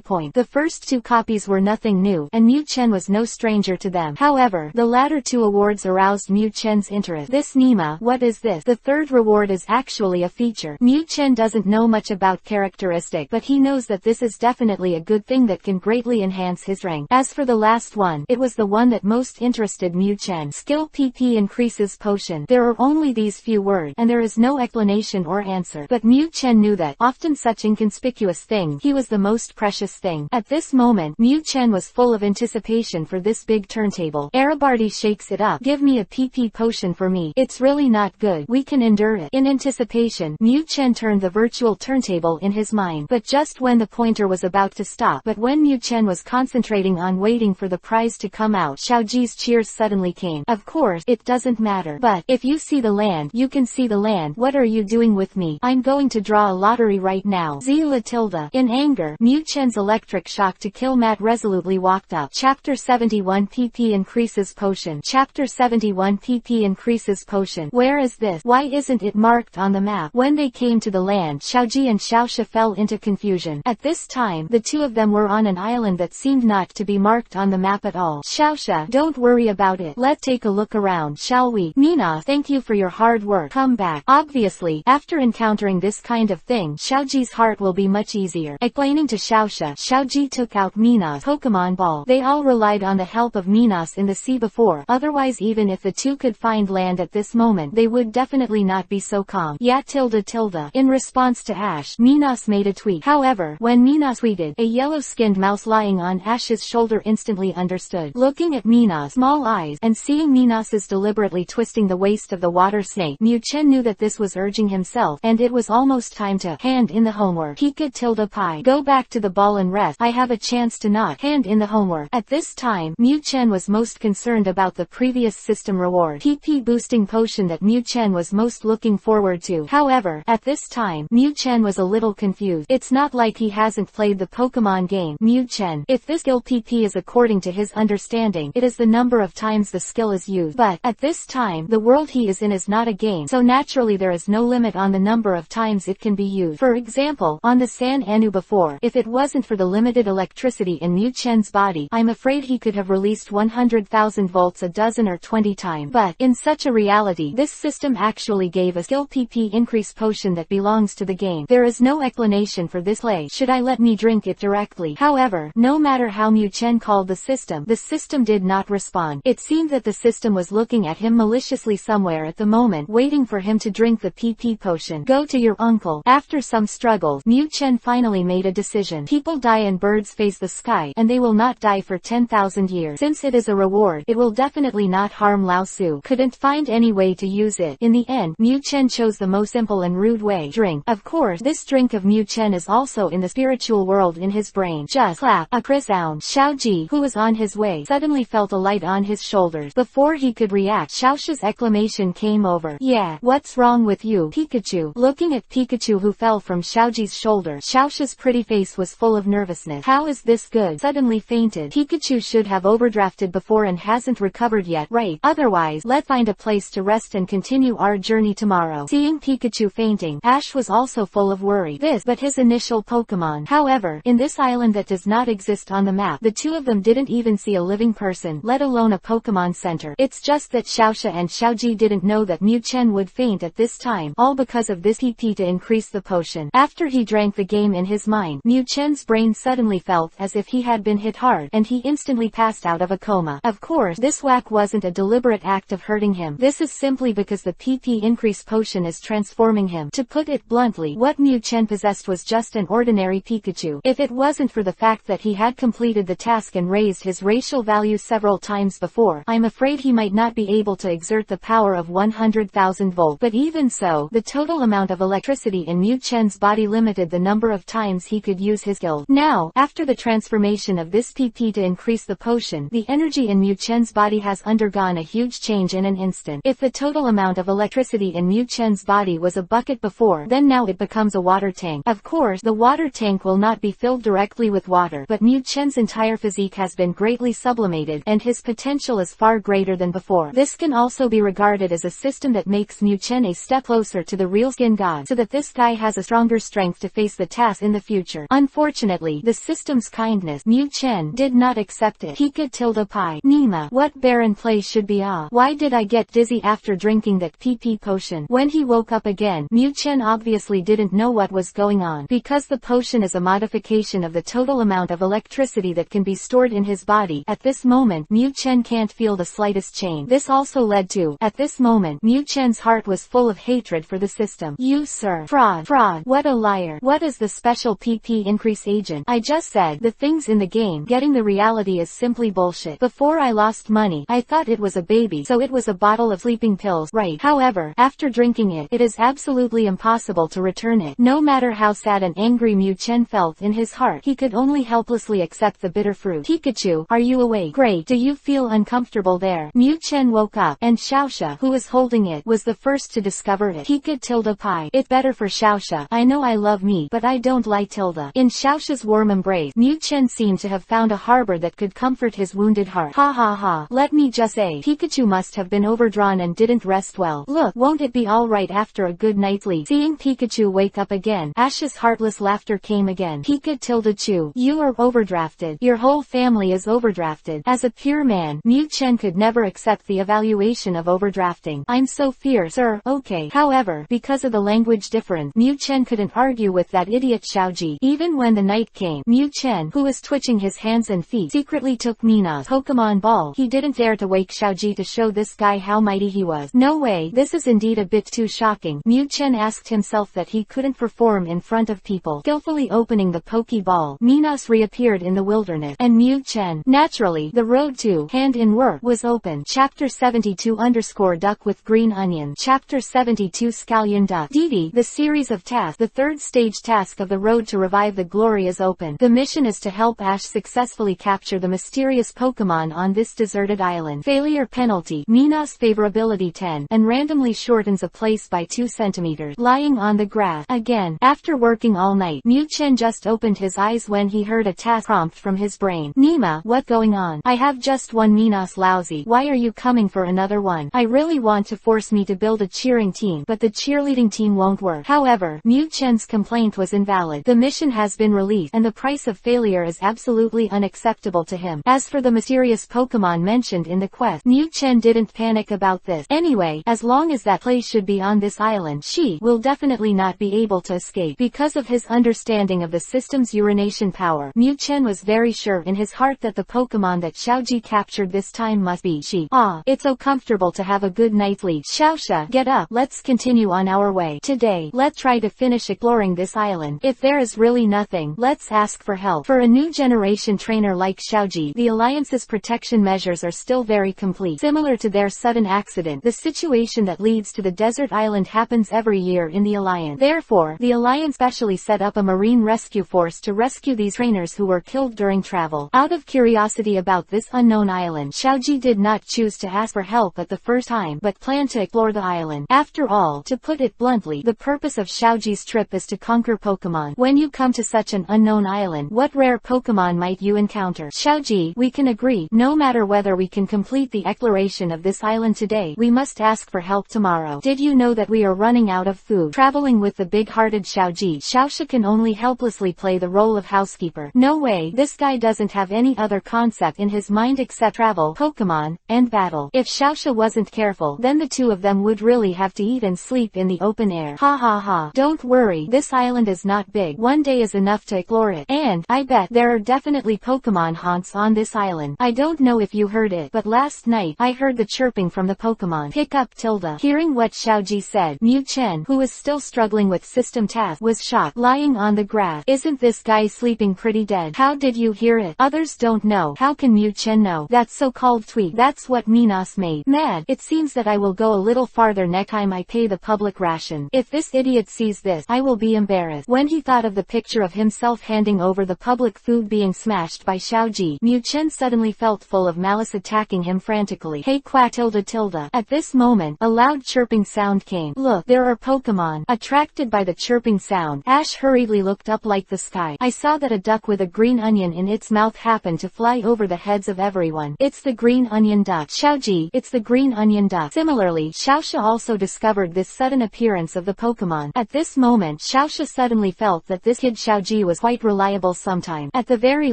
A: points. The first 2 copies were nothing new, and Mu Chen was no stranger to them. However, the latter 2 awards aroused Mu Chen's interest. This Nima, what is this? The third reward is actually a feature. Mu Chen doesn't know much about characteristic, but he knows that this is definitely a good thing that can greatly enhance his rank. As for the last one, it was the one that most interested Mu Chen. Skill PP increases potion. There are only these few words, and there is no explanation or answer. But Mu Chen knew that, often such inconspicuous thing, he was the most precious thing. At this moment, Mu Chen was full of anticipation for this big turntable. Arabardi shakes it up. Give me a PP potion for me. It's really not good. We can endure it. In anticipation, Mu Chen turned the virtual turntable in his mind, but just when the pointer was about to stop. But when Mu Chen was concentrating on waiting for the prize to come out, Xiaoji's cheers suddenly came. Of course, it doesn't matter. But, if you see the land, you can see the land. What are you doing with me? I'm going to draw a lottery right now. Zila-tilde. In anger, Mu Chen's electric shock to kill mat resolutely walked up. Chapter 71 PP increases potion. Chapter 71 PP increases potion. Where is this? Why isn't it marked on the map? When they came to the land, Xiaoji and Xiaosha fell into confusion. At this time, the two of them were on an island that seemed not to be marked on the map at all. Xiaosha, don't worry about it. Let's take a look around, shall we? Mina, thank you for your hard work. Come back. Obviously, after encountering this kind of thing, Xiaoji's heart will be much easier. Explaining to Xiaosha, Xiaoji took out Mina's Pokemon ball. They all relied on the help of Minas in the sea before, otherwise even if the two could find land at this moment, they would definitely not be so calm. Yeah tilde tilde. In response to Ash, Minas made a tweet. However, when Minas tweeted, a yellow-skinned mouse lying on Ash's shoulder instantly understood. Looking at Mina's small eyes, and seeing Minas's deliberately twisting the waist of the water snake, Mu Chen knew that this was urging himself, and it was almost time to hand in the homework. Pika-tilde-pie. Go back to the ball and rest. I have a chance to not hand in the homework. At this time, Mu Chen was most concerned about the previous system reward, PP boosting potion that Mu Chen was most looking forward to. However, at this time, Mu Chen was a little confused. It's not like he hasn't played the Pokemon game. Mu Chen. If this skill PP is according to his understanding, it is the number of times the skill is used. But, at this time, the world he is in is not a game, so naturally there is no limit on the number of times it can be used. For example, on the San Anu before, if it wasn't for the limited electricity in Mu Chen's body, I'm afraid he could have released 100,000 volts a dozen or 20 times. But, in such a reality, this system actually gave a skill PP increase potion that belongs to the game. There is no explanation for this play. Should I let me drink it directly? However, no matter how Mu Chen called the system did not respond. It seemed that the system was looking at him maliciously somewhere at the moment, waiting for him to drink the PP potion. Go to your uncle. After some struggles, Mu Chen finally made a decision. People die and birds face the sky, and they will not die for 10,000 years. Since it is a reward, it will definitely not harm Lao Su. Couldn't find any way to use it. In the end, Mu Chen chose the most simple and rude way. Drink. Of course, this drink of Mu Chen is also in the spiritual world in his brain. Just clap. A crisp sound. Xiaoji, who was on his way, suddenly felt a light on his shoulders. Before he could react, Xiaoxia's exclamation came over. Yeah, what's wrong with you, Pikachu? Looking at Pikachu who fell from Xiaoji's shoulder, Xiaoxia's pretty face was full of nervousness. How is this good? Suddenly fainted. Pikachu should have overdrafted before and hasn't recovered yet, right? Otherwise, let's find a place to rest and continue our journey tomorrow. Seeing Pikachu fainting, Ash was also full of worry. But his initial Pokémon. However, in this island that does not exist on the map, the two of them didn't even see a living person, let alone a Pokémon Center. It's just that Xiaoxia and Xiaoji didn't know that Mu Chen would faint at this time, all because of this PP to increase the potion. After he drank the game in his mind, Mu Chen's brain suddenly felt as if he had been hit hard, and he instantly passed out of a coma. Of course, this whack wasn't a deliberate act of hurting him. This is simply because the PP increase potion is transforming him. To put it bluntly, what Mu Chen possessed was just an ordinary Pikachu. If it wasn't for the fact that he had completed the task and raised his racial value several times before, I'm afraid he might not be able to exert the power of 100,000 volts. But even so, the total amount of electricity in Mu Chen's body limited the number of times he could use his skill. Now, after the transformation of this PP to increase the potion, the energy in Mu Chen's body has undergone a huge change in an instant. If the total amount of electricity in Mu Chen's body was a bucket before, then now it becomes a water tank. Of course, the water tank will not be filled directly with water, but Mu Chen's entire physique has been greatly sublimated, and his potential is far greater than before. This can also be regarded as a system that makes Mu Chen a step closer to the real skin god, so that this guy has a stronger strength to face the task in the future. Unfortunately, the system's kindness, Mu Chen, did not accept it. Pika tilde pi. Nima, what barren place should be ah? Why did I get dizzy after drinking that PP potion? When he woke up again, Mu Chen obviously didn't know what was going on, because the potion is a modification of the total amount of electricity that can be stored in his body. At this moment, Mu Chen can't feel the slightest change. This also led to, at this moment, Mu Chen's heart was full of hatred for the system. You sir. Fraud. Fraud. What a liar. What is the special PP increase agent? I just said, the things in the game, getting the reality is simply bullshit. Before I lost money, I thought it was a baby, so it was a bottle of sleeping pills, right? However, after drinking it, it is absolutely impossible to return it. No matter how sad and angry Mu Chen felt in his heart, he could only helplessly accept the bitter fruit. Pikachu, are you awake? Great. Do you feel uncomfortable there? Mu Chen woke up, and Xiaoxia, who was holding it, was the first to discover it. Pika tilde pi. It better for Xiaoxia. I know I love me, but I don't like tilde. In Xiaoxia's warm embrace, Mu Chen seemed to have found a harbor that could comfort his wounded heart. Ha ha ha. Let me just say, Pikachu must have been overdrawn and didn't rest well. Look, won't it be alright after a good night's sleep? Seeing Pikachu wake up again, Ash's heartless laughter came again. Pika tilde chu. You are overdrafted. Your whole family is overdrafted. As a pure man, Mu Chen could never accept the evaluation of overdrafting. I'm so fierce, sir. Okay. However, because of the language difference, Mu Chen couldn't argue with that idiot Xiaoji. Even when the night came, Mu Chen, who was twitching his hands and feet, secretly took Mina's Pokémon ball. He didn't dare to wake Xiaoji to show this guy how mighty he was. No way, this is indeed a bit too shocking. Mu Chen asked himself that he couldn't perform in front of people. Skillfully opening the Pokeball, Minas reappeared in the wilderness, and Mu Chen. Naturally, the road to hand in work was open. Chapter 72 _ Duck with Green Onion. Chapter 72 Scallion Duck. Didi, the series of tasks. The third stage task of the road to revive the glory is open. The mission is to help Ash successfully capture the mysterious Pokemon on this deserted island. Failure penalty. Minas favorability 10, and randomly shortens a place by 2 centimeters. Lying on the grass. Again, after working all night, Mu Chen just opened his eyes when he heard heard a task prompt from his brain. Nima, what going on? I have just one. Minos lousy. Why are you coming for another one? I really want to force me to build a cheering team, but the cheerleading team won't work. However, Mu Chen's complaint was invalid. The mission has been released, and the price of failure is absolutely unacceptable to him. As for the mysterious Pokemon mentioned in the quest, Mu Chen didn't panic about this. Anyway, as long as that place should be on this island, she will definitely not be able to escape. Because of his understanding of the system's urination power, Mu Chen was very sure in his heart that the Pokemon that Xiaoji captured this time must be she. Ah, it's so comfortable to have a good night's sleep. Xiaoxia, get up, let's continue on our way. Today, let's try to finish exploring this island. If there is really nothing, let's ask for help. For a new generation trainer like Xiaoji, the Alliance's protection measures are still very complete. Similar to their sudden accident, the situation that leads to the desert island happens every year in the Alliance. Therefore, the Alliance specially set up a marine rescue force to rescue these trainers who were killed during travel. Out of curiosity about this unknown island, Xiaoji did not choose to ask for help at the first time, but planned to explore the island. After all, to put it bluntly, the purpose of Xiaoji's trip is to conquer Pokemon. When you come to such an unknown island, what rare Pokemon might you encounter? Xiaoji, we can agree. No matter whether we can complete the exploration of this island today, we must ask for help tomorrow. Did you know that we are running out of food? Traveling with the big-hearted Xiaoji, Xiaoxia can only helplessly play the role of housekeeper. No way, this guy doesn't have any other concept in his mind except travel, Pokemon, and battle. If Xiaoxia wasn't careful, then the two of them would really have to eat and sleep in the open air. Ha ha ha. Don't worry, this island is not big. One day is enough to explore it. And, I bet, there are definitely Pokemon haunts on this island. I don't know if you heard it, but last night, I heard the chirping from the Pokemon. Pick up Tilda. Hearing what Xiaoji said, Mu Chen, who was still struggling with system tasks, was shocked. Lying on the grass. Isn't this guy sleeping pretty dead? How did you hear it? Others don't know. How can Mu Chen know? That so-called tweet. That's what Minos made. Mad. It seems that I will go a little farther next time I pay the public ration. If this idiot sees this, I will be embarrassed. When he thought of the picture of himself handing over the public food being smashed by Xiaoji, Mu Chen suddenly felt full of malice, attacking him frantically. Hey quack tilde tilde. At this moment, a loud chirping sound came. Look, there are Pokemon. Attracted by the chirping sound, Ash hurriedly looked up like the sky. I saw that a duck with a green onion in its mouth happened to fly over the heads of everyone. It's the green onion duck. Xiaoji, it's the green onion duck. Similarly, Xiaoxia also discovered this sudden appearance of the Pokemon. At this moment, Xiaoxia suddenly felt that this kid Xiaoji was quite reliable sometime. At the very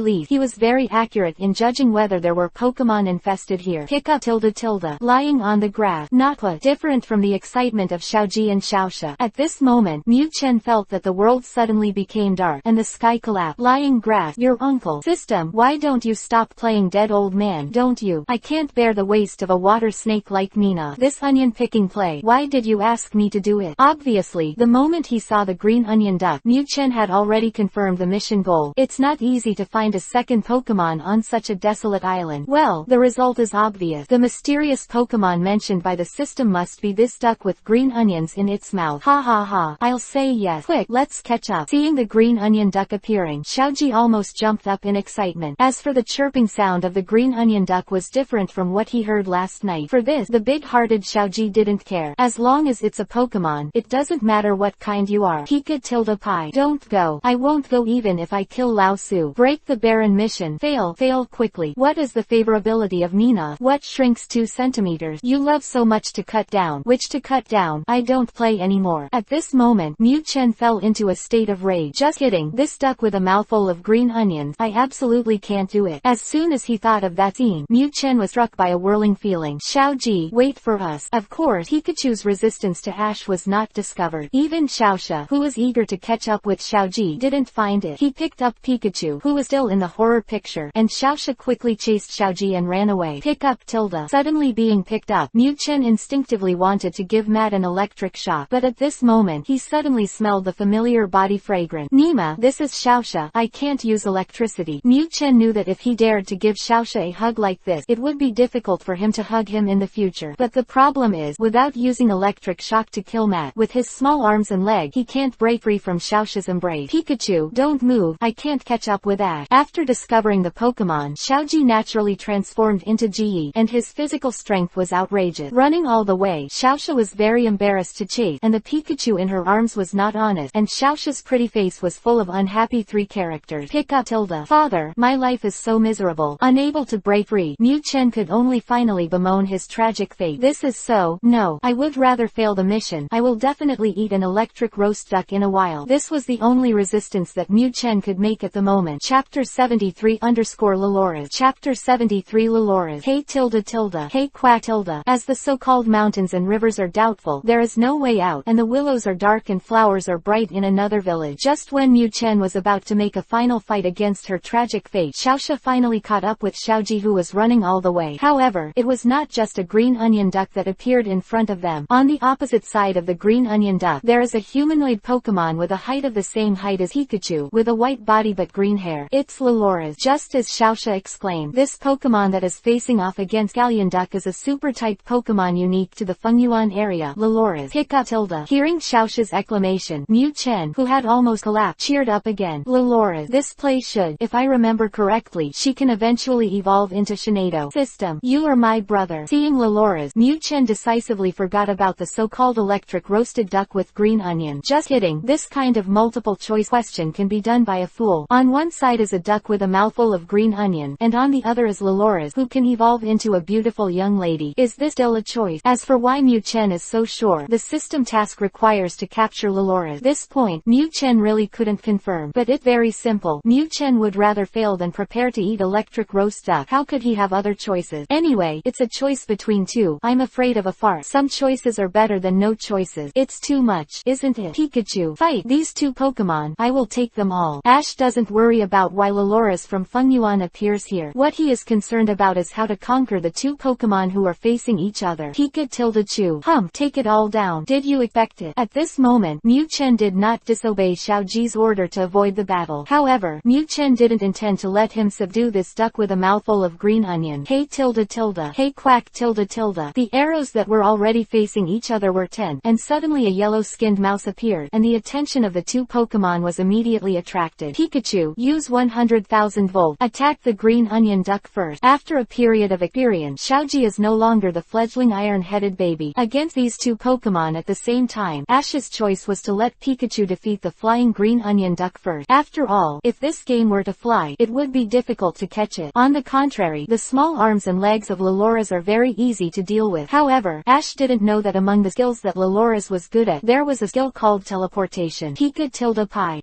A: least, he was very accurate in judging whether there were Pokemon infested here. Pick up tilde tilde. Lying on the grass. Not what different from the excitement of Xiaoji and Xiaoxia. At this moment, Mu Chen felt that the world suddenly became dark, and the sky collapsed. Lying grass. Your uncle. System, why don't you stop playing dead old man? Don't you? I can't bear the waste of a water snake like Nina. This onion picking play. Why did you ask me to do it? Obviously, the moment he saw the green onion duck, Mu Chen had already confirmed the mission goal. It's not easy to find a second Pokemon on such a desolate island. Well, the result is obvious. The mysterious Pokemon mentioned by the system must be this duck with green onions in its mouth. Ha ha ha. I'll say yes. Quick, let's catch up. Seeing the green onion duck appearing, Xiaoji almost jumped up in excitement. As for the chirping sound of the green onion duck was different from what he heard last night. For this, the big-hearted Xiaoji didn't care. As long as it's a Pokemon, it doesn't matter what kind you are. Pika tilde pie. Don't go. I won't go even if I kill Lao Su. Break the barren mission. Fail quickly. What is the favorability of Nina? What shrinks 2 centimeters? You love so much to cut down. Which to cut down? I don't play anymore. At this moment, Mu Chen fell into a state of rage. Just kidding. This duck with a mouthful of green onions. I absolutely can't do it. As soon as he thought of that scene, Mu Chen was struck by a whirling feeling. Xiaoji, wait for us. Of course, Pikachu's resistance to Ash was not discovered. Even Xiaoxia, who was eager to catch up with Xiaoji, didn't find it. He picked up Pikachu, who was still in the horror picture, and Xiaoxia quickly chased Xiaoji and ran away. Pick up tilde. Suddenly being picked up, Mu Chen instinctively wanted to give Matt an electric shock, but at this moment, he suddenly smelled the familiar body fragrance. Nima, this is Xiaoxia. I can't use electricity. Mu Chen knew that if he dared to give Xiaoxia a hug like this, it would be difficult for him to hug him in the future. But the problem is, without using electric shock to kill Matt, with his small arms and leg, he can't break free from Xiaoxia's embrace. Pikachu, don't move. I can't catch up with Ash. After discovering the Pokemon, Xiaoji naturally transformed into Ji, and his physical strength was outrageous. Running all the way, Xiaoxia was very embarrassed to chase, and the Pikachu in her arms was not honest, and Xiaoxia's pretty face was full of unhappy 3 characters. tears. Pikachu. Father, my life is so miserable. Unable to break free, Mu-chen could only finally bemoan his tragic fate. This is so, no, I would rather fail the mission. I will definitely eat an electric roast duck in a while. This was the only resistance that Mu-chen could make at the moment. Chapter 73 Loloras. Chapter 73 Loloras. Hey tilde tilde. Hey quack tilde. As the so-called mountains and rivers are doubtful, there is no way out, and the willows are dark and flowers are bright in another village. Just when Mu-chen was about to make a final fight against her tragic fate, Xiaoxia finally caught up with Xiaoji, who was running all the way. However, it was not just a green onion duck that appeared in front of them. On the opposite side of the green onion duck, there is a humanoid Pokémon with a height of the same height as Pikachu, with a white body but green hair. It's Loloras. Just as Xiaoxia exclaimed, this Pokémon that is facing off against Galleon Duck is a super-type Pokémon unique to the Fengyuan area. Loloras. Pikachu. Hearing Xiaoxia's exclamation, Mu-chen, who had almost collapsed, cheered up again. Loloras. This place should, if I remember correctly, she can eventually evolve into Shinado. System. You are my brother. Seeing Loloras, Mu-chen decisively forgot about the so-called electric roasted duck with green onion. Just kidding. This kind of multiple choice question can be done by a fool. On one side is a duck with a mouthful of green onion, and on the other is Loloras, who can evolve into a beautiful young lady. Is this still a choice? As for why Mu-chen is so sure, the system task requires to capture Loloras. This point, Mu-chen really couldn't confirm, but it's very simple. Mu-chen would rather fail than prepare to eat electric roast duck. How could he have other choices? Anyway, it's a choice between two. I'm afraid of a farce. Some choices are better than no choices. It's too much, isn't it? Pikachu. Fight these two Pokémon. I will take them all. Ash doesn't worry about why Loloras from Fengyuan appears here. What he is concerned about is how to conquer the two Pokémon who are facing each other. Pikachu. Take it all down. Did you expect it? At this moment, Mu-chen did not disobey Xiaoji's order to avoid the battle. However, Mu-chen didn't intend to let him subdue this duck with a mouthful of green onion. Hey tilde tilde. Hey quack tilde tilde. The arrows that were already facing each other were 10, and suddenly a yellow-skinned mouse appeared, and the attention of the two Pokémon was immediately attracted. Pikachu, use 100,000 volt. Attack the green onion duck first. After a period of experience, Xiaoji is no longer the fledgling iron-headed baby. Against these two Pokémon at the same time, Ash's choice was to let Pikachu defeat the flying green onion duck first. After all, if this game were to fly, it would be difficult to catch it. On the contrary, the small arms and legs of Loloras are very easy to deal with. However, Ash didn't know that among the skills that Loloras was good at, there was a skill called teleportation. Pika.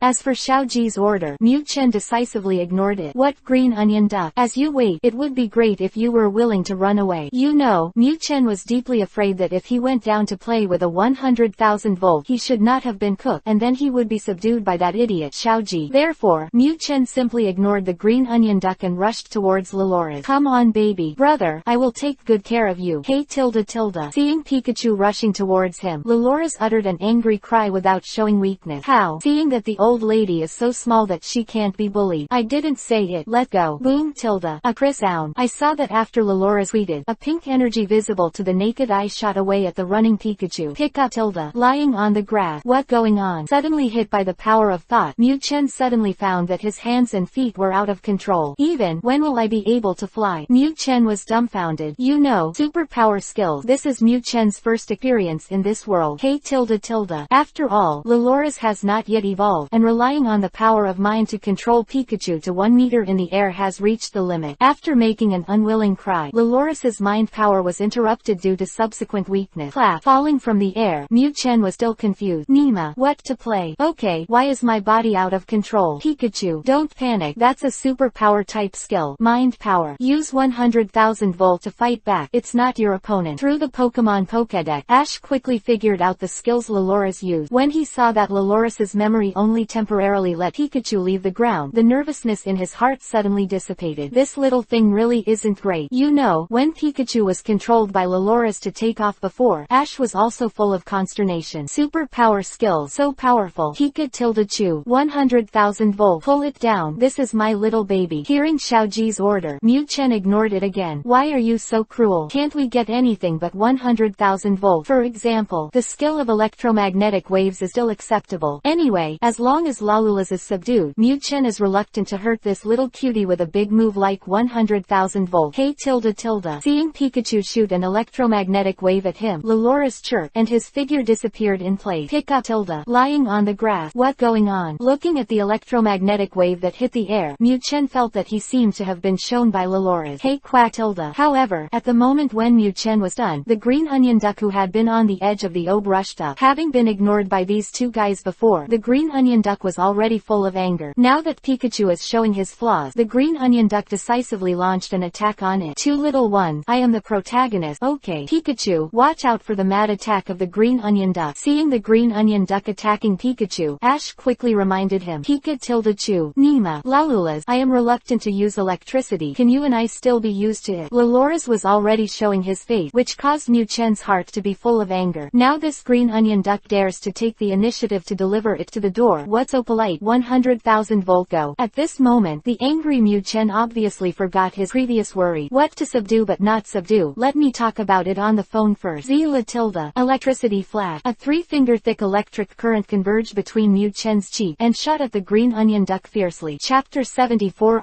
A: As for Xiaoji's order, Mu-chen decisively ignored it. What green onion duck? As you wait, it would be great if you were willing to run away. You know, Mu-chen was deeply afraid that if he went down to play with a 100,000 volt, he should not have been cooked, and then he would be subdued by that idiot Xiaoji. Therefore, Mu-chen simply ignored the green onion duck and rushed towards Loloras. Come on baby. Brother, I will take good care of you. Hey tilde tilde. Seeing Pikachu rushing towards him, Loloras uttered an angry cry without showing weakness. How? Seeing that the old lady is so small that she can't be bullied. I didn't say it. Let go. Boom tilde. A cris sound. I saw that after Loloras tweeted, a pink energy visible to the naked eye shot away at the running Pikachu. Pika tilde. Lying on the grass. What going on? Suddenly hit by the power of thought, Mu-chen suddenly found that his hands and feet were out of control. Even, when will I be able to fly? Mu-chen was dumbfounded. You know, superpower skills. This is Mu-chen's first experience in this world. Hey tilde tilde. After all, Loloras has not yet evolved, and relying on the power of mind to control Pikachu to 1 meter in the air has reached the limit. After making an unwilling cry, Loloras's mind power was interrupted due to subsequent weakness. Clap. Falling from the air, Mu-chen was still confused. Nima, what to play? Okay, why is my body out of control? Pikachu, don't panic. That's a superpower type skill. Mind power. Use 100,000 volt to fight back. It's not your opponent. Through the Pokémon Pokédex, Ash quickly figured out the skills Loloras used. When he saw that Loloras's memory only temporarily let Pikachu leave the ground, the nervousness in his heart suddenly dissipated. This little thing really isn't great. You know, when Pikachu was controlled by Loloras to take off before, Ash was also full of consternation. Superpower skills. So powerful. Pika tilde chew. 100,000 volt. Pull it down. This is my little baby. Hearing Xiaoji's order, Mu-chen ignored it again. Why are you so cruel? Can't we get anything but 100,000 volt? For example, the skill of electromagnetic waves is still acceptable. Anyway, as long as Loloras is subdued, Mu-chen is reluctant to hurt this little cutie with a big move like 100,000 volt. Hey tilde tilde. Seeing Pikachu shoot an electromagnetic wave at him, Loloras chirped, and his figure disappeared in place. Pika tilde. Lying on the grass. What going on? Looking at the electromagnetic magnetic wave that hit the air. Mu Chen felt that he seemed to have been shown by Lolora's hey quack tilde. However, at the moment when Mu Chen was done, the green onion duck who had been on the edge of the EPUB rushed up. Having been ignored by these two guys before, the green onion duck was already full of anger. Now that Pikachu is showing his flaws, the green onion duck decisively launched an attack on it. Two little ones, I am the protagonist. Okay, Pikachu, watch out for the mad attack of the green onion duck. Seeing the green onion duck attacking Pikachu, Ash quickly reminded him. Pikachu, Nima, Lalulas, I am reluctant to use electricity. Can you and I still be used to it? Lolora's was already showing his face, which caused Mu Chen's heart to be full of anger. Now this green onion duck dares to take the initiative to deliver it to the door. What's so polite? 100,000 volt go. At this moment, the angry Mu Chen obviously forgot his previous worry. What to subdue but not subdue? Let me talk about it on the phone first. Zila tilde. Electricity flash. A 3-finger thick electric current converged between Mu Chen's cheek and shot at the green onion duck fiercely. Chapter 74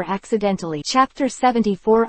A: accidentally. Chapter 74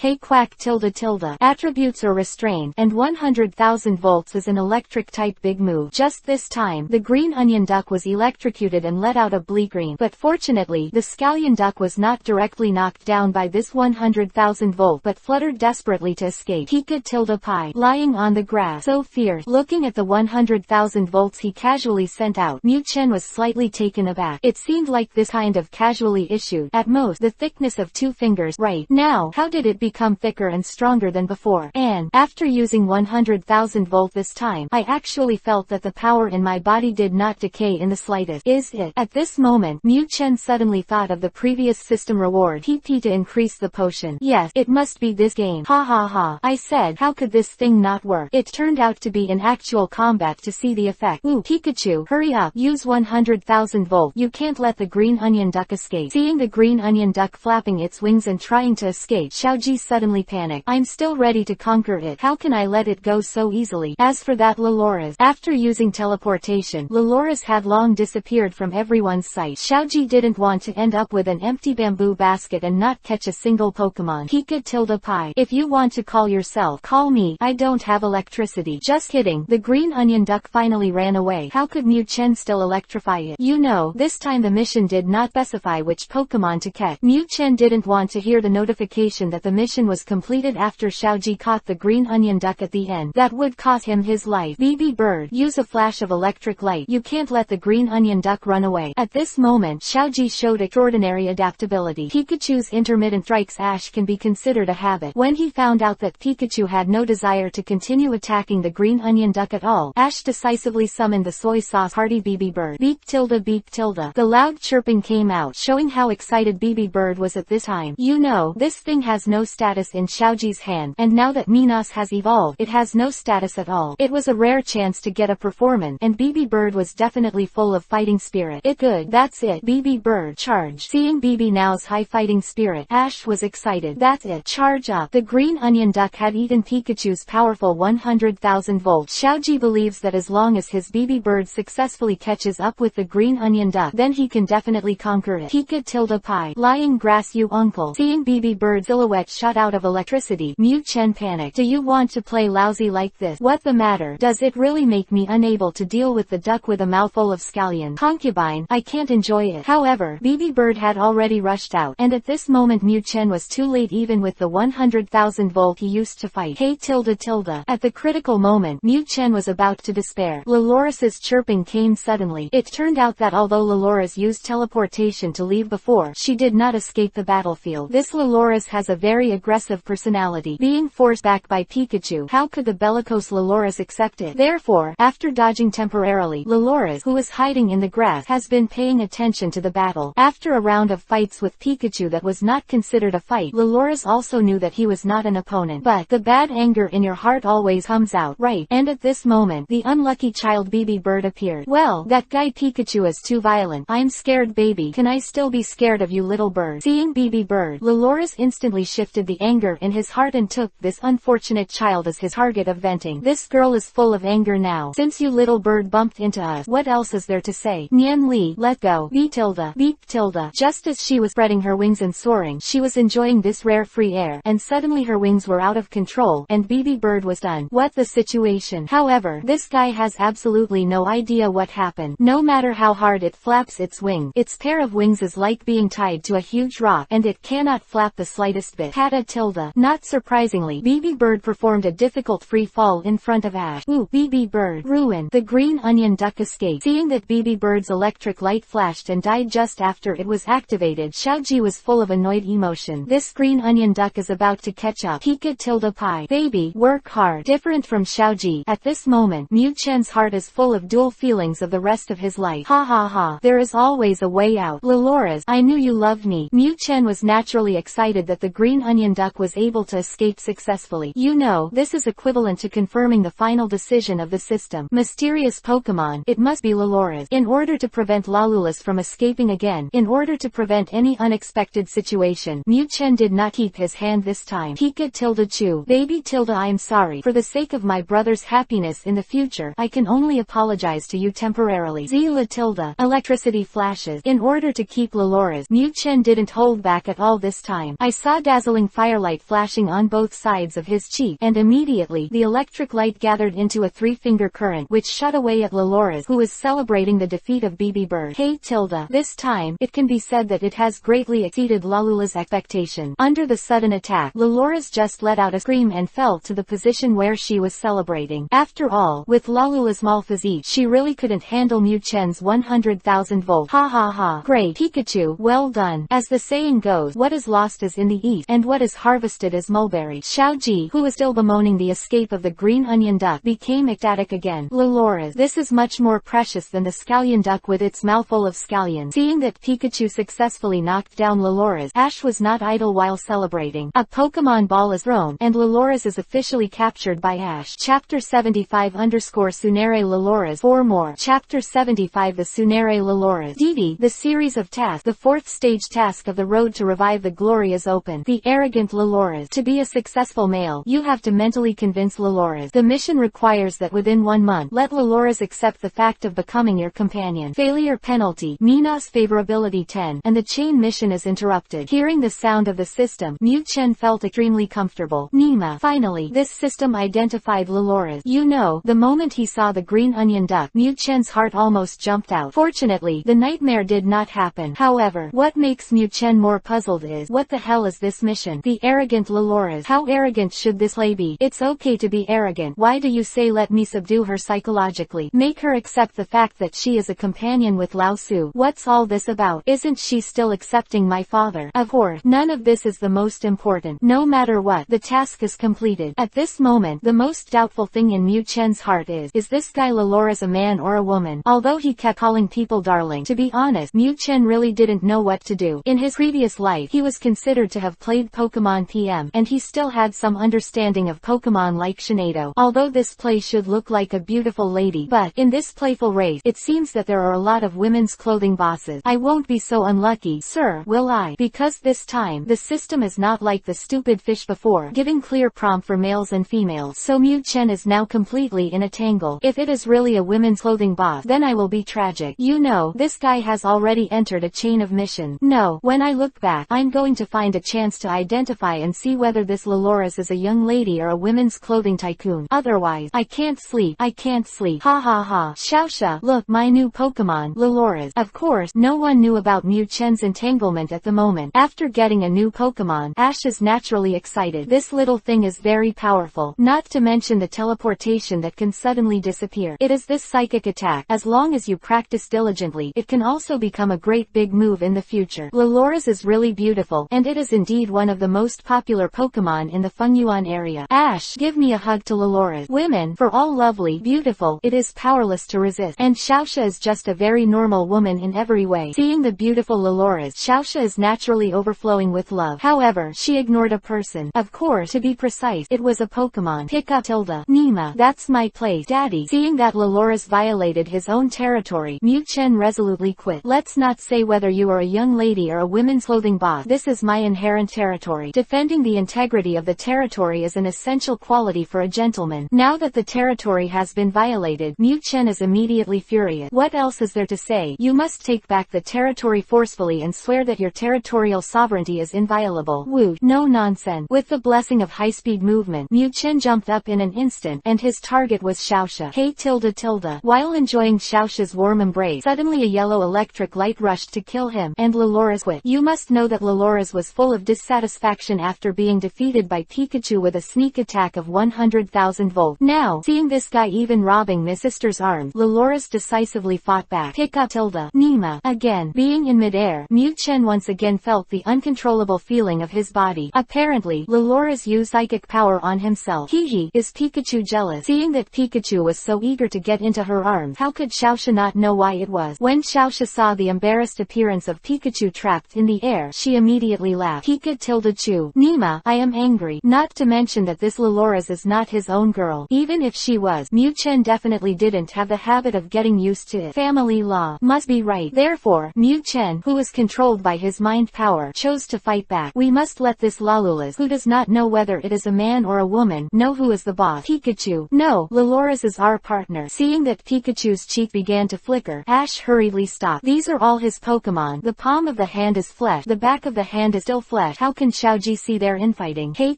A: hey quack tilde. Attributes are restrained, and 100,000 volts is an electric type big move. Just this time, the green onion duck was electrocuted and let out a bleak green. But fortunately, the scallion duck was not directly knocked down by this 100,000 volt but fluttered desperately to escape. Pika tilde pie, lying on the grass, so fierce. Looking at the 100,000 volts he casually sent out, Mu Chen was slightly taken aback. It seemed like this kind of casually issued, at most, the thickness of 2 fingers. Right now, how did it become thicker and stronger than before? And, after using 100,000 volt this time, I actually felt that the power in my body did not decay in the slightest. Is it? At this moment, Mu Chen suddenly thought of the previous system reward PP to increase the potion. Yes, it must be this game. Ha ha ha. I said, how could this thing not work? It turned out to be in actual combat to see the effect. Ooh, Pikachu, hurry up. Use 100,000 volt. You can't let the green onion duck escape. Seeing the green onion duck flapping its wings and trying to escape, Xiaoji suddenly panicked. I'm still ready to conquer it. How can I let it go so easily? As for that Lolora's, after using teleportation, Lolora's had long disappeared from everyone's sight. Xiaoji didn't want to end up with an empty bamboo basket and not catch a single Pokemon. Pika tilde pie. If you want to call yourself, call me. I don't have electricity. Just kidding. The green onion duck finally ran away. How could Mu Chen still electrify it? You know, this time the mission did not specify which Pokemon to catch. Mu Chen didn't want to hear the notification that the mission was completed after Xiaoji caught the green onion duck at the end. That would cost him his life. BB Bird, use a flash of electric light. You can't let the green onion duck run away. At this moment, Xiaoji showed extraordinary adaptability. Pikachu's intermittent strikes Ash can be considered a habit. When he found out that Pikachu had no desire to continue attacking the green onion duck at all, Ash decisively summoned the soy sauce party BB Bird. Beep tilde beep tilde. The loud chirping came out, showing how excited BB Bird was at this time. You know, this thing has no status in Xiaoji's hand, and now that Minos has evolved, it has no status at all. It was a rare chance to get a performance, and BB Bird was definitely full of fighting spirit. It good. That's it. BB Bird, charge. Seeing BB Now's high fighting spirit, Ash was excited. That's it. Charge up. The green onion duck had eaten Pikachu's powerful 100,000 volts. Xiaoji believes that as long as his BB Bird successfully catches up with the green onion duck, then he can definitely conquer it. Pika tilde pie. Lying grass you uncle. Seeing BB Bird's silhouette shot out of electricity, Mu Chen panicked. Do you want to play lousy like this? What the matter? Does it really make me unable to deal with the duck with a mouthful of scallion? Concubine, I can't enjoy it. However, BB Bird had already rushed out, and at this moment Mu Chen was too late even with the 100,000 volt he used to fight. Hey tilde tilde. At the critical moment, Mu Chen was about to despair. Lolora's chirping came suddenly. It turned out that although Lolora's used teleportation to leave before, she did not escape the battlefield. This Lolora's has a very aggressive personality. Being forced back by Pikachu, how could the bellicose Lolora's accept it? Therefore, after dodging temporarily, Lolora's, who is hiding in the grass, has been paying attention to the battle. After a round of fights with Pikachu that was not considered a fight, Lolora's also knew that he was not an opponent. But, the bad anger in your heart always comes out, right? And at this moment, the unlucky child BB Bird appeared. Well, that guy Pikachu is too violent. I'm scared baby. Can I still be scared of you little bird? Seeing BB Bird, Lolora's instantly shifted the anger in his heart and took this unfortunate child as his target of venting. This girl is full of anger now. Since you little bird bumped into us, what else is there to say? Nian Li, let go. Beep tilde. Just as she was spreading her wings and soaring, she was enjoying this rare free air, and suddenly her wings were out of control, and BB Bird was done. What the situation? However, this guy has absolutely no idea what happened. No matter how hard it flaps flaps its wing. Its pair of wings is like being tied to a huge rock, and it cannot flap the slightest bit. Pata tilde. Not surprisingly, BB Bird performed a difficult free fall in front of Ash. Ooh, BB Bird. Ruin. The green onion duck escaped. Seeing that BB Bird's electric light flashed and died just after it was activated, Xiaoji was full of annoyed emotion. This green onion duck is about to catch up. Pika tilde pie. Baby, work hard. Different from Xiaoji. At this moment, Mu Chen's heart is full of dual feelings of the rest of his life. Ha ha ha. There is always a way out. Loloras, I knew you loved me. Mu Chen was naturally excited that the green onion duck was able to escape successfully. You know, this is equivalent to confirming the final decision of the system. Mysterious Pokemon, it must be Loloras. In order to prevent Lalulus from escaping again, in order to prevent any unexpected situation, Mu Chen did not keep his hand this time. Pika tilde chew. Baby tilde, I am sorry. For the sake of my brother's happiness in the future, I can only apologize to you temporarily. Zila tilde. Electricity flashes. In order to keep Loloras, Mu Chen didn't hold back at all this time. I saw dazzling firelight flashing on both sides of his cheek, and immediately, the electric light gathered into a three-finger current which shot away at Loloras, who was celebrating the defeat of BB Bird. Hey tilde. This time, it can be said that it has greatly exceeded Lalula's expectation. Under the sudden attack, Loloras just let out a scream and fell to the position where she was celebrating. After all, with Lalula's small physique, she really couldn't handle Mu Chen's 100,000 volt. Ha ha ha. Great, Pikachu, well done. As the saying goes, what is lost is in the east, and what is harvested is mulberry. Xiaoji, who was still bemoaning the escape of the green onion duck, became ecstatic again. Loloras, this is much more precious than the scallion duck with its mouthful of scallions. Seeing that Pikachu successfully knocked down Loloras, Ash was not idle while celebrating. A Pokemon ball is thrown, and Loloras is officially captured by Ash. Chapter 75 Sunere Loloras 4 more. Chapter 75 The Sunere Loloras. Didi, the series of tasks. The fourth stage task of the road to revive the glory is open. The arrogant Loloras. To be a successful male, you have to mentally convince Loloras. The mission requires that within 1 month, let Loloras accept the fact of becoming your companion. Failure penalty. Mina's favorability 10, and the chain mission is interrupted. Hearing the sound of the system, Mu Chen felt extremely comfortable. Nima. Finally, this system identified Loloras. You know, the moment he saw the green onion duck, Mu Chen's heart almost jumped out. Fortunately, the nightmare did not happen. However, what makes Mu Chen more puzzled is, what the hell is this mission? The arrogant Loloras. How arrogant should this lady be? It's okay to be arrogant. Why do you say let me subdue her psychologically? Make her accept the fact that she is a companion with Lao Su. What's all this about? Isn't she still accepting my father? Of course, none of this is the most important. No matter what, the task is completed. At this moment, the most doubtful thing in Mu Chen's heart is this guy Loloras a man or a woman? Although he kept calling people darling, to be honest, Mu Chen really didn't know what to do. In his previous life, he was considered to have played Pokemon PM, and he still had some understanding of Pokemon like Shinado. Although this play should look like a beautiful lady, but, in this playful race, it seems that there are a lot of women's clothing bosses. I won't be so unlucky, sir, will I? Because this time, the system is not like the stupid fish before, giving clear prompt for males and females. So Mu Chen is now completely in a tangle. If it is really a women's clothing boss, then I will be tragic. You know, this guy has already entered a chain of mission. No, when I look back, I'm going to find a chance to identify and see whether this Loloras is a young lady or a women's clothing tycoon. Otherwise, I can't sleep. I can't sleep. Ha ha ha. Xiaosha, look, my new Pokemon, Loloras. Of course, no one knew about Mu Chen's entanglement at the moment. After getting a new Pokemon, Ash is naturally excited. This little thing is very powerful. Not to mention the teleportation that can suddenly disappear. It is this psychic attack. As long as you practice diligently, it can also become a great big move in the future. Loloras is really beautiful, and it is indeed one of the most popular Pokemon in the Fengyuan area. Ash, give me a hug to Loloras. Women, for all lovely, beautiful, it is powerless to resist. And Xiaosha is just a very normal woman in every way. Seeing the beautiful Loloras, Xiaosha is naturally overflowing with love. However, she ignored a person. Of course, to be precise, it was a Pokemon. Pika tilde. Nima, that's my place. Daddy. Seeing that Loloras violated his own territory, Mu Chen resolutely quit. Let's not say whether you are a young lady or a women's clothing boss. This is my inherent territory. Defending the integrity of the territory is an essential quality for a gentleman. Now that the territory has been violated, Mu Chen is immediately furious. What else is there to say? You must take back the territory forcefully and swear that your territorial sovereignty is inviolable. Woo, no nonsense. With the blessing of high-speed movement, Mu Chen jumped up in an instant, and his target was Xiaosha. Hey tilde tilde. While enjoying Xiaosha's warm embrace, suddenly a yellow electric light rushed to kill him, and Laloras quit. You must know that Laloras was full of dissatisfaction after being defeated by Pikachu with a sneak attack of 100,000 volt. Now, seeing this guy even robbing Miss Sister's arms, Laloras decisively fought back. Tilda Nima. Again, being in midair, Mew Chen once again felt the uncontrollable feeling of his body. Apparently, Laloras used psychic power on himself. Is Pikachu jealous? Seeing that Pikachu was so eager to get into her arms, how could Xiaoxia not know why it was? When Xiaoxia saw the embarrassed appearance of Pikachu trapped in the air, she immediately laughed. Chu. Nima, I am angry. Not to mention that this Laloras is not his own girl. Even if she was, Mew Chen definitely didn't have the habit of getting used to it. Family law must be right. Therefore, Mew Chen, who was controlled by his mind power, chose to fight back. We must let this Lalulas, who does not know whether it is a man or a woman, know who is the boss. Pikachu. No, Laloras is our partner. Seeing that Pikachu's cheek began to flicker, Ash hurriedly stopped. These are all his Pokémon. The palm of the hand is flesh. The back of the hand is still flesh. How can Xiaoji see their infighting? Hearing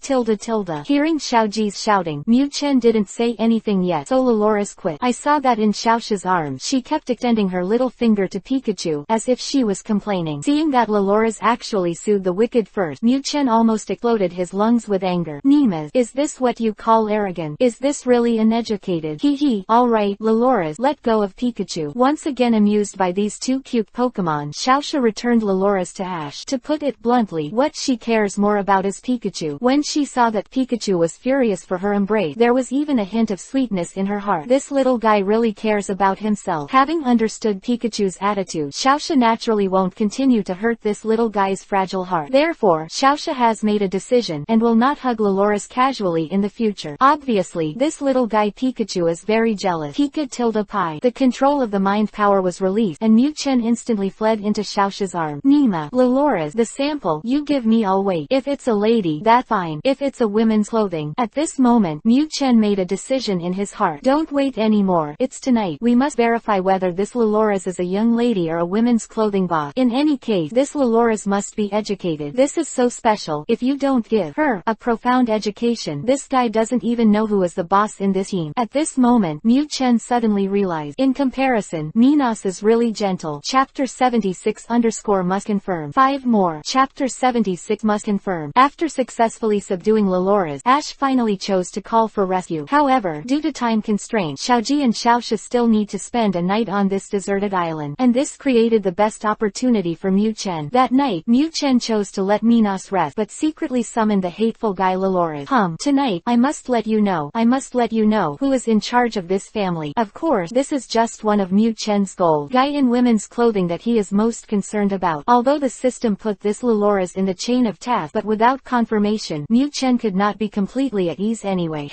A: Xiaoji's shouting, Mew Chen didn't say anything yet, so Laloras quit. I saw that in Xiaoxia's arms. She kept extending her little finger to Pikachu, as if she was complaining. Seeing that Laloras actually soothed the wicked first, Mew Chen almost exploded his lungs with anger. Nimas, is this what you call arrogant? Is this really uneducated? Alright, Laloras, let go of Pikachu. Once again amused by these two cute Pokémon, Xiaoxia returned Laloras to Ash. To put it bluntly, what she cares more about is Pikachu. When she saw that Pikachu was furious for her embrace, there was even a hint of sweetness in her heart. This little guy really cares about himself. Having understood Pikachu's attitude, Xiaoxia naturally won't continue to hurt this little guy's fragile heart. Therefore, Xiaoxia has made a decision, and will not hug Laloras casually in the future. Obviously, this little guy Pikachu is very jealous. The control of the mind power was released, and Mew Chen instantly fled into Xiaoxia's arm. Nima, Laloras, the sample, you give me, I'll wait. If it's a lady, that's fine. If it's a women's clothing. At this moment, Mew Chen made a decision in his heart. Don't wait anymore. It's tonight. We must verify whether this Laloras is a young lady or a women's clothing boss. In any case, this Laloras must be educated. This is so special. If you don't give her a profound education, this guy doesn't even know who is the boss in this team. At this moment, Mew Chen suddenly realized, in comparison, Minos is really gentle. Chapter 76 must confirm. 5 more. Chapter 76 must confirm. After successfully subduing Laloras, Ash finally chose to call for rescue. However, due to time constraints, Xiaoji and Xiaoxia still need to spend a night on this deserted island, and this created the best opportunity for Mew Chen. That night, Mew Chen chose to let Minos rest, but secretly summoned the hateful guy Laloras. Tonight, I must let you know who is in charge of this family. Of course, this is just one of Mew Chen's goals. Guy in women's clothing that he is most concerned about. Although the system put this Laloras in the chain of tasks, but without confirmation, Mew Chen could not be completely at ease anyway.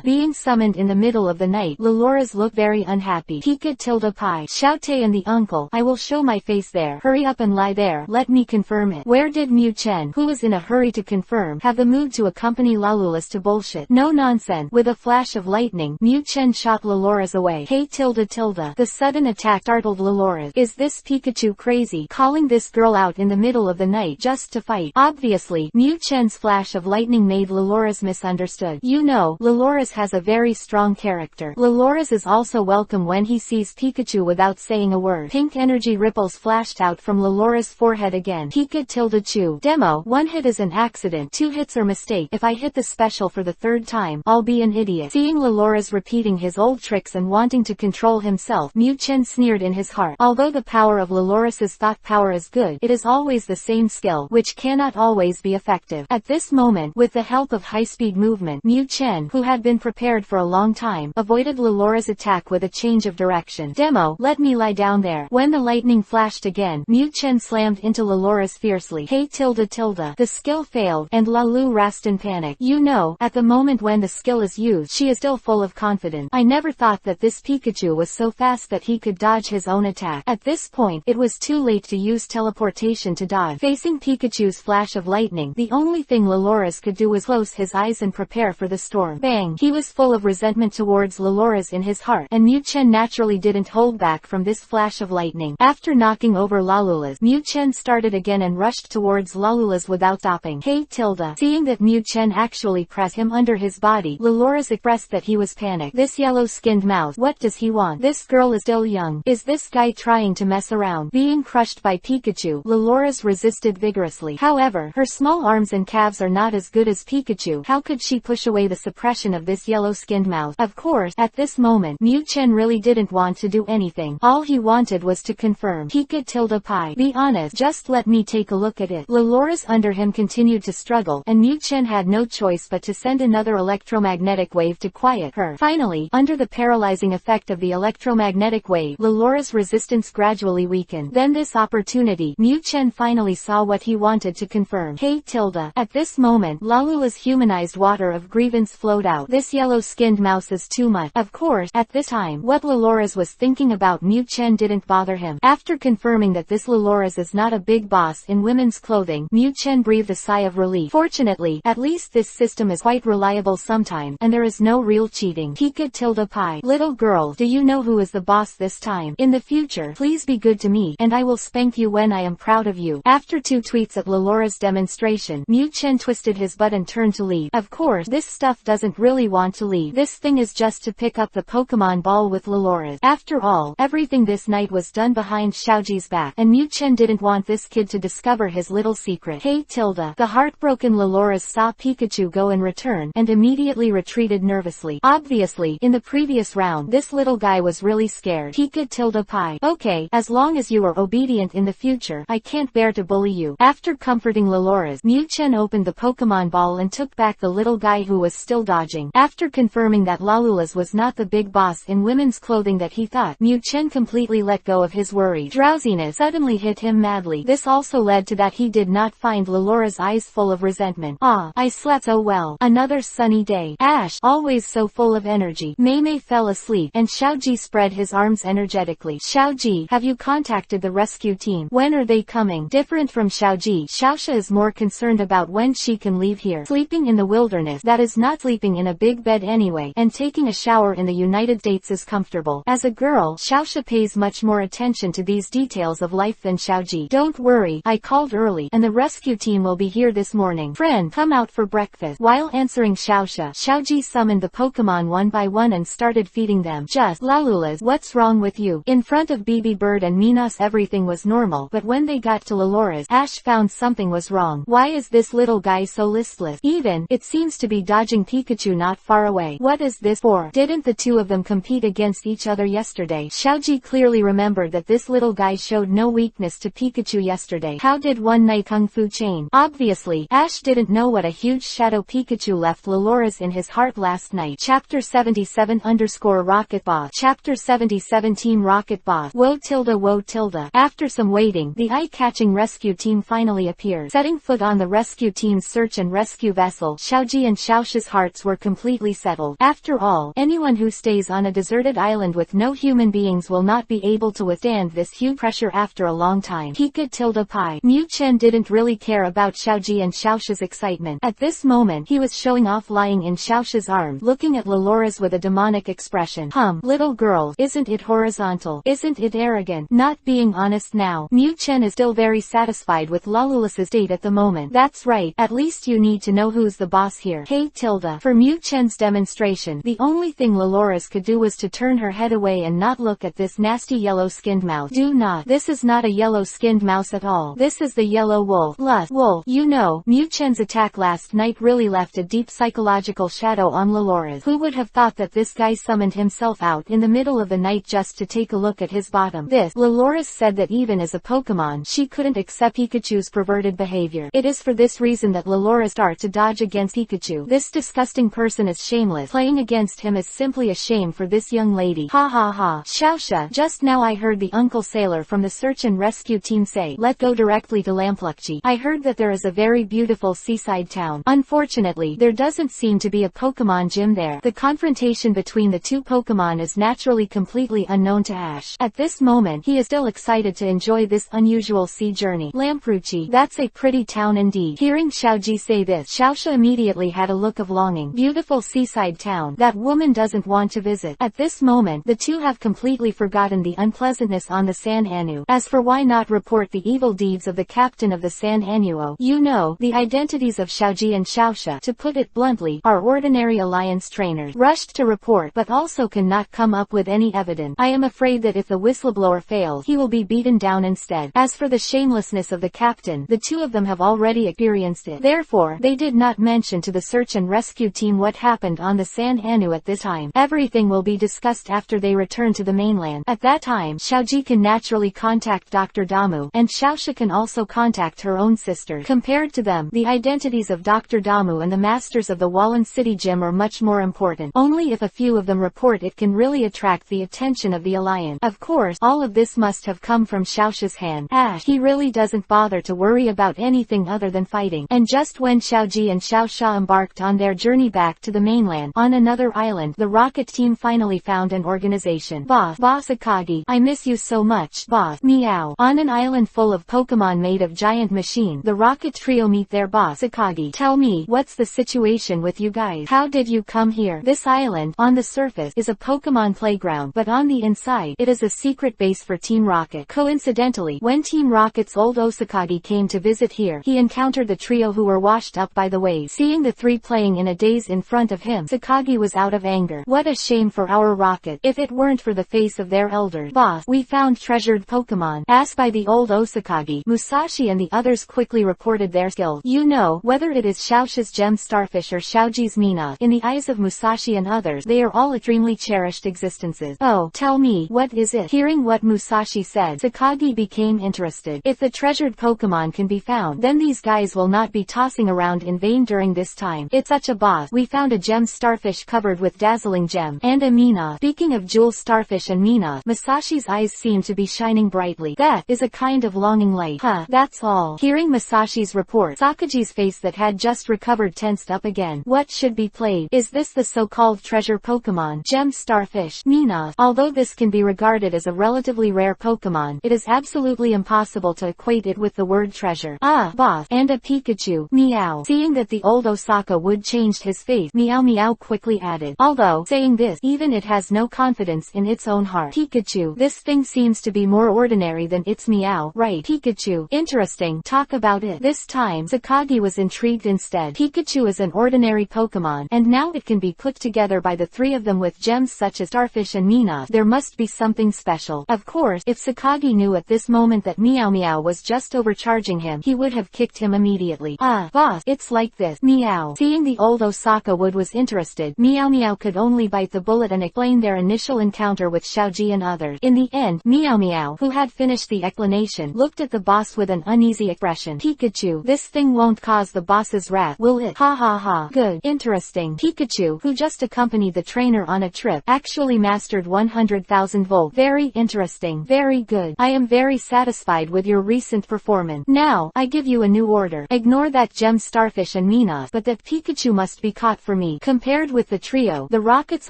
A: Being summoned in the middle of the night, Laloras looked very unhappy. Xiaote and the uncle, I will show my face there. Hurry up and lie there. Let me confirm it. Where did Mew Chen, who was in a hurry to confirm, have the mood to accompany Lalulas to bullshit? No nonsense. With a flash of lightning, Mew Chen shot Laloras away. The sudden attack startled Laloras. Is this Pikachu crazy, calling this girl out in the middle of the night just to fight? Obviously, Mew Chen's flash of lightning made Laloras misunderstood. You know, Laloras has a very strong character. Laloras is also welcome when he sees Pikachu without saying a word. Pink energy ripples flashed out from Laloras' forehead again. Chu. Demo, 1 hit is an accident, 2 hits are mistake. If I hit the special for the 3rd time, I'll be an idiot. Seeing Laloras repeating his old tricks and wanting to control himself, Mew Chen sneered in his heart. Although the power of Laloras's thought power is good, it is always the same skill, which cannot always be effective. At this moment, with the help of high-speed movement, Mew Chen, who had been prepared for a long time, avoided Lalora's attack with a change of direction. Demo, let me lie down there. When the lightning flashed again, Mew Chen slammed into Laloras fiercely. The skill failed, and Lalu rasped in panic. You know, at the moment when the skill is used, she is still full of confidence. I never thought that this Pikachu was so fast that he could dodge his own attack. At this point, it was too late to use teleportation to dodge. Facing Pikachu's flash of lightning, the only thing Laloras could do was close his eyes and prepare for the storm. Bang! He was full of resentment towards Laloras in his heart, and Mew Chen naturally didn't hold back from this flash of lightning. After knocking over Lalulas, Mew Chen started again and rushed towards Lalulas without stopping. Seeing that Mew Chen actually pressed him under his body, Laloras expressed that he was panicked. This yellow-skinned mouse, what does he want? This girl is still young. Is this guy trying to mess around? Being crushed by Pikachu, Loloris resisted vigorously. However, her small arms and calves are not as good as Pikachu. How could she push away the suppression of this yellow-skinned mouse? Of course, at this moment, Mew-chen really didn't want to do anything. All he wanted was to confirm. Pika-tilde-pie. Be honest, just let me take a look at it. Loloris under him continued to struggle, and Mew-chen had no choice but to send another electromagnetic wave to quiet her. Finally, under the paralyzing effect of the electromagnetic wave, Loloris' resistance gradually weakened. Then this opportunity, Mew-chen finally saw what he wanted to confirm. Hey Tilda. At this moment, Lalula's humanized water of grievance flowed out. This yellow-skinned mouse is too much. Of course, at this time, what Loloris was thinking about Mew-chen didn't bother him. After confirming that this Loloris is not a big boss in women's clothing, Mew-chen breathed a sigh of relief. Fortunately, at least this system is quite reliable sometimes, and there is no real cheating. Pika-tilde-pie. Little girl, do you know who is the boss this time? In the future, please be good to me, and I will spank you when I am proud of you. After 2 tweets at Loloris' demonstration, Mew-chen twisted his butt and turned to leave. Of course, this stuff doesn't really want to leave. This thing is just to pick up the Pokémon ball with Loloris. After all, everything this night was done behind Xiaoji's back, and Mew-chen didn't want this kid to discover his little secret. Hey Tilda. The heartbroken Loloris saw Pikachu go in return, and immediately retreated nervously. Obviously, in the previous round, this little guy was really scared. Pika-tilde-pie. Okay, as long as you are obedient in the future, I can't bear to bully you. After comforting Loloris, Mew-chen opened the Pokémon ball and took back the little guy who was still dodging. After confirming that Lalula's was not the big boss in women's clothing that he thought, Mew-chen completely let go of his worry. Drowsiness suddenly hit him madly. This also led to that he did not find Lolora's eyes full of resentment. Ah, I slept so well. Another sunny day. Ash, always so full of energy. Mei fell asleep, and Xiaoji spread his arms energetically. Xiaoji, have you contacted the rescue team? When are they coming? Different from Xiaoji, Xiaoxia is more concerned about when she can leave here. Sleeping in the wilderness, that is not sleeping in a big bed anyway, and taking a shower in the United States is comfortable. As a girl, Xiaoxia pays much more attention to these details of life than Xiaoji. Don't worry, I called early, and the rescue team will be here this morning. Friend, come out for breakfast. While answering Xiaoxia, Xiaoji summoned the Pokémon one by one and started feeding them. Just, Lalula's, what's wrong with you? In front of BB Bird and Minos everything was normal, but when they got to Loloris, Ash found something was wrong. Why is this little guy so listless? Even, it seems to be dodging Pikachu not far away. What is this for? Didn't the two of them compete against each other yesterday? Xiaoji clearly remembered that this little guy showed no weakness to Pikachu yesterday. How did one night Kung Fu chain? Obviously, Ash didn't know what a huge shadow Pikachu left Loloris in his heart last night. Chapter 77 Rocket Boss. Chapter 77 Team Rocket Boss. Woe tilde. After some waiting, the eye-catching rescue team finally appeared. Setting foot on the rescue team's search and rescue vessel, Xiaoji and Xiaoxia's hearts were completely settled. After all, anyone who stays on a deserted island with no human beings will not be able to withstand this huge pressure after a long time. Pika-tilde-pie. Mew-chen didn't really care about Xiaoji and Xiaoxia's excitement. At this moment, he was showing off lying in Xiaoxia's arms, looking at Loloris with a demonic expression. Little girl, isn't it horizontal? Isn't it arrogant? Not being honest now. Mew-chen is still very satisfied with Lalula's state at the moment. That's right, at least you need to know who's the boss here. Hey Tilda. For Mew-chen's demonstration, the only thing Loloris could do was to turn her head away and not look at this nasty yellow-skinned mouse. Do not. This is not a yellow-skinned mouse at all. This is the yellow wolf. Wolf. You know, Mew-chen's attack last night really left a deep psychological shadow on Loloris. Who would have thought that this guy summoned himself out in the middle of the night just to take a look at his bottom? Loloris said that even as a Pokemon, she couldn't accept Pikachu's perverted behavior. It is for this reason that Loloris started to dodge against Pikachu. This disgusting person is shameless. Playing against him is simply a shame for this young lady. Ha ha ha. Xiaoxia, just now I heard the Uncle Sailor from the search and rescue team say, let go directly to Lamplukji. I heard that there is a very beautiful seaside town. Unfortunately, there doesn't seem to be a Pokemon gym there. The confrontation between the two Pokemon is naturally completely unknown to Ash. At this moment, he is still excited to enjoy this unusual sea journey. Lampruchi, that's a pretty town indeed. Hearing Xiaoji say this, Xiaoxia immediately had a look of longing. Beautiful seaside town. That woman doesn't want to visit. At this moment, the two have completely forgotten the unpleasantness on the San Anu. As for why not report the evil deeds of the captain of the San Anuo? You know, the identities of Xiaoji and Xiaoxia, to put it bluntly, are ordinary alliance trainers. Rushed to report but also cannot come up with any evidence. I am afraid afraid that if the whistleblower fails, he will be beaten down instead. As for the shamelessness of the captain, the two of them have already experienced it. Therefore, they did not mention to the search and rescue team what happened on the San Anu at this time. Everything will be discussed after they return to the mainland. At that time, Xiaoji can naturally contact Dr. Damu, and Xiaoxia can also contact her own sister. Compared to them, the identities of Dr. Damu and the masters of the Wallen City Gym are much more important. Only if a few of them report it can really attract the attention of the Alliance. Of course, all of this must have come from Xiaoxia's hand. He really doesn't bother to worry about anything other than fighting. And just when Xiaoji and Xiaoxia embarked on their journey back to the mainland, on another island, the rocket team finally found an organization. Boss Akagi, I miss you so much. Boss, meow. On an island full of Pokémon made of giant machine, the rocket trio meet their boss Akagi. Tell me, what's the situation with you guys? How did you come here? This island, on the surface, is a Pokémon playground, but on the inside, it is a secret base for Team Rocket. Coincidentally, when Team Rocket's old Osakagi came to visit here, he encountered the trio who were washed up by the waves. Seeing the three playing in a daze in front of him, Sakagi was out of anger. What a shame for our rocket. If it weren't for the face of their elder boss, we found treasured Pokémon. Asked by the old Osakagi, Musashi and the others quickly reported their skill. You know, whether it is Xiaoxia's gem starfish or Xiaoji's Mina, in the eyes of Musashi and others, they are all extremely cherished existences. Oh, tell me, what is it? Hearing what Musashi said, Sakagi became interested. If the treasured Pokémon can be found, then these guys will not be tossing around in vain during this time. It's such a boss. We found a gem starfish covered with dazzling gem, and a Mina. Speaking of jewel starfish and Mina, Musashi's eyes seem to be shining brightly. That is a kind of longing light. That's all. Hearing Musashi's report, Sakaji's face that had just recovered tensed up again. What should be played? Is this the so-called treasure Pokémon? Gem starfish, Mina. Although this can be regarded as a relatively rare Pokémon, it is absolutely impossible to equate it with the word treasure. Boss. And a Pikachu, meow. Seeing that the old Osaka would changed his face, meow meow quickly added. Although, saying this, even it has no confidence in its own heart. Pikachu. This thing seems to be more ordinary than its meow. Right, Pikachu. Interesting. Talk about it. This time, Sakagi was intrigued instead. Pikachu is an ordinary Pokémon, and now it can be put together by the three of them with gems such as Starfish and Mina. There must be something special. Of course, if Sakagi knew at this moment that Meow Meow was just overcharging him, he would have kicked him immediately. Boss, it's like this. Meow. Seeing the old Osaka Wood was interested, Meow Meow could only bite the bullet and explain their initial encounter with Xiaoji and others. In the end, Meow Meow, who had finished the explanation, looked at the boss with an uneasy expression. Pikachu, this thing won't cause the boss's wrath, will it? Ha ha ha. Good. Interesting. Pikachu, who just accompanied the trainer on a trip, actually mastered 100,000 volt. Very interesting. Very good. I am very satisfied with your recent performance. Now, I give you a new order. Ignore that gem starfish and Mina, but that Pikachu must be caught for me. Compared with the trio, the rocket's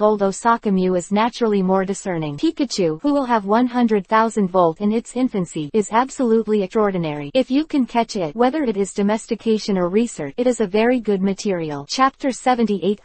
A: old Osaka Mew is naturally more discerning. Pikachu, who will have 100,000 volt in its infancy, is absolutely extraordinary. If you can catch it, whether it is domestication or research, it is a very good material. Chapter 78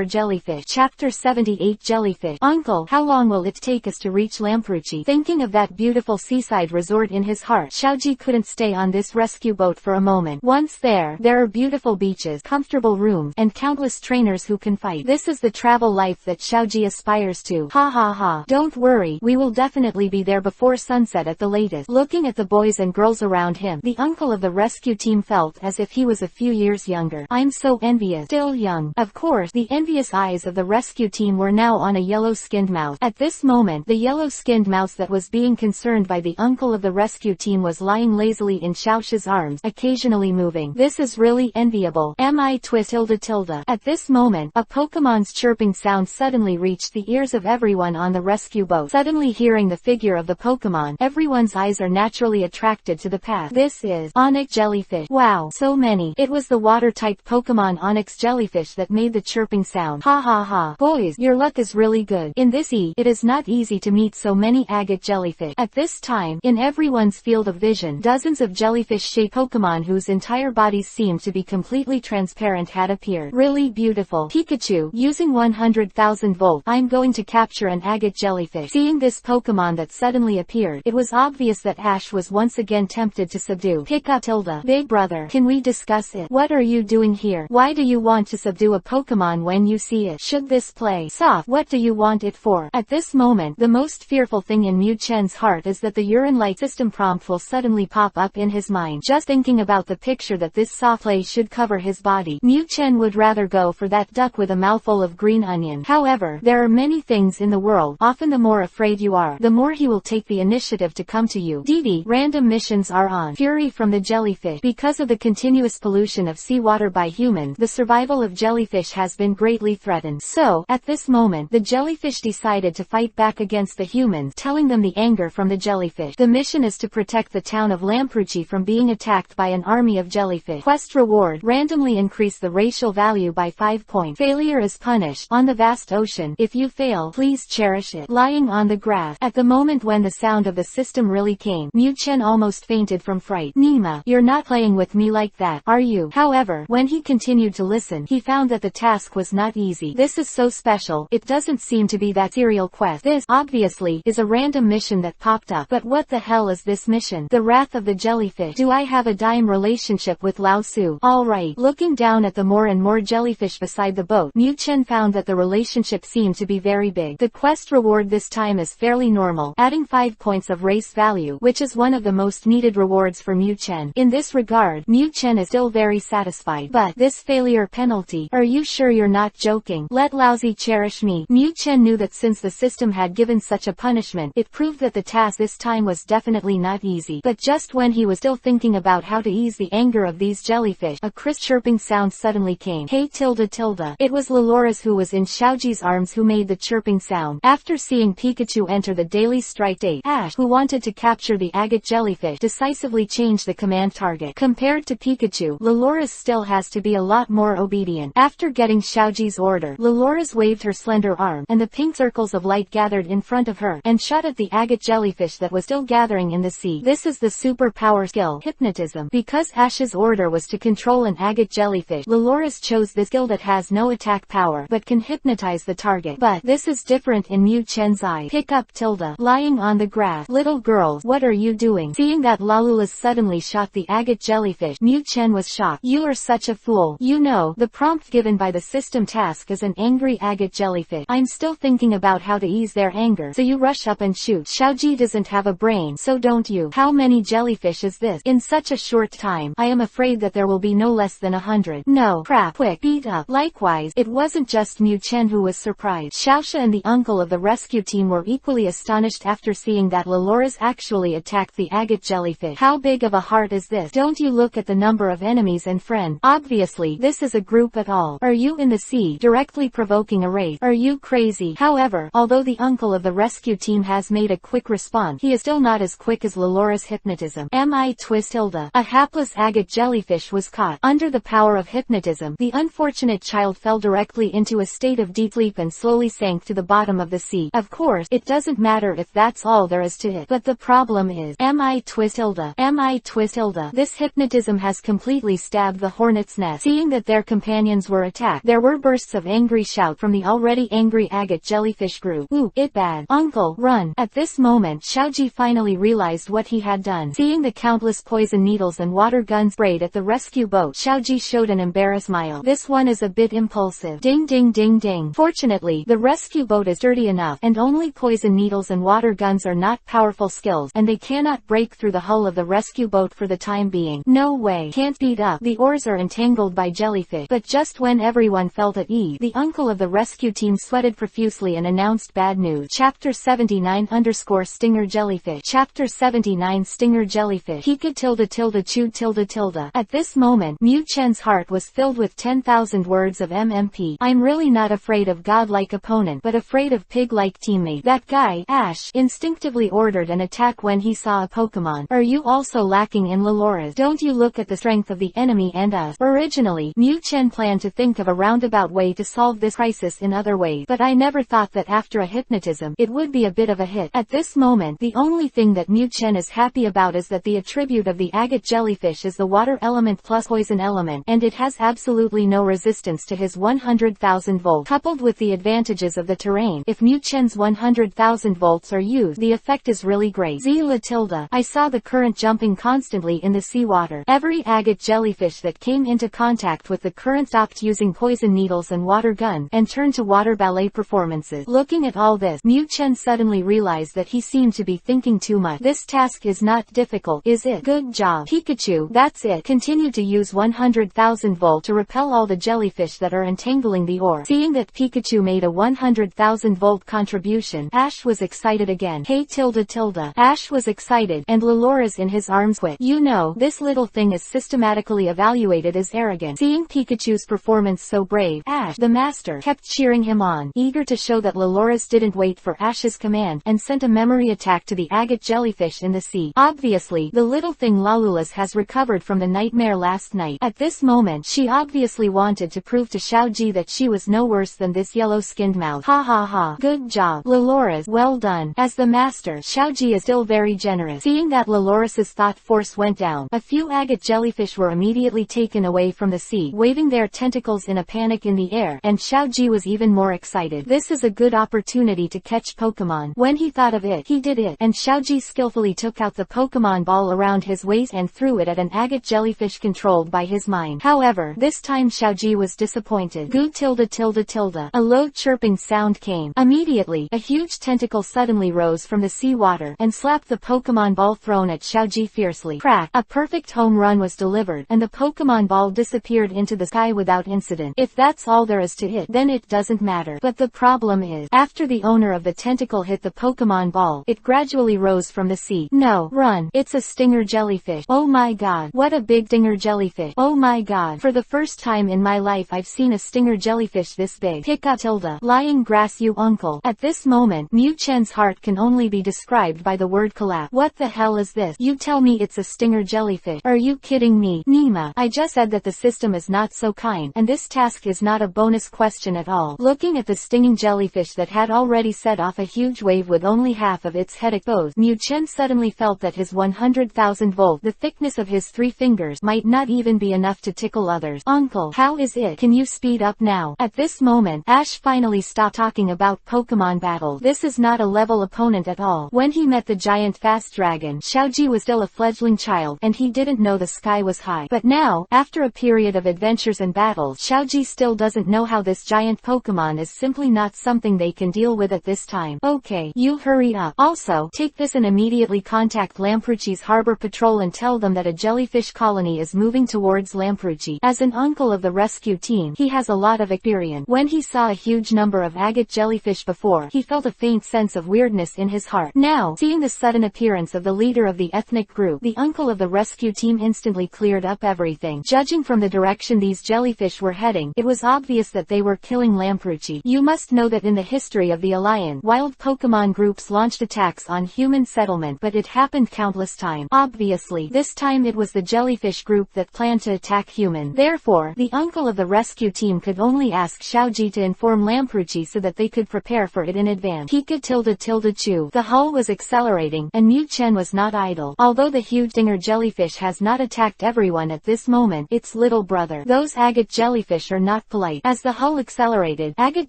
A: Jellyfish. Chapter 78 Jellyfish. Uncle, how long will it take us to reach Lampruchi? Thinking of that beautiful seaside resort in his heart, Xiaoji couldn't stay on this rescue boat for a moment. Once there are beautiful beaches, comfortable rooms, and countless trainers who can fight. This is the travel life that Xiaoji aspires to. Ha ha ha. Don't worry, we will definitely be there before sunset at the latest. Looking at the boys and girls around him, the uncle of the rescue team felt as if he was a few years younger. I'm so envious. Still young. Of course, the envious eyes of the rescue team were now on a yellow-skinned mouse. At this moment, the yellow-skinned mouse that was being concerned by the uncle of the rescue team was lying lazily in Xiaoxia's arms, occasionally moving. This is really enviable. Mi twist tilde. At this moment, a Pokemon's chirping sound suddenly reached the ears of everyone on the rescue boat. Suddenly hearing the figure of the Pokemon, everyone's eyes are naturally attracted to the path. This is Onyx Jellyfish. Wow, so many. It was the water-type Pokemon Onyx Jellyfish that made the chirping sound. Ha ha ha. Boys, your luck is really good. In this it is not easy to meet so many agate jellyfish. At this time, in everyone's field of vision, dozens of jellyfish-shaped Pokemon whose entire bodies seemed to be completely transparent had appeared. Really beautiful. Pikachu, using 100,000 volt, I'm going to capture an agate jellyfish. Seeing this Pokemon that suddenly appeared, it was obvious that Ash was once again tempted to subdue. Pika tilde. Big brother, can we discuss it? What are you doing here? Why do you want to subdue a Pokemon when you see it? Should this play soft? What do you want it for? At this moment, The most fearful thing in Mu Chen's heart is that the urine light system prompt will suddenly pop up in his mind. Just thinking about the picture that this soft clay should cover his body, Mu Chen would rather go for that duck with a mouthful of green onion. However, there are many things in the world. Often the more afraid you are, the more he will take the initiative to come to you. DD. Random missions are on. Fury from the jellyfish. Because of the continuous pollution of seawater by humans, the survival of jellyfish has been greatly threatened. So, at this moment, the jellyfish decided to fight back against the humans, telling them the anger from the jellyfish. The mission is to protect the town of Lampruchi from being attacked by an army of jellyfish. Quest reward. Randomly increase the racial value by 5 points. Failure is punished. On the vast ocean, if you fail, please cherish it. Lying on the grass. At the moment when the sound of the system really came, Mu Chen almost fainted from fright. Nima, you're not playing with me like that, are you? However, when he continued to listen, he found that the task was not easy. This is so special, it doesn't seem to be that serial quest. This, obviously, is a random mission that popped up. But what the hell is this mission? The Wrath of the Jellyfish. Do I have a dime relationship with Lao Su? Alright. Looking down at the more and more jellyfish beside the boat, Mu Chen found that the relationship seemed to be very big. The quest reward this time is fairly normal, adding 5 points of race value, which is one of the most needed rewards for Mu Chen. In this regard, Mu Chen is still very satisfied. But, this failure penalty, are you sure you're not joking? Let Lousy cherish me. Mu Chen knew that since the system had given such a punishment, it proved that the task this time was definitely not easy. But just when he was still thinking about how to ease the anger of these jellyfish, a crisp chirping sound suddenly came. Hey tilde tilde. It was Loloras who was in Xiaoji's arms who made the chirping sound. After seeing Pikachu enter the daily strike date, Ash, who wanted to capture the agate jellyfish, decisively changed the command target. Compared to Pikachu, Loloras still has to be a lot more obedient. After getting Xiaoji's order, Loloras waved her slender arm, and the pink circles of light gathered in front of her, and shot at the agate jellyfish that was still gathering in the sea. This is the super power skill, Hypnotism. Because Ash's order was to control an agate jellyfish, Loloras chose this skill that has no attack power, but can hypnotize the target. But, this is different in Mu Chen's eye. Pick up tilde. Lying on the grass. Little girls, what are you doing? Seeing that Lalulas suddenly shot the agate jellyfish, Mu Chen was shocked. You are such a fool. You know, the prompt given by the system task is an angry agate jellyfish. I'm still thinking about how to ease their anger, so you rush up and shoot. Xiaoji doesn't have a brain, so don't you? How many jellyfish is this? In such a short time, I am afraid that there will be no less than 100. No, crap, quick, beat up. Likewise, it wasn't just Mu Chen who was surprised. Xiaoxia and the uncle of the rescue team were equally astonished after seeing that Loloras actually attacked the agate jellyfish. How big of a heart is this? Don't you look at the number of enemies and friends? Obviously, this is a group at all. Are you in the sea, directly provoking a raid? Are you crazy? However, although the uncle of the rescue team has made a quick response, he is still not as quick as Lolora's hypnotism. Mi twist tilde. A hapless agate jellyfish was caught. Under the power of hypnotism, the unfortunate child fell directly into a state of deep sleep and slowly sank to the bottom of the sea. Of course, it doesn't matter if that's all there is to it. But the problem is, Mi twist tilde. Mi twist tilde. This hypnotism has completely stabbed the hornet's nest. Seeing that their companions were attacked, there were bursts of angry shout from the already angry agate jellyfish group. Ooh, it bad. Uncle, run. At this moment, Xiaoji finally realized what he had done. Seeing the countless poison needles and water guns sprayed at the rescue boat, Xiaoji showed an embarrassed smile. This one is a bit impulsive. Ding ding ding ding. Fortunately, the rescue boat is sturdy enough, and only poison needles and water guns are not powerful skills, and they cannot break through the hull of the rescue boat for the time being. No way. Can't beat up. The oars are entangled by jellyfish. But just when everyone felt at ease, the uncle of the rescue team sweated profusely and announced bad news. Chapter 79 _ Stinger Jellyfish. Chapter 79 Stinger Jellyfish. Pika tilde tilde chewed tilde tilde. At this moment, Mu Chen's heart was filled with 10,000 words of MMP. I'm really not afraid of godlike opponent, but afraid of pig-like teammate. That guy, Ash, instinctively ordered an attack when he saw a Pokémon. Are you also lacking in Loloras? Don't you look at the strength of the enemy and us? Originally, Mu Chen planned to think of a roundabout way to solve this crisis in other ways, but I never thought that after a hypnotism, it would be a bit of a hit. At this moment, the only thing that Mu Chen is happy about is that the attribute of the agate jellyfish is the water element plus poison element, and it has absolutely no resistance to his 100,000 volt. Coupled with the advantages of the terrain, if Mu Chen's 100,000 volts are used, the effect is really great. Zila tilde. I saw the current jumping constantly in the seawater. Every agate jellyfish that came into contact with the current stopped using poison needles and water guns, and turned to water ballet performances. Looking at all this, was. Mew Chen suddenly realized that he seemed to be thinking too much. This task is not difficult, is it? Good job, Pikachu. That's it. Continue to use 100,000 volt to repel all the jellyfish that are entangling the ore. Seeing that Pikachu made a 100,000 volt contribution, Ash was excited again. Hey tilde tilde. Ash was excited, and Lelora's in his arms quit. You know, this little thing is systematically evaluated as arrogant. Seeing Pikachu's performance so brave, Ash, the master, kept cheering him on, eager to show that Lelora's didn't wait for Ash's command, and sent a memory attack to the agate jellyfish in the sea. Obviously, the little thing Lalula's has recovered from the nightmare last night. At this moment, she obviously wanted to prove to Xiaoji that she was no worse than this yellow-skinned mouth. Ha ha ha. Good job, Lelora's. Well done. As the master, Xiaoji is still very generous. Seeing that Lelora's thought force went down, a few agate jellyfish were immediately taken away from the sea, waving their tentacles in a panic in the air, and Xiaoji was even more excited. This is a good opportunity to catch Pokémon. When he thought of it, he did it, and Xiaoji skillfully took out the Pokémon ball around his waist and threw it at an agate jellyfish controlled by his mind. However, this time Xiaoji was disappointed. Goo tilde tilde tilde. A low chirping sound came. Immediately, a huge tentacle suddenly rose from the seawater, and slapped the Pokémon ball thrown at Xiaoji fiercely. Crack! A perfect home run was delivered, and the Pokémon ball disappeared into the sky without incident. If that's all there is to it, then it doesn't matter. But the problem is, after the owner of the tentacle hit the Pokémon ball, it gradually rose from the sea. No, run! It's a stinger jellyfish. Oh my god, what a big stinger jellyfish. Oh my god, for the first time in my life I've seen a stinger jellyfish this big. Pika tilde. Lying grass you uncle. At this moment, Mew Chen's heart can only be described by the word collapse. What the hell is this? You tell me it's a stinger jellyfish. Are you kidding me? Nima, I just said that the system is not so kind, and this task is not a bonus question at all. Looking at the stinging jellyfish that had already set off a huge wave with only half of its head exposed, Mew Chen suddenly felt that his 100,000 volt, the thickness of his 3 fingers, might not even be enough to tickle others. Uncle, how is it? Can you speed up now? At this moment, Ash finally stopped talking about Pokemon battle. This is not a level opponent at all. When he met the giant fast dragon, Xiaoji was still a fledgling child, and he didn't know the sky was high. But now, after a period of adventures and battles, Xiaoji still doesn't know how this giant Pokemon is simply not something they can deal with at this time. Okay, you hurry up. Also, take this and immediately contact Lampruchi's harbor patrol and tell them that a jellyfish colony is moving towards Lampruchi. As an uncle of the rescue team, he has a lot of experience. When he saw a huge number of agate jellyfish before, he felt a faint sense of weirdness in his heart. Now, seeing the sudden appearance of the leader of the ethnic group, the uncle of the rescue team instantly cleared up everything. Judging from the direction these jellyfish were heading, it was obvious that they were killing Lampruchi. You must know that in the history of the Alliance, wild Pokemon groups launched attacks on human settlement, but it happened countless times. Obviously, this time it was the jellyfish group that planned to attack human. Therefore, the uncle of the rescue team could only ask Xiaoji to inform Lampruchi so that they could prepare for it in advance. Pika tilde tilde chu. The hull was accelerating, and Mew Chen was not idle. Although the huge stinger jellyfish has not attacked everyone at this moment, its little brother, those agate jellyfish, are not polite. As the hull accelerated, agate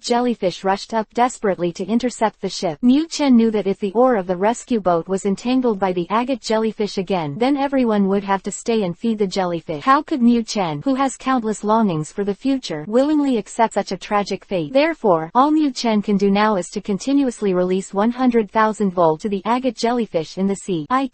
A: jellyfish rushed up desperately to intercept the ship. Mew Chen knew that if the oar of the rescue boat was entangled by the agate jellyfish again, then everyone would have to stay and feed the jellyfish. How could Mew Chen, who has countless longings for the future, willingly accept such a tragic fate? Therefore, all Mew Chen can do now is to continuously release 100,000 volt to the agate jellyfish in the sea. I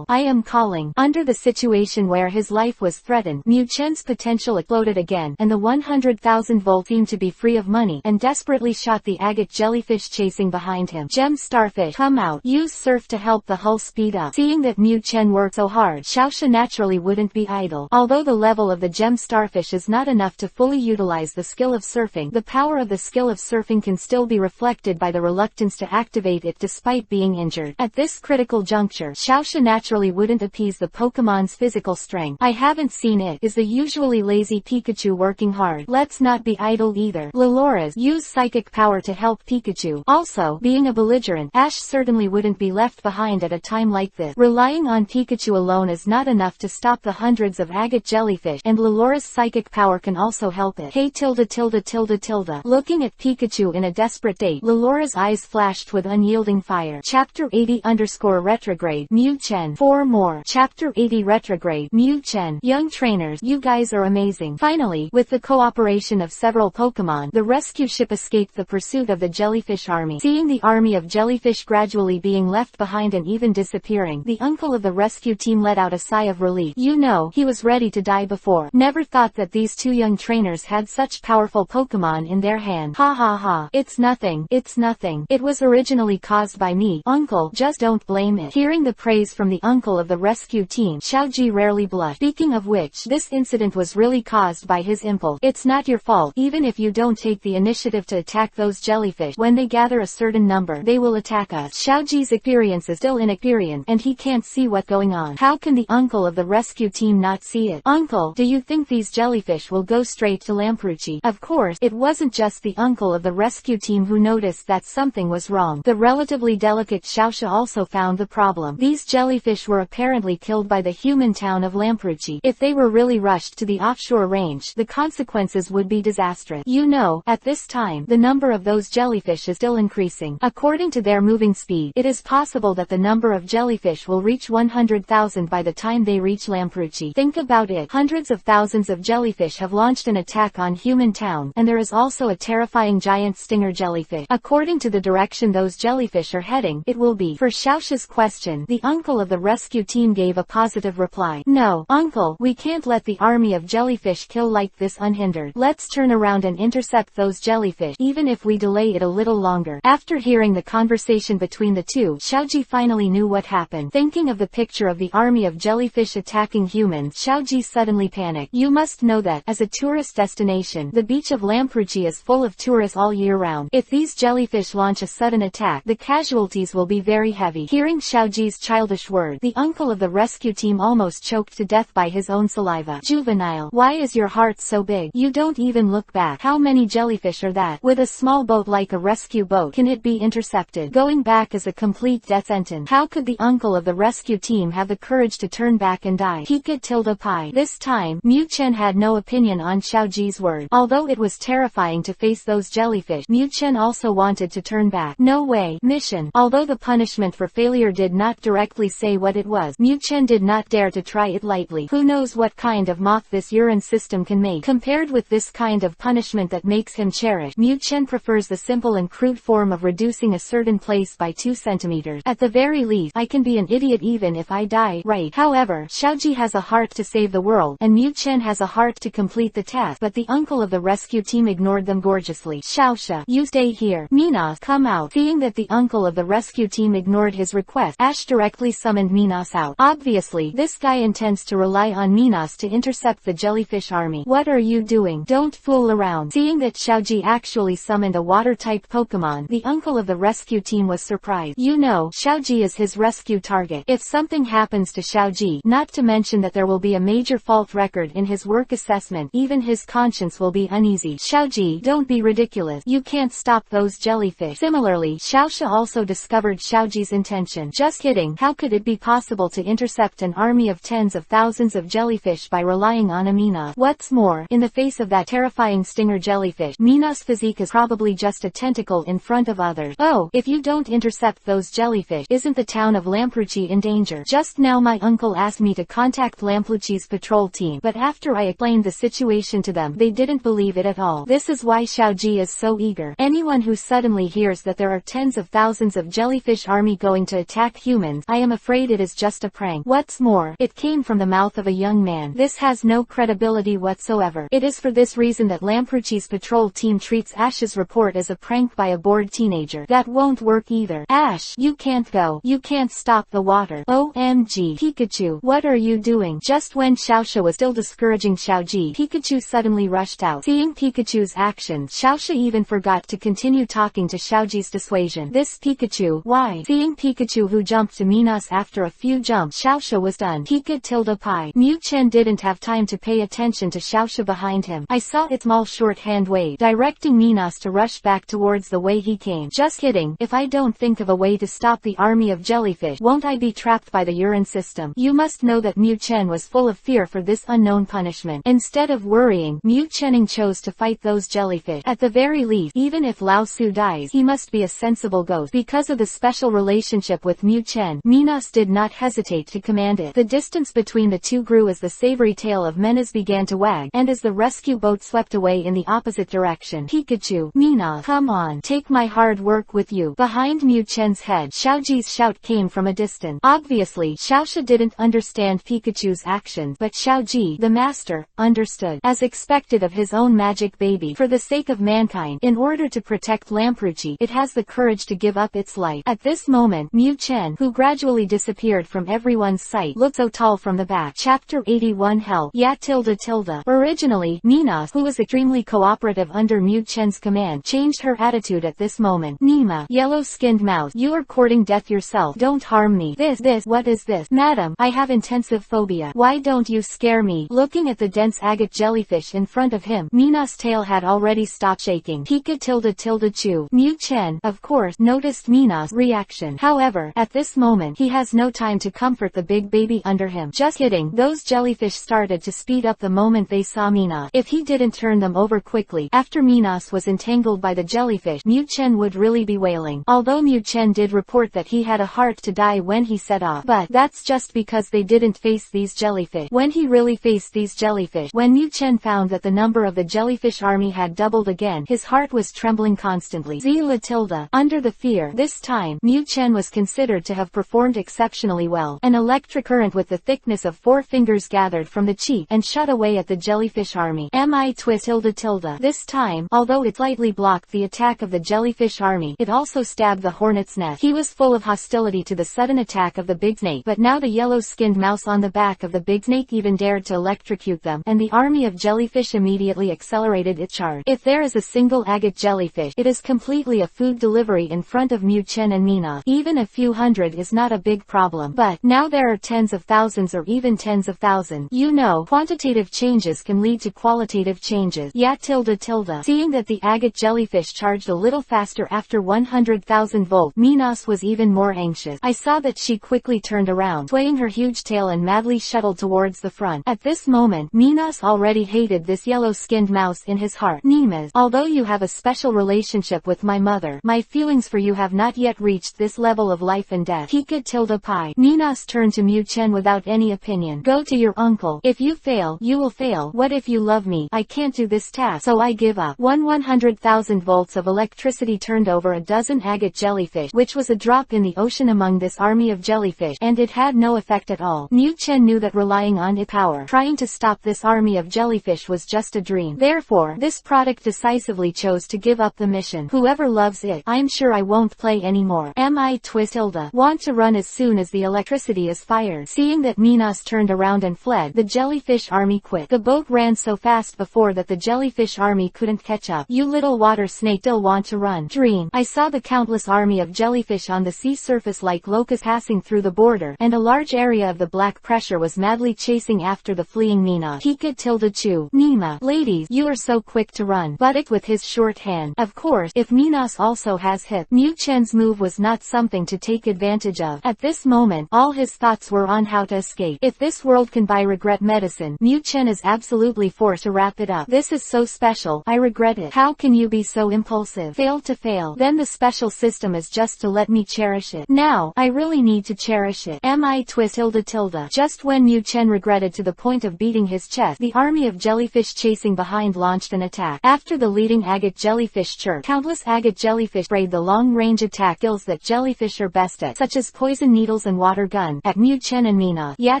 A: am calling. Under the situation where his life was threatened, Mew Chen's potential exploded again, and the 100,000 volt seemed to be free of money, and desperately shot the agate jellyfish chasing behind him. Gem starfish, come out. Use surf to help the hull speed up. Seeing that Mew Chen worked so hard, Xiaoxia naturally wouldn't be idle. Although the level of the gem starfish is not enough to fully utilize the skill of surfing, the power of the skill of surfing can still be reflected by the reluctance to activate it despite being injured. At this critical juncture, Xiaoxia naturally wouldn't appease the Pokemon's physical strength. I haven't seen it. Is the usually lazy Pikachu working hard? Let's not be idle either. Lelora's, use psychic power to help Pikachu. Also, being a belligerent, Ash certainly wouldn't be left behind at a time like this. Relying on Pikachu alone is not enough to stop the hundreds of agate jellyfish, and Lelora's psychic power can also help it. Hey tilde tilde tilde tilde. Looking at Pikachu in a desperate state, Lelora's eyes flashed with unyielding fire. Chapter 80 _ retrograde. Mew Chen. 4 more. Chapter 80 retrograde. Mew Chen. Young trainers, you guys are amazing. Finally, with the cooperation of several Pokemon, the rescue ship escaped the pursuit of the jellyfish jellyfish army. Seeing the army of jellyfish gradually being left behind and even disappearing, the uncle of the rescue team let out a sigh of relief. You know, he was ready to die before. Never thought that these two young trainers had such powerful Pokémon in their hand. Ha ha ha. It's nothing. It's nothing. It was originally caused by me, uncle. Just don't blame it. Hearing the praise from the uncle of the rescue team, Xiaoji rarely blushed. Speaking of which, this incident was really caused by his impulse. It's not your fault. Even if you don't take the initiative to attack those jellyfish, when they gather a certain number, they will attack us. Xiaoji's experience is still inexperienced, and he can't see what's going on. How can the uncle of the rescue team not see it? Uncle, do you think these jellyfish will go straight to Lamprucci? Of course, it wasn't just the uncle of the rescue team who noticed that something was wrong. The relatively delicate Xiaoxia also found the problem. These jellyfish were apparently killed by the human town of Lamprucci. If they were really rushed to the offshore range, the consequences would be disastrous. You know, at this time, the number of those jellyfish is still increasing. According to their moving speed, it is possible that the number of jellyfish will reach 100,000 by the time they reach Lamprucci. Think about it. Hundreds of thousands of jellyfish have launched an attack on human town, and there is also a terrifying giant stinger jellyfish. According to the direction those jellyfish are heading, it will be. For Xiaoxia's question, the uncle of the rescue team gave a positive reply. No, uncle, we can't let the army of jellyfish kill like this unhindered. Let's turn around and intercept those jellyfish, even if we delay it a little longer. After hearing the conversation between the two, Xiaoji finally knew what happened. Thinking of the picture of the army of jellyfish attacking humans, Xiaoji suddenly panicked. You must know that, as a tourist destination, the beach of Lamprucci is full of tourists all year round. If these jellyfish launch a sudden attack, the casualties will be very heavy. Hearing Xiaoji's childish words, the uncle of the rescue team almost choked to death by his own saliva. Juvenile, why is your heart so big? You don't even look back. How many jellyfish are that? With a small boat like a rescue boat, can it be intercepted? Going back is a complete death sentence. How could the uncle of the rescue team have the courage to turn back and die? Pika tilde pi. This time, Mu Chen had no opinion on Xiaoji's word. Although it was terrifying to face those jellyfish, Mu Chen also wanted to turn back. No way. Mission. Although the punishment for failure did not directly say what it was, Mu Chen did not dare to try it lightly. Who knows what kind of moth this urine system can make. Compared with this kind of punishment that makes him cherish, Mu Chen prefers the simple and crude form of reducing a certain place by 2 centimeters. At the very least, I can be an idiot even if I die, right? However, Xiaoji has a heart to save the world, and Mu Chen has a heart to complete the task, but the uncle of the rescue team ignored them gorgeously. Xiaoxia, you stay here. Minos, come out. Seeing that the uncle of the rescue team ignored his request, Ash directly summoned Minos out. Obviously, this guy intends to rely on Minos to intercept the jellyfish army. What are you doing? Don't fool around. Seeing that Xiaoji actually summoned a water-type Pokémon, the uncle of the rescue team was surprised. You know, Xiaoji is his rescue target. If something happens to Xiaoji, not to mention that there will be a major fault record in his work assessment, even his conscience will be uneasy. Xiaoji, don't be ridiculous. You can't stop those jellyfish. Similarly, Xiaoxia also discovered Xiaoji's intention. Just kidding. How could it be possible to intercept an army of tens of thousands of jellyfish by relying on a Minos? What's more, in the face of that terrifying stinger jellyfish, Minos' physique is probably just a tentacle in front of others. Oh, if you don't intercept those jellyfish, isn't the town of Lamprucci in danger? Just now my uncle asked me to contact Lamprucci's patrol team, but after I explained the situation to them, they didn't believe it at all. This is why Xiaoji is so eager. Anyone who suddenly hears that there are tens of thousands of jellyfish army going to attack humans, I am afraid it is just a prank. What's more, it came from the mouth of a young man. This has no credibility whatsoever. It is for this reason that Lamprucci's patrol team treats Ash's report as a prank by a bored teenager. That won't work either. Ash, you can't go. You can't stop the water. OMG. Pikachu, what are you doing? Just when Xiaoxia was still discouraging Xiaoji, Pikachu suddenly rushed out. Seeing Pikachu's actions, Xiaoxia even forgot to continue talking to Xiaoji's dissuasion. This Pikachu, why? Seeing Pikachu who jumped to Minos after a few jumps, Xiaoxia was done. Pika tilde pi. Mu Chen didn't have time to pay attention to Xiaoxia behind him. I saw its small short hand wave, directing Minos to rush back towards the way he came. Just kidding. If I don't think of a way to stop the army of jellyfish, won't I be trapped by the urine system? You must know that Mu Chen was full of fear for this unknown punishment. Instead of worrying, Mu Chening chose to fight those jellyfish. At the very least, even if Lao Su dies, he must be a sensible ghost. Because of the special relationship with Mu Chen, Minos did not hesitate to command it. The distance between the two grew as the savory tail of Menas began to wag, and as the rescue boat swept away in the opposite direction. Pikachu, Minos, come on. on, take my hard work with you. Behind Mu Chen's head, Xiaoji's shout came from a distance. Obviously, Xiaoxia didn't understand Pikachu's actions, but Xiaoji, the master, understood. As expected of his own magic baby, for the sake of mankind, in order to protect Lampruchi, it has the courage to give up its life. At this moment, Mu Chen, who gradually disappeared from everyone's sight, looked so tall from the back. Chapter 81 Help. Yeah tilde tilde. Originally, Minas, who was extremely cooperative under Mu Chen's command, changed her attitude at this moment. Nima, yellow-skinned mouse, you are courting death yourself. Don't harm me. This, what is this? Madam, I have intensive phobia. Why don't you scare me? Looking at the dense agate jellyfish in front of him, Minas' tail had already stopped shaking. Pika tilde tilde chew. Mu Chen, of course, noticed Minas' reaction. However, at this moment, he has no time to comfort the big baby under him. Just kidding. Those jellyfish started to speed up the moment they saw Minas. If he didn't turn them over quickly, after Minas was entangled by the jellyfish, Mu Chen would really be wailing. Although Mu Chen did report that he had a heart to die when he set off, but that's just because they didn't face these jellyfish. When he really faced these jellyfish, when Mu Chen found that the number of the jellyfish army had doubled again, his heart was trembling constantly. Zila tilde. Under the fear, this time, Mu Chen was considered to have performed exceptionally well. An electric current with the thickness of 4 fingers gathered from the cheek and shot away at the jellyfish army. Mi twist tilde tilde. This time, although it slightly blocked the attack of the jellyfish army, it also stabbed the hornet's nest. He was full of hostility to the sudden attack of the big snake, but now the yellow-skinned mouse on the back of the big snake even dared to electrocute them, and the army of jellyfish immediately accelerated its charge. If there is a single agate jellyfish, it is completely a food delivery in front of Mu Chen and Mina. Even a few hundred is not a big problem, but now there are tens of thousands or even tens of thousands. You know, quantitative changes can lead to qualitative changes. Yeah tilde tilde. Seeing that the agate jellyfish charged a little faster after 100,000 volts, Minas was even more anxious. I saw that she quickly turned around, swaying her huge tail and madly shuttled towards the front. At this moment, Minas already hated this yellow-skinned mouse in his heart. Nimas, although you have a special relationship with my mother, my feelings for you have not yet reached this level of life and death. Pika tilde pi. Minas turned to Mu Chen without any opinion. Go to your uncle. If you fail, you will fail. What if you love me? I can't do this task, so I give up. 100,000 volts of electricity turned over a dozen agate jellyfish, which was a drop in the ocean among this army of jellyfish, and it had no effect at all. Mu Chen knew that relying on its power, trying to stop this army of jellyfish was just a dream. Therefore, this product decisively chose to give up the mission. Whoever loves it, I'm sure I won't play anymore. Mi twist tilde. Want to run as soon as the electricity is fired. Seeing that Minas turned around and fled, the jellyfish army quit. The boat ran so fast before that the jellyfish army couldn't catch up. You little water snake still want to run. Dream. I saw the countless army of jellyfish on the sea surface like locusts passing through the border, and a large area of the black pressure was madly chasing after the fleeing Minas. Pika tilde chew. Nima. Ladies, you are so quick to run. Buttock with his short hand. Of course, if Minas also has hip. Mu Chen's move was not something to take advantage of. At this moment, all his thoughts were on how to escape. If this world can buy regret medicine, Mu Chen is absolutely forced to wrap it up. This is so special. I regret it. How can you be so impulsive? Fail to fail. Then the special system is just to let me cherish it. Now, I really need to cherish it. Mi twist tilde tilde. Just when Mu Chen regretted to the point of beating his chest, the army of jellyfish chasing behind launched an attack. After the leading agate jellyfish chirped, countless agate jellyfish sprayed the long-range attack skills that jellyfish are best at, such as poison needles and water gun, at Mu Chen and Mina. Yeah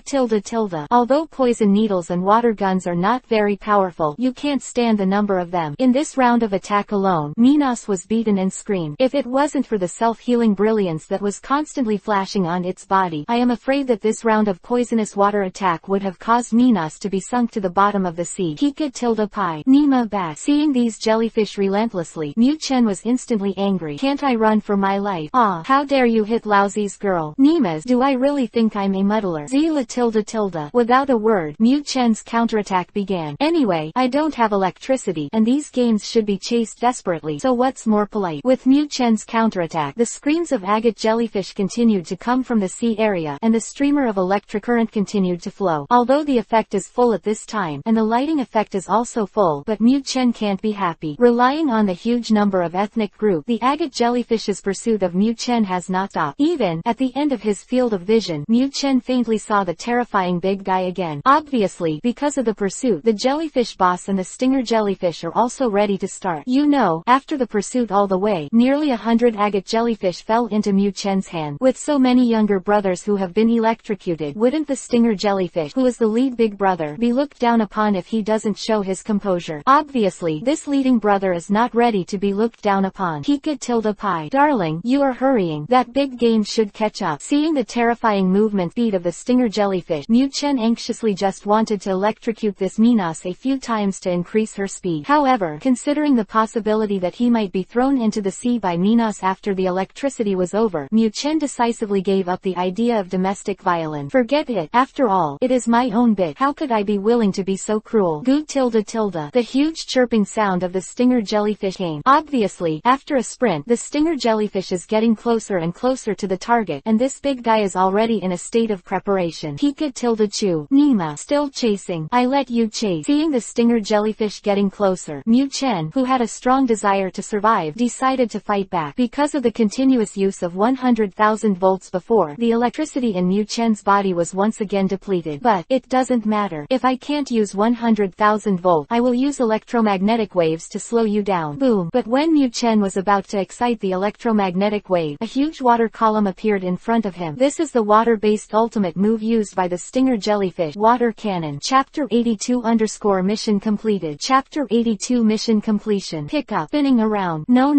A: tilde tilde. Although poison needles and water guns are not very powerful, you can't stand the number of them. In this round of attack alone, Minas was beaten and screamed. If it wasn't for the self-healing brilliance that was constantly flashing on its body, I am afraid that this round of poisonous water attack would have caused Minas to be sunk to the bottom of the sea. Pika tilde pi. Nima bat. Seeing these jellyfish relentlessly, Mu Chen was instantly angry. Can't I run for my life? Ah, how dare you hit Lousy's girl? Nimas, do I really think I'm a muddler? Zila tilde tilde. Without a word, Mu Chen's counterattack began. Anyway, I don't have electricity, and these games should be chased desperately, so what's more polite? With Mu Chen's counterattack, the screams of agate jellyfish continued to come from the sea area, and the streamer of electric current continued to flow. Although the effect is full at this time, and the lighting effect is also full, but Mu Chen can't be happy. Relying on the huge number of ethnic group, the agate jellyfish's pursuit of Mu Chen has not stopped. Even at the end of his field of vision, Mu Chen faintly saw the terrifying big guy again. Obviously, because of the pursuit, the jellyfish boss and the stinger jellyfish are also ready to start. You know, after After the pursuit all the way, nearly 100 agate jellyfish fell into Mu Chen's hand. With so many younger brothers who have been electrocuted, wouldn't the stinger jellyfish, who is the lead big brother, be looked down upon if he doesn't show his composure? Obviously, this leading brother is not ready to be looked down upon. Pie. Darling, you are hurrying. That big game should catch up. Seeing the terrifying movement speed of the stinger jellyfish, Mu Chen anxiously just wanted to electrocute this Minos a few times to increase her speed. However, considering the possibility that he might be thrown into the sea by Minos after the electricity was over, Mu Chen decisively gave up the idea of domestic violence. Forget it. After all, it is my own bit. How could I be willing to be so cruel? Goo tilde tilde. The huge chirping sound of the stinger jellyfish came. Obviously, after a sprint, the stinger jellyfish is getting closer and closer to the target, and this big guy is already in a state of preparation. Pika tilde chew. Nima, still chasing. I let you chase. Seeing the stinger jellyfish getting closer, Mu Chen, who had a strong desire to survive, decided to fight back. Because of the continuous use of 100,000 volts before, the electricity in Mu Chen's body was once again depleted. But it doesn't matter. If I can't use 100,000 volts, I will use electromagnetic waves to slow you down. Boom. But when Mu Chen was about to excite the electromagnetic wave, a huge water column appeared in front of him. This is the water-based ultimate move used by the stinger jellyfish. Water cannon. Chapter 82 _ mission completed. Chapter 82 mission completion. Pick up. Spinning around. No.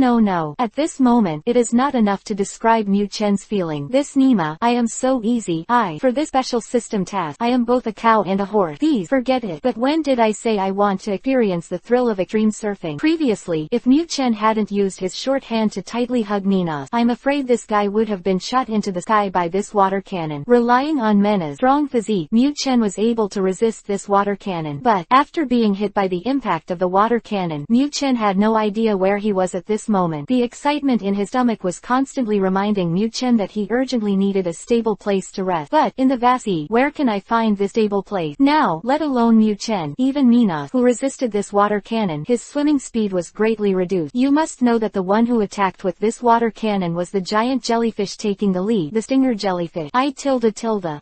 A: At this moment, it is not enough to describe Mu Chen's feeling. This Nima, I am so easy. For this special system task, I am both a cow and a horse. Please, forget it. But when did I say I want to experience the thrill of extreme surfing? Previously, if Mu Chen hadn't used his short hand to tightly hug Minos, I'm afraid this guy would have been shot into the sky by this water cannon. Relying on Mena's strong physique, Mu Chen was able to resist this water cannon. But, after being hit by the impact of the water cannon, Mu Chen had no idea where he was at this moment. The excitement in his stomach was constantly reminding Mu Chen that he urgently needed a stable place to rest. But, in the vast sea, where can I find this stable place? Now, let alone Mu Chen, even Minos, who resisted this water cannon, his swimming speed was greatly reduced. You must know that the one who attacked with this water cannon was the giant jellyfish taking the lead, the stinger jellyfish. I tilde tilde.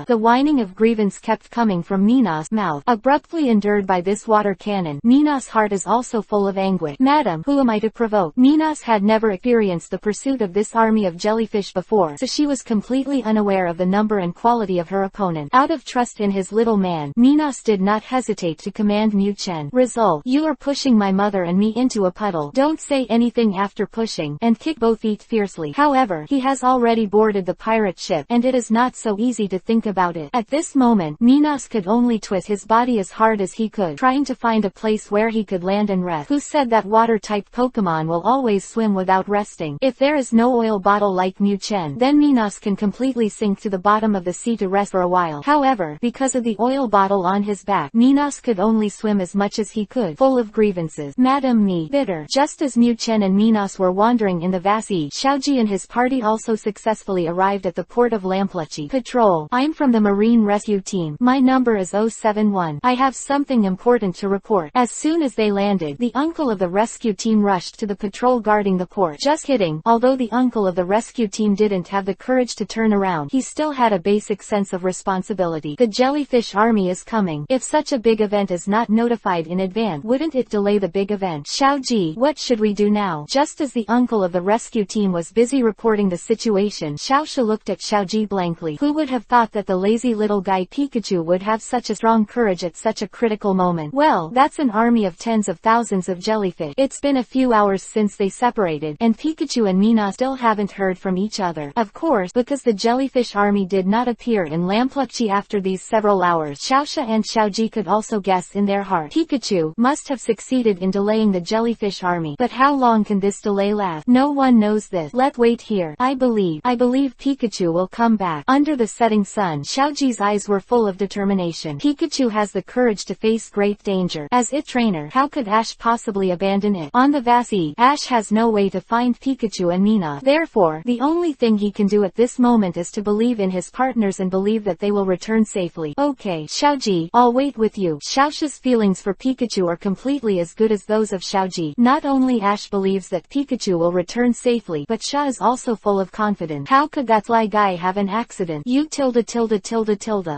A: The whining of grievance kept coming from Minos' mouth, abruptly endured by this water cannon. Minos' heart is also full of anguish. Madam, who am I to provoke? Minos had never experienced the pursuit of this army of jellyfish before, so she was completely unaware of the number and quality of her opponent. Out of trust in his little man, Minos did not hesitate to command Mu Chen. Result: you are pushing my mother and me into a puddle. Don't say anything after pushing, and kick both feet fiercely. However, he has already boarded the pirate ship, and it is not so easy to think about it. At this moment, Minos could only twist his body as hard as he could, trying to find a place where he could land and rest. Who said that water-type Pokémon will always swim without resting? If there is no oil bottle like Mu Chen, then Minos can completely sink to the bottom of the sea to rest for a while. However, because of the oil bottle on his back, Minos could only swim as much as he could, full of grievances. Madam me, bitter. Just as Mu Chen and Minos were wandering in the vast sea, Xiaoji and his party also successfully arrived at the port of Lampluchi. Patrol. I'm from the Marine Rescue Team. My number is 071. I have something important to report. As soon as they landed, the uncle of the rescue team rushed to the patrol guarding the port. Just kidding. Although the uncle of the rescue team didn't have the courage to turn around, he still had a basic sense of responsibility. The jellyfish army is coming. If such a big event is not notified in advance, wouldn't it delay the big event? Xiaoji, what should we do now? Just as the uncle of the rescue team was busy reporting the situation, Xiaosha looked at Xiaoji blankly. Who would have thought that the lazy little guy Pikachu would have such a strong courage at such a critical moment? Well, that's an army of tens of thousands of jellyfish. It's been a few hours since they separated, and Pikachu and Mina still haven't heard from each other. Of course, because the jellyfish army did not appear in Lampluchi after these several hours, Xiaosha and Xiaoji could also guess in their heart. Pikachu must have succeeded in delaying the jellyfish army. But how long can this delay last? No one knows this. Let's wait here. I believe Pikachu will come back. Under the setting sun, Xiaoji's eyes were full of determination. Pikachu has the courage to face great danger. As its trainer, how could Ash possibly abandon it? On the vast sea, Ash has no way to find Pikachu and Mina. Therefore, the only thing he can do at this moment is to believe in his partners and believe that they will return safely. Okay, Xiaoji, I'll wait with you. Xiaosha's feelings for Pikachu are completely as good as those of Xiaoji. Not only Ash believes that Pikachu will return safely, but Xia is also full of confidence. How could that fly guy have an accident? You tilde.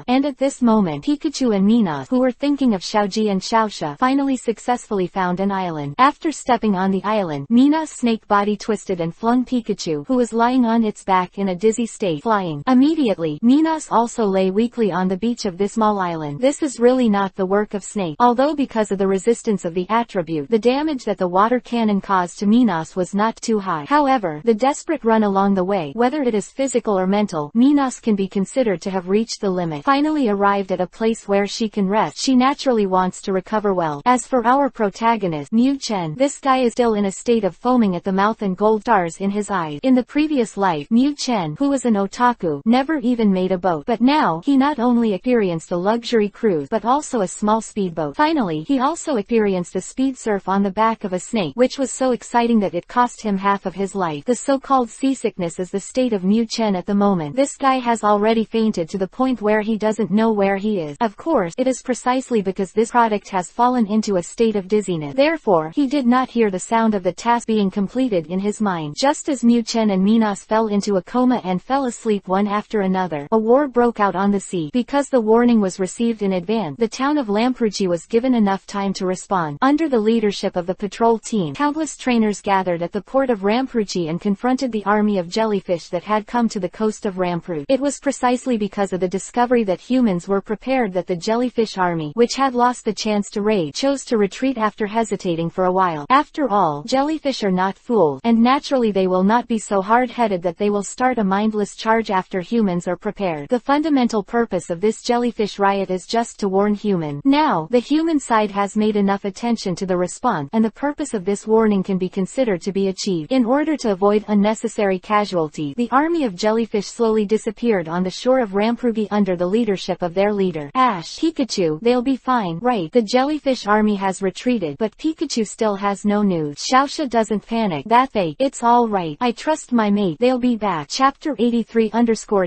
A: And at this moment, Pikachu and Mina, who were thinking of Xiaoji and Xiaosha, finally successfully found an island. After stepping on the island, Mina's snake body twisted and flung Pikachu, who was lying on its back in a dizzy state, flying. Immediately, Minas also lay weakly on the beach of this small island. This is really not the work of Snake, although because of the resistance of the attribute, the damage that the water cannon caused to Minas was not too high. However, the desperate run along the way, whether it is physical or mental, Minas can be considered to have reached the limit. Finally arrived at a place where she can rest, she naturally wants to recover well. As for our protagonist, Mu Chen, this guy is still in a state of foaming at the mouth and gold stars in his eyes. In the previous life, Mu Chen, who was an otaku, never even made a boat, but now, he not only experienced a luxury cruise but also a small speedboat. Finally, he also experienced a speed surf on the back of a snake, which was so exciting that it cost him half of his life. The so-called seasickness is the state of Mu Chen at the moment. This guy has already fainted to the point where he doesn't know where he is. Of course, it is precisely because this product has fallen into a state of dizziness. Therefore, he did not hear the sound of the task being completed in his mind. Just as Mu Chen and Minas fell into a coma and fell asleep one after another, a war broke out on the sea. Because the warning was received in advance, the town of Lampuchi was given enough time to respond. Under the leadership of the patrol team, countless trainers gathered at the port of Rampuchi and confronted the army of jellyfish that had come to the coast of Rampuch. It was precisely because of the discovery that humans were prepared that the jellyfish army, which had lost the chance to raid, chose to retreat after hesitating for a while. After all, jellyfish are not fools, and naturally they will not be so hard-headed that they will start a mindless charge after humans are prepared. The fundamental purpose of this jellyfish riot is just to warn humans. Now, the human side has made enough attention to the response, and the purpose of this warning can be considered to be achieved. In order to avoid unnecessary casualties, the army of jellyfish slowly disappeared on the shore of Rampugi under the leadership of their leader, Ash. Pikachu, they'll be fine, right? The jellyfish army has retreated, but Pikachu still has no news. Xiaoxia doesn't panic. That's fake. It's all right. I trust my mate. They'll be back. Chapter 83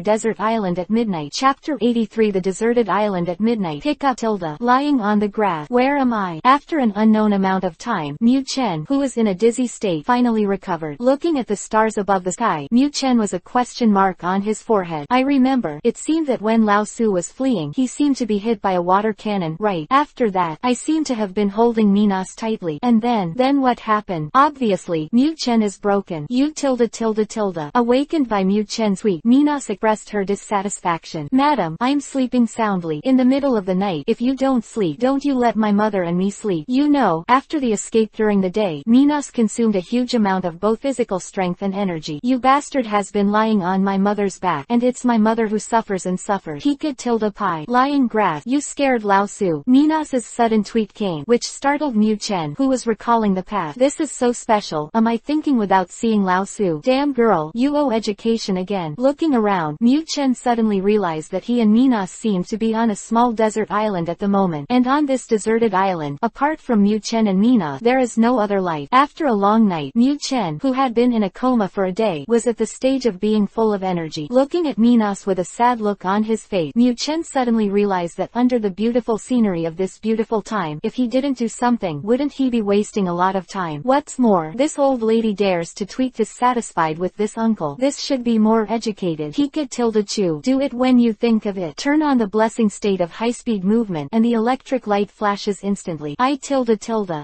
A: Desert Island at midnight. Chapter 83 The Deserted Island at midnight. Pick up Tilda, lying on the grass. Where am I? After an unknown amount of time, Mu Chen, who was in a dizzy state, finally recovered. Looking at the stars above the sky, Mu Chen was a question mark on his forehead. I remember, it seemed that when Lao Su was fleeing, he seemed to be hit by a water cannon, right? After that, I seem to have been holding Minas tightly. And then what happened? Obviously, Mu Chen is broken. You tilde. Awakened by Mu Chen's weak, Minas expressed her dissatisfaction. Madam, I'm sleeping soundly. In the middle of the night, if you don't sleep, don't you let my mother and me sleep. You know, after the escape during the day, Minas consumed a huge amount of both physical strength and energy. You bastard has been lying on my mother's back, and it's my mother who suffers and suffers. He could tilde pie. Lying grass. You scared Lao Su. Minas's sudden tweet came, which startled Mu Chen, who was recalling the past. This is so special. Am I thinking without seeing Lao Su? Damn girl, you owe education again. Looking around, Mu Chen suddenly realized that he and Minas seemed to be on a small desert island at the moment, and on this deserted island, apart from Mu Chen and Minas, there is no other life. After a long night, Mu Chen, who had been in a coma for a day, was at the stage of being full of energy. Looking at Minas with a sad look on his face, Mu Chen suddenly realized that under the beautiful scenery of this beautiful time, if he didn't do something, wouldn't he be wasting a lot of time? What's more, this old lady dares to tweet dissatisfied with this uncle. This should be more educated. He could tilde chew. Do it when you think of it. Turn on the blessing state of high-speed movement, and the electric light flashes instantly. I tilde.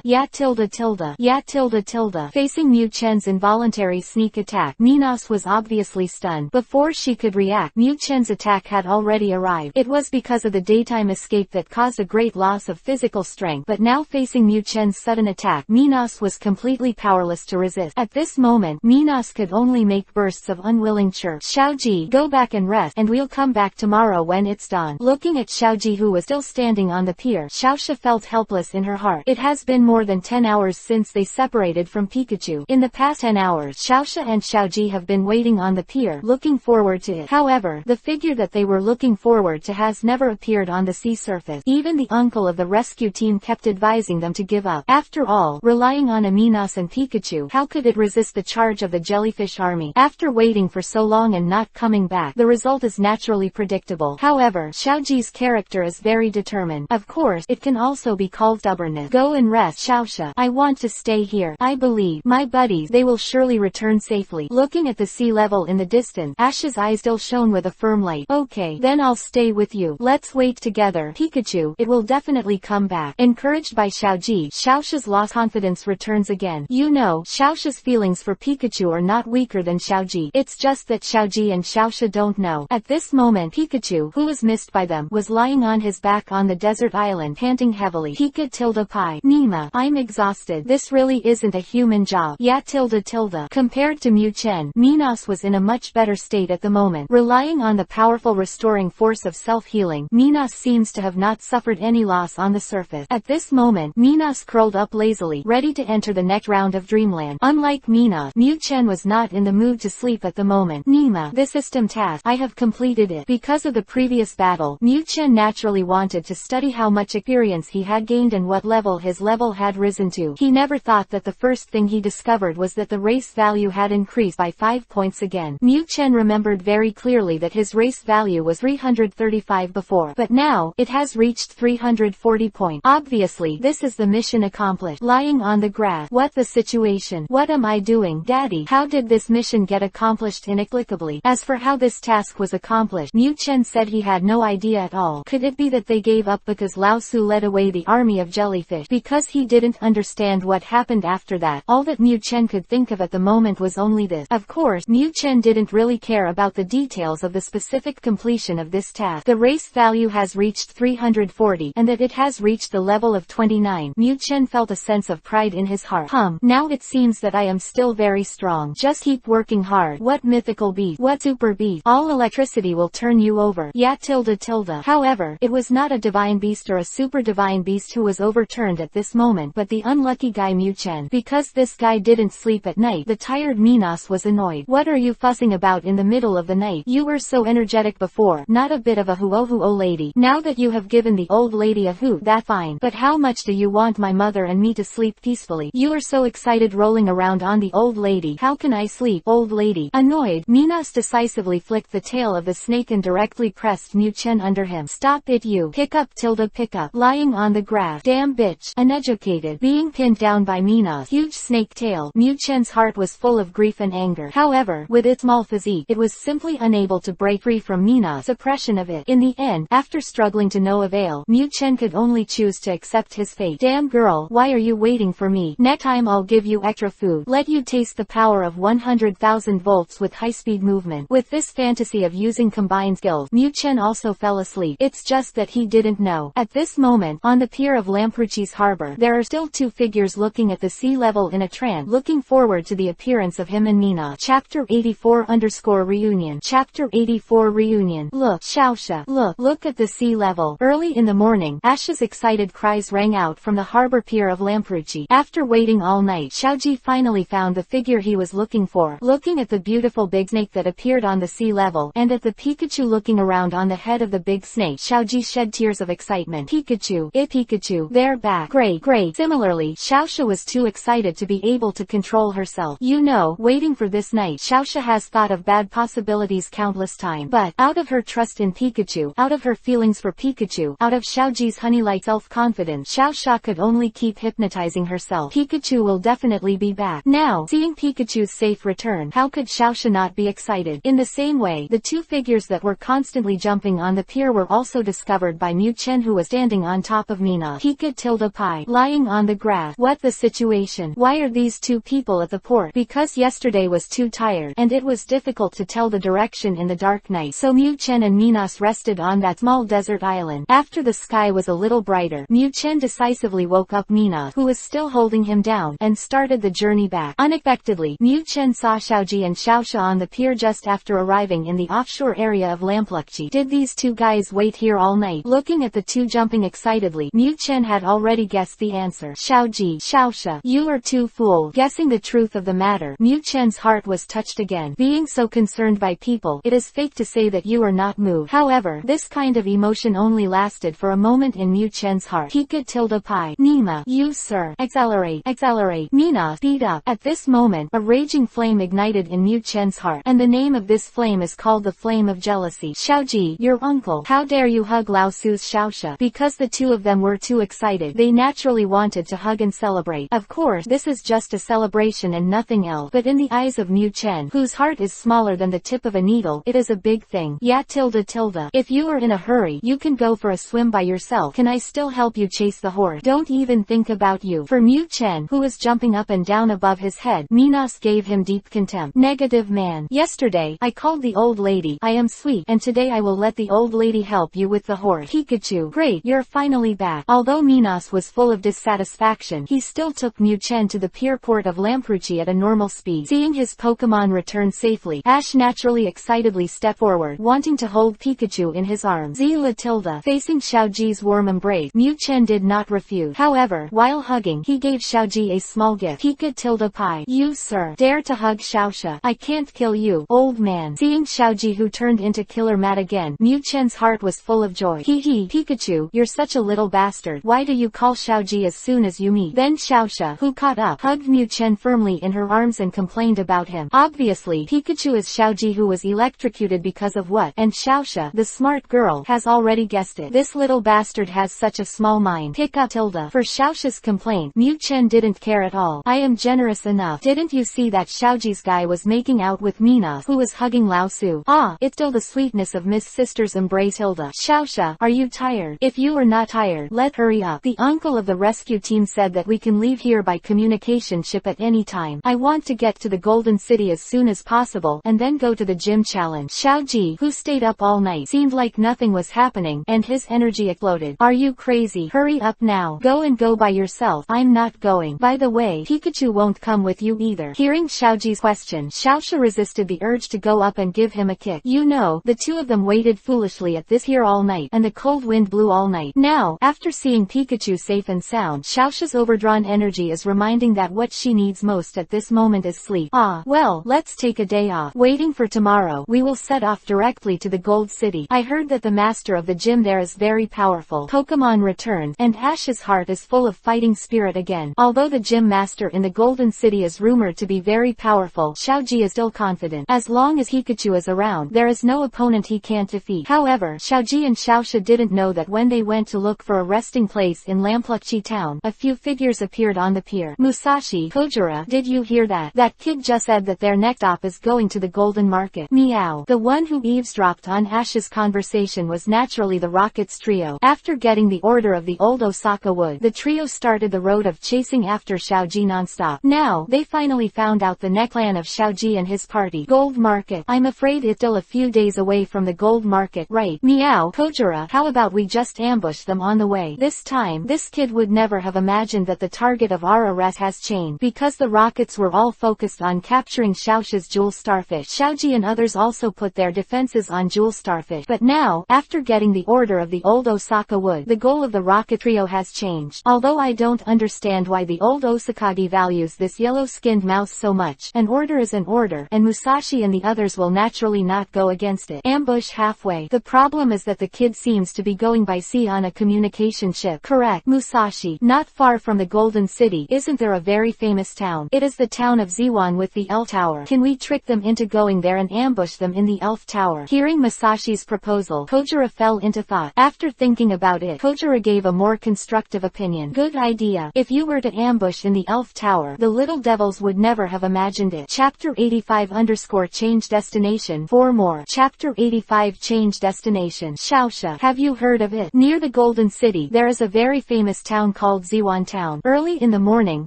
A: Yeah tilde. Yeah tilde. Facing Mu Chen's involuntary sneak attack, Minas was obviously stunned. Before she could react, Mu Chen's attack had already arrived. It was because of the daytime escape that caused a great loss of physical strength, but now facing Mu Chen's sudden attack, Minas was completely powerless to resist. At this moment, Minas could only make bursts of unwilling chirps. Xiaoji, go back and rest, and we'll come back tomorrow when it's dawn. Looking at Xiaoji, who was still standing on the pier, Xiaoxia felt helpless in her heart. It has been more than 10 hours since they separated from Pikachu. In the past 10 hours, Xiaoxia and Xiaoji have been waiting on the pier, looking forward to it. However, the figure that they were looking forward to has never appeared on the sea surface. Even the uncle of the rescue team kept advising them to give up. After all, relying on Minas and Pikachu, how could it resist the charge of the jellyfish army? After waiting for so long and not coming back, the result is naturally predictable. However, Xiaoji's character is very determined. Of course, it can also be called stubbornness. Go and rest, Xiaoxia. I want to stay here. I believe my buddies, they will surely return safely. Looking at the sea level in the distance, Ash's eyes still shone with a firm light. Okay, then I'll stay with you. Let's wait together. Pikachu, it will definitely come back. Encouraged by Xiaoji, Xiaoxia's lost confidence returns again. You know, Xiaoxia's feelings for Pikachu are not weaker than Xiaoji. It's just that Xiaoji and Xiaoxia don't know. At this moment Pikachu, who was missed by them, was lying on his back on the desert island, panting heavily. Pika-tilde-pi. Nima, I'm exhausted. This really isn't a human job. Yeah tilde-tilde. Compared to Mu Chen, Minos was in a much better state at the moment. Relying on the powerful restoring force of self-healing, Minos seems to have not suffered any loss on the surface. At this moment, Minos curled up lazily, ready to enter the next round of Dreamland. Unlike Minos, Mu Chen was not in the mood to sleep at the moment. Nima, this system task, I have completed it. Because of the previous battle, Mu Chen naturally wanted to study how much experience he had gained and what level his level had risen to. He never thought that the first thing he discovered was that the race value had increased by 5 points again. Mu Chen remembered very clearly that his race value was 335 before, but now, it has reached 340 points. Obviously, this is the mission accomplished. Lying on the grass. What the situation? What am I doing, Daddy? How did this mission get accomplished inexplicably? As for how this task was accomplished, Mu Chen said he had no idea at all. Could it be that they gave up because Lao Su led away the army of jellyfish? Because he didn't understand what happened after that, all that Mu Chen could think of at the moment was only this. Of course, Mu Chen didn't really care about the details of the specific completion of this task. The race value has reached 340, and that it has reached the level of 29. Mu Chen felt a sense of pride in his heart. Now it seems that I am still very strong. Just keep working hard. What mythical beast? What super beast? All electricity will turn you over. Yeah tilde-tilde. However, it was not a divine beast or a super divine beast who was overturned at this moment, but the unlucky guy Mu Chen. Because this guy didn't sleep at night, the tired Minos was annoyed. What are you fussing about in the middle of the night? You were so energetic before. Not a bit of a huo lady. Now that you have given the old lady a hoot, that's fine. But how much do you want my mother and me to sleep peacefully? You are so excited rolling around on the old lady. How can I sleep, old lady? Annoyed, Minos decisively flicked the tail of the snake and directly pressed Mu Chen under him. Stop it you. Pick up tilde pick up. Lying on the grass. Damn bitch. Uneducated. Being pinned down by Minos' huge snake tail, Mu Chen's heart was full of grief and anger. However, with its small physique, it was simply unable to break free from Minos' suppression of it. In the end, after struggling to no avail, Mu Chen could only choose to accept his fate. Damn girl, why are you waiting for me? Next time I'll give you extra food. Let you taste the power of 100,000 volts with high-speed movement. With this fantasy of using combined skills, Mu Chen also fell asleep. It's just that he didn't know. At this moment, on the pier of Lampruchi's harbor, there are still two figures looking at the sea level in a trance, looking forward to the appearance of him and Nina. Chapter 84_Reunion. Chapter 84 Reunion. Look, Xiaoxia. Look at the sea level. Early in the morning, Asha's excited cries rang out from the harbor pier of Lampruchi. After waiting all night, Xiaoji finally found the figure he was looking for. Looking at the beautiful big snake that appeared on the sea level, and at the Pikachu looking around on the head of the big snake, Xiaoji shed tears of excitement. Pikachu, Pikachu, they're back. Great. Similarly, Xiaoxia was too excited to be able to control herself. You know, waiting for this night, Xiaoxia has thought of bad possibilities countless times. But, out of her trust in Pikachu, out of her feelings for Pikachu, out of Xiaoji's honey-like self-confidence, Xiaoxia could only keep hypnotizing herself. Pikachu will definitely be back. Now, seeing Pikachu's safe return, how could Xiaoxia not be excited? In the same way, the two figures that were constantly jumping on the pier were also discovered by Mu Chen, who was standing on top of Nina. Pika-tilde-pi. Lying on the grass. What the situation? Why are these two people at the port? Because yesterday was too tired, and it was difficult to tell the direction in the dark night, so Mu Chen and Minos rested on that small desert island. After the sky was a little brighter, Mu Chen decisively woke up Minos, who was still holding him down, and started the journey back. Unexpectedly, Mu Chen saw Xiaoji and Xiaoxia on the pier just after arriving in the offshore area of Lampluchi. Did these two guys wait here all night? Looking at the two jumping excitedly, Mu Chen had already guessed the answer. Xiaoxia, you are too fooled. Guessing the truth of the matter, Mu Chen's heart was touched again. Being so concerned by people, it is fake to say that you are not moved. However, this kind of emotion only lasted for a moment in Mu Chen's heart. Pika-tilde-pi. Nima, you sir. Accelerate. Mina, speed up. At this moment, a raging flame ignited in Mu Chen's heart, and the name of this flame is called the Flame of Jealousy. Xiaoji, your uncle. How dare you hug Lao Su's Xiaoxia? Because the two of them were too excited, they naturally wanted to hug and celebrate. Of course, this is just a celebration and nothing else, but in the eyes of Mu Chen, whose heart is smaller than the tip of a needle, it is a big thing. Yeah tilde. If you are in a hurry, you can go for a swim by yourself. Can I still help you chase the horse? Don't even think about about you. For Mu Chen, who was jumping up and down above his head, Minos gave him deep contempt. Negative man. Yesterday, I called the old lady. I am sweet, and today I will let the old lady help you with the horse. Pikachu. Great, you're finally back. Although Minos was full of dissatisfaction, he still took Mu Chen to the pier port of Lampruchi at a normal speed. Seeing his Pokémon return safely, Ash naturally excitedly stepped forward, wanting to hold Pikachu in his arms. Tilda. Facing Xiaoji's warm embrace, Mu Chen did not refuse. However, while hugging, he gave Xiaoji a small gift. Tilda pie. You, sir, dare to hug Xiaoxia. I can't kill you, old man. Seeing Xiaoji, who turned into Killer Matt again, Mu Chen's heart was full of joy. Pikachu, you're such a little bastard. Why do you call Xiaoji as soon as you meet? Then Xiaoxia, who caught up, hugged Mu Chen firmly in her arms and complained about him. Obviously, Pikachu is Xiaoji, who was electrocuted because of what, and Xiaoxia, the smart girl, has already guessed it. This little bastard has such a small mind. Tilda. For Xiaoxia's complaint, Mu Chen didn't care at all. I am generous enough. Didn't you see that Xiaoji's guy was making out with Minos, who was hugging Lao Su? It's still the sweetness of Miss Sister's embrace. Hilda. Xiaoxia, are you tired? If you are not tired, let's hurry up. The uncle of the rescue team said that we can leave here by communication ship at any time. I want to get to the Golden City as soon as possible, and then go to the gym challenge. Xiaoji, who stayed up all night, seemed like nothing was happening, and his energy exploded. Are you crazy? Hurry up now. Go by yourself. I'm not going. By the way, Pikachu won't come with you either. Hearing Xiaoji's question, Xiaoxia resisted the urge to go up and give him a kick. You know, the two of them waited foolishly at this here all night, and the cold wind blew all night. Now, after seeing Pikachu safe and sound, Xiaoxia's overdrawn energy is reminding that what she needs most at this moment is sleep. Well, let's take a day off. Waiting for tomorrow, we will set off directly to the Gold City. I heard that the master of the gym there is very powerful. Pokémon returned, and Ash's heart is full of fighting spirit again. Although the gym master in the Golden City is rumored to be very powerful, Xiaoji is still confident. As long as Pikachu is around, there is no opponent he can't defeat. However, Xiaoji and Xiaoxia didn't know that when they went to look for a resting place in Lampluchi town, a few figures appeared on the pier. Musashi, Kojira, did you hear that? That kid just said that their next stop is going to the Golden Market. Meow. The one who eavesdropped on Ash's conversation was naturally the Rockets trio. After getting the order of the old Osaka wood, the trio started the road of chasing after Xiaoji non-stop. Now, they finally found out the neckline of Xiaoji and his party. Gold Market. I'm afraid it's still a few days away from the Gold Market, right? Meow. Kojira, how about we just ambush them on the way? This time, this kid would never have imagined that the target of our arrest has changed, because the Rockets were all focused on capturing Xiaoxia's Jewel Starfish. Xiaoji and others also put their defenses on Jewel Starfish. But now, after getting the order of the old Osaka wood, the goal of the Rocket trio has changed. Although I don't understand why the old Osakage values this yellow-skinned mouse so much, an order is an order, and Musashi and the others will naturally not go against it. Ambush halfway. The problem is that the kid seems to be going by sea on a communication ship. Correct. Musashi. Not far from the Golden City, isn't there a very famous town? It is the town of Ziwan with the Elf Tower. Can we trick them into going there and ambush them in the Elf Tower? Hearing Musashi's proposal, Kojira fell into thought. After thinking about it, Kojira gave a more constructive opinion. Good idea. If you were to ambush in the Elf Tower, the little devils would never have imagined it. Chapter 85 _ change destination. 4 more. Chapter 85 change destination. Xiaoxia. Have you heard of it? Near the Golden City, there is a very famous town called Ziwan Town. Early in the morning,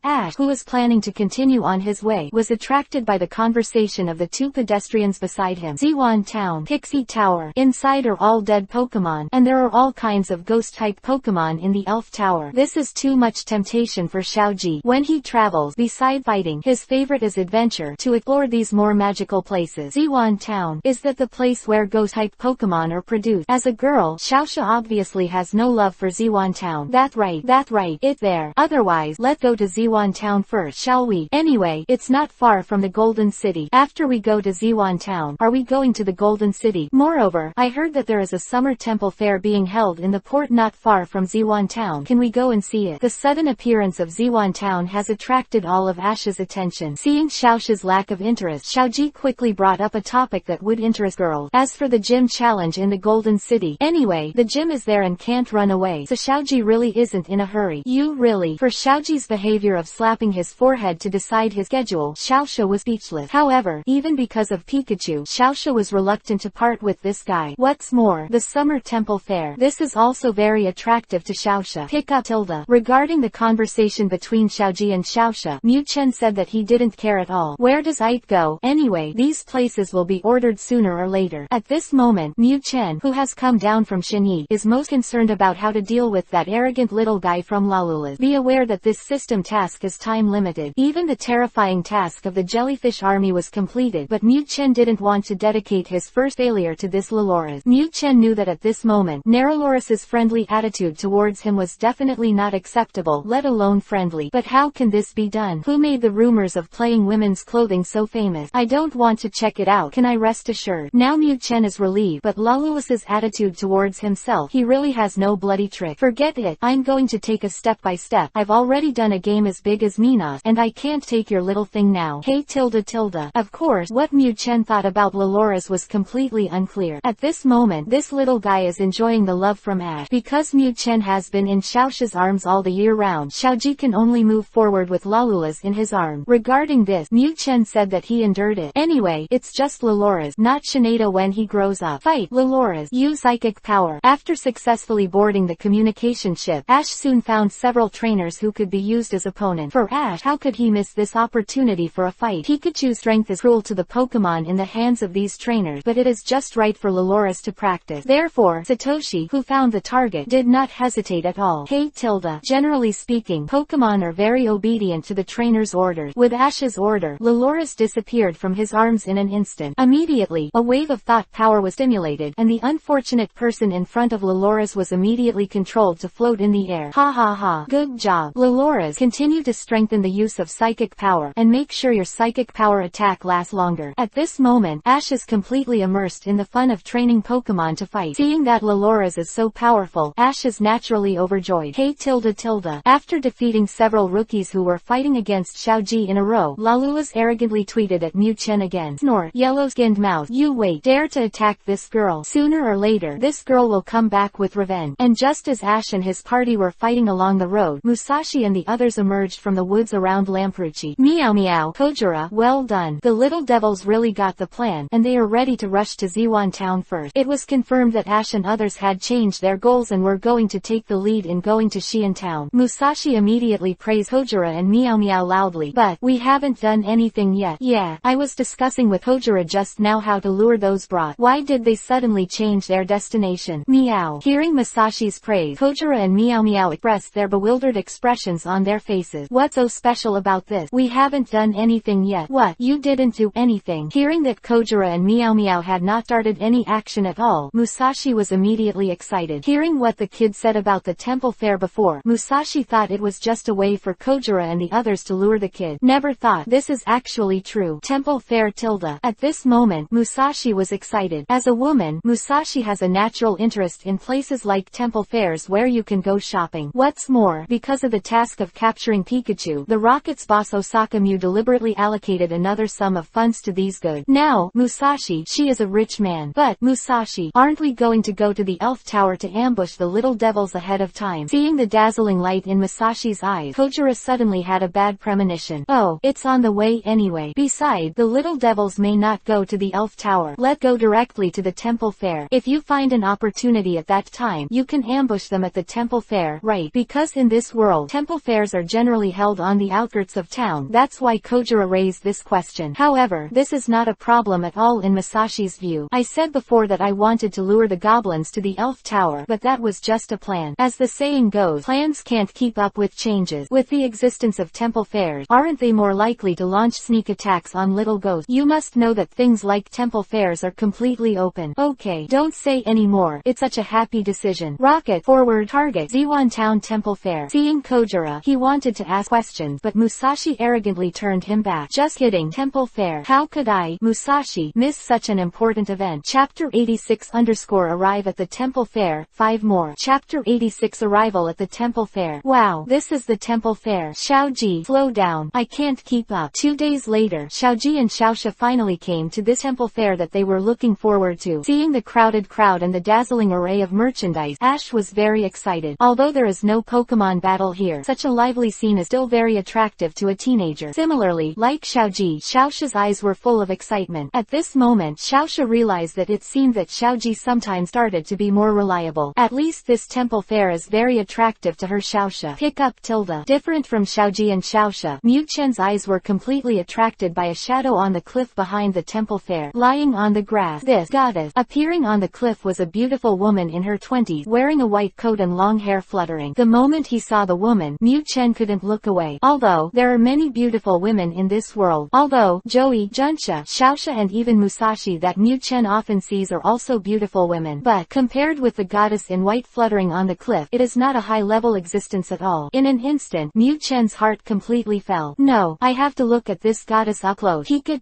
A: Ash, who was planning to continue on his way, was attracted by the conversation of the two pedestrians beside him. Ziwan Town. Pixie Tower. Inside are all dead Pokémon, and there are all kinds of ghost-type Pokémon in the Elf Tower. This is too much temptation for Xiaoji. When he travels, beside fighting, his favorite is adventure, to explore these more magical places. Ziwan Town. Is that the place where ghost-type Pokémon are produced? As a girl, Xiaoxia obviously has no love for Ziwan Town. That's right. It's there. Otherwise, let's go to Ziwan Town first, shall we? Anyway, it's not far from the Golden City. After we go to Ziwan Town, are we going to the Golden City? Moreover, I heard that there is a summer temple fair being held in the port not far from Ziwan Town. Can we go and see it? The sudden appearance of Ziwan Town has attracted all of Ash's attention. Seeing Xiaoxia's lack of interest, Xiaoji quickly brought up a topic that would interest girls. As for the gym challenge in the Golden City, anyway, the gym is there and can't run away, so Xiaoji really isn't in a hurry. You really? For Xiaoji's behavior of slapping his forehead to decide his schedule, Xiaoxia was speechless. However, even because of Pikachu, Xiaoxia was reluctant to part with this guy. What's more, the summer temple fair. This is also very attractive to Xiaoxia. Pick up Tilda. Regarding Regarding the conversation between Xiaoji and Xiaoxia, Mu Chen said that he didn't care at all. Where does it go? Anyway, these places will be ordered sooner or later. At this moment, Mu Chen, who has come down from Xinyi, is most concerned about how to deal with that arrogant little guy from Lalula's. Be aware that this system task is time limited. Even the terrifying task of the jellyfish army was completed, but Mu Chen didn't want to dedicate his first failure to this Laloras. Mu Chen knew that at this moment, Naraloras's friendly attitude towards him was definitely not acceptable, let alone friendly. But how can this be done? Who made the rumors of playing women's clothing so famous? I don't want to check it out, can I rest assured? Now Mu Chen is relieved, but Lalula's attitude towards himself, he really has no bloody trick. Forget it, I'm going to take a step by step. I've already done a game as big as Minas, and I can't take your little thing now. Hey tilde tilde. Of course, what Mu Chen thought about Laloras was completely unclear. At this moment, this little guy is enjoying the love from Ash. Because Mu Chen has been in Xiaoxia's arms all the year round, Xiaoji can only move forward with Lalula's in his arm. Regarding this, Mu Chen said that he endured it. Anyway, it's just Laloras, not Shinada when he grows up. Fight! Laloras, use psychic power. After successfully boarding the communication ship, Ash soon found several trainers who could be used as opponents. For Ash, how could he miss this opportunity for a fight? Pikachu's strength is cruel to the Pokémon in the hands of these trainers, but it is just right for Laloras to practice. Therefore, Satoshi, who found the target, did not hesitate at all. Hey tilde. Generally speaking, Pokémon are very obedient to the trainer's orders. With Ash's order, Laloras disappeared from his arms in an instant. Immediately, a wave of thought power was stimulated, and the unfortunate person in front of Laloras was immediately controlled to float in the air. Ha ha ha. Good job. Laloras, continue to strengthen the use of psychic power, and make sure your psychic power attack lasts longer. At this moment, Ash is completely immersed in the fun of training Pokémon to fight. Seeing that Laloras is so powerful, Ash is naturally overjoyed. Hey tilde tilde. After defeating several rookies who were fighting against Xiaoji in a row, Lalula's arrogantly tweeted at Mu Chen again. Snort. Yellow-skinned mouse. You wait. Dare to attack this girl. Sooner or later, this girl will come back with revenge. And just as Ash and his party were fighting along the road, Musashi and the others emerged from the woods around Lampruchi. Meow meow. Kojira, well done. The little devils really got the plan, and they are ready to rush to Ziwan town first. It was confirmed that Ash and others had changed their goals and were going to take the lead in going to Xian town. Musashi immediately praised Kojira and Meow meow loudly. But, we haven't done anything yet. Yeah, I was discussing with Kojira just now how to lure those brat. Why did they suddenly change their destination? Meow. Hearing Musashi's praise, Kojira and Meow meow expressed their bewildered expressions on their faces. What's so special about this? We haven't done anything yet. What? You didn't do anything? Hearing that Kojira and Meow meow had not started any action at all, Musashi was immediately excited. Hearing what the kid said about the temple fair before, Musashi thought it was just a way for Kojira and the others to lure the kid. Never thought this is actually true. Temple fair tilde. At this moment, Musashi was excited. As a woman, Musashi has a natural interest in places like temple fairs where you can go shopping. What's more, because of the task of capturing Pikachu, the Rocket's boss Osaka Mew deliberately allocated another sum of funds to these goods. Now, Musashi, she is a rich man. But, Musashi, aren't we going to go to the elf tower to ambush the little devils ahead of time? Seeing the dazzling light in Musashi's eyes, Kojira suddenly had a bad premonition. Oh, it's on the way anyway. Besides, the little devils may not go to the elf tower. Let's go directly to the temple fair. If you find an opportunity at that time, you can ambush them at the temple fair, right? Because in this world, temple fairs are generally held on the outskirts of town. That's why Kojira raised this question. However, this is not a problem at all in Musashi's view. I said before that I wanted to lure the goblins to the elf tower, but that was just a plan. As the saying goes, plans can't keep up with changes. With the existence of temple fairs, aren't they more likely to launch sneak attacks on little ghosts? You must know that things like temple fairs are completely open. Okay, don't say any more. It's such a happy decision. Rocket, forward, target, Ziwan Town Temple Fair. Seeing Kojira, he wanted to ask questions, but Musashi arrogantly turned him back. Just kidding, temple fair. How could I, Musashi, miss such an important event? Chapter 86 arrive at the temple fair. 5 more. Chapter 86 Arrival at the temple fair. Wow, this is the temple fair. Xiaoji, slow down. I can't keep up. 2 days later, Xiaoji and Xiaoxia finally came to this temple fair that they were looking forward to. Seeing the crowded crowd and the dazzling array of merchandise, Ash was very excited. Although there is no Pokemon battle here, such a lively scene is still very attractive to a teenager. Similarly, like Xiaoji, Xiaoxia's eyes were full of excitement. At this moment, Xiaoxia realized that it seemed that Xiaoji sometimes started to be more reliable. At least this temple fair is very attractive to her. Xiaoxia. Different from Xiaoji and Xiaoxia, Mu Chen's eyes were completely attracted by a shadow on the cliff behind the temple fair, lying on the grass. This goddess appearing on the cliff was a beautiful woman in her 20s, wearing a white coat and long hair fluttering. The moment he saw the woman, Mu Chen couldn't look away. Although there are many beautiful women in this world, although Joey, Junsha, Xiaoxia and even Musashi that Mu Chen often sees are also beautiful women, but compared with the goddess in white fluttering on the cliff, it is not a high-level existence at all. In an instant, Mu Chen's heart completely fell. No, I have to look at this goddess up close. Pika.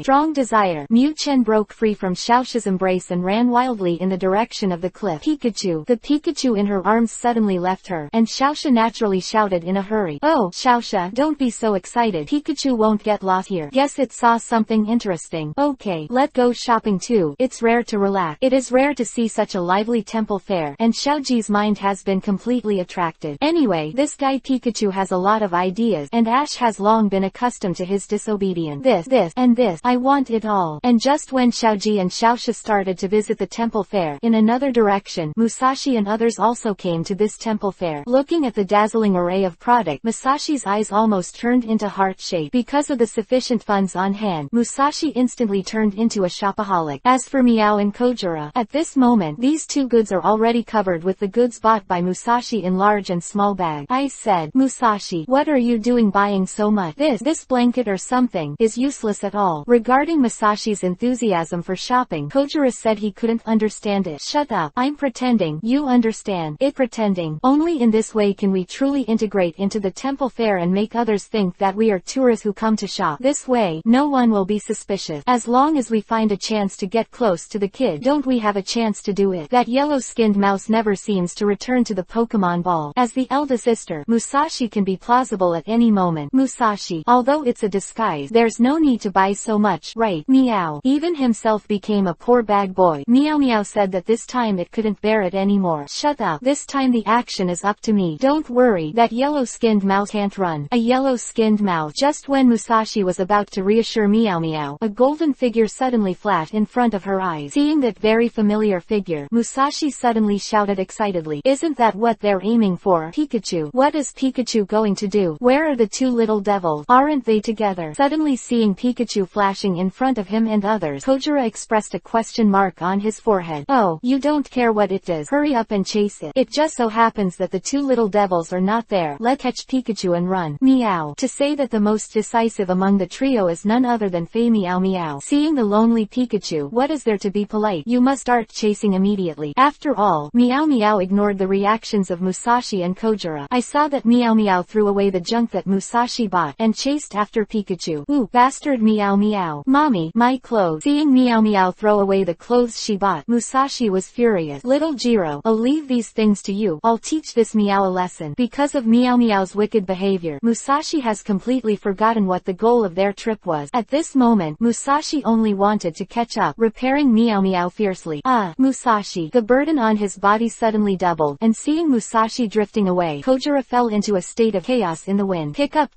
A: Strong desire. Mu Chen broke free from Xiaoxia's embrace and ran wildly in the direction of the cliff. Pikachu. The Pikachu in her arms suddenly left her, and Xiaoxia naturally shouted in a hurry. Oh, Xiaoxia, don't be so excited. Pikachu won't get lost here. Guess it saw something interesting. Okay, let go shopping too. It's rare to relax. It is rare to see such a lively temple fair, and Xiaoji's mind has been completely attracted. Anyway, this guy Pikachu has a lot of ideas, and Ash has long been accustomed to his disobedience. This, and this. I want it all. And just when Xiaoji and Xiaoxia started to visit the temple fair, in another direction, Musashi and others also came to this temple fair. Looking at the dazzling array of product, Musashi's eyes almost turned into heart shape. Because of the sufficient funds on hand, Musashi instantly turned into a shopaholic. As for Meow and Kojira, at this moment, these two goods are already covered with the goods bought by Musashi in large and small bags. I said, Musashi, what are you doing buying so much? This blanket or something is useless at all. Regarding Musashi's enthusiasm for shopping, Kojira said he couldn't understand it. Shut up. I'm pretending. You understand it. Pretending. Only in this way can we truly integrate into the temple fair and make others think that we are tourists who come to shop. This way, no one will be suspicious. As long as we find a chance to get close to the kid, don't we have a chance to do it? That yellow-skinned mouse never seems to return to the Pokémon ball. As the eldest sister, Musashi can be plausible at any moment. Musashi, although it's a disguise, there's no need to buy so much, right? Meow. Even himself became a poor bag boy. Meow said that this time it couldn't bear it anymore. Shut up. This time the action is up to me. Don't worry, that yellow-skinned mouse can't run. A yellow-skinned mouse. Just when Musashi was about to reassure Meow, a golden figure suddenly flashed in front of her eyes. Seeing that very familiar figure, Musashi suddenly shouted excitedly, isn't that what they're aiming for? Pikachu. What is Pikachu going to do? Where are the two little devils? Aren't they together? Suddenly seeing Pikachu flashing in front of him and others, Kojira expressed a question mark on his forehead. Oh, you don't care what it does. Hurry up and chase it. It just so happens that the two little devils are not there. Let's catch Pikachu and run. Meow. To say that the most decisive among the trio is none other than Fei Meow. Seeing the lonely Pikachu, what is there to be polite? You must start chasing immediately. After all, Meow ignored the reactions of Musashi and Kojira. I saw that Meow threw away the junk that Musashi bought, and chased after Pikachu. Ooh, bastard Meow. Mommy, my clothes. Seeing Meow throw away the clothes she bought, Musashi was furious. Little Jiro, I'll leave these things to you. I'll teach this Meow a lesson. Because of Meow's wicked behavior, Musashi has completely forgotten what the goal of their trip was. At this moment, Musashi only wanted to catch up, repairing Meow fiercely. Musashi. The burden on his body suddenly doubled, and seeing Musashi drifting away, Kojira fell into a state of chaos in the wind. Pick up ...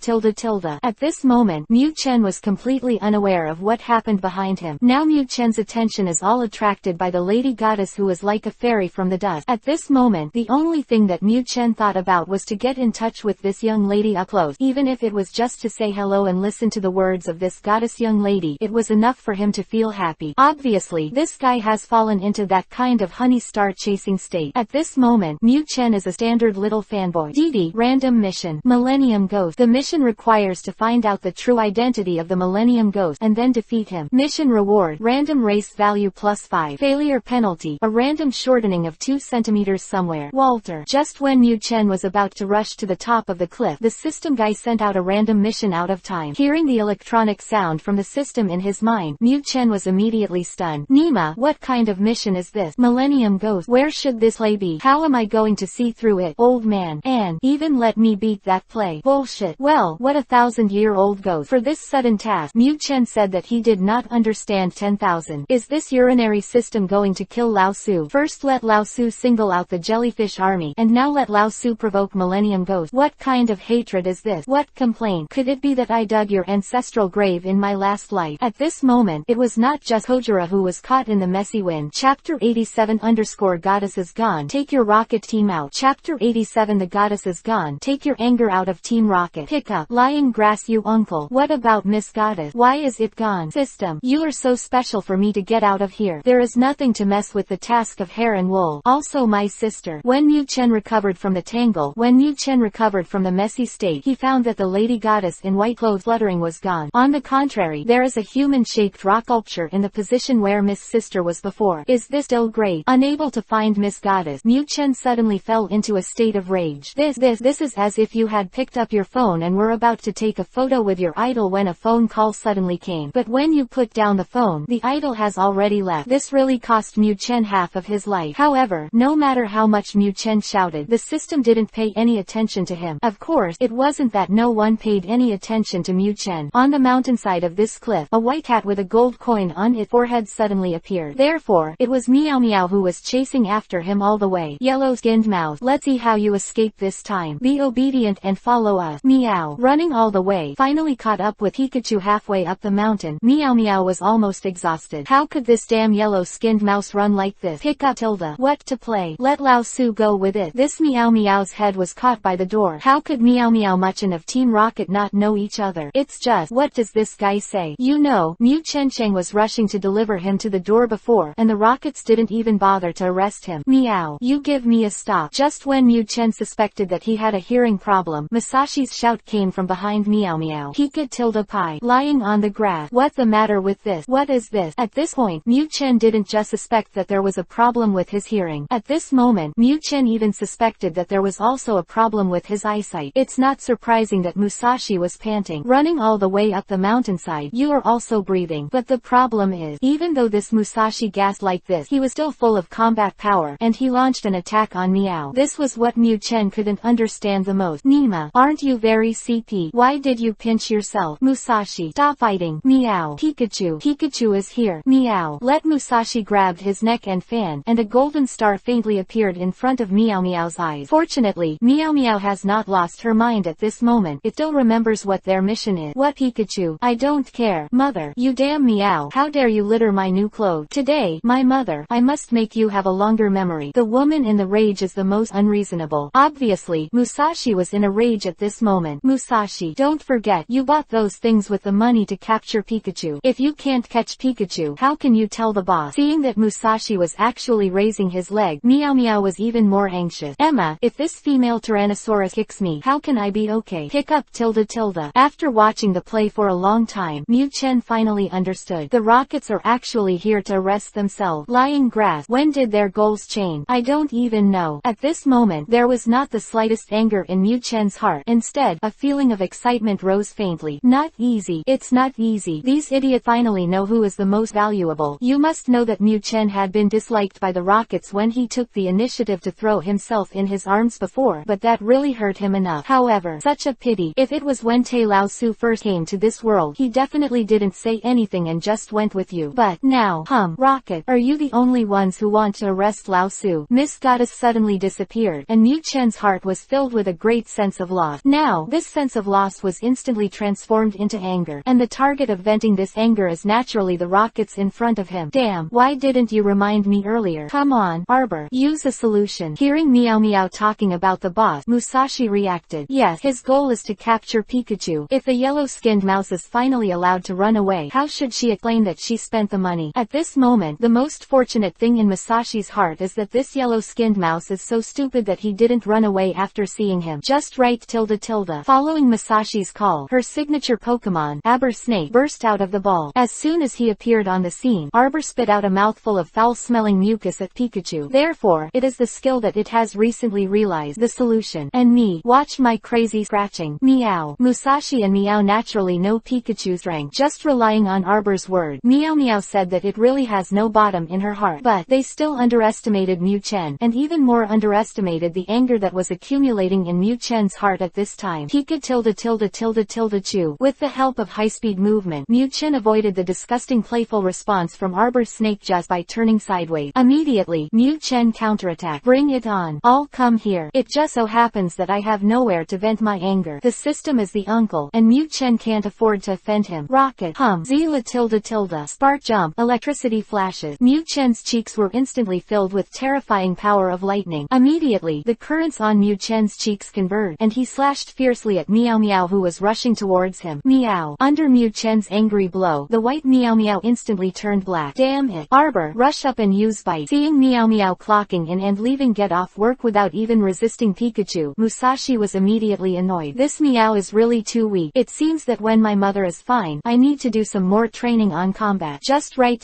A: At this moment, Mu Chen was completely unaware of what happened behind him. Now Mu Chen's attention is all attracted by the lady goddess who was like a fairy from the dust. At this moment, the only thing that Mu Chen thought about was to get in touch with this young lady up close. Even if it was just to say hello and listen to the words of this goddess young lady, it was enough for him to feel happy. Obviously, this guy has fallen into that kind of honey star chasing state. At this moment, Mu Chen is a standard little fanboy. DD. Random mission. Millennium Ghost. The mission requires to find out the true identity of the Millennium Ghost, and then defeat him. Mission reward. Random race value +5. Failure penalty. A random shortening of 2 centimeters somewhere. Walter. Just when Mu Chen was about to rush to the top of the cliff, the system guy sent out a random mission out of time. Hearing the electronic sound from the system in his mind, Mu Chen was immediately stunned. Nima, what kind of mission is this? Millennium Ghost. Where should this play be? How am I going to see through it? Old man. And even let me beat that play. Bullshit. Well, what a 1,000-year-old ghost. For this sudden task, Mu Chen said that he did not understand 10,000. Is this urinary system going to kill Lao Su? First let Lao Su single out the jellyfish army, and now let Lao Su provoke Millennium Ghost. What kind of hatred is this? What complaint? Could it be that I dug your ancestral grave in my last life? At this moment, it was not just Kojira who was caught in the messy wind. Chapter 87 _ Goddess is gone. Take your rocket team out. Chapter 87 87 The goddess is gone. Take your anger out of Team Rocket. Pick up. Lying grass you uncle. What about Miss Goddess? Why is it gone? System. You are so special for me to get out of here. There is nothing to mess with the task of hair and wool. Also my sister. When Mu Chen recovered from the tangle, when Mu Chen recovered from the messy state, he found that the lady goddess in white clothes fluttering was gone. On the contrary, there is a human-shaped rock sculpture in the position where Miss Sister was before. Is this still great? Unable to find Miss Goddess, Mu Chen suddenly fell into a state of rage. This is as if you had picked up your phone and were about to take a photo with your idol when a phone call suddenly came. But when you put down the phone, the idol has already left. This really cost Mu Chen half of his life. However, no matter how much Mu Chen shouted, the system didn't pay any attention to him. Of course, it wasn't that no one paid any attention to Mu Chen. On the mountainside of this cliff, a white cat with a gold coin on its forehead suddenly appeared. Therefore, it was Meow Meow who was chasing after him all the way. Yellow-skinned mouse, let's see how you escape this time. Be obedient and follow us. Meow. Running all the way, finally caught up with Pikachu halfway up the mountain. Meow Meow was almost exhausted. How could this damn yellow-skinned mouse run like this? Pick up Tilda. What to play? Let Lao Su go with it. This Meow Meow's head was caught by the door. How could Meow Meow Muchin of Team Rocket not know each other? It's just, what does this guy say? You know, Mu Chen Cheng was rushing to deliver him to the door before, and the Rockets didn't even bother to arrest him. Meow. You give me a stop. Just when Mu Chen suspected that he had a hearing problem, Masashi's shout came from behind Meow Meow. Pika Tilda Pie. Lying on the grass. What's the matter with this? What is this? At this point, Mu Chen didn't just suspect that there was a problem with his hearing. At this moment, Mu Chen even suspected that there was also a problem with his eyesight. It's not surprising that Musashi was panting. Running all the way up the mountainside, you are also breathing. But the problem is, even though this Musashi gasped like this, he was still full of combat power, and he launched an attack on Meow. This was what Mu Chen couldn't understand the most. Nima, aren't you very CP? Why did you pinch yourself? Musashi, stop fighting. Meow. Pikachu. Pikachu is here. Meow. Let Musashi grabbed his neck and fan, and a golden star faintly appeared in front of Meow Meow's eyes. Fortunately, Meow Meow has not lost her mind at this moment. It still remembers what their mission is. What Pikachu? I don't care. Mother. You damn Meow. How dare you litter my new clothes? Today, my mother. I must make you have a longer memory. The woman in the rage is the most unreasonable. Obviously, Musashi was in a rage at this moment. Musashi, don't forget, you bought those things with the money to capture Pikachu. If you can't catch Pikachu, how can you tell the boss? Seeing that Musashi was actually raising his leg, Meow Meow was even more anxious. Emma, if this female Tyrannosaurus kicks me, how can I be okay? Pick up Tilda Tilda. After watching the play for a long time, Mu Chen finally understood. The Rockets are actually here to arrest themselves. Lying grass. When did their goals change? I don't even know. At this moment, there was not the slightest anger in Mu Chen's heart. Instead, a feeling of excitement rose faintly. Not easy. It's not easy. These idiots finally know who is the most valuable. You must know that Mu Chen had been disliked by the Rockets when he took the initiative to throw himself in his arms before, but that really hurt him enough. However, such a pity. If it was when Tai Lao Su first came to this world, he definitely didn't say anything and just went with you. But now, Rocket, are you the only ones who want to arrest Lao Su? Miss Goddess suddenly disappeared, and Mu Chen's heart was filled with a great sense of loss. Now, this sense of loss was instantly transformed into anger, and the target of venting this anger is naturally the Rockets in front of him. Damn, why didn't you remind me earlier? Come on, Arbor, use a solution. Hearing Meow Meow talking about the boss, Musashi reacted. Yes, his goal is to capture Pikachu. If the yellow-skinned mouse is finally allowed to run away, how should she explain that she spent the money? At this moment, the most fortunate thing in Musashi's heart is that this yellow-skinned mouse is so stupid that he didn't run away after seeing him. Just right Tilda Tilda. Following Musashi's call, her signature Pokémon, Aber Snake, burst out of the ball. As soon as he appeared on the scene, Arbor spit out a mouthful of foul-smelling mucus at Pikachu. Therefore, it is the skill that it has recently realized. The solution. And me, watch my crazy scratching. Meow. Musashi and Meow naturally know Pikachu's rank. Just relying on Arbor's word, Meow Meow said that it really has no bottom in her heart. But they still underestimated Mu Chen, and even more underestimated the anger that was accumulating in Mu Chen's heart at this time. Pika Tilda Tilda Tilda Tilda Chew. With the help of high-speed movement, Mu Chen avoided the disgusting playful response from Arbor's snake just by turning sideways. Immediately, Mu Chen counterattacked. Bring it on. All come here. It just so happens that I have nowhere to vent my anger. The system is the uncle, and Mu Chen can't afford to offend him. Rocket. Zila Tilda Tilda. Spark jump. Electricity flashes. Mu Chen's cheeks were instantly filled with terrifying power of lightning. Immediately, Suddenly, the currents on Mew Chen's cheeks converged, and he slashed fiercely at Meow Meow, who was rushing towards him. Meow. Under Mew Chen's angry blow, the white Meow Meow instantly turned black. Damn it. Arbor, rush up and use bite. Seeing Meow Meow clocking in and leaving get off work without even resisting Pikachu, Musashi was immediately annoyed. This Meow is really too weak. It seems that when my mother is fine, I need to do some more training on combat. Just right.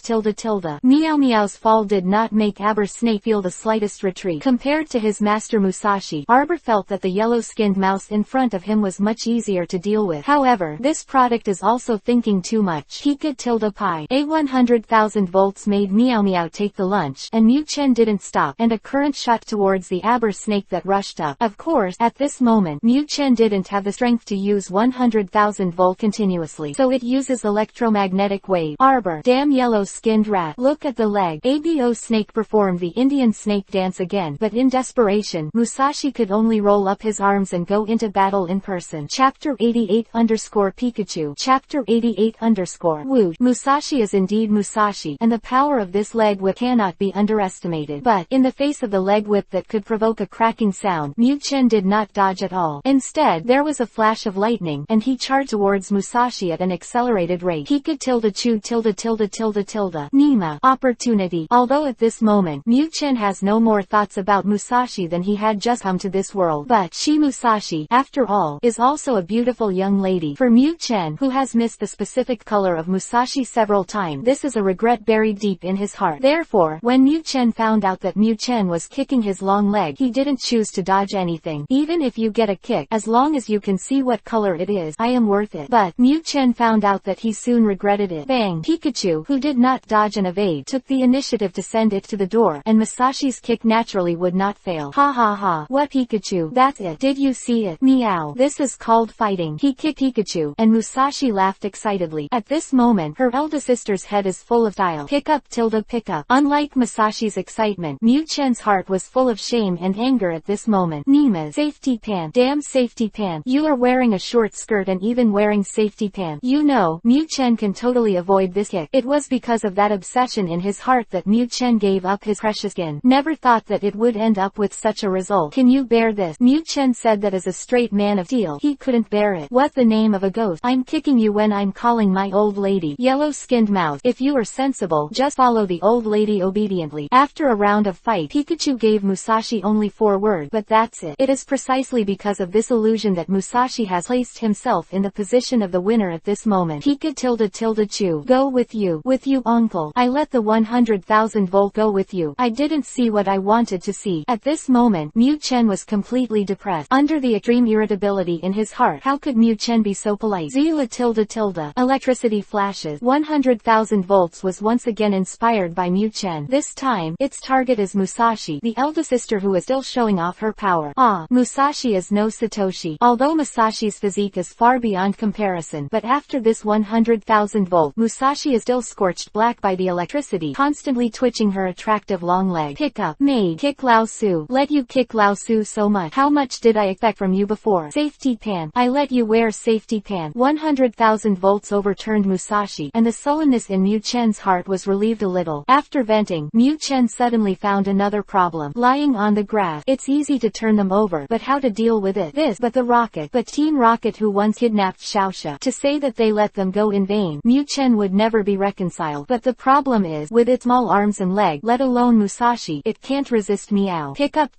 A: Meow Meow's fall did not make Aber Snake feel the slightest retreat. Compared to his master Musashi, Arbor felt that the yellow-skinned mouse in front of him was much easier to deal with. However, this product is also thinking too much. Pie. A 100,000 volts made Meow Meow take the lunch, and Mew Chen didn't stop, and a current shot towards the Aber Snake that rushed up. Of course, at this moment, Mew Chen didn't have the strength to use 100,000 volt continuously, so it uses electromagnetic wave. Arbor, damn yellow-skinned rat, look at the leg. ABO Snake performed the Indian snake dance again, but in desperation, Musashi could only roll up his arms and go into battle in person. Chapter 88 Pikachu. Chapter 88 Woot. Musashi is indeed Musashi, and the power of this leg whip cannot be underestimated. But, in the face of the leg whip that could provoke a cracking sound, Mew Chen did not dodge at all. Instead, there was a flash of lightning, and he charged towards Musashi at an accelerated rate. Nima. Opportunity. Although at this moment, Mew Chen has no more thoughts about Musashi than he had just come to this world. But she Musashi, after all, is also a beautiful young lady. For Mew Chen, who has missed the specific color of Musashi several times, this is a regret buried deep in his heart. Therefore, when Mew Chen found out that Mew Chen was kicking his long leg, he didn't choose to dodge anything. Even if you get a kick, as long as you can see what color it is, I am worth it. But, Mew Chen found out that he soon regretted it. Bang. Pikachu, who did not dodge and evade, took the initiative to send it to the door, and Musashi's kick naturally would not fail. Ha ha ha. What Pikachu? That's it. Did you see it? Meow. This is called fighting. He kicked Pikachu, and Musashi laughed excitedly. At this moment, her elder sister's head is full of style. Pick up. Unlike Musashi's excitement, Mew Chen's heart was full of shame and anger at this moment. Nima's safety pant. Damn safety pant. You are wearing a short skirt and even wearing safety pants. You know, Mew Chen can totally avoid this kick. It was because of that obsession in his heart that Mew Chen gave up his precious skin. Never thought that it would end up with such a result. Can you bear this? Mew Chen said that as a straight man of steel, he couldn't bear it. What the name of a ghost? I'm kicking you when I'm calling my old lady. Yellow-skinned mouse. If you are sensible, just follow the old lady obediently. After a round of fight, Pikachu gave Musashi only 4 words, but that's it. It is precisely because of this illusion that Musashi has placed himself in the position of the winner at this moment. Pika. Go with you uncle. I let the 100,000 volt go with you. I didn't see what I wanted to see. At this moment, Mew Chen was completely depressed. Under the extreme irritability in his heart, how could Mew Chen be so polite? Electricity flashes. 100,000 volts was once again inspired by Mew Chen. This time, its target is Musashi, the elder sister who is still showing off her power. Musashi is no Satoshi. Although Musashi's physique is far beyond comparison, but after this 100,000 volt, Musashi is still scorched black by the electricity, constantly twitching her attractive long leg. Pick up. Maid. Kick Lao Su. Let you kick Lao Su so much. How much did I expect from you before? Safety pan. I let you wear safety pan. 100,000 volts overturned Musashi, and the sullenness in Mew Chen's heart was relieved a little. After venting, Mew Chen suddenly found another problem. Lying on the grass. It's easy to turn them over, but how to deal with it? But the Rocket. But Team Rocket, who once kidnapped Xiaoxia, to say that they let them go in vain, Mew Chen would never be reconciled. But the problem is, with its small arms and leg, let alone Musashi, it can't resist Meow. Pick up.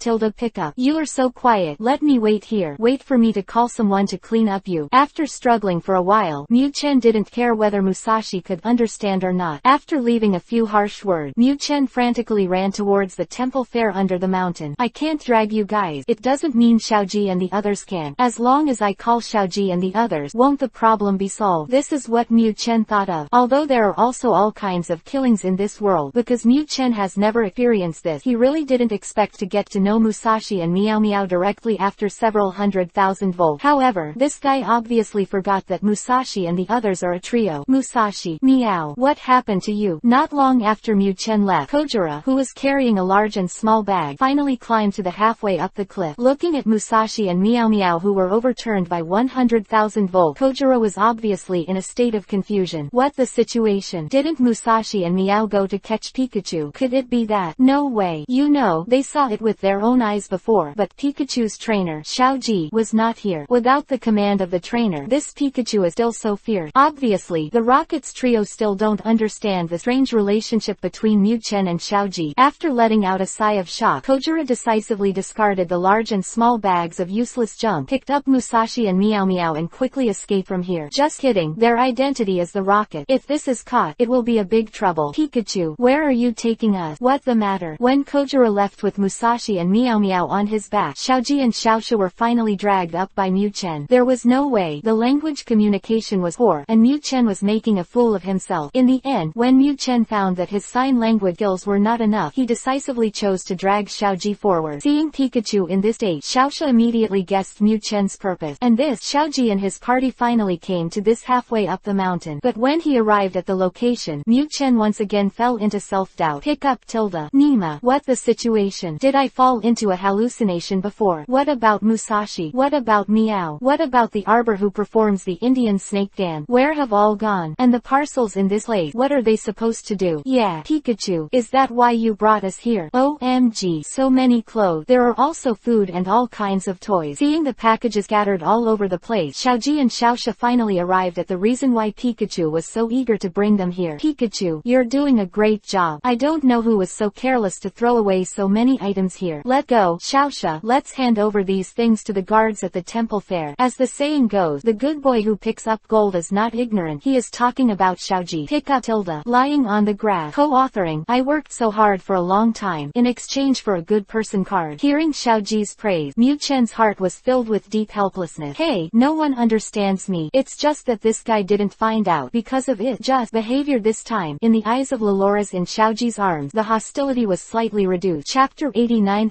A: You are so quiet. Let me wait here. Wait for me to call someone to clean up you. After struggling for a while, Mew Chen didn't care whether Musashi could understand or not. After leaving a few harsh words, Mew Chen frantically ran towards the temple fair under the mountain. I can't drag you guys. It doesn't mean Xiaoji and the others can. As long as I call Xiaoji and the others, won't the problem be solved? This is what Mew Chen thought of. Although there are also all kinds of killings in this world, because Mew Chen has never experienced this, he really didn't expect to get to know Musashi and Meow Meow directly after several 100,000 volt. However, this guy obviously forgot that Musashi and the others are a trio. Musashi. Meow. What happened to you? Not long after Mew Chen left, Kojiro, who was carrying a large and small bag, finally climbed to the halfway up the cliff. Looking at Musashi and Meow Meow, who were overturned by 100,000 volt, Kojiro was obviously in a state of confusion. What the situation? Didn't Musashi and Meow go to catch Pikachu? Could it be that? No way. You know, they saw it with their own eyes before, but Pikachu's trainer, Xiaoji, was not here. Without the command of the trainer, this Pikachu is still so fierce. Obviously, the Rockets trio still don't understand the strange relationship between Mu Chen and Xiaoji. After letting out a sigh of shock, Kojiro decisively discarded the large and small bags of useless junk, picked up Musashi and Meow Meow and quickly escaped from here. Just kidding, their identity is the Rocket. If this is caught, it will be a big trouble. Pikachu, where are you taking us? What the matter? When Kojiro left with Musashi and Meow Meow on his back, Xiaoji and Xiaosha were finally dragged up by Mu Chen. There was no way. The language communication was poor, and Mu Chen was making a fool of himself. In the end, when Mu Chen found that his sign language skills were not enough, he decisively chose to drag Xiaoji forward. Seeing Pikachu in this state, Xiaosha immediately guessed Mu Chen's purpose, and this Xiaoji and his party finally came to this halfway up the mountain. But when he arrived at the location, Mu Chen once again fell into self-doubt. Pick up tilde. Nima, what the situation? Did I fall into a hallucination before? What about Musashi? What about Meow? What about the arbor who performs the Indian snake dance? Where have all gone? And the parcels in this place, what are they supposed to do? Yeah, Pikachu, is that why you brought us here? OMG, so many clothes. There are also food and all kinds of toys. Seeing the packages scattered all over the place, Xiaoji and Xiaosha finally arrived at the reason why Pikachu was so eager to bring them here. Pikachu, you're doing a great job. I don't know who was so careless to throw away so many items here. Let go, Xiaosha. Let's hand over these things to the guards at the temple fair. As the saying goes, the good boy who picks up gold is not ignorant. He is talking about Xiaoji. Pick up tilde. Lying on the grass. Co-authoring. I worked so hard for a long time, in exchange for a good person card. Hearing Xiaoji's praise, Mu Chen's heart was filled with deep helplessness. Hey, no one understands me. It's just that this guy didn't find out because of it. Just behavior this time. In the eyes of Lolora's in Xiaoji's arms, the hostility was slightly reduced. Chapter 89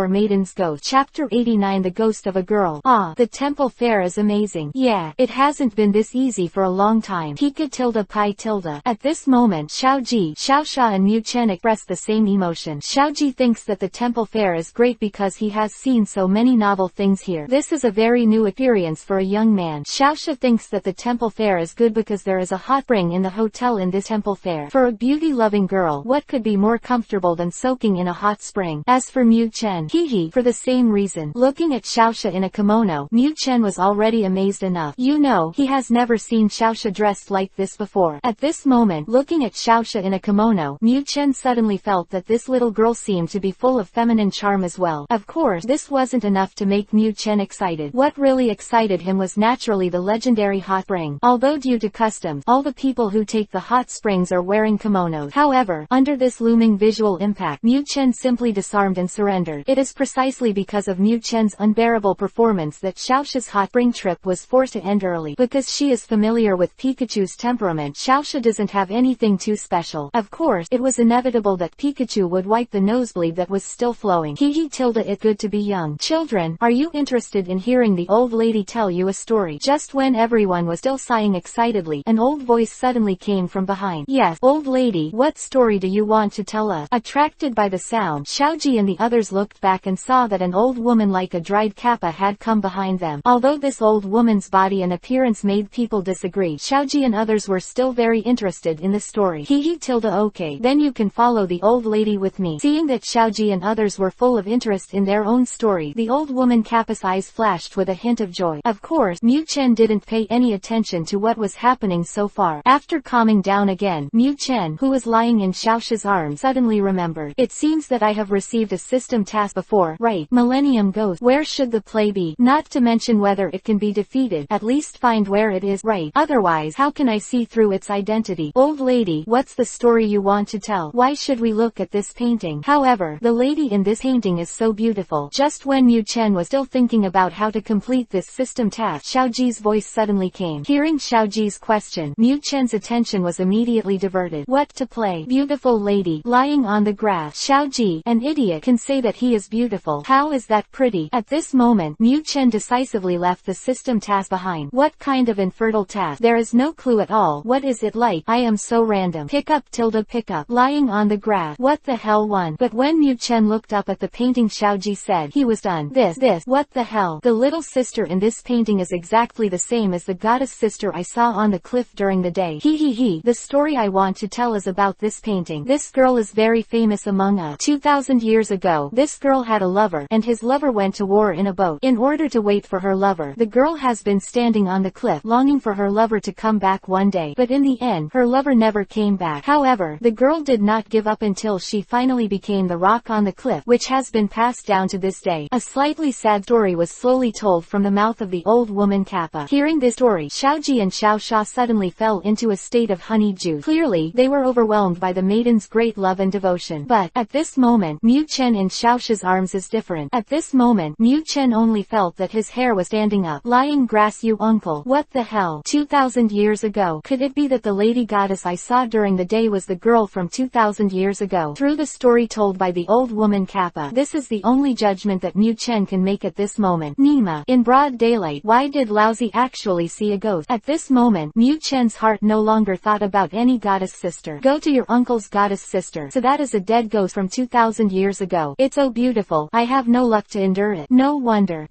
A: Maiden's Ghost. Chapter 89 The Ghost of a Girl. Ah, the temple fair is amazing. Yeah, it hasn't been this easy for a long time. Pika tilde pi tilde. At this moment, Xiaoji, Xiaosha and Mu Chen expressed the same emotion. Xiaoji thinks that the temple fair is great because he has seen so many novel things here. This is a very new experience for a young man. Xiaosha thinks that the temple fair is good because there is a hot spring in the hotel in this temple fair. For a beauty-loving girl, what could be more comfortable than soaking in a hot spring? As for Mu Chen, for the same reason. Looking at Xiaosha in a kimono, Mu Chen was already amazed enough. You know, he has never seen Xiaosha dressed like this before. At this moment, looking at Xiaosha in a kimono, Mu Chen suddenly felt that this little girl seemed to be full of feminine charm as well. Of course, this wasn't enough to make Mu Chen excited. What really excited him was naturally the legendary hot spring. Although due to custom, all the people who take the hot springs are wearing kimonos. However, under this looming visual impact, Mu Chen simply disarmed and surrendered. It is precisely because of Mu Chen's unbearable performance that Xiaosha's hot spring trip was forced to end early. Because she is familiar with Pikachu's temperament, Xiaosha doesn't have anything too special. Of course, it was inevitable that Pikachu would wipe the nosebleed that was still flowing. Tilde it good to be young. Children, are you interested in hearing the old lady tell you a story? Just when everyone was still sighing excitedly, an old voice suddenly came from behind. Yes, old lady, what story do you want to tell us? Attracted by the sound, Xiaoji and the others looked back and saw that an old woman like a dried kappa had come behind them. Although this old woman's body and appearance made people disagree, Xiaoji and others were still very interested in the story. Tilde okay, then you can follow the old lady with me. Seeing that Xiaoji and others were full of interest in their own story, the old woman kappa's eyes flashed with a hint of joy. Of course, Mu Chen didn't pay any attention to what was happening so far. After calming down again, Mu Chen, who was lying in Xiaosha's arms, suddenly remembered. It seems that I have received a system task before, right? Millennium Ghost. Where should the play be? Not to mention whether it can be defeated. At least find where it is, right? Otherwise, how can I see through its identity? Old lady, what's the story you want to tell? Why should we look at this painting? However, the lady in this painting is so beautiful. Just when Mu Chen was still thinking about how to complete this system task, Xiaoji's voice suddenly came. Hearing Xiaoji's question, Mu Chen's attention was immediately diverted. What to play? Beautiful lady, lying on the grass. Xiaoji, an idiot, can say that he is beautiful. How is that pretty? At this moment, Mu Chen decisively left the system task behind. What kind of infertile task? There is no clue at all. What is it like? I am so random. Pick up tilde pick up. Lying on the grass. What the hell one? But when Mu Chen looked up at the painting, Xiaoji said, he was done. This, what the hell? The little sister in this painting is exactly the same as the goddess sister I saw on the cliff during the day. The story I want to tell is about this painting. This girl is very famous among us. 2000 years ago, this girl had a lover, and his lover went to war in a boat. In order to wait for her lover, the girl has been standing on the cliff, longing for her lover to come back one day. But in the end, her lover never came back. However, the girl did not give up until she finally became the rock on the cliff, which has been passed down to this day. A slightly sad story was slowly told from the mouth of the old woman Kappa. Hearing this story, Xiaoji and Xiaosha suddenly fell into a state of honey juice. Clearly, they were overwhelmed by the maiden's great love and devotion. But, at this moment, Mu Chen in Xiaosha's arms is different. At this moment, Mu Chen only felt that his hair was standing up. Lying grass, you uncle. What the hell? 2,000 years ago. Could it be that the lady goddess I saw during the day was the girl from 2,000 years ago? Through the story told by the old woman Kappa, this is the only judgment that Mu Chen can make at this moment. Nima. In broad daylight, why did Laozi actually see a ghost? At this moment, Mu Chen's heart no longer thought about any goddess sister. Go to your uncle's goddess sister. So that is a dead ghost from 2,000 years ago. It's so beautiful. I have no luck to endure it. No wonder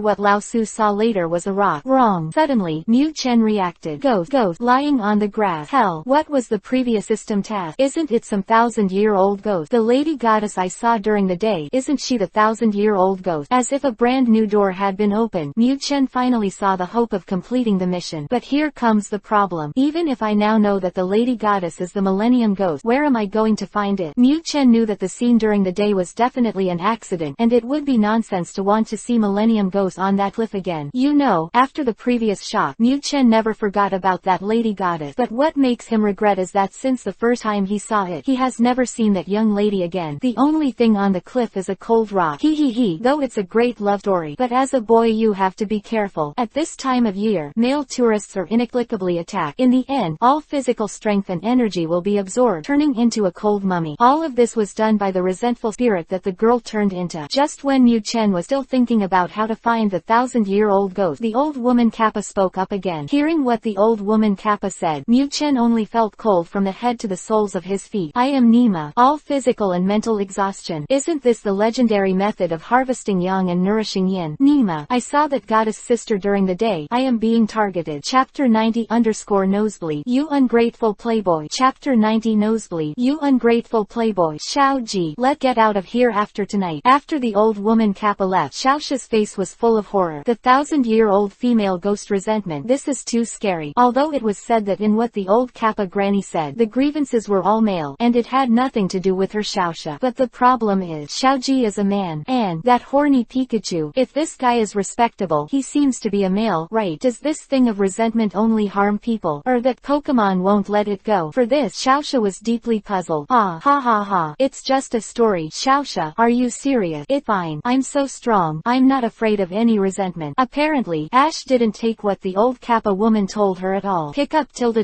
A: what Lao Su saw later was a rock. Wrong. Suddenly, Mu Chen reacted. Ghost, lying on the grass. Hell, what was the previous system task? Isn't it some 1,000-year-old ghost? The lady goddess I saw during the day, isn't she the 1,000-year-old ghost? As if a brand new door had been opened, Mu Chen finally saw the hope of completing the mission. But here comes the problem. Even if I now know that the lady goddess is the Millennium Ghost, where am I going to find it? Mu Chen knew that the scene during the day was definitely an accident, and it would be nonsense to want to see Millennium Ghost on that cliff again. You know, after the previous shock, Mu Chen never forgot about that lady goddess. But what makes him regret is that since the first time he saw it, he has never seen that young lady again. The only thing on the cliff is a cold rock. Though it's a great love story, but as a boy you have to be careful. At this time of year, male tourists are inexplicably attacked. In the end, all physical strength and energy will be absorbed, turning into a cold mummy. All of this was done by the resentful spirit that the girl turned into. Just when Mu Chen was still thinking about how to find the 1,000-year-old ghost, the old woman Kappa spoke up again. Hearing what the old woman Kappa said, Mu Chen only felt cold from the head to the soles of his feet. I am Nima. All physical and mental exhaustion. Isn't this the legendary method of harvesting yang and nourishing yin? Nima. I saw that goddess sister during the day. I am being targeted. Chapter 90_Nosebleed. You ungrateful playboy. Chapter 90 Nosebleed. You ungrateful playboy. Xiaoji. Let get out of here after tonight. After the old woman Kappa left, Xiaosha's face was full of horror. The 1,000-year-old female ghost resentment. This is too scary. Although it was said that in what the old Kappa granny said, the grievances were all male, and it had nothing to do with her Xiaosha. But the problem is, Xiaoji is a man, and that horny Pikachu. If this guy is respectable, he seems to be a male, right? Does this thing of resentment only harm people, or that Pokémon won't let it go? For this, Xiaosha was deeply puzzled. Ah, ha ha ha. It's just a story. Xiaosha, are you serious? It's fine. I'm so strong. I'm not afraid of any resentment. Apparently, Ash didn't take what the old Kappa woman told her at all. Pick up tilde.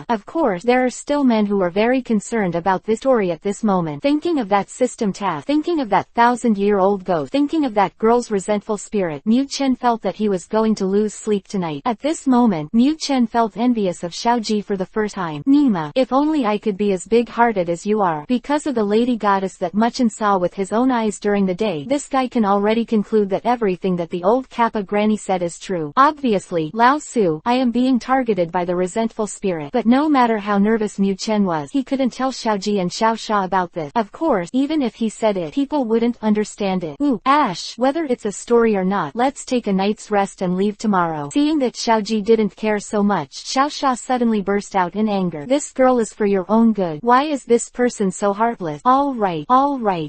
A: Of course, there are still men who are very concerned about this story at this moment. Thinking of that system task, thinking of that 1,000-year-old ghost, thinking of that girl's resentful spirit, Mu Chen felt that he was going to lose sleep tonight. At this moment, Mu Chen felt envious of Xiaoji for the first time. Nima, if only I could be as big-hearted as you are. Because of the lady goddess that Mu Chen saw with his own eyes during the day, this guy can already conclude that everything that the old Kappa granny said is true. Obviously, Lao Su, I am being targeted by the resentful spirit. But no matter how nervous Mu Chen was, he couldn't tell Xiaoji and Xiaosha about this. Of course, even if he said it, people wouldn't understand it. Ooh, Ash, whether it's a story or not, let's take a night's rest and leave tomorrow. Seeing that Xiaoji didn't care so much, Xiaosha suddenly burst out in anger. This girl is for your own good. Why is this person so heartless? All right,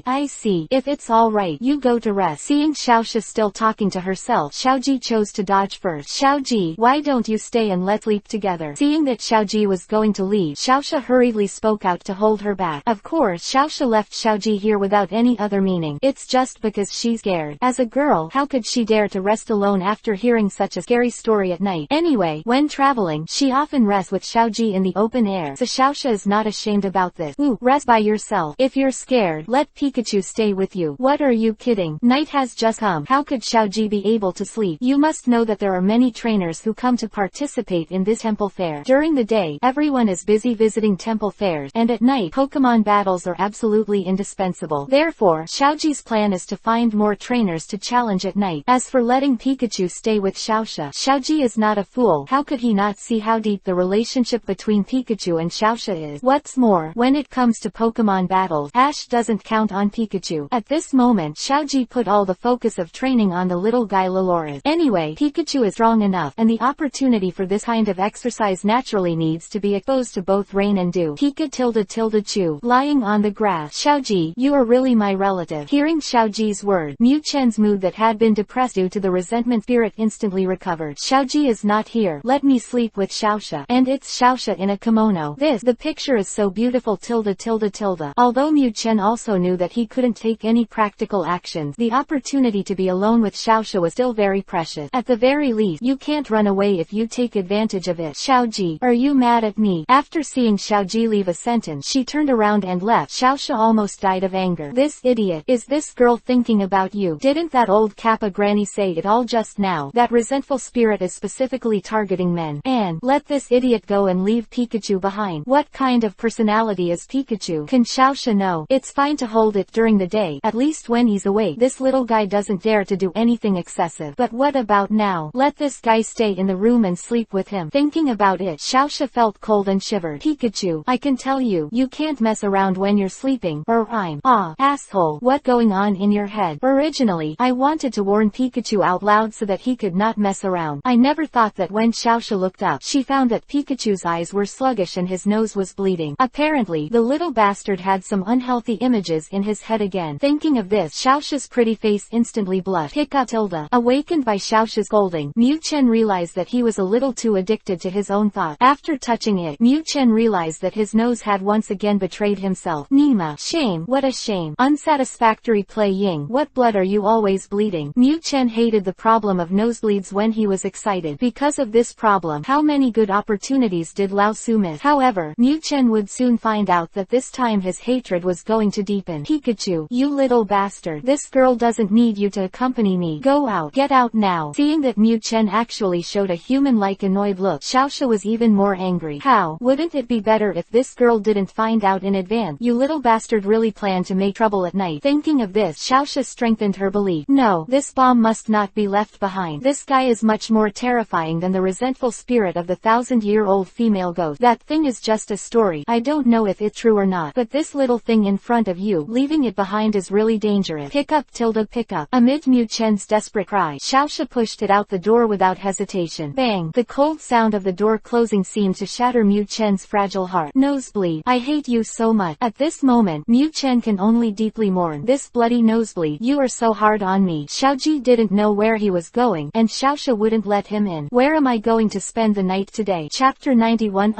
A: I see. If it's all right, you go to rest. Seeing Xiaosha still talking to herself, Xiaoji chose to dodge first. Xiaoji, why don't you stay and let's sleep together? Seeing that Xiaoji was going to leave, Xiaosha hurriedly spoke out to hold her back. Of course, Xiaosha left Xiaoji here without any other meaning. It's just because she's scared. As a girl, how could she dare to rest alone after hearing such a scary story at night? Anyway, when traveling, she often rests with Xiaoji in the open air, so Xiaosha is not ashamed about this. Ooh, rest by yourself. If you're scared, let Pikachu stay with you. What are you kidding? Night has just come. How could Xiaoji be able to sleep? You must know that there are many trainers who come to participate in this temple fair. During the day, everyone is busy visiting temple fairs, and at night, Pokémon battles are absolutely indispensable. Therefore, Xiaoji's plan is to find more trainers to challenge at night. As for letting Pikachu stay with Xiaosha, Xiaoji is not a fool. How could he not see how deep the relationship between Pikachu and Xiaosha is? What's more, when it comes to Pokémon battles, Ash doesn't count on on Pikachu. At this moment Xiaoji put all the focus of training on the little guy Loloris. Anyway, Pikachu is strong enough, and the opportunity for this kind of exercise naturally needs to be exposed to both rain and dew. Pika-tilde-tilde-chu, lying on the grass. Xiaoji, you are really my relative. Hearing Xiaoji's word, Mu Chen's mood that had been depressed due to the resentment spirit instantly recovered. Xiaoji is not here. Let me sleep with Xiaoxia. And it's Xiaoxia in a kimono. The picture is so beautiful tilde tilde tilde. Although Mu Chen also knew that he couldn't take any practical actions, the opportunity to be alone with Xiaoxia was still very precious. At the very least, you can't run away if you take advantage of it. Xiaoji, are you mad at me? After seeing Xiaoji leave a sentence, she turned around and left. Xiaoxia almost died of anger. This idiot, is this girl thinking about you? Didn't that old Kappa granny say it all just now? That resentful spirit is specifically targeting men. And let this idiot go and leave Pikachu behind. What kind of personality is Pikachu? Can Xiaoxia know? It's fine to hold it during the day. At least when he's awake, this little guy doesn't dare to do anything excessive. But what about now? Let this guy stay in the room and sleep with him. Thinking about it, Xiaoxia felt cold and shivered. Pikachu, I can tell you, you can't mess around when you're sleeping, or I'm asshole. What going on in your head? Originally, I wanted to warn Pikachu out loud so that he could not mess around. I never thought that when Xiaoxia looked up, she found that Pikachu's eyes were sluggish and his nose was bleeding. Apparently, the little bastard had some unhealthy images in his head again. Thinking of this, Xiaoxia's pretty face instantly blushed. Pika-tilde. Awakened by Xiaoxia's scolding, Mu Chen realized that he was a little too addicted to his own thoughts. After touching it, Mu Chen realized that his nose had once again betrayed himself. Nima. Shame. What a shame. Unsatisfactory play Ying. What blood are you always bleeding? Mu Chen hated the problem of nosebleeds when he was excited. Because of this problem, how many good opportunities did Lao Su miss? However, Mu Chen would soon find out that this time his hatred was going to deepen. Pikachu, you little bastard. This girl doesn't need you to accompany me. Go out. Get out now. Seeing that Mu Chen actually showed a human-like annoyed look, Xiaoxia was even more angry. How? Wouldn't it be better if this girl didn't find out in advance? You little bastard really planned to make trouble at night. Thinking of this, Xiaoxia strengthened her belief. No, this bomb must not be left behind. This guy is much more terrifying than the resentful spirit of the 1,000-year-old female ghost. That thing is just a story. I don't know if it's true or not, but this little thing in front of you, leaving it behind is really dangerous. Pick up tilde pick up. Amid Mu Chen's desperate cry, Xiaoxia pushed it out the door without hesitation. Bang! The cold sound of the door closing seemed to shatter Mu Chen's fragile heart. Nosebleed. I hate you so much. At this moment, Mu Chen can only deeply mourn. This bloody nosebleed. You are so hard on me. Xiaoji didn't know where he was going, and Xiaoxia wouldn't let him in. Where am I going to spend the night today? Chapter 91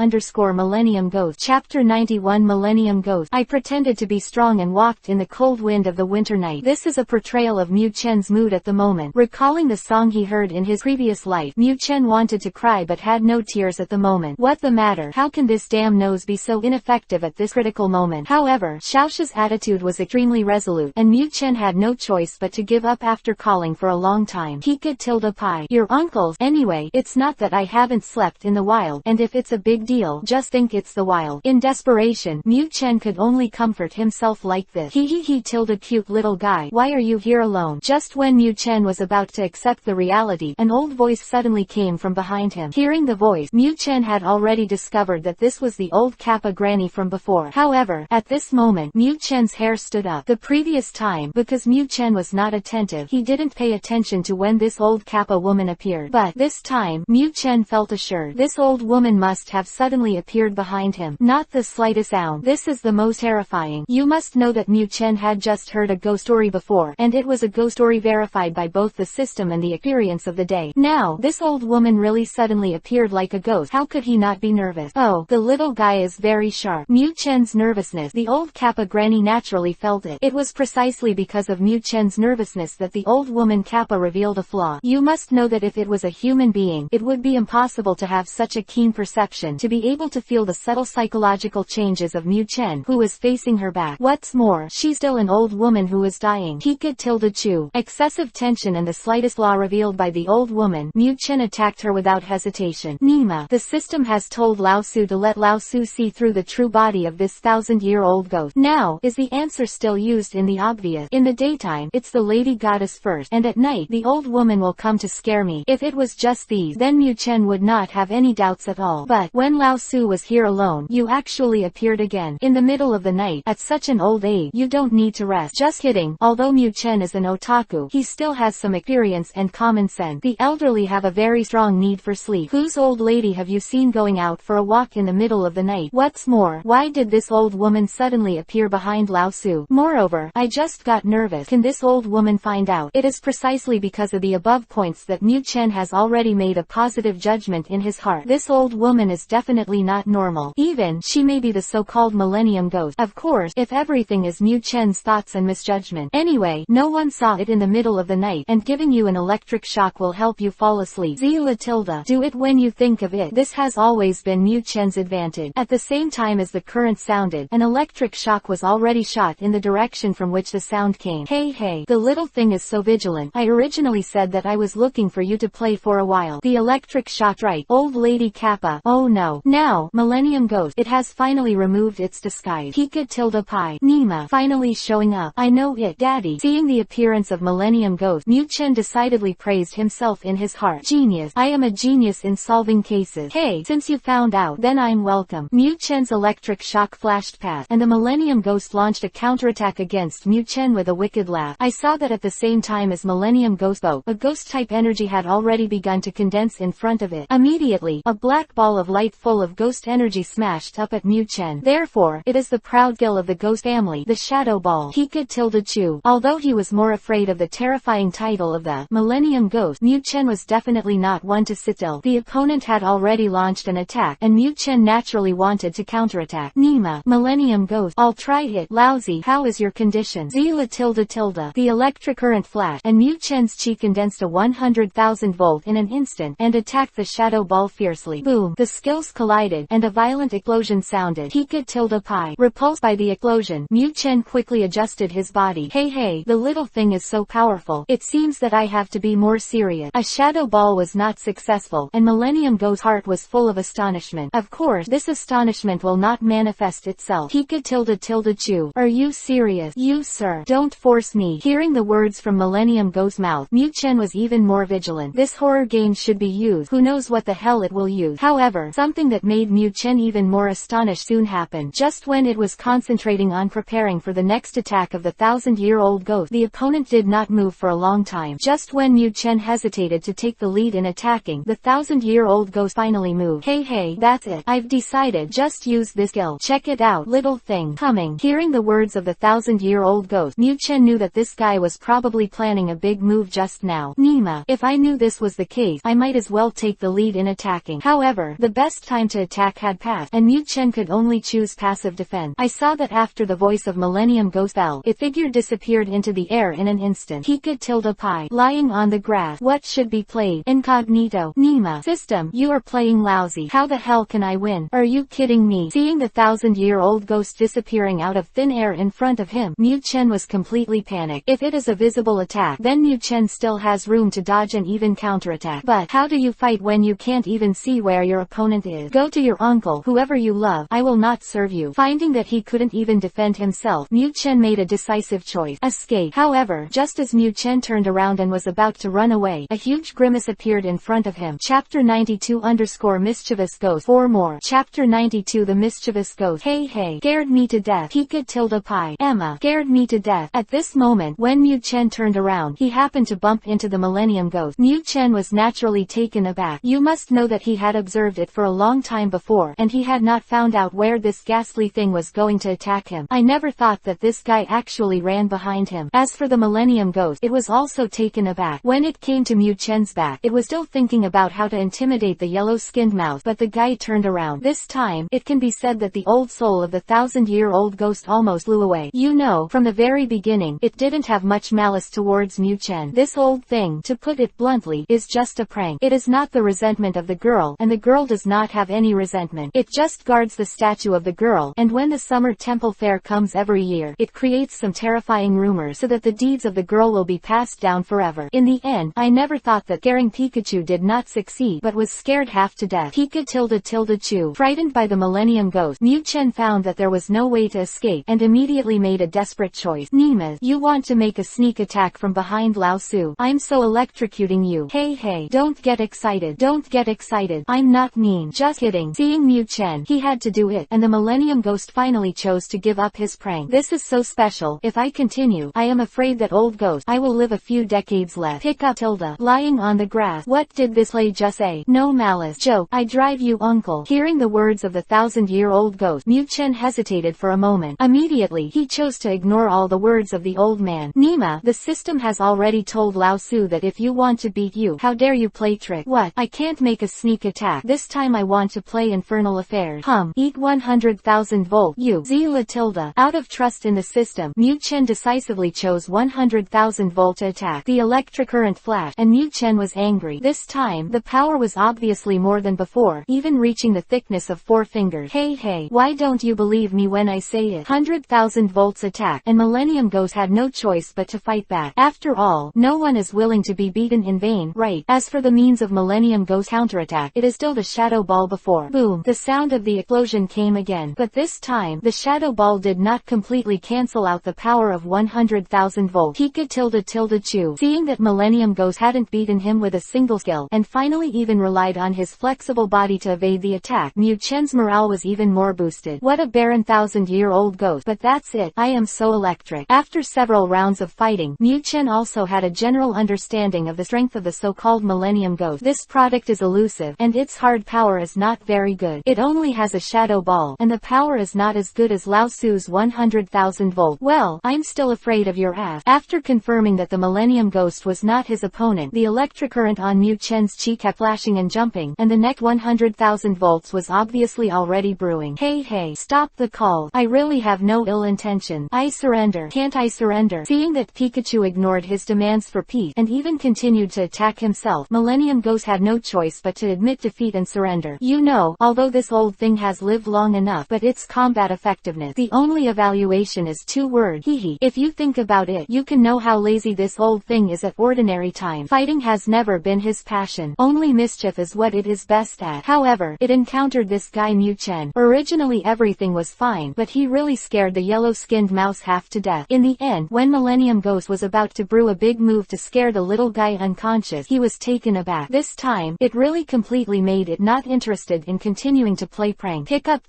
A: Millennium Ghost. Chapter 91 Millennium Ghost. I pretended to be strong and walked in the cold wind of the winter night. This is a portrayal of Mu Chen's mood at the moment. Recalling the song he heard in his previous life, Mu Chen wanted to cry but had no tears at the moment. What the matter? How can this damn nose be so ineffective at this critical moment? However, Xiaoxia's attitude was extremely resolute, and Mu Chen had no choice but to give up after calling for a long time. Pika-tilde-pie. Your uncle's. Anyway, it's not that I haven't slept in the wild, and if it's a big deal, just think it's the wild. In desperation, Mu Chen could only comfort himself like this. He tilde cute little guy. Why are you here alone? Just when Mu Chen was about to accept the reality, an old voice suddenly came from behind him. Hearing the voice, Mu Chen had already discovered that this was the old Kappa granny from before. However, at this moment, Mu Chen's hair stood up. The previous time, because Mu Chen was not attentive, he didn't pay attention to when this old Kappa woman appeared. But this time, Mu Chen felt assured. This old woman must have suddenly appeared behind him. Not the slightest sound. This is the most terrifying. You must know that Mu Chen had just heard a ghost story before, and it was a ghost story verified by both the system and the experience of the day. Now, this old woman really suddenly appeared like a ghost. How could he not be nervous? Oh, the little guy is very sharp. Mu Chen's nervousness. The old Kappa granny naturally felt it. It was precisely because of Mu Chen's nervousness that the old woman Kappa revealed a flaw. You must know that if it was a human being, it would be impossible to have such a keen perception, to be able to feel the subtle psychological changes of Mu Chen, who was facing her back. What's more, she's still an old woman who is dying. Pika-tilde-chu. Excessive tension and the slightest flaw revealed by the old woman, Mu Chen attacked her without hesitation. Nima. The system has told Lao Su to let Lao Su see through the true body of this 1,000-year-old ghost. Now, is the answer still used in the obvious? In the daytime, it's the lady goddess first, and at night, the old woman will come to scare me. If it was just these, then Mu Chen would not have any doubts at all. But, when Lao Su was here alone, you actually appeared again. In the middle of the night, at such an old age, you don't need to rest. Just kidding. Although Mu Chen is an otaku, he still has some experience and common sense. The elderly have a very strong need for sleep. Whose old lady have you seen going out for a walk in the middle of the night? What's more, why did this old woman suddenly appear behind Lao Su? Moreover, I just got nervous. Can this old woman find out? It is precisely because of the above points that Mu Chen has already made a positive judgment in his heart. This old woman is definitely not normal. Even, she may be the so-called Millennium Ghost. Of course, if everything is Mu Chen's thoughts and misjudgment. Anyway, no one saw it in the middle of the night, and giving you an electric shock will help you fall asleep. Do it when you think of it. This has always been Mu Chen's advantage. At the same time as the current sounded, an electric shock was already shot in the direction from which the sound came. Hey, the little thing is so vigilant. I originally said that I was looking for you to play for a while. The electric shock, right? Old Lady Kappa. Oh no. Now, Millennium Ghost. It has finally removed its disguise. Pika tilde pi. Nima. Finally showing up. I know it, Daddy. Seeing the appearance of Millennium Ghost, Mu Chen decidedly praised himself in his heart. Genius. I am a genius in solving cases. Hey, since you found out, then I'm welcome. Mu Chen's electric shock flashed past, and the Millennium Ghost launched a counterattack against Mu Chen with a wicked laugh. I saw that at the same time as Millennium Ghost spoke, a ghost-type energy had already begun to condense in front of it. Immediately, a black ball of light full of ghost energy smashed up at Mu Chen. Therefore, it is the proud skill of the ghost family, the Shadow Ball. Pika tilde chu. Although he was more afraid of the terrifying title of the Millennium Ghost, Mu Chen was definitely not one to sit still. The opponent had already launched an attack, and Mu Chen naturally wanted to counterattack. Nima. Millennium Ghost. I'll try it. Lousy. How is your condition? The electric current flashed, and Mu Chen's chi condensed a 100,000 volt in an instant, and attacked the shadow ball fiercely. Boom. The skills collided, and a violent explosion sounded. Pika tilde pi. Repulsed by the explosion, Mu Chen quickly adjusted his body. Hey, the little thing is so powerful. It seems that I have to be more serious. A shadow ball was not successful, and Millennium Ghost's heart was full of astonishment. Of course, this astonishment will not manifest itself. Pika tilde chu. Are you serious? You, sir. Don't force me. Hearing the words from Millennium Ghost's mouth, Mu Chen was even more vigilant. This horror game should be used. Who knows what the hell it will use. However, something that made Mu Chen even more astonished soon happened. Just when it was concentrating on preparing for the next attack of the 1,000-year-old ghost, the opponent did not move for a long time. Just when Mu Chen hesitated to take the lead in attacking, the 1,000-year-old ghost finally moved. Hey, that's it. I've decided. Just use this skill. Check it out, little thing. Coming. Hearing the words of the 1,000-year-old ghost, Mu Chen knew that this guy was probably planning a big move just now. Nima. If I knew this was the case, I might as well take the lead in attacking. However, the best time to attack had passed, and Mu Chen could only choose passive defense. I saw that after the voice of Millennium Ghost fell, it figure disappeared into the air in an instant. Pika tilde pi. Lying on the grass. What should be played? Incognito. Nima. System. You are playing lousy. How the hell can I win? Are you kidding me? Seeing the 1,000-year-old ghost disappearing out of thin air in front of him, Mu Chen was completely panicked. If it is a visible attack, then Mu Chen still has room to dodge and even counterattack. But how do you fight when you can't even see where your opponent is? Go to your uncle, whoever you love. I will not serve you. Finding that he couldn't even defend himself, Mu Chen made a decisive choice. Escape. However, just as Mu Chen turned around and was about to run away, a huge grimace appeared in front of him. Chapter 92_Mischievous Ghost. 4 more. Chapter 92 The Mischievous Ghost. Hey, scared me to death. Pika tilde pi. Emma. Scared me to death. At this moment, when Mu Chen turned around, he happened to bump into the Millennium Ghost. Mu Chen was naturally taken aback. You must know that he had observed it for a long time before, and he had not found out where this ghastly thing was going to attack him. I never thought that this guy actually ran behind him. As for the Millennium Ghost, it was also taken aback. When it came to Mu Chen's back, it was still thinking about how to intimidate the yellow-skinned mouse, but the guy turned around. This time, it can be said that the old soul of the 1,000-year-old ghost almost flew away. You know, from the very beginning, it didn't have much malice towards Mu Chen. This old thing, to put it bluntly, is just a prank. It is not the resentment of the girl, and the girl does not have any resentment. It just guards the statue of the girl, and when the summer temple fair comes every year, it creates some terrifying rumors so that the deeds of the girl will be passed down forever. In the end, I never thought that scaring Pikachu did not succeed, but was scared half to death. Pika tilde chu. Frightened by the Millennium Ghost, Mu Chen found that there was no way to escape, and immediately made a desperate choice. Nima, you want to make a sneak attack from behind Lao Su. I'm so electrocuting you. Hey, don't get excited. Don't get excited. I'm not mean. Just kidding. Seeing Mu Chen, he had to do it, and the Millennium Ghost finally chose to give up his prank. prank. This is so special. If I continue, I am afraid that old ghost, I will live a few decades left. Pick up tilde. Lying on the grass. What did this lay just say? No malice. Joke. I drive you uncle. Hearing the words of the 1,000-year-old ghost, Mu Chen hesitated for a moment. Immediately, he chose to ignore all the words of the old man. Nima, the system has already told Lao Su that if you want to beat you, how dare you play trick? What? I can't make a sneak attack. This time I want to play infernal affairs. Eat 100,000 volt. You. Zila tilde. Out of trust in the system, Mu Chen decisively chose 100,000 volt to attack. The electric current flashed, and Mu Chen was angry. This time, the power was obviously more than before, even reaching the thickness of 4 fingers. Hey, why don't you believe me when I say it? 100,000 volts attack, and Millennium Ghost had no choice but to fight back. After all, no one is willing to be beaten in vain, right? As for the means of Millennium Ghost counterattack, it is still the shadow ball before. Boom! The sound of the explosion came again, but this time, the shadow ball did not completely cancel out the power of 100,000 volts. Pika tilde chew. Seeing that Millennium Ghost hadn't beaten him with a single skill, and finally even relied on his flexible body to evade the attack, Mu Chen's morale was even more boosted. What a barren 1,000-year-old ghost, but that's it. I am so electric. After several rounds of fighting, Mu Chen also had a general understanding of the strength of the so-called Millennium Ghost. This product is elusive, and its hard power is not very good. It only has a shadow ball, and the power is not as good as Lao Su's 100,000 volt. Well, I'm still afraid of your ass. After confirming that the Millennium Ghost was not his opponent, the electric current on Mu Chen's chi kept flashing and jumping, and the next 100,000 volts was obviously already brewing. Hey, stop the call. I really have no ill intention. I surrender. Can't I surrender? Seeing that Pikachu ignored his demands for peace, and even continued to attack himself, Millennium Ghost had no choice but to admit defeat and surrender. You know, although this old thing has lived long enough, but its combat effectiveness, the only evaluation is 2 words. Hehe. If you think about it, you can know how lazy this old thing is at ordinary time. Fighting has never been his passion. Only mischief is what it is best at. However, it encountered this guy Mu Chen. Originally everything was fine, but he really scared the yellow-skinned mouse half to death. In the end, when Millennium Ghost was about to brew a big move to scare the little guy unconscious, he was taken aback. This time, it really completely made it not interested in continuing to play prank. Pick up.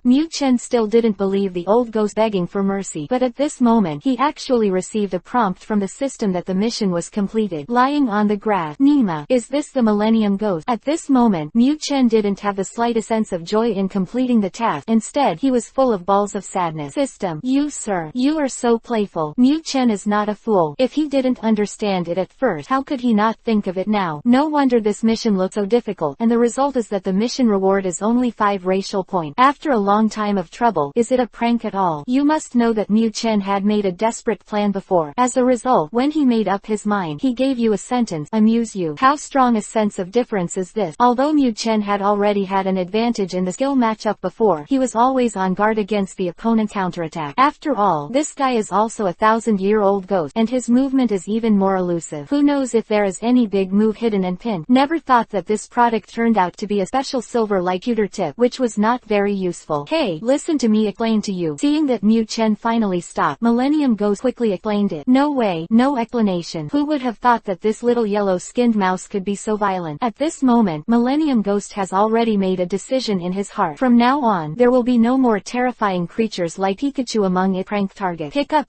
A: Mu Chen still didn't believe the old ghost begging for mercy, but at this moment, he actually received a prompt from the system that the mission was completed. Lying on the grass. Nima, is this the Millennium Ghost? At this moment, Mu Chen didn't have the slightest sense of joy in completing the task. Instead, he was full of balls of sadness. System, you sir, you are so playful. Mu Chen is not a fool. If he didn't understand it at first, how could he not think of it now? No wonder this mission looks so difficult, and the result is that the mission reward is only 5 racial points. After a long time of trouble, is it a prank at all? You must know that Mu Chen had made a desperate plan before. As a result, when he made up his mind, he gave you a sentence, amuse you. How strong a sense of difference is this? Although Mu Chen had already had an advantage in the skill matchup before, he was always on guard against the opponent's counterattack. After all, this guy is also a 1,000-year-old ghost, and his movement is even more elusive. Who knows if there is any big move hidden and pinned? Never thought that this product turned out to be a special silver-like pewter tip, which was not very useful. Hey, listen to me explain to you. Seeing that Mu Chen finally stopped, Millennium Ghost quickly explained it. No way, no explanation. Who would have thought that this little yellow-skinned mouse could be so violent? At this moment, Millennium Ghost has already made a decision in his heart. From now on, there will be no more terrifying creatures like Pikachu among its prank targets. Pick up.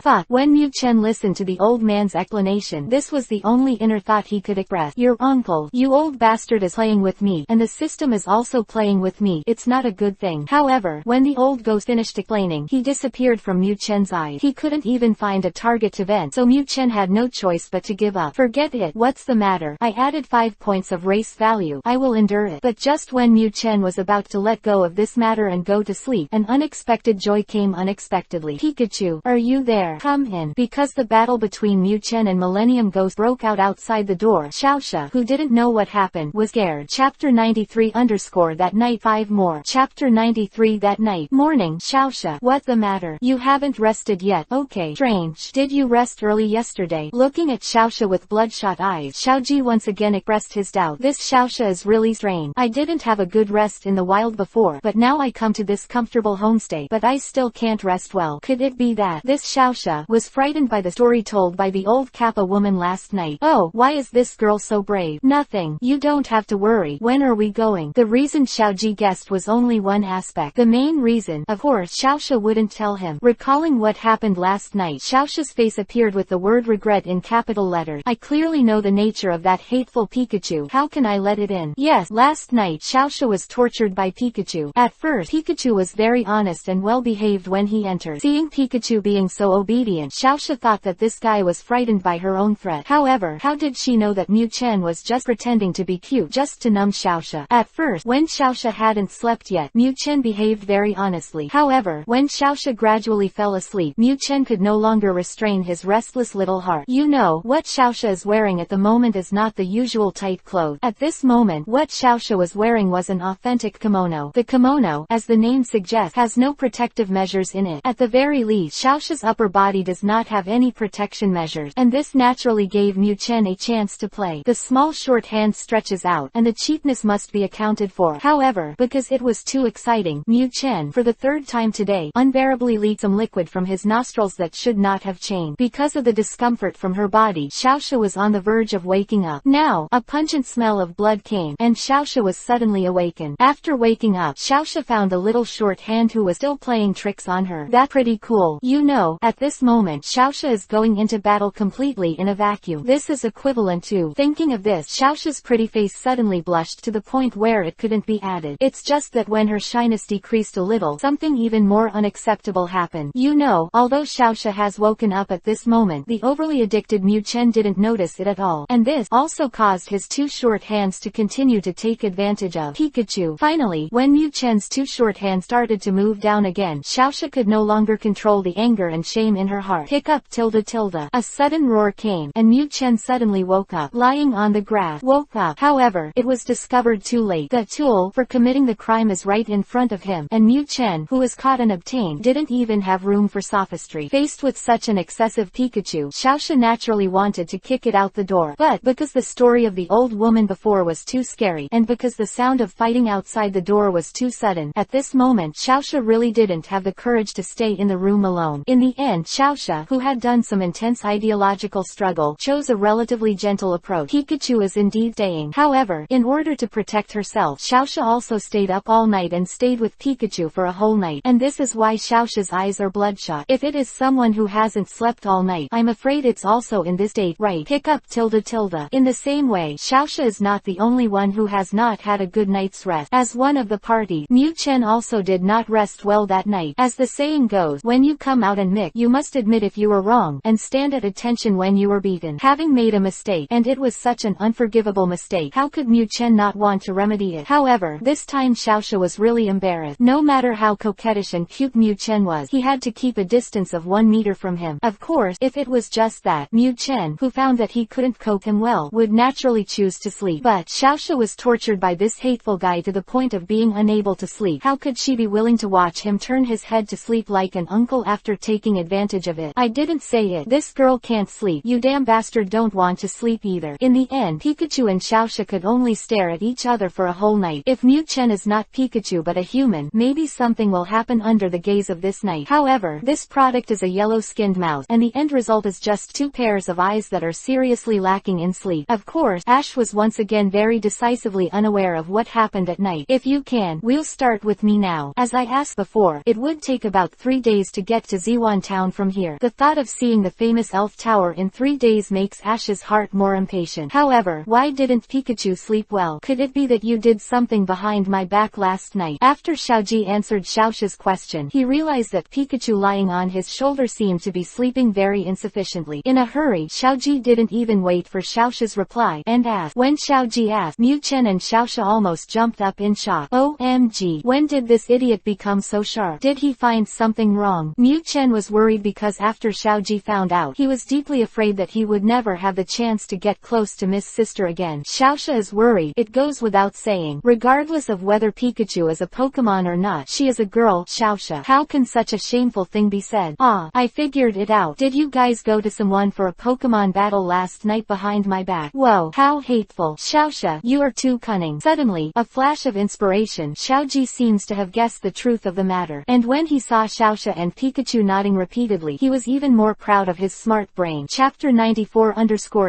A: Fuck. When Mu Chen listened to the old man's explanation, this was the only inner thought he could express. Your uncle, you old bastard, is playing with me, and the system is also playing with me. It's not a good thing. However, when the old ghost finished explaining, he disappeared from Mu Chen's eyes. He couldn't even find a target to vent, so Mu Chen had no choice but to give up. Forget it. What's the matter? I added 5 points of race value. I will endure it. But just when Mu Chen was about to let go of this matter and go to sleep, an unexpected joy came unexpectedly. Pikachu, are you there? Come in. Because the battle between Mu Chen and Millennium Ghost broke out outside the door, Xiaoxia, who didn't know what happened, was scared. Chapter 93 that night 5 more. Chapter 93 that night. Morning. Xiaoxia, what the matter? You haven't rested yet. Okay. Strange. Did you rest early yesterday? Looking at Xiaoxia with bloodshot eyes, Xiaoji once again expressed his doubt. This Xiaoxia is really strange. I didn't have a good rest in the wild before, but now I come to this comfortable homestay, but I still can't rest well. Could it be that this Xiaoxia was frightened by the story told by the old Kappa woman last night? Oh, why is this girl so brave? Nothing. You don't have to worry. When are we going? The reason Xiaoji guessed was only one aspect. The main reason, of course, course Xiaoxia wouldn't tell him. Recalling what happened last night, Xiaoxia's face appeared with the word regret in capital letters. I clearly know the nature of that hateful Pikachu. How can I let it in? Yes, last night Xiaoxia was tortured by Pikachu. At first, Pikachu was very honest and well behaved when he entered. Seeing Pikachu being so obedient, Xiaoxia thought that this guy was frightened by her own threat. However, how did she know that Mu Chen was just pretending to be cute just to numb Xiaoxia? At first, when Xiaoxia hadn't slept yet, Mu Chen behaved very honestly. However, when Xiaoxia gradually fell asleep, Mu Chen could no longer restrain his restless little heart. You know, what Xiaoxia is wearing at the moment is not the usual tight clothes. At this moment, what Xiaoxia was wearing was an authentic kimono. The kimono, as the name suggests, has no protective measures in it. At the very least, Xiaoxia's upper body does not have any protection measures, and this naturally gave Mu Chen a chance to play. The small short hand stretches out, and the cheapness must be accounted for. However, because it was too exciting, Mu Chen, for the third time today, unbearably leaked some liquid from his nostrils that should not have changed. Because of the discomfort from her body, Xiaoxia was on the verge of waking up. Now, a pungent smell of blood came, and Xiaoxia was suddenly awakened. After waking up, Xiaoxia found the little short hand who was still playing tricks on her. That's pretty cool. You know, at this moment Xiaoxia is going into battle completely in a vacuum. This is equivalent to. Thinking of this, Xiaoxia's pretty face suddenly blushed to the point where it couldn't be added. It's just that when her shyness decreased a little, something even more unacceptable happened. You know, although Xiaoxia has woken up at this moment, the overly addicted Mu Chen didn't notice it at all, and this also caused his two short hands to continue to take advantage of Pikachu. Finally, when Mu Chen's two short hands started to move down again, Xiaoxia could no longer control the anger and shame in her heart. Hiccup tilde tilde. A sudden roar came, and Mu Chen suddenly woke up, lying on the grass. Woke up. However, it was discovered too late. The tool for committing the crime is right in front of him, and Mu Chen, who was caught and obtained, didn't even have room for sophistry. Faced with such an excessive Pikachu, Xiaoxia naturally wanted to kick it out the door, but because the story of the old woman before was too scary, and because the sound of fighting outside the door was too sudden, at this moment Xiaoxia really didn't have the courage to stay in the room alone. In the end, Xiaoxia, who had done some intense ideological struggle, chose a relatively gentle approach. Pikachu is indeed staying. However, in order to protect herself, Xiaoxia also stayed up all night and stayed with Pikachu for a whole night, and this is why Xiaoxia's eyes are bloodshot. If it is someone who hasn't slept all night, I'm afraid it's also in this state, right? Hiccup tilde tilde. In the same way, Xiaoxia is not the only one who has not had a good night's rest. As one of the party, Mu Chen also did not rest well that night. As the saying goes, when you come out and mix, you must admit if you were wrong, and stand at attention when you were beaten. Having made a mistake, and it was such an unforgivable mistake, how could Mu Chen not want to remedy it? However, this time Xiaoxia was really embarrassed. No matter how coquettish and cute Mu Chen was, he had to keep a distance of 1 meter from him. Of course, if it was just that, Mu Chen, who found that he couldn't cope him well, would naturally choose to sleep. But Xiaoxia was tortured by this hateful guy to the point of being unable to sleep. How could she be willing to watch him turn his head to sleep like an uncle after taking advantage of it? I didn't say it. This girl can't sleep. You damn bastard don't want to sleep either. In the end, Pikachu and Xiaoxia could only stare at each other for a whole night. If Mu Chen is not Pikachu but a human, maybe something will happen under the gaze of this night. However, this product is a yellow-skinned mouse, and the end result is just 2 pairs of eyes that are seriously lacking in sleep. Of course, Ash was once again very decisively unaware of what happened at night. If you can, we'll start with me now. As I asked before, it would take about 3 days to get to Ziwan Town from here. The thought of seeing the famous elf tower in 3 days makes Ash's heart more impatient. However, why didn't Pikachu sleep well? Could it be that you did something behind my back last night? After Xiaoji answered Xiaoxia's question, he realized that Pikachu lying on his shoulder seemed to be sleeping very insufficiently. In a hurry, Xiaoji didn't even wait for Xiaoxia's reply, and asked. When Xiaoji asked, Mu Chen and Xiaoxia almost jumped up in shock. OMG, when did this idiot become so sharp? Did he find something wrong? Mu Chen was worried because after Xiaoji found out, he was deeply afraid that he would never have the chance to get close to Miss Sister again. Xiaoxia is worried, it goes without saying. Regardless of whether Pikachu is a Pokémon or not, she is a girl. Xiaoxia, how can such a shameful thing be said? Ah, I figured it out. Did you guys go to someone for a Pokémon battle last night behind my back? Whoa, how hateful. Xiaoxia, you are too cunning. Suddenly, a flash of inspiration, Xiaoji seems to have guessed the truth of the matter. And when he saw Xiaoxia and Pikachu nodding repeatedly, he was even more proud of his smart brain. Chapter 94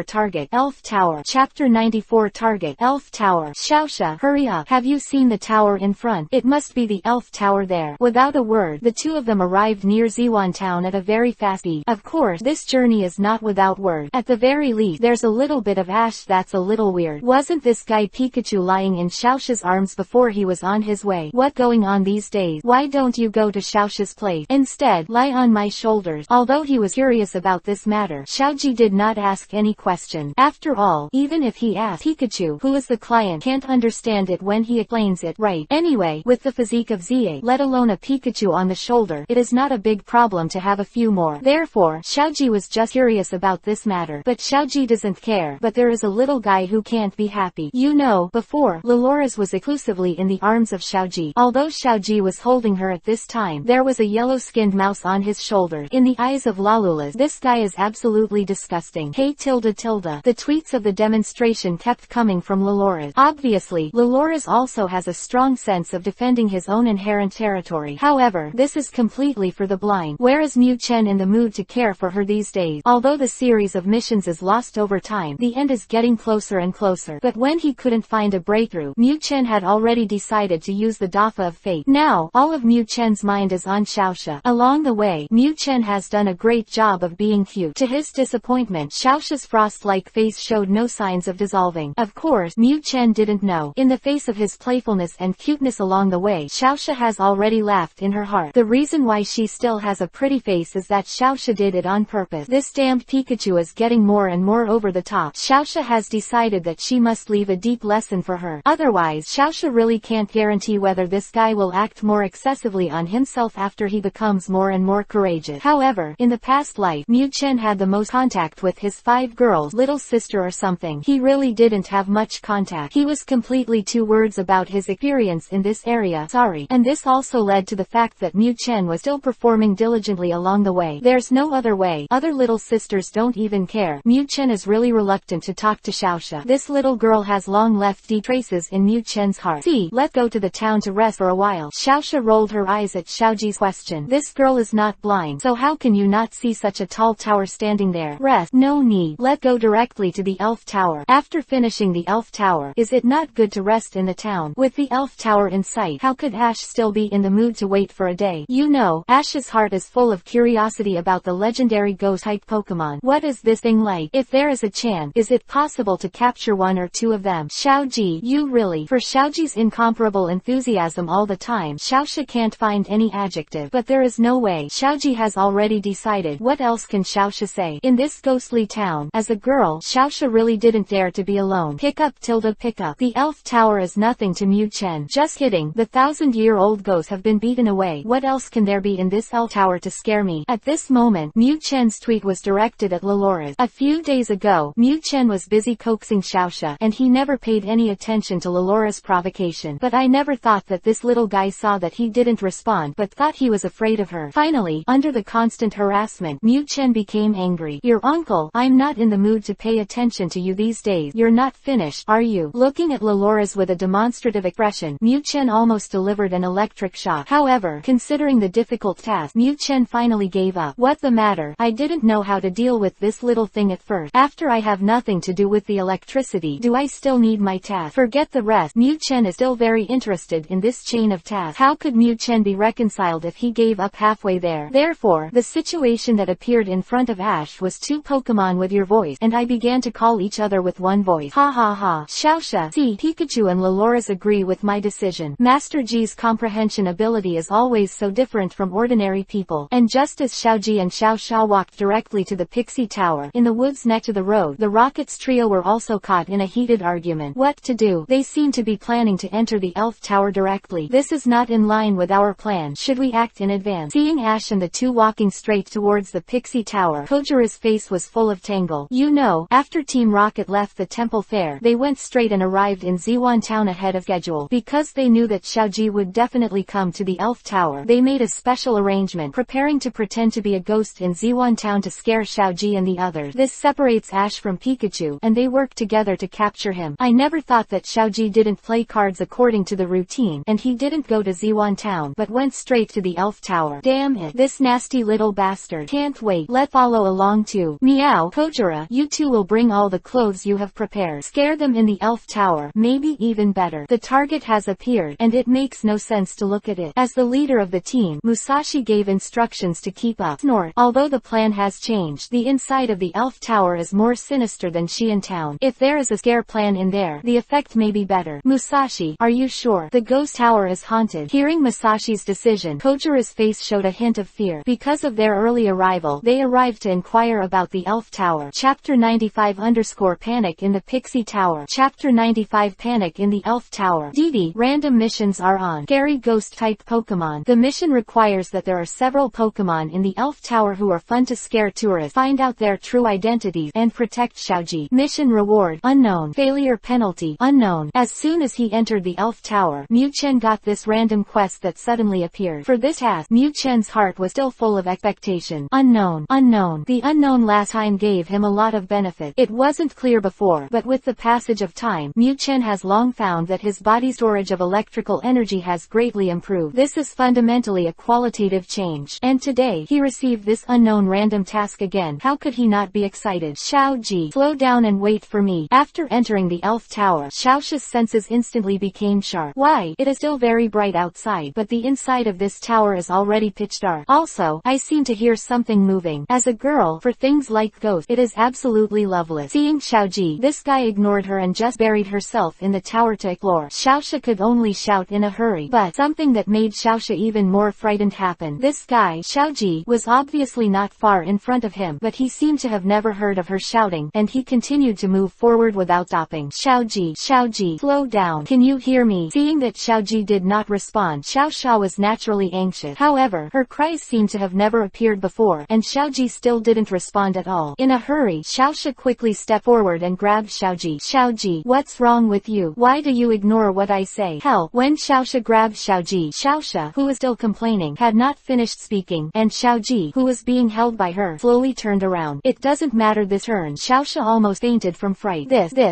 A: Target Elf Tower. Chapter 94 Target Elf Tower. Xiaoxia, hurry up. Have you seen the tower in front? It must be the elf tower there. Was Without a word, the two of them arrived near Ziwan town at a very fast speed. Of course, this journey is not without words. At the very least, there's a little bit of Ash that's a little weird. Wasn't this guy Pikachu lying in Xiaoxia's arms before he was on his way? What going on these days? Why don't you go to Xiaoxia's place? Instead, lie on my shoulders. Although he was curious about this matter, Xiaoji did not ask any question. After all, even if he asked, Pikachu, who is the client, can't understand it when he explains it, right? Anyway, with the physique of ZA, let alone a Pikachu on the shoulder, it is not a big problem to have a few more. Therefore, Xiaoji was just curious about this matter. But Xiaoji doesn't care. But there is a little guy who can't be happy. You know, before, Loloris was exclusively in the arms of Xiaoji. Although Xiaoji was holding her at this time, there was a yellow-skinned mouse on his shoulder. In the eyes of Lalulas, this guy is absolutely disgusting. Hey tilde tilde. The tweets of the demonstration kept coming from Loloris. Obviously, Loloris also has a strong sense of defending his own inherent territory. However, this is completely for the blind. Where is Mu Chen in the mood to care for her these days? Although the series of missions is lost over time, the end is getting closer and closer. But when he couldn't find a breakthrough, Mu Chen had already decided to use the Dafa of Fate. Now, all of Mu Chen's mind is on Xiaoxia. Along the way, Mu Chen has done a great job of being cute. To his disappointment, Xiaoxia's frost-like face showed no signs of dissolving. Of course, Mu Chen didn't know. In the face of his playfulness and cuteness along the way, Xiaoxia has already laughed in her heart. The reason why she still has a pretty face is that Xiaoxia did it on purpose. This damned Pikachu is getting more and more over the top. Xiaoxia has decided that she must leave a deep lesson for her. Otherwise, Xiaoxia really can't guarantee whether this guy will act more excessively on himself after he becomes more and more courageous. However, in the past life, Mu Chen had the most contact with his 5 girls, little sister or something. He really didn't have much contact. He was completely 2 words about his experience in this area. Sorry. And this also led to the fact that Mu Chen was still performing diligently along the way. There's no other way. Other little sisters don't even care. Mu Chen is really reluctant to talk to Xiaoxia. This little girl has long left deep traces in Mu Chen's heart. See, let go to the town to rest for a while. Xiaoxia rolled her eyes at Xiaoji's question. This girl is not blind, so how can you not see such a tall tower standing there? Rest. No need. Let go directly to the elf tower. After finishing the elf tower, is it not good to rest in the town? With the elf tower in sight, how could Ash still be in the mood to wait for a day? You know, Ash's heart is full of curiosity about the legendary ghost-type Pokémon. What is this thing like? If there is a chance, is it possible to capture 1 or 2 of them? Xiaoji, you really? For Xiaoji's incomparable enthusiasm all the time, Xiaoxia can't find any adjective. But there is no way. Xiaoji has already decided. What else can Xiaoxia say? In this ghostly town, as a girl, Xiaoxia really didn't dare to be alone. Pick up tilde pick up. The elf tower is nothing to Mu Chen. Just kidding. The 1,000-year-old ghosts have been beaten away. What else can there be in this elf tower to scare me? At this moment, Mu Chen's tweet was directed at Loloris. A few days ago, Mu Chen was busy coaxing Xiaoxia, and he never paid any attention to Loloris' provocation. But I never thought that this little guy saw that he didn't respond, but thought he was afraid of her. Finally, under the constant harassment, Mu Chen became angry. Your uncle, I'm not in the mood to pay attention to you these days. You're not finished, are you? Looking at Loloris with a demonstrative expression, Mu Chen almost delivered an electric shock. However, considering the difficult task, Mu Chen finally gave up. What the matter? I didn't know how to deal with this little thing at first. After I have nothing to do with the electricity, do I still need my task? Forget the rest. Mu Chen is still very interested in this chain of tasks. How could Mu Chen be reconciled if he gave up halfway there? Therefore, the situation that appeared in front of Ash was 2 Pokemon with your voice, and I began to call each other with 1 voice. Ha ha ha. Xiaoxia, see, Pikachu and Loloris agree with my decision. Master G's comprehension ability is always so different from ordinary people. And just as Xiaoji and Xiaoxia walked directly to the Pixie Tower, in the woods next to the road, the Rockets trio were also caught in a heated argument. What to do? They seem to be planning to enter the Elf Tower directly. This is not in line with our plan. Should we act in advance? Seeing Ash and the 2 walking straight towards the Pixie Tower, Kojira's face was full of tangle. You know, after Team Rocket left the Temple Fair, they went straight and arrived in Ziwan Town ahead of schedule. Because they knew that Xiaoji would definitely come to the Elf Tower, they made a special arrangement, preparing to pretend to be a ghost in Ziwan Town to scare Xiaoji and the others. This separates Ash from Pikachu, and they work together to capture him. I never thought that Xiaoji didn't play cards according to the routine, and he didn't go to Ziwan Town, but went straight to the Elf Tower. Damn it. This nasty little bastard. Can't wait. Let's follow along too. Meow. Kojira, you 2 will bring all the clothes you have prepared. Scare them in the Elf Tower. Maybe even better. The target has appeared, and it makes no sense to look at it. As the leader of the team, Musashi gave instructions to keep up. Snort. Although the plan has changed, the inside of the elf tower is more sinister than Xian Town. If there is a scare plan in there, the effect may be better. Musashi, are you sure? The ghost tower is haunted. Hearing Musashi's decision, Kojira's face showed a hint of fear. Because of their early arrival, they arrived to inquire about the elf tower. Chapter 95_Panic in the Pixie Tower. Chapter 95 Panic in the Elf Tower. DD. Random missions are on. Scary ghost-type Pokémon. The mission requires that there are several Pokémon in the Elf Tower who are fun to scare tourists, find out their true identities, and protect Xiaoji. Mission reward: unknown. Failure penalty: unknown. As soon as he entered the Elf Tower, Mu Chen got this random quest that suddenly appeared. For this task, Mu Chen's heart was still full of expectation. Unknown. Unknown. The unknown last time gave him a lot of benefit. It wasn't clear before, but with the passage of time, Mu Chen has long found that his body's storage of electrical energy has greatly improved. This is fundamentally a qualitative change. And today, he received this unknown random task again. How could he not be excited? Xiaoji, slow down and wait for me. After entering the Elf Tower, Xiaoxi's senses instantly became sharp. Why? It is still very bright outside, but the inside of this tower is already pitch dark. Also, I seem to hear something moving. As a girl, for things like ghosts, it is absolutely loveless. Seeing Xiaoji, this guy ignored her and just buried herself in the tower to explore. Xiaoxia could only shout in a hurry, but something that made Xiaoxia even more frightened happened. This guy, Xiaoji, was obviously not far in front of him, but he seemed to have never heard of her shouting, and he continued to move forward without stopping. Xiaoji, Xiaoji, slow down. Can you hear me? Seeing that Xiaoji did not respond, Xiaoxia was naturally anxious. However, her cries seemed to have never appeared before, and Xiaoji still didn't respond at all. In a hurry, Xiaoxia quickly stepped forward and grabbed Xiaoji. Xiaoji, what's wrong with you? Why do you ignore what I say? Hell, when Xiaoxia grabbed Xiaoji, Xiaoxia, who was still complaining, had not finished speaking, and Xiaoji, who was being held by her, slowly turned around. It doesn't matter this turn. Xiaoxia almost fainted from fright.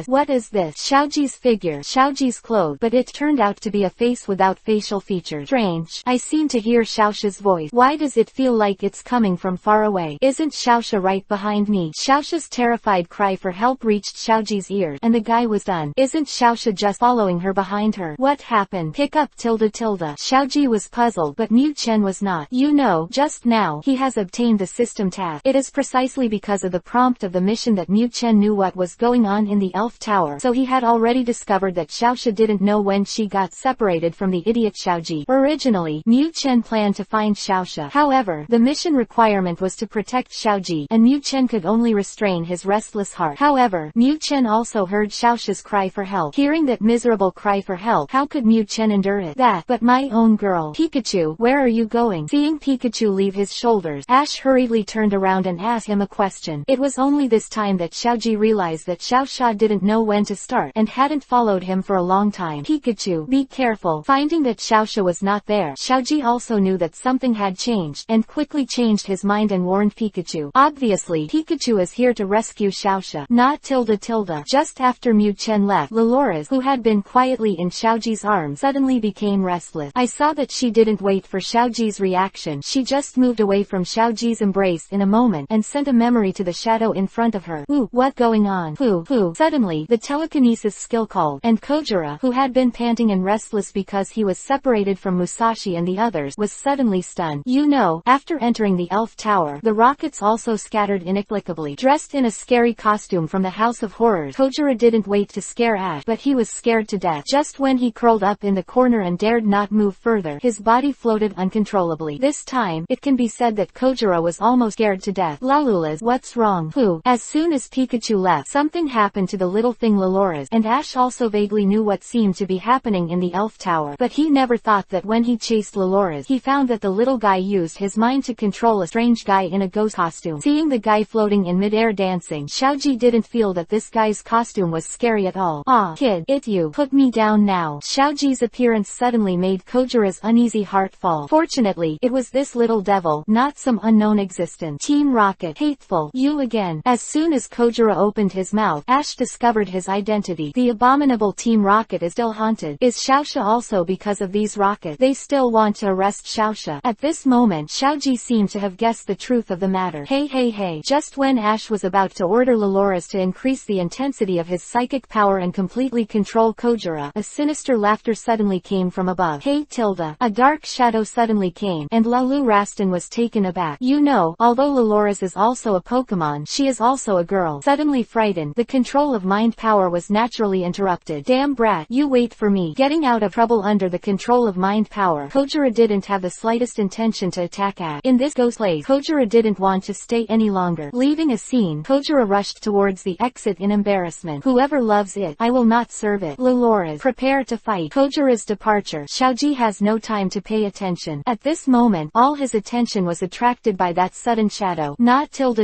A: What is this? Xiaoji's figure, Xiaoji's clothes, but it turned out to be a face without facial features. Strange. I seem to hear Xiaoxia's voice. Why does it feel like it's coming from far away? Isn't Xiaoxia right behind me? Xiaoxia's terrified cry for help reached Xiaoji's ears, and the guy was done. Isn't Xiaoxia just following her behind her? What happened? Pick up tilde. Xiaoji was puzzled, but Mu Chen was not. You know, just now, he has obtained the system task. It is precisely because of the prompt of the mission that Mu Chen knew what was going on in the Elf Tower, so he had already discovered that Xiaoxia didn't know when she got separated from the idiot Xiaoji. Originally, Mu Chen planned to find Xiaoxia. However, the mission requirement was to protect Xiaoji, and Mu Chen could only restrain his restless heart. However, Mu Chen also heard Xiaoxia's cry for help. Hearing that miserable cry for help, how could Mu Chen endure it? But my own girl. Pikachu, where are you going? Seeing Pikachu leave his shoulders, Ash hurriedly turned around and asked him a question. It was only this time that Xiaoji realized that Xiaoxia didn't know when to start, and hadn't followed him for a long time. Pikachu, be careful. Finding that Xiaoxia was not there, Xiaoji also knew that something had changed, and quickly changed his mind and warned Pikachu. Obviously, Pikachu is here to rescue Xiaoxia. Not tilde. Just after Mu Chen left, Dolores, who had been quietly in Xiaoji's arms, suddenly became restless. I saw that she didn't wait for Xiaoji's reaction. She just moved away from Xiaoji's embrace in a moment, and sent a memory to the shadow in front of her. Ooh, what going on? Who? Suddenly, the telekinesis skill called, and Kojira, who had been panting and restless because he was separated from Musashi and the others, was suddenly stunned. You know, after entering the Elf Tower, the rockets also scattered inexplicably. Dressed in a scary costume from the House of Horrors, Kojira didn't wait to scare Ash, but he was scared to death. Just when he curled up in the corner and dared not move further, his body floated uncontrollably. This time, it can be said that Kojira was almost scared to death. Lalula's, what's wrong? As soon as Pikachu left, something happened to the little thing Dolores, and Ash also vaguely knew what seemed to be happening in the Elf Tower, but he never thought that when he chased Dolores, he found that the little guy used his mind to control a strange guy in a ghost costume. Seeing the guy floating in midair dancing, Xiaoji didn't feel that this guy's costume was scary at all. Aw, kid, you put me down now. Xiaoji's appearance suddenly made Kojira's uneasy heart fall. Fortunately, it was this little devil, not some unknown existence. Team Rocket, hateful, you again. As soon as Kojira opened his mouth, Ash discovered his identity. The abominable Team Rocket is still haunted. Is Xiaoxia also because of these rockets? They still want to arrest Xiaoxia. At this moment, Xiaoji seemed to have guessed the truth of the matter. Hey. Just when Ash was about to order Dolores to increase the intensity of his psychic power and completely control Kojira, a sinister laughter suddenly came from above. Hey tilde. tilde. A dark shadow suddenly came, and Lulu Raston was taken aback. You know, although Loloris is also a Pokémon, she is also a girl. Suddenly frightened, the control of mind power was naturally interrupted. Damn brat, you wait for me. Getting out of trouble under the control of mind power, Kojira didn't have the slightest intention to attack Ash. In this ghost place, Kojira didn't want to stay any longer. Leaving a scene, Kojira rushed towards the exit in embarrassment. Whoever loves it, I will not serve it. Loloris, prepare to fight. Kojira's departure. Xiaoji has no time to pay attention. At this moment, all his attention was attracted by that sudden shadow. Not tilde.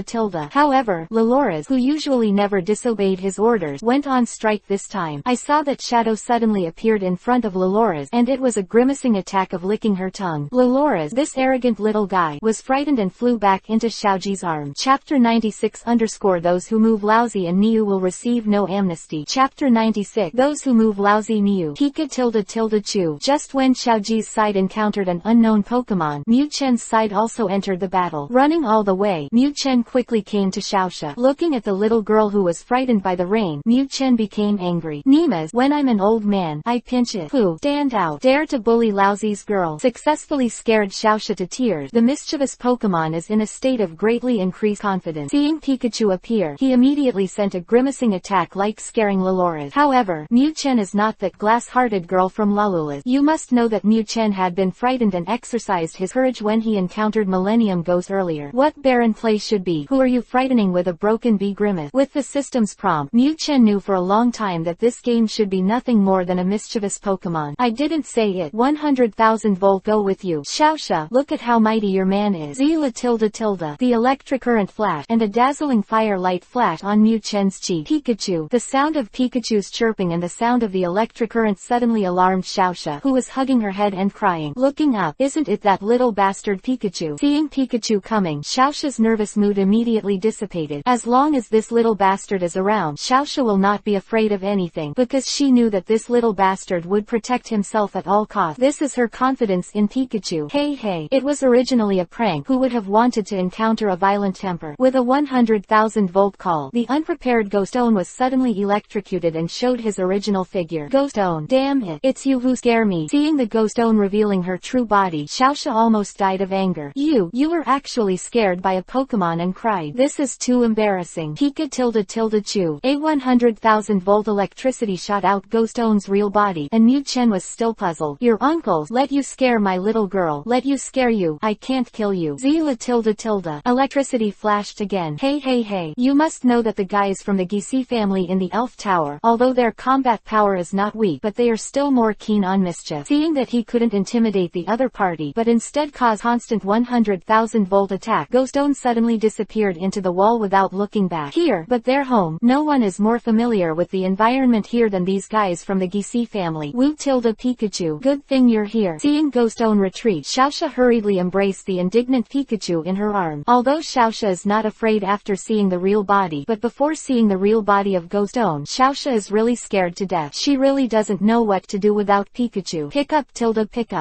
A: However, Loloris, who usually never disobeyed his orders, went on strike this time. I saw that shadow suddenly appeared in front of Loloris, and it was a grimacing attack of licking her tongue. Loloris, this arrogant little guy, was frightened and flew back into Xiaoji's arms. Chapter 96 _ Those who move lousy and Niu will receive no amnesty. Chapter 96 Those who move lousy Niu. Pika tilde Chu. Just when Xiaoji's side encountered an unknown Pokemon, Miu Chen's side also entered the battle. Running all the way, Miu Chen quickly came to Xiaoxia. Looking at the little girl who was frightened by the rain, Miu Chen became angry. Nimas, when I'm an old man, I pinch it. Who? Stand out. Dare to bully lousy's girl. Successfully scared Xiaoxia to tears. The mischievous Pokemon is in a state of greatly increased confidence. Seeing Pikachu appear, he immediately sent a grimacing attack like scaring Loloris. However, Miu Chen is not that glass-hearted girl from Lululas. You must know that Miu Chen had been frightened and exercised his courage when he encountered Millennium Ghost earlier. What barren play should be? Who are you frightening with a broken bee grimace? With the system's prompt, Miu Chen knew for a long time that this game should be nothing more than a mischievous Pokemon. I didn't say it. 100,000 volt go with you. Xiaoxia, look at how mighty your man is. Zila tilde. The electric current flashed, and a dazzling firelight flashed on Miu Chen's cheek. Pikachu. The sound of Pikachu's chirping and the sound of the electric current suddenly alarmed Xiaoxia, who was hugging her head and crying. Looking up, isn't it that little bastard Pikachu? Seeing Pikachu coming, Xiaoxia's nervous mood immediately dissipated. As long as this little bastard is around, Xiaoxia will not be afraid of anything, because she knew that this little bastard would protect himself at all costs. This is her confidence in Pikachu. Hey, it was originally a prank. Who would have wanted to encounter a violent temper? With a 100,000 volt call, the unprepared Ghostone was suddenly electrocuted and showed his original figure. Ghostone, damn it, it's you who scare me. Seeing the Ghostone revealing her true body, Xiaoxia almost died of anger. You were actually scared by a Pokemon and cried. This is too embarrassing. Pika tilde Chu. A 100,000 volt electricity shot out Ghostone's real body, and Miu Chen was still puzzled. Your uncles let you scare my little girl. Let you scare you. I can't kill you. Zila tilde. Electricity flashed again. Hey. You must know that the guys from the Gisi family in the Elf Tower, although their combat power is not weak, but they are still more keen on mischief. Seeing that he couldn't intimidate the other party, but instead cause constant 100,000 volt attack, Ghostone suddenly disappeared into the wall without looking back. Here, but their home. No one is more familiar with the environment here than these guys from the Gisi family. Wu tilde Pikachu. Good thing you're here. Seeing Ghostone retreat, Xiaoxia hurriedly embraced the indignant Pikachu in her arms. Although Xiaoxia is not afraid after seeing the real body, but before seeing the real body of Ghostone, Xiaoxia is really scared to death. She really doesn't know what to do without Pikachu. Pick up.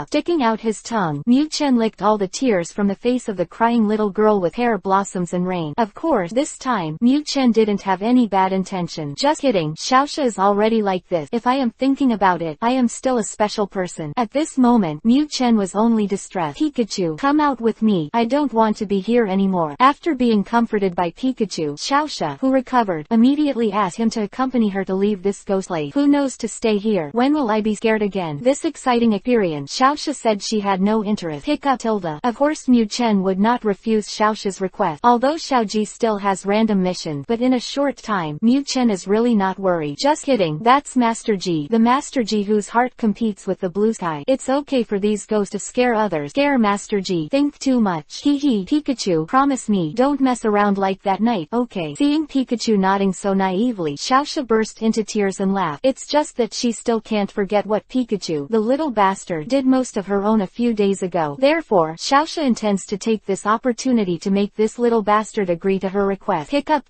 A: Sticking out his tongue, Miu Chen licked all the tears from the face of the crying little girl with hair blossoms and rain. Of course, this time, Miu Chen didn't have any bad intention. Just kidding. Xiaoxia is already like this. If I am thinking about it, I am still a special person. At this moment, Miu Chen was only distressed. Pikachu, come out with me. I don't want to be here anymore. After being comforted by Pikachu, Xiaoxia, who recovered, immediately asked him to accompany her to leave this ghost lake. Who knows to stay here? When will I be scared again? This exciting experience. Xiaoxia said she had no interest. Pick up. Of course Miu Chen would not refuse Xiaoxia's request. Although Xiaoji still has random missions, but in a short time, Miu Chen is really not worried. Just kidding. That's Master G. The Master G whose heart competes with the blue sky. It's okay for these ghosts to scare others. Scare Master G. Think too much. Hee. Pikachu, promise me, don't mess around like that night. Okay. Seeing Pikachu nodding so naively, Xiaoxia burst into tears and laughed. It's just that she still can't forget what Pikachu, the little bastard, did most of her own a few days ago. Therefore, Xiaoxia intends to take this opportunity to make this little bastard agree to her request. Pick up.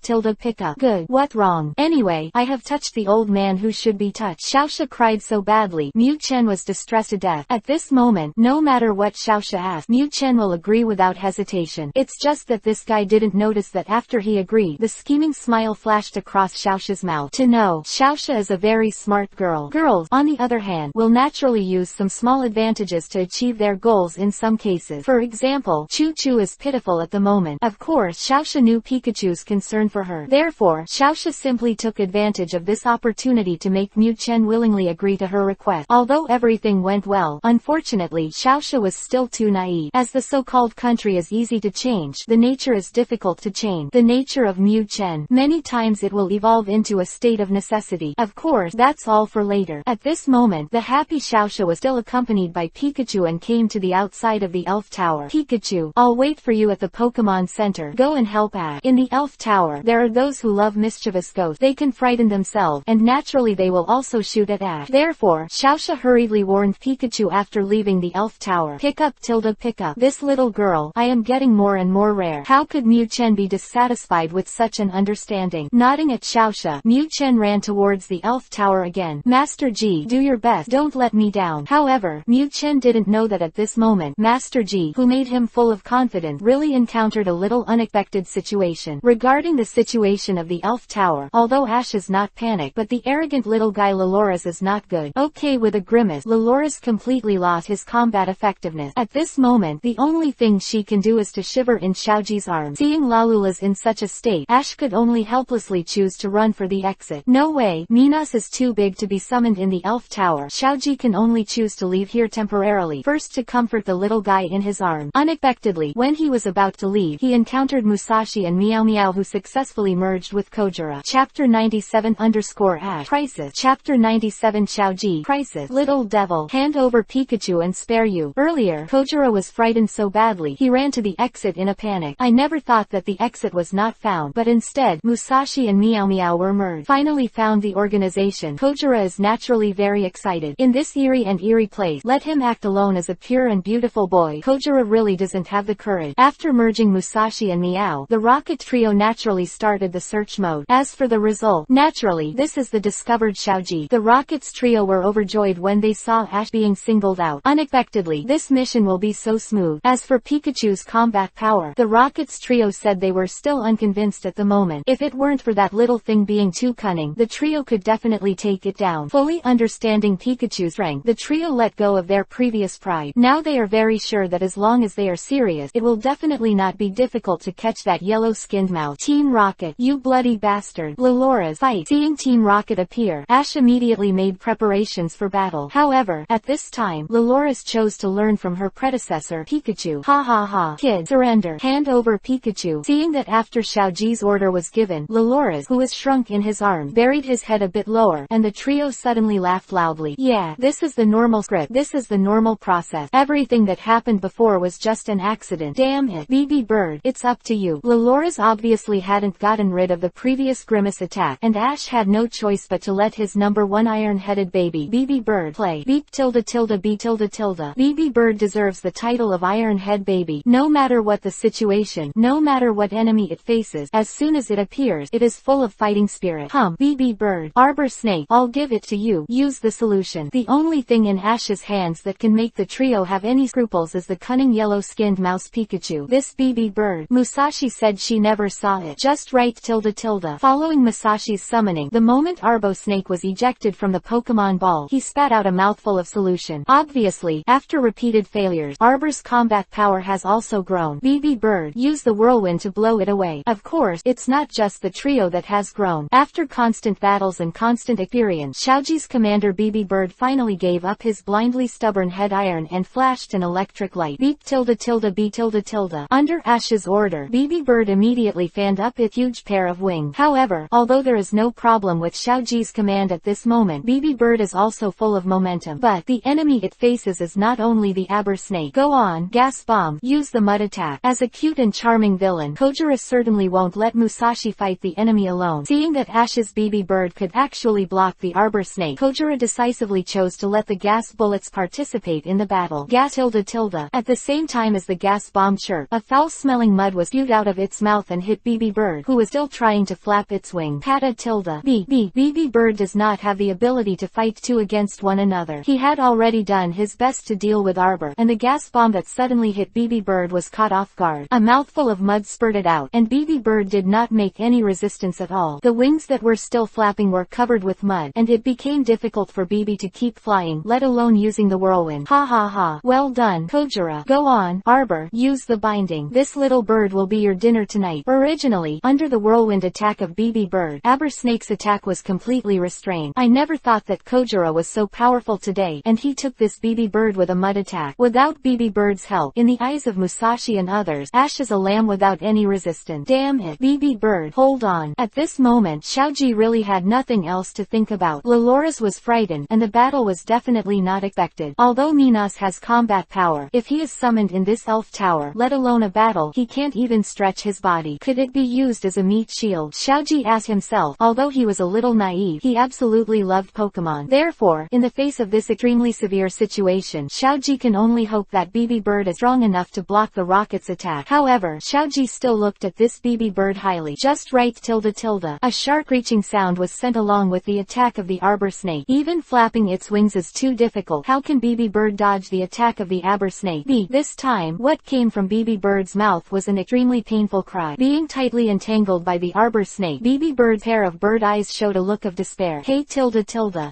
A: Good. What wrong? Anyway, I have touched the old man who should be touched. Xiaoxia cried so badly, Miu Chen was distressed to death. At this moment, no matter what Xiaoxia asked, Miu Chen will agree without hesitation. It's just that this guy didn't notice that after he agreed, the scheming smile flashed across Xiaoxia's mouth. To know, Xiaoxia is a very smart girl. Girls, on the other hand, will naturally use some small advantages to achieve their goals in some cases. For example, Choo-Choo is pitiful at the moment. Of course, Xiaoxia knew Pikachu's concern for her. Therefore, Xiaoxia simply took advantage of this opportunity to make Mu Chen willingly agree to her request. Although everything went well, unfortunately Xiaoxia was still too naive. As the so-called country is easy to change, the nature is difficult to change. The nature of Mu Chen. Many times it will evolve into a state of necessity. Of course, that's all for later. At this moment, the happy Xiaoxia was still accompanied by Pikachu and came to the outside of the Elf Tower. Pikachu, I'll wait for you at the Pokémon Center. Go and help Ash. In the Elf Tower, there are those who love mischievous ghosts. They can frighten themselves, and naturally they will also shoot at Ash. Therefore, Xiaoxia hurriedly warned Pikachu after leaving the Elf Tower. Pick up, pick up. This little girl, I am getting more and more rare. How could Mu Chen be dissatisfied with such an understanding? Nodding at Xiaoxia, Mu Chen ran towards the Elf Tower again. Master Ji, do your best. Don't let me down. However, Mu Chen didn't know that at this moment, Master Ji, who made him full of confidence, really encountered a little unexpected situation. Regarding the situation of the Elf Tower, although Ash is not panicked, but the arrogant little guy Leloris is not good. Okay, with a grimace, Leloris completely lost his combat effectiveness. At this moment, the only thing she can do is to shiver in Xiaoji's arms. Seeing Lalula's in such a state, Ash could only helplessly choose to run for the exit. No way, Minas is too big to be summoned in the Elf Tower. Xiaoji can only choose to leave here temporarily, first to comfort the little guy in his arms. Unexpectedly, when he was about to leave, he encountered Musashi and Meow Meow, who successfully merged with Kojira. Chapter 97_Ash Crisis. Chapter 97 Xiaoji Crisis. Little devil, hand over Pikachu and spare you. Earlier, Kojira was frightened so badly, he ran to the exit in a panic. I never thought that the exit was not found, but instead, Musashi and Meow Meow were merged. Finally found the organization. Kojira is naturally very excited. In this eerie place, let him act alone as a pure and beautiful boy. Kojira really doesn't have the courage. After merging Musashi and Meow, the Rocket Trio naturally started the search mode. As for the result, naturally, this is the discovered Xiaoji. The Rockets Trio were overjoyed when they saw Ash being singled out. Unexpectedly, this mission will be so smooth. As for Pikachu's combat power, the Rockets Trio said they were still unconvinced at the moment. If it weren't for that little thing being too cunning, the trio could definitely take it down. Fully understanding Pikachu's strength, the trio let go of their previous pride. Now they are very sure that as long as they are serious, it will definitely not be difficult to catch that yellow-skinned mouse. Team Rocket, you bloody bastard. Lelora's fight. Seeing Team Rocket appear, Ash immediately made preparations for battle. However, at this time, Leloris chose to learn from her predecessor, Pikachu. Ha ha ha. Kid, surrender. Hand over Pikachu. Seeing that after Xiaoji's order was given, Leloris, who was shrunk in his arms, buried his head a bit lower, and the trio suddenly laughed loudly. Yeah, this is the normal script. This is the normal process. Everything that happened before was just an accident. Damn it. BB Bird, it's up to you. Leloris obviously hadn't gotten rid of the previous grimace attack, and Ash had no choice but to let his number one iron-headed baby, BB Bird, play. Beep tilde tilde B tilde tilde. BB Bird deserves the title of Iron-Head Baby. No matter what the situation, no matter what enemy it faces, as soon as it appears, it is full of fighting spirit. BB Bird. Arbor Snake, I'll give it to you. Use the solution. The only thing in Ash's hands that can make the trio have any scruples is the cunning yellow-skinned mouse Pikachu. This BB Bird. Musashi said she never saw it. Just right tilde tilde. Following Musashi's summoning, the moment Arbo Snake was ejected from the Pokemon ball, he spat out a mouthful of solution. Obviously, after repeated failures, Arbor's combat power has also grown. BB Bird, use the whirlwind to blow it away. Of course, it's not just the trio that has grown. After constant battles and constant experience, Xiaoji's commander BB Bird finally gave up his blindly stubborn head iron and flashed an electric light. Beep tilde tilde B tilde tilde. Under Ash's order, BB Bird immediately fanned up its huge pair of wings. However, although there is no problem with Xiaoji's command at this moment, BB Bird is also full of momentum. But the enemy it faces is not only the Arbor Snake. Go on, Gas Bomb, use the mud attack. As a cute and charming villain, Kojira certainly won't let Musashi fight the enemy alone. Seeing that Ash's BB Bird could actually block the Arbor Snake, Kojira decisively chose to let the gas bullets participate in the battle. Gas tilde tilde. At the same time as the gas bomb chirped, a foul-smelling mud was spewed out of its mouth and hit BB Bird, who was still trying to flap its wings. Pata tilde. BB Bird does not have the ability to fight two against one another. He had already done his best to deal with Arbor, and the gas bomb that suddenly hit BB Bird was caught off guard. A mouthful of mud spurted out, and BB Bird did not make any resistance at all. The wings that were still flapping were covered with mud, and it became difficult for BB to keep flying, let alone alone using the whirlwind. Ha ha ha. Well done, Kojira. Go on, Arbor, use the binding. This little bird will be your dinner tonight. Originally, under the whirlwind attack of BB Bird, Abersnake's attack was completely restrained. I never thought that Kojira was so powerful today, and he took this BB Bird with a mud attack. Without BB Bird's help, in the eyes of Musashi and others, Ash is a lamb without any resistance. Damn it, BB Bird, hold on. At this moment, Xiaoji really had nothing else to think about. Leloris was frightened, and the battle was definitely not expected. Although Minos has combat power, if he is summoned in this elf tower, let alone a battle, he can't even stretch his body. Could it be used as a meat shield? Xiaoji asked himself. Although he was a little naive, he absolutely loved Pokémon. Therefore, in the face of this extremely severe situation, Xiaoji can only hope that BB Bird is strong enough to block the rocket's attack. However, Xiaoji still looked at this BB Bird highly. Just right tilde. A sharp screeching sound was sent along with the attack of the arbor snake. Even flapping its wings is too difficult. How can BB Bird dodge the attack of the arbor snake? This time, what came from BB Bird's mouth was an extremely painful cry. Being tightly entangled by the arbor snake, BB Bird's pair of bird eyes showed a look of despair. Hey tilde.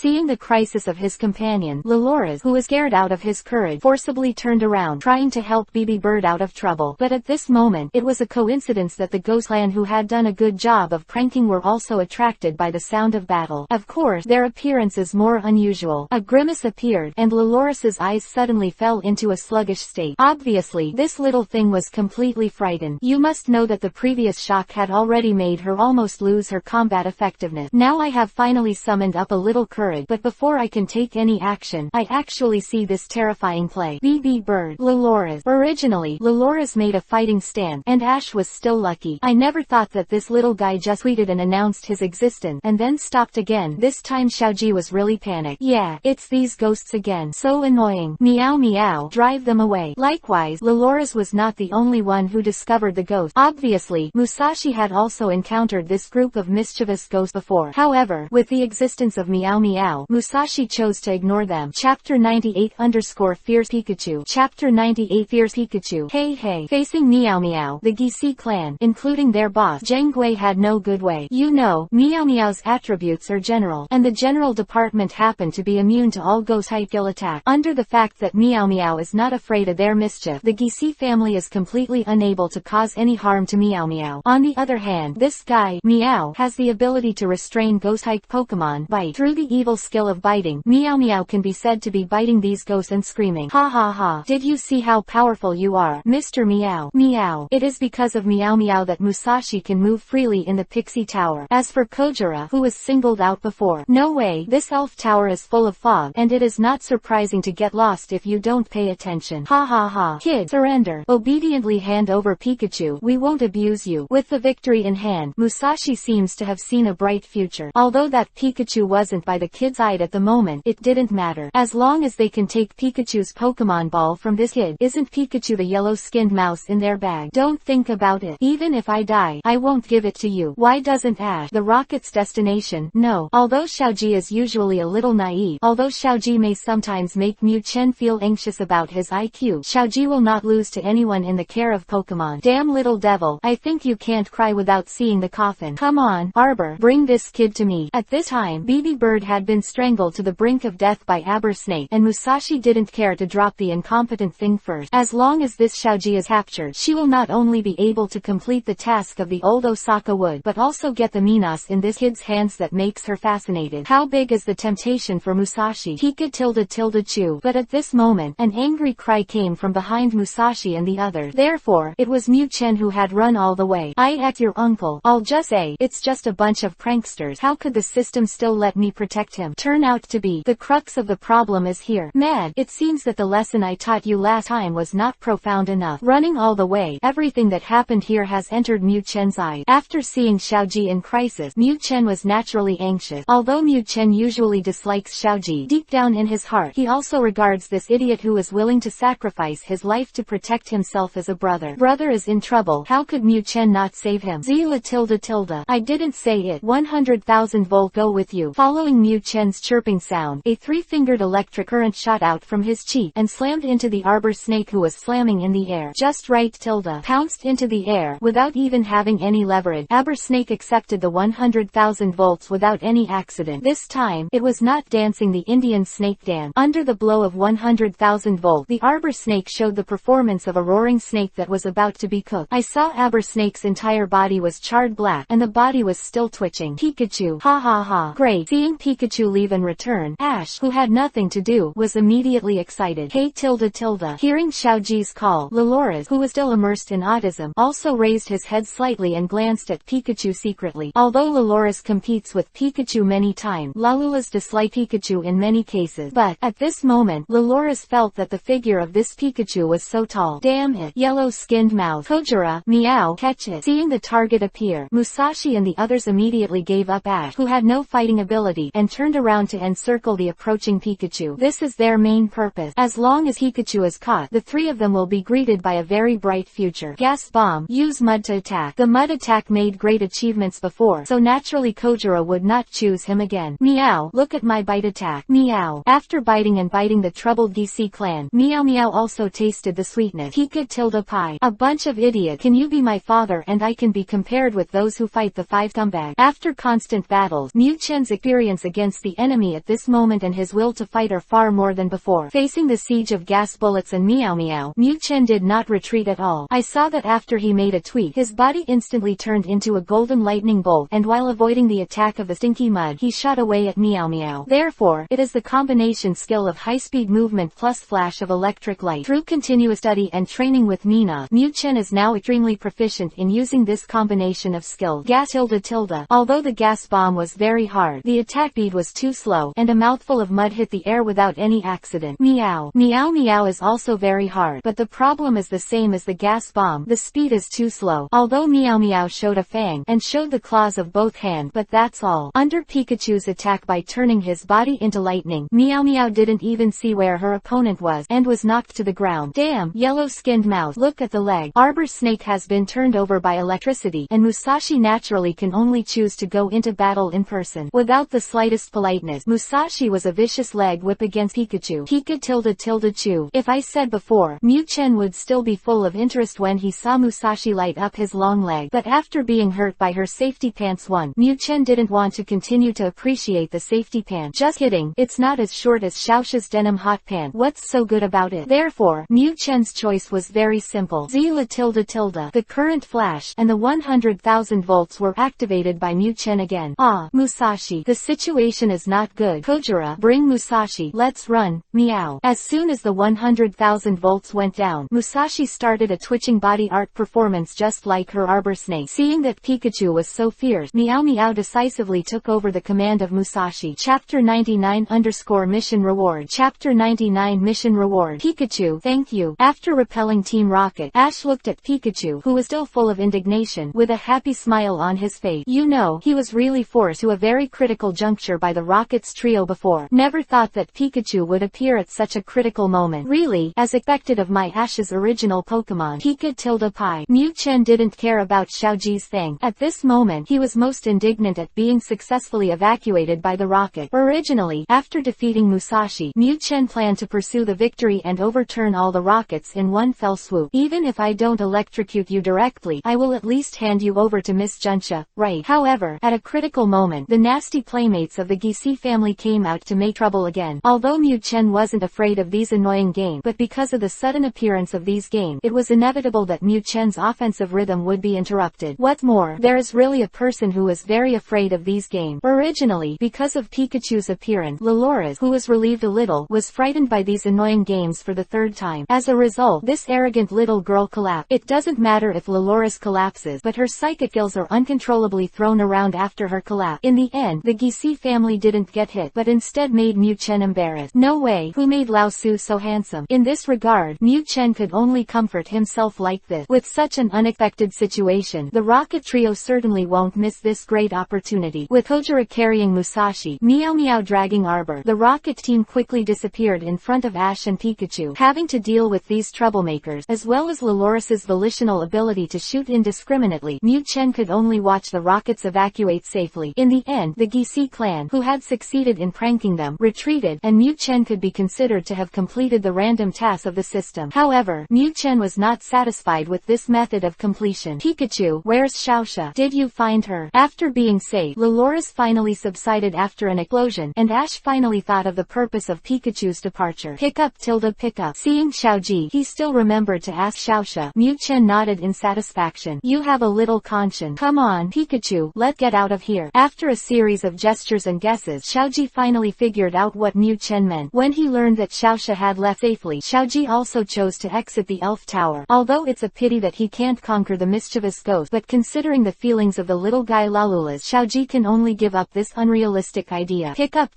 A: Seeing the crisis of his companion, Leloris, who was scared out of his courage, forcibly turned around, trying to help BB Bird out of trouble. But at this moment, it was a coincidence that the Ghost Clan, who had done a good job of pranking, were also attracted by the sound of battle. Of course, their appearance is more unusual. A grimace appeared, and Leloris's eyes suddenly fell into a sluggish state. Obviously, this little thing was completely frightened. You must know that the previous shock had already made her almost lose her combat effectiveness. Now I have finally summoned up a little courage, but before I can take any action, I actually see this terrifying play. BB Bird, Leloris. Originally, Leloris made a fighting stand, and Ash was still lucky. I never thought that this little guy just tweeted and announced his existence, and then stopped again. This time Xiaoji was really panicked. Yeah, it's these ghosts again. So annoying. Meow meow. Drive them away. Likewise, Leloris was not the only one who discovered the ghost. Obviously, Musashi had also encountered this group of mischievous ghosts before. However, with the existence of Meow Meow, Musashi chose to ignore them. Chapter 98 _ Fierce Pikachu. Chapter 98 Fierce Pikachu. Hey hey. Facing Meow Meow, the Gisi clan, including their boss, Zheng Gui, had no good way. You know, Meow Meow's attributes are general, and the general department happened to be immune to all ghost-type skill attack. Under the fact that Meow Meow is not afraid of their mischief, the Gisi family is completely unable to cause any harm to Meow Meow. On the other hand, this guy, Meow, has the ability to restrain ghost-type Pokemon bite. Through the evil skill of biting, Meow Meow can be said to be biting these ghosts and screaming, ha ha ha, did you see how powerful you are, Mr. Meow? Meow. It is because of Meow Meow that Musashi can move freely in the Pixie Tower. As for Kojira, who was singled out before, no way, this elf tower is full of fog, and it is not surprising to get lost if you don't pay attention. Ha ha ha. Kid, surrender. Obediently hand over Pikachu, we won't abuse you. With the victory in hand, Musashi seems to have seen a bright future. Although that Pikachu wasn't by the kid's side at the moment, it didn't matter. As long as they can take Pikachu's Pokemon ball from this kid, isn't Pikachu the yellow-skinned mouse in their bag? Don't think about it. Even if I die, I won't give it to you. Why doesn't Ash, the rocket's destination, know? Although Xiaoji is usually a little naive, although Xiaoji may sometimes make Mu Chen feel anxious about his IQ, Xiaoji will not lose to anyone in the care of Pokemon. Damn little devil, I think you can't cry without seeing the coffin. Come on, Arbor, bring this kid to me. At this time, BB Bird had been strangled to the brink of death by Abersnake, and Musashi didn't care to drop the incompetent thing first. As long as this Xiaoji is captured, she will not only be able to complete the task of the old Osaka Wood, but also get the Minos in this kid's hands that makes her fascinated. How big is the temptation for Musashi? Pika tilde chew. But at this moment, an angry cry came from behind Musashi and the others. Therefore, it was Mu Chen who had run all the way. I at your uncle. I'll just say, it's just a bunch of pranksters. How could the system still let me protect him? Turn out to be. The crux of the problem is here. Mad. It seems that the lesson I taught you last time was not profound enough. Running all the way, everything that happened here has entered Mu Chen's eyes. After seeing Xiaoji in crisis, Mu Chen was naturally anxious. Although Mu Chen usually dislikes Xiaoji, deep down in his heart, he also regards this idiot who is willing to sacrifice his life to protect himself as a brother. Brother is in trouble. How could Mu Chen not save him? Zila tilde. I didn't say it. 100,000 volt go with you. Following Mu Chen's chirping sound, a three-fingered electric current shot out from his cheek and slammed into the arbor snake, who was slamming in the air. Just right tilde. Pounced into the air, without even having any leverage. Arbor snake accepted the 100,000 volts without any accident. This time, it was not dancing the Indian snake dance. scan. Under the blow of 100,000 volts, the arbor snake showed the performance of a roaring snake that was about to be cooked. I saw arbor snake's entire body was charred black, and the body was still twitching. Pikachu. Ha ha ha. Great. Seeing Pikachu leave and return, Ash, who had nothing to do, was immediately excited. Hey tilde tilde. Hearing Xiaoji's call, Loloris, who was still immersed in autism, also raised his head slightly and glanced at Pikachu secretly. Although Loloris competes with Pikachu many times, Lalula's dislike Pikachu in many cases, but, at this moment, Loloris felt that the figure of this Pikachu was so tall. Damn it. Yellow-skinned mouth. Kojira, meow, catch it. Seeing the target appear, Musashi and the others immediately gave up Ash, who had no fighting ability, and turned around to encircle the approaching Pikachu. This is their main purpose. As long as Pikachu is caught, the three of them will be greeted by a very bright future. Gas bomb. Use mud to attack. The mud attack made great achievements before, so naturally Kojira would not choose him again. Meow. Look at my bite attack. Meow. After biting and biting the troubled DC clan, Meow Meow also tasted the sweetness. Pika tilde pie. A bunch of idiot. Can you be my father and I can be compared with those who fight the five scumbag. After constant battles, Mew Chen's experience against the enemy at this moment and his will to fight are far more than before. Facing the siege of gas bullets and Meow Meow, Mew Chen did not retreat at all. I saw that after he made a tweak, his body instantly turned into a golden lightning bolt, and while avoiding the attack of the stinky mud, he shot away at Meow Meow. Therefore, it is the combination skill of high-speed movement plus flash of electric light. Through continuous study and training with Nina, Mew Chen is now extremely proficient in using this combination of skill. Gas tilde tilde. Although the gas bomb was very hard, the attack speed was too slow, and a mouthful of mud hit the air without any accident. Meow. Meow Meow is also very hard, but the problem is the same as the gas bomb. The speed is too slow. Although Meow Meow showed a fang, and showed the claws of both hands, but that's all. Under Pikachu's attack by turning his body into lightning, Meow Meow didn't even see where her opponent was, and was knocked to the ground. Damn, yellow-skinned mouth. Look at the leg. Arbor Snake has been turned over by electricity, and Musashi naturally can only choose to go into battle in person. Without the slightest politeness, Musashi was a vicious leg whip against Pikachu. Pika tilde tilde chew. If I said before, Mew Chen would still be full of interest when he saw Musashi light up his long leg, but after being hurt by her safety pants Mew Chen didn't want to continue to appreciate the safety pant. Just kidding, it's not as short as Xiaoxia's denim hot pant. What's so good about it? Therefore, Mew Chen's choice was very simple. Zila tilde tilde. The current flash, and the 100,000 volts were activated by Mew Chen again. Ah, Musashi. The situation is not good. Kojira, bring Musashi. Let's run. Meow. As soon as the 100,000 volts went down, Musashi started a twitching body art performance just like her arbor snake. Seeing that Pikachu was so fierce, Meow Meow decisively took over the command of Musashi. Chapter 99 _ Mission Reward. Chapter 99 Mission Reward. Pikachu, thank you. After repelling Team Rocket, Ash looked at Pikachu, who was still full of indignation, with a happy smile on his face. You know, he was really forced to a very critical juncture by the Rockets trio before. Never thought that Pikachu would appear at such a critical moment. Really, as expected of my Ash's original Pokémon. Pika tilde pie. Mew Chen didn't care about Xiaoji's thing. At this moment, he was most indignant at being successfully evacuated by the rocket. Originally, after defeating Musashi, Mew Chen planned to pursue the victory and overturn all the rockets in one fell swoop. Even if I don't electrocute you directly, I will at least hand you over to Miss Junsha, right? However, at a critical moment, the nasty playmates of the Gissi family came out to make trouble again. Although Mew Chen wasn't afraid of these annoying games, but because of the sudden appearance of these games, it was inevitable that Mew Chen's offensive rhythm would be interrupted. What's more, there is really a person who is very afraid of these games. Originally, because of Pikachu's appearance, Loloris, who was relieved a little, was frightened by these annoying games for the third time. As a result, this arrogant little girl collapsed. It doesn't matter if Loloris collapses, but her psychic skills are uncontrollably thrown around after her collapse. In the end, the Gissi family didn't get hit, but instead made Mew Chen embarrassed. No way, who made Lao Su so handsome? In this regard, Mew Chen could only comfort himself like this. With such an unexpected situation, the Rocket Trio certainly won't miss this great opportunity. With Kojira carrying Musashi, Meow Meow dragging Arbor, the Rocket team quickly disappeared in front of Ash and Pikachu. Having to deal with these troublemakers, as well as Loloris's volitional ability to shoot indiscriminately, Mew Chen could only watch the rockets evacuate safely. In the end, the Gissi clan, who had succeeded in pranking them, retreated, and Mew Chen could be considered to have completed the random task of the system. However, Mew Chen was not satisfied with this method of completion. Pikachu, where's Xiaoxia? Did you find her? After being safe, Loloris finally subsided after an explosion, and Ash finally thought of the the purpose of Pikachu's departure. Pick up. Seeing Xiaoji, he still remembered to ask Xiaoxia. Mu Chen nodded in satisfaction. You have a little conscience. Come on, Pikachu, let's get out of here. After a series of gestures and guesses, Xiaoji finally figured out what Mu Chen meant. When he learned that Xiaoxia had left safely, Xiaoji also chose to exit the elf tower. Although it's a pity that he can't conquer the mischievous ghost, but considering the feelings of the little guy Lalula's, Xiaoji can only give up this unrealistic idea. Pick up.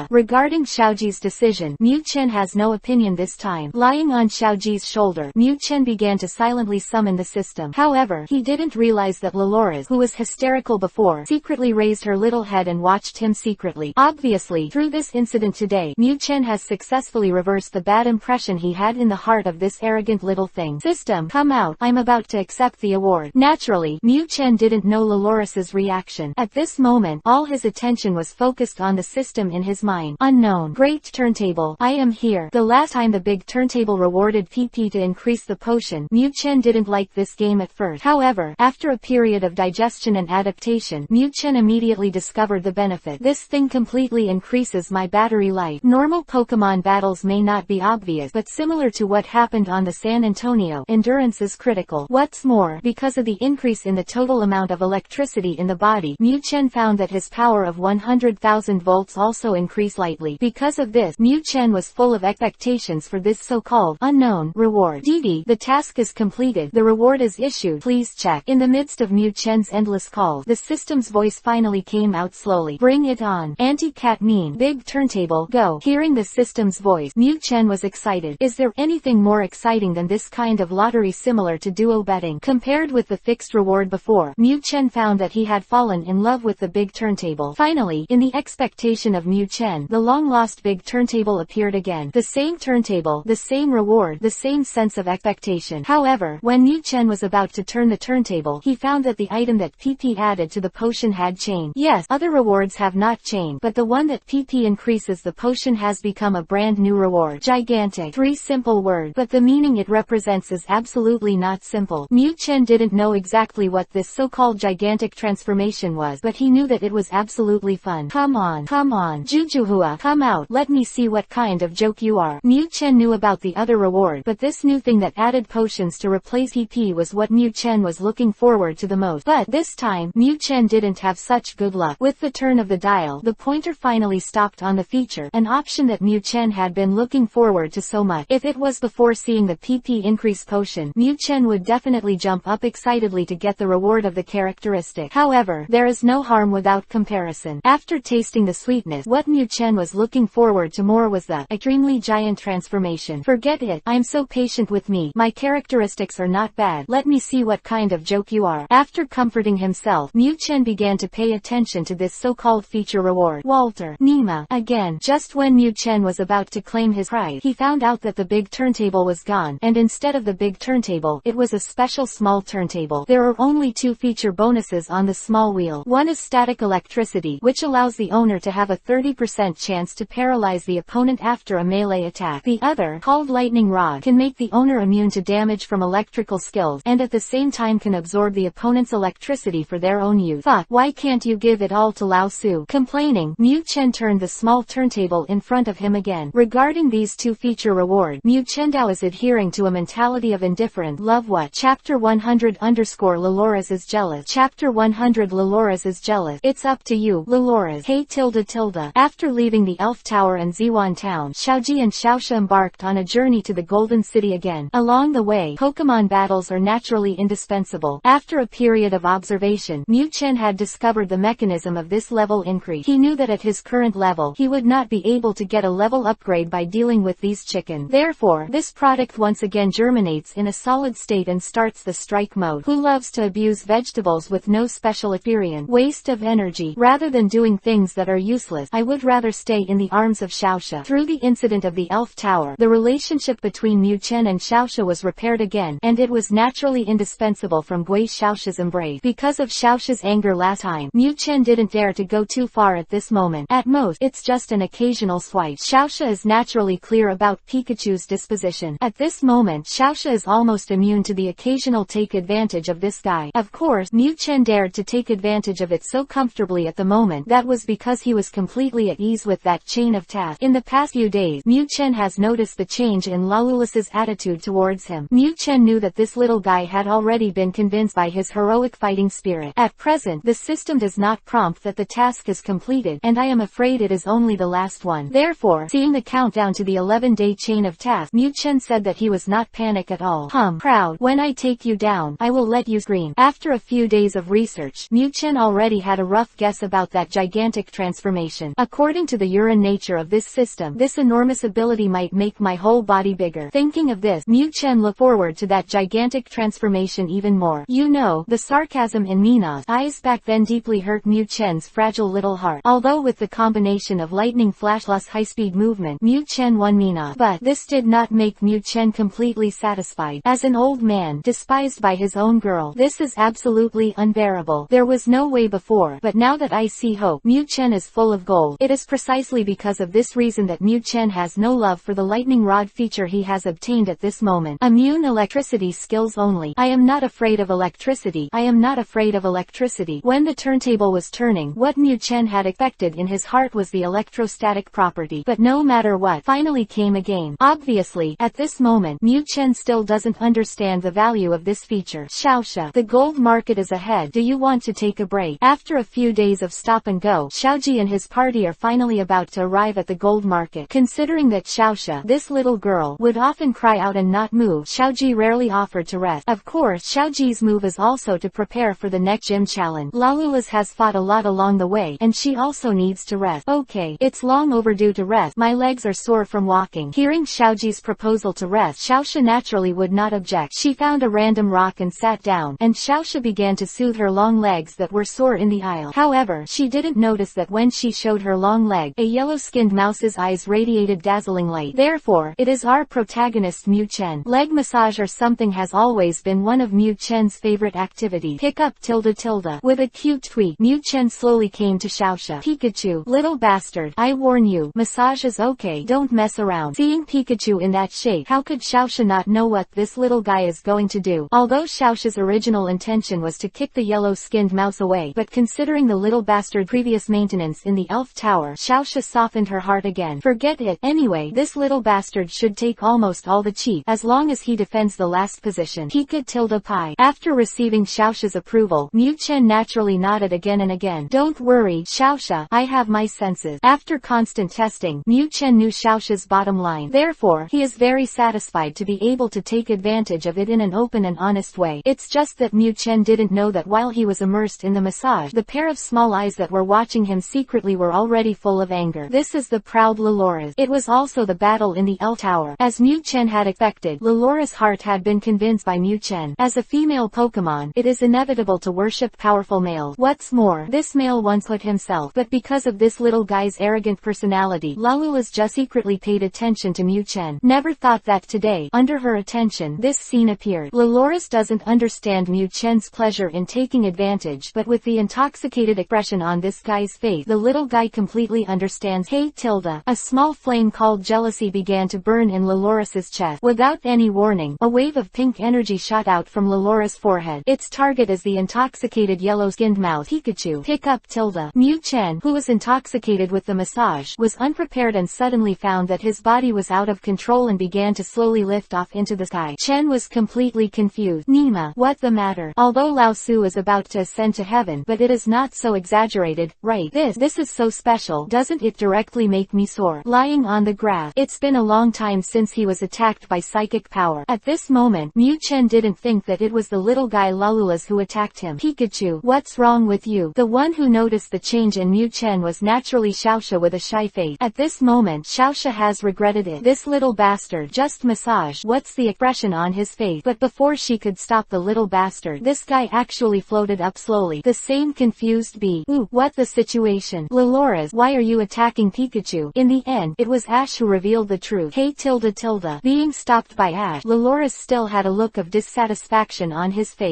A: Regarding Xiaoji's decision, Mu Chen has no opinion this time. Lying on Xiaoji's shoulder, Mu Chen began to silently summon the system. However, he didn't realize that Lalores, who was hysterical before, secretly raised her little head and watched him secretly. Obviously, through this incident today, Mu Chen has successfully reversed the bad impression he had in the heart of this arrogant little thing. System, come out. I'm about to accept the award. Naturally, Mu Chen didn't know Lalores' reaction. At this moment, all his attention was focused on the system in his mind. Unknown. Great turntable. I am here. The last time the big turntable rewarded PP to increase the potion, Mu Chen didn't like this game at first. However, after a period of digestion and adaptation, Mu Chen immediately discovered the benefit. This thing completely increases my battery life. Normal Pokémon battles may not be obvious, but similar to what happened on the San Antonio, endurance is critical. What's more, because of the increase in the total amount of electricity in the body, Mu Chen found that his power of 100,000 volts also increased slightly. Because of this, Mu Chen was full of expectations for this so-called unknown reward. Didi, the task is completed. The reward is issued. Please check. In the midst of Mu Chen's endless calls, the system's voice finally came out slowly. Bring it on. Anti-cat mean. Big turntable. Go. Hearing the system's voice, Mu Chen was excited. Is there anything more exciting than this kind of lottery similar to duo betting? Compared with the fixed reward before, Mu Chen found that he had fallen in love with the big turntable. Finally, in the expectation of Mu Chen, the long-lost big turntable appeared again. The same turntable, the same reward, the same sense of expectation. However, when Mu Chen was about to turn the turntable, he found that the item that PP added to the potion had changed. Yes, other rewards have not changed, but the one that PP increases the potion has become a brand new reward. Gigantic. 3 simple words, but the meaning it represents is absolutely not simple. Mu Chen didn't know exactly what this so-called gigantic transformation was, but he knew that it was absolutely fun. Come on, Jujuhua, come out, let me see what kind of joke you are. Mu Chen knew about the other reward, but this new thing that added potions to replace PP was what Mu Chen was looking forward to the most. But this time, Mu Chen didn't have such good luck. With the turn of the dial, the pointer finally stopped on the feature, an option that Mu Chen had been looking forward to so much. If it was before seeing the PP increase potion, Mu Chen would definitely jump up excitedly to get the reward of the characteristic. However, there is no harm without comparison. After tasting the sweetness, what Mu Chen was looking forward to more was the extremely giant transformation. Forget it, I'm so patient with me. My characteristics are not bad. Let me see what kind of joke you are. After comforting himself, Mu Chen began to pay attention to this so-called feature reward. Walter, Nima, again. Just when Mu Chen was about to claim his prize, he found out that the big turntable was gone, and instead of the big turntable, it was a special small turntable. There are only 2 feature bonuses on the small wheel. One is static electricity, which allows the owner to have a 30% chance to paralyze the opponent after a melee attack. The other, called lightning rod, can make the owner immune to damage from electrical skills, and at the same time can absorb the opponent's electricity for their own use. Thought, why can't you give it all to Lao Su? Complaining, Mu Chen turned the small turntable in front of him again. Regarding these 2 feature reward, Mu Chen Dao is adhering to a mentality of indifferent. Love what? Chapter 100 Lalores is jealous. Chapter 100 Lalores is jealous. It's up to you, Lalores. Hey tilde. After leaving the Elf Tower and Ziwan Town, Xiaoji and Xiaoxia embarked on a journey to the Golden City again. Along the way, Pokémon battles are naturally indispensable. After a period of observation, Mu Chen had discovered the mechanism of this level increase. He knew that at his current level, he would not be able to get a level upgrade by dealing with these chickens. Therefore, this product once again germinates in a solid state and starts the strike mode. Who loves to abuse vegetables with no special experience? Waste of energy. Rather than doing things that are useless, I would rather stay in the arms of Xiaoxia. Through the incident of the Elf Tower, the relationship between Mu Chen and Xiaoxia was repaired again, and it was naturally indispensable from Gui Xiaoxia's embrace. Because of Xiaoxia's anger last time, Mu Chen didn't dare to go too far at this moment. At most, it's just an occasional swipe. Xiaoxia is naturally clear about Pikachu's disposition. At this moment, Xiaoxia is almost immune to the occasional take advantage of this guy. Of course, Mu Chen dared to take advantage of it so comfortably at the moment. That was because he was completely at ease with that chain of tasks. In the past few days, Mu Chen has noticed the change in Lalulus's attitude towards him. Mu Chen knew that this little guy had already been convinced by his heroic fighting spirit. At present, the system does not prompt that the task is completed, and I am afraid it is only the last one. Therefore, seeing the countdown to the 11-day chain of tasks, Mu Chen said that he was not panicked at all. Proud. When I take you down, I will let you scream. After a few days of research, Mu Chen already had a rough guess about that gigantic transformation. According to the urine nature of this system, this enormous ability might make my whole body bigger. Thinking of this, Mu Chen looked forward to that gigantic transformation even more. You know, the sarcasm in Mina's eyes back then deeply hurt Mu Chen's fragile little heart. Although with the combination of lightning flash plus high-speed movement, Mu Chen won Mina. But this did not make Mu Chen completely satisfied. As an old man, despised by his own girl, this is absolutely unbearable. There was no way before, but now that I see hope, Mu Chen is full of gold. It is precisely because of this reason that Mu Chen has no love for the lightning rod feature he has obtained at this moment. Immune electricity skills only. I am not afraid of electricity. I am not afraid of electricity. When the turntable was turning, what Mu Chen had expected in his heart was the electrostatic property. But no matter what, finally came again. Obviously, at this moment, Mu Chen still doesn't understand the value of this feature. Xiaoxia, the gold market is ahead. Do you want to take a break? After a few days of stop and go, Xiaoji and his party are finally about to arrive at the gold market. Considering that Xiaoxia, this little girl, would often cry out and not move, Xiaoji rarely offered to rest. Of course, Xiaoji's move is also to prepare for the next gym challenge. Lalula's has fought a lot along the way, and she also needs to rest. Okay, it's long overdue to rest. My legs are sore from walking. Hearing Xiaoji's proposal to rest, Xiaoxia naturally would not object. She found a random rock and sat down, and Xiaoxia began to soothe her long legs that were sore in the aisle. However, she didn't notice that when she showed her long leg, a yellow-skinned mouse's eyes radiated dazzling light. Therefore, it is our protagonist Mu Chen. Leg massage or something has always been one of Mu Chen's favorite activities. Pick up tilde tilde. With a cute tweet, Mu Chen slowly came to Xiaoxia. Pikachu, little bastard, I warn you, massage is okay, don't mess around. Seeing Pikachu in that shape, how could Xiaoxia not know what this little guy is going to do? Although Xiaoxia's original intention was to kick the yellow-skinned mouse away, but considering the little bastard previous maintenance in the elf tower, Xiaoxia softened her heart again. Forget it. Anyway, this little bastard should take almost all the cheat, as long as he defends the last position. Pika tilde pi. After receiving Xiaoxia's approval, Mu Chen naturally nodded again and again. Don't worry, Xiaoxia, I have my senses. After constant testing, Mu Chen knew Xiaoxia's bottom line. Therefore, he is very satisfied to be able to take advantage of it in an open and honest way. It's just that Mu Chen didn't know that while he was immersed in the massage, the pair of small eyes that were watching him secretly were already full of anger. This is the proud Lelora's. It was also the battle in the L Tower. As Mu Chen had expected, Lelora's heart had been convinced by Mu Chen. As a female Pokemon, it is inevitable to worship powerful males. What's more, this male once put himself, but because of this little guy's arrogant personality, Lalula's just secretly paid attention to Mu Chen. Never thought that today, under her attention, this scene appeared. Lelora's doesn't understand Mu Chen's pleasure in taking advantage, but with the intoxicated expression on this guy's face, the little guy completely understands. Hey tilde. A small flame called jealousy began to burn in Lelora's chest. Without any warning, a wave of pink energy shot out from Lelora's forehead. Its target is the intoxicated yellow-skinned mouse Pikachu. Pick up tilde. Mu Chen, who was intoxicated with the massage, was unprepared and suddenly found that his body was out of control and began to slowly lift off into the sky. Chen was completely confused. Nima, what the matter? Although Lao Su is about to ascend to heaven, but it is not so exaggerated, right? This is so special. Doesn't it directly make me sore? Lying on the grass. It's been a long time since he was attacked by psychic power. At this moment, Mu Chen didn't think that it was the little guy Lalula's who attacked him. Pikachu, what's wrong with you? The one who noticed the change in Mu Chen was naturally Xiaoxia with a shy face. At this moment, Xiaoxia has regretted it. This little bastard just massage. What's the expression on his face? But before she could stop the little bastard, this guy actually floated up slowly. The same confused bee. Ooh, what the situation? Lelora's, why are you attacking Pikachu? In the end, it was Ash who revealed the truth. Hey tilde tilde. Being stopped by Ash, Lelora's still had a look of dissatisfaction on his face.